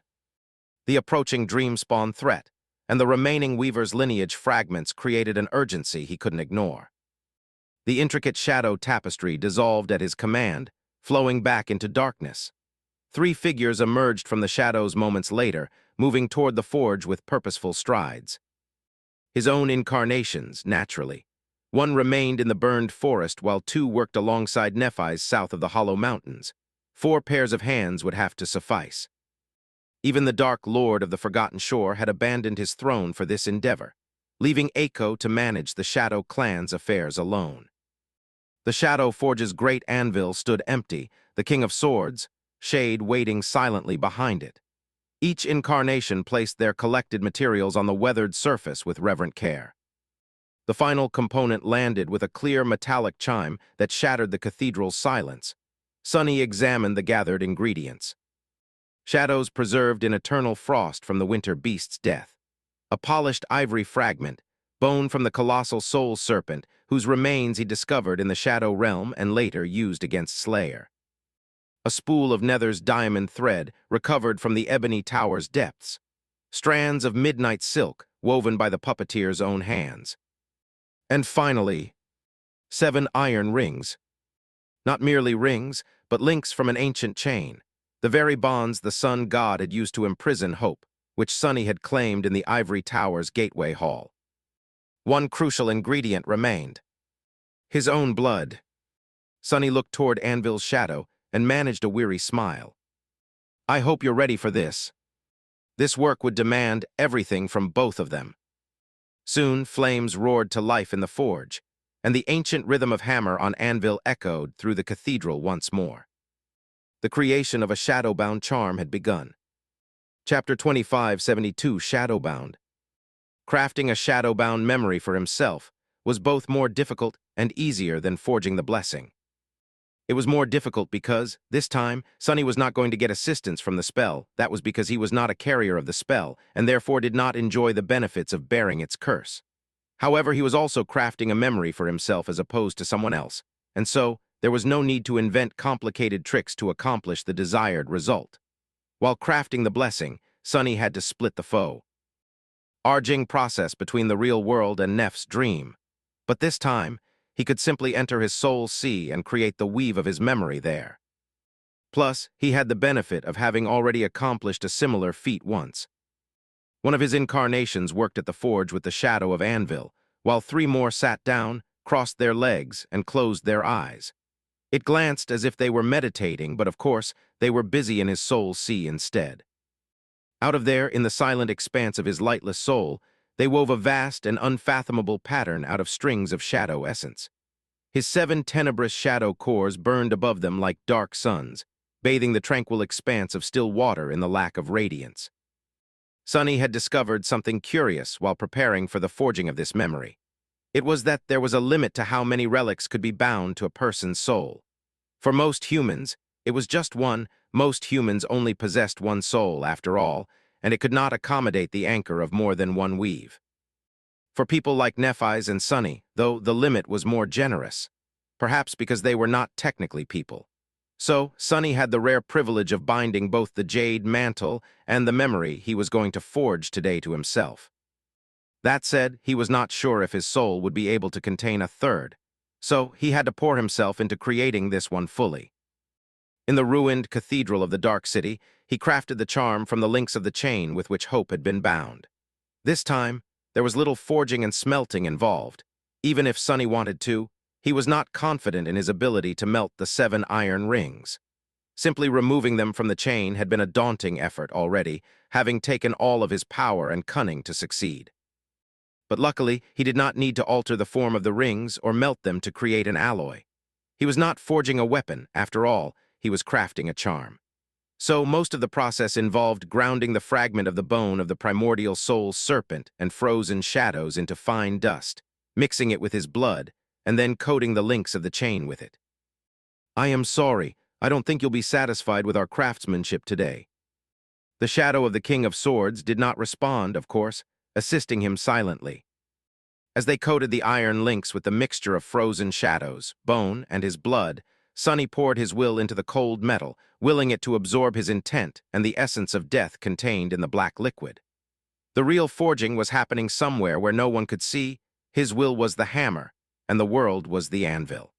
[SPEAKER 1] The approaching dream-spawn threat and the remaining Weaver's lineage fragments created an urgency he couldn't ignore. The intricate shadow tapestry dissolved at his command, flowing back into darkness. 3 figures emerged from the shadows moments later, moving toward the forge with purposeful strides. His own incarnations, naturally. One remained in the burned forest while 2 worked alongside Nephis south of the Hollow Mountains. 4 pairs of hands would have to suffice. Even the Dark Lord of the Forgotten Shore had abandoned his throne for this endeavor, leaving Echo to manage the Shadow clan's affairs alone. The Shadow Forge's great anvil stood empty, the King of Swords, Shade waiting silently behind it. Each incarnation placed their collected materials on the weathered surface with reverent care. The final component landed with a clear metallic chime that shattered the cathedral's silence. Sonny examined the gathered ingredients. Shadows preserved in eternal frost from the winter beast's death. A polished ivory fragment, bone from the colossal soul serpent, whose remains he discovered in the Shadow Realm and later used against Slayer. A spool of Nether's diamond thread recovered from the Ebony Tower's depths. Strands of midnight silk woven by the puppeteer's own hands. And finally, 7 iron rings. Not merely rings, but links from an ancient chain. The very bonds the sun god had used to imprison hope, which Sonny had claimed in the Ivory Tower's gateway hall. One crucial ingredient remained. His own blood. Sonny looked toward Anvil's shadow and managed a weary smile. "I hope you're ready for this." This work would demand everything from both of them. Soon, flames roared to life in the forge, and the ancient rhythm of hammer on anvil echoed through the cathedral once more. The creation of a shadowbound charm had begun. Chapter 2572, Shadowbound. Crafting a shadowbound memory for himself was both more difficult and easier than forging the blessing. It was more difficult because, this time, Sunny was not going to get assistance from the spell. That was because he was not a carrier of the spell, and therefore did not enjoy the benefits of bearing its curse. However, he was also crafting a memory for himself as opposed to someone else, and so, there was no need to invent complicated tricks to accomplish the desired result. While crafting the blessing, Sunny had to split the foe. Arging process between the real world and Neph's dream. But this time, he could simply enter his soul sea and create the weave of his memory there. Plus, he had the benefit of having already accomplished a similar feat once. One of his incarnations worked at the forge with the shadow of Anvil, while 3 more sat down, crossed their legs, and closed their eyes. It glanced as if they were meditating, but of course, they were busy in his soul sea instead. Out of there, in the silent expanse of his lightless soul, they wove a vast and unfathomable pattern out of strings of shadow essence. His 7 tenebrous shadow cores burned above them like dark suns, bathing the tranquil expanse of still water in the lack of radiance. Sunny had discovered something curious while preparing for the forging of this memory. It was that there was a limit to how many relics could be bound to a person's soul. For most humans, it was just one. Most humans only possessed one soul, after all, and it could not accommodate the anchor of more than one weave. For people like Nephis and Sunny, though, the limit was more generous, perhaps because they were not technically people. So, Sunny had the rare privilege of binding both the jade mantle and the memory he was going to forge today to himself. That said, he was not sure if his soul would be able to contain a third, so he had to pour himself into creating this one fully. In the ruined cathedral of the Dark City, he crafted the charm from the links of the chain with which Hope had been bound. This time, there was little forging and smelting involved. Even if Sunny wanted to, he was not confident in his ability to melt the 7 iron rings. Simply removing them from the chain had been a daunting effort already, having taken all of his power and cunning to succeed. But luckily, he did not need to alter the form of the rings or melt them to create an alloy. He was not forging a weapon, after all, he was crafting a charm. So most of the process involved grounding the fragment of the bone of the primordial soul serpent and frozen shadows into fine dust, mixing it with his blood, and then coating the links of the chain with it. "I am sorry, I don't think you'll be satisfied with our craftsmanship today." The shadow of the King of Swords did not respond, of course, assisting him silently. As they coated the iron links with the mixture of frozen shadows, bone, and his blood, Sunny poured his will into the cold metal, willing it to absorb his intent and the essence of death contained in the black liquid. The real forging was happening somewhere where no one could see. His will was the hammer, and the world was the anvil.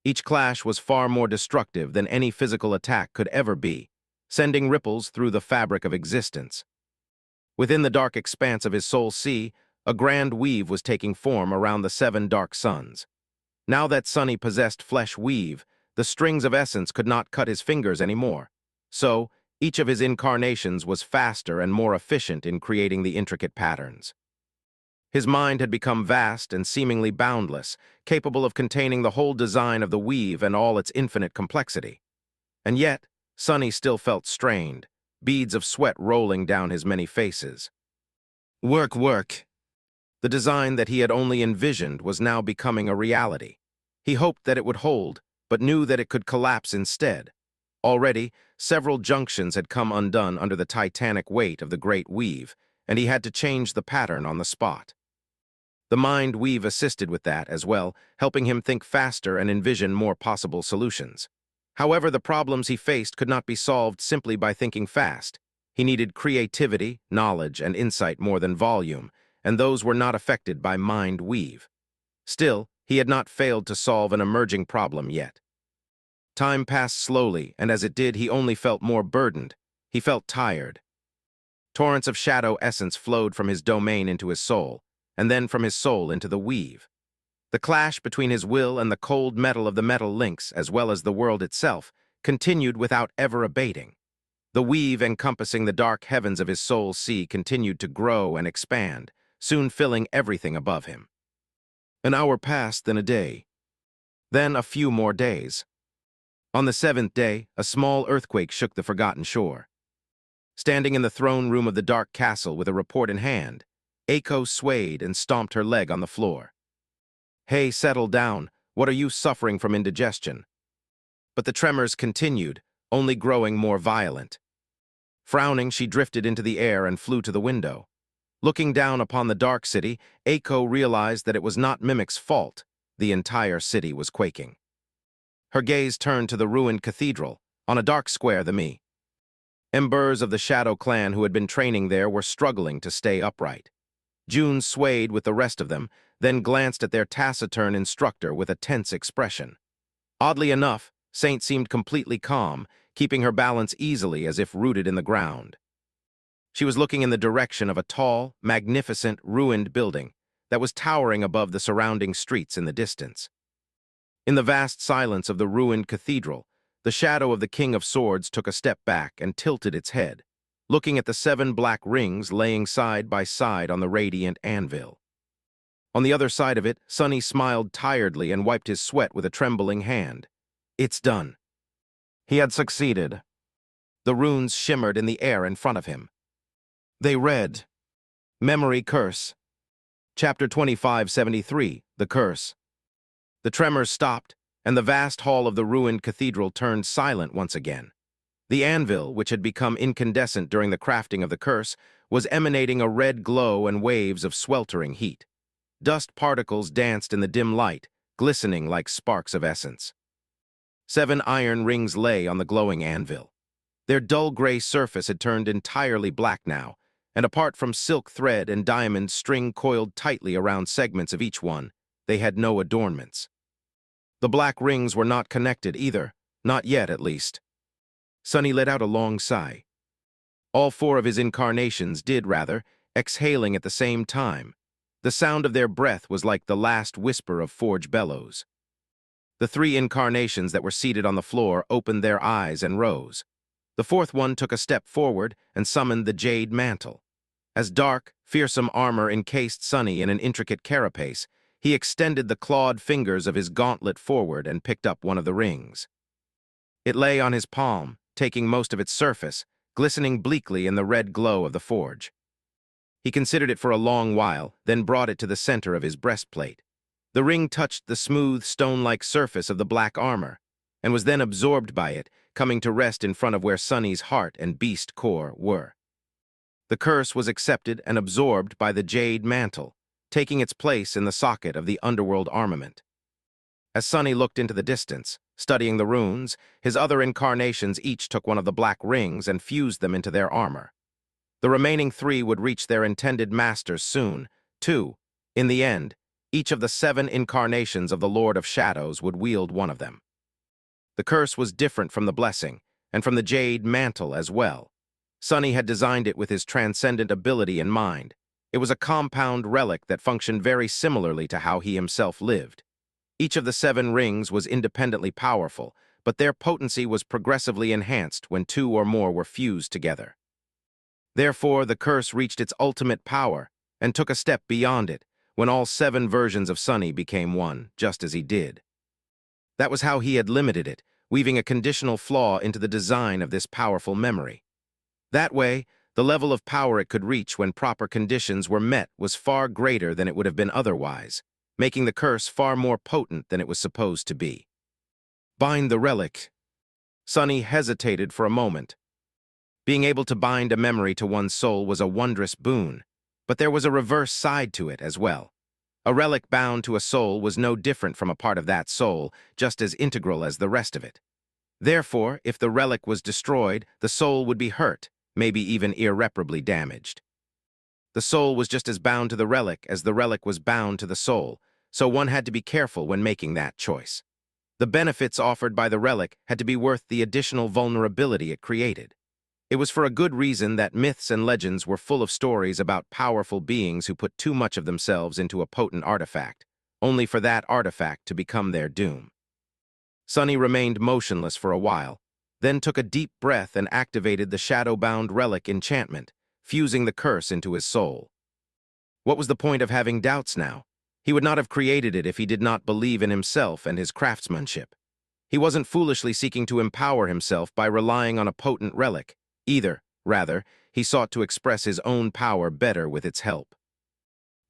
[SPEAKER 1] Each clash was far more destructive than any physical attack could ever be, sending ripples through the fabric of existence. Within the dark expanse of his soul sea, a grand weave was taking form around the 7 dark suns. Now that Sunny possessed flesh weave, the strings of essence could not cut his fingers anymore. So, each of his incarnations was faster and more efficient in creating the intricate patterns. His mind had become vast and seemingly boundless, capable of containing the whole design of the weave and all its infinite complexity. And yet, Sunny still felt strained, beads of sweat rolling down his many faces. Work. The design that he had only envisioned was now becoming a reality. He hoped that it would hold, but knew that it could collapse instead. Already, several junctions had come undone under the titanic weight of the great weave, and he had to change the pattern on the spot. The mind weave assisted with that as well, helping him think faster and envision more possible solutions. However, the problems he faced could not be solved simply by thinking fast. He needed creativity, knowledge, and insight more than volume, and those were not affected by mind weave. Still, he had not failed to solve an emerging problem yet. Time passed slowly, and as it did, he only felt more burdened. He felt tired. Torrents of shadow essence flowed from his domain into his soul, and then from his soul into the weave. The clash between his will and the cold metal of the metal links, as well as the world itself, continued without ever abating. The weave encompassing the dark heavens of his soul sea continued to grow and expand, soon filling everything above him. An hour passed, then a day. Then a few more days. On the 7th day, a small earthquake shook the forgotten shore. Standing in the throne room of the dark castle with a report in hand, Aiko swayed and stomped her leg on the floor. "Hey, settle down. What are you suffering from indigestion?" But the tremors continued, only growing more violent. Frowning, she drifted into the air and flew to the window. Looking down upon the dark city, Eiko realized that it was not Mimic's fault. The entire city was quaking. Her gaze turned to the ruined cathedral, on a dark square the me. Members of the Shadow clan who had been training there were struggling to stay upright. June swayed with the rest of them, then glanced at their taciturn instructor with a tense expression. Oddly enough, Saint seemed completely calm, keeping her balance easily as if rooted in the ground. She was looking in the direction of a tall, magnificent, ruined building that was towering above the surrounding streets in the distance. In the vast silence of the ruined cathedral, the shadow of the King of Swords took a step back and tilted its head, looking at the 7 black rings laying side by side on the radiant anvil. On the other side of it, Sunny smiled tiredly and wiped his sweat with a trembling hand. It's done. He had succeeded. The runes shimmered in the air in front of him. They read, Memory Curse. Chapter 2573, The Curse. The tremors stopped, and the vast hall of the ruined cathedral turned silent once again. The anvil, which had become incandescent during the crafting of the curse, was emanating a red glow and waves of sweltering heat. Dust particles danced in the dim light, glistening like sparks of essence. 7 iron rings lay on the glowing anvil. Their dull gray surface had turned entirely black now, and apart from silk thread and diamond string coiled tightly around segments of each one, they had no adornments. The black rings were not connected either, not yet at least. Sunny let out a long sigh. All 4 of his incarnations did, rather, exhaling at the same time. The sound of their breath was like the last whisper of forge bellows. The 3 incarnations that were seated on the floor opened their eyes and rose. The 4th one took a step forward and summoned the jade mantle. As dark, fearsome armor encased Sunny in an intricate carapace, he extended the clawed fingers of his gauntlet forward and picked up one of the rings. It lay on his palm, taking most of its surface, glistening bleakly in the red glow of the forge. He considered it for a long while, then brought it to the center of his breastplate. The ring touched the smooth, stone-like surface of the black armor, and was then absorbed by it, coming to rest in front of where Sunny's heart and beast core were. The curse was accepted and absorbed by the jade mantle, taking its place in the socket of the underworld armament. As Sunny looked into the distance, studying the runes, his other incarnations each took one of the black rings and fused them into their armor. The remaining 3 would reach their intended masters soon, too. In the end, each of the 7 incarnations of the Lord of Shadows would wield one of them. The curse was different from the blessing, and from the jade mantle as well. Sunny had designed it with his transcendent ability in mind. It was a compound relic that functioned very similarly to how he himself lived. Each of the 7 rings was independently powerful, but their potency was progressively enhanced when 2 or more were fused together. Therefore, the curse reached its ultimate power and took a step beyond it when all 7 versions of Sunny became one, just as he did. That was how he had limited it, weaving a conditional flaw into the design of this powerful memory. That way, the level of power it could reach when proper conditions were met was far greater than it would have been otherwise, making the curse far more potent than it was supposed to be. Bind the relic. Sunny hesitated for a moment. Being able to bind a memory to one's soul was a wondrous boon, but there was a reverse side to it as well. A relic bound to a soul was no different from a part of that soul, just as integral as the rest of it. Therefore, if the relic was destroyed, the soul would be hurt, maybe even irreparably damaged. The soul was just as bound to the relic as the relic was bound to the soul, so one had to be careful when making that choice. The benefits offered by the relic had to be worth the additional vulnerability it created. It was for a good reason that myths and legends were full of stories about powerful beings who put too much of themselves into a potent artifact, only for that artifact to become their doom. Sunny remained motionless for a while, then took a deep breath and activated the shadow-bound relic enchantment, fusing the curse into his soul. What was the point of having doubts now? He would not have created it if he did not believe in himself and his craftsmanship. He wasn't foolishly seeking to empower himself by relying on a potent relic. Either, rather, he sought to express his own power better with its help.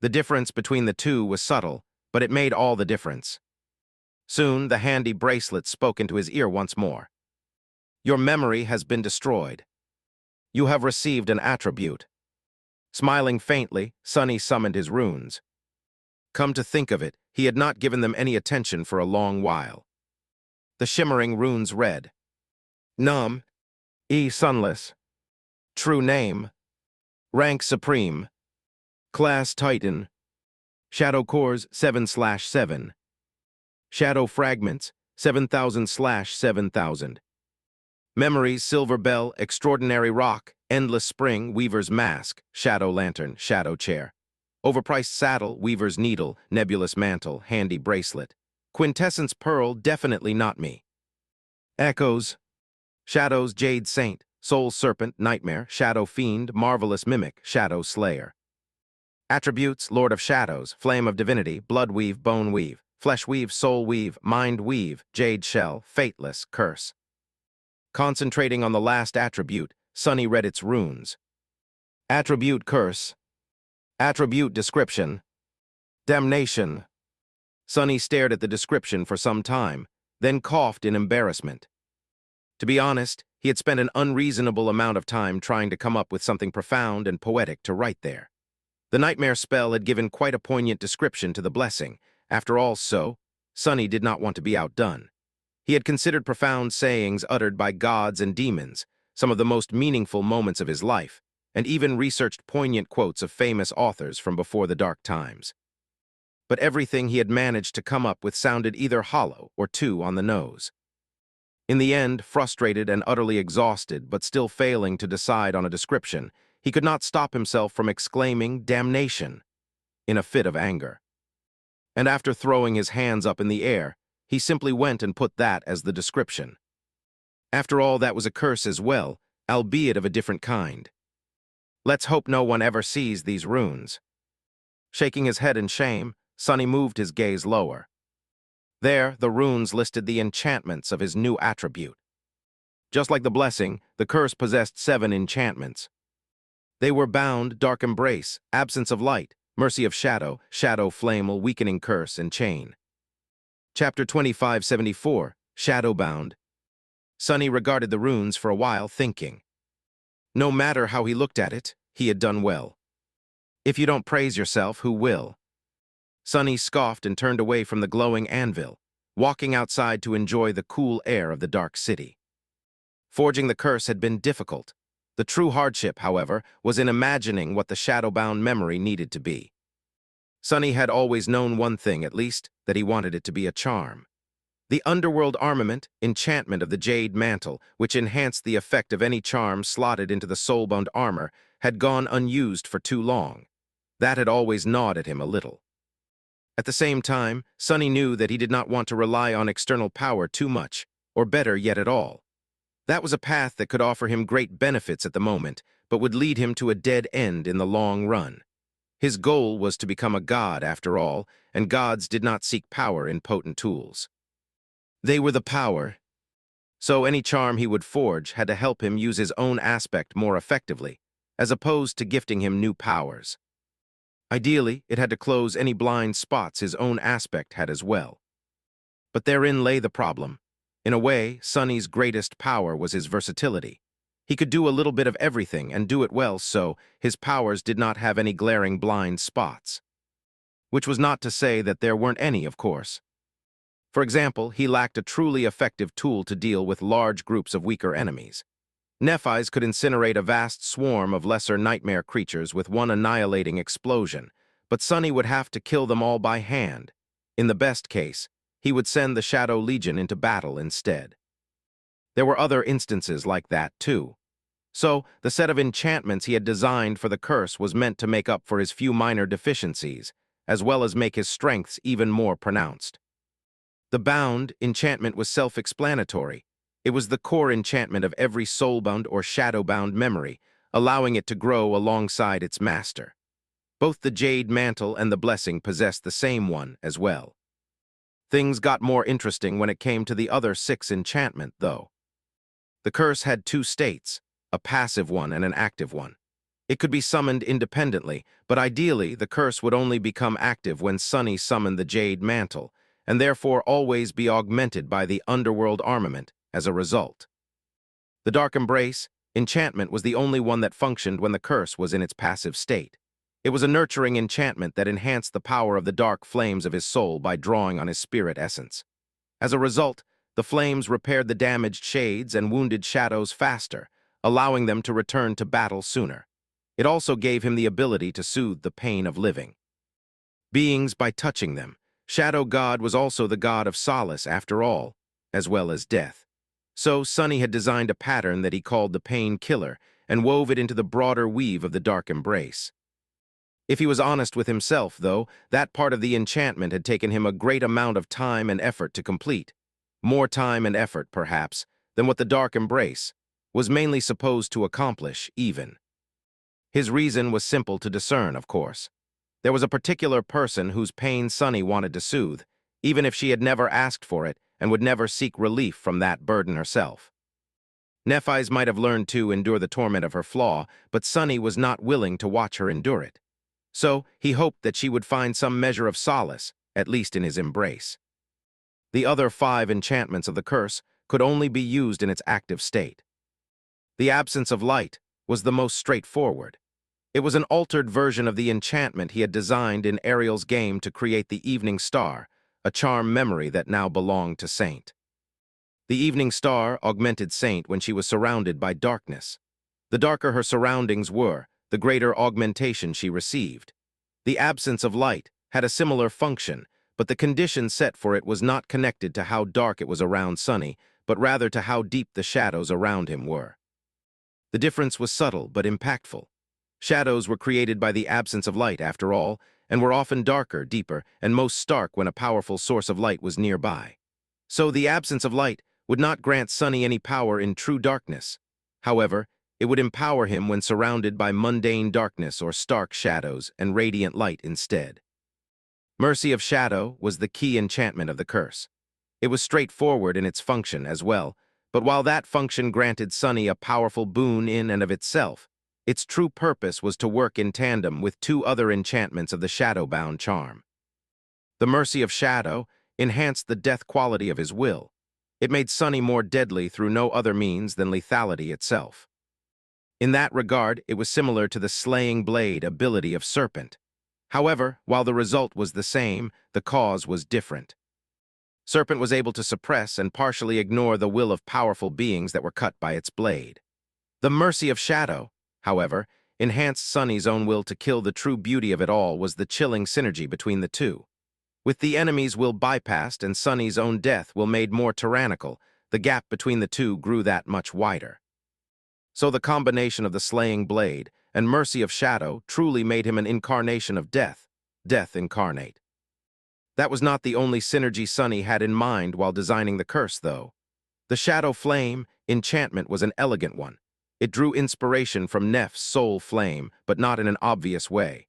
[SPEAKER 1] The difference between the 2 was subtle, but it made all the difference. Soon, the handy bracelet spoke into his ear once more. Your memory has been destroyed. You have received an attribute. Smiling faintly, Sunny summoned his runes. Come to think of it, he had not given them any attention for a long while. The shimmering runes read, Num, Sunless, True Name, Rank Supreme, Class Titan, Shadow Cores 7/7, Shadow Fragments 7,000/7,000, Memories Silver Bell, Extraordinary Rock, Endless Spring, Weaver's Mask, Shadow Lantern, Shadow Chair, Overpriced Saddle, Weaver's Needle, Nebulous Mantle, Handy Bracelet, Quintessence Pearl, Definitely Not Me, Echoes, Shadows, Jade Saint, Soul Serpent, Nightmare, Shadow Fiend, Marvelous Mimic, Shadow Slayer. Attributes, Lord of Shadows, Flame of Divinity, Blood Weave, Bone Weave, Flesh Weave, Soul Weave, Mind Weave, Jade Shell, Fateless, Curse. Concentrating on the last attribute, Sunny read its runes. Attribute Curse. Attribute Description. Damnation. Sunny stared at the description for some time, then coughed in embarrassment. To be honest, he had spent an unreasonable amount of time trying to come up with something profound and poetic to write there. The nightmare spell had given quite a poignant description to the blessing. After all, Sunny did not want to be outdone. He had considered profound sayings uttered by gods and demons, some of the most meaningful moments of his life, and even researched poignant quotes of famous authors from before the dark times. But everything he had managed to come up with sounded either hollow or too on the nose. In the end, frustrated and utterly exhausted, but still failing to decide on a description, he could not stop himself from exclaiming, "Damnation!" in a fit of anger. And after throwing his hands up in the air, he simply went and put that as the description. After all, that was a curse as well, albeit of a different kind. Let's hope no one ever sees these runes. Shaking his head in shame, Sunny moved his gaze lower. There, the runes listed the enchantments of his new attribute. Just like the blessing, the curse possessed 7 enchantments. They were Bound, Dark Embrace, Absence of Light, Mercy of Shadow, Shadow Flame'll, Weakening Curse, and Chain. Chapter 2574, Shadowbound. Sunny regarded the runes for a while, thinking. No matter how he looked at it, he had done well. If you don't praise yourself, who will? Sunny scoffed and turned away from the glowing anvil, walking outside to enjoy the cool air of the dark city. Forging the curse had been difficult. The true hardship, however, was in imagining what the shadowbound memory needed to be. Sunny had always known one thing, at least, that he wanted it to be a charm. The underworld armament, enchantment of the Jade Mantle, which enhanced the effect of any charm slotted into the soulbound armor, had gone unused for too long. That had always gnawed at him a little. At the same time, Sunny knew that he did not want to rely on external power too much, or better yet at all. That was a path that could offer him great benefits at the moment, but would lead him to a dead end in the long run. His goal was to become a god, after all, and gods did not seek power in potent tools. They were the power. So any charm he would forge had to help him use his own aspect more effectively, as opposed to gifting him new powers. Ideally, it had to close any blind spots his own aspect had as well. But therein lay the problem. In a way, Sunny's greatest power was his versatility. He could do a little bit of everything and do it well, so his powers did not have any glaring blind spots. Which was not to say that there weren't any, of course. For example, he lacked a truly effective tool to deal with large groups of weaker enemies. Nephis could incinerate a vast swarm of lesser nightmare creatures with one annihilating explosion, but Sunny would have to kill them all by hand. In the best case, he would send the Shadow Legion into battle instead. There were other instances like that, too. So, the set of enchantments he had designed for the curse was meant to make up for his few minor deficiencies, as well as make his strengths even more pronounced. The Bound enchantment was self-explanatory. It was the core enchantment of every soulbound or shadowbound memory, allowing it to grow alongside its master. Both the Jade Mantle and the Blessing possessed the same one as well. Things got more interesting when it came to the other 6 enchantment, though. The curse had 2 states, a passive one and an active one. It could be summoned independently, but ideally the curse would only become active when Sunny summoned the Jade Mantle, and therefore always be augmented by the underworld armament as a result. The Dark Embrace enchantment was the only one that functioned when the curse was in its passive state. It was a nurturing enchantment that enhanced the power of the dark flames of his soul by drawing on his spirit essence. As a result, the flames repaired the damaged shades and wounded shadows faster, allowing them to return to battle sooner. It also gave him the ability to soothe the pain of living beings by touching them. Shadow God was also the god of solace after all, as well as death. So Sunny had designed a pattern that he called the Pain Killer and wove it into the broader weave of the Dark Embrace. If he was honest with himself, though, that part of the enchantment had taken him a great amount of time and effort to complete. More time and effort, perhaps, than what the Dark Embrace was mainly supposed to accomplish, even. His reason was simple to discern, of course. There was a particular person whose pain Sunny wanted to soothe, even if she had never asked for it and would never seek relief from that burden herself. Nephis might have learned to endure the torment of her flaw, but Sunny was not willing to watch her endure it. So he hoped that she would find some measure of solace, at least in his embrace. The other 5 enchantments of the curse could only be used in its active state. The absence of light was the most straightforward. It was an altered version of the enchantment he had designed in Ariel's game to create the Evening Star, a charm memory that now belonged to Saint. The Evening Star augmented Saint when she was surrounded by darkness. The darker her surroundings were, the greater augmentation she received. The absence of light had a similar function, but the condition set for it was not connected to how dark it was around Sunny, but rather to how deep the shadows around him were. The difference was subtle but impactful. Shadows were created by the absence of light, after all, and were often darker, deeper, and most stark when a powerful source of light was nearby. So the absence of light would not grant Sunny any power in true darkness. However, it would empower him when surrounded by mundane darkness or stark shadows and radiant light instead. Mercy of Shadow was the key enchantment of the curse. It was straightforward in its function as well, but while that function granted Sunny a powerful boon in and of itself, its true purpose was to work in tandem with 2 other enchantments of the Shadowbound charm. The Mercy of Shadow enhanced the death quality of his will. It made Sunny more deadly through no other means than lethality itself. In that regard, it was similar to the Slaying Blade ability of Serpent. However, while the result was the same, the cause was different. Serpent was able to suppress and partially ignore the will of powerful beings that were cut by its blade. The Mercy of Shadow, however, enhanced Sunny's own will to kill. The true beauty of it all was the chilling synergy between the two. With the enemy's will bypassed and Sunny's own death will made more tyrannical, the gap between the two grew that much wider. So the combination of the Slaying Blade and Mercy of Shadow truly made him an incarnation of death, death incarnate. That was not the only synergy Sunny had in mind while designing the curse, though. The Shadow Flame enchantment was an elegant one. It drew inspiration from Neph's soul flame, but not in an obvious way.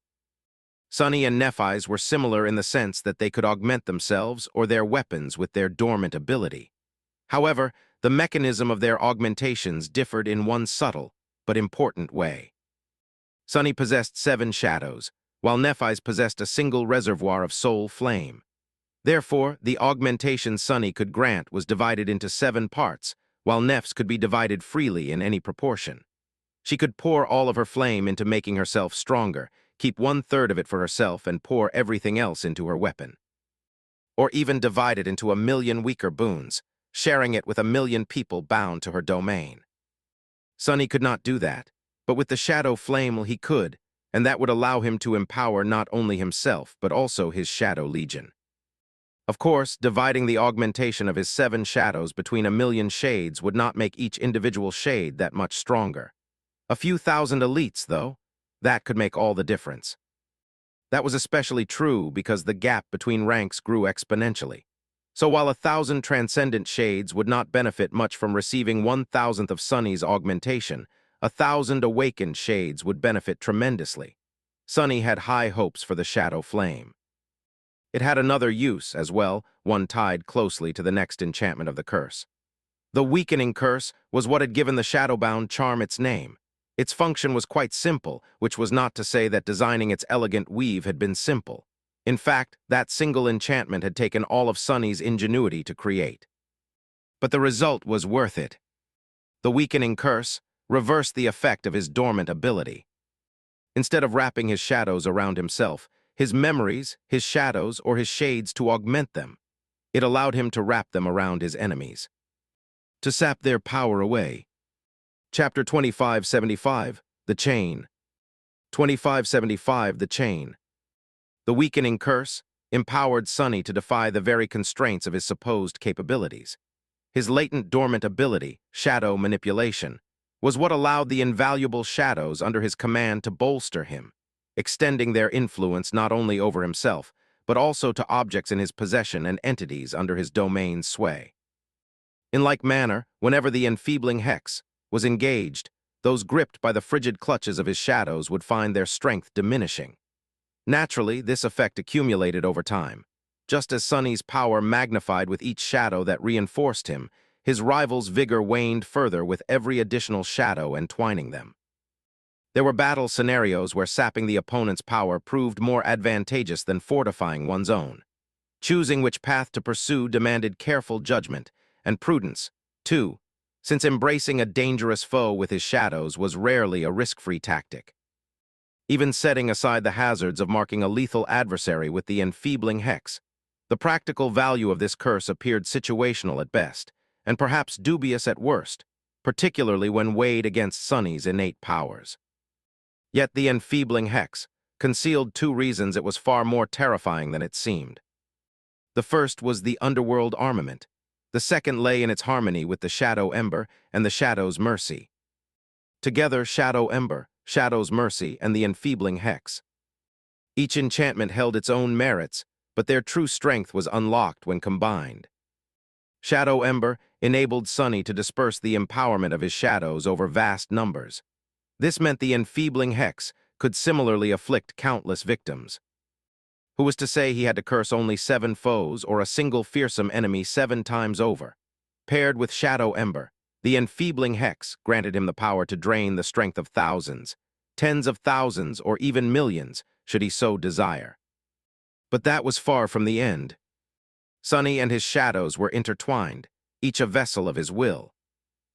[SPEAKER 1] Sunny and Nephis were similar in the sense that they could augment themselves or their weapons with their dormant ability. However, the mechanism of their augmentations differed in one subtle but important way. Sunny possessed 7 shadows, while Nephis possessed a single reservoir of soul flame. Therefore, the augmentation Sunny could grant was divided into 7 parts, while Neph's could be divided freely in any proportion. She could pour all of her flame into making herself stronger, keep 1/3 of it for herself, and pour everything else into her weapon. Or even divide it into 1,000,000 weaker boons, sharing it with 1,000,000 people bound to her domain. Sunny could not do that, but with the Shadow Flame he could, and that would allow him to empower not only himself, but also his Shadow Legion. Of course, dividing the augmentation of his 7 shadows between 1,000,000 shades would not make each individual shade that much stronger. A few thousand elites, though, that could make all the difference. That was especially true because the gap between ranks grew exponentially. So while 1,000 transcendent shades would not benefit much from receiving 1,000th of Sunny's augmentation, 1,000 awakened shades would benefit tremendously. Sunny had high hopes for the Shadow Flame. It had another use as well, one tied closely to the next enchantment of the curse. The Weakening Curse was what had given the Shadowbound charm its name. Its function was quite simple, which was not to say that designing its elegant weave had been simple. In fact, that single enchantment had taken all of Sunny's ingenuity to create. But the result was worth it. The weakening curse reversed the effect of his dormant ability. Instead of wrapping his shadows around himself, his memories, his shadows, or his shades to augment them, it allowed him to wrap them around his enemies, to sap their power away. Chapter 2575, The Chain. 2575, The Chain. The weakening curse empowered Sunny to defy the very constraints of his supposed capabilities. His latent dormant ability, shadow manipulation, was what allowed the invaluable shadows under his command to bolster him, extending their influence not only over himself, but also to objects in his possession and entities under his domain's sway. In like manner, whenever the enfeebling hex was engaged, those gripped by the frigid clutches of his shadows would find their strength diminishing. Naturally, this effect accumulated over time. Just as Sunny's power magnified with each shadow that reinforced him, his rival's vigor waned further with every additional shadow entwining them. There were battle scenarios where sapping the opponent's power proved more advantageous than fortifying one's own. Choosing which path to pursue demanded careful judgment, and prudence, too, since embracing a dangerous foe with his shadows was rarely a risk-free tactic. Even setting aside the hazards of marking a lethal adversary with the enfeebling hex, the practical value of this curse appeared situational at best, and perhaps dubious at worst, particularly when weighed against Sunny's innate powers. Yet the enfeebling hex concealed two reasons it was far more terrifying than it seemed. The first was the underworld armament. The second lay in its harmony with the Shadow Ember and the Shadow's Mercy. Together, Shadow Ember, Shadow's Mercy, and the enfeebling hex. Each enchantment held its own merits, but their true strength was unlocked when combined. Shadow Ember enabled Sunny to disperse the empowerment of his shadows over vast numbers. This meant the enfeebling hex could similarly afflict countless victims. Who was to say he had to curse only 7 foes or a single fearsome enemy 7 times over? Paired with Shadow Ember, the enfeebling hex granted him the power to drain the strength of thousands, tens of thousands, or even millions, should he so desire. But that was far from the end. Sunny and his shadows were intertwined, each a vessel of his will.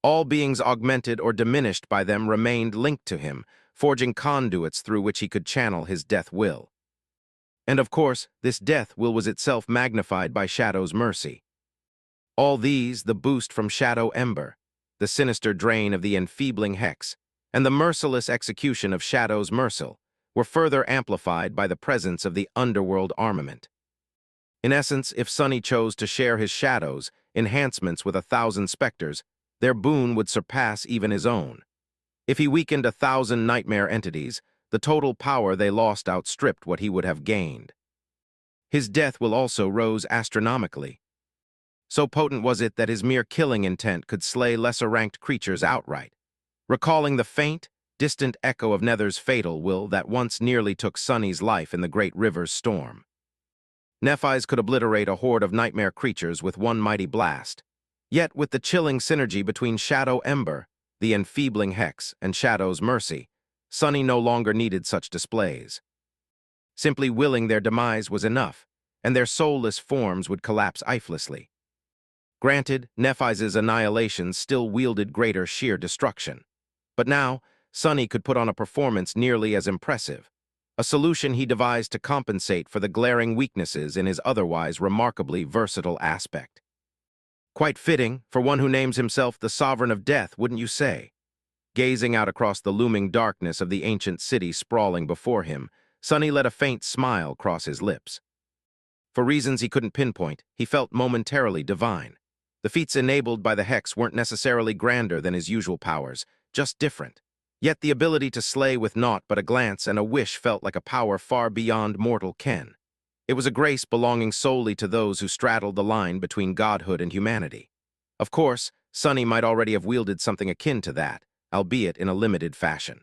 [SPEAKER 1] All beings augmented or diminished by them remained linked to him, forging conduits through which he could channel his death will. And of course, this death will was itself magnified by Shadow's Mercy. All these, the boost from Shadow Ember, the sinister drain of the enfeebling hex, and the merciless execution of Shadow's Mercy, were further amplified by the presence of the underworld armament. In essence, if Sunny chose to share his shadows, enhancements with 1,000 specters, their boon would surpass even his own. If he weakened 1,000 nightmare entities, the total power they lost outstripped what he would have gained. His death will also rose astronomically. So potent was it that his mere killing intent could slay lesser-ranked creatures outright, recalling the faint, distant echo of Nether's fatal will that once nearly took Sunny's life in the great river's storm. Nephis could obliterate a horde of nightmare creatures with one mighty blast. Yet with the chilling synergy between Shadow Ember, the enfeebling hex, and Shadow's Mercy, Sunny no longer needed such displays. Simply willing their demise was enough, and their soulless forms would collapse lifelessly. Granted, Nephis's annihilations still wielded greater sheer destruction. But now, Sunny could put on a performance nearly as impressive, a solution he devised to compensate for the glaring weaknesses in his otherwise remarkably versatile aspect. Quite fitting for one who names himself the Sovereign of Death, wouldn't you say? Gazing out across the looming darkness of the ancient city sprawling before him, Sunny let a faint smile cross his lips. For reasons he couldn't pinpoint, he felt momentarily divine. The feats enabled by the hex weren't necessarily grander than his usual powers, just different. Yet the ability to slay with naught but a glance and a wish felt like a power far beyond mortal ken. It was a grace belonging solely to those who straddled the line between godhood and humanity. Of course, Sunny might already have wielded something akin to that, albeit in a limited fashion.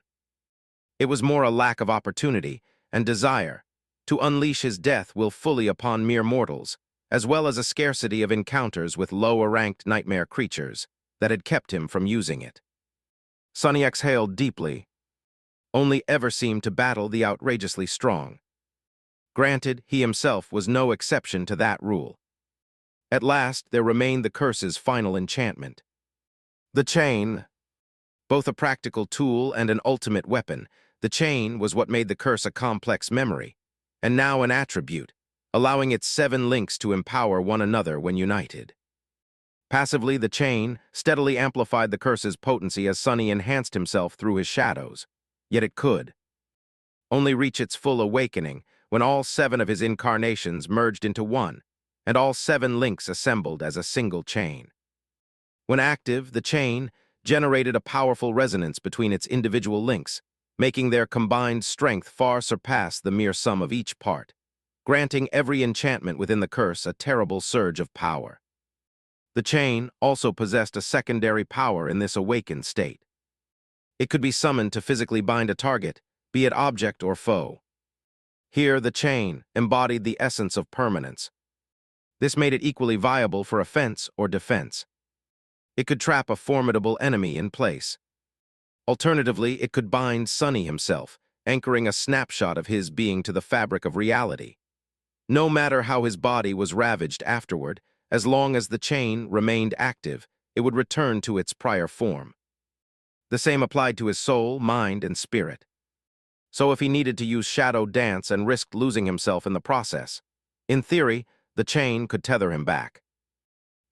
[SPEAKER 1] It was more a lack of opportunity and desire to unleash his death will fully upon mere mortals, as well as a scarcity of encounters with lower-ranked nightmare creatures that had kept him from using it. Sunny exhaled deeply, only ever seemed to battle the outrageously strong. Granted, he himself was no exception to that rule. At last, there remained the curse's final enchantment. The chain. Both a practical tool and an ultimate weapon, the chain was what made the curse a complex memory, and now an attribute, allowing its 7 links to empower one another when united. Passively, the chain steadily amplified the curse's potency as Sonny enhanced himself through his shadows. Yet it could only reach its full awakening when all 7 of his incarnations merged into one, and all 7 links assembled as a single chain. When active, the chain generated a powerful resonance between its individual links, making their combined strength far surpass the mere sum of each part, granting every enchantment within the curse a terrible surge of power. The chain also possessed a secondary power in this awakened state. It could be summoned to physically bind a target, be it object or foe. Here, the chain embodied the essence of permanence. This made it equally viable for offense or defense. It could trap a formidable enemy in place. Alternatively, it could bind Sonny himself, anchoring a snapshot of his being to the fabric of reality. No matter how his body was ravaged afterward, as long as the chain remained active, it would return to its prior form. The same applied to his soul, mind, and spirit. So if he needed to use shadow dance and risked losing himself in the process, in theory, the chain could tether him back.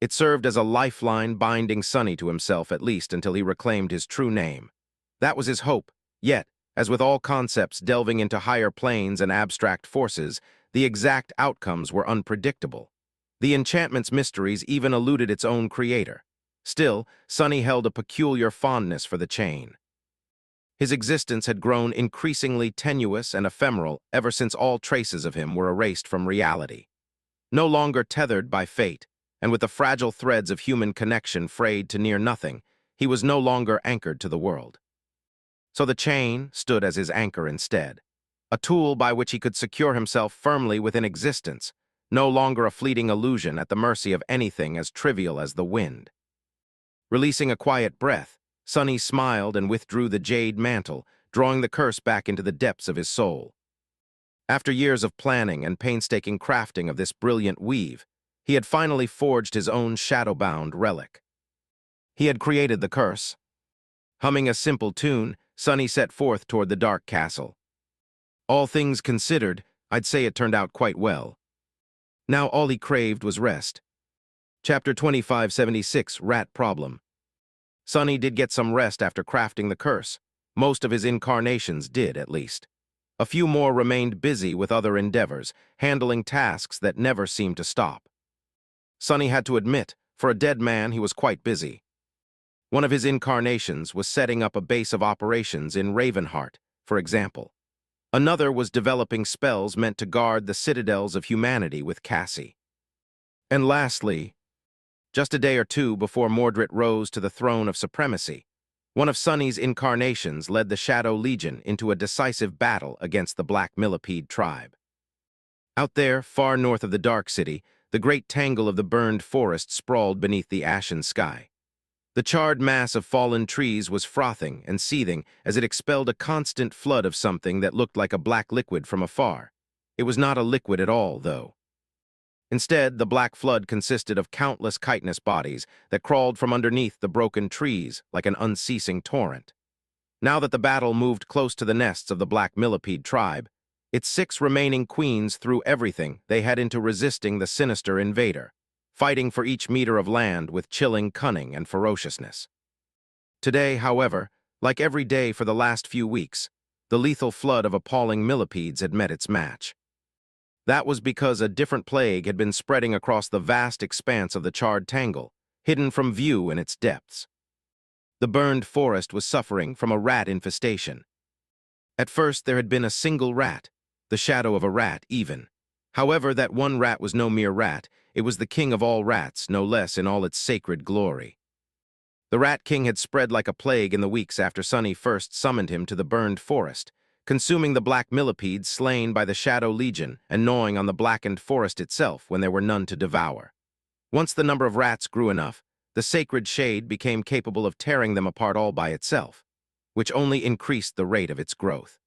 [SPEAKER 1] It served as a lifeline binding Sonny to himself at least until he reclaimed his true name. That was his hope, yet, as with all concepts delving into higher planes and abstract forces, the exact outcomes were unpredictable. The enchantment's mysteries even eluded its own creator. Still, Sonny held a peculiar fondness for the chain. His existence had grown increasingly tenuous and ephemeral ever since all traces of him were erased from reality. No longer tethered by fate, and with the fragile threads of human connection frayed to near nothing, he was no longer anchored to the world. So the chain stood as his anchor instead, a tool by which he could secure himself firmly within existence, no longer a fleeting illusion at the mercy of anything as trivial as the wind. Releasing a quiet breath, Sonny smiled and withdrew the jade mantle, drawing the curse back into the depths of his soul. After years of planning and painstaking crafting of this brilliant weave, he had finally forged his own shadow-bound relic. He had created the curse. Humming a simple tune, Sonny set forth toward the dark castle. All things considered, I'd say it turned out quite well. Now all he craved was rest. Chapter 2576, Rat Problem. Sonny did get some rest after crafting the curse. Most of his incarnations did, at least. A few more remained busy with other endeavors, handling tasks that never seemed to stop. Sonny had to admit, for a dead man, he was quite busy. One of his incarnations was setting up a base of operations in Ravenheart, for example. Another was developing spells meant to guard the citadels of humanity with Cassie. And lastly, just a day or two before Mordred rose to the throne of supremacy, one of Sonny's incarnations led the Shadow Legion into a decisive battle against the Black Millipede tribe. Out there, far north of the Dark City, the great tangle of the burned forest sprawled beneath the ashen sky. The charred mass of fallen trees was frothing and seething as it expelled a constant flood of something that looked like a black liquid from afar. It was not a liquid at all, though. Instead, the black flood consisted of countless chitinous bodies that crawled from underneath the broken trees like an unceasing torrent. Now that the battle moved close to the nests of the Black Millipede tribe, its 6 remaining queens threw everything they had into resisting the sinister invader, fighting for each meter of land with chilling cunning and ferociousness. Today, however, like every day for the last few weeks, the lethal flood of appalling millipedes had met its match. That was because a different plague had been spreading across the vast expanse of the charred tangle, hidden from view in its depths. The burned forest was suffering from a rat infestation. At first, there had been a single rat, the shadow of a rat even. However, that one rat was no mere rat, it was the king of all rats, no less in all its sacred glory. The Rat King had spread like a plague in the weeks after Sonny first summoned him to the burned forest, consuming the black millipedes slain by the Shadow Legion and gnawing on the blackened forest itself when there were none to devour. Once the number of rats grew enough, the sacred shade became capable of tearing them apart all by itself, which only increased the rate of its growth.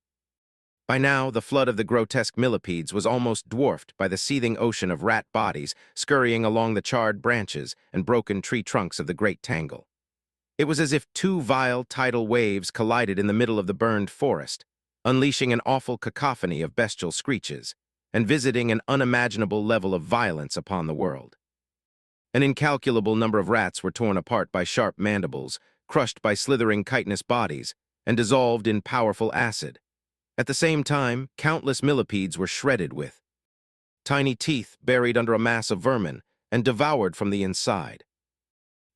[SPEAKER 1] By now, the flood of the grotesque millipedes was almost dwarfed by the seething ocean of rat bodies scurrying along the charred branches and broken tree trunks of the great tangle. It was as if two vile tidal waves collided in the middle of the burned forest, unleashing an awful cacophony of bestial screeches and visiting an unimaginable level of violence upon the world. An incalculable number of rats were torn apart by sharp mandibles, crushed by slithering chitinous bodies, and dissolved in powerful acid. At the same time, countless millipedes were shredded with tiny teeth buried under a mass of vermin and devoured from the inside.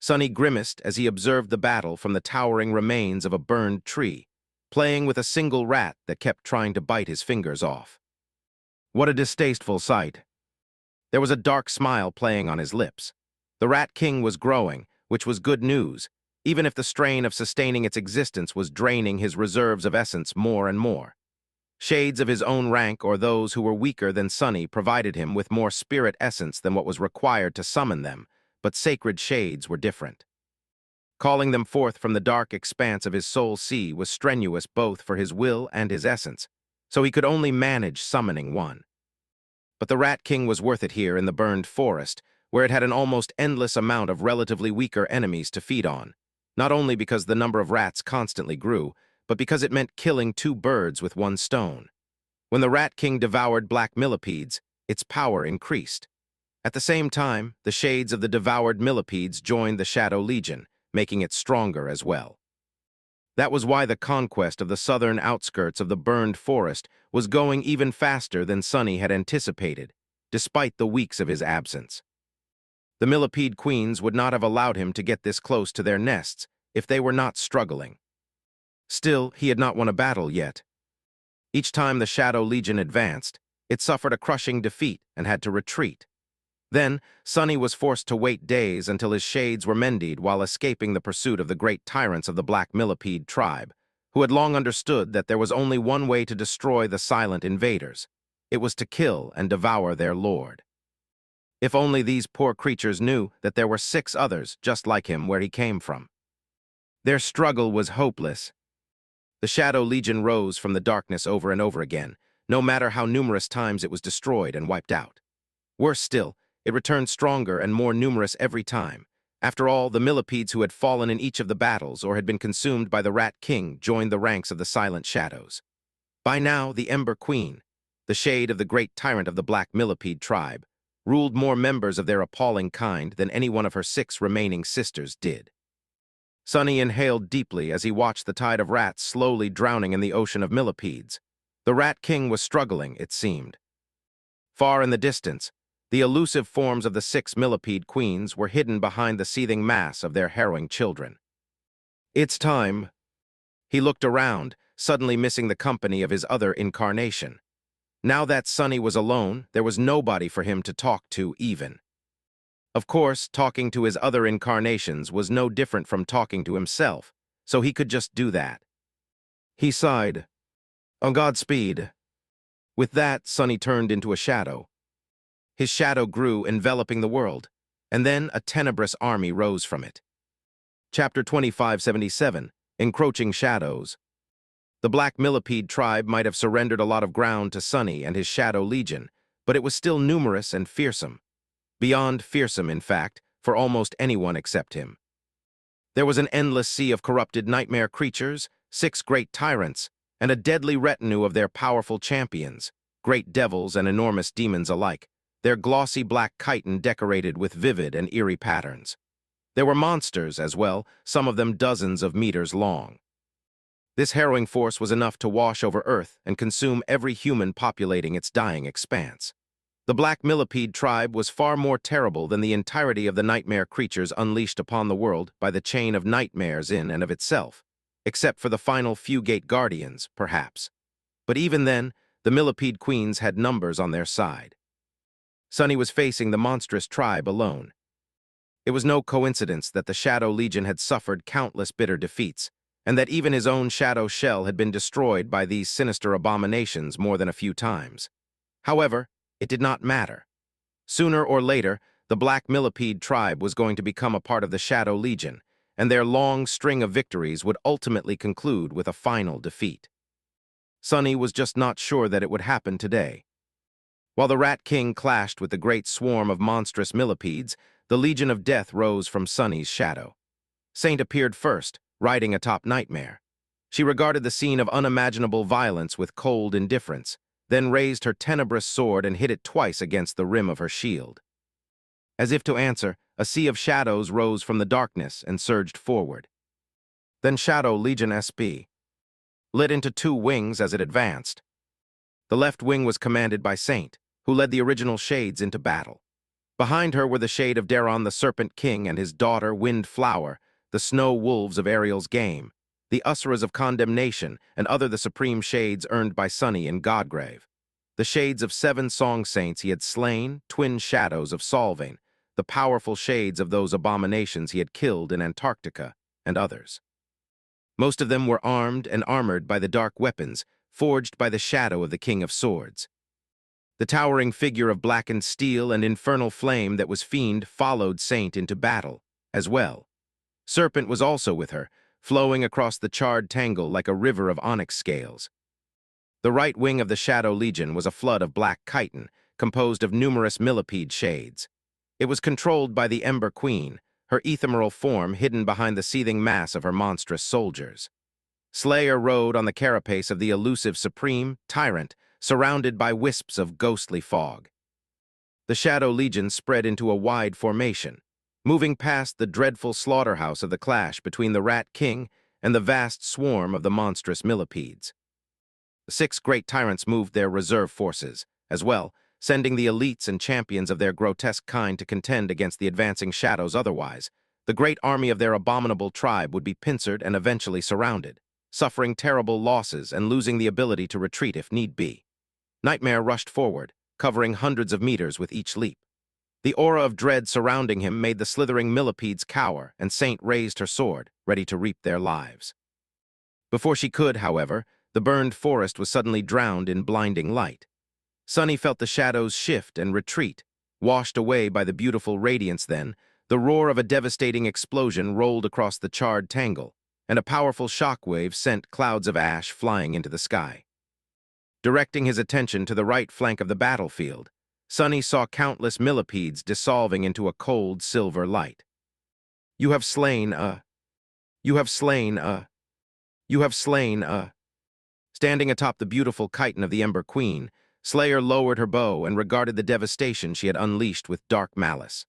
[SPEAKER 1] Sonny grimaced as he observed the battle from the towering remains of a burned tree, playing with a single rat that kept trying to bite his fingers off. What a distasteful sight. There was a dark smile playing on his lips. The Rat King was growing, which was good news, even if the strain of sustaining its existence was draining his reserves of essence more and more. Shades of his own rank or those who were weaker than Sonny provided him with more spirit essence than what was required to summon them, but sacred shades were different. Calling them forth from the dark expanse of his soul sea was strenuous both for his will and his essence, so he could only manage summoning one. But the Rat King was worth it here in the burned forest, where it had an almost endless amount of relatively weaker enemies to feed on, not only because the number of rats constantly grew, but because it meant killing two birds with one stone. When the Rat King devoured black millipedes, its power increased. At the same time, the shades of the devoured millipedes joined the Shadow Legion, making it stronger as well. That was why the conquest of the southern outskirts of the burned forest was going even faster than Sonny had anticipated, despite the weeks of his absence. The millipede queens would not have allowed him to get this close to their nests if they were not struggling. Still, he had not won a battle yet. Each time the Shadow Legion advanced, it suffered a crushing defeat and had to retreat. Then, Sonny was forced to wait days until his shades were mended while escaping the pursuit of the great tyrants of the Black Millipede tribe, who had long understood that there was only one way to destroy the silent invaders. It was to kill and devour their lord. If only these poor creatures knew that there were 6 others just like him where he came from. Their struggle was hopeless. The Shadow Legion rose from the darkness over and over again, no matter how numerous times it was destroyed and wiped out. Worse still, it returned stronger and more numerous every time. After all, the millipedes who had fallen in each of the battles or had been consumed by the Rat King joined the ranks of the Silent Shadows. By now, the Ember Queen, the shade of the great tyrant of the Black Millipede tribe, ruled more members of their appalling kind than any one of her 6 remaining sisters did. Sonny inhaled deeply as he watched the tide of rats slowly drowning in the ocean of millipedes. The Rat King was struggling, it seemed. Far in the distance, the elusive forms of the 6 millipede queens were hidden behind the seething mass of their harrowing children. It's time. He looked around, suddenly missing the company of his other incarnation. Now that Sonny was alone, there was nobody for him to talk to even. Of course, talking to his other incarnations was no different from talking to himself, so he could just do that. He sighed. "On Godspeed." With that, Sonny turned into a shadow. His shadow grew, enveloping the world, and then a tenebrous army rose from it. Chapter 2577, Encroaching Shadows. The Black Millipede tribe might have surrendered a lot of ground to Sonny and his Shadow Legion, but it was still numerous and fearsome. Beyond fearsome, in fact, for almost anyone except him. There was an endless sea of corrupted nightmare creatures, 6 great tyrants, and a deadly retinue of their powerful champions, great devils and enormous demons alike, their glossy black chitin decorated with vivid and eerie patterns. There were monsters as well, some of them dozens of meters long. This harrowing force was enough to wash over Earth and consume every human populating its dying expanse. The Black Millipede tribe was far more terrible than the entirety of the nightmare creatures unleashed upon the world by the chain of nightmares in and of itself, except for the final few gate guardians, perhaps. But even then, the Millipede queens had numbers on their side. Sonny was facing the monstrous tribe alone. It was no coincidence that the Shadow Legion had suffered countless bitter defeats, and that even his own shadow shell had been destroyed by these sinister abominations more than a few times. However, it did not matter. Sooner or later, the Black Millipede tribe was going to become a part of the Shadow Legion, and their long string of victories would ultimately conclude with a final defeat. Sunny was just not sure that it would happen today. While the Rat King clashed with the great swarm of monstrous millipedes, the Legion of Death rose from Sunny's shadow. Saint appeared first, riding atop Nightmare. She regarded the scene of unimaginable violence with cold indifference, then raised her tenebrous sword and hit it twice against the rim of her shield. As if to answer, a sea of shadows rose from the darkness and surged forward. Then Shadow Legion SB lit into two wings as it advanced. The left wing was commanded by Saint, who led the original Shades into battle. Behind her were the shade of Daron the Serpent King and his daughter Wind Flower, the snow wolves of Ariel's game, the Usuras of Condemnation, and other the supreme shades earned by Sunny in Godgrave. The shades of 7 song saints he had slain, twin shadows of Solvane, the powerful shades of those abominations he had killed in Antarctica, and others. Most of them were armed and armored by the dark weapons, forged by the shadow of the King of Swords. The towering figure of blackened steel and infernal flame that was Fiend followed Saint into battle, as well. Serpent was also with her, flowing across the charred tangle like a river of onyx scales. The right wing of the Shadow Legion was a flood of black chitin, composed of numerous millipede shades. It was controlled by the Ember Queen, her ephemeral form hidden behind the seething mass of her monstrous soldiers. Slayer rode on the carapace of the elusive Supreme Tyrant, surrounded by wisps of ghostly fog. The Shadow Legion spread into a wide formation, moving past the dreadful slaughterhouse of the clash between the Rat King and the vast swarm of the monstrous millipedes. The 6 great tyrants moved their reserve forces, as well, sending the elites and champions of their grotesque kind to contend against the advancing shadows. Otherwise, the great army of their abominable tribe would be pincered and eventually surrounded, suffering terrible losses and losing the ability to retreat if need be. Nightmare rushed forward, covering hundreds of meters with each leap. The aura of dread surrounding him made the slithering millipedes cower, and Saint raised her sword, ready to reap their lives. Before she could, however, the burned forest was suddenly drowned in blinding light. Sunny felt the shadows shift and retreat, washed away by the beautiful radiance. Then, the roar of a devastating explosion rolled across the charred tangle, and a powerful shockwave sent clouds of ash flying into the sky. Directing his attention to the right flank of the battlefield, Sunny saw countless millipedes dissolving into a cold silver light. You have slain a... You have slain a... You have slain a... Standing atop the beautiful chitin of the Ember Queen, Slayer lowered her bow and regarded the devastation she had unleashed with dark malice.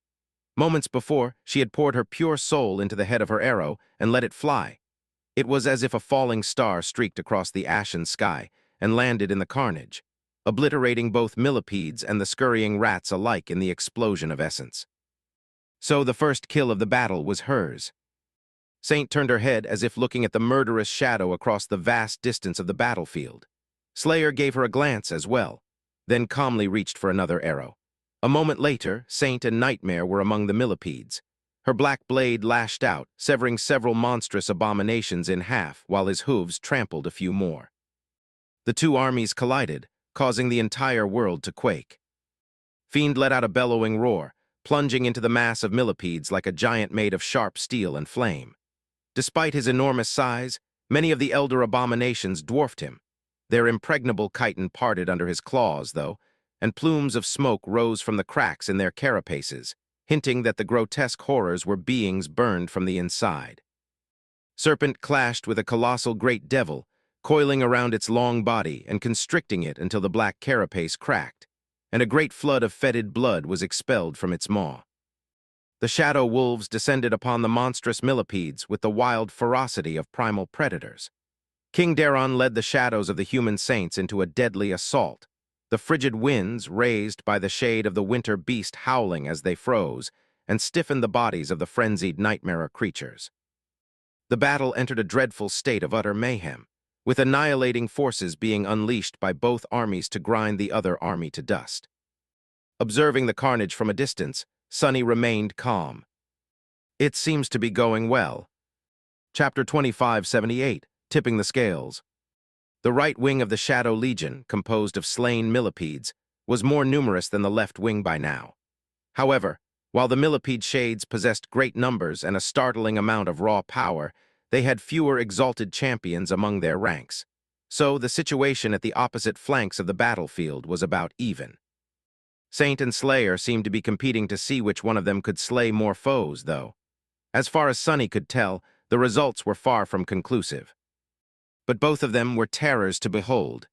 [SPEAKER 1] Moments before, she had poured her pure soul into the head of her arrow and let it fly. It was as if a falling star streaked across the ashen sky and landed in the carnage, obliterating both millipedes and the scurrying rats alike in the explosion of essence. So the first kill of the battle was hers. Saint turned her head as if looking at the murderous shadow across the vast distance of the battlefield. Slayer gave her a glance as well, then calmly reached for another arrow. A moment later, Saint and Nightmare were among the millipedes. Her black blade lashed out, severing several monstrous abominations in half, while his hooves trampled a few more. The two armies collided, causing the entire world to quake. Fiend let out a bellowing roar, plunging into the mass of millipedes like a giant made of sharp steel and flame. Despite his enormous size, many of the elder abominations dwarfed him. Their impregnable chitin parted under his claws, though, and plumes of smoke rose from the cracks in their carapaces, hinting that the grotesque horrors were beings burned from the inside. Serpent clashed with a colossal great devil, coiling around its long body and constricting it until the black carapace cracked, and a great flood of fetid blood was expelled from its maw. The shadow wolves descended upon the monstrous millipedes with the wild ferocity of primal predators. King Daron led the shadows of the human saints into a deadly assault, the frigid winds raised by the shade of the winter beast howling as they froze and stiffened the bodies of the frenzied nightmare creatures. The battle entered a dreadful state of utter mayhem, with annihilating forces being unleashed by both armies to grind the other army to dust. Observing the carnage from a distance, Sunny remained calm. It seems to be going well. Chapter 2578, Tipping the Scales. The right wing of the Shadow Legion, composed of slain millipedes, was more numerous than the left wing by now. However, while the millipede shades possessed great numbers and a startling amount of raw power, they had fewer exalted champions among their ranks. So the situation at the opposite flanks of the battlefield was about even. Saint and Slayer seemed to be competing to see which one of them could slay more foes, though. As far as Sunny could tell, the results were far from conclusive. But both of them were terrors to behold.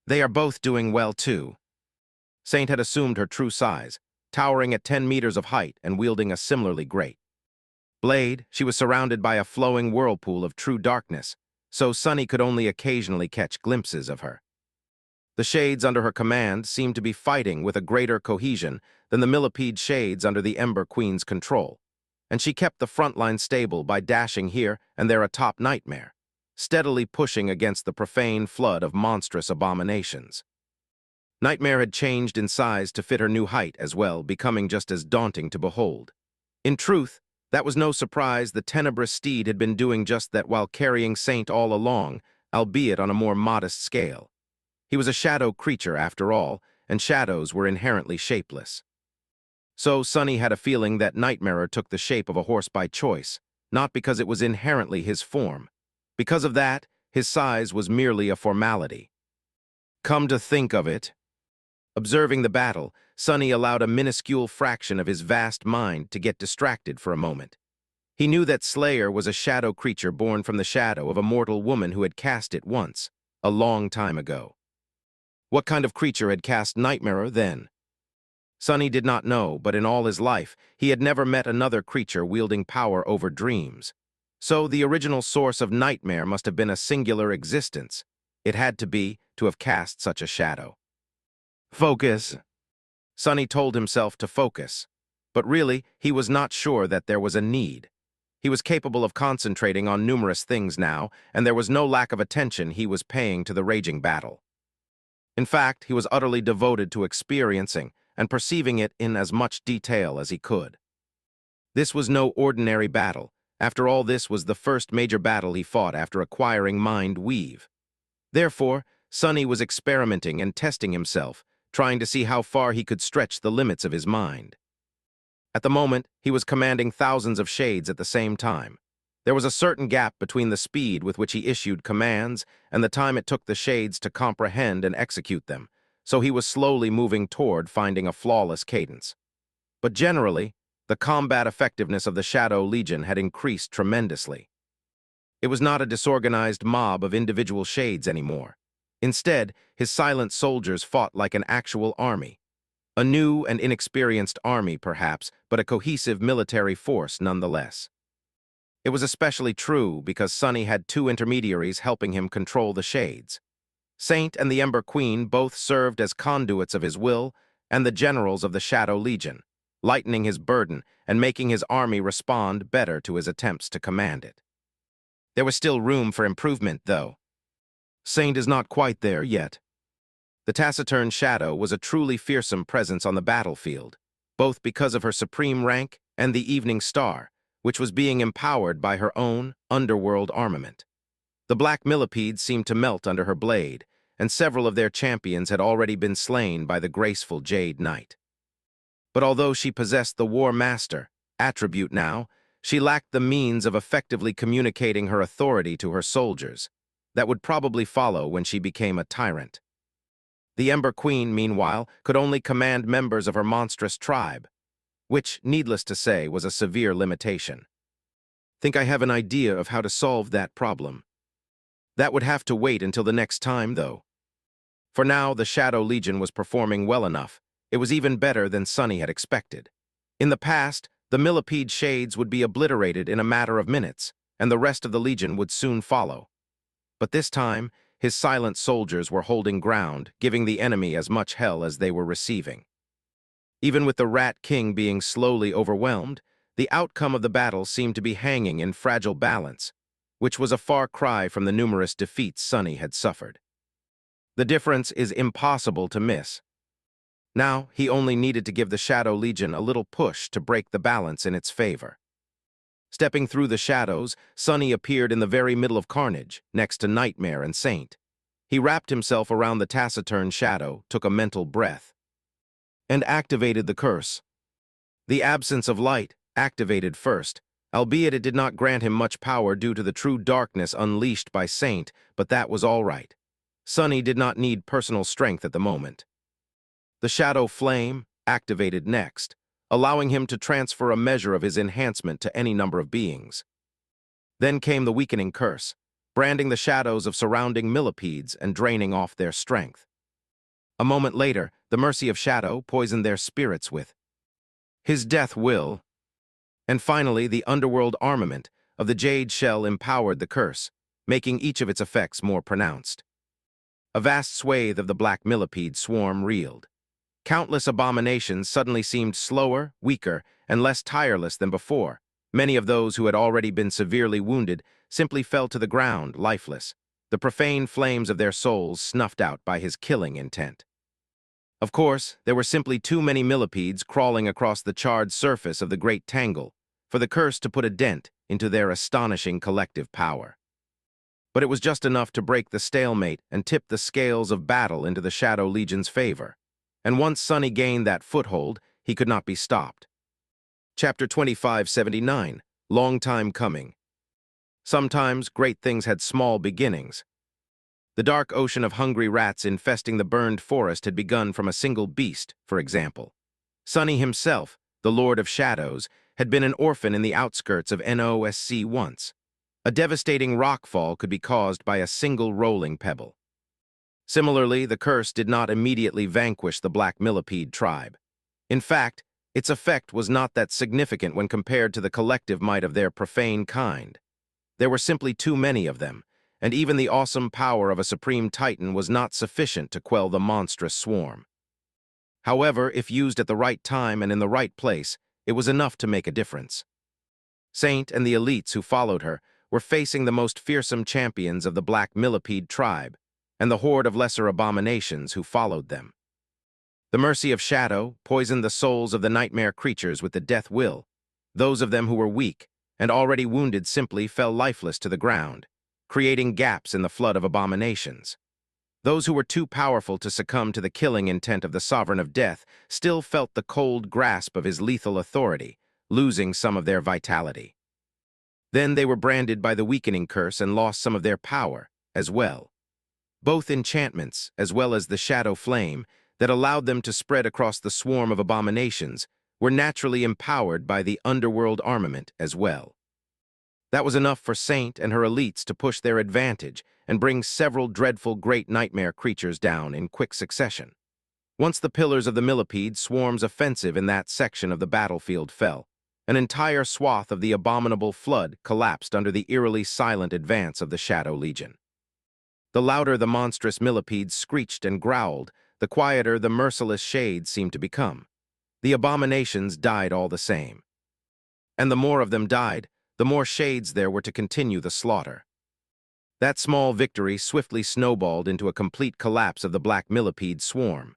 [SPEAKER 1] They are both doing well, too. Saint had assumed her true size, towering at 10 meters of height and wielding a similarly great blade. She was surrounded by a flowing whirlpool of true darkness, so Sunny could only occasionally catch glimpses of her. The shades under her command seemed to be fighting with a greater cohesion than the millipede shades under the Ember Queen's control, and she kept the front line stable by dashing here and there atop Nightmare, steadily pushing against the profane flood of monstrous abominations. Nightmare had changed in size to fit her new height as well, becoming just as daunting to behold. In truth, that was no surprise. The tenebrous steed had been doing just that while carrying Saint all along, albeit on a more modest scale. He was a shadow creature, after all, and shadows were inherently shapeless. So Sunny had a feeling that Nightmare took the shape of a horse by choice, not because it was inherently his form. Because of that, his size was merely a formality. Come to think of it, observing the battle, Sunny allowed a minuscule fraction of his vast mind to get distracted for a moment. He knew that Slayer was a shadow creature born from the shadow of a mortal woman who had cast it once, a long time ago. What kind of creature had cast Nightmare then? Sunny did not know, but in all his life, he had never met another creature wielding power over dreams. So the original source of Nightmare must have been a singular existence. It had to be, to have cast such a shadow. Focus. Sunny told himself to focus, but really, he was not sure that there was a need. He was capable of concentrating on numerous things now, and there was no lack of attention he was paying to the raging battle. In fact, he was utterly devoted to experiencing and perceiving it in as much detail as he could. This was no ordinary battle. After all, this was the first major battle he fought after acquiring Mind Weave. Therefore, Sunny was experimenting and testing himself, trying to see how far he could stretch the limits of his mind. At the moment, he was commanding thousands of shades at the same time. There was a certain gap between the speed with which he issued commands and the time it took the shades to comprehend and execute them, so he was slowly moving toward finding a flawless cadence. But generally, the combat effectiveness of the Shadow Legion had increased tremendously. It was not a disorganized mob of individual shades anymore. Instead, his silent soldiers fought like an actual army. A new and inexperienced army, perhaps, but a cohesive military force nonetheless. It was especially true because Sunny had two intermediaries helping him control the shades. Saint and the Ember Queen both served as conduits of his will and the generals of the Shadow Legion, lightening his burden and making his army respond better to his attempts to command it. There was still room for improvement, though. Saint is not quite there yet. The taciturn Shadow was a truly fearsome presence on the battlefield, both because of her supreme rank and the Evening Star, which was being empowered by her own underworld armament. The black millipedes seemed to melt under her blade, and several of their champions had already been slain by the graceful Jade Knight. But although she possessed the War Master attribute now, she lacked the means of effectively communicating her authority to her soldiers. That would probably follow when she became a tyrant. The Ember Queen, meanwhile, could only command members of her monstrous tribe, which, needless to say, was a severe limitation. Think I have an idea of how to solve that problem. That would have to wait until the next time, though. For now, the Shadow Legion was performing well enough. It was even better than Sunny had expected. In the past, the millipede shades would be obliterated in a matter of minutes, and the rest of the Legion would soon follow. But this time, his silent soldiers were holding ground, giving the enemy as much hell as they were receiving. Even with the Rat King being slowly overwhelmed, the outcome of the battle seemed to be hanging in fragile balance, which was a far cry from the numerous defeats Sunny had suffered. The difference is impossible to miss. Now, he only needed to give the Shadow Legion a little push to break the balance in its favor. Stepping through the shadows, Sunny appeared in the very middle of carnage, next to Nightmare and Saint. He wrapped himself around the taciturn Shadow, took a mental breath, and activated the curse. The absence of light, activated first, albeit it did not grant him much power due to the true darkness unleashed by Saint, but that was all right. Sunny did not need personal strength at the moment. The shadow flame activated next, allowing him to transfer a measure of his enhancement to any number of beings. Then came the weakening curse, branding the shadows of surrounding millipedes and draining off their strength. A moment later, the mercy of shadow poisoned their spirits with his death will. And finally, the underworld armament of the jade shell empowered the curse, making each of its effects more pronounced. A vast swathe of the black millipede swarm reeled. Countless abominations suddenly seemed slower, weaker, and less tireless than before. Many of those who had already been severely wounded simply fell to the ground, lifeless, the profane flames of their souls snuffed out by his killing intent. Of course, there were simply too many millipedes crawling across the charred surface of the great tangle for the curse to put a dent into their astonishing collective power. But it was just enough to break the stalemate and tip the scales of battle into the Shadow Legion's favor. And once Sunny gained that foothold, he could not be stopped. Chapter 2579, Long Time Coming. Sometimes great things had small beginnings. The dark ocean of hungry rats infesting the burned forest had begun from a single beast, for example. Sunny himself, the Lord of Shadows, had been an orphan in the outskirts of NOSC once. A devastating rockfall could be caused by a single rolling pebble. Similarly, the curse did not immediately vanquish the black millipede tribe. In fact, its effect was not that significant when compared to the collective might of their profane kind. There were simply too many of them, and even the awesome power of a supreme titan was not sufficient to quell the monstrous swarm. However, if used at the right time and in the right place, it was enough to make a difference. Saint and the elites who followed her were facing the most fearsome champions of the black millipede tribe, and the horde of lesser abominations who followed them. The mercy of shadow poisoned the souls of the nightmare creatures with the death will. Those of them who were weak and already wounded simply fell lifeless to the ground, creating gaps in the flood of abominations. Those who were too powerful to succumb to the killing intent of the Sovereign of Death still felt the cold grasp of his lethal authority, losing some of their vitality. Then they were branded by the weakening curse and lost some of their power as well. Both enchantments, as well as the shadow flame, that allowed them to spread across the swarm of abominations, were naturally empowered by the underworld armament as well. That was enough for Saint and her elites to push their advantage and bring several dreadful great nightmare creatures down in quick succession. Once the pillars of the millipede swarm's offensive in that section of the battlefield fell, an entire swath of the abominable flood collapsed under the eerily silent advance of the Shadow Legion. The louder the monstrous millipedes screeched and growled, the quieter the merciless shades seemed to become. The abominations died all the same. And the more of them died, the more shades there were to continue the slaughter. That small victory swiftly snowballed into a complete collapse of the black millipede swarm.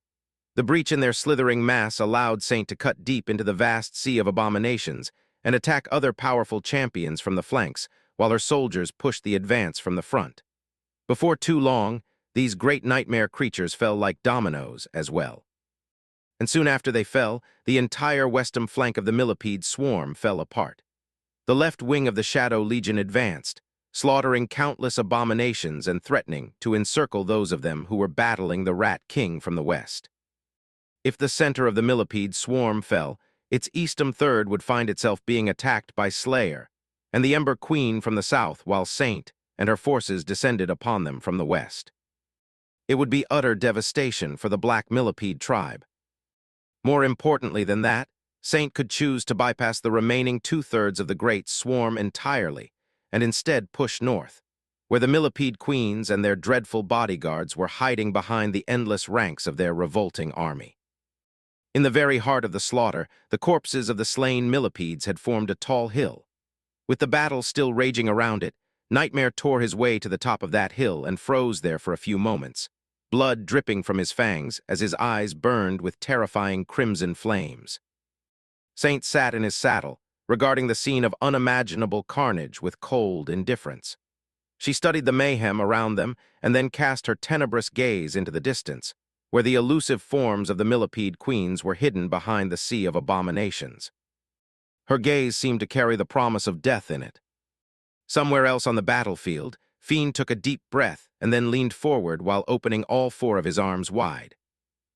[SPEAKER 1] The breach in their slithering mass allowed Saint to cut deep into the vast sea of abominations and attack other powerful champions from the flanks, while her soldiers pushed the advance from the front. Before too long, these great nightmare creatures fell like dominoes as well. And soon after they fell, the entire western flank of the millipede swarm fell apart. The left wing of the Shadow Legion advanced, slaughtering countless abominations and threatening to encircle those of them who were battling the Rat King from the west. If the center of the millipede swarm fell, its eastern third would find itself being attacked by Slayer and the Ember Queen from the south, while Saint and her forces descended upon them from the west. It would be utter devastation for the black millipede tribe. More importantly than that, Saint could choose to bypass the remaining two-thirds of the great swarm entirely and instead push north, where the millipede queens and their dreadful bodyguards were hiding behind the endless ranks of their revolting army. In the very heart of the slaughter, the corpses of the slain millipedes had formed a tall hill. With the battle still raging around it, Nightmare tore his way to the top of that hill and froze there for a few moments, blood dripping from his fangs as his eyes burned with terrifying crimson flames. Saint sat in his saddle, regarding the scene of unimaginable carnage with cold indifference. She studied the mayhem around them and then cast her tenebrous gaze into the distance, where the elusive forms of the millipede queens were hidden behind the sea of abominations. Her gaze seemed to carry the promise of death in it. Somewhere else on the battlefield, Fiend took a deep breath and then leaned forward while opening all four of his arms wide.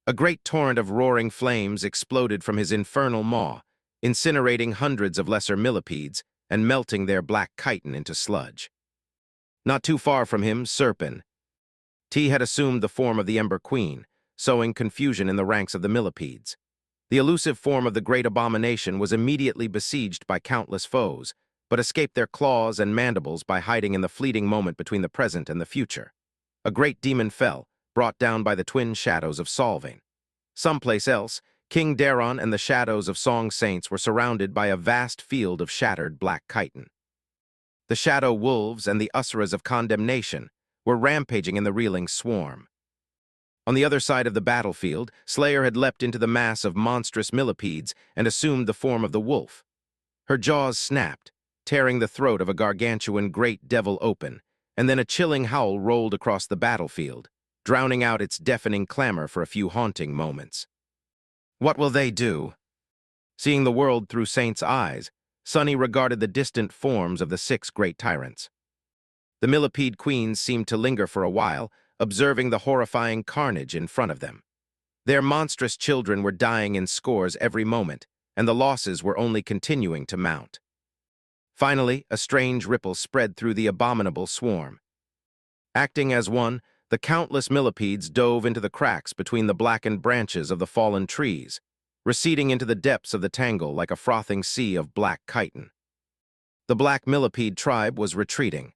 [SPEAKER 1] A great torrent of roaring flames exploded from his infernal maw, incinerating hundreds of lesser millipedes and melting their black chitin into sludge. Not too far from him, Serpent T had assumed the form of the Ember Queen, sowing confusion in the ranks of the millipedes. The elusive form of the great abomination was immediately besieged by countless foes, but escaped their claws and mandibles by hiding in the fleeting moment between the present and the future. A great demon fell, brought down by the twin shadows of Solving. Someplace else, King Daron and the shadows of Song Saints were surrounded by a vast field of shattered black chitin. The shadow wolves and the Usuras of Condemnation were rampaging in the reeling swarm. On the other side of the battlefield, Slayer had leapt into the mass of monstrous millipedes and assumed the form of the wolf. Her jaws snapped, tearing the throat of a gargantuan great devil open, and then a chilling howl rolled across the battlefield, drowning out its deafening clamor for a few haunting moments. What will they do? Seeing the world through Saint's eyes, Sunny regarded the distant forms of the six great tyrants. The millipede queens seemed to linger for a while, observing the horrifying carnage in front of them. Their monstrous children were dying in scores every moment, and the losses were only continuing to mount. Finally, a strange ripple spread through the abominable swarm. Acting as one, the countless millipedes dove into the cracks between the blackened branches of the fallen trees, receding into the depths of the tangle like a frothing sea of black chitin. The black millipede tribe was retreating.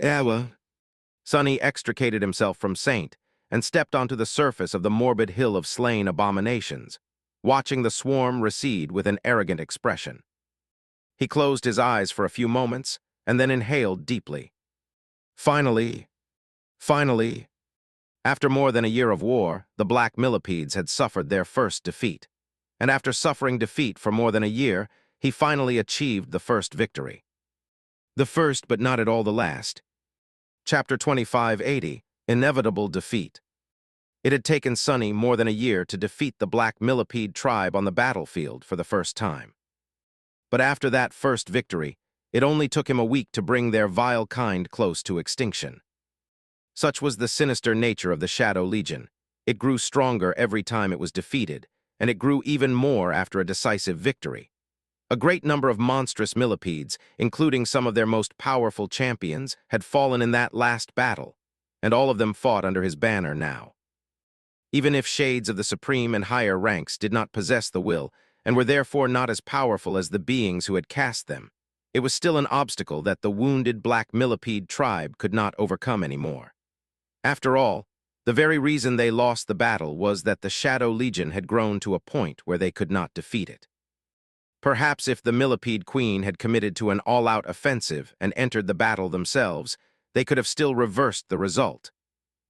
[SPEAKER 1] Awa. Sunny extricated himself from Saint and stepped onto the surface of the morbid hill of slain abominations, watching the swarm recede with an arrogant expression. He closed his eyes for a few moments and then inhaled deeply. Finally, after more than a year of war, the black millipedes had suffered their first defeat. And after suffering defeat for more than a year, he finally achieved the first victory. The first, but not at all the last. Chapter 2580, Inevitable Defeat. It had taken Sunny more than a year to defeat the black millipede tribe on the battlefield for the first time. But after that first victory, it only took him a week to bring their vile kind close to extinction. Such was the sinister nature of the Shadow Legion. It grew stronger every time it was defeated, and it grew even more after a decisive victory. A great number of monstrous millipedes, including some of their most powerful champions, had fallen in that last battle, and all of them fought under his banner now. Even if shades of the supreme and higher ranks did not possess the will, and were therefore not as powerful as the beings who had cast them, it was still an obstacle that the wounded black millipede tribe could not overcome anymore. After all, the very reason they lost the battle was that the Shadow Legion had grown to a point where they could not defeat it. Perhaps if the Millipede Queen had committed to an all-out offensive and entered the battle themselves, they could have still reversed the result.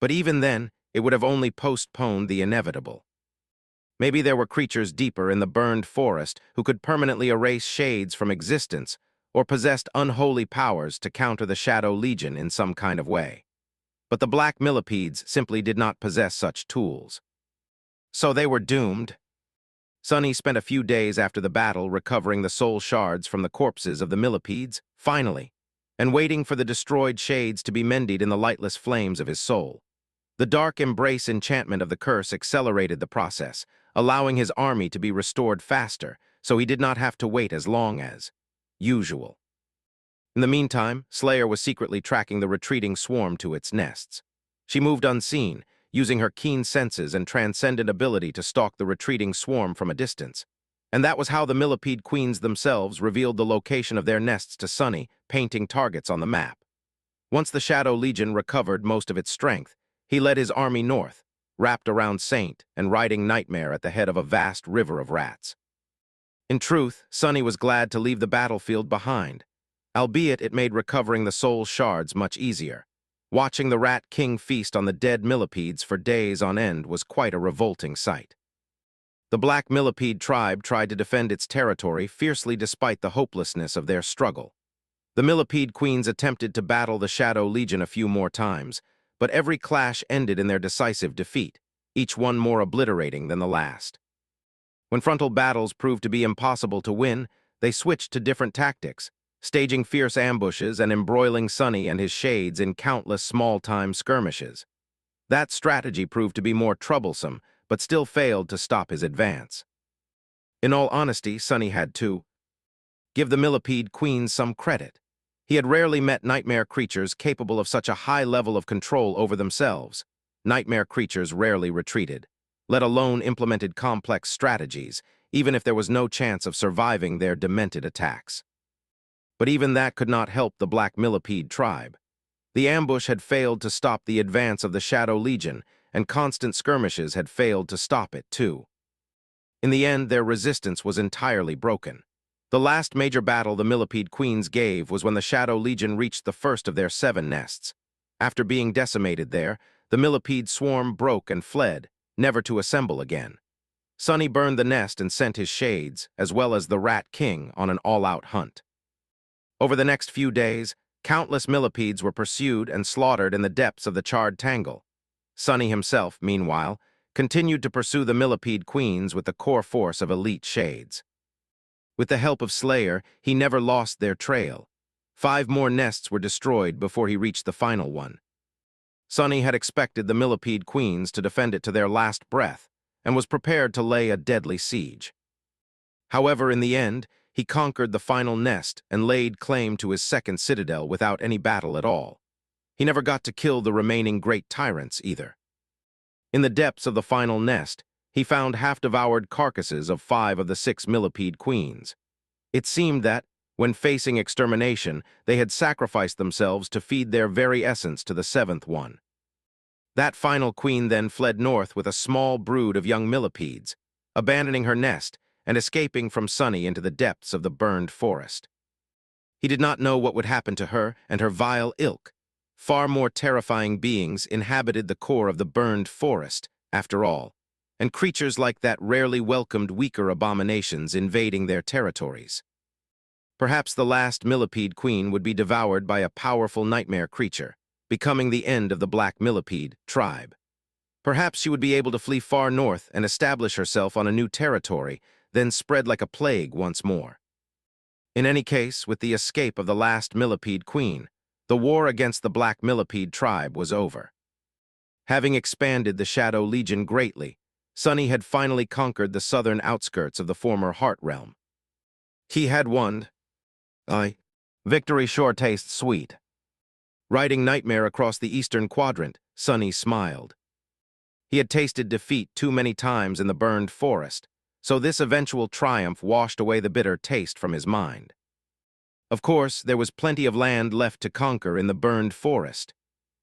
[SPEAKER 1] But even then, it would have only postponed the inevitable. Maybe there were creatures deeper in the burned forest who could permanently erase shades from existence or possessed unholy powers to counter the Shadow Legion in some kind of way. But the black millipedes simply did not possess such tools. So they were doomed. Sunny spent a few days after the battle recovering the soul shards from the corpses of the millipedes, finally, and waiting for the destroyed shades to be mended in the lightless flames of his soul. The dark embrace enchantment of the curse accelerated the process, allowing his army to be restored faster, so he did not have to wait as long as usual. In the meantime, Slayer was secretly tracking the retreating swarm to its nests. She moved unseen, using her keen senses and transcendent ability to stalk the retreating swarm from a distance. And that was how the millipede queens themselves revealed the location of their nests to Sunny, painting targets on the map. Once the Shadow Legion recovered most of its strength, he led his army north, wrapped around Saint and riding Nightmare at the head of a vast river of rats. In truth, Sunny was glad to leave the battlefield behind, albeit it made recovering the soul shards much easier. Watching the Rat King feast on the dead millipedes for days on end was quite a revolting sight. The black millipede tribe tried to defend its territory fiercely despite the hopelessness of their struggle. The millipede queens attempted to battle the Shadow Legion a few more times, but every clash ended in their decisive defeat, each one more obliterating than the last. When frontal battles proved to be impossible to win, they switched to different tactics, staging fierce ambushes and embroiling Sonny and his shades in countless small-time skirmishes. That strategy proved to be more troublesome, but still failed to stop his advance. In all honesty, Sonny had to give the millipede queens some credit. He had rarely met nightmare creatures capable of such a high level of control over themselves. Nightmare creatures rarely retreated, let alone implemented complex strategies, even if there was no chance of surviving their demented attacks. But even that could not help the Black Millipede tribe. The ambush had failed to stop the advance of the Shadow Legion, and constant skirmishes had failed to stop it, too. In the end, their resistance was entirely broken. The last major battle the Millipede Queens gave was when the Shadow Legion reached the first of their 7 nests. After being decimated there, the Millipede swarm broke and fled, never to assemble again. Sonny burned the nest and sent his shades, as well as the Rat King, on an all-out hunt. Over the next few days, countless millipedes were pursued and slaughtered in the depths of the charred tangle. Sonny himself, meanwhile, continued to pursue the millipede queens with the core force of elite shades. With the help of Slayer, he never lost their trail. 5 more nests were destroyed before he reached the final one. Sonny had expected the millipede queens to defend it to their last breath, and was prepared to lay a deadly siege. However, in the end, he conquered the final nest and laid claim to his second citadel without any battle at all. He never got to kill the remaining great tyrants either. In the depths of the final nest, he found half-devoured carcasses of 5 of the 6 millipede queens. It seemed that, when facing extermination, they had sacrificed themselves to feed their very essence to the 7th one. That final queen then fled north with a small brood of young millipedes, abandoning her nest and escaping from Sonny into the depths of the burned forest. He did not know what would happen to her and her vile ilk. Far more terrifying beings inhabited the core of the burned forest, after all, and creatures like that rarely welcomed weaker abominations invading their territories. Perhaps the last millipede queen would be devoured by a powerful nightmare creature, becoming the end of the Black Millipede tribe. Perhaps she would be able to flee far north and establish herself on a new territory, then spread like a plague once more. In any case, with the escape of the last millipede queen, the war against the Black Millipede tribe was over. Having expanded the Shadow Legion greatly, Sonny had finally conquered the southern outskirts of the former Heart Realm. He had won. Victory sure tastes sweet. Riding Nightmare across the eastern quadrant, Sonny smiled. He had tasted defeat too many times in the burned forest, so this eventual triumph washed away the bitter taste from his mind. Of course, there was plenty of land left to conquer in the burned forest.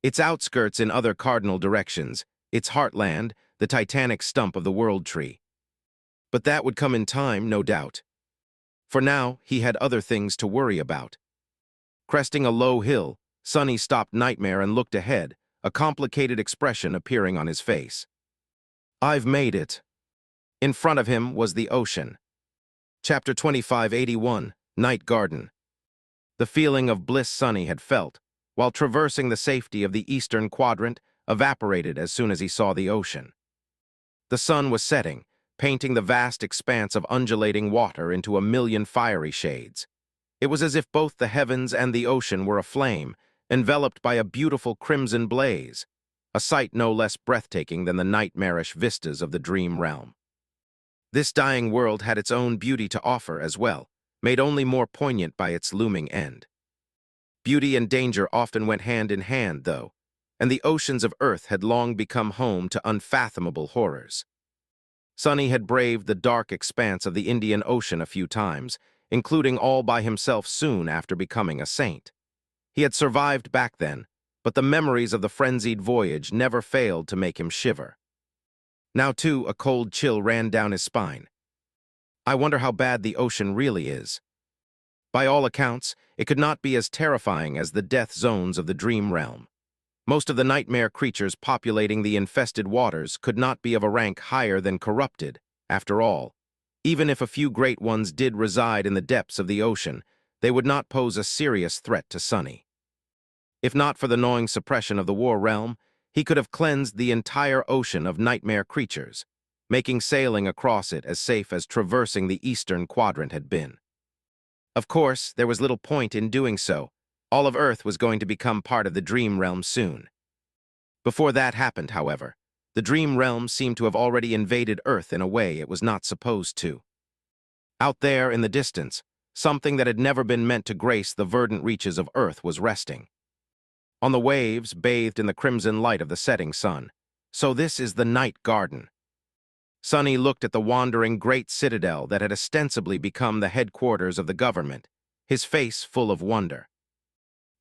[SPEAKER 1] Its outskirts in other cardinal directions, its heartland, the titanic stump of the World Tree. But that would come in time, no doubt. For now, he had other things to worry about. Cresting a low hill, Sonny stopped Nightmare and looked ahead, a complicated expression appearing on his face. I've made it. In front of him was the ocean. Chapter 2581, Night Garden. The feeling of bliss Sonny had felt, while traversing the safety of the eastern quadrant, evaporated as soon as he saw the ocean. The sun was setting, painting the vast expanse of undulating water into a million fiery shades. It was as if both the heavens and the ocean were aflame, enveloped by a beautiful crimson blaze, a sight no less breathtaking than the nightmarish vistas of the dream realm. This dying world had its own beauty to offer as well, made only more poignant by its looming end. Beauty and danger often went hand in hand, though, and the oceans of Earth had long become home to unfathomable horrors. Sonny had braved the dark expanse of the Indian Ocean a few times, including all by himself soon after becoming a saint. He had survived back then, but the memories of the frenzied voyage never failed to make him shiver. Now, too, a cold chill ran down his spine. I wonder how bad the ocean really is. By all accounts, it could not be as terrifying as the death zones of the dream realm. Most of the nightmare creatures populating the infested waters could not be of a rank higher than corrupted, after all. Even if a few great ones did reside in the depths of the ocean, they would not pose a serious threat to Sonny. If not for the gnawing suppression of the war realm, he could have cleansed the entire ocean of nightmare creatures, making sailing across it as safe as traversing the eastern quadrant had been. Of course, there was little point in doing so. All of Earth was going to become part of the dream realm soon. Before that happened, however, the dream realm seemed to have already invaded Earth in a way it was not supposed to. Out there in the distance, something that had never been meant to grace the verdant reaches of Earth was resting. On the waves, bathed in the crimson light of the setting sun. So this is the Night Garden. Sonny looked at the wandering great citadel that had ostensibly become the headquarters of the government, his face full of wonder.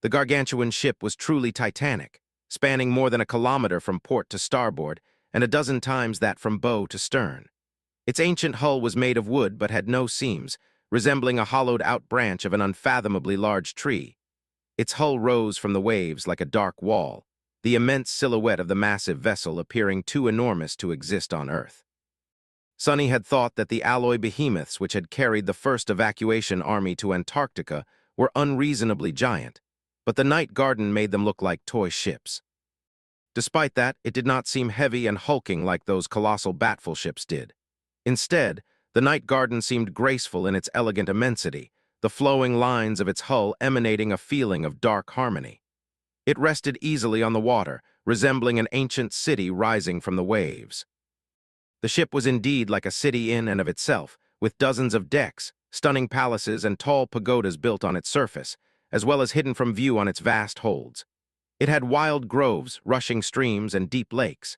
[SPEAKER 1] The gargantuan ship was truly titanic, spanning more than a kilometer from port to starboard, and a dozen times that from bow to stern. Its ancient hull was made of wood but had no seams, resembling a hollowed-out branch of an unfathomably large tree. Its hull rose from the waves like a dark wall, the immense silhouette of the massive vessel appearing too enormous to exist on Earth. Sonny had thought that the alloy behemoths which had carried the first evacuation army to Antarctica were unreasonably giant, but the Night Garden made them look like toy ships. Despite that, it did not seem heavy and hulking like those colossal battle ships did. Instead, the Night Garden seemed graceful in its elegant immensity, the flowing lines of its hull emanating a feeling of dark harmony. It rested easily on the water, resembling an ancient city rising from the waves. The ship was indeed like a city in and of itself, with dozens of decks, stunning palaces, and tall pagodas built on its surface, as well as hidden from view on its vast holds. It had wild groves, rushing streams, and deep lakes.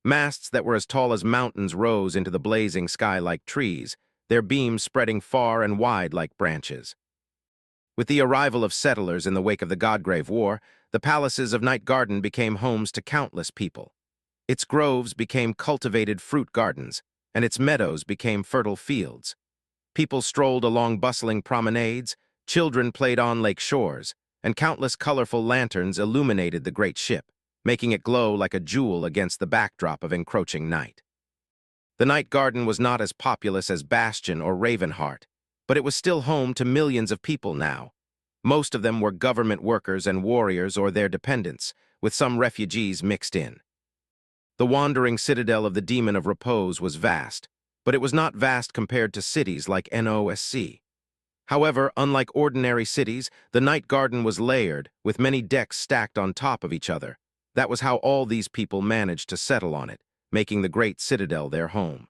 [SPEAKER 1] Masts that were as tall as mountains rose into the blazing sky like trees, their beams spreading far and wide like branches. With the arrival of settlers in the wake of the Godgrave War, the palaces of Night Garden became homes to countless people. Its groves became cultivated fruit gardens, and its meadows became fertile fields. People strolled along bustling promenades, children played on lake shores, and countless colorful lanterns illuminated the great ship, making it glow like a jewel against the backdrop of encroaching night. The Night Garden was not as populous as Bastion or Ravenheart, but it was still home to millions of people now. Most of them were government workers and warriors or their dependents, with some refugees mixed in. The wandering citadel of the Demon of Repose was vast, but it was not vast compared to cities like Nosc. However, unlike ordinary cities, the Night Garden was layered, with many decks stacked on top of each other. That was how all these people managed to settle on it, making the great citadel their home.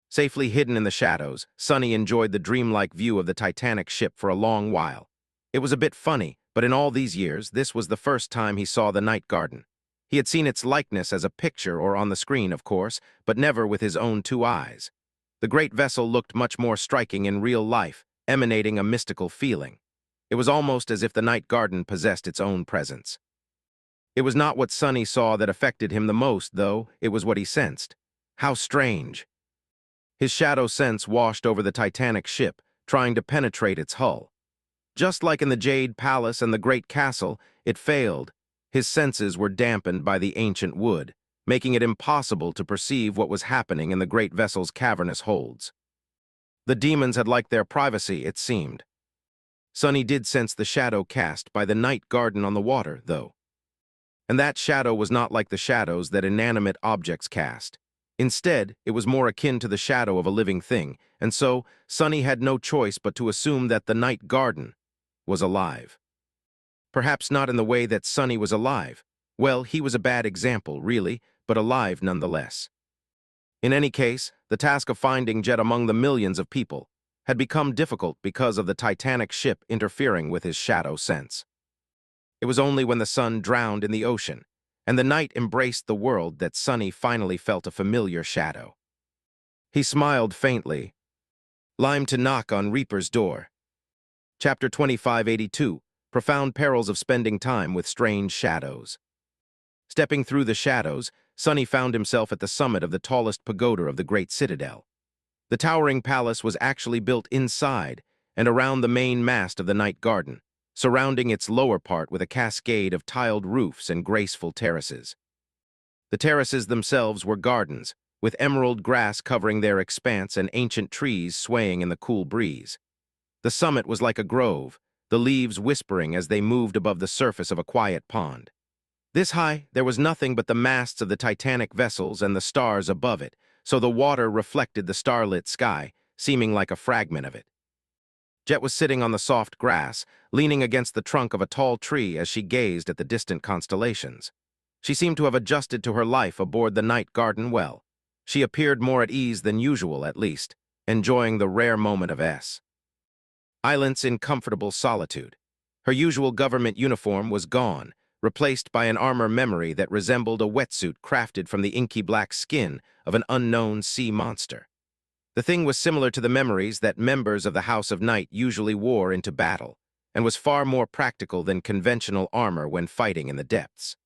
[SPEAKER 1] Safely hidden in the shadows, Sonny enjoyed the dreamlike view of the Titanic ship for a long while. It was a bit funny, but in all these years, this was the first time he saw the Night Garden. He had seen its likeness as a picture or on the screen, of course, but never with his own two eyes. The great vessel looked much more striking in real life, emanating a mystical feeling. It was almost as if the Night Garden possessed its own presence. It was not what Sonny saw that affected him the most, though, it was what he sensed. How strange! His shadow sense washed over the Titanic ship, trying to penetrate its hull. Just like in the Jade Palace and the Great Castle, it failed. His senses were dampened by the ancient wood, making it impossible to perceive what was happening in the great vessel's cavernous holds. The demons had liked their privacy, it seemed. Sonny did sense the shadow cast by the Night Garden on the water, though. And that shadow was not like the shadows that inanimate objects cast. Instead, it was more akin to the shadow of a living thing, and so Sonny had no choice but to assume that the Night Garden was alive. Perhaps not in the way that Sonny was alive. Well, he was a bad example, really, but alive nonetheless. In any case, the task of finding Jet among the millions of people had become difficult because of the Titanic ship interfering with his shadow sense. It was only when the sun drowned in the ocean and the night embraced the world that Sonny finally felt a familiar shadow. He smiled faintly. Lime to knock on Reaper's door. Chapter 2582. Profound Perils of Spending Time with Strange Shadows. Stepping through the shadows, Sonny found himself at the summit of the tallest pagoda of the great citadel. The towering palace was actually built inside and around the main mast of the Night Garden, surrounding its lower part with a cascade of tiled roofs and graceful terraces. The terraces themselves were gardens, with emerald grass covering their expanse and ancient trees swaying in the cool breeze. The summit was like a grove, the leaves whispering as they moved above the surface of a quiet pond. This high, there was nothing but the masts of the Titanic vessels and the stars above it, so the water reflected the starlit sky, seeming like a fragment of it. Jet was sitting on the soft grass, leaning against the trunk of a tall tree as she gazed at the distant constellations. She seemed to have adjusted to her life aboard the night garden well. She appeared more at ease than usual, at least, enjoying the rare moment of silence in comfortable solitude. Her usual government uniform was gone, replaced by an armor memory that resembled a wetsuit crafted from the inky black skin of an unknown sea monster. The thing was similar to the memories that members of the House of Night usually wore into battle, and was far more practical than conventional armor when fighting in the depths.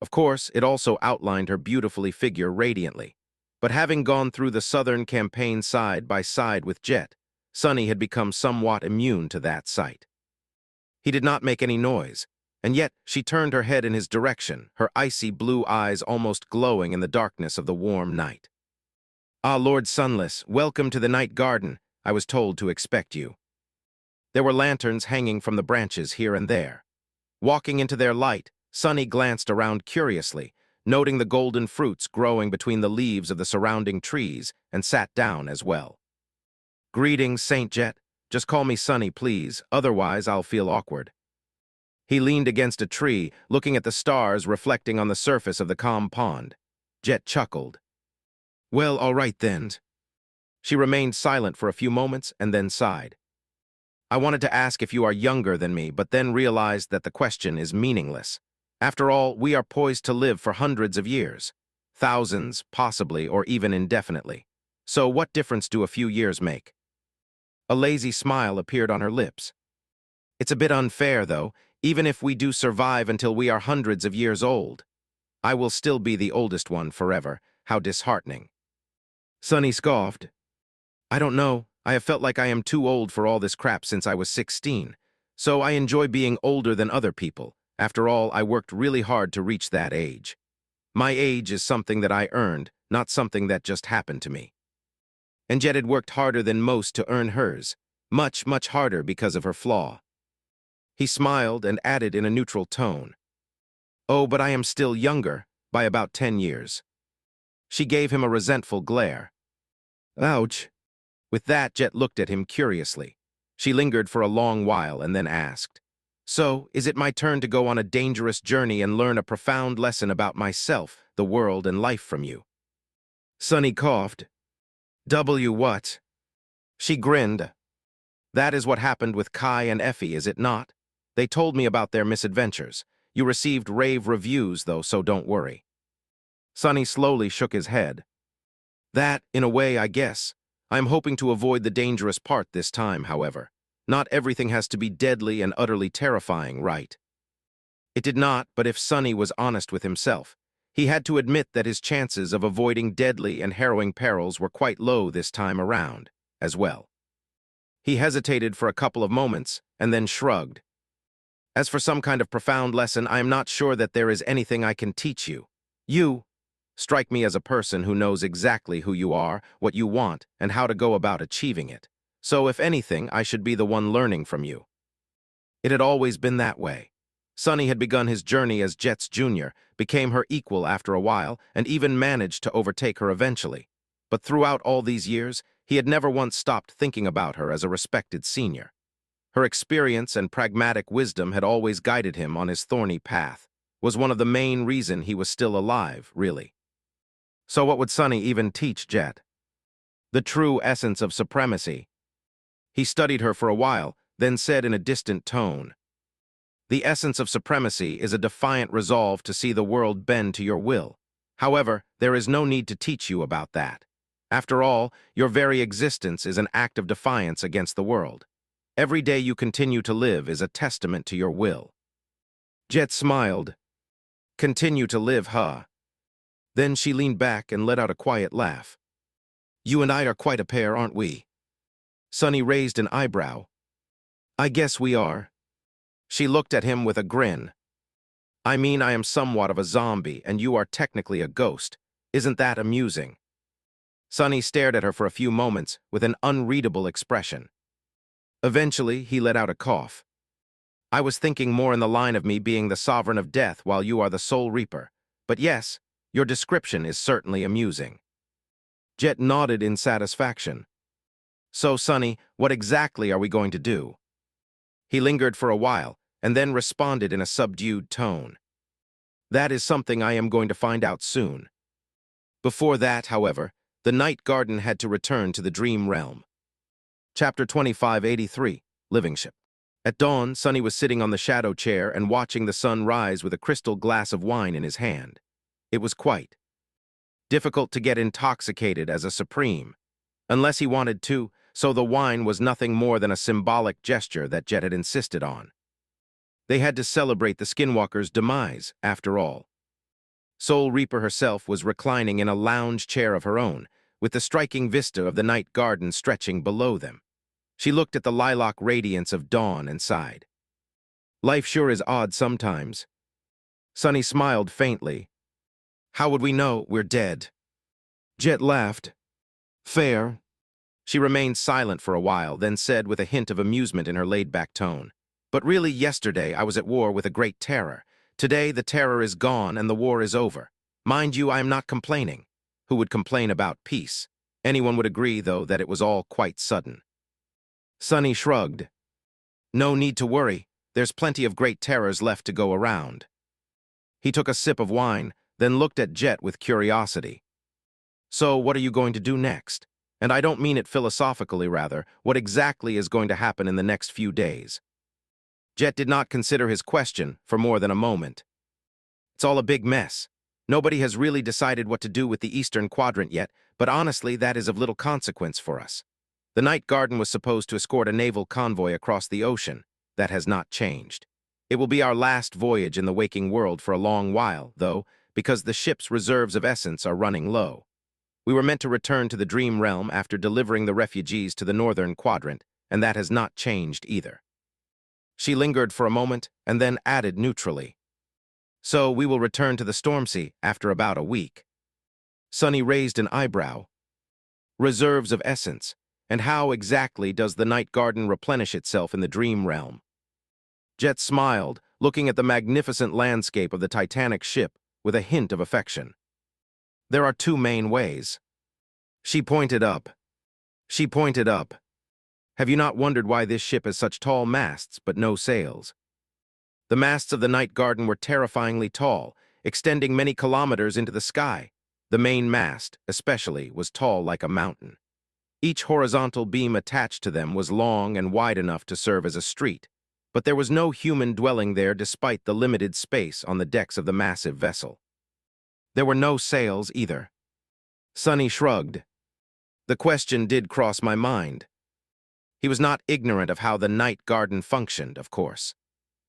[SPEAKER 1] Of course, it also outlined her beautifully figure radiantly, but having gone through the Southern campaign side by side with Jet, Sunny had become somewhat immune to that sight. He did not make any noise, and yet she turned her head in his direction, her icy blue eyes almost glowing in the darkness of the warm night. "Ah, Lord Sunless, welcome to the night garden. I was told to expect you." There were lanterns hanging from the branches here and there. Walking into their light, Sunny glanced around curiously, noting the golden fruits growing between the leaves of the surrounding trees, and sat down as well. "Greetings, Saint Jet. Just call me Sunny, please, otherwise I'll feel awkward." He leaned against a tree, looking at the stars reflecting on the surface of the calm pond. Jet chuckled. "Well, all right then." She remained silent for a few moments and then sighed. "I wanted to ask if you are younger than me, but then realized that the question is meaningless. After all, we are poised to live for hundreds of years. Thousands, possibly, or even indefinitely. So what difference do a few years make?" A lazy smile appeared on her lips. "It's a bit unfair, though. Even if we do survive until we are hundreds of years old, I will still be the oldest one forever. How disheartening." Sunny scoffed. "I don't know. I have felt like I am too old for all this crap since I was 16. So I enjoy being older than other people. After all, I worked really hard to reach that age. My age is something that I earned, not something that just happened to me." And Jet had worked harder than most to earn hers. Much, much harder because of her flaw. He smiled and added in a neutral tone, "Oh, but I am still younger, by about 10 years. She gave him a resentful glare. "Ouch." With that, Jet looked at him curiously. She lingered for a long while and then asked, "So, is it my turn to go on a dangerous journey and learn a profound lesson about myself, the world, and life from you?" Sunny coughed. What?" She grinned. "That is what happened with Kai and Effie, is it not? They told me about their misadventures. You received rave reviews, though, so don't worry." Sunny slowly shook his head. "That, in a way, I guess. I'm hoping to avoid the dangerous part this time, however. Not everything has to be deadly and utterly terrifying, right?" It did not, but if Sunny was honest with himself, he had to admit that his chances of avoiding deadly and harrowing perils were quite low this time around, as well. He hesitated for a couple of moments, and then shrugged. "As for some kind of profound lesson, I am not sure that there is anything I can teach you. You strike me as a person who knows exactly who you are, what you want, and how to go about achieving it. So, if anything, I should be the one learning from you." It had always been that way. Sunny had begun his journey as Jet's junior, became her equal after a while, and even managed to overtake her eventually. But throughout all these years, he had never once stopped thinking about her as a respected senior. Her experience and pragmatic wisdom had always guided him on his thorny path, was one of the main reasons he was still alive, really. So what would Sunny even teach Jet? The true essence of supremacy. He studied her for a while, then said in a distant tone, "The essence of supremacy is a defiant resolve to see the world bend to your will. However, there is no need to teach you about that. After all, your very existence is an act of defiance against the world. Every day you continue to live is a testament to your will." Jet smiled. "Continue to live, huh?" Then she leaned back and let out a quiet laugh. "You and I are quite a pair, aren't we?" Sunny raised an eyebrow. "I guess we are." She looked at him with a grin. "I mean, I am somewhat of a zombie, and you are technically a ghost. Isn't that amusing?" Sunny stared at her for a few moments with an unreadable expression. Eventually, he let out a cough. "I was thinking more in the line of me being the sovereign of death while you are the sole reaper. But yes, your description is certainly amusing." Jet nodded in satisfaction. So, Sonny, what exactly are we going to do? He lingered for a while, and then responded in a subdued tone. That is something I am going to find out soon. Before that, however, the night garden had to return to the dream realm. Chapter 2583, Living Ship. At dawn, Sonny was sitting on the shadow chair and watching the sun rise with a crystal glass of wine in his hand. It was quite difficult to get intoxicated as a supreme, unless he wanted to, so the wine was nothing more than a symbolic gesture that Jet had insisted on. They had to celebrate the Skinwalker's demise, after all. Soul Reaper herself was reclining in a lounge chair of her own, with the striking vista of the night garden stretching below them. She looked at the lilac radiance of dawn and sighed. Life sure is odd sometimes. Sonny smiled faintly. How would we know we're dead? Jet laughed. Fair. She remained silent for a while, then said with a hint of amusement in her laid-back tone. But really, yesterday I was at war with a great terror. Today the terror is gone and the war is over. Mind you, I am not complaining. Who would complain about peace? Anyone would agree, though, that it was all quite sudden. Sonny shrugged. No need to worry. There's plenty of great terrors left to go around. He took a sip of wine, then looked at Jet with curiosity. So, what are you going to do next? And I don't mean it philosophically, rather. What exactly is going to happen in the next few days? Jet did not consider his question for more than a moment. It's all a big mess. Nobody has really decided what to do with the Eastern Quadrant yet, but honestly, that is of little consequence for us. The Night Garden was supposed to escort a naval convoy across the ocean. That has not changed. It will be our last voyage in the waking world for a long while, though, because the ship's reserves of essence are running low. We were meant to return to the dream realm after delivering the refugees to the Northern Quadrant, and that has not changed either. She lingered for a moment and then added neutrally. So we will return to the Stormsea after about a week. Sonny raised an eyebrow. Reserves of essence. And how exactly does the Night Garden replenish itself in the dream realm? Jet smiled, looking at the magnificent landscape of the Titanic ship with a hint of affection. There are two main ways. She pointed up. Have you not wondered why this ship has such tall masts but no sails? The masts of the Night Garden were terrifyingly tall, extending many kilometers into the sky. The main mast, especially, was tall like a mountain. Each horizontal beam attached to them was long and wide enough to serve as a street, but there was no human dwelling there despite the limited space on the decks of the massive vessel. There were no sails either. Sonny shrugged. The question did cross my mind. He was not ignorant of how the Night Garden functioned, of course.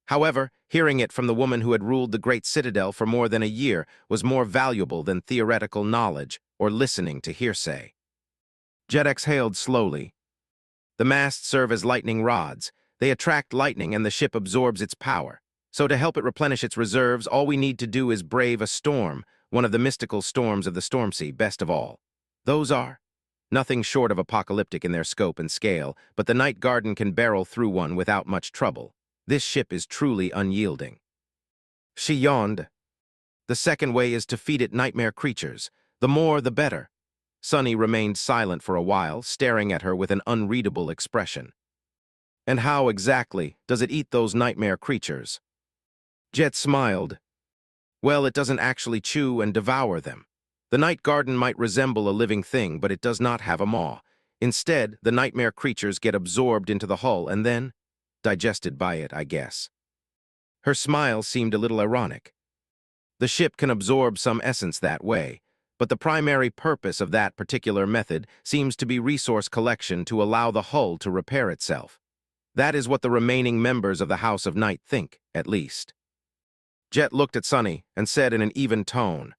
[SPEAKER 1] However, hearing it from the woman who had ruled the great citadel for more than a year was more valuable than theoretical knowledge or listening to hearsay. Jet exhaled slowly. The masts serve as lightning rods. They attract lightning and the ship absorbs its power. So to help it replenish its reserves, all we need to do is brave a storm, one of the mystical storms of the Stormsea, best of all. Those are nothing short of apocalyptic in their scope and scale, but the Night Garden can barrel through one without much trouble. This ship is truly unyielding. She yawned. The second way is to feed it nightmare creatures. The more, the better. Sonny remained silent for a while, staring at her with an unreadable expression. And how exactly does it eat those nightmare creatures? Jet smiled. Well, it doesn't actually chew and devour them. The Night Garden might resemble a living thing, but it does not have a maw. Instead, the nightmare creatures get absorbed into the hull and then digested by it, I guess. Her smile seemed a little ironic. The ship can absorb some essence that way, but the primary purpose of that particular method seems to be resource collection to allow the hull to repair itself. That is what the remaining members of the House of Night think, at least. Jet looked at Sonny and said in an even tone,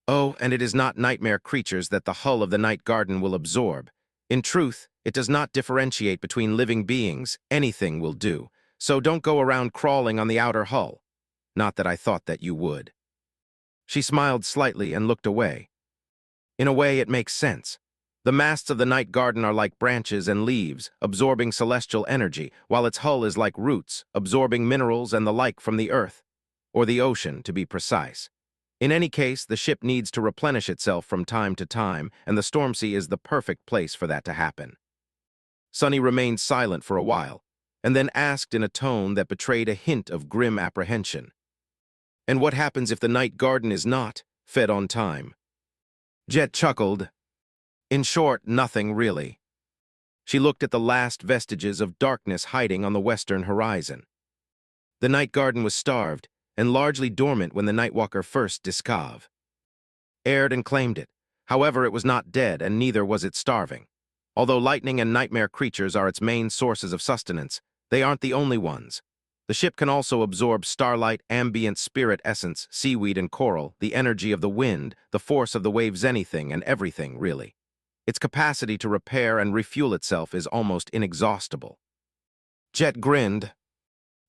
[SPEAKER 1] Oh, and it is not nightmare creatures that the hull of the Night Garden will absorb. In truth, it does not differentiate between living beings. Anything will do, so don't go around crawling on the outer hull. Not that I thought that you would. She smiled slightly and looked away. In a way, it makes sense. The masts of the Night Garden are like branches and leaves, absorbing celestial energy, while its hull is like roots, absorbing minerals and the like from the earth, or the ocean, to be precise. In any case, the ship needs to replenish itself from time to time, and the Stormsea is the perfect place for that to happen. Sunny remained silent for a while, and then asked in a tone that betrayed a hint of grim apprehension. "And what happens if the night garden is not fed on time?" Jet chuckled. "In short, nothing really." She looked at the last vestiges of darkness hiding on the western horizon. The night garden was starved and largely dormant when the Nightwalker first aired and claimed it. However, it was not dead, and neither was it starving. Although lightning and nightmare creatures are its main sources of sustenance, they aren't the only ones. The ship can also absorb starlight, ambient spirit essence, seaweed and coral, the energy of the wind, the force of the waves, anything and everything, really. Its capacity to repair and refuel itself is almost inexhaustible. Jet grinned,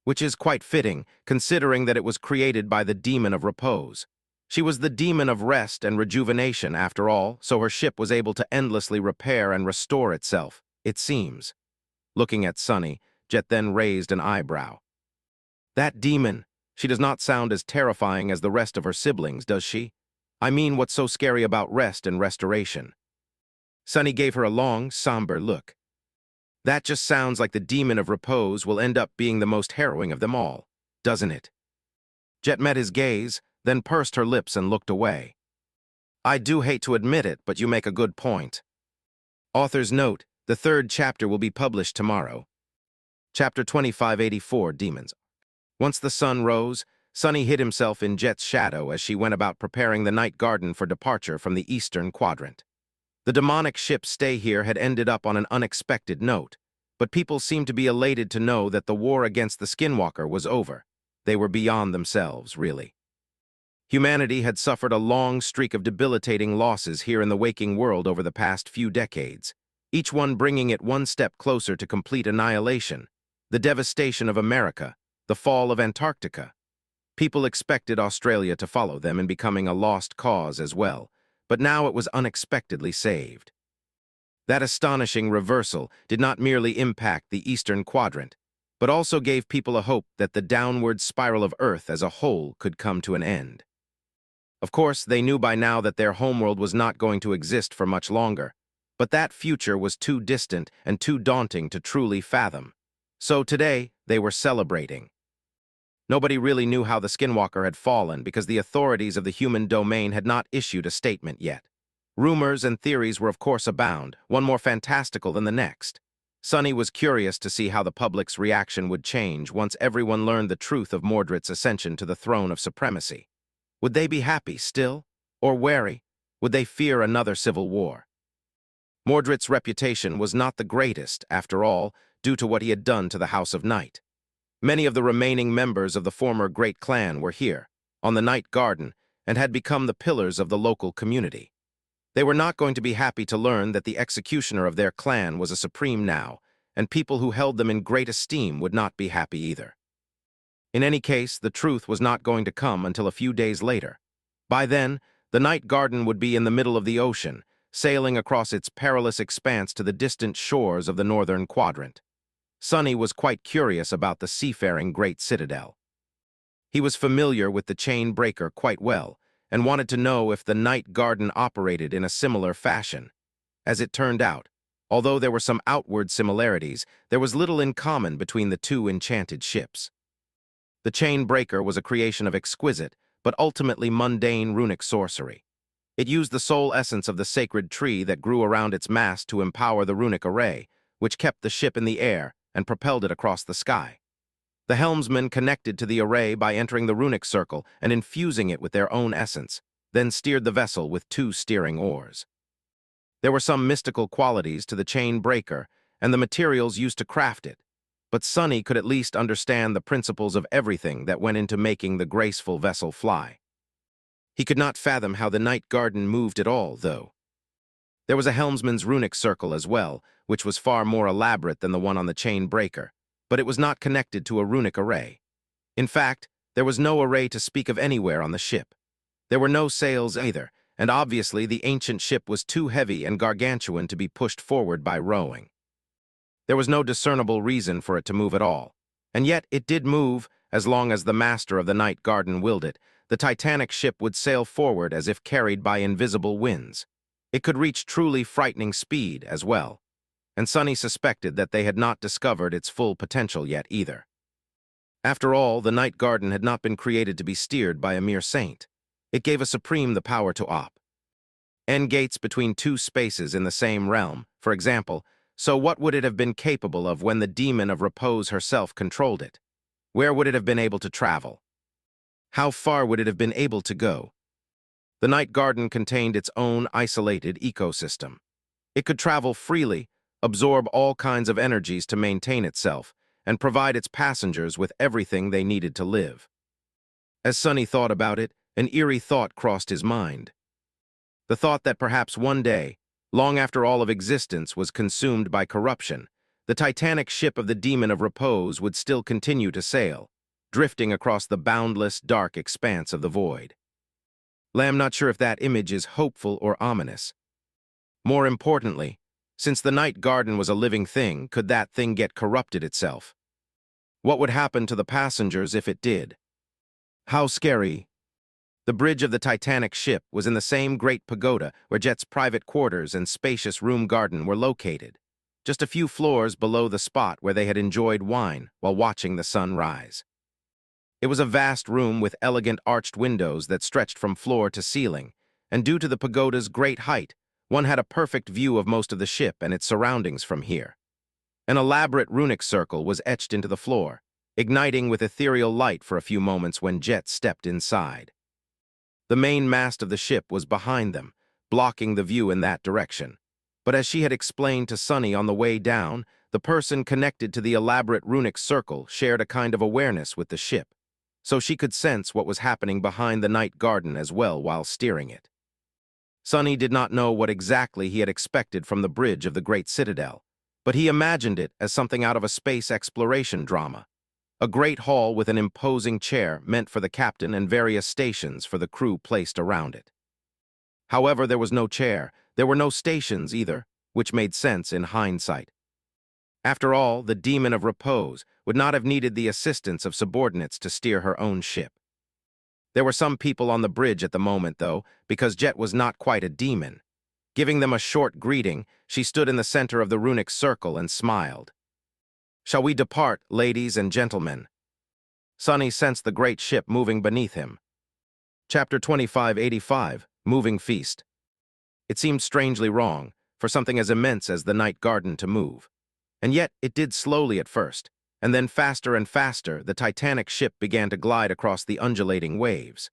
[SPEAKER 1] which is quite fitting, considering that it was created by the demon of repose. She was the demon of rest and rejuvenation, after all, so her ship was able to endlessly repair and restore itself, it seems. Looking at Sunny, Jet then raised an eyebrow. "That demon, she does not sound as terrifying as the rest of her siblings, does she? I mean, what's so scary about rest and restoration?" Sunny gave her a long, somber look. "That just sounds like the demon of repose will end up being the most harrowing of them all, doesn't it?" Jet met his gaze, then pursed her lips and looked away. "I do hate to admit it, but you make a good point. Author's note, the 3rd chapter will be published tomorrow. Chapter 2584, Demons. Once the sun rose, Sunny hid himself in Jet's shadow as she went about preparing the night garden for departure from the eastern quadrant. The demonic ship's stay here had ended up on an unexpected note, but people seemed to be elated to know that the war against the Skinwalker was over. They were beyond themselves, really. Humanity had suffered a long streak of debilitating losses here in the waking world over the past few decades, each one bringing it one step closer to complete annihilation. The devastation of America, the fall of Antarctica. People expected Australia to follow them in becoming a lost cause as well, but now it was unexpectedly saved. That astonishing reversal did not merely impact the eastern quadrant, but also gave people a hope that the downward spiral of Earth as a whole could come to an end. Of course, they knew by now that their homeworld was not going to exist for much longer, but that future was too distant and too daunting to truly fathom. So today, they were celebrating. Nobody really knew how the Skinwalker had fallen because the authorities of the human domain had not issued a statement yet. Rumors and theories were of course abound, one more fantastical than the next. Sunny was curious to see how the public's reaction would change once everyone learned the truth of Mordred's ascension to the throne of supremacy. Would they be happy still? Or wary? Would they fear another civil war? Mordred's reputation was not the greatest, after all, due to what he had done to the House of Night. Many of the remaining members of the former Great Clan were here, on the Night Garden, and had become the pillars of the local community. They were not going to be happy to learn that the executioner of their clan was a supreme now, and people who held them in great esteem would not be happy either. In any case, the truth was not going to come until a few days later. By then, the Night Garden would be in the middle of the ocean, sailing across its perilous expanse to the distant shores of the northern quadrant. Sunny was quite curious about the seafaring Great Citadel. He was familiar with the chain breaker quite well, and wanted to know if the Night Garden operated in a similar fashion. As it turned out, although there were some outward similarities, there was little in common between the two enchanted ships. The chain breaker was a creation of exquisite, but ultimately mundane runic sorcery. It used the soul essence of the sacred tree that grew around its mast to empower the runic array, which kept the ship in the air and propelled it across the sky. The helmsman connected to the array by entering the runic circle and infusing it with their own essence, then steered the vessel with 2 steering oars. There were some mystical qualities to the chain breaker and the materials used to craft it, but Sunny could at least understand the principles of everything that went into making the graceful vessel fly. He could not fathom how the Night Garden moved at all, though. There was a helmsman's runic circle as well, which was far more elaborate than the one on the chain breaker, but it was not connected to a runic array. In fact, there was no array to speak of anywhere on the ship. There were no sails either, and obviously the ancient ship was too heavy and gargantuan to be pushed forward by rowing. There was no discernible reason for it to move at all, and yet it did move as long as the master of the Night Garden willed it. The titanic ship would sail forward as if carried by invisible winds. It could reach truly frightening speed as well. and Sunny suspected that they had not discovered its full potential yet either. After all, the Night Garden had not been created to be steered by a mere saint. It gave a supreme the power to end gates between two spaces in the same realm, for example, so what would it have been capable of when the demon of repose herself controlled it? Where would it have been able to travel? How far would it have been able to go? The Night Garden contained its own isolated ecosystem. It could travel freely, absorb all kinds of energies to maintain itself, and provide its passengers with everything they needed to live. As Sunny thought about it, an eerie thought crossed his mind. The thought that perhaps one day, long after all of existence was consumed by corruption, the titanic ship of the Demon of Repose would still continue to sail, drifting across the boundless, dark expanse of the void. Lamb not sure if that image is hopeful or ominous. More importantly, since the Night Garden was a living thing, could that thing get corrupted itself? What would happen to the passengers if it did? How scary. The bridge of the Titanic ship was in the same great pagoda where Jet's private quarters and spacious room garden were located, just a few floors below the spot where they had enjoyed wine while watching the sun rise. It was a vast room with elegant arched windows that stretched from floor to ceiling, and due to the pagoda's great height, one had a perfect view of most of the ship and its surroundings from here. An elaborate runic circle was etched into the floor, igniting with ethereal light for a few moments when Jet stepped inside. The main mast of the ship was behind them, blocking the view in that direction. But as she had explained to Sunny on the way down, the person connected to the elaborate runic circle shared a kind of awareness with the ship, so she could sense what was happening behind the Night Garden as well while steering it. Sunny did not know what exactly he had expected from the bridge of the Great Citadel, but he imagined it as something out of a space exploration drama. A great hall with an imposing chair meant for the captain and various stations for the crew placed around it. However, there was no chair, there were no stations either, which made sense in hindsight. After all, the Demon of Repose would not have needed the assistance of subordinates to steer her own ship. There were some people on the bridge at the moment, though, because Jet was not quite a demon. Giving them a short greeting, she stood in the center of the runic circle and smiled. "Shall we depart, ladies and gentlemen?" Sunny sensed the great ship moving beneath him. Chapter 2585, Moving Feast. It seemed strangely wrong for something as immense as the Night Garden to move. And yet it did slowly at first, and then faster and faster the titanic ship began to glide across the undulating waves.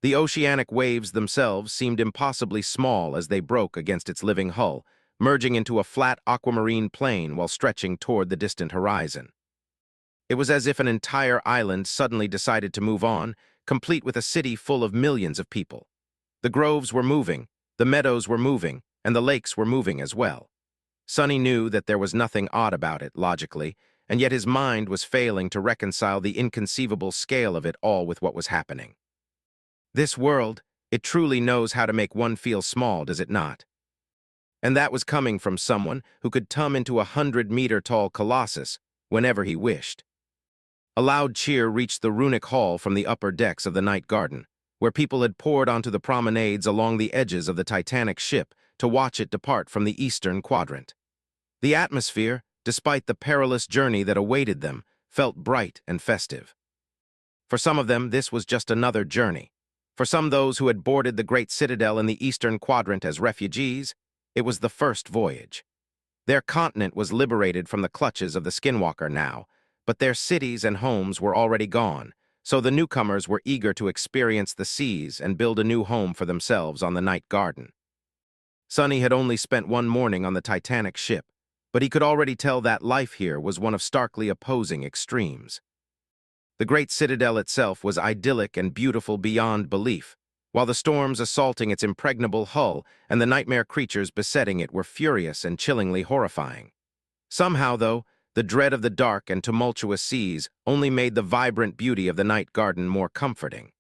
[SPEAKER 1] The oceanic waves themselves seemed impossibly small as they broke against its living hull, merging into a flat aquamarine plain while stretching toward the distant horizon. It was as if an entire island suddenly decided to move on, complete with a city full of millions of people. The groves were moving, the meadows were moving, and the lakes were moving as well. Sunny knew that there was nothing odd about it, logically, and yet his mind was failing to reconcile the inconceivable scale of it all with what was happening. This world, it truly knows how to make one feel small, does it not? And that was coming from someone who could tum into 100-meter-tall colossus whenever he wished. A loud cheer reached the runic hall from the upper decks of the Night Garden, where people had poured onto the promenades along the edges of the titanic ship to watch it depart from the eastern quadrant. The atmosphere, despite the perilous journey that awaited them, felt bright and festive. For some of them, this was just another journey. For some those who had boarded the Great Citadel in the eastern quadrant as refugees, it was the first voyage. Their continent was liberated from the clutches of the Skinwalker now, but their cities and homes were already gone, so the newcomers were eager to experience the seas and build a new home for themselves on the Night Garden. Sunny had only spent one morning on the titanic ship, but he could already tell that life here was one of starkly opposing extremes. The Great Citadel itself was idyllic and beautiful beyond belief, while the storms assaulting its impregnable hull and the nightmare creatures besetting it were furious and chillingly horrifying. Somehow, though, the dread of the dark and tumultuous seas only made the vibrant beauty of the Night Garden more comforting.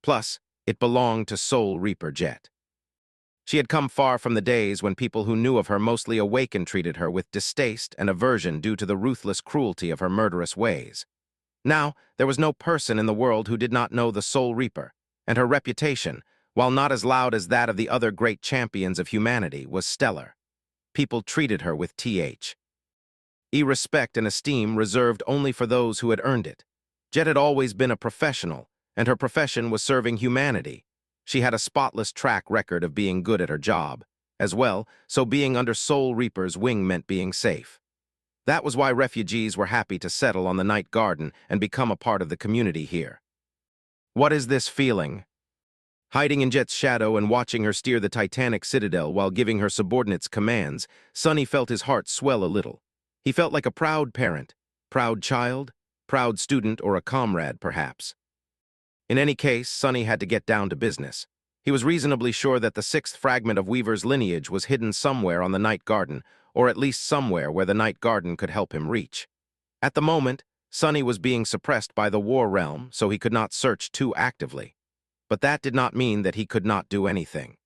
[SPEAKER 1] Plus, it belonged to Soul Reaper Jet. She had come far from the days when people who knew of her mostly awakened treated her with distaste and aversion due to the ruthless cruelty of her murderous ways. Now, there was no person in the world who did not know the Soul Reaper, and her reputation, while not as loud as that of the other great champions of humanity, was stellar. people treated her with respect and esteem reserved only for those who had earned it. Jet had always been a professional, and her profession was serving humanity. She had a spotless track record of being good at her job, as well, so being under Soul Reaper's wing meant being safe. That was why refugees were happy to settle on the Night Garden and become a part of the community here. What is this feeling? Hiding in Jet's shadow and watching her steer the Titanic citadel while giving her subordinates commands, Sonny felt his heart swell a little. He felt like a proud parent, proud child, proud student, or a comrade, perhaps. In any case, Sonny had to get down to business. He was reasonably sure that the sixth fragment of Weaver's lineage was hidden somewhere on the Night Garden, or at least somewhere where the Night Garden could help him reach. At the moment, Sonny was being suppressed by the War Realm, so he could not search too actively. But that did not mean that he could not do anything.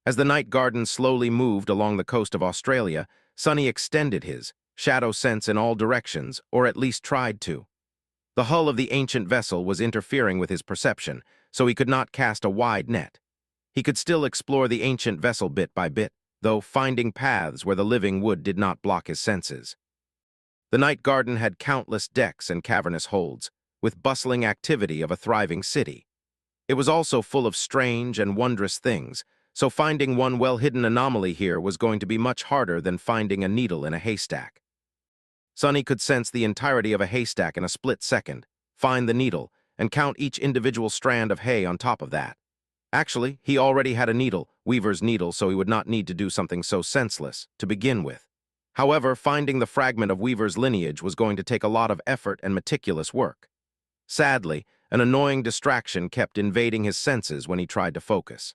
[SPEAKER 1] As the Night Garden slowly moved along the coast of Australia, Sonny extended his shadow sense in all directions, or at least tried to. The hull of the ancient vessel was interfering with his perception, so he could not cast a wide net. He could still explore the ancient vessel bit by bit, though finding paths where the living wood did not block his senses. The Night Garden had countless decks and cavernous holds, with bustling activity of a thriving city. It was also full of strange and wondrous things, so finding one well-hidden anomaly here was going to be much harder than finding a needle in a haystack. Sonny could sense the entirety of a haystack in a split second, find the needle, and count each individual strand of hay on top of that. Actually, he already had a needle, Weaver's needle, so he would not need to do something so senseless to begin with. However, finding the fragment of Weaver's lineage was going to take a lot of effort and meticulous work. Sadly, an annoying distraction kept invading his senses when he tried to focus.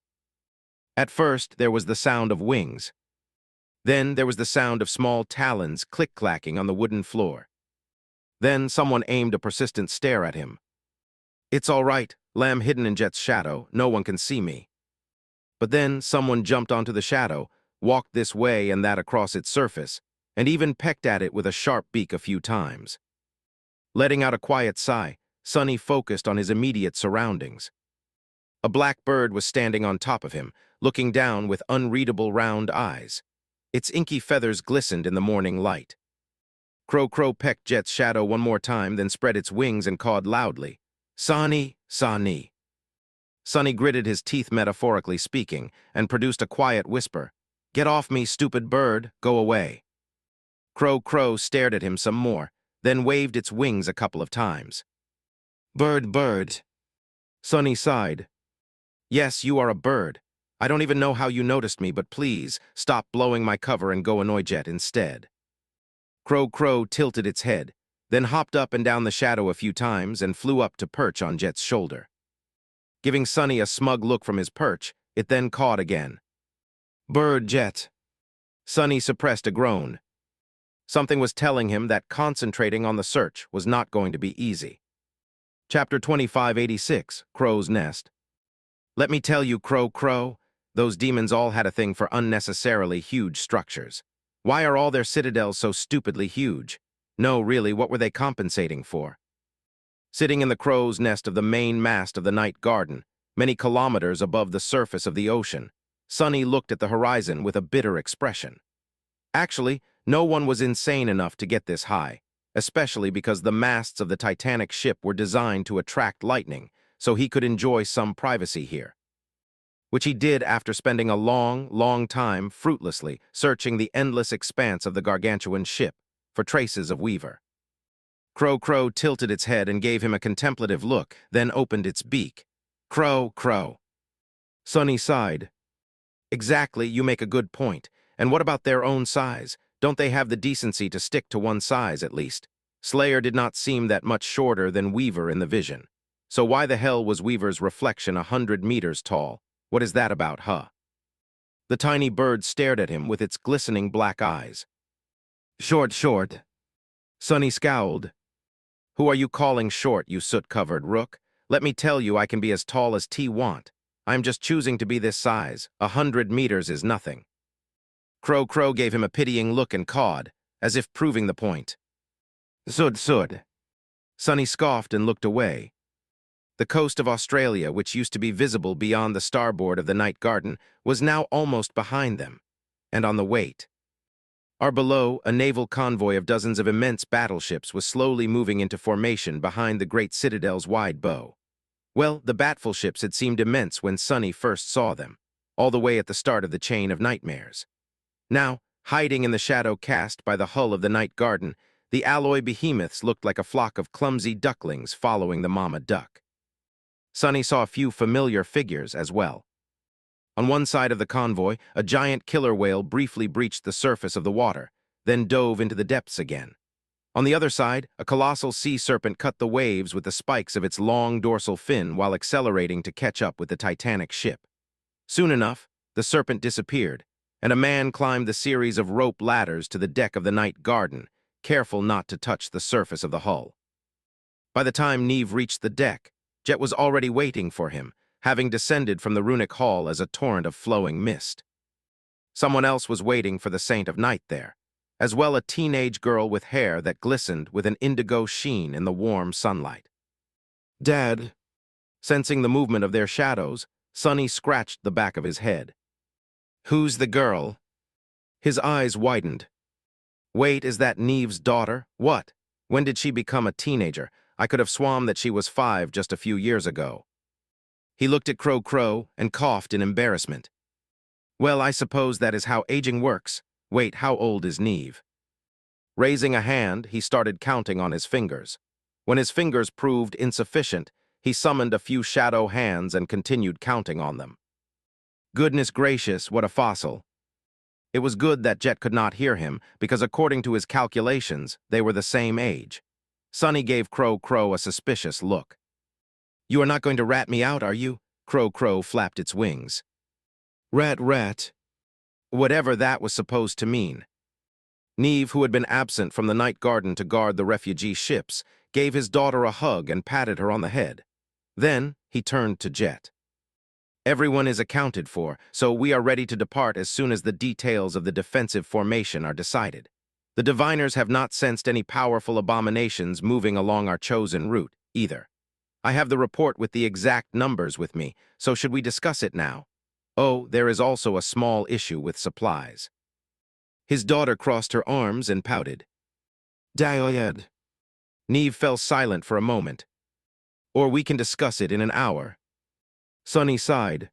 [SPEAKER 1] At first, there was the sound of wings. Then there was the sound of small talons click-clacking on the wooden floor. Then someone aimed a persistent stare at him. "It's all right, lamb hidden in Jet's shadow, no one can see me." But then someone jumped onto the shadow, walked this way and that across its surface, and even pecked at it with a sharp beak a few times. Letting out a quiet sigh, Sonny focused on his immediate surroundings. A black bird was standing on top of him, looking down with unreadable round eyes. Its inky feathers glistened in the morning light. Crow pecked Jet's shadow one more time, then spread its wings and cawed loudly. "Sonny, Sonny." Sonny gritted his teeth, metaphorically speaking, and produced a quiet whisper. "Get off me, stupid bird, go away." Crow stared at him some more, then waved its wings a couple of times. Bird. Sonny sighed. "Yes, you are a bird. I don't even know how you noticed me, but please, stop blowing my cover and go annoy Jet instead." Crow tilted its head, then hopped up and down the shadow a few times and flew up to perch on Jet's shoulder. Giving Sonny a smug look from his perch, it then cawed again. "Bird, Jet." Sonny suppressed a groan. Something was telling him that concentrating on the search was not going to be easy. Chapter 2586, Crow's Nest. Let me tell you, Crow, those demons all had a thing for unnecessarily huge structures. Why are all their citadels so stupidly huge? No, really, what were they compensating for? Sitting in the crow's nest of the main mast of the Night Garden, many kilometers above the surface of the ocean, Sonny looked at the horizon with a bitter expression. Actually, no one was insane enough to get this high, especially because the masts of the Titanic ship were designed to attract lightning, so he could enjoy some privacy here. Which he did after spending a long time fruitlessly searching the endless expanse of the gargantuan ship for traces of Weaver. Crow tilted its head and gave him a contemplative look, then opened its beak. Crow. Sonny sighed. Exactly, you make a good point. And what about their own size? Don't they have the decency to stick to one size, at least? Slayer did not seem that much shorter than Weaver in the vision. So why the hell was Weaver's reflection 100 meters tall? What is that about, huh? The tiny bird stared at him with its glistening black eyes. Short. Sonny scowled. Who are you calling short, you soot-covered rook? Let me tell you, I can be as tall as T want. I'm just choosing to be this size. 100 meters is nothing. Crow gave him a pitying look and cawed, as if proving the point. Sud. Sonny scoffed and looked away. The coast of Australia, which used to be visible beyond the starboard of the Night Garden, was now almost behind them, and on the wait. Below, a naval convoy of dozens of immense battleships was slowly moving into formation behind the great citadel's wide bow. Well, the batful ships had seemed immense when Sunny first saw them, all the way at the start of the chain of nightmares. Now, hiding in the shadow cast by the hull of the night garden, the alloy behemoths looked like a flock of clumsy ducklings following the mama duck. Sunny saw a few familiar figures as well. On one side of the convoy, a giant killer whale briefly breached the surface of the water, then dove into the depths again. On the other side, a colossal sea serpent cut the waves with the spikes of its long dorsal fin while accelerating to catch up with the Titanic ship. Soon enough, the serpent disappeared, and a man climbed the series of rope ladders to the deck of the night garden, careful not to touch the surface of the hull. By the time Neve reached the deck, Jet was already waiting for him, having descended from the runic hall as a torrent of flowing mist. Someone else was waiting for the Saint of Night there, as well a teenage girl with hair that glistened with an indigo sheen in the warm sunlight. "Dad." Sensing the movement of their shadows, Sunny scratched the back of his head. "Who's the girl?" His eyes widened. "Wait, is that Neve's daughter? What? When did she become a teenager? I could have sworn that she was 5 just a few years ago." He looked at Crow and coughed in embarrassment. "Well, I suppose that is how aging works. Wait, how old is Neve?" Raising a hand, he started counting on his fingers. When his fingers proved insufficient, he summoned a few shadow hands and continued counting on them. Goodness gracious, what a fossil. It was good that Jet could not hear him, because according to his calculations, they were the same age. Sunny gave Crow a suspicious look. "You are not going to rat me out, are you?" Crow flapped its wings. Rat. Whatever that was supposed to mean. Neve, who had been absent from the night garden to guard the refugee ships, gave his daughter a hug and patted her on the head. Then he turned to Jet. "Everyone is accounted for, so we are ready to depart as soon as the details of the defensive formation are decided. The diviners have not sensed any powerful abominations moving along our chosen route, either. I have the report with the exact numbers with me, so should we discuss it now? Oh, there is also a small issue with supplies." His daughter crossed her arms and pouted. "Dad." Neve fell silent for a moment. "Or we can discuss it in an hour." Sunny sighed.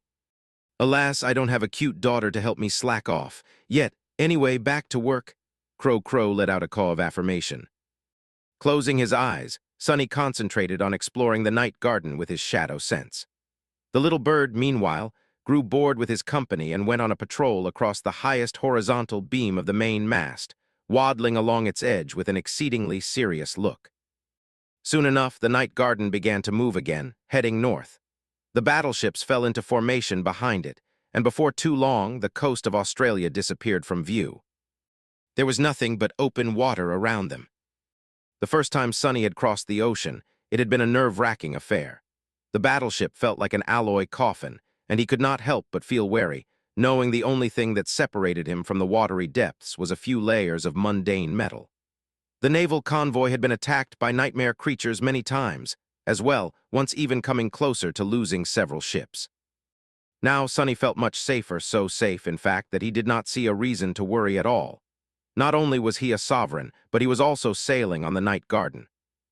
[SPEAKER 1] "Alas, I don't have a cute daughter to help me slack off. Yet, anyway, back to work." Crow let out a caw of affirmation. Closing his eyes, Sunny concentrated on exploring the night garden with his shadow sense. The little bird, meanwhile, grew bored with his company and went on a patrol across the highest horizontal beam of the main mast, waddling along its edge with an exceedingly serious look. Soon enough, the night garden began to move again, heading north. The battleships fell into formation behind it, and before too long, the coast of Australia disappeared from view. There was nothing but open water around them. The first time Sunny had crossed the ocean, it had been a nerve-wracking affair. The battleship felt like an alloy coffin, and he could not help but feel wary, knowing the only thing that separated him from the watery depths was a few layers of mundane metal. The naval convoy had been attacked by nightmare creatures many times, as well, once even coming closer to losing several ships. Now Sunny felt much safer, so safe, in fact, that he did not see a reason to worry at all. Not only was he a sovereign, but he was also sailing on the night garden.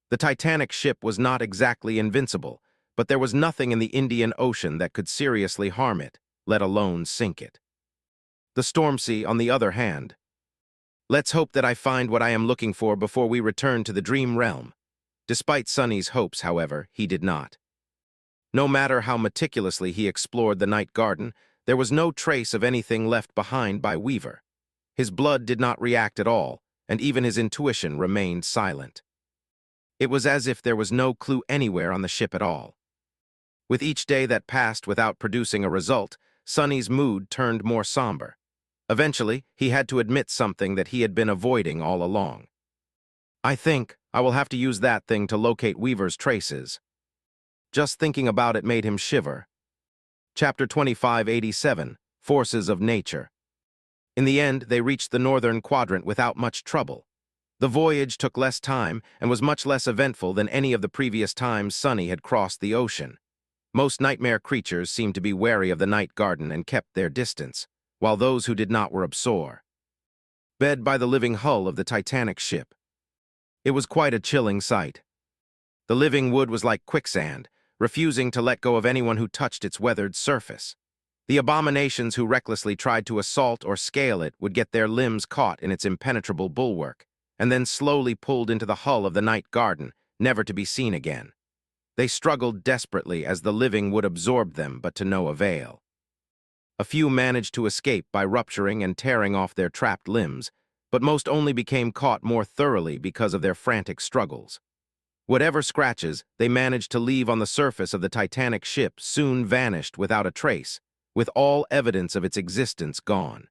[SPEAKER 1] The Titanic ship was not exactly invincible, but there was nothing in the Indian Ocean that could seriously harm it, let alone sink it. The Stormsea, on the other hand. Let's hope that I find what I am looking for before we return to the dream realm. Despite Sunny's hopes, however, he did not. No matter how meticulously he explored the night garden, there was no trace of anything left behind by Weaver. His blood did not react at all, and even his intuition remained silent. It was as if there was no clue anywhere on the ship at all. With each day that passed without producing a result, Sunny's mood turned more somber. Eventually, he had to admit something that he had been avoiding all along. "I think I will have to use that thing to locate Weaver's traces." Just thinking about it made him shiver. Chapter 2587, Forces of Nature. In the end, they reached the northern quadrant without much trouble. The voyage took less time and was much less eventful than any of the previous times Sunny had crossed the ocean. Most nightmare creatures seemed to be wary of the night garden and kept their distance, while those who did not were absor. bed by the living hull of the Titanic ship. It was quite a chilling sight. The living wood was like quicksand, refusing to let go of anyone who touched its weathered surface. The abominations who recklessly tried to assault or scale it would get their limbs caught in its impenetrable bulwark, and then slowly pulled into the hull of the night garden, never to be seen again. They struggled desperately as the living wood absorbed them, but to no avail. A few managed to escape by rupturing and tearing off their trapped limbs, but most only became caught more thoroughly because of their frantic struggles. Whatever scratches they managed to leave on the surface of the Titanic ship soon vanished without a trace, with all evidence of its existence gone.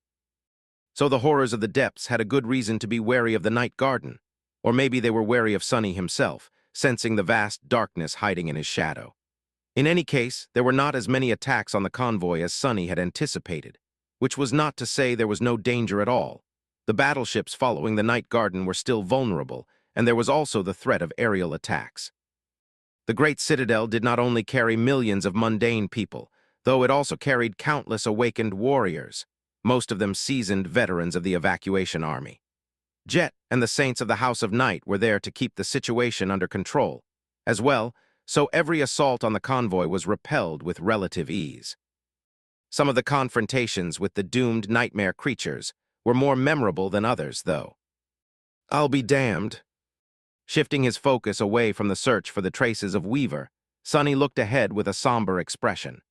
[SPEAKER 1] So the horrors of the depths had a good reason to be wary of the night garden, or maybe they were wary of Sonny himself, sensing the vast darkness hiding in his shadow. In any case, there were not as many attacks on the convoy as Sonny had anticipated, which was not to say there was no danger at all. The battleships following the night garden were still vulnerable, and there was also the threat of aerial attacks. The great citadel did not only carry millions of mundane people, though it also carried countless awakened warriors, most of them seasoned veterans of the evacuation army. Jet and the saints of the House of Night were there to keep the situation under control, as well, so every assault on the convoy was repelled with relative ease. Some of the confrontations with the doomed nightmare creatures were more memorable than others, though. I'll be damned. Shifting his focus away from the search for the traces of Weaver, Sonny looked ahead with a somber expression.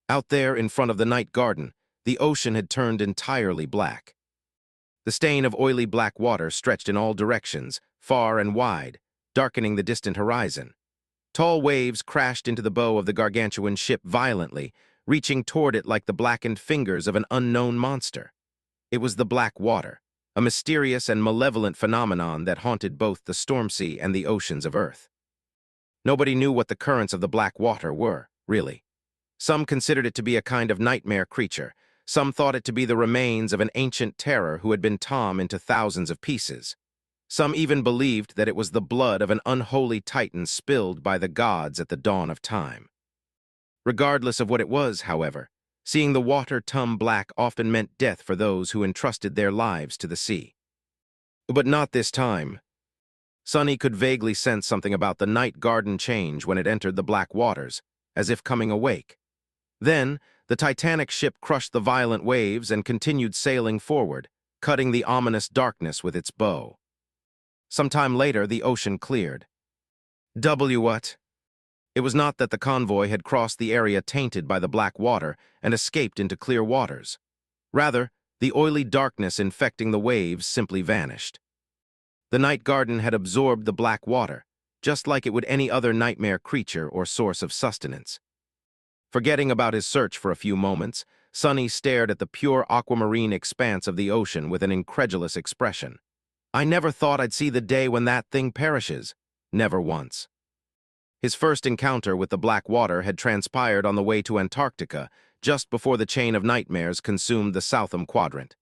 [SPEAKER 1] Out there in front of the night garden, the ocean had turned entirely black. The stain of oily black water stretched in all directions, far and wide, darkening the distant horizon. Tall waves crashed into the bow of the gargantuan ship violently, reaching toward it like the blackened fingers of an unknown monster. It was the black water, a mysterious and malevolent phenomenon that haunted both the storm sea and the oceans of Earth. Nobody knew what the currents of the black water were, really. Some considered it to be a kind of nightmare creature. Some thought it to be the remains of an ancient terror who had been torn into thousands of pieces. Some even believed that it was the blood of an unholy titan spilled by the gods at the dawn of time. Regardless of what it was, however, seeing the water turn black often meant death for those who entrusted their lives to the sea. But not this time. Sonny could vaguely sense something about the night garden change when it entered the black waters, as if coming awake. Then, the Titanic ship crushed the violent waves and continued sailing forward, cutting the ominous darkness with its bow. Some time later, the ocean cleared. What? It was not that the convoy had crossed the area tainted by the black water and escaped into clear waters. Rather, the oily darkness infecting the waves simply vanished. The night garden had absorbed the black water, just like it would any other nightmare creature or source of sustenance. Forgetting about his search for a few moments, Sonny stared at the pure aquamarine expanse of the ocean with an incredulous expression. I never thought I'd see the day when that thing perishes. Never once. His first encounter with the black water had transpired on the way to Antarctica, just before the chain of nightmares consumed the Southern Quadrant.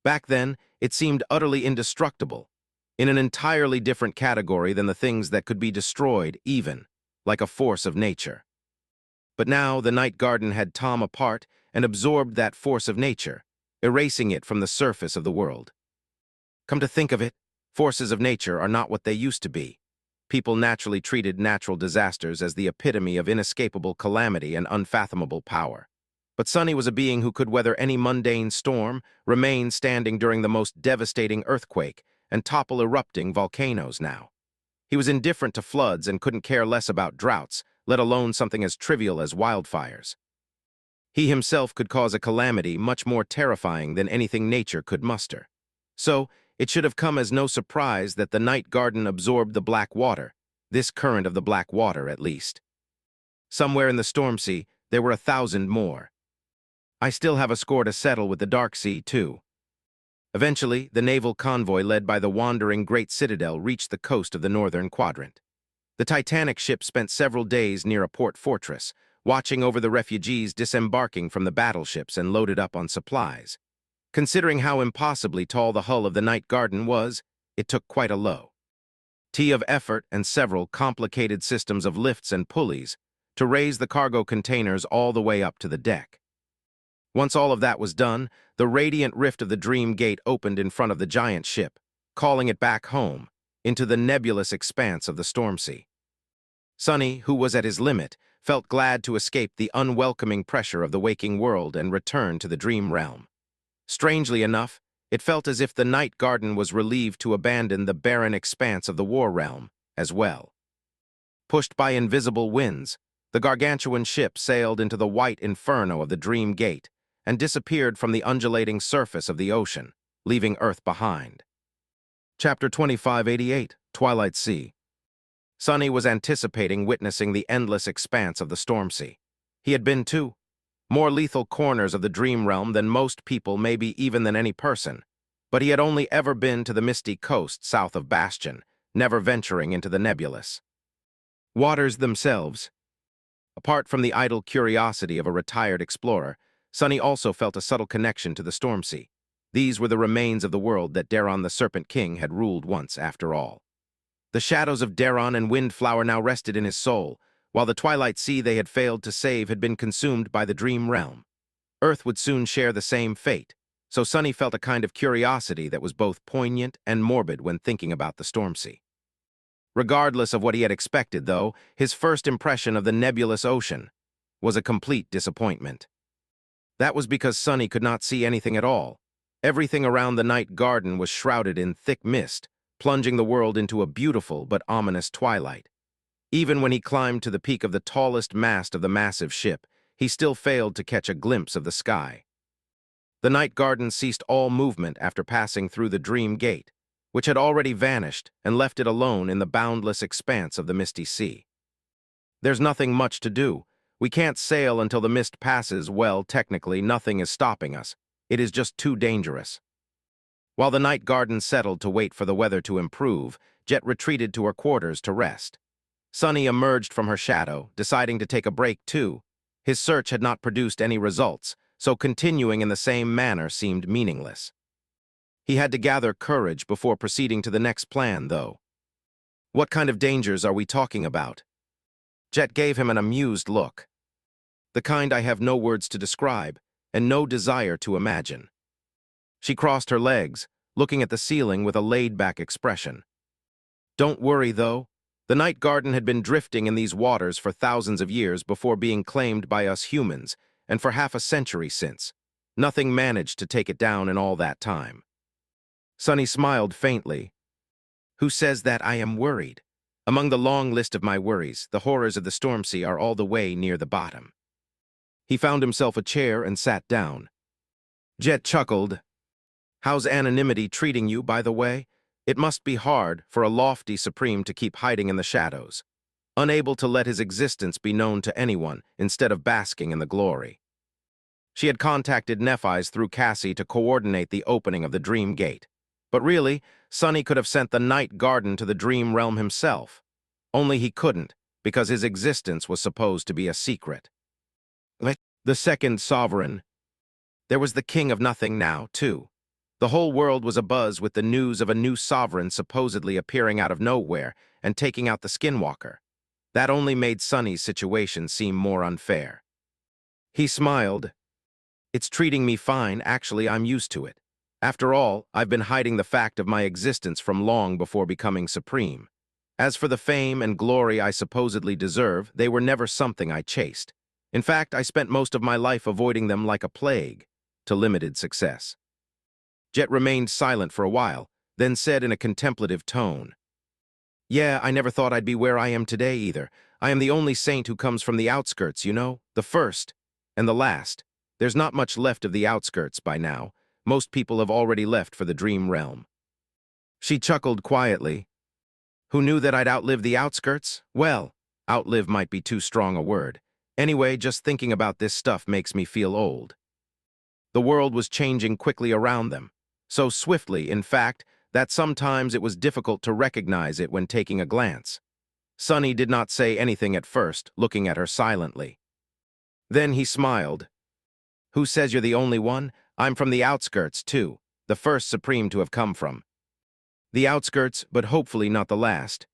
[SPEAKER 1] Back then, it seemed utterly indestructible, in an entirely different category than the things that could be destroyed, even, like a force of nature. But now the night garden had torn apart and absorbed that force of nature, erasing it from the surface of the world. Come to think of it, forces of nature are not what they used to be. People naturally treated natural disasters as the epitome of inescapable calamity and unfathomable power. But Sonny was a being who could weather any mundane storm, remain standing during the most devastating earthquake, and topple erupting volcanoes now. He was indifferent to floods and couldn't care less about droughts, let alone something as trivial as wildfires. He himself could cause a calamity much more terrifying than anything nature could muster. So, it should have come as no surprise that the night garden absorbed the black water, this current of the black water at least. Somewhere in the storm sea, there were 1,000 more. I still have a score to settle with the dark sea, too. Eventually, the naval convoy led by the wandering Great Citadel reached the coast of the Northern Quadrant. The Titanic ship spent several days near a port fortress, watching over the refugees disembarking from the battleships and loaded up on supplies. Considering how impossibly tall the hull of the night garden was, it took quite a load of effort and several complicated systems of lifts and pulleys to raise the cargo containers all the way up to the deck. Once all of that was done, the radiant rift of the dream gate opened in front of the giant ship, calling it back home, into the nebulous expanse of the storm sea. Sunny, who was at his limit, felt glad to escape the unwelcoming pressure of the waking world and return to the dream realm. Strangely enough, it felt as if the night garden was relieved to abandon the barren expanse of the war realm as well. Pushed by invisible winds, the gargantuan ship sailed into the white inferno of the dream gate and disappeared from the undulating surface of the ocean, leaving Earth behind. Chapter 2588, Twilight Sea. Sunny was anticipating witnessing the endless expanse of the storm sea. He had been to more lethal corners of the dream realm than most people, maybe even than any person, but he had only ever been to the misty coast south of Bastion, never venturing into the nebulous waters themselves. Apart from the idle curiosity of a retired explorer, Sunny also felt a subtle connection to the storm sea. These were the remains of the world that Daron the Serpent King had ruled once, after all. The shadows of Daron and Windflower now rested in his soul, while the Twilight Sea they had failed to save had been consumed by the dream realm. Earth would soon share the same fate, so Sunny felt a kind of curiosity that was both poignant and morbid when thinking about the storm sea. Regardless of what he had expected, though, his first impression of the nebulous ocean was a complete disappointment. That was because Sunny could not see anything at all. Everything around the night garden was shrouded in thick mist, plunging the world into a beautiful but ominous twilight. Even when he climbed to the peak of the tallest mast of the massive ship, he still failed to catch a glimpse of the sky. The night garden ceased all movement after passing through the dream gate, which had already vanished and left it alone in the boundless expanse of the misty sea. There's nothing much to do. We can't sail until the mist passes. Well, technically, nothing is stopping us. It is just too dangerous. While the night garden settled to wait for the weather to improve, Jet retreated to her quarters to rest. Sunny emerged from her shadow, deciding to take a break too. His search had not produced any results, so continuing in the same manner seemed meaningless. He had to gather courage before proceeding to the next plan, though. What kind of dangers are we talking about? Jet gave him an amused look. The kind I have no words to describe, and no desire to imagine. She crossed her legs, looking at the ceiling with a laid-back expression. Don't worry, though. The night garden had been drifting in these waters for thousands of years before being claimed by us humans, and for half a century since. Nothing managed to take it down in all that time. Sunny smiled faintly. Who says that I am worried? Among the long list of my worries, the horrors of the storm sea are all the way near the bottom. He found himself a chair and sat down. Jet chuckled. How's anonymity treating you, by the way? It must be hard for a lofty supreme to keep hiding in the shadows, unable to let his existence be known to anyone instead of basking in the glory. She had contacted Nephis through Cassie to coordinate the opening of the dream gate. But really, Sunny could have sent the night garden to the dream realm himself. Only he couldn't, because his existence was supposed to be a secret. The second sovereign. There was the king of nothing now, too. The whole world was abuzz with the news of a new sovereign supposedly appearing out of nowhere and taking out the skinwalker. That only made Sunny's situation seem more unfair. He smiled. It's treating me fine, actually I'm used to it. After all, I've been hiding the fact of my existence from long before becoming supreme. As for the fame and glory I supposedly deserve, they were never something I chased. In fact, I spent most of my life avoiding them like a plague, to limited success. Jet remained silent for a while, then said in a contemplative tone, Yeah, I never thought I'd be where I am today either. I am the only saint who comes from the outskirts, you know, the first and the last. There's not much left of the outskirts by now. Most people have already left for the dream realm. She chuckled quietly. Who knew that I'd outlive the outskirts? Well, outlive might be too strong a word. Anyway, just thinking about this stuff makes me feel old. The world was changing quickly around them. So swiftly, in fact, that sometimes it was difficult to recognize it when taking a glance. Sunny did not say anything at first, looking at her silently. Then he smiled. Who says you're the only one? I'm from the outskirts, too, the first supreme to have come from. The outskirts, but hopefully not the last.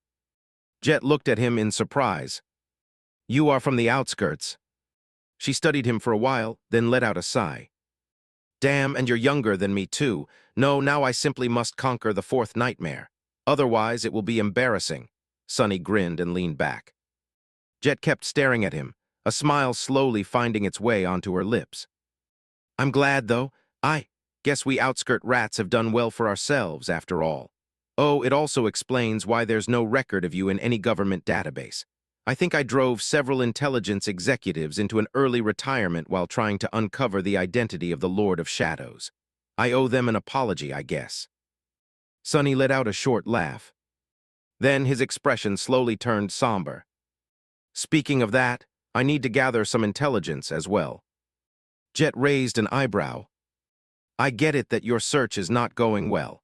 [SPEAKER 1] Jet looked at him in surprise. You are from the outskirts. She studied him for a while, then let out a sigh. Damn, and you're younger than me, too. No, now I simply must conquer the fourth nightmare. Otherwise, it will be embarrassing. Sonny grinned and leaned back. Jet kept staring at him, a smile slowly finding its way onto her lips. I'm glad, though. I guess we outskirt rats have done well for ourselves, after all. Oh, it also explains why there's no record of you in any government database. I think I drove several intelligence executives into an early retirement while trying to uncover the identity of the Lord of Shadows. I owe them an apology, I guess. Sonny let out a short laugh. Then his expression slowly turned somber. Speaking of that, I need to gather some intelligence as well. Jet raised an eyebrow. I get it that your search is not going well.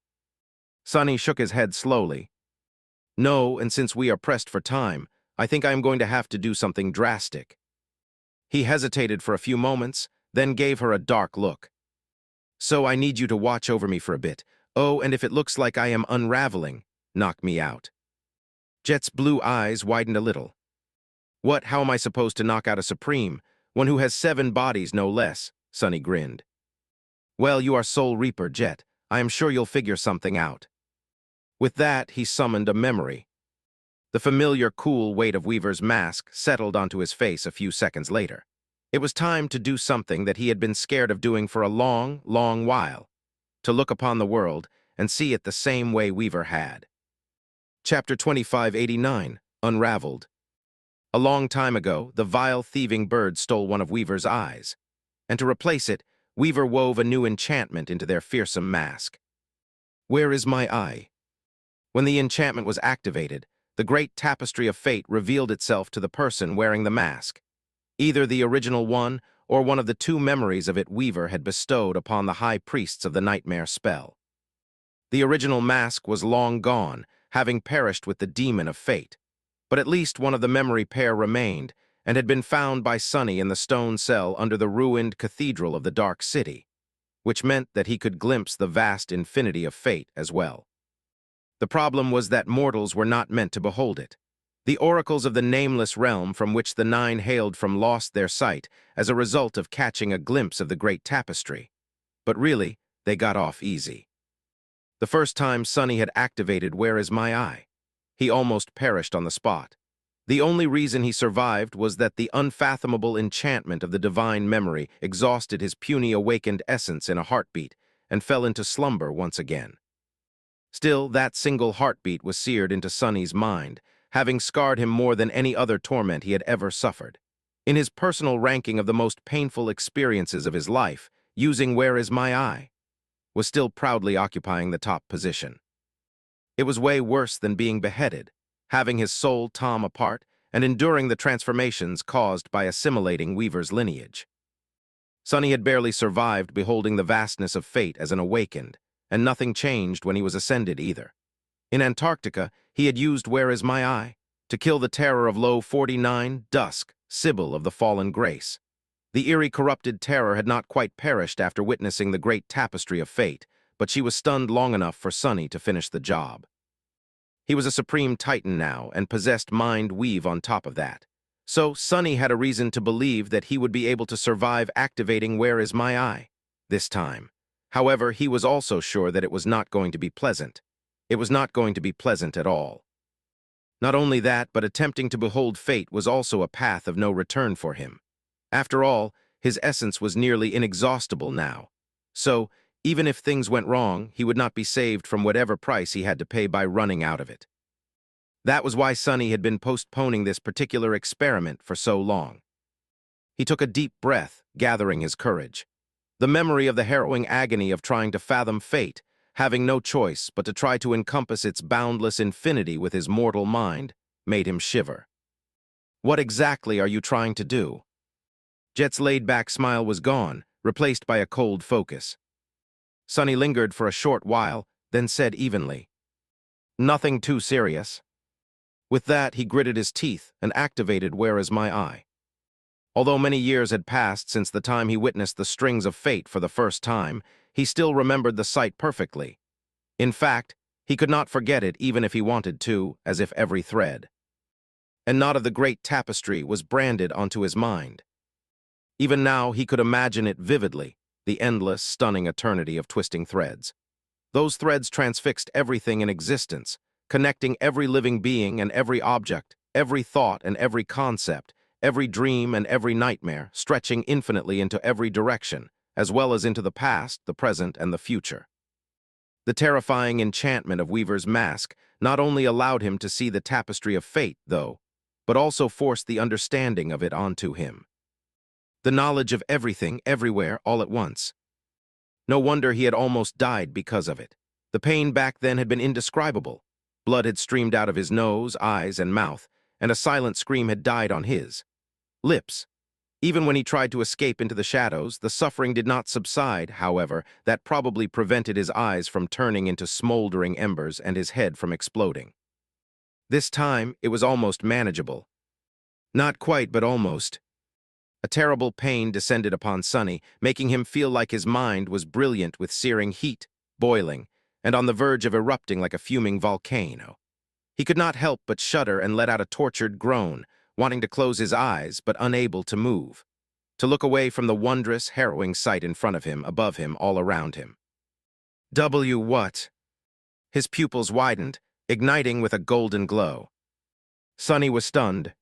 [SPEAKER 1] Sonny shook his head slowly. No, and since we are pressed for time, I think I am going to have to do something drastic. He hesitated for a few moments, then gave her a dark look. So I need you to watch over me for a bit. Oh, and if it looks like I am unraveling, knock me out. Jet's blue eyes widened a little. What, how am I supposed to knock out a Supreme, one who has 7 bodies no less? Sonny grinned. Well, you are Soul Reaper, Jet. I am sure you'll figure something out. With that, he summoned a memory. The familiar cool weight of Weaver's mask settled onto his face a few seconds later. It was time to do something that he had been scared of doing for a long, long while. To look upon the world and see it the same way Weaver had. Chapter 2589, Unraveled. A long time ago, the vile thieving bird stole one of Weaver's eyes, and to replace it, Weaver wove a new enchantment into their fearsome mask. Where is my eye? When the enchantment was activated, the great tapestry of fate revealed itself to the person wearing the mask. Either the original one or one of the 2 memories of it Weaver had bestowed upon the high priests of the nightmare spell. The original mask was long gone, having perished with the demon of fate, but at least one of the memory pair remained and had been found by Sonny in the stone cell under the ruined cathedral of the Dark City, which meant that he could glimpse the vast infinity of fate as well. The problem was that mortals were not meant to behold it. The oracles of the nameless realm from which the 9 hailed from lost their sight as a result of catching a glimpse of the great tapestry. But really, they got off easy. The first time Sonny had activated Where Is My Eye, he almost perished on the spot. The only reason he survived was that the unfathomable enchantment of the divine memory exhausted his puny awakened essence in a heartbeat and fell into slumber once again. Still, that single heartbeat was seared into Sonny's mind, having scarred him more than any other torment he had ever suffered. In his personal ranking of the most painful experiences of his life, using Where Is My Eye was still proudly occupying the top position. It was way worse than being beheaded, having his soul torn apart and enduring the transformations caused by assimilating Weaver's lineage. Sonny had barely survived beholding the vastness of fate as an awakened, and nothing changed when he was ascended either. In Antarctica, he had used Where Is My Eye to kill the terror of Low 49, Dusk, Sybil of the Fallen Grace. The eerie corrupted terror had not quite perished after witnessing the great tapestry of fate, but she was stunned long enough for Sonny to finish the job. He was a supreme titan now and possessed mind weave on top of that. So Sonny had a reason to believe that he would be able to survive activating Where Is My Eye this time. However, he was also sure that it was not going to be pleasant. It was not going to be pleasant at all. Not only that, but attempting to behold fate was also a path of no return for him. After all, his essence was nearly inexhaustible now. So, even if things went wrong, he would not be saved from whatever price he had to pay by running out of it. That was why Sonny had been postponing this particular experiment for so long. He took a deep breath, gathering his courage. The memory of the harrowing agony of trying to fathom fate, having no choice but to try to encompass its boundless infinity with his mortal mind, made him shiver. What exactly are you trying to do? Jet's laid-back smile was gone, replaced by a cold focus. Sonny lingered for a short while, then said evenly, Nothing too serious. With that, he gritted his teeth and activated Where Is My Eye. Although many years had passed since the time he witnessed the strings of fate for the first time, he still remembered the sight perfectly. In fact, he could not forget it even if he wanted to, as if every thread and knot of the great tapestry was branded onto his mind. Even now, he could imagine it vividly, the endless, stunning eternity of twisting threads. Those threads transfixed everything in existence, connecting every living being and every object, every thought and every concept, every dream and every nightmare, stretching infinitely into every direction, as well as into the past, the present, and the future. The terrifying enchantment of Weaver's mask not only allowed him to see the tapestry of fate, though, but also forced the understanding of it onto him. The knowledge of everything, everywhere, all at once. No wonder he had almost died because of it. The pain back then had been indescribable. Blood had streamed out of his nose, eyes, and mouth, and a silent scream had died on his lips. Even when he tried to escape into the shadows, the suffering did not subside, however. That probably prevented his eyes from turning into smoldering embers and his head from exploding. This time, it was almost manageable. Not quite, but almost. A terrible pain descended upon Sonny, making him feel like his mind was brilliant with searing heat, boiling, and on the verge of erupting like a fuming volcano. He could not help but shudder and let out a tortured groan, wanting to close his eyes but unable to move, to look away from the wondrous, harrowing sight in front of him, above him, all around him. What? His pupils widened, igniting with a golden glow. Sonny was stunned,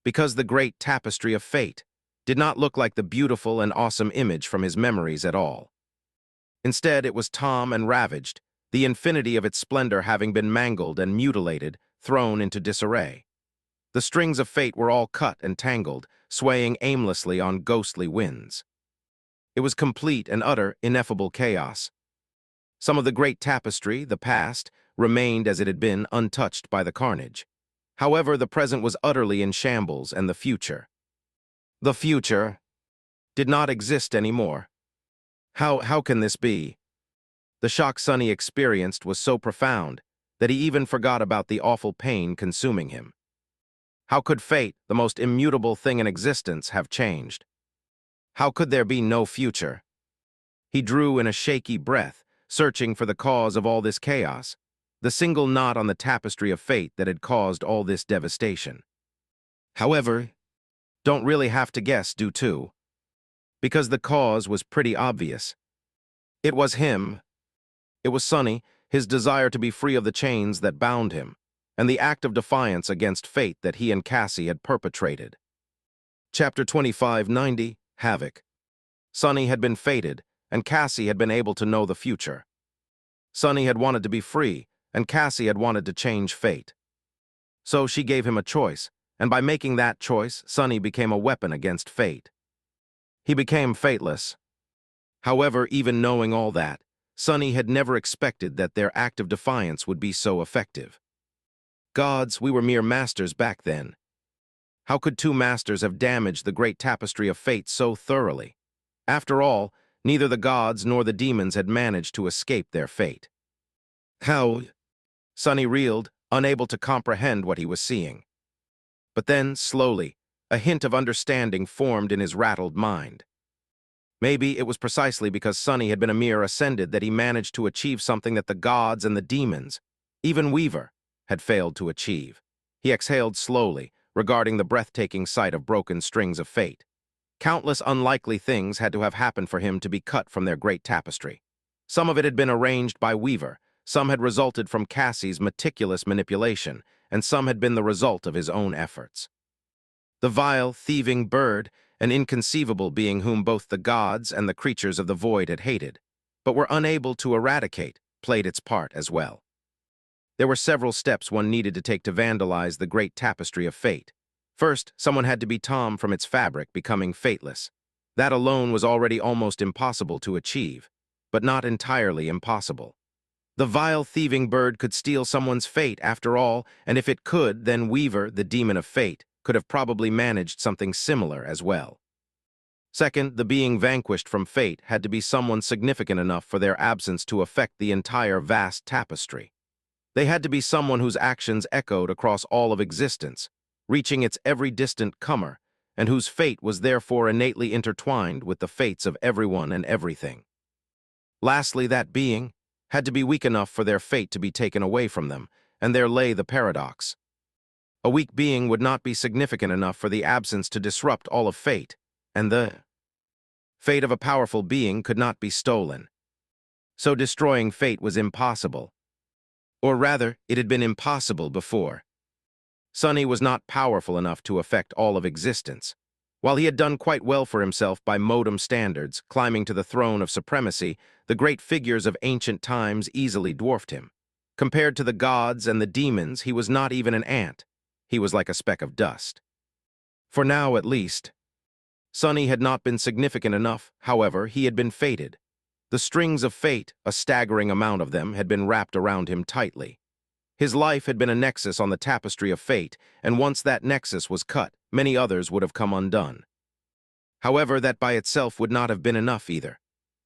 [SPEAKER 1] because the great tapestry of fate did not look like the beautiful and awesome image from his memories at all. Instead, it was torn and ravaged, the infinity of its splendor having been mangled and mutilated, thrown into disarray. The strings of fate were all cut and tangled, swaying aimlessly on ghostly winds. It was complete and utter, ineffable chaos. Some of the great tapestry, the past, remained as it had been, untouched by the carnage. However, the present was utterly in shambles, and the future did not exist anymore. How can this be? The shock Sonny experienced was so profound that he even forgot about the awful pain consuming him. How could fate, the most immutable thing in existence, have changed? How could there be no future? He drew in a shaky breath, searching for the cause of all this chaos, the single knot on the tapestry of fate that had caused all this devastation. However, don't really have to guess, do too, because the cause was pretty obvious. It was him. It was Sonny, his desire to be free of the chains that bound him, and the act of defiance against fate that he and Cassie had perpetrated. Chapter 2590, Havoc. Sonny had been fated, and Cassie had been able to know the future. Sonny had wanted to be free, and Cassie had wanted to change fate. So she gave him a choice, and by making that choice, Sonny became a weapon against fate. He became fateless. However, even knowing all that, Sonny had never expected that their act of defiance would be so effective. Gods, we were mere masters back then. How could two masters have damaged the great tapestry of fate so thoroughly? After all, neither the gods nor the demons had managed to escape their fate. How? Sonny reeled, unable to comprehend what he was seeing. But then, slowly, a hint of understanding formed in his rattled mind. Maybe it was precisely because Sonny had been a mere ascended that he managed to achieve something that the gods and the demons, even Weaver, had failed to achieve. He exhaled slowly, regarding the breathtaking sight of broken strings of fate. Countless unlikely things had to have happened for him to be cut from their great tapestry. Some of it had been arranged by Weaver, some had resulted from Cassie's meticulous manipulation, and some had been the result of his own efforts. The vile, thieving bird, an inconceivable being whom both the gods and the creatures of the void had hated, but were unable to eradicate, played its part as well. There were several steps one needed to take to vandalize the great tapestry of fate. First, someone had to be torn from its fabric, becoming fateless. That alone was already almost impossible to achieve, but not entirely impossible. The vile, thieving bird could steal someone's fate after all, and if it could, then Weaver, the demon of fate, could have probably managed something similar as well. Second, the being vanquished from fate had to be someone significant enough for their absence to affect the entire vast tapestry. They had to be someone whose actions echoed across all of existence, reaching its every distant comer, and whose fate was therefore innately intertwined with the fates of everyone and everything. Lastly, that being had to be weak enough for their fate to be taken away from them, and there lay the paradox. A weak being would not be significant enough for the absence to disrupt all of fate, and the Fate of a powerful being could not be stolen. So destroying fate was impossible. Or rather, it had been impossible before. Sonny was not powerful enough to affect all of existence. While he had done quite well for himself by modem standards, climbing to the throne of supremacy, the great figures of ancient times easily dwarfed him. Compared to the gods and the demons, he was not even an ant. He was like a speck of dust. For now, at least. Sonny had not been significant enough, however, he had been fated. The strings of fate, a staggering amount of them, had been wrapped around him tightly. His life had been a nexus on the tapestry of fate, and once that nexus was cut, many others would have come undone. However, that by itself would not have been enough either.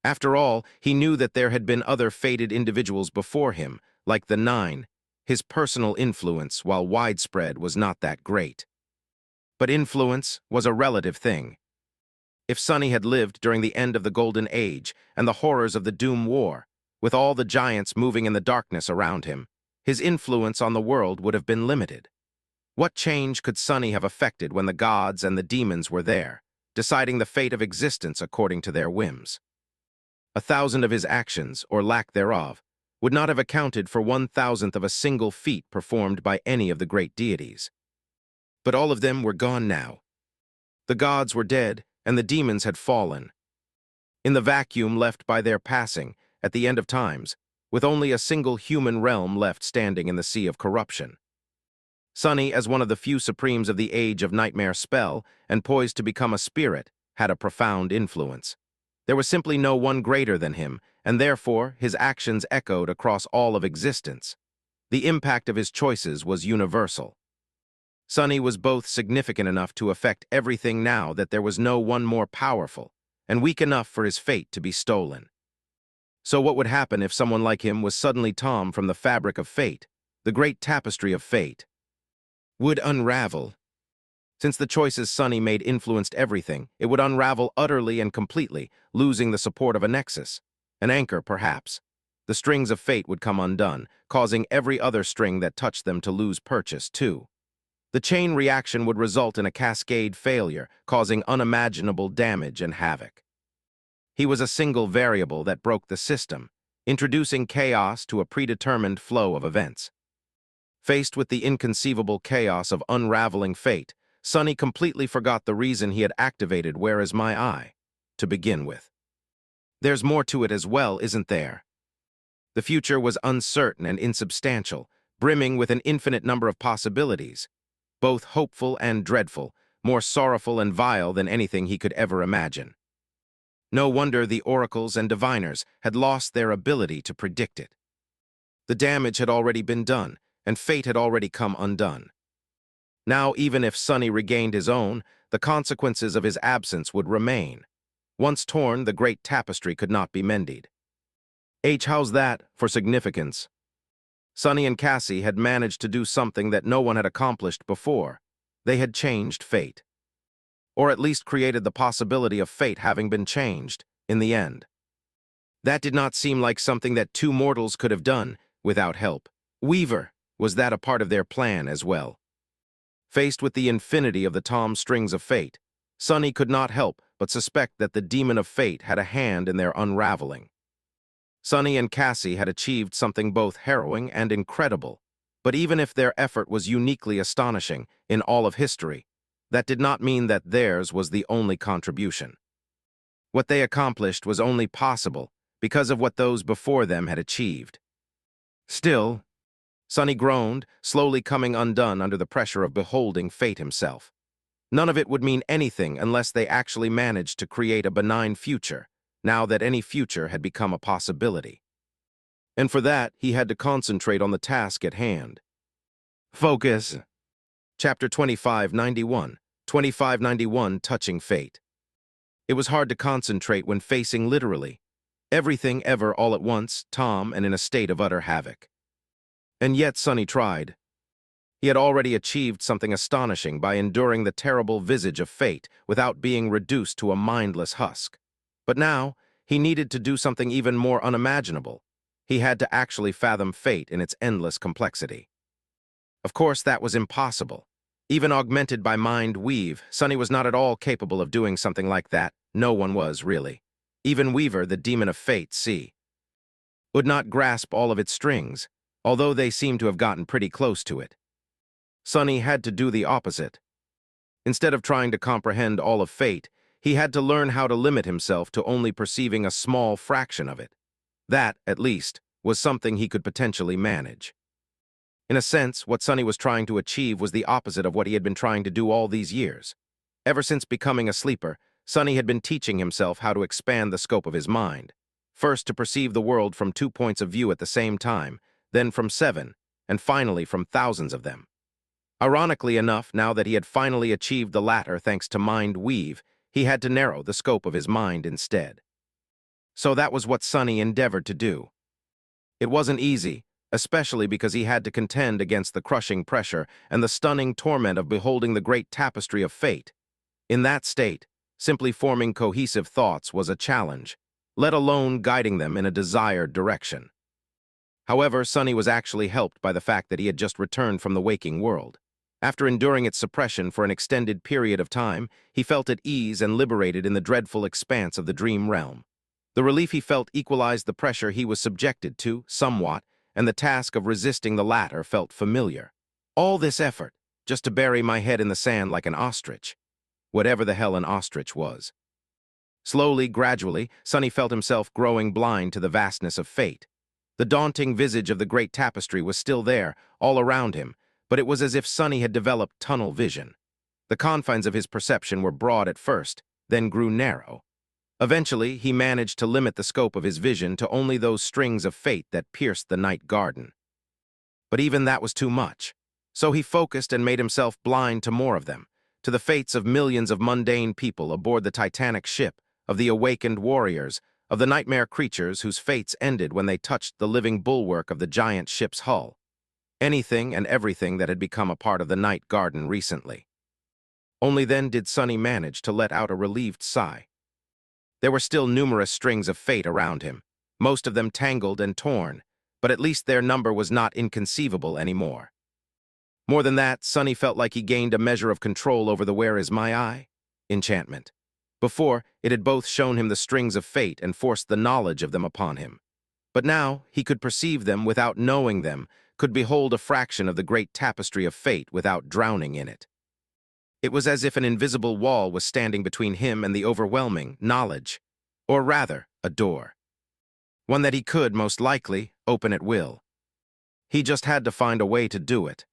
[SPEAKER 1] After all, he knew that there had been other fated individuals before him, like the Nine. His personal influence, while widespread, was not that great. But influence was a relative thing. If Sonny had lived during the end of the Golden Age and the horrors of the Doom War, with all the giants moving in the darkness around him, his influence on the world would have been limited. What change could Sonny have affected when the gods and the demons were there, deciding the fate of existence according to their whims? 1,000 of his actions, or lack thereof, would not have accounted for 1,000th of a single feat performed by any of the great deities. But all of them were gone now. The gods were dead, and the demons had fallen. In the vacuum left by their passing, at the end of times, with only a single human realm left standing in the sea of corruption. Sonny, as one of the few supremes of the age of nightmare spell, and poised to become a spirit, had a profound influence. There was simply no one greater than him, and therefore his actions echoed across all of existence. The impact of his choices was universal. Sonny was both significant enough to affect everything now that there was no one more powerful, and weak enough for his fate to be stolen. So what would happen if someone like him was suddenly torn from the fabric of fate, the great tapestry of fate? Would unravel. Since the choices Sonny made influenced everything, it would unravel utterly and completely, losing the support of a nexus. An anchor, perhaps. The strings of fate would come undone, causing every other string that touched them to lose purchase, too. The chain reaction would result in a cascade failure, causing unimaginable damage and havoc. He was a single variable that broke the system, introducing chaos to a predetermined flow of events. Faced with the inconceivable chaos of unraveling fate, Sonny completely forgot the reason he had activated Where Is My Eye, to begin with. There's more to it as well, isn't there? The future was uncertain and insubstantial, brimming with an infinite number of possibilities, both hopeful and dreadful, more sorrowful and vile than anything he could ever imagine. No wonder the oracles and diviners had lost their ability to predict it. The damage had already been done, and fate had already come undone. Now, even if Sonny regained his own, the consequences of his absence would remain. Once torn, the great tapestry could not be mended. How's that for significance? Sonny and Cassie had managed to do something that no one had accomplished before. They had changed fate. Or at least created the possibility of fate having been changed, in the end. That did not seem like something that two mortals could have done without help. Weaver, was that a part of their plan as well? Faced with the infinity of the tom strings of fate, Sonny could not help but suspect that the demon of fate had a hand in their unraveling. Sonny and Cassie had achieved something both harrowing and incredible, but even if their effort was uniquely astonishing in all of history, that did not mean that theirs was the only contribution. What they accomplished was only possible because of what those before them had achieved. Still, Sonny groaned, slowly coming undone under the pressure of beholding fate himself. None of it would mean anything unless they actually managed to create a benign future, now that any future had become a possibility. And for that, he had to concentrate on the task at hand. Focus. Chapter 2591, 2591 Touching Fate. It was hard to concentrate when facing literally everything ever all at once, Tom, and in a state of utter havoc. And yet Sonny tried. He had already achieved something astonishing by enduring the terrible visage of fate without being reduced to a mindless husk. But now, he needed to do something even more unimaginable. He had to actually fathom fate in its endless complexity. Of course, that was impossible. Even augmented by Mind Weave, Sunny was not at all capable of doing something like that. No one was, really. Even Weaver, the demon of fate, would not grasp all of its strings, although they seemed to have gotten pretty close to it. Sunny had to do the opposite. Instead of trying to comprehend all of fate, he had to learn how to limit himself to only perceiving a small fraction of it. That, at least, was something he could potentially manage. In a sense, what Sunny was trying to achieve was the opposite of what he had been trying to do all these years. Ever since becoming a sleeper, Sunny had been teaching himself how to expand the scope of his mind. First to perceive the world from 2 points of view at the same time, then from 7, and finally from thousands of them. Ironically enough, now that he had finally achieved the latter thanks to Mind Weave, he had to narrow the scope of his mind instead. So that was what Sunny endeavored to do. It wasn't easy, especially because he had to contend against the crushing pressure and the stunning torment of beholding the great tapestry of fate. In that state, simply forming cohesive thoughts was a challenge, let alone guiding them in a desired direction. However, Sunny was actually helped by the fact that he had just returned from the waking world. After enduring its suppression for an extended period of time, he felt at ease and liberated in the dreadful expanse of the dream realm. The relief he felt equalized the pressure he was subjected to, somewhat, and the task of resisting the latter felt familiar. All this effort, just to bury my head in the sand like an ostrich. Whatever the hell an ostrich was. Slowly, gradually, Sunny felt himself growing blind to the vastness of fate. The daunting visage of the great tapestry was still there, all around him, but it was as if Sunny had developed tunnel vision. The confines of his perception were broad at first, then grew narrow. Eventually, he managed to limit the scope of his vision to only those strings of fate that pierced the night garden. But even that was too much. So he focused and made himself blind to more of them, to the fates of millions of mundane people aboard the Titanic ship, of the awakened warriors, of the nightmare creatures whose fates ended when they touched the living bulwark of the giant ship's hull. Anything and everything that had become a part of the night garden recently. Only then did Sunny manage to let out a relieved sigh. There were still numerous strings of fate around him, most of them tangled and torn, but at least their number was not inconceivable anymore. More than that, Sunny felt like he gained a measure of control over the "Where is my eye?" enchantment. Before, it had both shown him the strings of fate and forced the knowledge of them upon him. But now, he could perceive them without knowing them, could behold a fraction of the great tapestry of fate without drowning in it. It was as if an invisible wall was standing between him and the overwhelming knowledge, or rather, a door. One that he could, most likely, open at will. He just had to find a way to do it.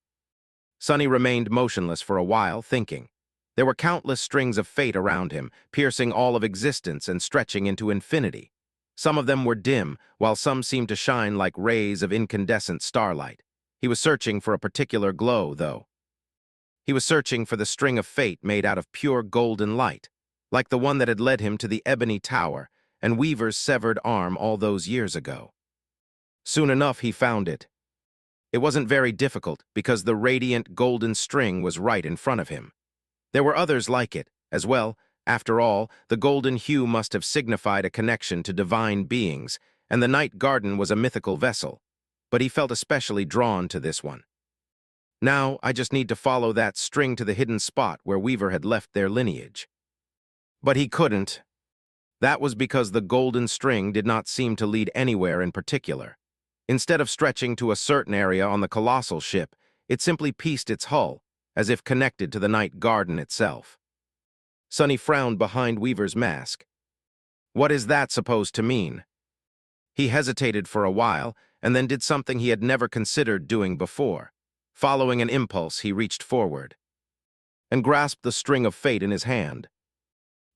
[SPEAKER 1] Sunny remained motionless for a while, thinking. There were countless strings of fate around him, piercing all of existence and stretching into infinity. Some of them were dim, while some seemed to shine like rays of incandescent starlight. He was searching for a particular glow, though. He was searching for the string of fate made out of pure golden light, like the one that had led him to the Ebony Tower and Weaver's severed arm all those years ago. Soon enough, he found it. It wasn't very difficult, because the radiant golden string was right in front of him. There were others like it, as well. After all, the golden hue must have signified a connection to divine beings, and the night garden was a mythical vessel. But he felt especially drawn to this one. Now, I just need to follow that string to the hidden spot where Weaver had left their lineage. But he couldn't. That was because the golden string did not seem to lead anywhere in particular. Instead of stretching to a certain area on the colossal ship, it simply pieced its hull, as if connected to the night garden itself. Sunny frowned behind Weaver's mask. What is that supposed to mean? He hesitated for a while, and then did something he had never considered doing before. Following an impulse, he reached forward and grasped the string of fate in his hand.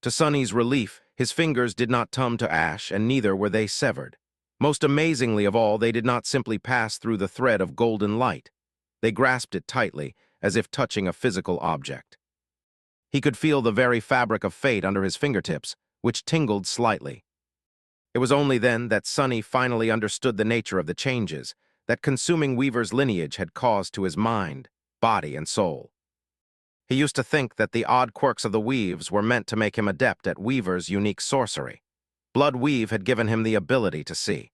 [SPEAKER 1] To Sunny's relief, his fingers did not turn to ash, and neither were they severed. Most amazingly of all, they did not simply pass through the thread of golden light. They grasped it tightly, as if touching a physical object. He could feel the very fabric of fate under his fingertips, which tingled slightly. It was only then that Sunny finally understood the nature of the changes that consuming Weaver's lineage had caused to his mind, body, and soul. He used to think that the odd quirks of the Weaves were meant to make him adept at Weaver's unique sorcery. Blood Weave had given him the ability to see.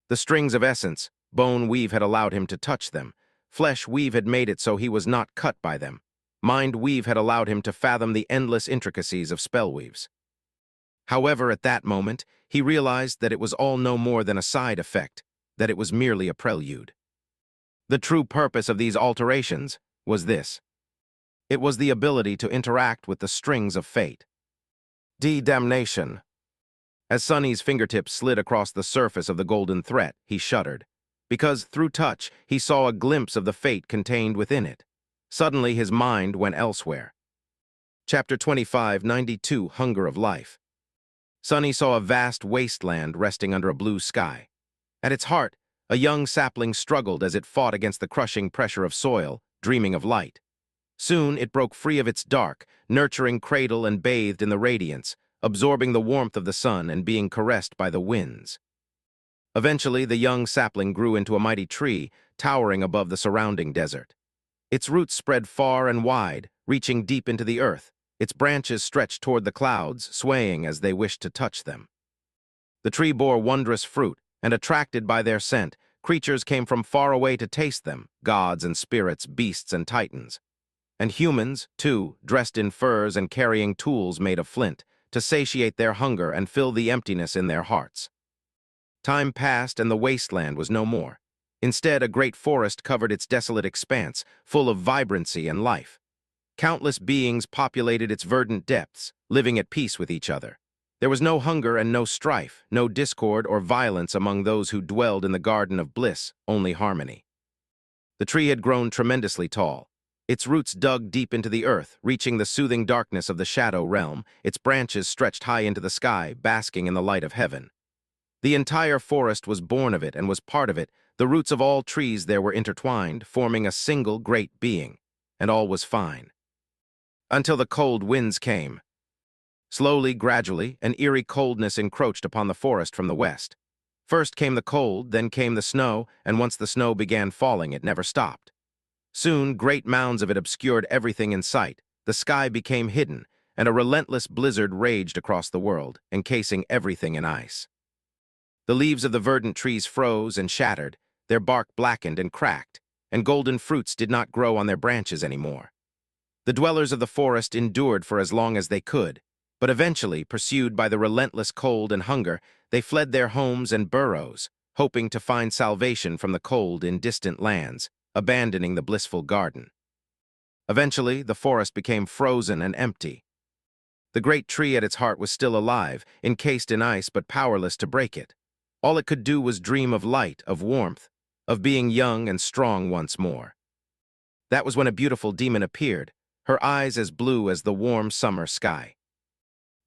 [SPEAKER 1] The strings of essence, Bone Weave had allowed him to touch them. Flesh Weave had made it so he was not cut by them. Mind weave had allowed him to fathom the endless intricacies of spellweaves. However, at that moment, he realized that it was all no more than a side effect, that it was merely a prelude. The true purpose of these alterations was this. It was the ability to interact with the strings of fate. Damnation. As Sonny's fingertips slid across the surface of the golden threat, he shuddered, because through touch he saw a glimpse of the fate contained within it. Suddenly his mind went elsewhere. Chapter 2592, Hunger of Life. Sonny saw a vast wasteland resting under a blue sky. At its heart, a young sapling struggled as it fought against the crushing pressure of soil, dreaming of light. Soon it broke free of its dark, nurturing cradle and bathed in the radiance, absorbing the warmth of the sun and being caressed by the winds. Eventually, the young sapling grew into a mighty tree, towering above the surrounding desert. Its roots spread far and wide, reaching deep into the earth. Its branches stretched toward the clouds, swaying as they wished to touch them. The tree bore wondrous fruit, and attracted by their scent, creatures came from far away to taste them, gods and spirits, beasts and titans. And humans, too, dressed in furs and carrying tools made of flint, to satiate their hunger and fill the emptiness in their hearts. Time passed and the wasteland was no more. Instead, a great forest covered its desolate expanse, full of vibrancy and life. Countless beings populated its verdant depths, living at peace with each other. There was no hunger and no strife, no discord or violence among those who dwelled in the garden of bliss, only harmony. The tree had grown tremendously tall. Its roots dug deep into the earth, reaching the soothing darkness of the shadow realm. Its branches stretched high into the sky, basking in the light of heaven. The entire forest was born of it and was part of it. The roots of all trees there were intertwined, forming a single great being, and all was fine. Until the cold winds came. Slowly, gradually, an eerie coldness encroached upon the forest from the west. First came the cold, then came the snow, and once the snow began falling, it never stopped. Soon, great mounds of it obscured everything in sight. The sky became hidden, and a relentless blizzard raged across the world, encasing everything in ice. The leaves of the verdant trees froze and shattered, their bark blackened and cracked, and golden fruits did not grow on their branches anymore. The dwellers of the forest endured for as long as they could, but eventually, pursued by the relentless cold and hunger, they fled their homes and burrows, hoping to find salvation from the cold in distant lands, abandoning the blissful garden. Eventually, the forest became frozen and empty. The great tree at its heart was still alive, encased in ice but powerless to break it. All it could do was dream of light, of warmth, of being young and strong once more. That was when a beautiful demon appeared, her eyes as blue as the warm summer sky.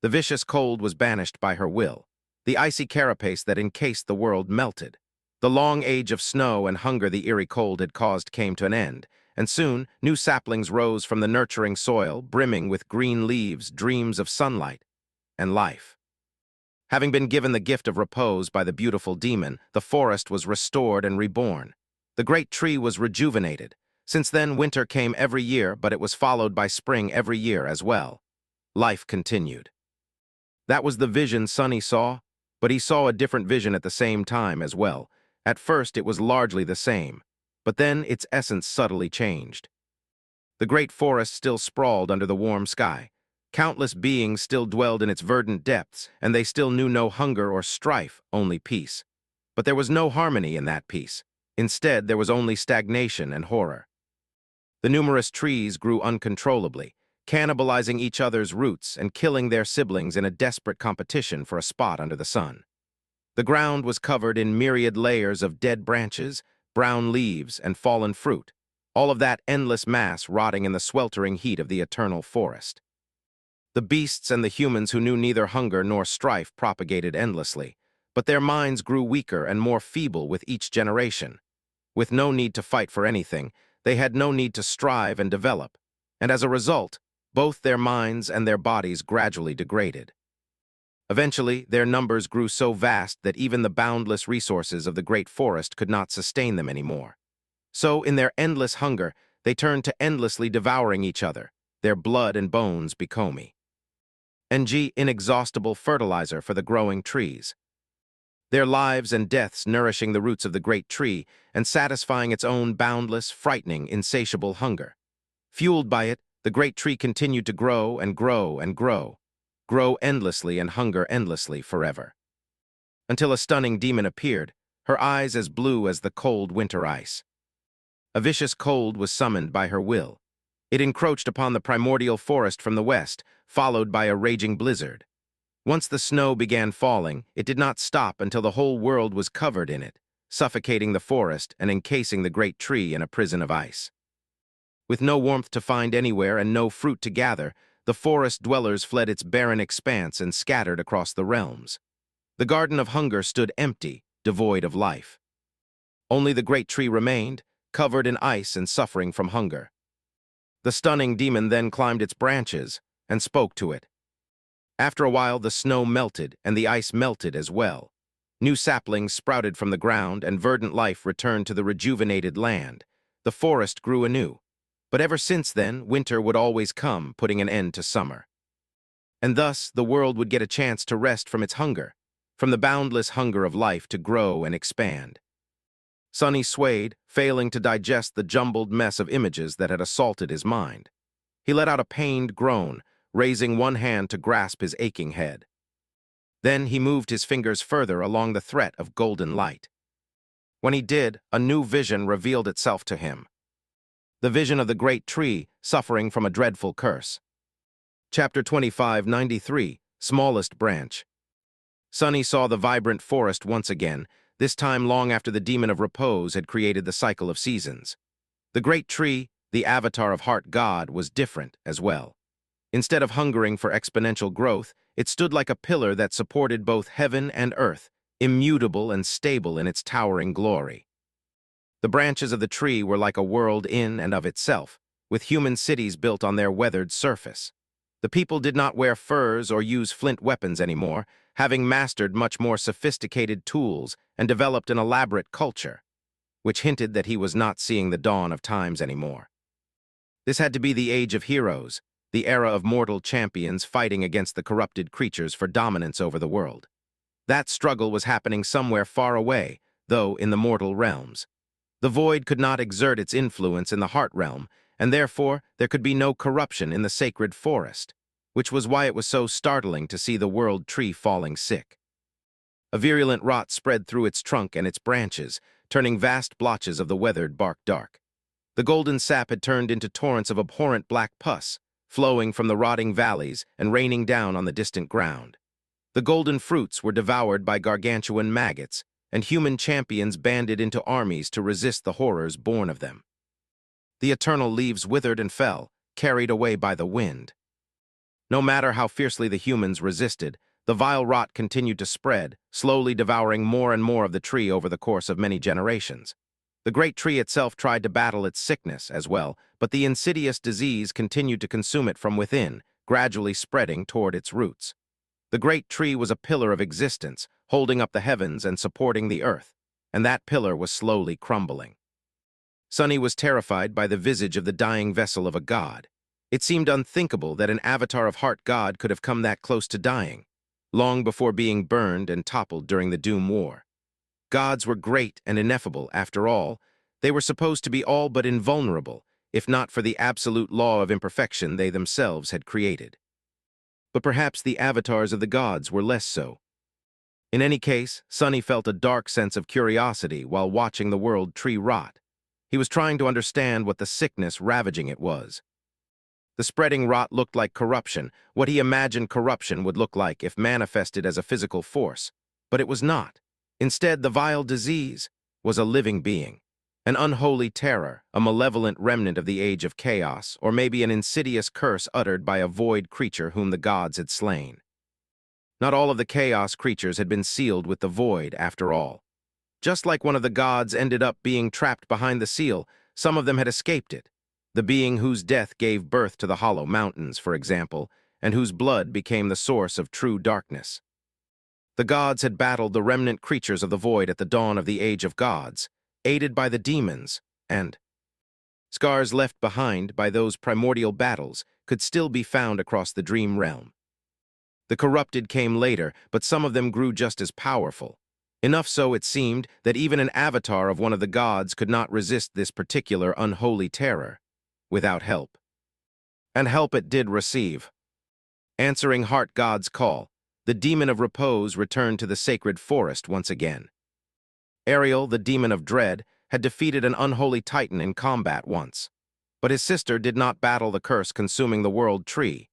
[SPEAKER 1] The vicious cold was banished by her will. The icy carapace that encased the world melted. The long age of snow and hunger the eerie cold had caused came to an end, and soon new saplings rose from the nurturing soil, brimming with green leaves, dreams of sunlight and life. Having been given the gift of repose by the beautiful demon, the forest was restored and reborn. The great tree was rejuvenated. Since then, winter came every year, but it was followed by spring every year as well. Life continued. That was the vision Sonny saw, but he saw a different vision at the same time as well. At first, it was largely the same, but then its essence subtly changed. The great forest still sprawled under the warm sky. Countless beings still dwelled in its verdant depths, and they still knew no hunger or strife, only peace. But there was no harmony in that peace. Instead, there was only stagnation and horror. The numerous trees grew uncontrollably, cannibalizing each other's roots and killing their siblings in a desperate competition for a spot under the sun. The ground was covered in myriad layers of dead branches, brown leaves, and fallen fruit, all of that endless mass rotting in the sweltering heat of the eternal forest. The beasts and the humans who knew neither hunger nor strife propagated endlessly, but their minds grew weaker and more feeble with each generation. With no need to fight for anything, they had no need to strive and develop, and as a result, both their minds and their bodies gradually degraded. Eventually, their numbers grew so vast that even the boundless resources of the great forest could not sustain them anymore. So, in their endless hunger, they turned to endlessly devouring each other, their blood and bones becoming inexhaustible fertilizer for the growing trees. Their lives and deaths nourishing the roots of the great tree and satisfying its own boundless, frightening, insatiable hunger. Fueled by it, the great tree continued to grow and grow and grow endlessly and hunger endlessly forever. Until a stunning demon appeared, her eyes as blue as the cold winter ice. A vicious cold was summoned by her will. It encroached upon the primordial forest from the west, followed by a raging blizzard. Once the snow began falling, it did not stop until the whole world was covered in it, suffocating the forest and encasing the great tree in a prison of ice. With no warmth to find anywhere and no fruit to gather, the forest dwellers fled its barren expanse and scattered across the realms. The Garden of Hunger stood empty, devoid of life. Only the great tree remained, covered in ice and suffering from hunger. The stunning demon then climbed its branches and spoke to it. After a while, the snow melted and the ice melted as well. New saplings sprouted from the ground and verdant life returned to the rejuvenated land. The forest grew anew. But ever since then, winter would always come, putting an end to summer. And thus, the world would get a chance to rest from its hunger, from the boundless hunger of life to grow and expand. Sonny swayed, failing to digest the jumbled mess of images that had assaulted his mind. He let out a pained groan, raising one hand to grasp his aching head. Then he moved his fingers further along the threat of golden light. When he did, a new vision revealed itself to him. The vision of the great tree suffering from a dreadful curse. Chapter 2593, Smallest Branch. Sonny saw the vibrant forest once again, this time long after the demon of repose had created the cycle of seasons. The great tree, the avatar of Heart God, was different as well. Instead of hungering for exponential growth, it stood like a pillar that supported both heaven and earth, immutable and stable in its towering glory. The branches of the tree were like a world in and of itself, with human cities built on their weathered surface. The people did not wear furs or use flint weapons anymore, having mastered much more sophisticated tools and developed an elaborate culture, which hinted that he was not seeing the dawn of times anymore. This had to be the age of heroes, the era of mortal champions fighting against the corrupted creatures for dominance over the world. That struggle was happening somewhere far away, though in the mortal realms. The void could not exert its influence in the heart realm, and therefore there could be no corruption in the sacred forest, which was why it was so startling to see the world tree falling sick. A virulent rot spread through its trunk and its branches, turning vast blotches of the weathered bark dark. The golden sap had turned into torrents of abhorrent black pus, flowing from the rotting valleys and raining down on the distant ground. The golden fruits were devoured by gargantuan maggots, and human champions banded into armies to resist the horrors born of them. The eternal leaves withered and fell, carried away by the wind. No matter how fiercely the humans resisted, the vile rot continued to spread, slowly devouring more and more of the tree over the course of many generations. The great tree itself tried to battle its sickness as well, but the insidious disease continued to consume it from within, gradually spreading toward its roots. The great tree was a pillar of existence, holding up the heavens and supporting the earth, and that pillar was slowly crumbling. Sonny was terrified by the visage of the dying vessel of a god. It seemed unthinkable that an avatar of Heart God could have come that close to dying, long before being burned and toppled during the Doom War. Gods were great and ineffable, after all. They were supposed to be all but invulnerable, if not for the absolute law of imperfection they themselves had created. But perhaps the avatars of the gods were less so. In any case, Sonny felt a dark sense of curiosity while watching the world tree rot. He was trying to understand what the sickness ravaging it was. The spreading rot looked like corruption, what he imagined corruption would look like if manifested as a physical force. But it was not. Instead, the vile disease was a living being, an unholy terror, a malevolent remnant of the age of chaos, or maybe an insidious curse uttered by a void creature whom the gods had slain. Not all of the chaos creatures had been sealed with the void, after all. Just like one of the gods ended up being trapped behind the seal, some of them had escaped it. The being whose death gave birth to the hollow mountains, for example, and whose blood became the source of true darkness. The gods had battled the remnant creatures of the void at the dawn of the Age of Gods, aided by the demons, and scars left behind by those primordial battles could still be found across the dream realm. The corrupted came later, but some of them grew just as powerful. Enough so, it seemed, that even an avatar of one of the gods could not resist this particular unholy terror without help. And help it did receive. Answering Heart God's call, the demon of repose returned to the sacred forest once again. Ariel, the demon of dread, had defeated an unholy titan in combat once. But his sister did not battle the curse consuming the world tree.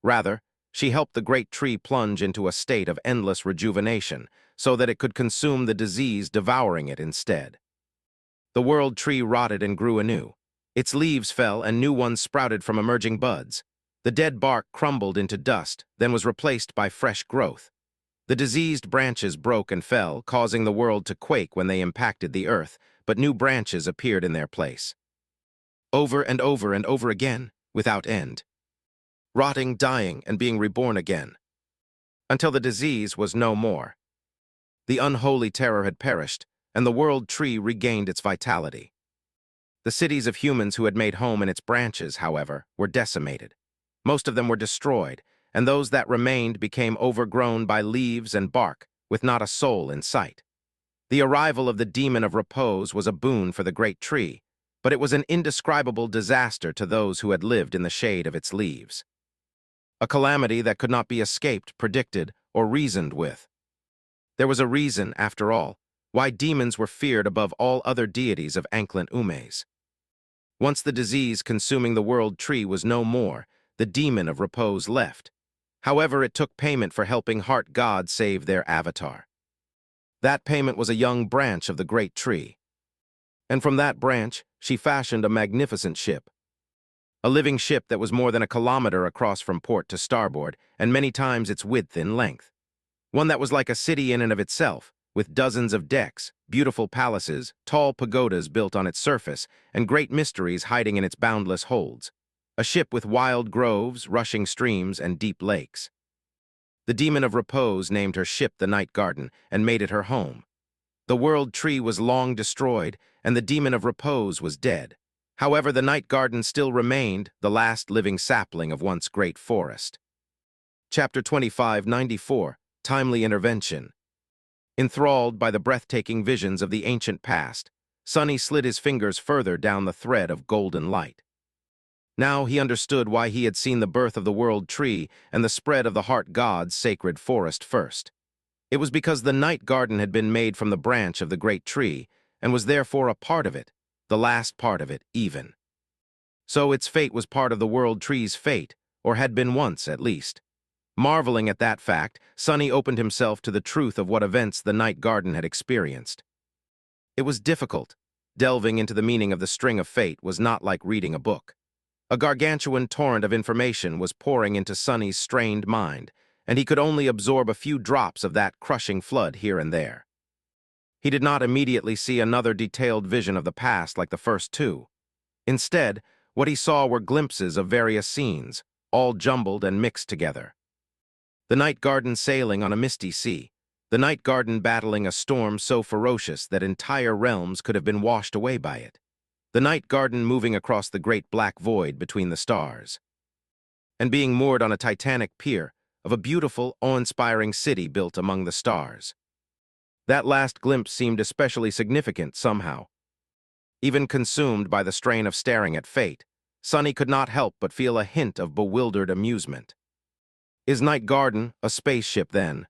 [SPEAKER 1] Rather, she helped the great tree plunge into a state of endless rejuvenation, so that it could consume the disease devouring it instead. The world tree rotted and grew anew. Its leaves fell and new ones sprouted from emerging buds. The dead bark crumbled into dust, then was replaced by fresh growth. The diseased branches broke and fell, causing the world to quake when they impacted the earth, but new branches appeared in their place. Over and over and over again, without end. Rotting, dying, and being reborn again. Until the disease was no more. The unholy terror had perished, and the world tree regained its vitality. The cities of humans who had made home in its branches, however, were decimated. Most of them were destroyed, and those that remained became overgrown by leaves and bark, with not a soul in sight. The arrival of the demon of repose was a boon for the great tree, but it was an indescribable disaster to those who had lived in the shade of its leaves. A calamity that could not be escaped, predicted, or reasoned with. There was a reason, after all, why demons were feared above all other deities of Ancient Umes. Once the disease consuming the world tree was no more, the demon of repose left. However, it took payment for helping Heart God save their avatar. That payment was a young branch of the great tree. And from that branch, she fashioned a magnificent ship. A living ship that was more than a kilometer across from port to starboard, and many times its width in length. One that was like a city in and of itself, with dozens of decks, beautiful palaces, tall pagodas built on its surface, and great mysteries hiding in its boundless holds. A ship with wild groves, rushing streams, and deep lakes. The demon of repose named her ship the Night Garden and made it her home. The world tree was long destroyed, and the demon of repose was dead. However, the Night Garden still remained, the last living sapling of once great forest. Chapter 2594, Timely Intervention. Enthralled by the breathtaking visions of the ancient past, Sonny slid his fingers further down the thread of golden light. Now he understood why he had seen the birth of the world tree and the spread of the Heart God's sacred forest first. It was because the Night Garden had been made from the branch of the great tree, and was therefore a part of it, the last part of it even. So its fate was part of the world tree's fate, or had been once at least. Marveling at that fact, Sonny opened himself to the truth of what events the Night Garden had experienced. It was difficult. Delving into the meaning of the string of fate was not like reading a book. A gargantuan torrent of information was pouring into Sonny's strained mind, and he could only absorb a few drops of that crushing flood here and there. He did not immediately see another detailed vision of the past like the first two. Instead, what he saw were glimpses of various scenes, all jumbled and mixed together. The Night Garden sailing on a misty sea, the Night Garden battling a storm so ferocious that entire realms could have been washed away by it. The Night Garden moving across the great black void between the stars. And being moored on a titanic pier of a beautiful, awe-inspiring city built among the stars. That last glimpse seemed especially significant somehow. Even consumed by the strain of staring at fate, Sonny could not help but feel a hint of bewildered amusement. Is Night Garden a spaceship then?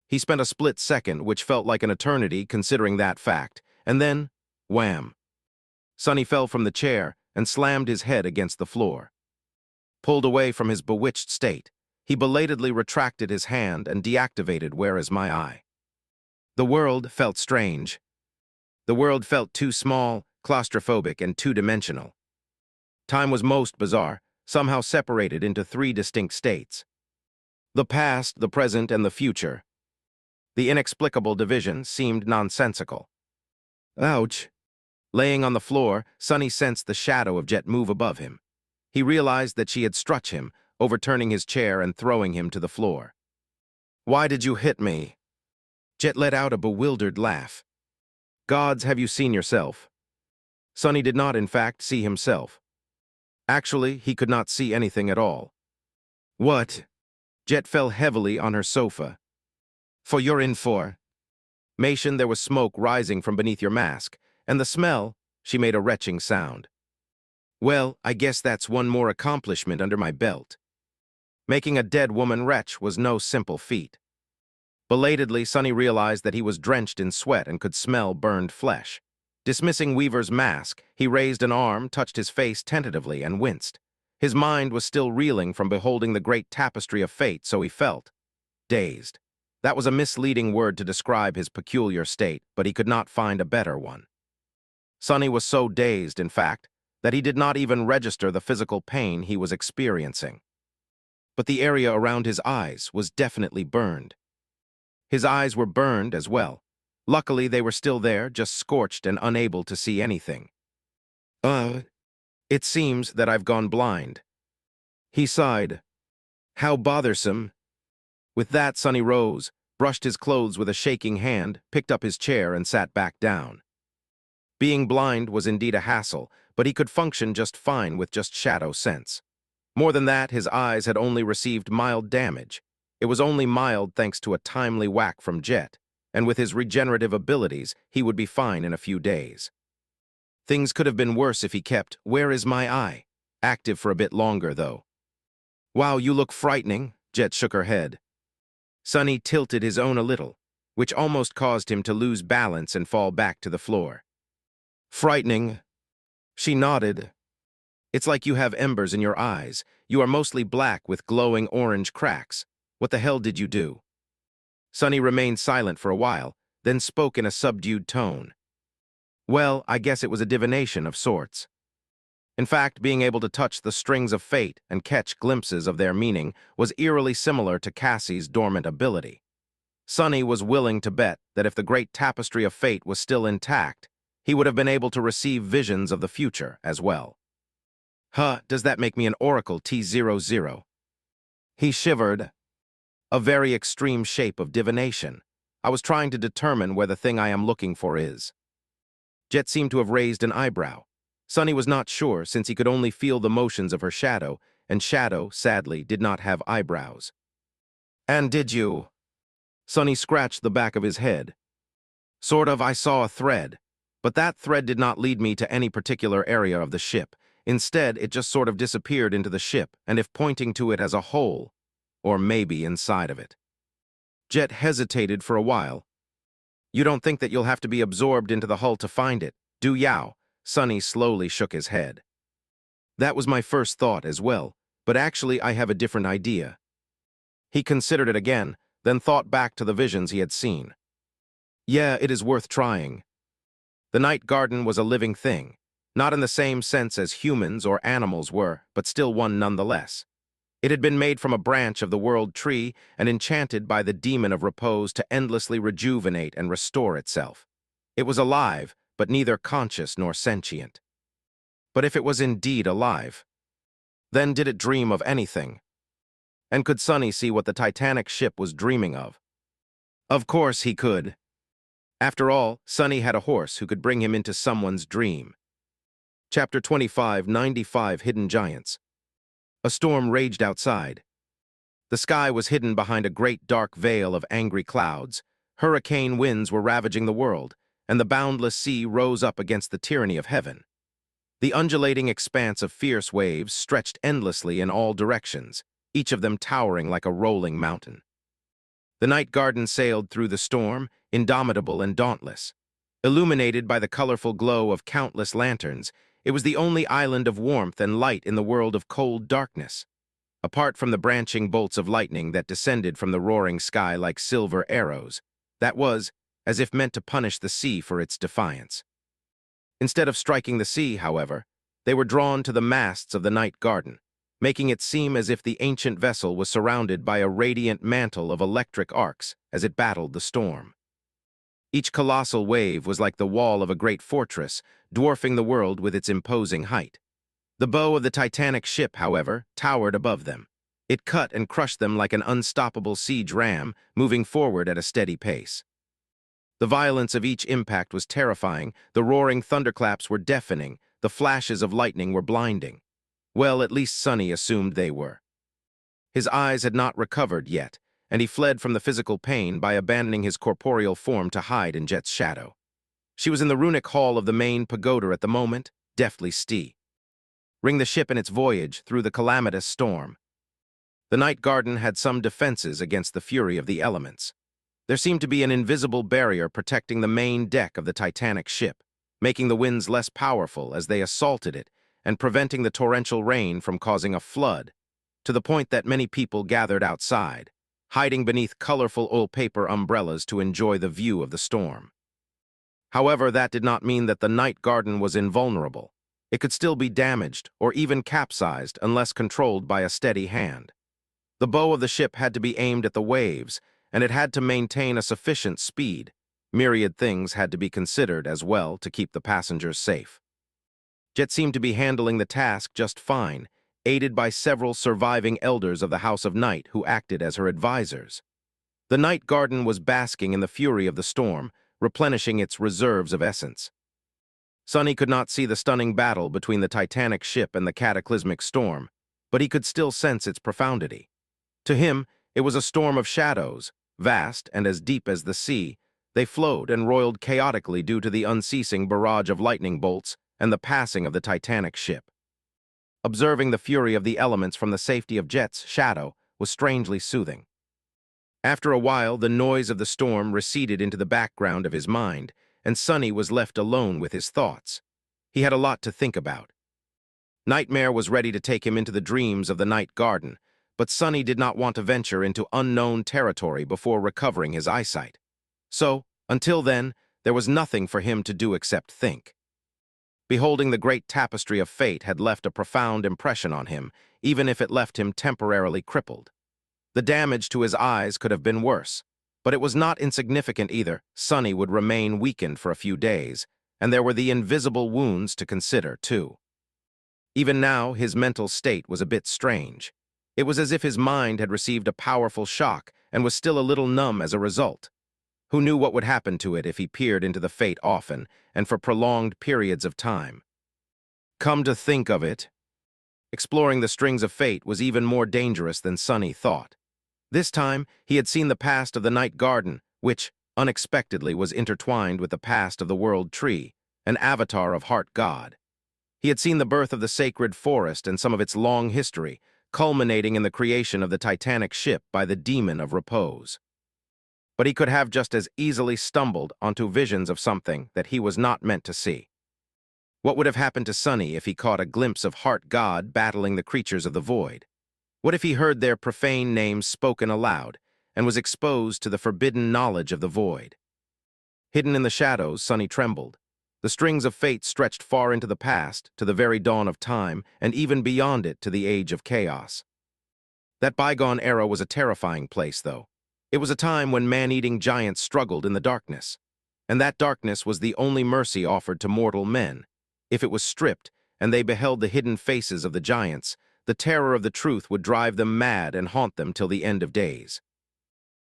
[SPEAKER 1] He spent a split second, which felt like an eternity considering that fact, and then, wham! Sonny fell from the chair and slammed his head against the floor. Pulled away from his bewitched state, he belatedly retracted his hand and deactivated Where Is My Eye. The world felt strange. The world felt too small, claustrophobic, and two-dimensional. Time was most bizarre, somehow separated into three distinct states. The past, the present, and the future. The inexplicable division seemed nonsensical. Ouch! Laying on the floor, Sonny sensed the shadow of Jet move above him. He realized that she had struck him, overturning his chair and throwing him to the floor. Why did you hit me? Jet let out a bewildered laugh. Gods, have you seen yourself? Sonny did not, in fact, see himself. Actually, he could not see anything at all. What? Jet fell heavily on her sofa. For you're in for. Mation, there was smoke rising from beneath your mask, and the smell, she made a retching sound. Well, I guess that's one more accomplishment under my belt. Making a dead woman retch was no simple feat. Belatedly, Sonny realized that he was drenched in sweat and could smell burned flesh. Dismissing Weaver's mask, he raised an arm, touched his face tentatively, and winced. His mind was still reeling from beholding the great tapestry of fate, so he felt dazed. That was a misleading word to describe his peculiar state, but he could not find a better one. Sonny was so dazed, in fact, that he did not even register the physical pain he was experiencing. But the area around his eyes was definitely burned. His eyes were burned as well. Luckily, they were still there, just scorched and unable to see anything. It seems that I've gone blind. He sighed. How bothersome. With that, Sonny rose, brushed his clothes with a shaking hand, picked up his chair, and sat back down. Being blind was indeed a hassle, but he could function just fine with just shadow sense. More than that, his eyes had only received mild damage. It was only mild thanks to a timely whack from Jet, and with his regenerative abilities, he would be fine in a few days. Things could have been worse if he kept "Where is my eye?" active for a bit longer, though. Wow, you look frightening, Jet shook her head. Sonny tilted his own a little, which almost caused him to lose balance and fall back to the floor. Frightening? She nodded. It's like you have embers in your eyes. You are mostly black with glowing orange cracks. What the hell did you do? Sonny remained silent for a while, then spoke in a subdued tone. Well, I guess it was a divination of sorts. In fact, being able to touch the strings of fate and catch glimpses of their meaning was eerily similar to Cassie's dormant ability. Sonny was willing to bet that if the great tapestry of fate was still intact, he would have been able to receive visions of the future as well. Does that make me an Oracle T00? He shivered. A very extreme shape of divination. I was trying to determine where the thing I am looking for is. Jet seemed to have raised an eyebrow. Sonny was not sure, since he could only feel the motions of her shadow, and shadow, sadly, did not have eyebrows. And did you? Sonny scratched the back of his head. Sort of, I saw a thread. But that thread did not lead me to any particular area of the ship. Instead, it just sort of disappeared into the ship, and if pointing to it as a whole, or maybe inside of it. Jet hesitated for a while. You don't think that you'll have to be absorbed into the hull to find it, do ya? Sonny slowly shook his head. That was my first thought as well, but actually I have a different idea. He considered it again, then thought back to the visions he had seen. Yeah, it is worth trying. The night garden was a living thing, not in the same sense as humans or animals were, but still one nonetheless. It had been made from a branch of the world tree and enchanted by the demon of repose to endlessly rejuvenate and restore itself. It was alive, but neither conscious nor sentient. But if it was indeed alive, then did it dream of anything? And could Sonny see what the Titanic ship was dreaming of? Of course he could. After all, Sonny had a horse who could bring him into someone's dream. Chapter 25, 95 Hidden Giants. A storm raged outside. The sky was hidden behind a great dark veil of angry clouds. Hurricane winds were ravaging the world, and the boundless sea rose up against the tyranny of heaven. The undulating expanse of fierce waves stretched endlessly in all directions, each of them towering like a rolling mountain. The night garden sailed through the storm, indomitable and dauntless. Illuminated by the colorful glow of countless lanterns, it was the only island of warmth and light in the world of cold darkness. Apart from the branching bolts of lightning that descended from the roaring sky like silver arrows, that was, as if meant to punish the sea for its defiance. Instead of striking the sea, however, they were drawn to the masts of the night garden, making it seem as if the ancient vessel was surrounded by a radiant mantle of electric arcs as it battled the storm. Each colossal wave was like the wall of a great fortress, dwarfing the world with its imposing height. The bow of the Titanic ship, however, towered above them. It cut and crushed them like an unstoppable siege ram, moving forward at a steady pace. The violence of each impact was terrifying, the roaring thunderclaps were deafening, the flashes of lightning were blinding. Well, at least Sonny assumed they were. His eyes had not recovered yet, and he fled from the physical pain by abandoning his corporeal form to hide in Jet's shadow. She was in the runic hall of the main pagoda at the moment, deftly still. ring the ship in its voyage through the calamitous storm. The Night Garden had some defenses against the fury of the elements. There seemed to be an invisible barrier protecting the main deck of the Titanic ship, making the winds less powerful as they assaulted it and preventing the torrential rain from causing a flood, to the point that many people gathered outside, hiding beneath colorful oil paper umbrellas to enjoy the view of the storm. However, that did not mean that the Night Garden was invulnerable. It could still be damaged or even capsized unless controlled by a steady hand. The bow of the ship had to be aimed at the waves, and it had to maintain a sufficient speed. Myriad things had to be considered as well to keep the passengers safe. Jet seemed to be handling the task just fine, aided by several surviving elders of the House of Night who acted as her advisors. The Night Garden was basking in the fury of the storm, replenishing its reserves of essence. Sonny could not see the stunning battle between the Titanic ship and the cataclysmic storm, but he could still sense its profundity. To him, it was a storm of shadows, vast and as deep as the sea. They flowed and roiled chaotically due to the unceasing barrage of lightning bolts and the passing of the Titanic ship. Observing the fury of the elements from the safety of Jet's shadow was strangely soothing. After a while, the noise of the storm receded into the background of his mind, and Sonny was left alone with his thoughts. He had a lot to think about. Nightmare was ready to take him into the dreams of the Night Garden, but Sonny did not want to venture into unknown territory before recovering his eyesight. So, until then, there was nothing for him to do except think. Beholding the great tapestry of fate had left a profound impression on him, even if it left him temporarily crippled. The damage to his eyes could have been worse, but it was not insignificant either. Sonny would remain weakened for a few days, and there were the invisible wounds to consider, too. Even now, his mental state was a bit strange. It was as if his mind had received a powerful shock and was still a little numb as a result. Who knew what would happen to it if he peered into the fate often and for prolonged periods of time? Come to think of it, exploring the strings of fate was even more dangerous than Sonny thought. This time, he had seen the past of the Night Garden, which, unexpectedly, was intertwined with the past of the World Tree, an avatar of Heart God. He had seen the birth of the sacred forest and some of its long history, culminating in the creation of the Titanic ship by the demon of repose. But he could have just as easily stumbled onto visions of something that he was not meant to see. What would have happened to Sonny if he caught a glimpse of Heart God battling the creatures of the void? What if he heard their profane names spoken aloud and was exposed to the forbidden knowledge of the void? Hidden in the shadows, Sonny trembled. The strings of fate stretched far into the past, to the very dawn of time, and even beyond it to the age of chaos. That bygone era was a terrifying place, though. It was a time when man-eating giants struggled in the darkness, and that darkness was the only mercy offered to mortal men. If it was stripped, and they beheld the hidden faces of the giants, the terror of the truth would drive them mad and haunt them till the end of days.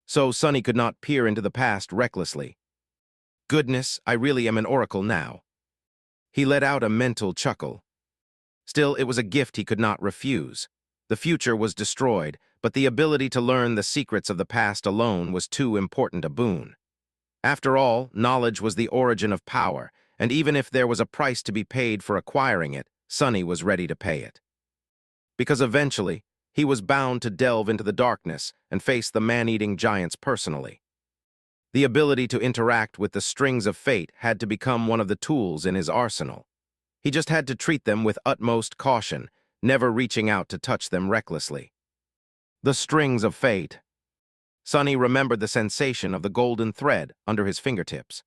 [SPEAKER 1] So Sonny could not peer into the past recklessly. Goodness, I really am an oracle now. He let out a mental chuckle. Still, it was a gift he could not refuse. The future was destroyed, but the ability to learn the secrets of the past alone was too important a boon. After all, knowledge was the origin of power, and even if there was a price to be paid for acquiring it, Sonny was ready to pay it. Because eventually, he was bound to delve into the darkness and face the man-eating giants personally. The ability to interact with the strings of fate had to become one of the tools in his arsenal. He just had to treat them with utmost caution, never reaching out to touch them recklessly. The strings of fate. Sonny remembered the sensation of the golden thread under his fingertips.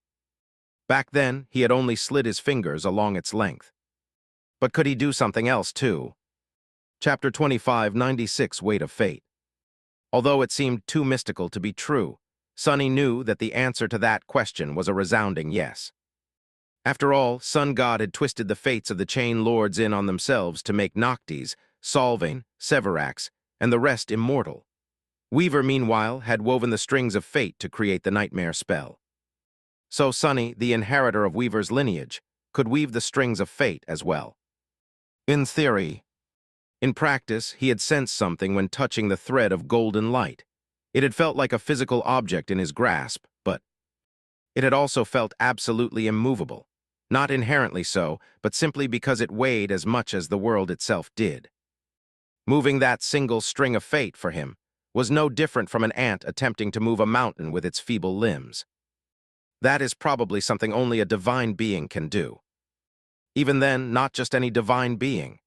[SPEAKER 1] Back then, he had only slid his fingers along its length. But could he do something else, too? Chapter 25, 96, Weight of Fate. Although it seemed too mystical to be true, Sonny knew that the answer to that question was a resounding yes. After all, Sun God had twisted the fates of the Chain Lords in on themselves to make Noctis, Solvane, Severax, and the rest immortal. Weaver, meanwhile, had woven the strings of fate to create the nightmare spell. So Sonny, the inheritor of Weaver's lineage, could weave the strings of fate as well. In theory. In practice, he had sensed something when touching the thread of golden light. It had felt like a physical object in his grasp, but it had also felt absolutely immovable. Not inherently so, but simply because it weighed as much as the world itself did. Moving that single string of fate for him was no different from an ant attempting to move a mountain with its feeble limbs. That is probably something only a divine being can do. Even then, not just any divine being.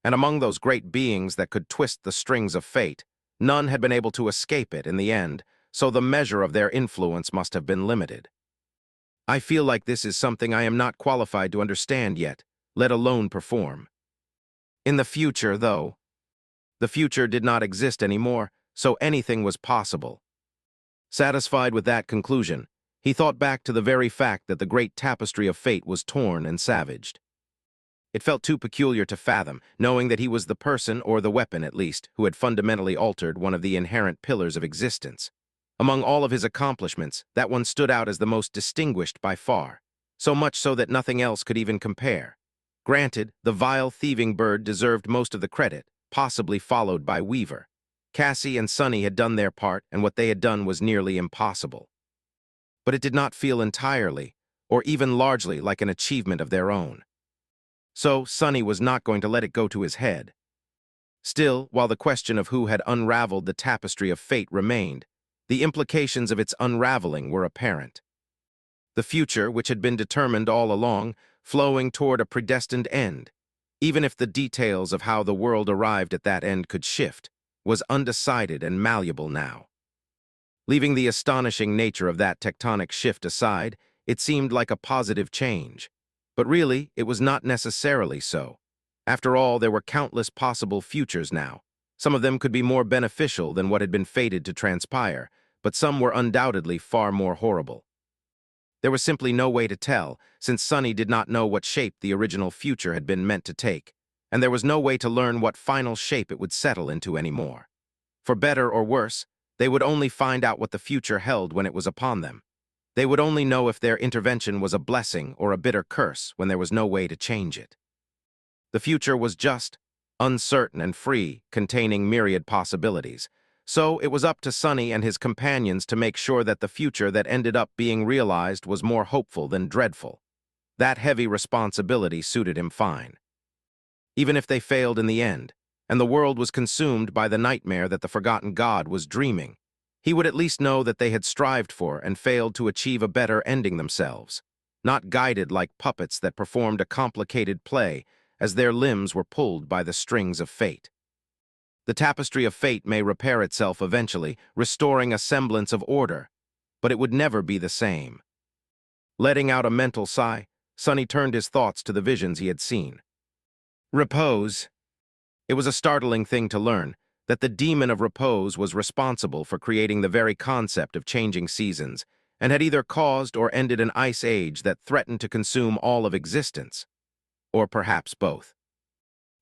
[SPEAKER 1] And among those great beings that could twist the strings of fate, none had been able to escape it in the end, so the measure of their influence must have been limited. I feel like this is something I am not qualified to understand yet, let alone perform. In the future, though, the future did not exist anymore, so anything was possible. Satisfied with that conclusion, he thought back to the very fact that the great tapestry of fate was torn and savaged. It felt too peculiar to fathom, knowing that he was the person, or the weapon at least, who had fundamentally altered one of the inherent pillars of existence. Among all of his accomplishments, that one stood out as the most distinguished by far, so much so that nothing else could even compare. Granted, the vile thieving bird deserved most of the credit, possibly followed by Weaver. Cassie and Sunny had done their part, and what they had done was nearly impossible. But it did not feel entirely, or even largely, like an achievement of their own. So Sunny was not going to let it go to his head. Still, while the question of who had unraveled the tapestry of fate remained, the implications of its unraveling were apparent. The future, which had been determined all along, flowing toward a predestined end, even if the details of how the world arrived at that end could shift, was undecided and malleable now. Leaving the astonishing nature of that tectonic shift aside, it seemed like a positive change. But really, it was not necessarily so. After all, there were countless possible futures now. Some of them could be more beneficial than what had been fated to transpire, but some were undoubtedly far more horrible. There was simply no way to tell, since Sunny did not know what shape the original future had been meant to take, and there was no way to learn what final shape it would settle into anymore. For better or worse, they would only find out what the future held when it was upon them. They would only know if their intervention was a blessing or a bitter curse when there was no way to change it. The future was just, uncertain and free, containing myriad possibilities. So it was up to Sunny and his companions to make sure that the future that ended up being realized was more hopeful than dreadful. That heavy responsibility suited him fine. Even if they failed in the end, and the world was consumed by the nightmare that the forgotten god was dreaming, he would at least know that they had strived for and failed to achieve a better ending themselves, not guided like puppets that performed a complicated play as their limbs were pulled by the strings of fate. The tapestry of fate may repair itself eventually, restoring a semblance of order, but it would never be the same. Letting out a mental sigh, Sunny turned his thoughts to the visions he had seen. Repose. It was a startling thing to learn, that the demon of repose was responsible for creating the very concept of changing seasons, and had either caused or ended an ice age that threatened to consume all of existence, or perhaps both.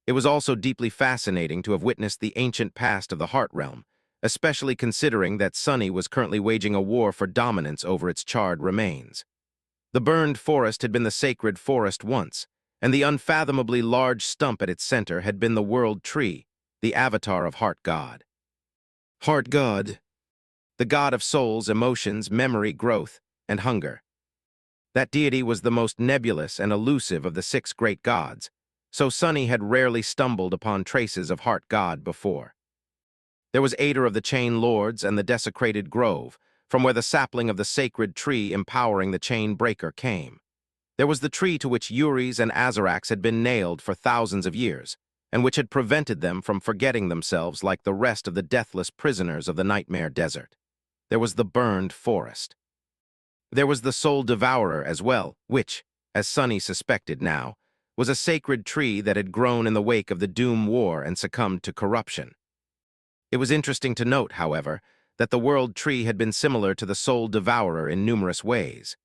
[SPEAKER 1] It was also deeply fascinating to have witnessed the ancient past of the Heart Realm, especially considering that Sunny was currently waging a war for dominance over its charred remains. The burned forest had been the sacred forest once, and the unfathomably large stump at its center had been the world tree, the avatar of Heart God. Heart God, the god of souls, emotions, memory, growth, and hunger. That deity was the most nebulous and elusive of the 6 great gods, so Sunny had rarely stumbled upon traces of Heart God before. There was Ader of the Chain Lords and the desecrated grove, from where the sapling of the sacred tree empowering the chain breaker came. There was the tree to which Uris and Azarax had been nailed for thousands of years, and which had prevented them from forgetting themselves like the rest of the deathless prisoners of the Nightmare Desert. There was the burned forest. There was the Soul Devourer as well, which, as Sunny suspected now, was a sacred tree that had grown in the wake of the Doom War and succumbed to corruption. It was interesting to note, however, that the World Tree had been similar to the Soul Devourer in numerous ways.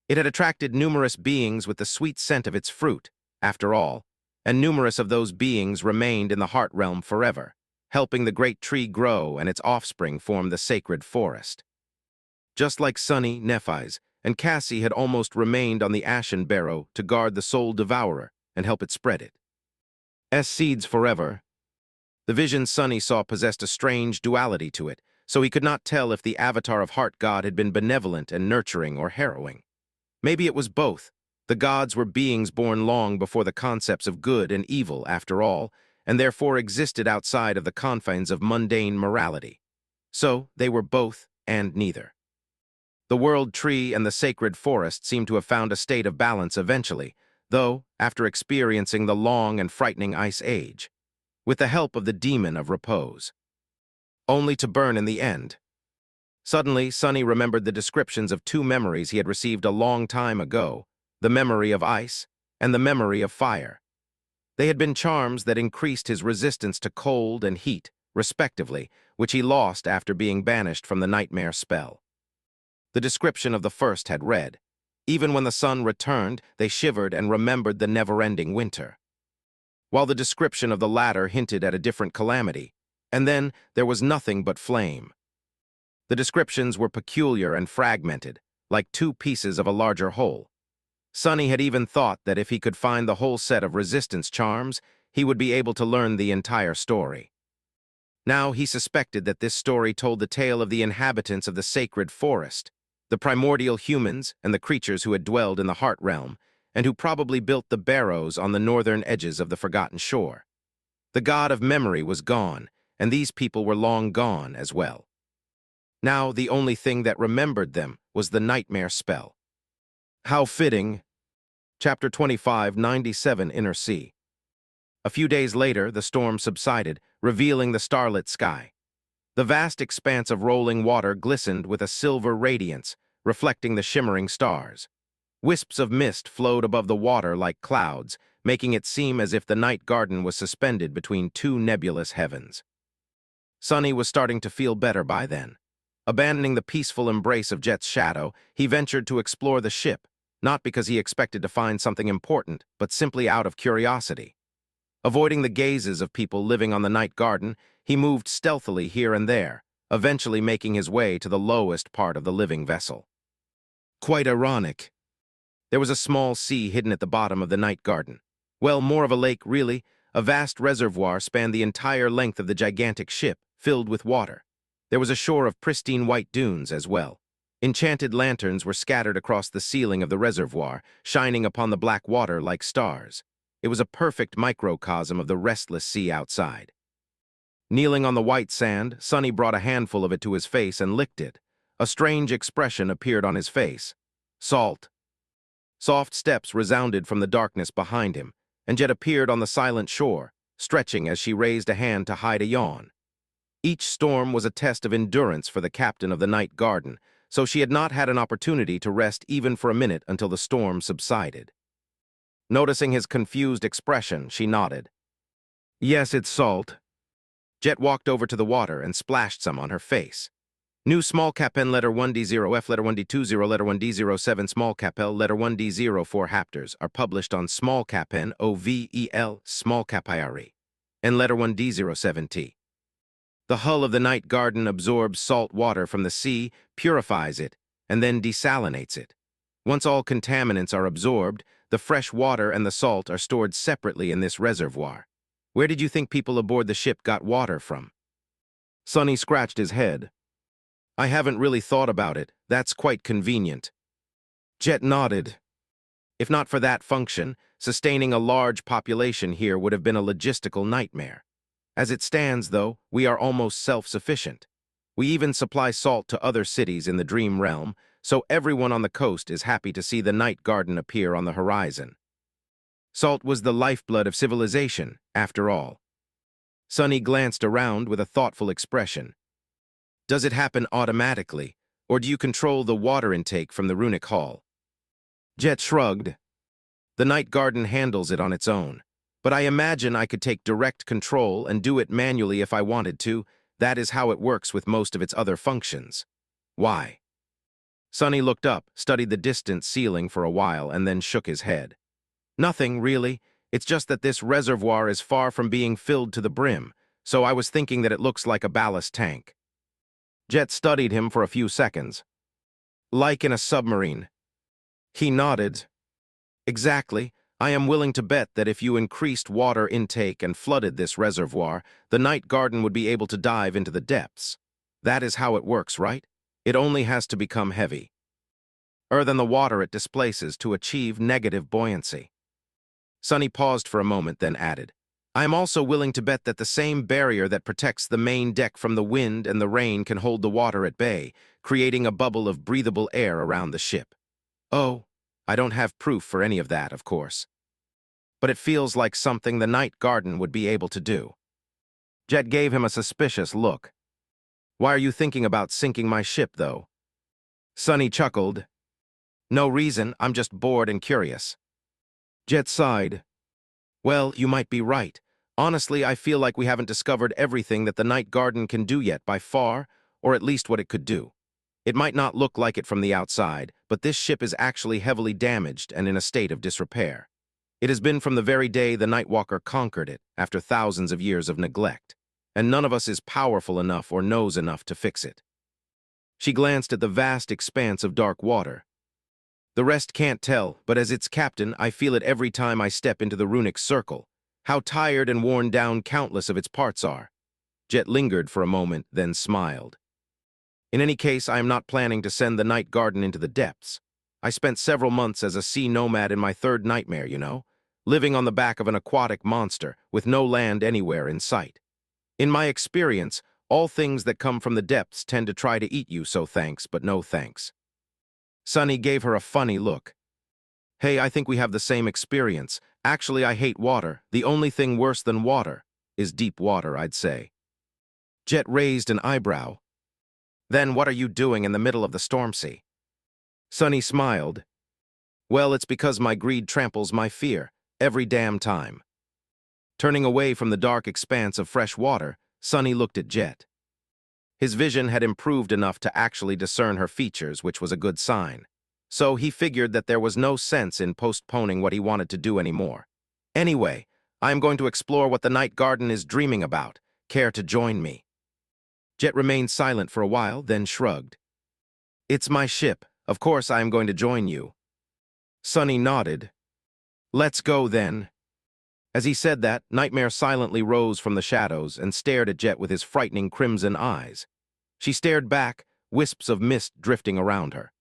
[SPEAKER 1] It had attracted numerous beings with the sweet scent of its fruit, after all, and numerous of those beings remained in the Heart Realm forever, helping the great tree grow and its offspring form the sacred forest. Just like Sunny, Nephis, and Cassie had almost remained on the Ashen Barrow to guard the Soul Devourer and help it spread it. Seeds forever. The vision Sunny saw possessed a strange duality to it, so he could not tell if the avatar of Heart God had been benevolent and nurturing or harrowing. Maybe it was both, The gods were beings born long before the concepts of good and evil, after all, and therefore existed outside of the confines of mundane morality. So they were both and neither. The world tree and the sacred forest seemed to have found a state of balance eventually, though after experiencing the long and frightening ice age, with the help of the demon of repose, only to burn in the end. Suddenly, Sonny remembered the descriptions of two memories he had received a long time ago, the memory of ice and the memory of fire. They had been charms that increased his resistance to cold and heat, respectively, which he lost after being banished from the nightmare spell. The description of the first had read, "Even when the sun returned, they shivered and remembered the never-ending winter," while the description of the latter hinted at a different calamity, and then there was nothing but flame. The descriptions were peculiar and fragmented, like two pieces of a larger whole. Sonny had even thought that if he could find the whole set of resistance charms, he would be able to learn the entire story. Now he suspected that this story told the tale of the inhabitants of the sacred forest, the primordial humans and the creatures who had dwelled in the Heart Realm, and who probably built the barrows on the northern edges of the forgotten shore. The god of memory was gone, and these people were long gone as well. Now the only thing that remembered them was the nightmare spell. How fitting. Chapter 25, 97, Inner Sea. A few days later, the storm subsided, revealing the starlit sky. The vast expanse of rolling water glistened with a silver radiance, reflecting the shimmering stars. Wisps of mist flowed above the water like clouds, making it seem as if the night garden was suspended between two nebulous heavens. Sonny was starting to feel better by then. Abandoning the peaceful embrace of Jet's shadow, he ventured to explore the ship, not because he expected to find something important, but simply out of curiosity. Avoiding the gazes of people living on the night garden, he moved stealthily here and there, eventually making his way to the lowest part of the living vessel. Quite ironic. There was a small sea hidden at the bottom of the night garden. Well, more of a lake, really. A vast reservoir spanned the entire length of the gigantic ship, filled with water. There was a shore of pristine white dunes as well. Enchanted lanterns were scattered across the ceiling of the reservoir, shining upon the black water like stars. It was a perfect microcosm of the restless sea outside. Kneeling on the white sand, Sonny brought a handful of it to his face and licked it. A strange expression appeared on his face. Salt. Soft steps resounded from the darkness behind him, and Jet appeared on the silent shore, stretching as she raised a hand to hide a yawn. Each storm was a test of endurance for the captain of the night garden, so she had not had an opportunity to rest even for a minute until the storm subsided. Noticing his confused expression, she nodded. Yes, it's salt. Jet walked over to the water and splashed some on her face. New small cap N letter 1D0 F letter 1D20 letter 1D07 small cap L letter 1D04 hapters are published on small cap N OVEL small cap IRE and letter 1D07T. The hull of the night garden absorbs salt water from the sea, purifies it, and then desalinates it. Once all contaminants are absorbed, the fresh water and the salt are stored separately in this reservoir. Where did you think people aboard the ship got water from? Sonny scratched his head. I haven't really thought about it. That's quite convenient. Jet nodded. If not for that function, sustaining a large population here would have been a logistical nightmare. As it stands, though, we are almost self-sufficient. We even supply salt to other cities in the Dream Realm, so everyone on the coast is happy to see the night garden appear on the horizon. Salt was the lifeblood of civilization, after all. Sonny glanced around with a thoughtful expression. Does it happen automatically, or do you control the water intake from the runic hall? Jet shrugged. The night garden handles it on its own. But I imagine I could take direct control and do it manually if I wanted to. That is how it works with most of its other functions. Why? Sonny looked up, studied the distant ceiling for a while, and then shook his head. Nothing, really. It's just that this reservoir is far from being filled to the brim, so I was thinking that it looks like a ballast tank. Jet studied him for a few seconds. Like in a submarine. He nodded. Exactly. I am willing to bet that if you increased water intake and flooded this reservoir, the night garden would be able to dive into the depths. That is how it works, right? It only has to become heavy. than the water it displaces to achieve negative buoyancy. Sunny paused for a moment, then added, I am also willing to bet that the same barrier that protects the main deck from the wind and the rain can hold the water at bay, creating a bubble of breathable air around the ship. Oh, I don't have proof for any of that, of course. But it feels like something the Night Garden would be able to do. Jet gave him a suspicious look. Why are you thinking about sinking my ship, though? Sunny chuckled. No reason, I'm just bored and curious. Jet sighed. Well, you might be right. Honestly, I feel like we haven't discovered everything that the Night Garden can do yet by far, or at least what it could do. It might not look like it from the outside, but this ship is actually heavily damaged and in a state of disrepair. It has been from the very day the Nightwalker conquered it, after thousands of years of neglect, and none of us is powerful enough or knows enough to fix it. She glanced at the vast expanse of dark water. The rest can't tell, but as its captain, I feel it every time I step into the runic circle, how tired and worn down countless of its parts are. Jet lingered for a moment, then smiled. In any case, I am not planning to send the Night Garden into the depths. I spent several months as a sea nomad in my third nightmare, you know, living on the back of an aquatic monster with no land anywhere in sight. In my experience, all things that come from the depths tend to try to eat you, so thanks, but no thanks. Sunny gave her a funny look. Hey, I think we have the same experience. Actually, I hate water. The only thing worse than water is deep water, I'd say. Jet raised an eyebrow. Then what are you doing in the middle of the storm sea? Sunny smiled. Well, it's because my greed tramples my fear, every damn time. Turning away from the dark expanse of fresh water, Sunny looked at Jet. His vision had improved enough to actually discern her features, which was a good sign. So he figured that there was no sense in postponing what he wanted to do anymore. Anyway, I am going to explore what the Night Garden is dreaming about. Care to join me? Jet remained silent for a while, then shrugged. It's my ship. Of course I am going to join you. Sunny nodded. Let's go, then. As he said that, Nightmare silently rose from the shadows and stared at Jet with his frightening crimson eyes. She stared back, wisps of mist drifting around her.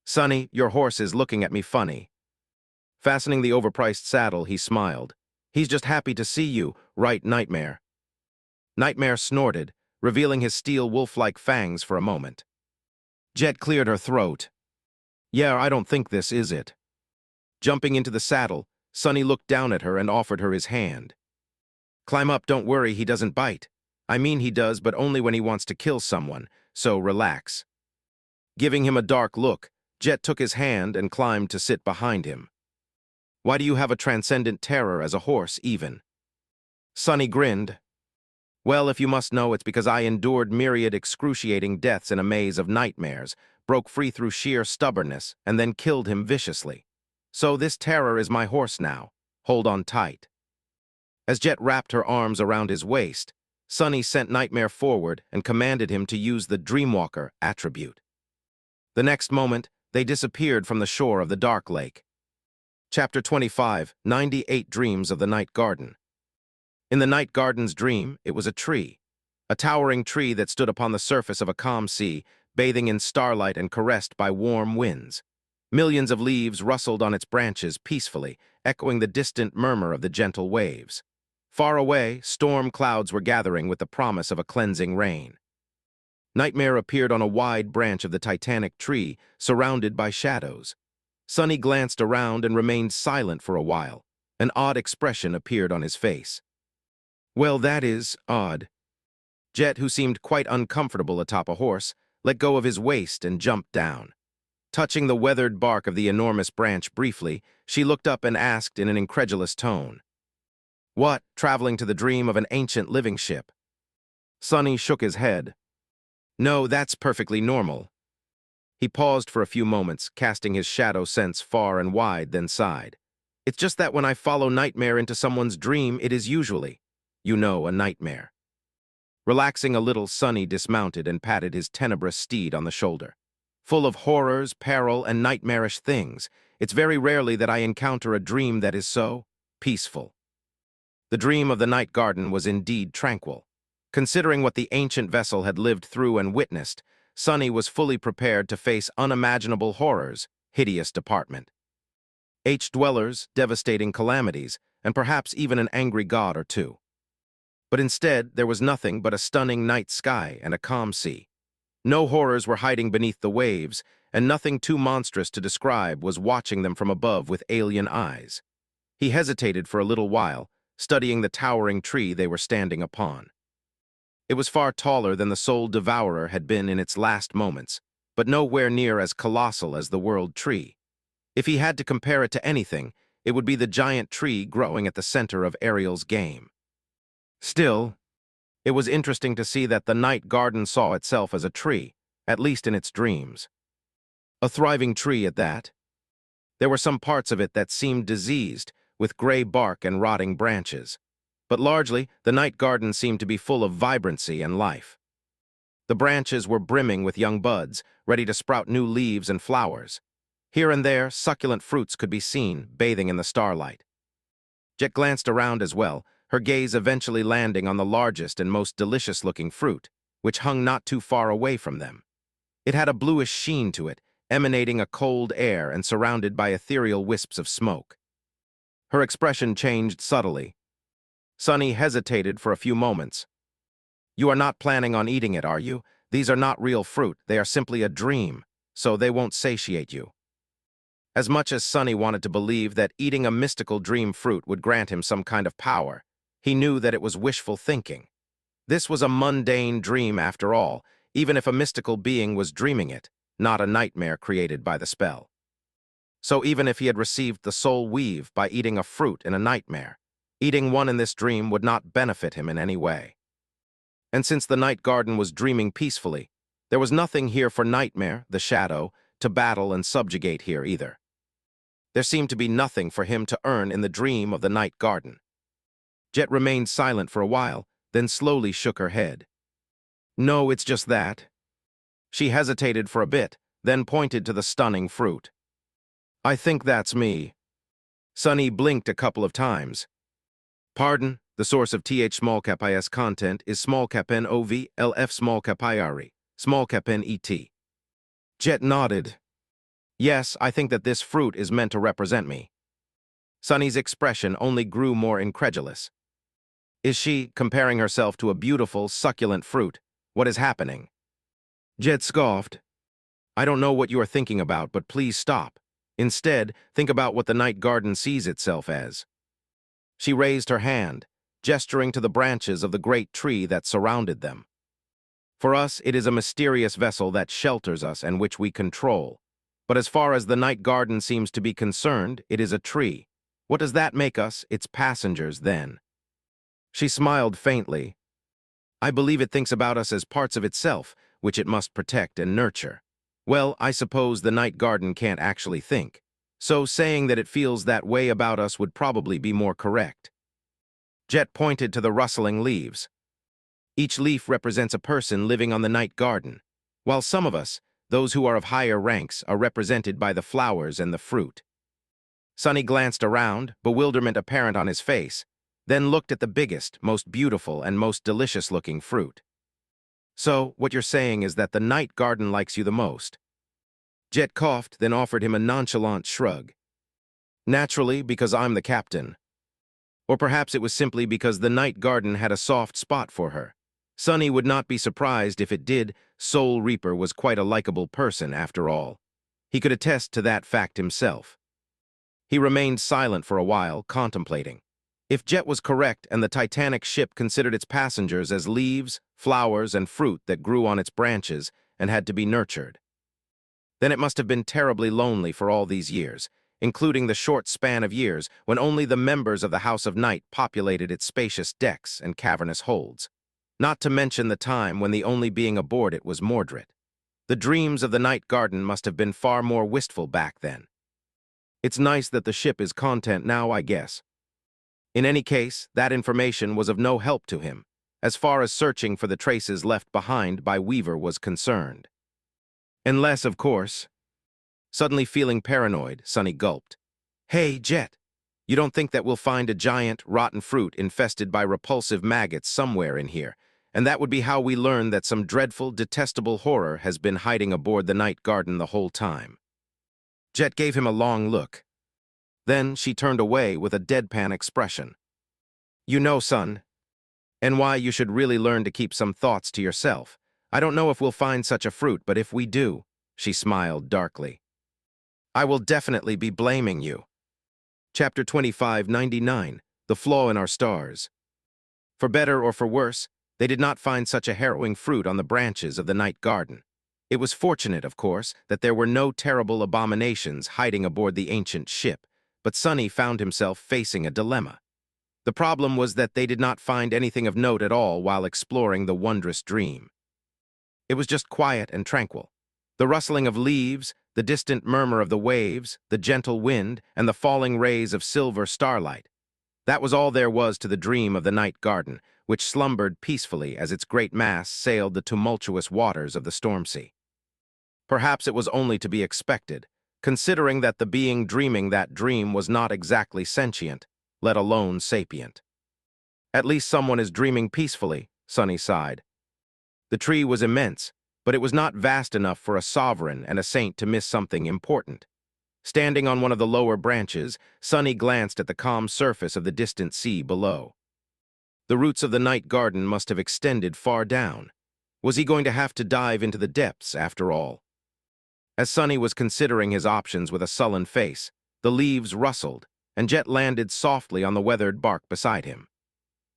[SPEAKER 1] Sunny, your horse is looking at me funny. Fastening the overpriced saddle, he smiled. He's just happy to see you, right, Nightmare? Nightmare snorted, revealing his steel wolf-like fangs for a moment. Jet cleared her throat. Yeah, I don't think this is it. Jumping into the saddle, Sunny looked down at her and offered her his hand. Climb up, don't worry, he doesn't bite. I mean he does, but only when he wants to kill someone, so relax. Giving him a dark look, Jet took his hand and climbed to sit behind him. Why do you have a transcendent terror as a horse, even? Sunny grinned. Well, if you must know, it's because I endured myriad excruciating deaths in a maze of nightmares, broke free through sheer stubbornness, and then killed him viciously. So this terror is my horse now. Hold on tight. As Jet wrapped her arms around his waist, Sunny sent Nightmare forward and commanded him to use the Dreamwalker attribute. The next moment, they disappeared from the shore of the Dark Lake. Chapter 25, 98 Dreams of the Night Garden. In the Night Garden's dream, it was a tree. A towering tree that stood upon the surface of a calm sea, bathing in starlight and caressed by warm winds. Millions of leaves rustled on its branches peacefully, echoing the distant murmur of the gentle waves. Far away, storm clouds were gathering with the promise of a cleansing rain. Nightmare appeared on a wide branch of the titanic tree, surrounded by shadows. Sunny glanced around and remained silent for a while. An odd expression appeared on his face. Well, that is odd. Jet, who seemed quite uncomfortable atop a horse, let go of his waist and jumped down. Touching the weathered bark of the enormous branch briefly, she looked up and asked in an incredulous tone, What, traveling to the dream of an ancient living ship? Sunny shook his head. No, that's perfectly normal. He paused for a few moments, casting his shadow sense far and wide, then sighed. It's just that when I follow Nightmare into someone's dream, it is usually, you know, a nightmare. Relaxing a little, Sunny dismounted and patted his tenebrous steed on the shoulder. Full of horrors, peril, and nightmarish things, it's very rarely that I encounter a dream that is so peaceful. The dream of the Night Garden was indeed tranquil. Considering what the ancient vessel had lived through and witnessed, Sunny was fully prepared to face unimaginable horrors, hideous department, dwellers, devastating calamities, and perhaps even an angry god or two. But instead, there was nothing but a stunning night sky and a calm sea. No horrors were hiding beneath the waves, and nothing too monstrous to describe was watching them from above with alien eyes. He hesitated for a little while, studying the towering tree they were standing upon. It was far taller than the Soul Devourer had been in its last moments, but nowhere near as colossal as the World Tree. If he had to compare it to anything, it would be the giant tree growing at the center of Ariel's game. Still, it was interesting to see that the night garden saw itself as a tree, at least in its dreams. A thriving tree at that. There were some parts of it that seemed diseased, with gray bark and rotting branches. But largely, the night garden seemed to be full of vibrancy and life. The branches were brimming with young buds, ready to sprout new leaves and flowers. Here and there, succulent fruits could be seen, bathing in the starlight. Jet glanced around as well, her gaze eventually landing on the largest and most delicious-looking fruit, which hung not too far away from them. It had a bluish sheen to it, emanating a cold air and surrounded by ethereal wisps of smoke. Her expression changed subtly. Sunny hesitated for a few moments. "You are not planning on eating it, are you? These are not real fruit, they are simply a dream, so they won't satiate you." As much as Sunny wanted to believe that eating a mystical dream fruit would grant him some kind of power, he knew that it was wishful thinking. This was a mundane dream after all, even if a mystical being was dreaming it, not a nightmare created by the spell. So even if he had received the soul weave by eating a fruit in a nightmare, eating one in this dream would not benefit him in any way. And since the night garden was dreaming peacefully, there was nothing here for Nightmare, the shadow, to battle and subjugate here either. There seemed to be nothing for him to earn in the dream of the night garden. Jet remained silent for a while, then slowly shook her head. "No, it's just that." She hesitated for a bit, then pointed to the stunning fruit. "I think that's me." Sunny blinked a couple of times. "Pardon, the source of th small cap is content is small cap n ov lf small cap iri, small cap n et." Jet nodded. "Yes, I think that this fruit is meant to represent me." Sunny's expression only grew more incredulous. "Is she comparing herself to a beautiful, succulent fruit? What is happening?" Jet scoffed. "I don't know what you are thinking about, but please stop. Instead, think about what the night garden sees itself as." She raised her hand, gesturing to the branches of the great tree that surrounded them. "For us, it is a mysterious vessel that shelters us and which we control. But as far as the night garden seems to be concerned, it is a tree. What does that make us, its passengers, then?" She smiled faintly. "I believe it thinks about us as parts of itself, which it must protect and nurture. Well, I suppose the night garden can't actually think, so saying that it feels that way about us would probably be more correct." Jet pointed to the rustling leaves. "Each leaf represents a person living on the night garden, while some of us, those who are of higher ranks, are represented by the flowers and the fruit." Sunny glanced around, bewilderment apparent on his face, then looked at the biggest, most beautiful, and most delicious-looking fruit. "So, what you're saying is that the night garden likes you the most?" Jet coughed, then offered him a nonchalant shrug. "Naturally, because I'm the captain. Or perhaps it was simply because the night garden had a soft spot for her. Sunny would not be surprised if it did. Soul Reaper was quite a likable person, after all. He could attest to that fact himself." He remained silent for a while, contemplating. If Jet was correct and the Titanic ship considered its passengers as leaves, flowers, and fruit that grew on its branches and had to be nurtured, then it must have been terribly lonely for all these years, including the short span of years when only the members of the House of Night populated its spacious decks and cavernous holds. Not to mention the time when the only being aboard it was Mordred. The dreams of the night garden must have been far more wistful back then. It's nice that the ship is content now, I guess. In any case, that information was of no help to him, as far as searching for the traces left behind by Weaver was concerned. Unless, of course. Suddenly feeling paranoid, Sunny gulped. "Hey, Jet, you don't think that we'll find a giant, rotten fruit infested by repulsive maggots somewhere in here, and that would be how we learn that some dreadful, detestable horror has been hiding aboard the night garden the whole time. Jet gave him a long look. Then she turned away with a deadpan expression. You know, son, and why you should really learn to keep some thoughts to yourself. I don't know if we'll find such a fruit, but if we do, she smiled darkly, I will definitely be blaming you. Chapter 2599, The Flaw in Our Stars. For better or for worse, they did not find such a harrowing fruit on the branches of the night garden. It was fortunate, of course, that there were no terrible abominations hiding aboard the ancient ship, but Sonny found himself facing a dilemma. The problem was that they did not find anything of note at all while exploring the wondrous dream. It was just quiet and tranquil. The rustling of leaves, the distant murmur of the waves, the gentle wind, and the falling rays of silver starlight. That was all there was to the dream of the night garden, which slumbered peacefully as its great mass sailed the tumultuous waters of the storm sea. Perhaps it was only to be expected, considering that the being dreaming that dream was not exactly sentient, let alone sapient. At least someone is dreaming peacefully, Sonny sighed. The tree was immense, but it was not vast enough for a sovereign and a saint to miss something important. Standing on one of the lower branches, Sonny glanced at the calm surface of the distant sea below. The roots of the night garden must have extended far down. Was he going to have to dive into the depths, after all? As Sonny was considering his options with a sullen face, the leaves rustled, and Jet landed softly on the weathered bark beside him.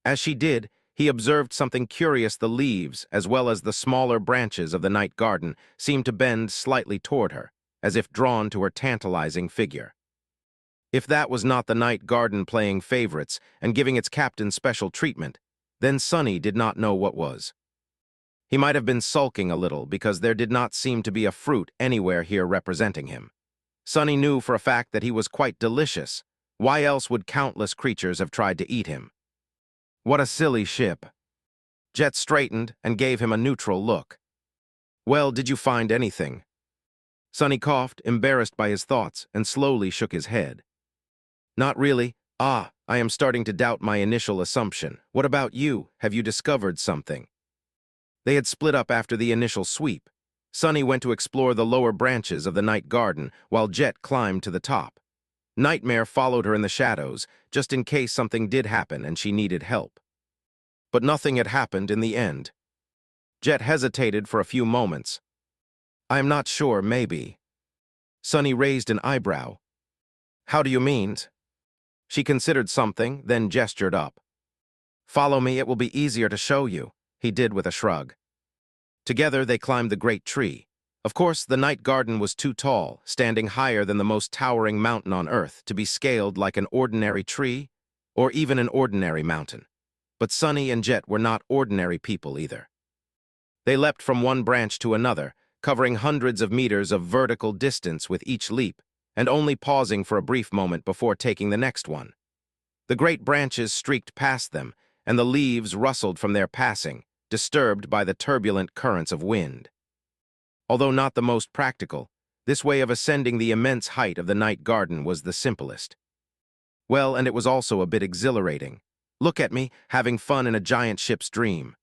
[SPEAKER 1] As she did, he observed something curious. The leaves, as well as the smaller branches of the night garden, seemed to bend slightly toward her, as if drawn to her tantalizing figure. If that was not the night garden playing favorites and giving its captain special treatment, then Sonny did not know what was. He might have been sulking a little because there did not seem to be a fruit anywhere here representing him. Sonny knew for a fact that he was quite delicious. Why else would countless creatures have tried to eat him? What a silly ship. Jet straightened and gave him a neutral look. Well, did you find anything? Sonny coughed, embarrassed by his thoughts, and slowly shook his head. Not really. I am starting to doubt my initial assumption. What about you? Have you discovered something? They had split up after the initial sweep. Sonny went to explore the lower branches of the night garden, while Jet climbed to the top. Nightmare followed her in the shadows, just in case something did happen and she needed help. But nothing had happened in the end. Jet hesitated for a few moments. I'm not sure, maybe. Sonny raised an eyebrow. How do you mean? She considered something, then gestured up. Follow me, it will be easier to show you, he did with a shrug. Together they climbed the great tree. Of course, the night garden was too tall, standing higher than the most towering mountain on earth, to be scaled like an ordinary tree, or even an ordinary mountain. But Sonny and Jet were not ordinary people either. They leapt from one branch to another, covering hundreds of meters of vertical distance with each leap, and only pausing for a brief moment before taking the next one. The great branches streaked past them, and the leaves rustled from their passing, disturbed by the turbulent currents of wind. Although not the most practical, this way of ascending the immense height of the night garden was the simplest. Well, and it was also a bit exhilarating. Look at me, having fun in a giant ship's dream.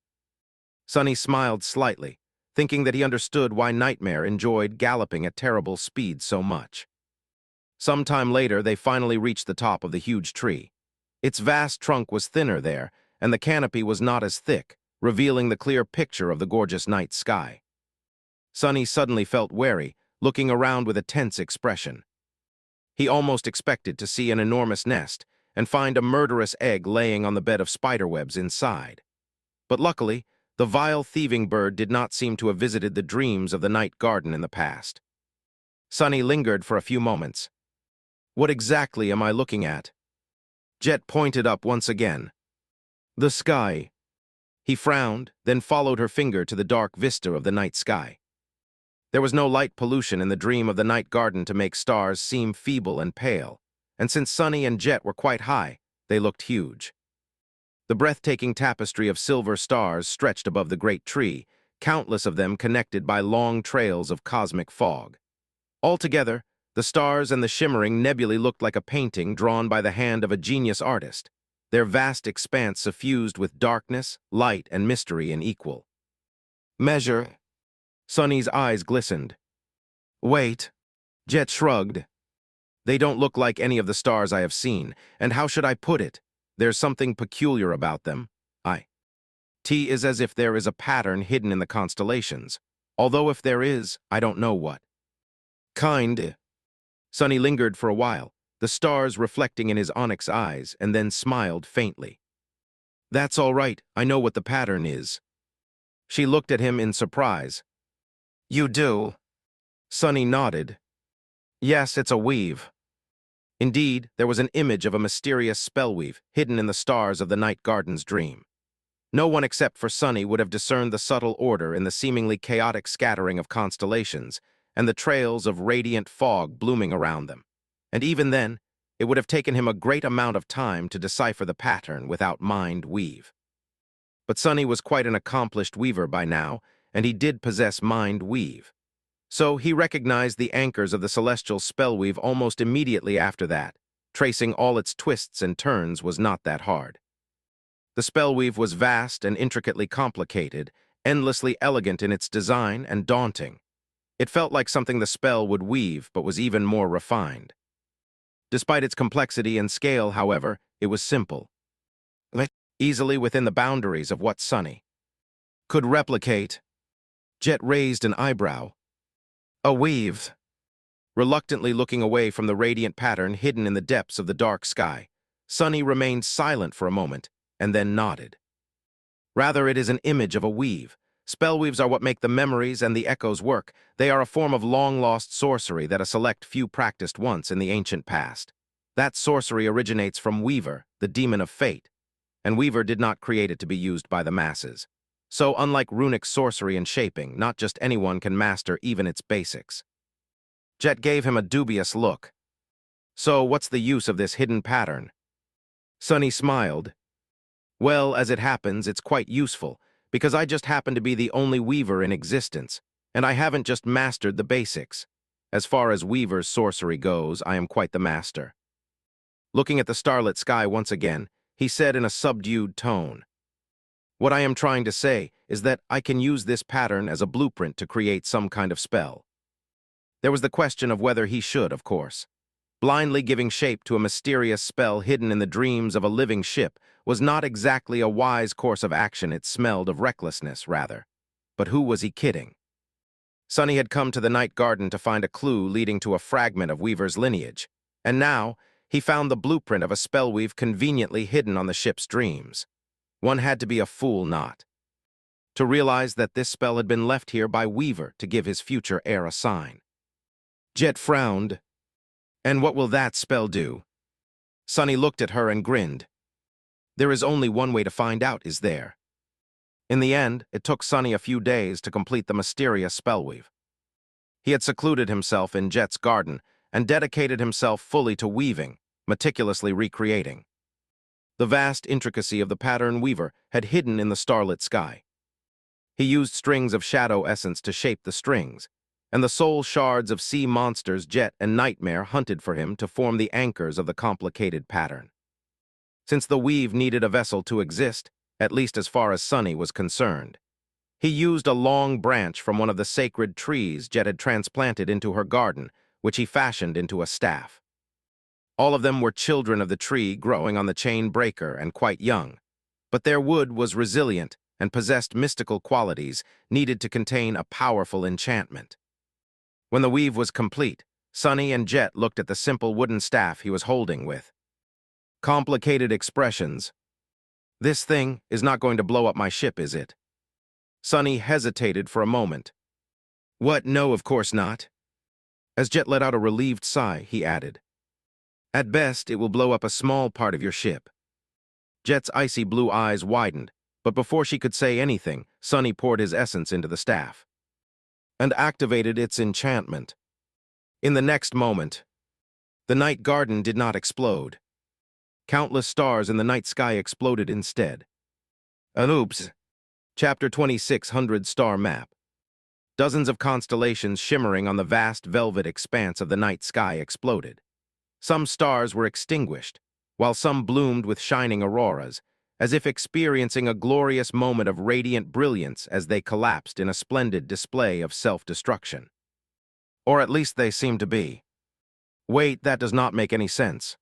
[SPEAKER 1] Sonny smiled slightly, thinking that he understood why Nightmare enjoyed galloping at terrible speed so much. Some time later, they finally reached the top of the huge tree. Its vast trunk was thinner there, and the canopy was not as thick, revealing the clear picture of the gorgeous night sky. Sonny suddenly felt wary, looking around with a tense expression. He almost expected to see an enormous nest and find a murderous egg laying on the bed of spiderwebs inside. But luckily, the vile thieving bird did not seem to have visited the dreams of the night garden in the past. Sonny lingered for a few moments. What exactly am I looking at? Jet pointed up once again. The sky. He frowned, then followed her finger to the dark vista of the night sky. There was no light pollution in the dream of the night garden to make stars seem feeble and pale, and since Sonny and Jet were quite high, they looked huge. The breathtaking tapestry of silver stars stretched above the great tree, countless of them connected by long trails of cosmic fog. Altogether, the stars and the shimmering nebulae looked like a painting drawn by the hand of a genius artist. their vast expanse suffused with darkness, light, and mystery in equal measure. Sunny's eyes glistened. Wait. Jet shrugged. They don't look like any of the stars I have seen, and how should I put it? There's something peculiar about them. T is as if there is a pattern hidden in the constellations, although if there is, I don't know what. Kind. Sunny lingered for a while, the stars reflecting in his onyx eyes, and then smiled faintly. That's all right, I know what the pattern is. She looked at him in surprise. You do? Sunny nodded. Yes, it's a weave. Indeed, there was an image of a mysterious spellweave hidden in the stars of the night garden's dream. No one except for Sunny would have discerned the subtle order in the seemingly chaotic scattering of constellations and the trails of radiant fog blooming around them. And even then, it would have taken him a great amount of time to decipher the pattern without mind weave. But Sunny was quite an accomplished weaver by now, and he did possess mind weave. So he recognized the anchors of the celestial spellweave almost immediately after that. Tracing all its twists and turns was not that hard. The spellweave was vast and intricately complicated, endlessly elegant in its design and daunting. It felt like something the spell would weave, but was even more refined. Despite its complexity and scale, however, it was simple, easily within the boundaries of what Sunny could replicate. Jet raised an eyebrow. A weave. Reluctantly looking away from the radiant pattern hidden in the depths of the dark sky, Sunny remained silent for a moment, and then nodded. Rather, it is an image of a weave. Spellweaves are what make the memories and the echoes work. They are a form of long-lost sorcery that a select few practiced once in the ancient past. That sorcery originates from Weaver, the demon of fate, and Weaver did not create it to be used by the masses. So, unlike runic sorcery and shaping, not just anyone can master even its basics. Jet gave him a dubious look. So, what's the use of this hidden pattern? Sunny smiled. Well, as it happens, it's quite useful, because I just happen to be the only weaver in existence, and I haven't just mastered the basics. As far as weaver's sorcery goes, I am quite the master. Looking at the starlit sky once again, he said in a subdued tone, what I am trying to say is that I can use this pattern as a blueprint to create some kind of spell. There was the question of whether he should, of course. Blindly giving shape to a mysterious spell hidden in the dreams of a living ship was not exactly a wise course of action. It smelled of recklessness, rather. But who was he kidding? Sunny had come to the night garden to find a clue leading to a fragment of Weaver's lineage, and now he found the blueprint of a spellweave conveniently hidden on the ship's dreams. One had to be a fool not to realize that this spell had been left here by Weaver to give his future heir a sign. Jet frowned. And what will that spell do? Sunny looked at her and grinned. There is only one way to find out, is there? In the end, it took Sunny a few days to complete the mysterious spellweave. He had secluded himself in Jet's garden and dedicated himself fully to weaving, meticulously recreating. The vast intricacy of the pattern Weaver had hidden in the starlit sky. He used strings of shadow essence to shape the strings, and the soul shards of sea monsters Jet and Nightmare hunted for him to form the anchors of the complicated pattern. Since the weave needed a vessel to exist, at least as far as Sunny was concerned, he used a long branch from one of the sacred trees Jet had transplanted into her garden, which he fashioned into a staff. All of them were children of the tree growing on the chain breaker and quite young, but their wood was resilient and possessed mystical qualities needed to contain a powerful enchantment. When the weave was complete, Sunny and Jet looked at the simple wooden staff he was holding with complicated expressions. This thing is not going to blow up my ship, is it? Sunny hesitated for a moment. What? No, of course not. As Jet let out a relieved sigh, he added, at best, it will blow up a small part of your ship. Jet's icy blue eyes widened, but before she could say anything, Sunny poured his essence into the staff and activated its enchantment. In the next moment, the night garden did not explode. Countless stars in the night sky exploded instead. Oops. Chapter 2600 Star Map. Dozens of constellations shimmering on the vast velvet expanse of the night sky exploded. Some stars were extinguished, while some bloomed with shining auroras, as if experiencing a glorious moment of radiant brilliance as they collapsed in a splendid display of self-destruction. Or at least they seemed to be. Wait, that does not make any sense.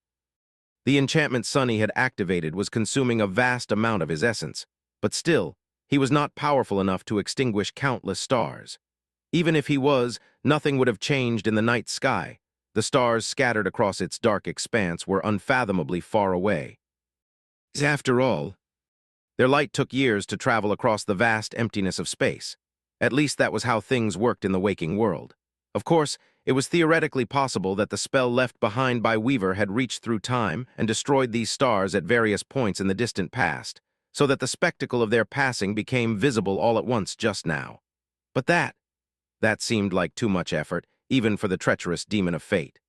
[SPEAKER 1] The enchantment Sunny had activated was consuming a vast amount of his essence, but still, he was not powerful enough to extinguish countless stars. Even if he was, nothing would have changed in the night sky. The stars scattered across its dark expanse were unfathomably far away. After all, their light took years to travel across the vast emptiness of space. At least that was how things worked in the waking world. Of course, it was theoretically possible that the spell left behind by Weaver had reached through time and destroyed these stars at various points in the distant past, so that the spectacle of their passing became visible all at once just now. But that seemed like too much effort, even for the treacherous demon of fate.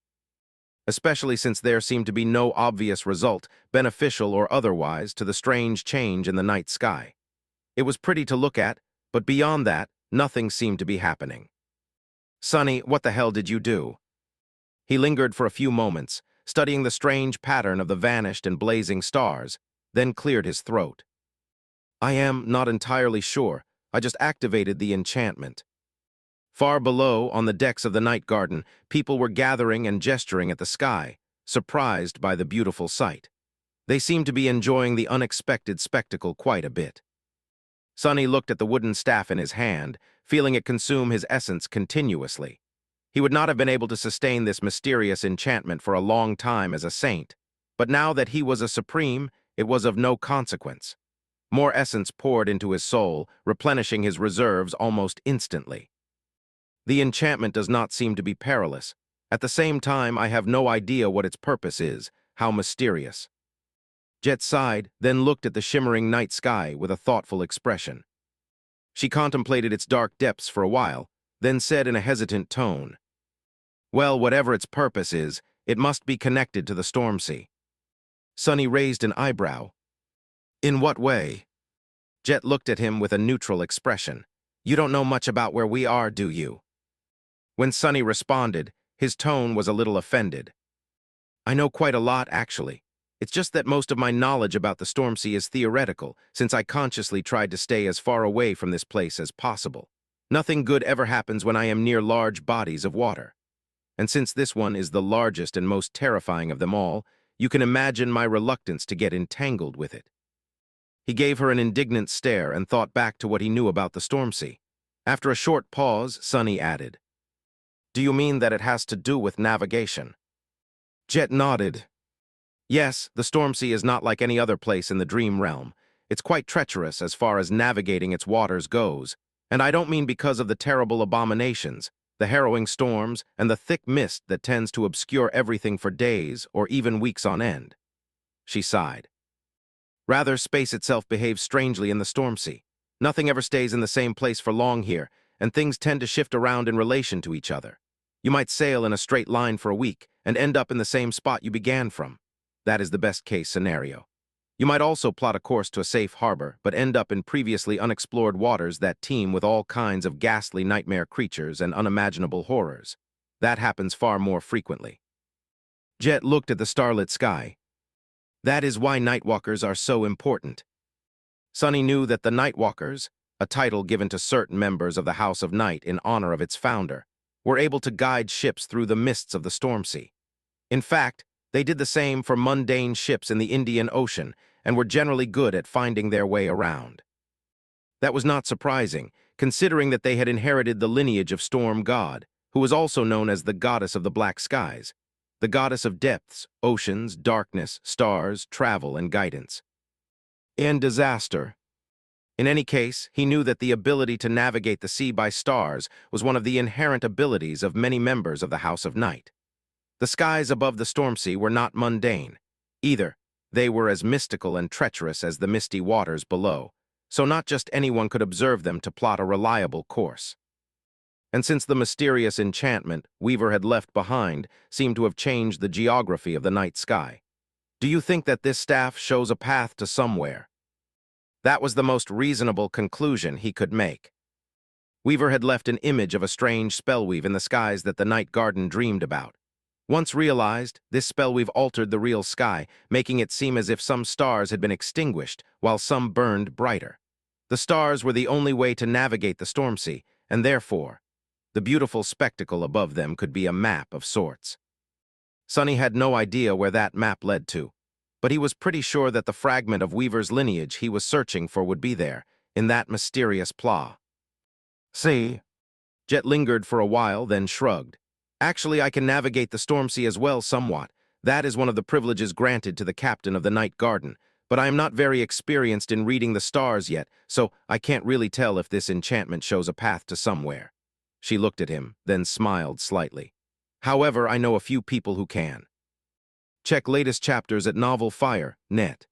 [SPEAKER 1] Especially since there seemed to be no obvious result, beneficial or otherwise, to the strange change in the night sky. It was pretty to look at, but beyond that, nothing seemed to be happening. Sunny, what the hell did you do? He lingered for a few moments, studying the strange pattern of the vanished and blazing stars, then cleared his throat. I am not entirely sure. I just activated the enchantment. Far below, on the decks of the night garden, people were gathering and gesturing at the sky, surprised by the beautiful sight. They seemed to be enjoying the unexpected spectacle quite a bit. Sunny looked at the wooden staff in his hand, feeling it consume his essence continuously. He would not have been able to sustain this mysterious enchantment for a long time as a saint, but now that he was a supreme, it was of no consequence. More essence poured into his soul, replenishing his reserves almost instantly. The enchantment does not seem to be perilous. At the same time, I have no idea what its purpose is. How mysterious. Jet sighed, then looked at the shimmering night sky with a thoughtful expression. She contemplated its dark depths for a while, then said in a hesitant tone, well, whatever its purpose is, it must be connected to the storm sea. Sunny raised an eyebrow. In what way? Jet looked at him with a neutral expression. You don't know much about where we are, do you? When Sunny responded, his tone was a little offended. I know quite a lot, actually. It's just that most of my knowledge about the storm sea is theoretical, since I consciously tried to stay as far away from this place as possible. Nothing good ever happens when I am near large bodies of water. And since this one is the largest and most terrifying of them all, you can imagine my reluctance to get entangled with it. He gave her an indignant stare and thought back to what he knew about the storm sea. After a short pause, Sunny added, do you mean that it has to do with navigation? Jet nodded. Yes, the storm sea is not like any other place in the dream realm. It's quite treacherous as far as navigating its waters goes, and I don't mean because of the terrible abominations, the harrowing storms, and the thick mist that tends to obscure everything for days or even weeks on end. She sighed. Rather, space itself behaves strangely in the storm sea. Nothing ever stays in the same place for long here, and things tend to shift around in relation to each other. You might sail in a straight line for a week and end up in the same spot you began from. That is the best-case scenario. You might also plot a course to a safe harbor, but end up in previously unexplored waters that teem with all kinds of ghastly nightmare creatures and unimaginable horrors. That happens far more frequently. Jet looked at the starlit sky. That is why Nightwalkers are so important. Sunny knew that the Nightwalkers, a title given to certain members of the House of Night in honor of its founder, were able to guide ships through the mists of the storm sea. In fact, they did the same for mundane ships in the Indian Ocean and were generally good at finding their way around. That was not surprising, considering that they had inherited the lineage of Storm God, who was also known as the goddess of the black skies, the goddess of depths, oceans, darkness, stars, travel, and guidance. And disaster. In any case, he knew that the ability to navigate the sea by stars was one of the inherent abilities of many members of the House of Night. The skies above the storm sea were not mundane. Either, they were as mystical and treacherous as the misty waters below, so not just anyone could observe them to plot a reliable course. And since the mysterious enchantment Weaver had left behind seemed to have changed the geography of the night sky, do you think that this staff shows a path to somewhere? That was the most reasonable conclusion he could make. Weaver had left an image of a strange spellweave in the skies that the night garden dreamed about. Once realized, this spell we've altered the real sky, making it seem as if some stars had been extinguished, while some burned brighter. The stars were the only way to navigate the storm sea, and therefore, the beautiful spectacle above them could be a map of sorts. Sonny had no idea where that map led to, but he was pretty sure that the fragment of Weaver's lineage he was searching for would be there, in that mysterious plough. See? Jet lingered for a while, then shrugged. Actually, I can navigate the storm sea as well somewhat. That is one of the privileges granted to the captain of the Night Garden, but I am not very experienced in reading the stars yet, so I can't really tell if this enchantment shows a path to somewhere. She looked at him, then smiled slightly. However, I know a few people who can. Check latest chapters at novelfire.net.